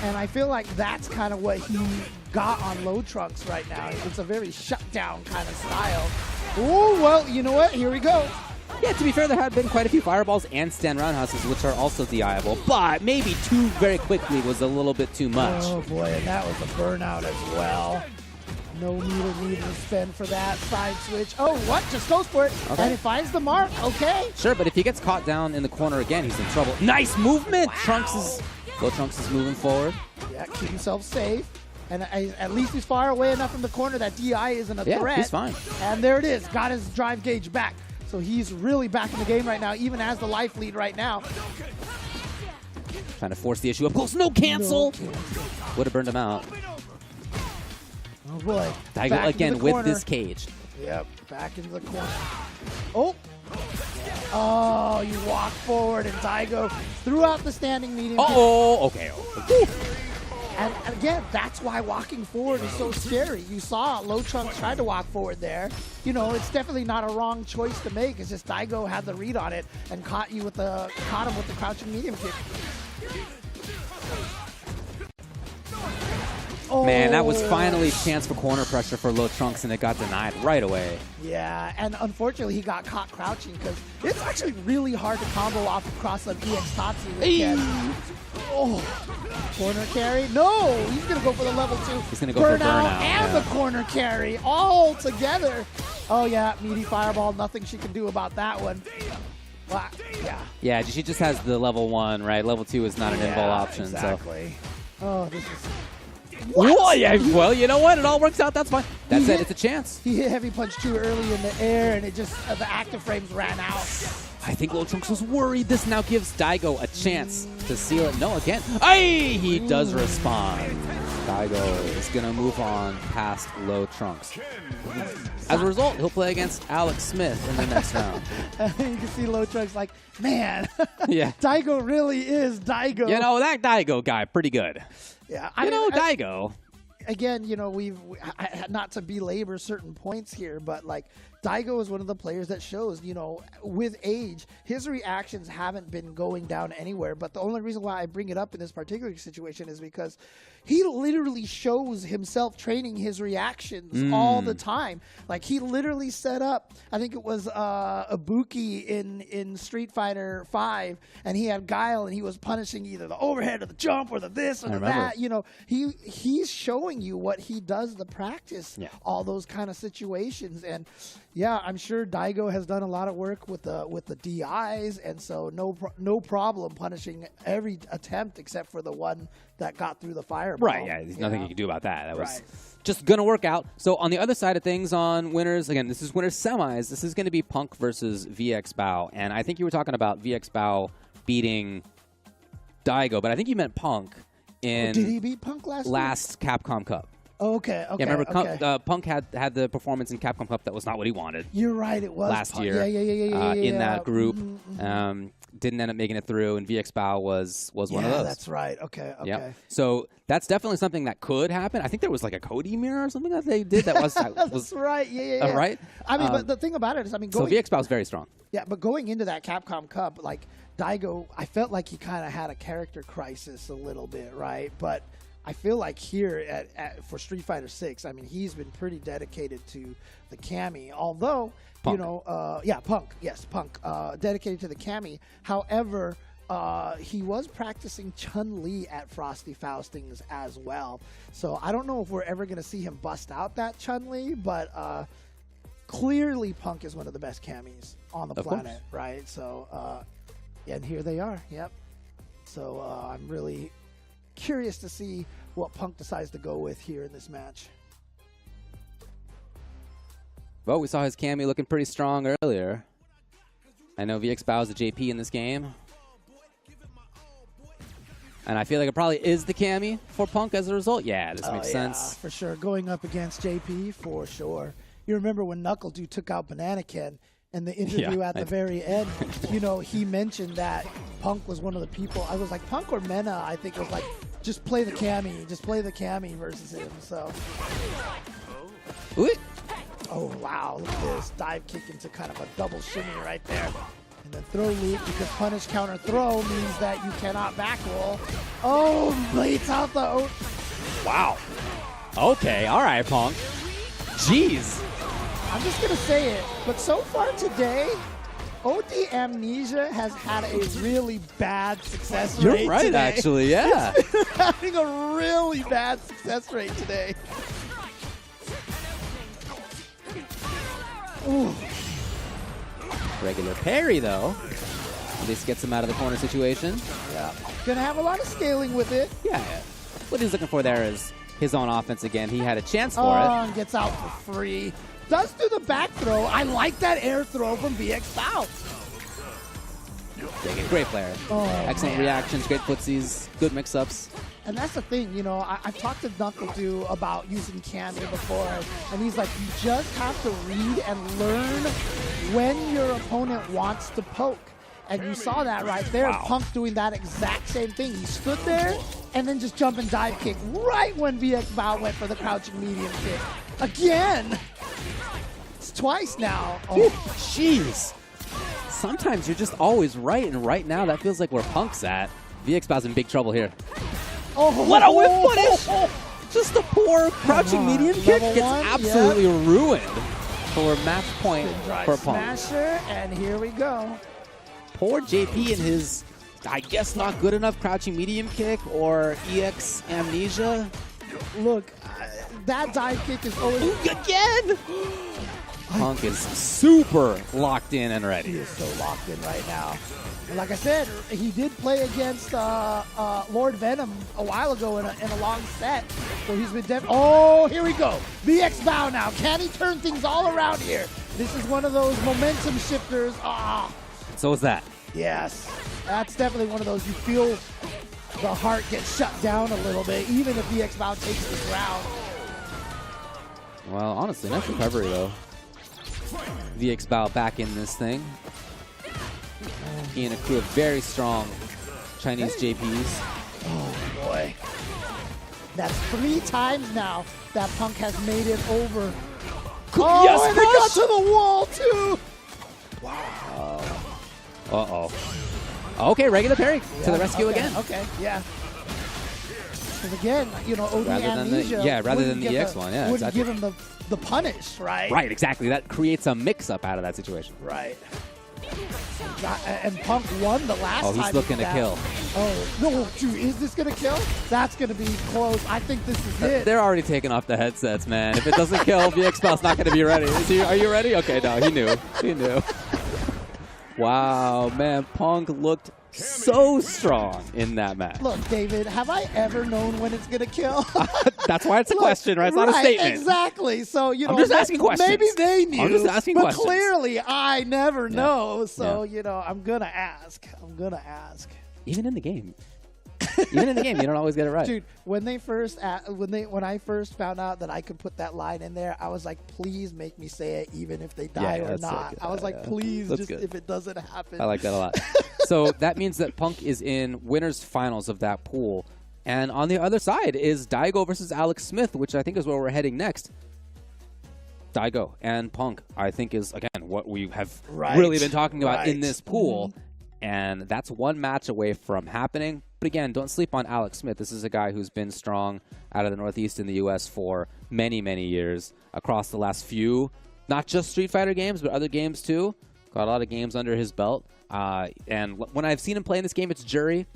And I feel like that's kind of what he got on Low Trunks right now. It's a very shutdown kind of style. Oh, well, you know what? Here we go. Yeah, to be fair, there have been quite a few fireballs and stand roundhouses, which are also DIable, but maybe 2 very quickly was a little bit too much. Oh boy, and that was a burnout as well. No meter needed to spend for that side switch. Oh, what? Just goes for it. Okay. And it finds the mark. Okay. Sure, but if he gets caught down in the corner again, he's in trouble. Nice movement! Wow. Low Trunks is moving forward. Yeah, keep himself safe. And at least he's far away enough from the corner that DI isn't a threat. Yeah, he's fine. And there it is. Got his drive gauge back. So he's really back in the game right now, even as the life lead right now. Trying to force the issue up close. No cancel! Would have burned him out. Oh boy. Daigo again with this cage. Yep, back into the corner. Oh! Oh, you walk forward and Daigo threw out the standing medium. Oh, okay. And again, that's why walking forward is so scary. You saw Low Trunks tried to walk forward there. You know, it's definitely not a wrong choice to make. It's just Daigo had the read on it and caught him with the crouching medium kick. Oh. Man, that was finally a chance for corner pressure for Low Trunks, and it got denied right away. Yeah, and unfortunately he got caught crouching because it's actually really hard to combo off across an EX Tatsu with Ken. Oh, corner carry? No, he's going to go for the level 2. He's going to go for burnout. And the corner carry all together. Oh, yeah, meaty fireball. Nothing she can do about that one. Wow. Yeah. Yeah, she just has the level 1, right? Level 2 is not an invul option. Exactly. So. Oh, this is... What? Yeah, well, you know what? It all works out. That's fine. That's it. It's a chance. He hit heavy punch too early in the air, and it just the active frames ran out. I think Low Trunks was worried. This now gives Daigo a chance to seal it. No, again. Hey, he does respond. Daigo is going to move on past Low Trunks. As a result, he'll play against Alex Smith in the next round. You can see Low Trunks like, man, yeah. Daigo really is Daigo. You know, that Daigo guy, pretty good. Yeah, Daigo. Again, you know, not to belabor certain points here, but like Daigo is one of the players that shows, you know, with age, his reactions haven't been going down anywhere. But the only reason why I bring it up in this particular situation is because he literally shows himself training his reactions all the time. Like he literally set up, I think it was Ibuki in Street Fighter 5, and he had Guile, and he was punishing either the overhead or the jump or the this or the that. You know, he's showing you what he does to practice all those kind of situations. And yeah, I'm sure Daigo has done a lot of work with the DIs, and so no problem punishing every attempt except for the one that got through the fireball. Right, yeah, there's nothing you can do about that. That was just going to work out. So on the other side of things, on winners, again, this is winners semis. This is going to be Punk versus VX Bao, and I think you were talking about VX Bao beating Daigo, but I think you meant Punk in did he beat Punk last Capcom Cup. Oh, okay. Yeah, remember, Punk had the performance in Capcom Cup that was not what he wanted. You're right, it was last year. In that group, didn't end up making it through, and VX Bao was one of those. That's right. Okay. Yep. So that's definitely something that could happen. I think there was like a Cody mirror or something that they did that was. That's right. Yeah. Right. I mean, but the thing about it is, I mean, so VX Bao is very strong. Yeah, but going into that Capcom Cup, like Daigo, I felt like he kind of had a character crisis a little bit, right? But I feel like here for Street Fighter 6, I mean, he's been pretty dedicated to the Kami, although, Punk. you know, Punk, dedicated to the Kami. However, he was practicing Chun-Li at Frosty Faustings as well. So I don't know if we're ever going to see him bust out that Chun-Li, but clearly Punk is one of the best Kamis on the planet, right? So, and here they are, yep. So I'm really curious to see what Punk decides to go with here in this match. Well, we saw his Cammy looking pretty strong earlier. I know VX Bao is a JP in this game. And I feel like it probably is the Cammy for Punk as a result. Yeah, this makes sense. For sure. Going up against JP, for sure. You remember when Knuckle Dude took out Banana Ken in the interview at the very end, you know, he mentioned that Punk was one of the people. I was like, Punk or Mena, I think, was like, just play the Cammy. Just play the Cammy versus him. So. Ooh. Oh, wow. Look at this. Dive kick into kind of a double shimmy right there. And then throw loop, because punish counter throw means that you cannot back roll. Oh, blates out the... Wow. Okay, all right, Punk. Jeez. I'm just going to say it, but so far today, OD Amnesia has had a really bad success rate. You're right, today. actually, yeah. It's having a really bad success rate today. Ooh. Regular parry, though. At least gets him out of the corner situation. Yeah. Gonna have a lot of scaling with it. Yeah. What he's looking for there is his own offense again. He had a chance for And gets out for free. Does do the back throw. I like that air throw from VX Bow. it. Great player. Oh, Excellent man. reactions, great footsies, good mix-ups. And that's the thing, you know, I've talked to Knuckle about using Cammy before, and he's like, you just have to read and learn when your opponent wants to poke. And you saw that right there, Wow. Punk doing that exact same thing. He stood there and then just jump and dive kick right when VX Bow went for the crouching medium kick. Again! It's twice now. Oh, jeez. Sometimes you're just always right, and right now that feels like where Punk's at. VX Bow's in big trouble here. Oh, what a whip footage! Just a poor crouching medium kick gets absolutely ruined for match point for Punk. Smasher, and here we go. Poor JP in his, I guess, not good enough crouching medium kick or EX Amnesia. Look, that dive kick is always... Again! Punk is super locked in and ready. He is so locked in right now. And like I said, he did play against Lord Venom a while ago in a long set. So he's been Oh, here we go. VX Bow now. Can he turn things all around here? This is one of those momentum shifters. So is that. Yes. That's definitely one of those you feel the heart get shut down a little bit, even if VX Bow takes the ground. Well, honestly, nice recovery, though. VX Bow back in this thing. He and a crew of very strong Chinese JPs. Oh, boy. That's 3 times now that Punk has made it over. Oh, yes, and it got to the wall, too. Wow. Uh-oh. Okay, regular parry to the rescue again. Okay, yeah. Because again, you know, OD Rather than the- Amnesia yeah, rather than wouldn't the get EX one, yeah, wouldn't exactly. give him the punish, right? Right, exactly. That creates a mix-up out of that situation. Right. And Punk won the last time. Oh, he's looking to kill. Oh, no, dude, is this going to kill? That's going to be close. I think this is it. They're already taking off the headsets, man. If it doesn't kill, VX Bow's not going to be ready. Are you ready? Okay, no, he knew. He knew. Wow, man, Punk looked so strong in that match. Look, David, have I ever known when it's going to kill? That's why it's a question, right? It's not a statement. Exactly. So, you know, I'm just asking questions. Maybe they knew. I'm just asking but questions. clearly, I never know. So, Yeah. you know, I'm going to ask. I'm going to ask. Even in the game. Even in the game, you don't always get it right. Dude, when I first found out that I could put that line in there, I was like, please make me say it even if they die or that's so not. good. I was like, Yeah. please, That's just good. if it doesn't happen. I like that a lot. So that means that Punk is in winners finals of that pool. And on the other side is Daigo versus Alex Smith, which I think is where we're heading next. Daigo and Punk, I think, is, again, what we have really been talking about in this pool. And that's one match away from happening. But again, don't sleep on Alex Smith. This is a guy who's been strong out of the Northeast in the U.S. for many, many years across the last few, not just Street Fighter games, but other games too. Got a lot of games under his belt. And when I've seen him play in this game, it's Jury.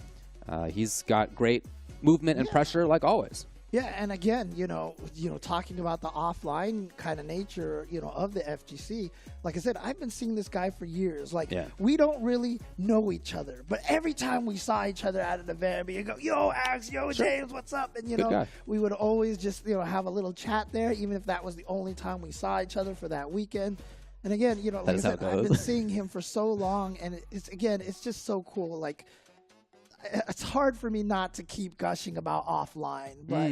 He's got great movement and pressure, like always. Yeah, and again, you know, talking about the offline kind of nature, you know, of the FGC. Like I said, I've been seeing this guy for years. Like, we don't really know each other, but every time we saw each other at an event, we go, "Yo, Alex, yo, James, what's up?" And you Good know, guy. we would always just have a little chat there, even if that was the only time we saw each other for that weekend. And again, you know, like I said, I've been seeing him for so long, and it's just so cool. Like, it's hard for me not to keep gushing about offline, but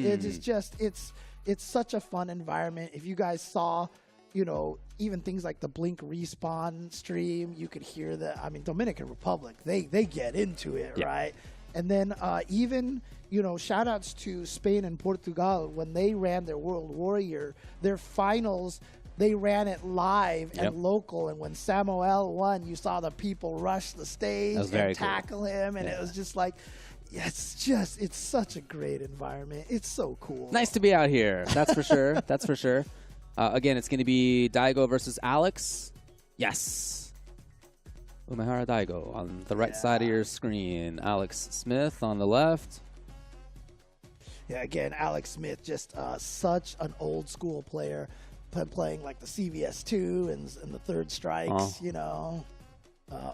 it's such a fun environment. If you guys saw, you know, even things like the Blink Respawn stream, you could hear Dominican Republic, they get into it, right? And then even, you know, shout outs to Spain and Portugal when they ran their World Warrior, their finals, they ran it live and local. And when Samuel won, you saw the people rush the stage and tackle him. And it was just like, yeah, it's such a great environment. It's so cool. Nice to be out here. That's for sure. That's for sure. Again, it's going to be Daigo versus Alex. Yes. Umehara Daigo on the right side of your screen. Alex Smith on the left. Yeah, again, Alex Smith, just such an old school player, playing like the CVS2 and the Third Strikes, you know.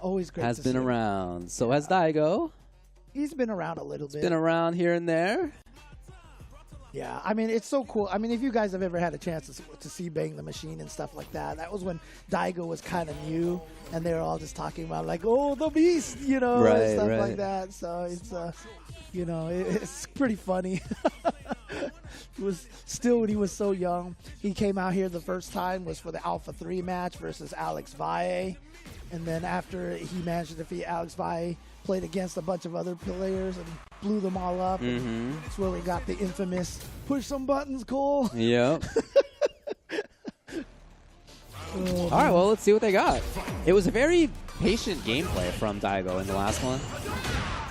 Always great Has to been see. around. So has Daigo. He's been around a little bit. Been around here and there. Yeah, I mean, it's so cool. I mean, if you guys have ever had a chance to see Bang the Machine and stuff like that, that was when Daigo was kind of new, and they were all just talking about, like, oh, the Beast, you know, and stuff like that. So it's, you know, it's pretty funny. It was still when he was so young. He came out here the first time was for the Alpha 3 match versus Alex Valle. And then after he managed to defeat Alex Valle, played against a bunch of other players and blew them all up. And that's where we got the infamous push some buttons, Cole. Yep. All right, well, let's see what they got. It was a very patient gameplay from Daigo in the last one.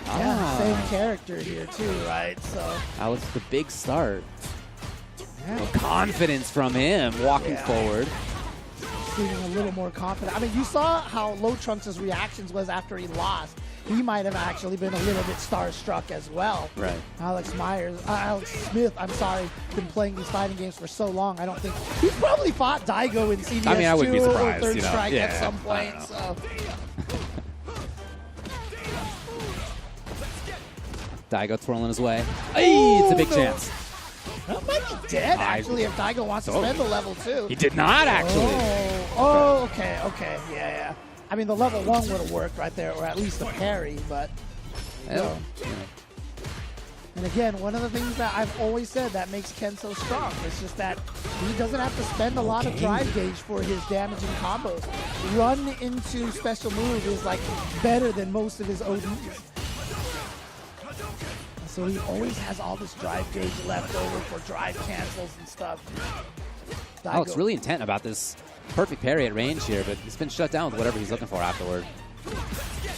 Yeah, same character here too, right? So that was the big start. Well, confidence from him walking forward. Feeling a little more confident. I mean, you saw how Low Trunks' reactions was after he lost. He might have actually been a little bit starstruck as well. Right. Alex Smith, I'm sorry, been playing these fighting games for so long. I don't think he's probably fought Daigo in CVS2 I mean, I would be surprised, or Third you know. Strike Yeah, at some point. So. Daigo twirling his way. Hey, it's a big chance. That might be dead, actually, if Daigo wants to spend the level 2. He did not, actually. Okay. Yeah. I mean, the level 1 would have worked right there, or at least a parry, but... Yeah. And again, one of the things that I've always said that makes Ken so strong is just that he doesn't have to spend a lot of drive gauge for his damaging combos. Run into special move is like better than most of his ODs. So he always has all this drive gauge left over for drive cancels and stuff. Alex really intent about this perfect parry at range here, but he's been shut down with whatever he's looking for afterward.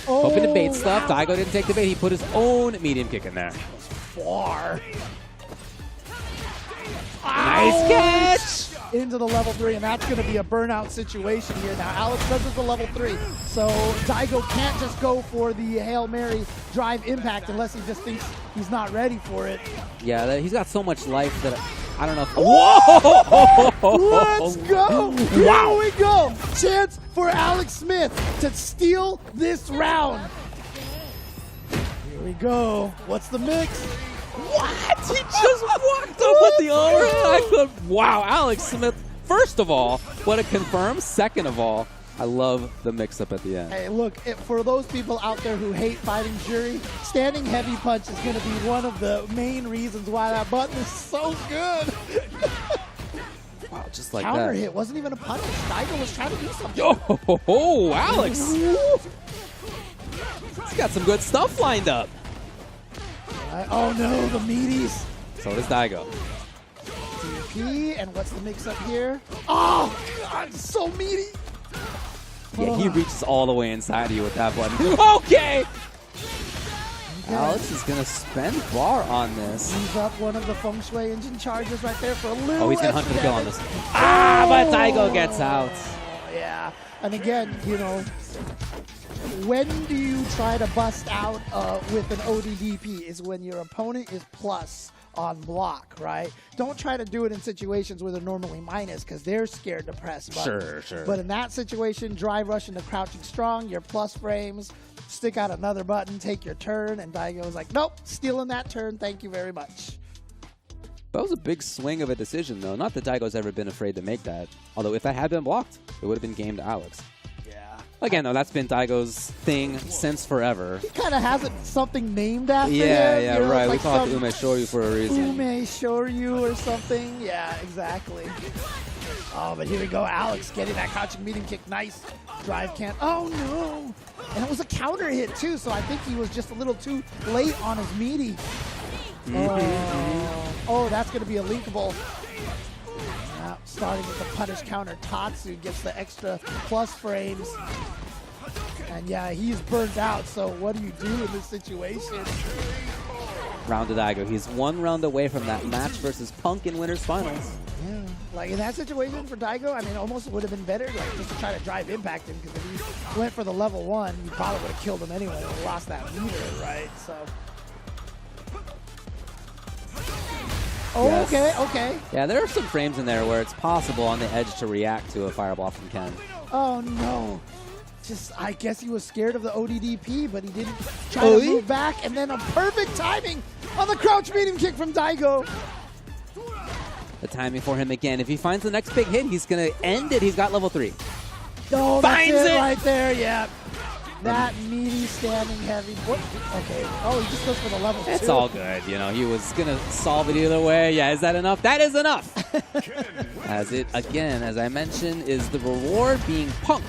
Hoping to bait stuff. Daigo didn't take the bait. He put his own medium kick in there. Far. Nice catch! Into the level 3, and that's going to be a burnout situation here. Now, Alex says it's a level 3, so Daigo can't just go for the Hail Mary drive impact unless he just thinks he's not ready for it. Yeah, he's got so much life that I don't know if... Whoa! Let's go! Here we go! Chance for Alex Smith to steal this round. Here we go. What's the mix? What? He just walked up with the overhead. Wow, Alex Smith, first of all, what a confirm. Second of all, I love the mix-up at the end. Hey, look, for those people out there who hate fighting Jury, standing heavy punch is going to be one of the main reasons why that button is so good. Wow, just like Counter that. hit wasn't even a punish. Daigo was trying to do something. Oh, Alex. He's got some good stuff lined up. Oh no, the meaties. So does Daigo. DP, and what's the mix up here? Oh, God, so meaty. Yeah, he reaches all the way inside of you with that button. Okay! Alex is going to spend bar on this. He's up one of the Feng Shui engine charges right there for a little. Oh, he's going to hunt for the kill on this. Ah, but Daigo gets out. Yeah, and again, you know, when do you try to bust out with an ODDP is when your opponent is plus on block, right? Don't try to do it in situations where they're normally minus because they're scared to press buttons. Sure. But in that situation, drive rush into crouching strong, your plus frames, stick out another button, take your turn, and Daigo's like, nope, stealing that turn, thank you very much. That was a big swing of a decision, though. Not that Daigo's ever been afraid to make that. Although if that had been blocked, it would have been game to Alex. Again, though, that's been Daigo's thing since forever. He kind of has something named after him. Yeah, you know, right. like we call it Ume Shoryu for a reason. Ume Shoryu or something. Yeah, exactly. Oh, but here we go. Alex getting that crouching medium kick. Nice drive can't. Oh, no. And it was a counter hit, too, so I think he was just a little too late on his meaty. Oh, that's going to be a linkable. Starting with the punish counter, Tatsu gets the extra plus frames. And yeah, he's burned out, so what do you do in this situation? Round to Daigo. He's 1 round away from that match versus Punk in winners finals. Yeah, like in that situation for Daigo, I mean, almost would have been better, like just to try to drive impact him, because if he went for the level 1, you probably would have killed him anyway and lost that meter, right? So. Oh, Yes. okay. Yeah, there are some frames in there where it's possible on the edge to react to a fireball from Ken. Oh no. Just, I guess he was scared of the ODDP, but he didn't try to move back, and then a perfect timing on the crouch medium kick from Daigo. The timing for him again. If he finds the next big hit, he's going to end it. He's got level 3. Oh, Finds that's it it right there, yeah. That meaty standing heavy. What? Okay. Oh, he just goes for the level 2. It's all good. You know, he was going to solve it either way. Yeah, is that enough? That is enough. As it, again, as I mentioned, is the reward being Punk.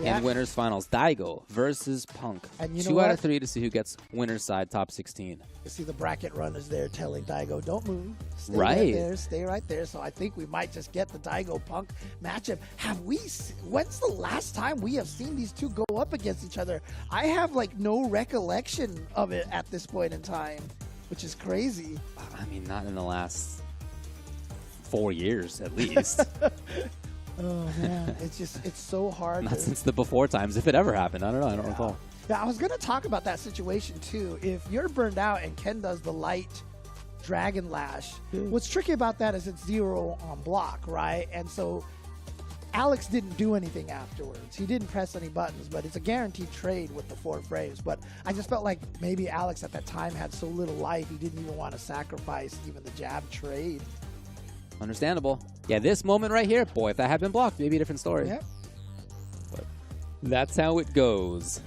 In winners finals, Daigo versus Punk. And you know 2 out what? of 3 to see who gets winners side top 16. You see the bracket runners there telling Daigo, don't move. Stay Right. right there. Stay right there. So I think we might just get the Daigo Punk matchup. When's the last time we have seen these two go up against each other? I have like no recollection of it at this point in time, which is crazy. I mean, not in the last 4 years at least. Oh man, it's so hard. Not since the before times, if it ever happened. I don't know. I don't recall. Yeah, I was going to talk about that situation too. If you're burned out and Ken does the light Dragon Lash, what's tricky about that is it's 0 on block, right? And so Alex didn't do anything afterwards. He didn't press any buttons, but it's a guaranteed trade with the 4 frames. But I just felt like maybe Alex at that time had so little life, he didn't even want to sacrifice even the jab trade. Understandable. Yeah, this moment right here, boy, if that had been blocked, maybe a different story. Yep. But that's how it goes.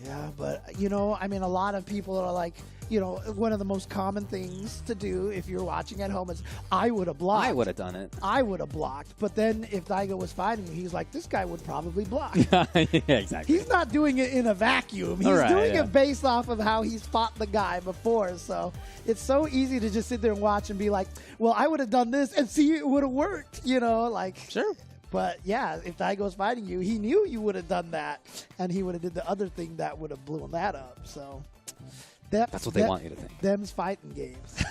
Yeah, but, you know, I mean, a lot of people are like, you know, one of the most common things to do if you're watching at home is, I would have blocked. I would have done it. I would have blocked. But then if Daigo was fighting you, he's like, this guy would probably block. Yeah, exactly. He's not doing it in a vacuum. He's doing it based off of how he's fought the guy before. So it's so easy to just sit there and watch and be like, well, I would have done this and see it would have worked, you know, like. Sure. But yeah, if Daigo's fighting you, he knew you would have done that, and he would have did the other thing that would have blown that up. So that's what they want you to think. Them's fighting games.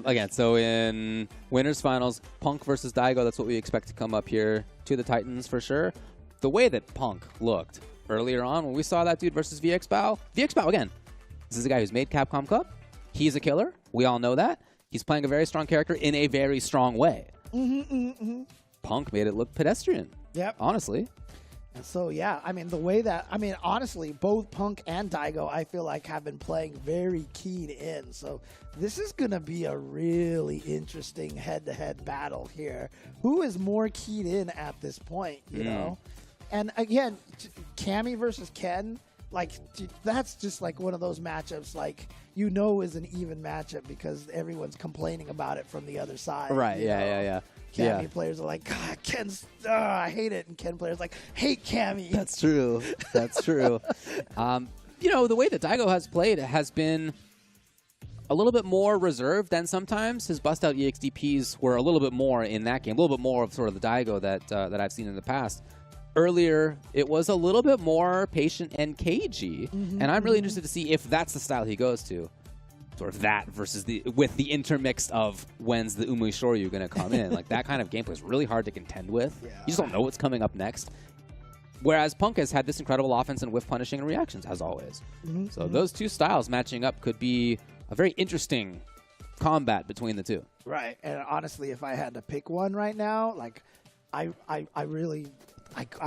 Again, so in winners finals, Punk versus Daigo, that's what we expect to come up here to the Titans for sure. The way that Punk looked earlier on when we saw that dude versus VX Bao, again, this is a guy who's made Capcom Cup. He's a killer. We all know that. He's playing a very strong character in a very strong way. Punk made it look pedestrian. Yep. Honestly. And so, yeah, I mean, the way that, I mean, honestly, both Punk and Daigo, I feel like, have been playing very keyed in. So this is going to be a really interesting head-to-head battle here. Who is more keyed in at this point, you know? And again, Cammy versus Ken, like, that's just like one of those matchups, like, you know is an even matchup because everyone's complaining about it from the other side. Right, you know? yeah. Cammy players are like, God, Ken's, I hate it. And Ken players like, hate Cammy. That's true. That's true. You know, the way that Daigo has played has been a little bit more reserved than sometimes. His bust-out EXDPs were a little bit more in that game, a little bit more of sort of the Daigo that I've seen in the past. Earlier, it was a little bit more patient and cagey, and I'm really interested to see if that's the style he goes to. Sort of that versus with the intermix of when's the Umui Shoryu going to come in. Like, that kind of gameplay is really hard to contend with. You just don't know what's coming up next. Whereas Punk has had this incredible offense and whiff punishing and reactions, as always. So those two styles matching up could be a very interesting combat between the two. Right. And honestly, if I had to pick one right now, like, I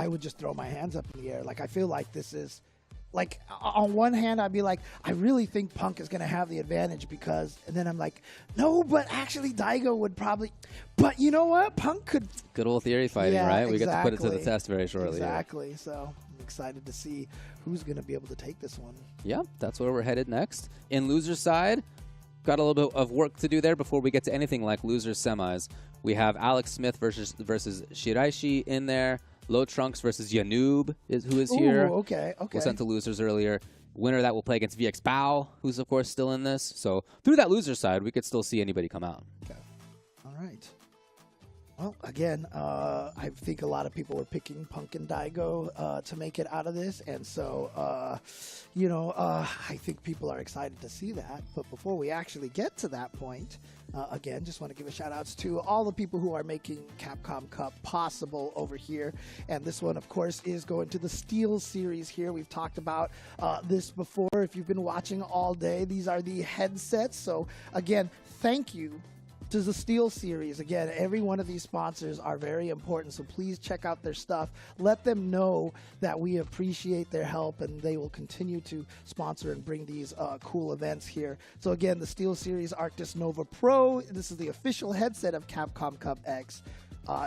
would just throw my hands up in the air. Like, I feel like this is... Like, on one hand, I'd be like, I really think Punk is going to have the advantage because... And then I'm like, no, but actually Daigo would probably... But you know what? Punk could... Good old theory fighting, right? We get to put it to the test very shortly. Exactly. So I'm excited to see who's going to be able to take this one. Yeah, that's where we're headed next. In loser's side, got a little bit of work to do there before we get to anything like loser's semis. We have Alex Smith versus Shiraishi in there. Low Trunks versus Yanoob who is here. Ooh, okay. Was sent to losers earlier. Winner that will play against VX Bao, who's of course still in this. So through that loser side, we could still see anybody come out. Okay. All right. Well, again, I think a lot of people were picking Punk and Daigo to make it out of this, and so, I think people are excited to see that. But before we actually get to that point, again, just want to give a shout-outs to all the people who are making Capcom Cup possible over here. And this one, of course, is going to the Steel Series here. We've talked about this before. If you've been watching all day, these are the headsets. So, again, thank you to the Steel Series. Again, every one of these sponsors are very important, so please check out their stuff. Let them know that we appreciate their help, and they will continue to sponsor and bring these cool events here. So again, the Steel Series Arctis Nova Pro. This is the official headset of Capcom Cup X.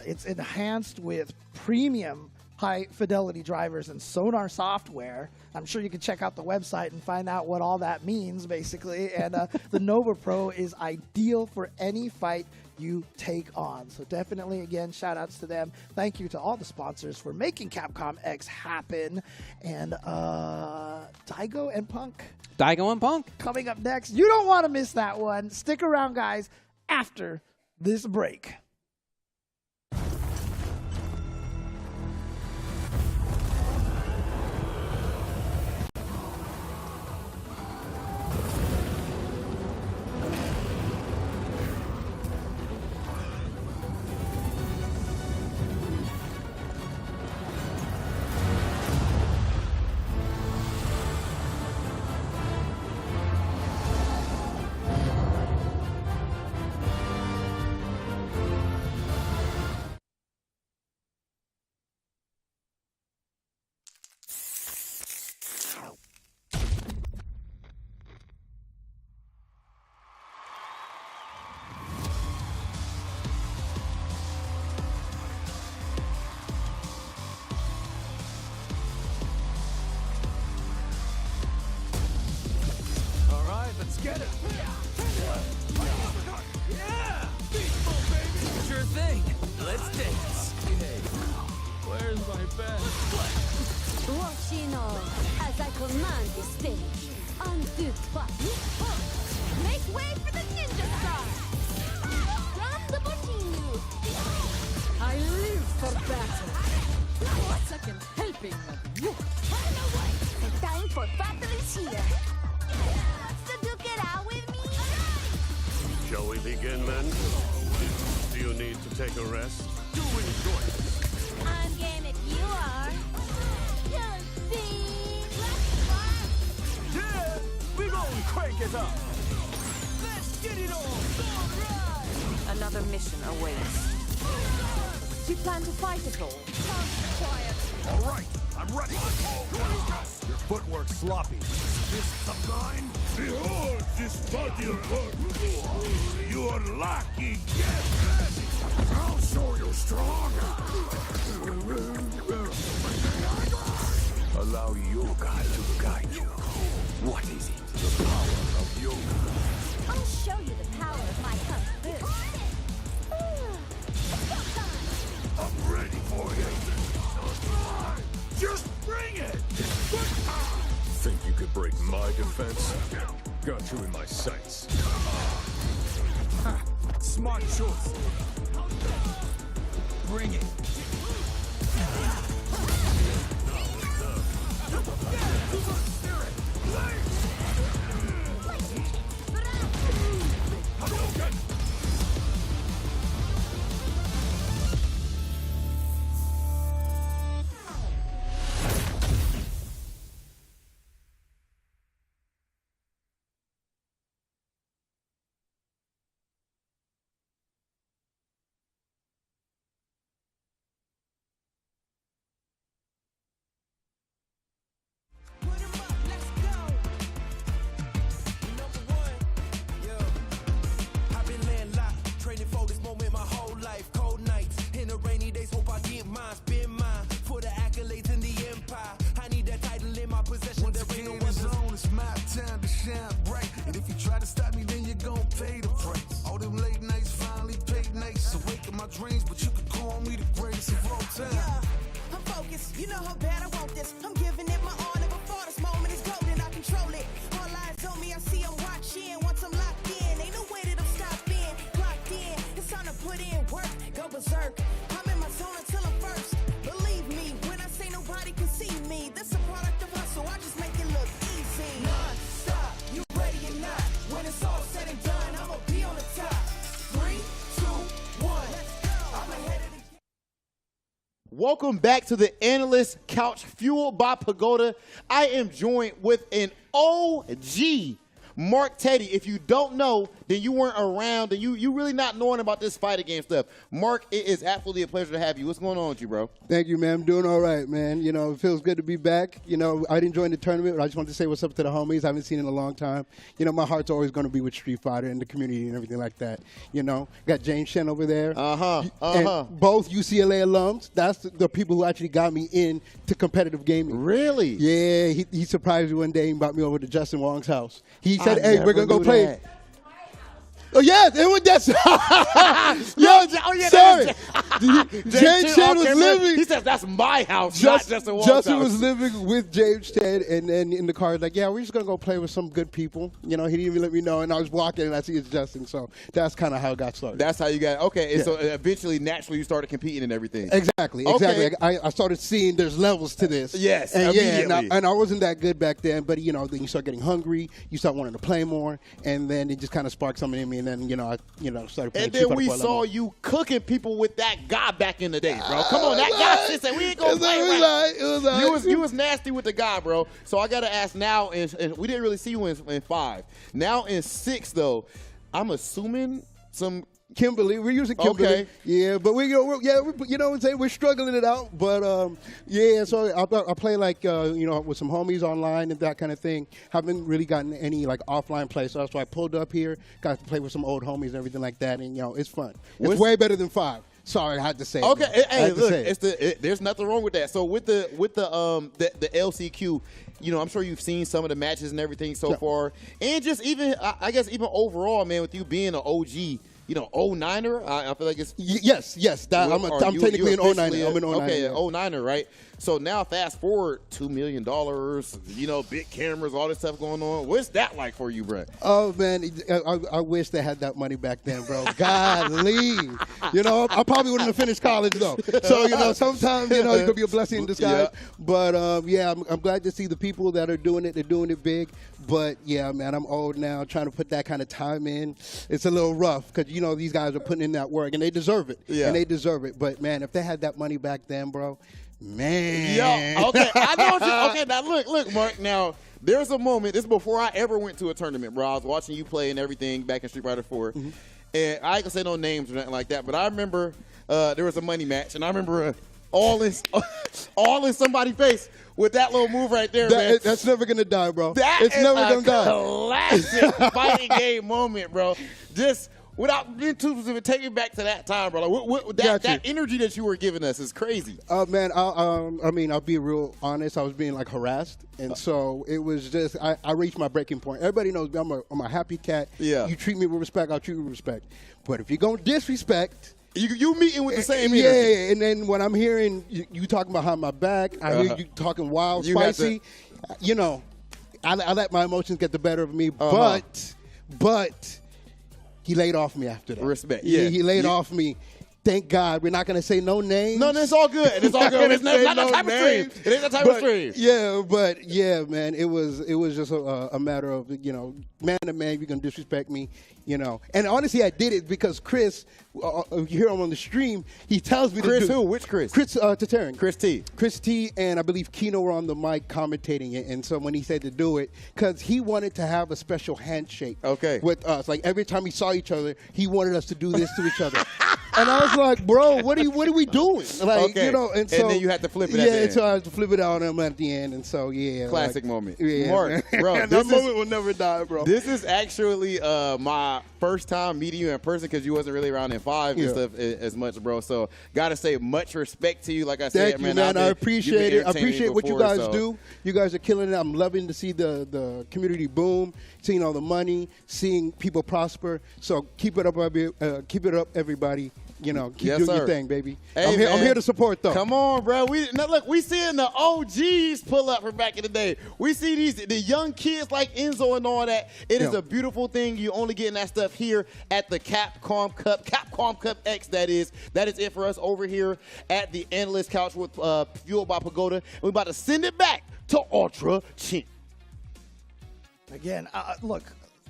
It's enhanced with premium high-fidelity drivers and sonar software. I'm sure you can check out the website and find out what all that means, basically. And the Nova Pro is ideal for any fight you take on. So definitely, again, shout-outs to them. Thank you to all the sponsors for making Capcom X happen. And Daigo and Punk. Daigo and Punk. Coming up next. You don't want to miss that one. Stick around, guys, after this break. Let's get it. Yeah! Beatful, baby! Sure thing. Let's dance. Hey, where's my bed? Watching all as I command the stage. 1, 2, 3. Make way for the ninja star. From the Botinu. I live for battle. One second helping of you. The time for battle is here. So duke it out with me. Shall we begin, men? Do you need to take a rest? Do enjoy this. I'm game if you are. You'll see. Yeah! We gonna crank it up. Let's get it on. Another mission awaits. You plan to fight it all? Quiet. All right, I'm ready. Your footwork's sloppy. This some kind? Behold this body of work. You are lucky. Get ready. I'll show you strong. Allow yoga to guide you. What is it? The power of yoga. I'll show you the power of my kung fu. I'm ready for you. Just bring it. Think you could break my defense? Got you in my sights. Smart choice. Bring it. focus. You know how bad I want this. I'm giving it my all, never fought this moment. It's golden, I control it. All eyes on me, I see I'm watching. Once I'm locked in, ain't no way that I'm stopping. Clocked in, it's time to put in work. Go berserk. I'm in my zone until I'm first. Believe me, when I say nobody can see me, this a product of hustle. I just make it look easy. Non-stop, you ready or not? When it's all said and done, I'ma be on the top. 3, 2, 1. I'm ahead of the Welcome back to the Analyst Couch, fueled by Pagoda. I am joined with an OG, Mark Teddy. If you don't know, then you weren't around, and you really not knowing about this fighting game stuff. Mark, it is absolutely a pleasure to have you. What's going on with you, bro? Thank you, man. I'm doing all right, man. You know, it feels good to be back. You know, I didn't join the tournament, but I just wanted to say what's up to the homies. I haven't seen in a long time. You know, my heart's always going to be with Street Fighter and the community and everything like that. You know, got James Shen over there. And both UCLA alums. That's the people who actually got me into competitive gaming. Really? Yeah, he surprised me one day and brought me over to Justin Wong's house. He said, hey, we're going to go play. That. Oh, yeah, it was that. Sorry. James Chen was living. He says, that's my house, not Justin Wong's Justin house. was living with James Chen, and then in the car, he's like, yeah, we're just going to go play with some good people. You know, he didn't even let me know, and I was walking, and I see it's Justin, so that's kind of how it got started. That's how you got, okay, and so eventually, naturally, you started competing and everything. Exactly. I started seeing there's levels to this. Yes, and immediately. and I wasn't that good back then, but, you know, then you start getting hungry, you start wanting to play more, and then it just kind of sparked something in me, and then, I started playing. And then we saw you cooking people with that guy back in the day, bro. Come on, that guy said we ain't gonna play right. You was nasty with the guy, bro. So I gotta ask now, and we didn't really see you in 5. Now in 6, though, I'm assuming some Kimberly. We're using Kimberly. Okay. Yeah, but you know what I'm saying? We're struggling it out. But, so I play like, with some homies online and that kind of thing. Haven't really gotten any like offline play. So that's why I pulled up here, got to play with some old homies and everything like that. And, it's fun. It's way better than 5. Sorry, I had to say it. Okay, hey, look, there's nothing wrong with that. So with the LCQ, I'm sure you've seen some of the matches and everything so far. And just even, I guess even overall, man, with you being an OG, 09er, I feel like it's... Yes. I'm technically an 09er. I'm an 09er. Okay, an 09er, right? So now fast forward, $2 million, big cameras, all this stuff going on. What's that like for you, bro? Oh, man, I wish they had that money back then, bro. Golly. I probably wouldn't have finished college, though. So, sometimes, it could be a blessing in disguise. Yeah. But, I'm glad to see the people that are doing it. They're doing it big. But, yeah, man, I'm old now. Trying to put that kind of time in, it's a little rough because, these guys are putting in that work, and they deserve it. Yeah. And they deserve it. But, man, if they had that money back then, bro, man. Yo, okay, I know what you, okay, now look, Mark, now, there's a moment, this is before I ever went to a tournament, bro. I was watching you play and everything back in Street Fighter 4, and I ain't gonna say no names or nothing like that, but I remember there was a money match, and I remember all in somebody's face with that little move right there, man. That's never gonna die, bro. It's never gonna die. Classic fighting game moment, bro. Just without being too specific, take me back to that time, bro. Like, that energy that you were giving us is crazy. Man, I'll be real honest. I was being like harassed, and so it was just I reached my breaking point. Everybody knows me. I'm a happy cat. Yeah. You treat me with respect, I'll treat you with respect. But if you're gonna disrespect, you meeting with the same energy. Yeah, and then when I'm hearing you talking behind my back, I hear you talking wild, spicy. I let my emotions get the better of me. But he laid off me after that. Respect. Yeah. He laid off me. Thank God. We're not going to say no names. No, it's all good. It's all good. It's not that type of stream. It ain't that type of stream. Yeah, man. It was just a matter of, man to man, you're going to disrespect me, And honestly, I did it because Chris, you hear him on the stream, he tells me to do it. Chris who? Which Chris? Chris Tataryn. Chris T. Chris T, and I believe Kino were on the mic commentating it. And so when he said to do it, because he wanted to have a special handshake with us. Like every time we saw each other, he wanted us to do this to each other. And I was like, bro, what are we doing? Like, and then you had to flip it at the end. So I had to flip it out on him at the end. And so, yeah. Classic moment. Yeah, Mark, bro. that moment will never die, bro. This is actually my first time meeting you in person because you wasn't really around in 5 and stuff as much, bro. So, got to say much respect to you. Like I said, Thank you, man. I appreciate it. I appreciate what you guys do. You guys are killing it. I'm loving to see the community boom, seeing all the money, seeing people prosper. So, keep it up, everybody. you know, keep Yes, doing sir. your thing, baby. Hey, I'm man. here to support, though. Come on, bro. We seeing the OGs pull up from back in the day. We see the young kids like Enzo and all that. It is a beautiful thing. You only getting that stuff here at the Capcom Cup X. That is it for us over here at the Endless Couch with Fueled by Pagoda. We're about to send it back to Ultra Chin. Again, look,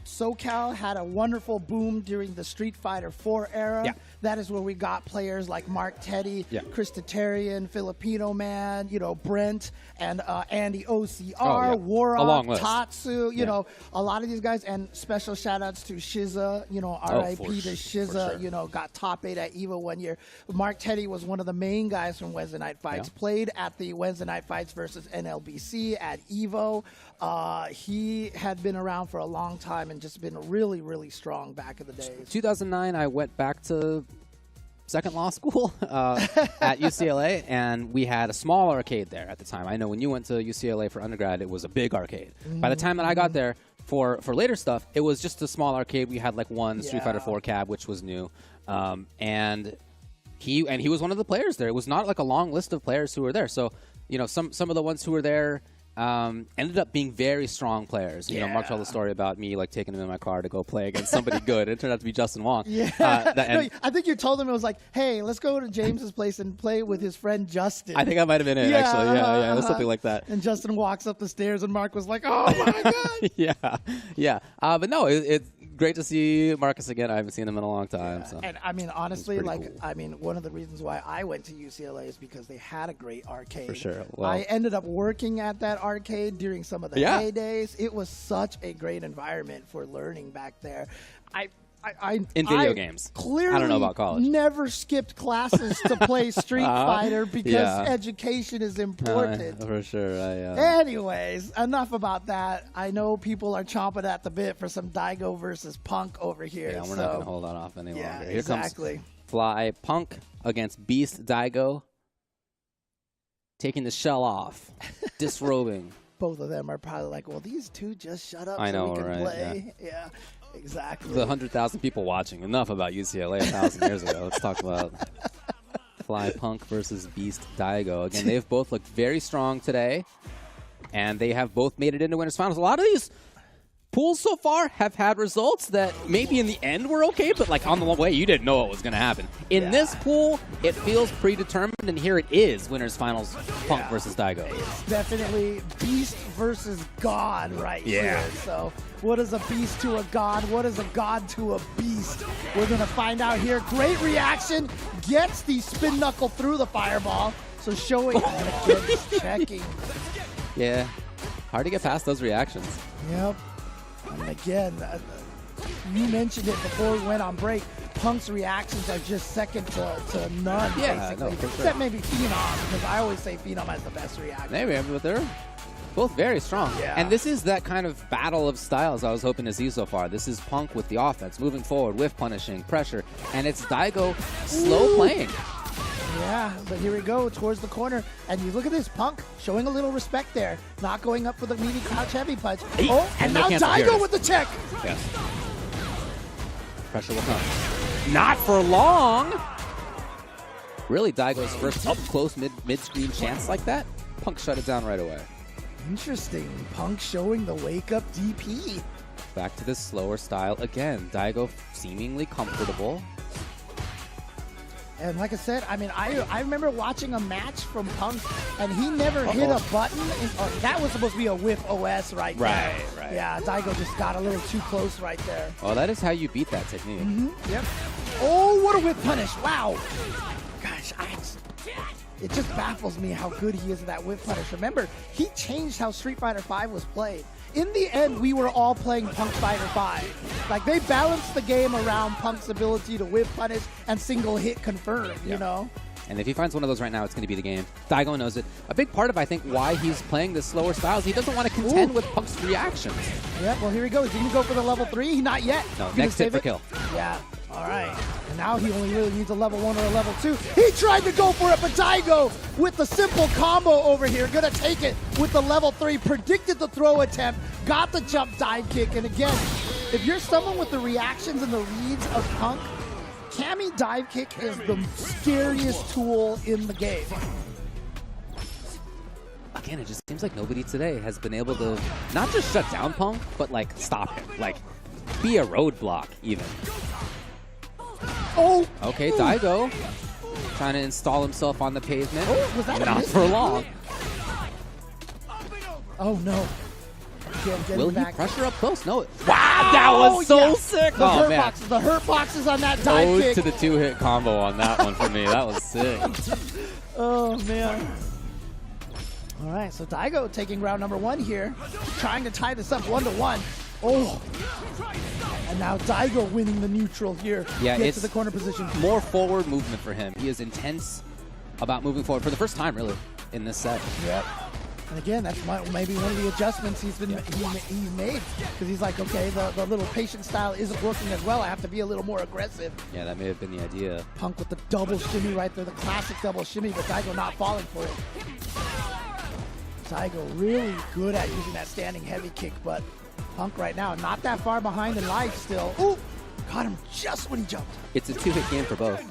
SoCal had a wonderful boom during the Street Fighter 4 era. Yeah. That is where we got players like Mark Teddy, Chris Tatarian, Filipino Man, Brent, and Andy OCR, Warrock, Tatsu, you know, a lot of these guys. And special shout-outs to Shiza, R.I.P. to Shiza, got top 8 at EVO one year. Mark Teddy was one of the main guys from Wednesday Night Fights, played at the Wednesday Night Fights versus NLBC at EVO. He had been around for a long time and just been really, really strong back in the days. 2009, I went back to second law school at UCLA, and we had a small arcade there at the time. I know when you went to UCLA for undergrad, it was a big arcade. By the time that I got there for later stuff, it was just a small arcade. We had like one Street Fighter 4 cab, which was new, and he was one of the players there. It was not like a long list of players who were there. So some of the ones who were there ended up being very strong players. You know, Mark told the story about me like taking him in my car to go play against somebody good. It turned out to be Justin Wong. No, I think you told him it was like, hey, let's go to James's place and play with his friend Justin. I think I might have been it, actually. Yeah, it was something like that. And Justin walks up the stairs, and Mark was like, oh, my God. But no, it's great to see Marcus again. I haven't seen him in a long time. So. And I mean, honestly, one of the reasons why I went to UCLA is because they had a great arcade. For sure. Well, I ended up working at that arcade during some of the heydays. It was such a great environment for learning back there. In video games. Clearly, I don't know about college. Never skipped classes to play Street Fighter because education is important. For sure. Anyways, enough about that. I know people are chomping at the bit for some Daigo versus Punk over here. Yeah, we're not going to hold that off any longer. Here exactly. comes Fly Punk against Beast Daigo. Taking the shell off. Disrobing. Both of them are probably like, well, these two just shut up I know, so we can right? play. Yeah, exactly. The 100,000 people watching. Enough about UCLA 1,000 years ago. Let's talk about Fly Punk versus Beast Daigo. Again, they've both looked very strong today, and they have both made it into winners finals. A lot of these pools so far have had results that maybe in the end were okay, but like on the way, you didn't know what was going to happen. In this pool, it feels predetermined, and here it is, winners finals, Punk versus Daigo. It's definitely Beast versus God here. So what is a beast to a god? What is a god to a beast? We're going to find out here. Great reaction. Gets the spin knuckle through the fireball. So showing checking. Yeah. Hard to get past those reactions. Yep. And again, you mentioned it before we went on break. Punk's reactions are just second to none, basically. No, for sure. Except maybe Phenom, because I always say Phenom has the best reaction. Maybe, but they're both very strong. Yeah. And this is that kind of battle of styles I was hoping to see so far. This is Punk with the offense, moving forward, with punishing, pressure, and it's Daigo slow playing. Yeah, but here we go towards the corner. And you look at this, Punk showing a little respect there. Not going up for the meaty crouch heavy punch. And now Daigo with the check. Yes. Pressure will come. Not for long. Really, Daigo's first up-close mid-screen chance like that? Punk shut it down right away. Interesting. Punk showing the wake-up DP. Back to this slower style again. Daigo seemingly comfortable. And like I said, I mean, I remember watching a match from Punk, and he never hit a button. That was supposed to be a whiff OS right there. Right. Yeah, Daigo just got a little too close right there. Oh, that is how you beat that technique. Yep. Oh, what a whip punish. Wow. Gosh, it just baffles me how good he is at that whip punish. Remember, he changed how Street Fighter V was played. In the end, we were all playing Punk Fighter 5. Like, they balanced the game around Punk's ability to whip punish and single hit confirm, you know? And if he finds one of those right now, it's going to be the game. Daigo knows it. A big part of, I think, why he's playing this slower style is he doesn't want to contend with Punk's reactions. Yeah, well, here he goes. Did he go for the level 3? Not yet. No, next hit for kill. Yeah, all right. And now he only really needs a level 1 or a level 2. He tried to go for it, but Daigo with the simple combo over here, gonna take it with the level 3, predicted the throw attempt, got the jump dive kick, and again, if you're someone with the reactions and the reads of Punk, Cammy dive kick is the scariest tool in the game. Again, it just seems like nobody today has been able to not just shut down Punk, but like stop him, like be a roadblock even. Oh! Okay, Daigo trying to install himself on the pavement. Oh, was that a not miss? for long. Oh no. Again, Will he back. pressure up close? No. Wow, that was so yeah. sick. The Oh hurt man. boxes, the hurt boxes on that dive Ode kick. to the 2-hit combo on that one for me. That was sick. Oh man. All right, so Daigo taking round number 1 here, trying to tie this up 1-1. Oh, and now Daigo winning the neutral here. Yeah, Gets it's to the corner position. more forward movement for him. He is intense about moving forward for the first time, really, in this set. Yep. And again, that's maybe one of the adjustments he's made, because he's like, okay, the little patient style isn't working as well. I have to be a little more aggressive. Yeah, that may have been the idea. Punk with the double shimmy right there, the classic double shimmy, but Daigo not falling for it. Daigo really good at using that standing heavy kick, but Punk right now not that far behind in life still. Ooh, caught him just when he jumped. It's a 2-hit game for both.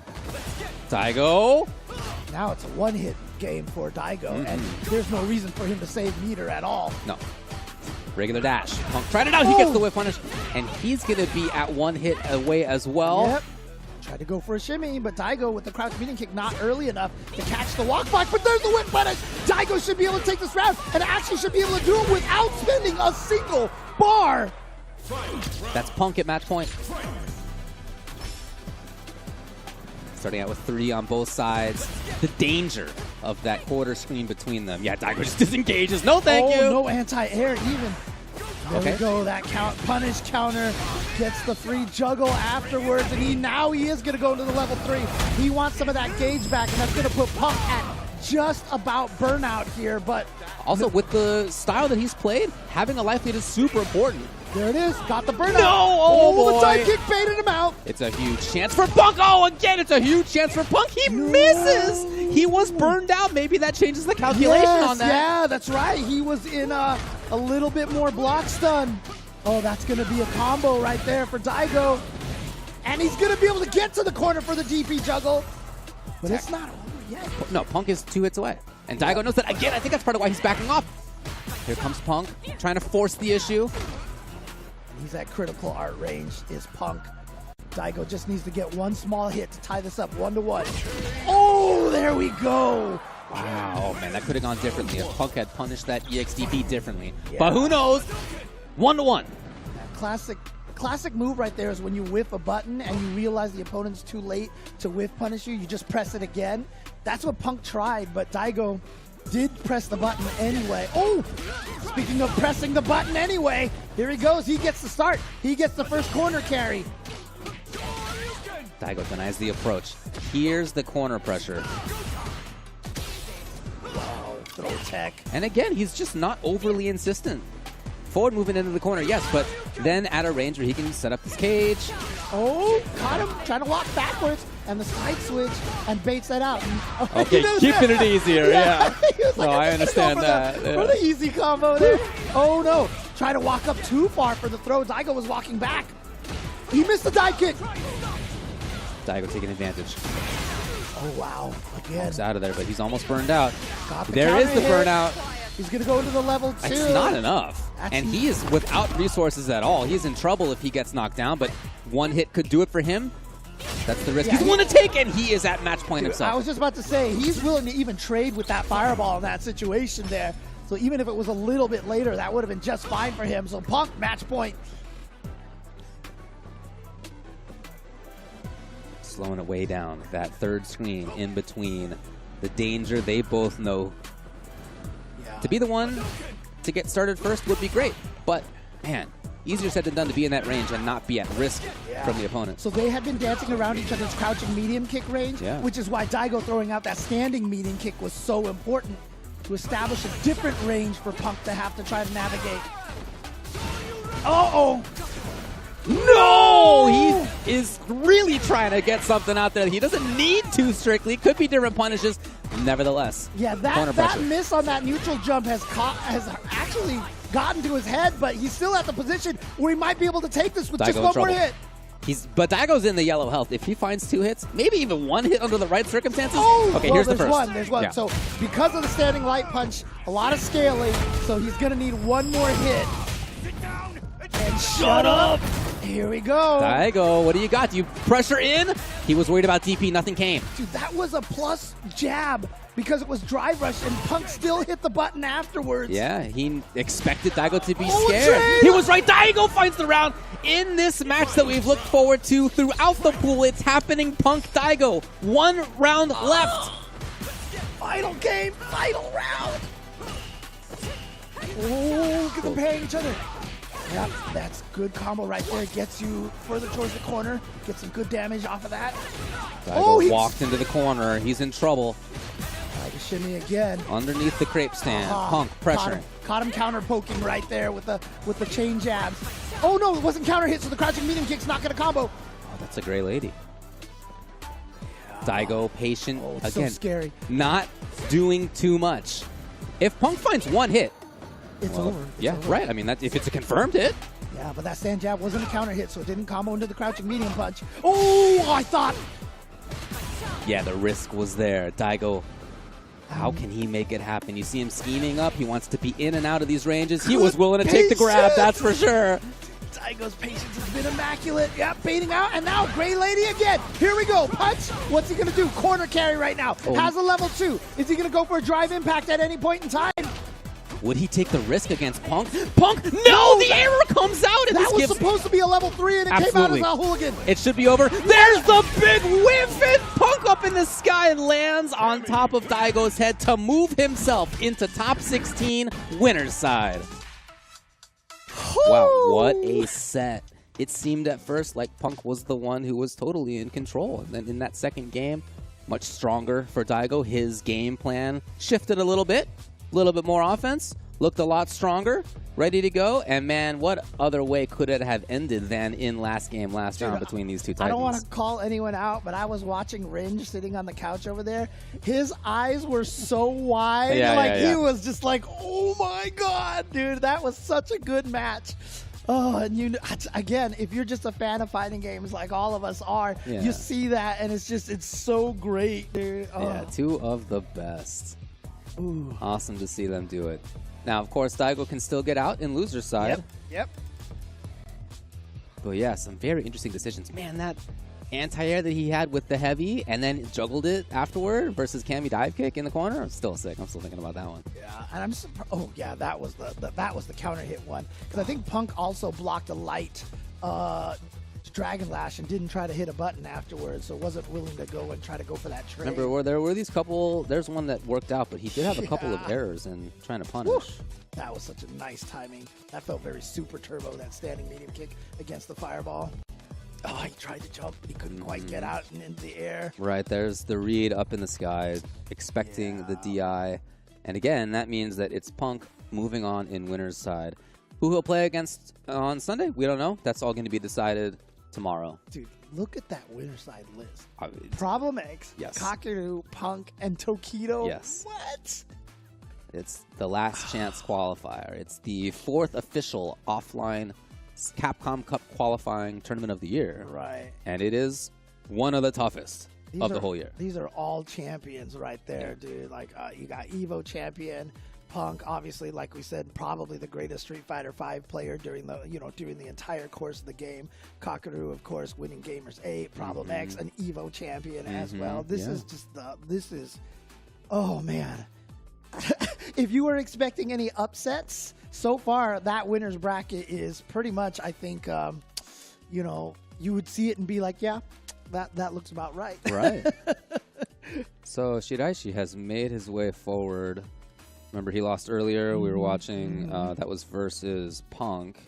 Daigo. Now it's a one-hit game for Daigo, and there's no reason for him to save meter at all. No. Regular dash. Punk tried it out. He gets the whip punish, and he's going to be at 1 hit away as well. Yep. Tried to go for a shimmy, but Daigo with the crouch medium kick not early enough to catch the walk back, but there's the whip punish. Daigo should be able to take this round, and actually should be able to do it without spending a single bar. That's Punk at match point. Starting out with 3 on both sides. The danger of that quarter screen between them. Yeah, Daigo just disengages. No, thank you. No anti-air even. There Okay. we go. That punish counter gets the free juggle afterwards, and he is going to go into the level 3. He wants some of that gauge back, and that's going to put Punk at just about burnout here. But Also, with the style that he's played, having a life lead is super important. there it is. Got the burnout. No! Oh, the boy. side kick baited him out. It's a huge chance for Punk. Oh, again, it's a huge chance for Punk. He misses. He was burned out. Maybe that changes the calculation Yes, on that. yeah, that's right. He was in a little bit more block stun. Oh, that's going to be a combo right there for Daigo. And he's going to be able to get to the corner for the DP juggle. But it's not over yet. No, Punk is 2 hits away. And Daigo knows that. Again, I think that's part of why he's backing off. Here comes Punk, trying to force the issue. He's at critical art range, is Punk. Daigo just needs to get one small hit to tie this up 1-1. Oh, there we go. Wow, oh man, that could have gone differently if Punk had punished that EXDP differently. Yeah. But who knows? 1-1. Classic move right there is when you whiff a button and you realize the opponent's too late to whiff punish you, you just press it again. That's what Punk tried, but Daigo did press the button anyway. Oh, speaking of pressing the button anyway, here he goes. He gets the start. He gets the first corner carry. Daigo denies the approach. Here's the corner pressure. Wow, throw tech. And again, he's just not overly insistent. Forward moving into the corner, yes, but then at a range where he can set up his cage. Oh, caught him trying to walk backwards, and the side switch, and baits that out. Okay, keeping it easier, yeah. He was like, No, I I'm just gonna understand go that. for the easy combo there. Oh no, try to walk up too far for the throw. Daigo was walking back. He missed the dive kick. Daigo taking advantage. Oh wow, again. Punk's out of there, but he's almost burned out. Got the There is the counter hit. burnout. He's gonna go into the level 2. It's not enough. That's And he is without resources at all. He's in trouble if he gets knocked down, but one hit could do it for him. That's the risk Yeah, he's willing to take, and he is at match point Dude, himself. I was just about to say, he's willing to even trade with that fireball in that situation there. So even if it was a little bit later, that would have been just fine for him. So Punk, match point. Slowing it way down. That third screen in between. The danger they both know. To be the one to get started first would be great, but man, easier said than done to be in that range and not be at risk from the opponent. So they had been dancing around each other's crouching medium kick range, Yeah. which is why Daigo throwing out that standing medium kick was so important to establish a different range for Punk to have to try to navigate. Uh-oh! No! He is really trying to get something out there. He doesn't need to strictly. Could be different punishes. Nevertheless, Yeah, corner that pressure. miss on that neutral jump has actually gotten to his head, but he's still at the position where he might be able to take this with Daigo just in one more trouble. hit. But Daigo's in the yellow health. If he finds 2 hits, maybe even 1 hit under the right circumstances. Oh, okay, well, here's the there's first. There's one. Yeah. So because of the standing light punch, a lot of scaling. So he's gonna need 1 more hit. And shut up. Here we go. Daigo, what do you got? Do you pressure in? He was worried about DP. Nothing came. Dude, that was a plus jab because it was drive rush, and Punk still hit the button afterwards. Yeah, he expected Daigo to be Oh, scared. Jade! He was right. Daigo finds the round in this match that we've looked forward to throughout the pool. It's happening. Punk Daigo. 1 round left. Final game, final round. Oh, look at them paying each other. Yep, that's good combo right there. Gets you further towards the corner. Get some good damage off of that. Daigo walked into the corner. He's in trouble. Tried to shimmy again. Underneath the crepe stand. Punk Caught pressuring. him. Caught him counter poking right there with the chain jabs. Oh no, it wasn't counter hit, so the crouching medium kick's not gonna combo. Oh, that's a gray lady. Daigo patient it's so again. scary. Not doing too much. If Punk finds 1 hit, It's well, over. It's yeah, over. right. I mean, if it's a confirmed hit. Yeah, but that stand jab wasn't a counter hit, so it didn't combo into the crouching medium punch. Oh, I thought. Yeah, the risk was there. Daigo, how can he make it happen? You see him scheming up. He wants to be in and out of these ranges. He was willing to take the grab, that's for sure. Daigo's patience has been immaculate. Yep, baiting out, and now Gray Lady again. Here we go. Punch. What's he going to do? Corner carry right now. Oh. Has a level 2. Is he going to go for a drive impact at any point in time? Would he take the risk against Punk? Punk, no! The error comes out! And That this was gives supposed to be a level 3, and it Absolutely. came out as a hooligan. It should be over. There's the big whiff, and Punk up in the sky and lands on top of Daigo's head to move himself into top 16 winner's side. Wow, what a set. It seemed at first like Punk was the one who was totally in control. And then in that second game, much stronger for Daigo. His game plan shifted a little bit more offense, looked a lot stronger, ready to go. And man, what other way could it have ended than in last round between these two Titans? I don't want to call anyone out, but I was watching Ringe sitting on the couch over there. His eyes were so wide. He was just like, oh my God, dude, that was such a good match. Oh, and again, if you're just a fan of fighting games like all of us are, you see that, and it's so great, dude. Oh. Yeah, 2 of the best. Ooh. Awesome to see them do it. Now, of course, Daigo can still get out in loser's side. Yep. But yeah, some very interesting decisions. Man, that anti-air that he had with the heavy and then juggled it afterward versus Cammy dive kick in the corner. I'm still sick. I'm still thinking about that one. Yeah, and I'm surprised. Oh yeah, that was the counter hit one, because I think Punk also blocked a light Dragon Lash and didn't try to hit a button afterwards, so wasn't willing to go and try to go for that trade. Remember, there were these couple. There's one that worked out, but he did have a couple of errors in trying to punish. Woo. That was such a nice timing. That felt very super turbo, that standing medium kick against the fireball. Oh, he tried to jump, but he couldn't quite get out and into the air. Right, there's the read up in the sky, expecting the DI. And again, that means that it's Punk moving on in winner's side. Who he'll play against on Sunday, we don't know. That's all going to be decided tomorrow. Dude, look at that winner's side list. Problem X, yes. Kakeru, Punk, and Tokido. Yes. What? It's the last chance qualifier. It's the 4th official offline Capcom Cup qualifying tournament of the year. Right. And it is one of the toughest of the whole year. These are all champions right there, dude. Like, you got Evo champion, Punk, obviously, like we said, probably the greatest Street Fighter V player during the entire course of the game. Kakeru, of course, winning Gamers 8, Problem X, an Evo champion as well. This is oh man. If you were expecting any upsets, so far that winner's bracket is pretty much, I think, you would see it and be like, yeah, that looks about right. Right. So Shiraishi has made his way forward. Remember, he lost earlier. We were watching. That was versus Punk.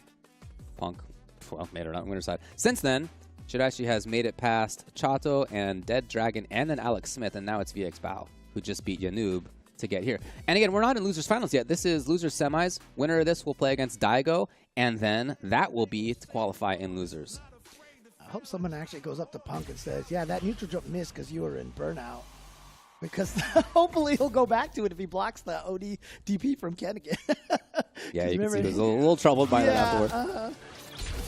Punk, well, made it on winner's side. Since then, Shiraishi has made it past Chato and Dead Dragon and then Alex Smith, and now it's VX Bao, who just beat Yanoob to get here. And again, we're not in losers finals yet. This is losers semis. Winner of this will play against Daigo, and then that will be to qualify in losers. I hope someone actually goes up to Punk and says, yeah, that neutral jump missed because you were in burnout. Because hopefully he'll go back to it if he blocks the OD DP from Kennigan. Yeah, you can see he was a little troubled by that afterward.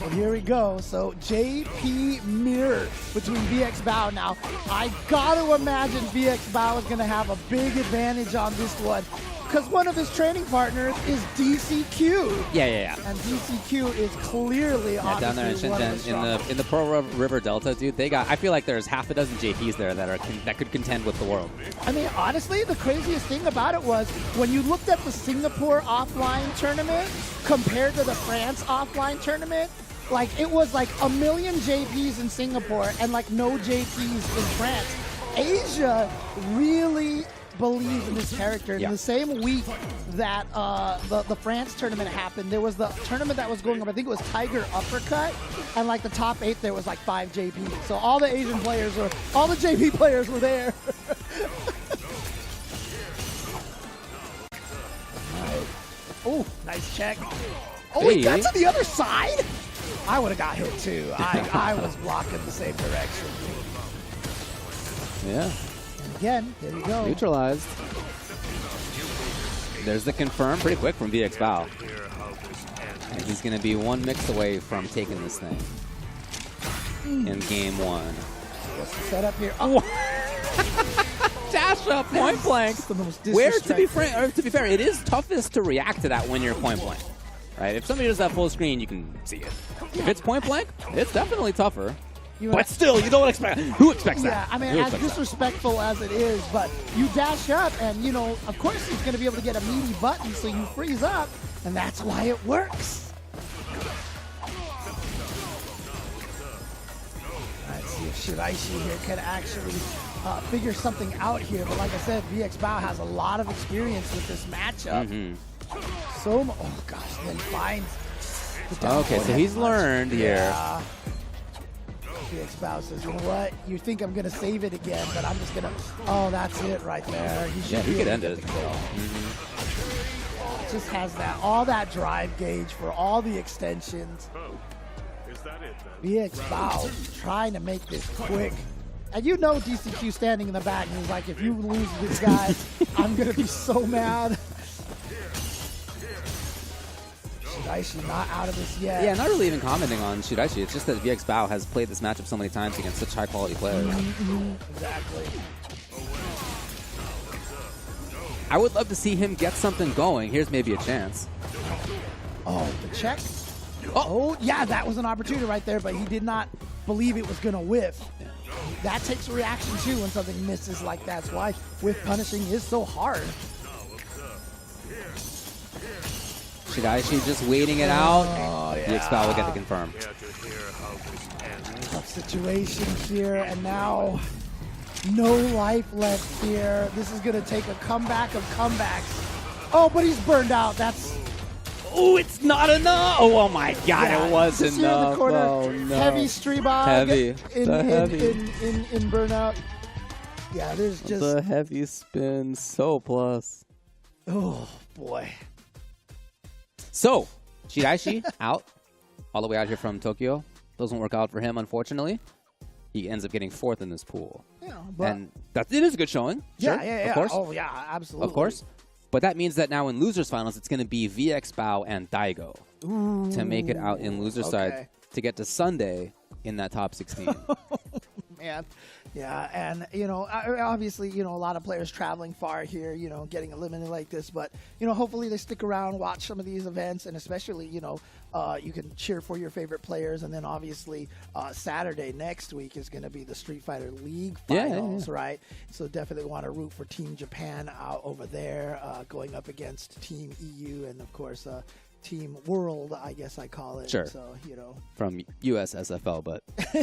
So here we go. So JP mirror between VX Bao. Now, I got to imagine VX Bao is going to have a big advantage on this one because one of his training partners is DCQ. Yeah. And DCQ is clearly Down there in Shenzhen, in the Pearl River Delta, dude, they got. I feel like there's half a dozen JPs there that could contend with the world. I mean, honestly, the craziest thing about it was when you looked at the Singapore offline tournament compared to the France offline tournament, like it was like 1 million JPs in Singapore and like no JPs in France. Asia really believes in this character. In the same week that the France tournament happened, there was the tournament that was going up. I think it was Tiger Uppercut, and like the top 8 there was like 5 JPs. So all the Asian players were, all the JP players were there. Oh, nice check. Oh, he got to the other side? I would have got hit too. I was blocking the same direction. Yeah. And again, there you go. Neutralized. There's the confirm pretty quick from VX Bao. And he's going to be 1 mix away from taking this thing in game 1. What's the setup here? Oh. Dash up, point blank. Where, to be fair, it is toughest to react to that when you're point blank. Right? If somebody does that full screen, you can see it. If it's point blank, it's definitely tougher. But still, you don't expect. Who expects that? Yeah, I mean, as disrespectful as it is, but you dash up, and you know, of course, he's going to be able to get a meaty button, so you freeze up, and that's why it works. Let's see if Shiraishi here can actually figure something out here. But like I said, VX Bao has a lot of experience with this matchup. Oh gosh, then finds. Okay, so he's learned here. VX Bao says, you know what? You think I'm going to save it again, but I'm just going to... Oh, that's it right there. He could end it. Just has that all that drive gauge for all the extensions. Is that it then? VX Bao trying to make this quick. And you know DCQ standing in the back and he's like, if you lose this guy, I'm going to be so mad. Shiraishi not out of this yet. Yeah, not really even commenting on Shiraishi. It's just that VX Bao has played this matchup so many times against such high-quality players. Exactly. I would love to see him get something going. Here's maybe a chance. Oh, the check. Oh, yeah, that was an opportunity right there, but he did not believe it was going to whiff. Yeah. That takes a reaction, too, when something misses like that. That's why whiff punishing is so hard. Shiraishi just waiting it out. Oh, yeah. VX Bao will get the confirm. Tough situation here, and now no life left here. This is going to take a comeback of comebacks. Oh, but he's burned out. That's... Oh, it's not enough. Oh my God, yeah, it was enough. Here in the corner, oh, no. Heavy Streebog heavy. In burnout. Yeah, there's just... The heavy spin, so plus. Oh, boy. So, Shiraishi out, all the way out here from Tokyo. Doesn't work out for him, unfortunately. He ends up getting 4th in this pool. Yeah, but and it is a good showing. Yeah, sure, yeah. Of course. Oh, yeah, absolutely. Of course. But that means that now in losers finals, it's going to be VX Bao and Daigo to make it out in loser side to get to Sunday in that top 16. Man. Yeah, and, you know, obviously, you know, a lot of players traveling far here, you know, getting eliminated like this. But, you know, hopefully they stick around, watch some of these events, and especially, you know, you can cheer for your favorite players. And then, obviously, Saturday next week is going to be the Street Fighter League finals, right? So definitely want to root for Team Japan out over there, going up against Team EU and, of course, Team World, I guess I call it. Sure. So, you know. From USSFL, but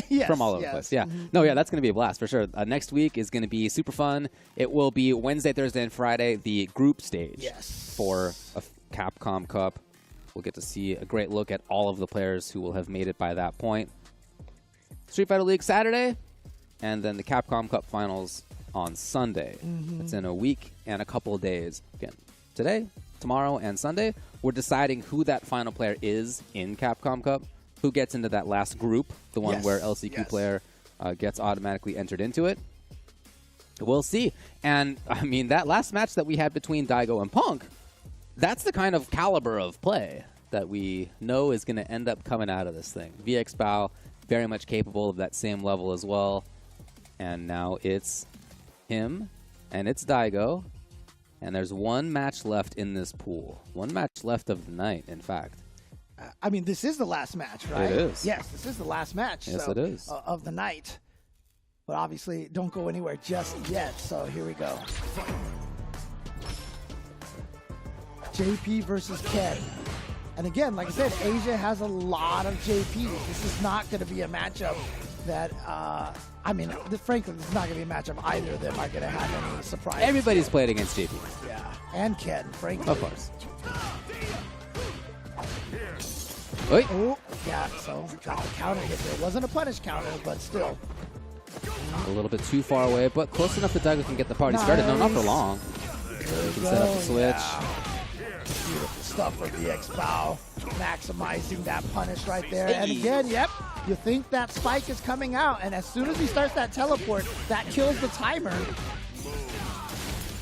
yes, from all over the place. Yeah. No, yeah, that's going to be a blast for sure. Next week is going to be super fun. It will be Wednesday, Thursday, and Friday, the group stage for a Capcom Cup. We'll get to see a great look at all of the players who will have made it by that point. Street Fighter League Saturday, and then the Capcom Cup finals on Sunday. It's in a week and a couple of days. Again, today, tomorrow, and Sunday. We're deciding who that final player is in Capcom Cup, who gets into that last group, the one where LCQ player gets automatically entered into it. We'll see. And, I mean, that last match that we had between Daigo and Punk, that's the kind of caliber of play that we know is going to end up coming out of this thing. VX Bao, very much capable of that same level as well. And now it's him, and it's Daigo. And there's one match left in this pool. One match left of the night, in fact. I mean, this is the last match, right? It is. Yes, this is the last match. Yes, so, it is. Of the night. But obviously, don't go anywhere just yet. So here we go. JP versus Ken. And again, like I said, Asia has a lot of JPs. This is not going to be a matchup that, I mean, frankly, this is not going to be a matchup either of them are going to have any surprise. Everybody's played against JP. Yeah, and Ken, frankly. Of course. Oi. Oh, yeah, so got the counter hit there. It wasn't a punish counter, but still. A little bit too far away, but close enough that Daigo can get the party started. No, not for long. He can set up the switch. Yeah. Beautiful stuff for VX Bao. Maximizing that punish right there. And again, yep, you think that spike is coming out, and as soon as he starts that teleport, that kills the timer.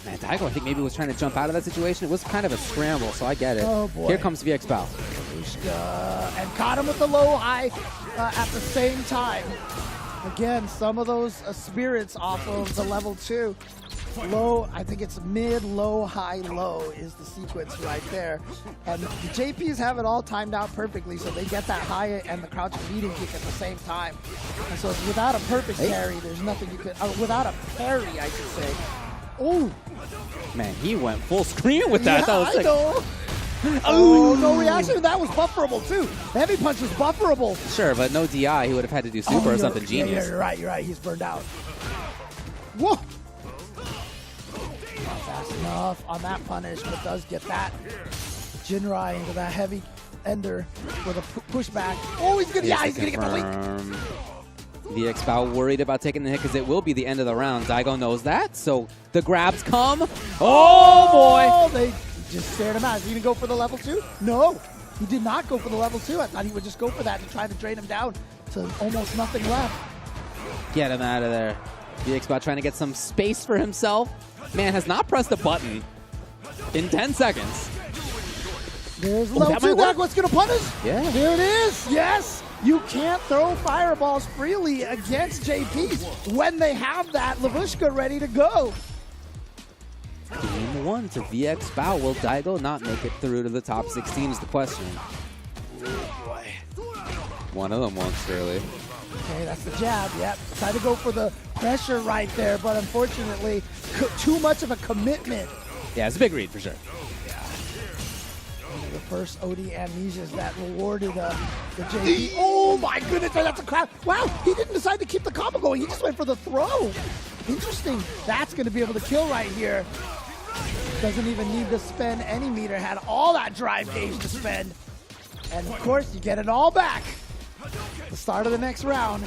Man, Daigo, I think maybe was trying to jump out of that situation. It was kind of a scramble, so I get it. Oh, boy. Here comes VX Bao. And caught him with the low high at the same time. Again, some of those spirits off of the level 2. Low, I think it's mid, low, high, low is the sequence right there. And the JPs have it all timed out perfectly, so they get that high and the crouching leading kick at the same time. And so without a perfect parry, there's nothing you could, without a parry, I should say. Oh! Man, he went full screen with that. Yeah, That was I sick. know. Oh, no reaction. That was bufferable, too. The heavy punch was bufferable. Sure, but no DI. He would have had to do super or something genius. Yeah, you're right. You're right. He's burned out. Whoa! Not fast enough on that punish, but does get that Jinrai into that heavy ender with a pushback. Oh, he's gonna, he's gonna get the lead. VX Bao worried about taking the hit because it will be the end of the round. Daigo knows that, so the grabs come. Oh, boy! They just stared him out. Is he gonna go for the level 2? No, he did not go for the level 2. I thought he would just go for that to try to drain him down to almost nothing left. Get him out of there. VX Bao trying to get some space for himself. Man has not pressed a button in 10 seconds. There's level 2 back. What's going to punish? Yeah. There it is. Yes. You can't throw fireballs freely against JPs when they have that Lavushka ready to go. Game 1 to VX Bao. Will Daigo not make it through to the top 16 is the question. Boy. One of them won't, surely. Okay, that's the jab. Yep. Tried to go for the pressure right there, but unfortunately, too much of a commitment. Yeah, it's a big read for sure. The first OD amnesias that rewarded the JP. Oh my goodness, that's a crap. Wow, he didn't decide to keep the combo going. He just went for the throw. Interesting. That's going to be able to kill right here. Doesn't even need to spend any meter. Had all that drive gauge to spend. And of course, you get it all back. The start of the next round.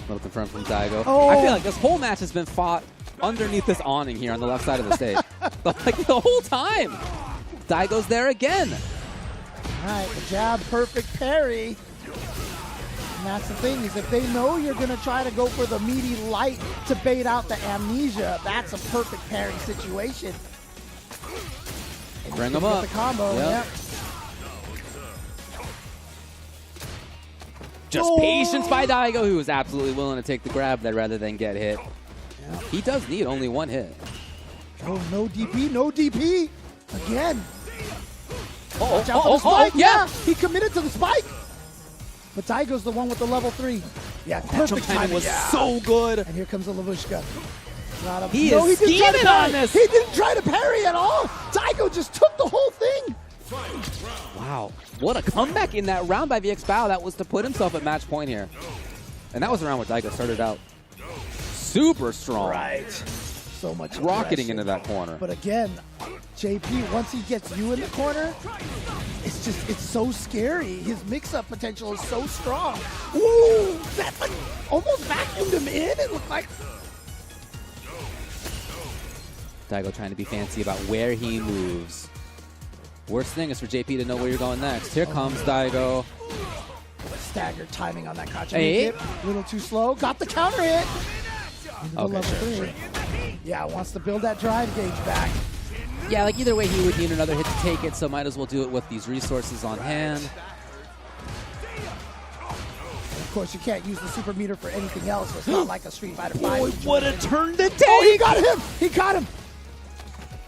Little confirmed from Daigo. Oh. I feel like this whole match has been fought underneath this awning here on the left side of the stage. Like the whole time. Daigo's there again. All right, the jab, perfect parry. And that's the thing, is if they know you're going to try to go for the meaty light to bait out the amnesia, that's a perfect parry situation. And Bring you him get up. the combo, Yep. yep. Just patience by Daigo, who was absolutely willing to take the grab there rather than get hit. Yep. He does need only one hit. Oh, no DP, no DP. Again. Oh, Watch out for the spike. yeah. He committed to the spike. But Daigo's the one with the level 3. Yeah, perfect timing was yeah. so good. And here comes the Lavushka. He is scheming on this. He didn't try to parry at all. Daigo just took the whole thing. Wow, what a comeback in that round by VX Bao. That was to put himself at match point here. And that was the round where Daigo started out super strong. Right. So much rocketing aggression. into that corner. But again, JP, once he gets you in the corner, it's so scary. His mix-up potential is so strong. Ooh, that's like almost vacuumed him in. It looked like. Daigo trying to be fancy about where he moves. Worst thing is for JP to know where you're going next. Here comes Daigo. Staggered timing on that Kachi Hey. hit. A little too slow. Got the counter hit. Into the Okay, level sure, 3. Yeah, wants to build that drive gauge back. Yeah, like either way, he would need another hit to take it, so might as well do it with these resources on hand. Of course, you can't use the super meter for anything else. So it's not like a Street Fighter 5. Boy, what a turn to take! Oh, he got him! He got him!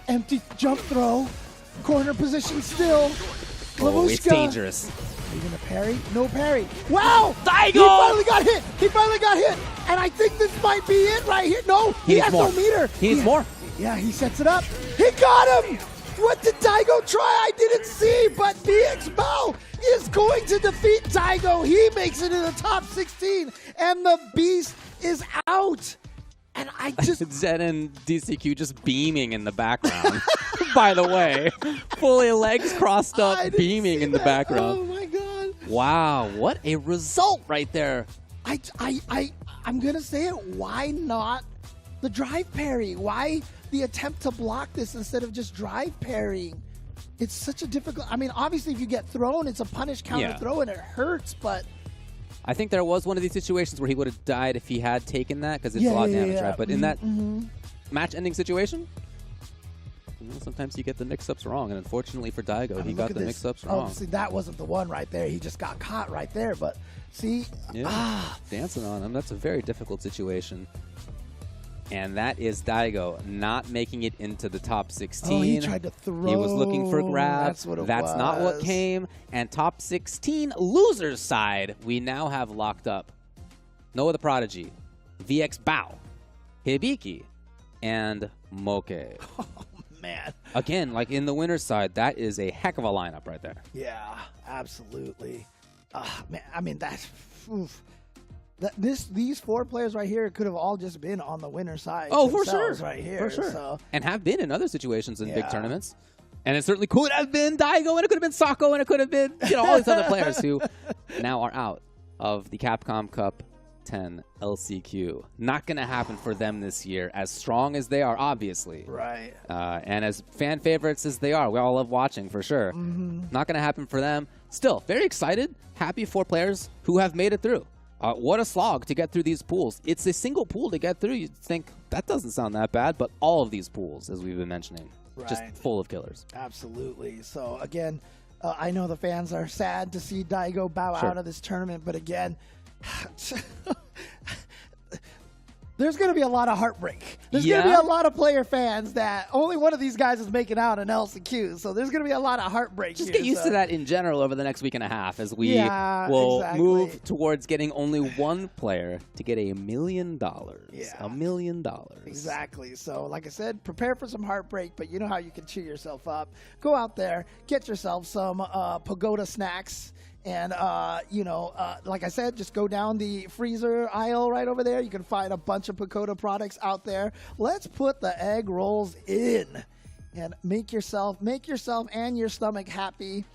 Empty jump throw. Corner position still. Oh, it's dangerous. Are you gonna parry? No parry. Wow! Daigo! He finally got hit! He finally got hit! And I think this might be it right here. No, he has no meter. He needs more. Yeah, he sets it up. He got him! What did Daigo try? I didn't see, but BX Mao is going to defeat Daigo. He makes it in the top 16, and the beast is out. And I just... Zed and DCQ just beaming in the background, by the way. Fully legs crossed up, beaming in the background. Oh, my God. Wow, what a result right there. I'm going to say it. Why not the drive parry? Why the attempt to block this instead of just drive parrying? It's such a difficult... I mean, obviously, if you get thrown, it's a punish counter throw, and it hurts, but... I think there was one of these situations where he would have died if he had taken that, because it's a lot of damage, right? But in that match-ending situation, you know, sometimes you get the mix-ups wrong, and unfortunately for Daigo, he got the mix-ups wrong. Oh, see, that wasn't the one right there. He just got caught right there, but see... Dancing on him. That's a very difficult situation. And that is Daigo not making it into the top 16. Oh, he tried to throw. He was looking for grab. That's what it That's was. not what came. And top 16 losers side, we now have locked up Noah the Prodigy, VX Bao, Hibiki, and Moke. Oh, man. Again, like in the winner's side, that is a heck of a lineup right there. Yeah, absolutely. Man, I mean, that's... Oof. These four players right here could have all just been on the winner side. Oh, for sure. Right here. For sure. So. And have been in other situations in big tournaments. And it certainly could have been Daigo, and it could have been Sako, and it could have been, you know, all these other players who now are out of the Capcom Cup 10 LCQ. Not going to happen for them this year, as strong as they are, obviously. Right. And as fan favorites as they are. We all love watching, for sure. Not going to happen for them. Still, very excited, happy for players who have made it through. What a slog to get through these pools. It's a single pool to get through. You'd think, that doesn't sound that bad, but all of these pools, as we've been mentioning, just full of killers. Absolutely. So, again, I know the fans are sad to see Daigo bow out of this tournament, but again, there's going to be a lot of heartbreak. There's going to be a lot of player fans that only one of these guys is making out in LCQ, so there's going to be a lot of heartbreak. Just get used to that in general over the next week and a half, as we will move towards getting only one player to get $1 million. $1 million. Exactly. So, like I said, prepare for some heartbreak, but you know how you can cheer yourself up. Go out there, get yourself some pagoda snacks. And, like I said, just go down the freezer aisle right over there. You can find a bunch of Pagoda products out there. Let's put the egg rolls in and make yourself and your stomach happy.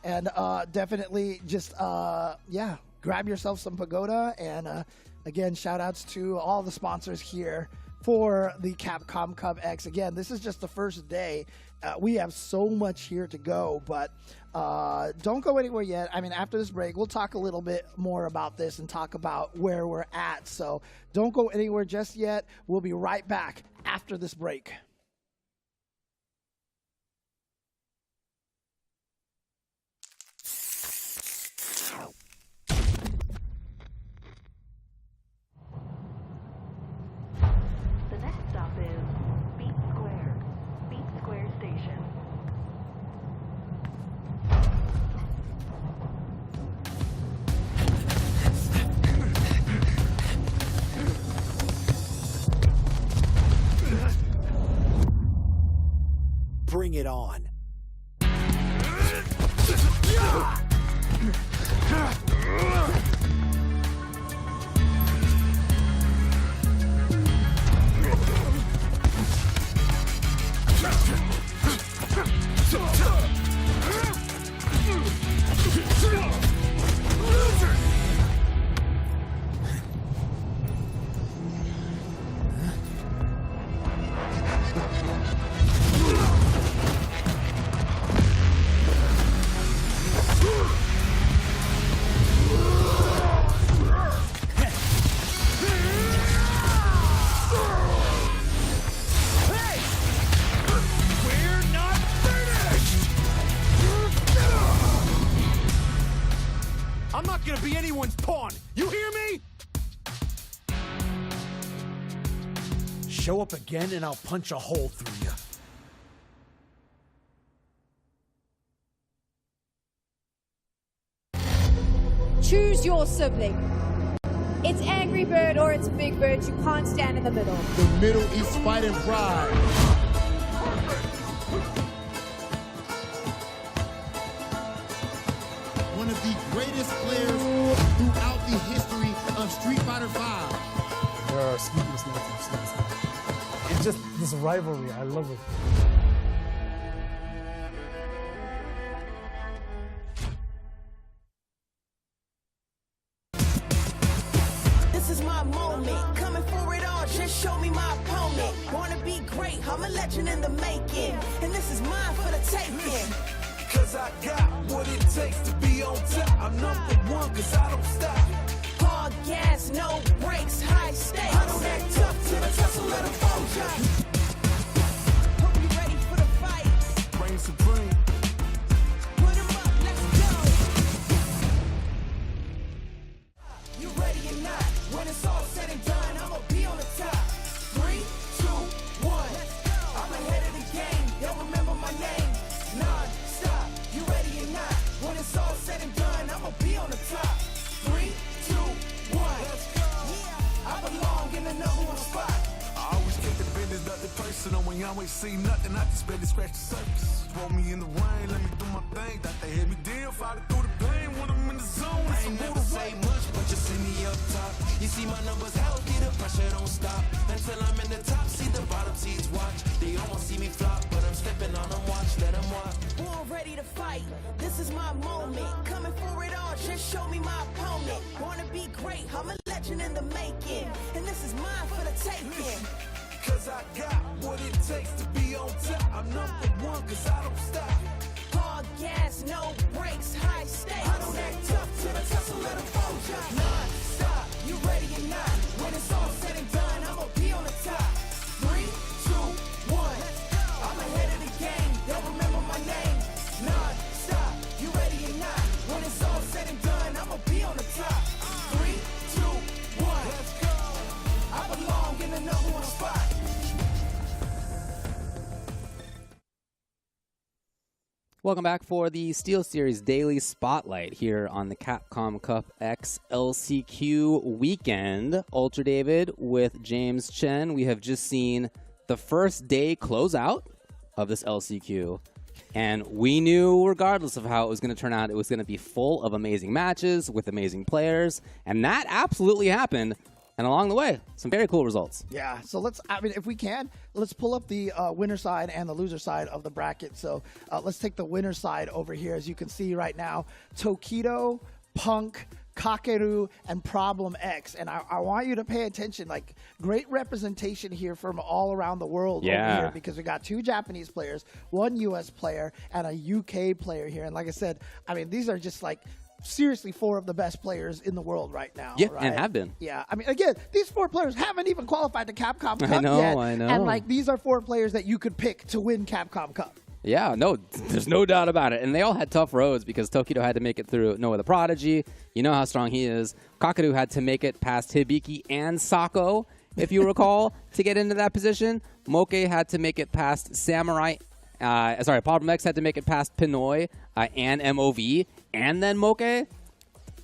And definitely just, grab yourself some Pagoda. And, again, shout-outs to all the sponsors here for the Capcom Cup X. Again, this is just the first day. We have so much here to go, but don't go anywhere yet. I mean, after this break, we'll talk a little bit more about this and talk about where we're at. So don't go anywhere just yet. We'll be right back after this break. The next stop is Beat Square Station. Bring it on. I'm not gonna be anyone's pawn. You hear me? Show up again and I'll punch a hole through you. Choose your sibling. It's Angry Bird or it's Big Bird. You can't stand in the middle. The Middle East Fighting Pride. One of the greatest players throughout the history of Street Fighter V. It's just this rivalry. I love it. This is my moment, coming for it all, just show me my opponent. Wanna be great, I'm a legend in the making, and this is mine for the taking. Cause I got what it takes to be on top. I'm #1 cause I don't stop. Hard gas, no brakes, high stakes. I don't act tough till the tussle let them fall ya. Hope you ready for the fight. Reign supreme. Put 'em up, let's go. You ready or not? When it's all said and done, I'ma be on the top. 3, 2, 1. I'm ahead of the game. Y'all remember my name. Non-stop. You ready or not? When it's all said and done, I'ma be on the top. 3, 2, 1. Let's go. Yeah, I belong in the #1 spot. I always keep the business nothing personal. When you always see nothing, I just barely scratch the surface. Throw me in the rain, let me do my thing. Thought they hit me down, fighting through the pain. When I'm in the zone, I it's ain't a never say much, but you see me up top. You see my numbers healthy, the pressure don't stop. Until I'm in the top, see the bottom seeds watch. They almost see me flop, but I'm stepping on them, watch, let them watch. Born ready to fight, this is my moment. Coming for it all, just show me my opponent. Wanna be great, I'm a legend in the making. And this is mine for the taking. Cause I got what it takes to be on top. I'm #1 cause I don't stop. Hard gas, no brakes, high stakes. I don't act tough till the tussle let them fall ya. Non-stop, you ready or not? When it's all said and done, I'ma be on the top. 3, 2, 1. I'm ahead of the game, they'll remember my name. Non-stop, you ready or not? When it's all said and done, I'ma be on the top. 3, 2, 1. Let's go. I belong in the #1 spot. Welcome back for the Steel Series Daily Spotlight here on the Capcom Cup X LCQ weekend. Ultra David with James Chen. We have just seen the first day closeout of this LCQ. And we knew, regardless of how it was going to turn out, it was going to be full of amazing matches with amazing players. And that absolutely happened. And along the way, some very cool results. Yeah, so if we can, let's pull up the winner side and the loser side of the bracket. So let's take the winner side over here. As you can see right now, Tokido, Punk, Kakeru, and Problem X. And I want you to pay attention. Like, great representation here from all around the world over here, because we got 2 Japanese players, 1 U.S. player, and a UK player here. And like I said, I mean, these are just like seriously 4 of the best players in the world right now. Yeah, right? and have been. Yeah, I mean, again, these 4 players haven't even qualified to Capcom Cup I know. And like, these are 4 players that you could pick to win Capcom Cup. Yeah, no, there's no doubt about it. And they all had tough roads because Tokido had to make it through Noah the Prodigy. You know how strong he is. Kakeru had to make it past Hibiki and Sako, if you recall, to get into that position. Moke had to make it past Samurai. Problem X had to make it past Pinoy and MOV, and then Moke.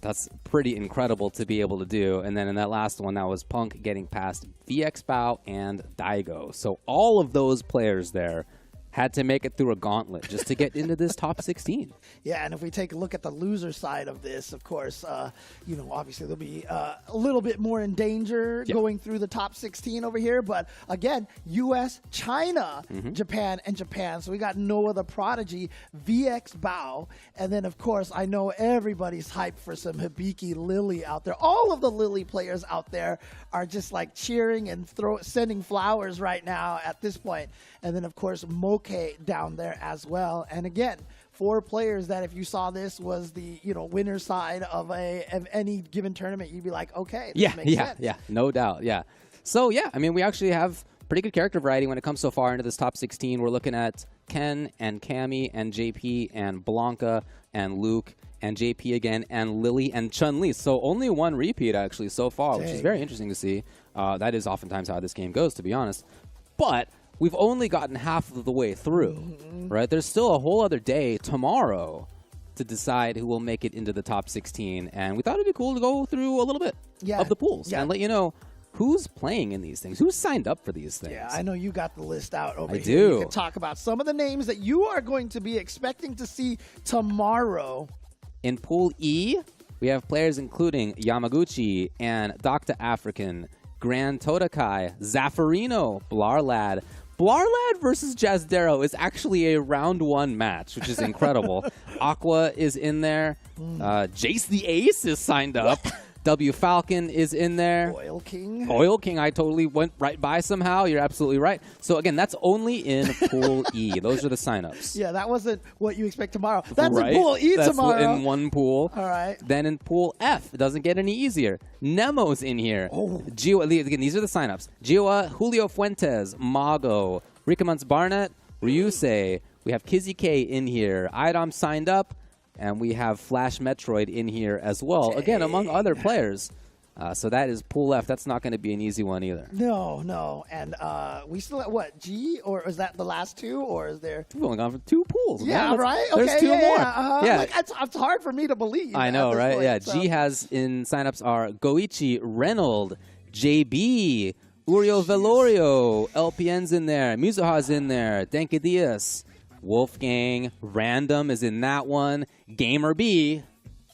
That's pretty incredible to be able to do. And then in that last one, that was Punk getting past VX Bao and Daigo. So all of those players there had to make it through a gauntlet just to get into this top 16. Yeah, and if we take a look at the loser side of this, of course, obviously they'll be a little bit more in danger going through the top 16 over here. But again, U.S., China, Japan, and Japan. So we got Noah the Prodigy, VX Bao, and then, of course, I know everybody's hyped for some Hibiki Lily out there. All of the Lily players out there are just like cheering and sending flowers right now at this point. And then, of course, Moke down there as well. And again, 4 players that if you saw this was the winner side of any given tournament, you'd be like, okay, this makes sense. Yeah, no doubt. Yeah. So yeah, I mean, we actually have pretty good character variety when it comes so far into this top 16. We're looking at Ken and Cammy and JP and Blanca and Luke and JP again, and Lily and Chun-Li. So only one repeat, actually, so far, which is very interesting to see. That is oftentimes how this game goes, to be honest. But we've only gotten half of the way through, right? There's still a whole other day tomorrow to decide who will make it into the top 16. And we thought it'd be cool to go through a little bit of the pools and let you know who's playing in these things, who's signed up for these things. Yeah, I know you got the list out over I here. do. You can talk about some of the names that you are going to be expecting to see tomorrow. In Pool E, we have players including Yamaguchi and Dr. African, Grand Totakai, Zaffarino, Blarlad. Blarlad versus Jazdero is actually a round 1 match, which is incredible. Aqua is in there. Jace the Ace is signed up. W Falcon is in there. Oil King. Oil King, I totally went right by somehow. You're absolutely right. So again, that's only in Pool E. Those are the signups. Yeah, that wasn't what you expect tomorrow. That's right? in Pool E That's tomorrow. in one pool. All right. Then in Pool F, it doesn't get any easier. Nemo's in here. Again, these are the signups. Gioa, Julio Fuentes, Mago, Rickamans Barnett, Ryusei. We have Kizzy K in here. Idom signed up. And we have Flash Metroid in here as well, again, among other players. So that is Pool F. That's not going to be an easy one either. No. And we still at what, G? Or is that the last 2? Or is there... We've only gone for 2 pools. Yeah, man. right? There's okay, 2 more. Yeah. Like, it's hard for me to believe. I know, at this right? point, Yeah, so. G has in signups are Goichi, Reynold, JB, Uriel Velorio, LPN's in there, Mizuha's in there, Denke Diaz, Wolfgang, Random is in that one, Gamer B,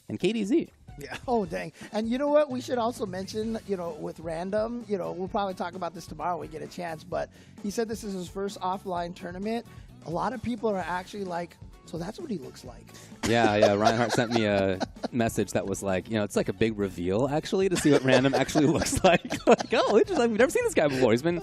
and KDZ. Yeah. Oh, dang. And you know what? We should also mention, with Random, we'll probably talk about this tomorrow when we get a chance, but he said this is his first offline tournament. A lot of people are actually like, so that's what he looks like. Yeah. Reinhardt sent me a message that was like, it's like a big reveal, actually, to see what Random actually looks like. Like, oh, interesting. We've never seen this guy before. He's been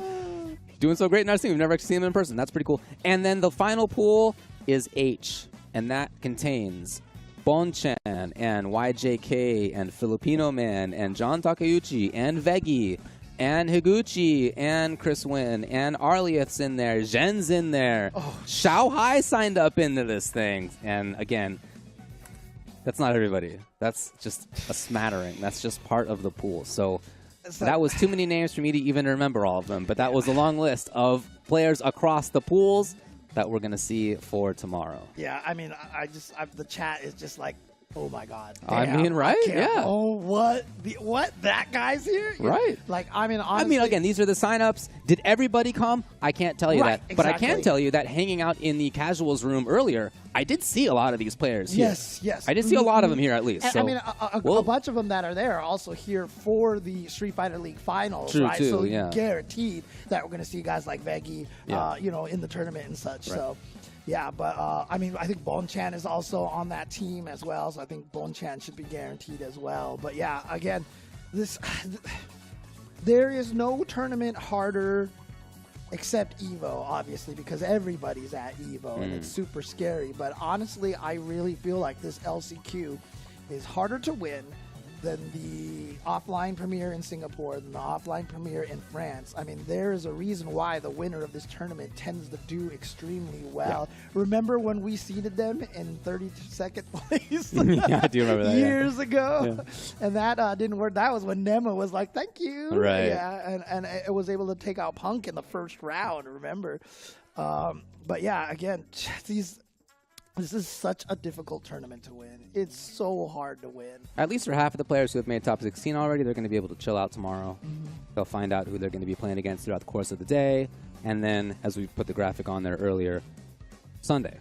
doing so great in our scene. We've never actually seen him in person. That's pretty cool. And then the final pool is H, and that contains Bonchan and YJK and Filipino Man and John Takeuchi and Veggie and Higuchi and Chris Wynn and Arlieth's in there. Zhen's in there. Xiao Hai signed up into this thing. And again, that's not everybody. That's just a smattering. That's just part of the pool. So that was too many names for me to even remember all of them. But that was a long list of players across the pools that we're going to see for tomorrow. Yeah, I mean, the chat is just like, oh my God. I mean, right? Yeah. Oh, what? That guy's here? Right. Like, I mean, honestly. Again, these are the signups. Did everybody come? I can't tell you that. But I can exactly. tell you that hanging out in the casuals room earlier, I did see a lot of these players here. Yes. I did see a lot of them here at least. And, so, I mean, a bunch of them that are there are also here for the Street Fighter League finals, True, right? too, So yeah. guaranteed that we're going to see guys like Veggie, Yeah. in the tournament and such. Right. So, yeah, but I think Bonchan is also on that team as well. So I think Bonchan should be guaranteed as well. But yeah, again, there is no tournament harder except EVO, obviously, because everybody's at EVO and it's super scary. But honestly, I really feel like this LCQ is harder to win than the offline premiere in Singapore, than the offline premiere in France. I mean, there is a reason why the winner of this tournament tends to do extremely well. Yeah. Remember when we seeded them in 32nd place? Yeah, I do remember that. Years ago. Yeah. And that didn't work. That was when Nemo was like, thank you. Right. Yeah, and it was able to take out Punk in the first round, remember? But yeah, again, this is such a difficult tournament to win. It's so hard to win. At least for half of the players who have made top 16 already, they're going to be able to chill out tomorrow. They'll find out who they're going to be playing against throughout the course of the day. And then, as we put the graphic on there earlier, Sunday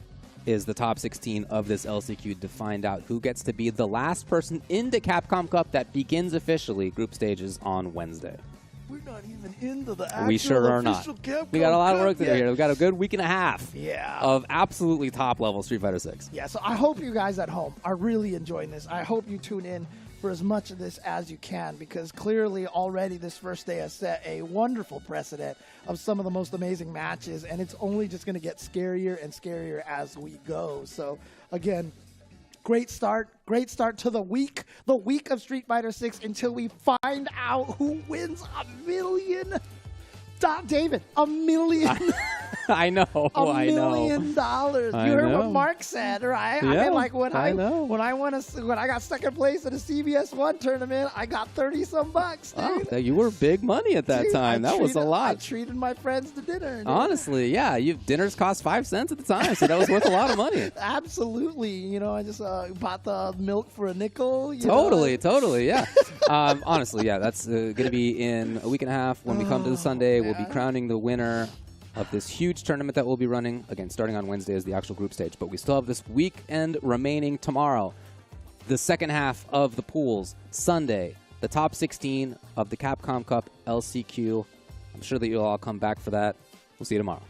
is the top 16 of this LCQ to find out who gets to be the last person into Capcom Cup that begins officially group stages on Wednesday. We're not even into the actual We sure are not. Capcom We got a lot of work to do yet. here. We've got a good week and a half Yeah. of absolutely top-level Street Fighter 6. Yeah, so I hope you guys at home are really enjoying this. I hope you tune in for as much of this as you can, because clearly already this first day has set a wonderful precedent of some of the most amazing matches, and it's only just going to get scarier and scarier as we go. So, again, great start to the week of Street Fighter 6 until we find out who wins $1 million. David, $1 million. I know. $1 million. You heard what Mark said, right? Yeah, I mean, like when I know. when I got second place in the CBS One tournament, I got 30-some bucks, dude. Oh, you were big money at that Dude, time. That was a I lot. treated my friends to dinner. dude. Honestly, yeah. Dinners cost 5 cents at the time, so that was worth a lot of money. Absolutely. You know, I just bought the milk for a nickel. Totally, yeah. Honestly, yeah, that's going to be in a week and a half. When we come to the Sunday, we'll be crowning the winner of this huge tournament that we'll be running. Again, starting on Wednesday is the actual group stage. But we still have this weekend remaining tomorrow. The second half of the pools, Sunday, the top 16 of the Capcom Cup LCQ. I'm sure that you'll all come back for that. We'll see you tomorrow.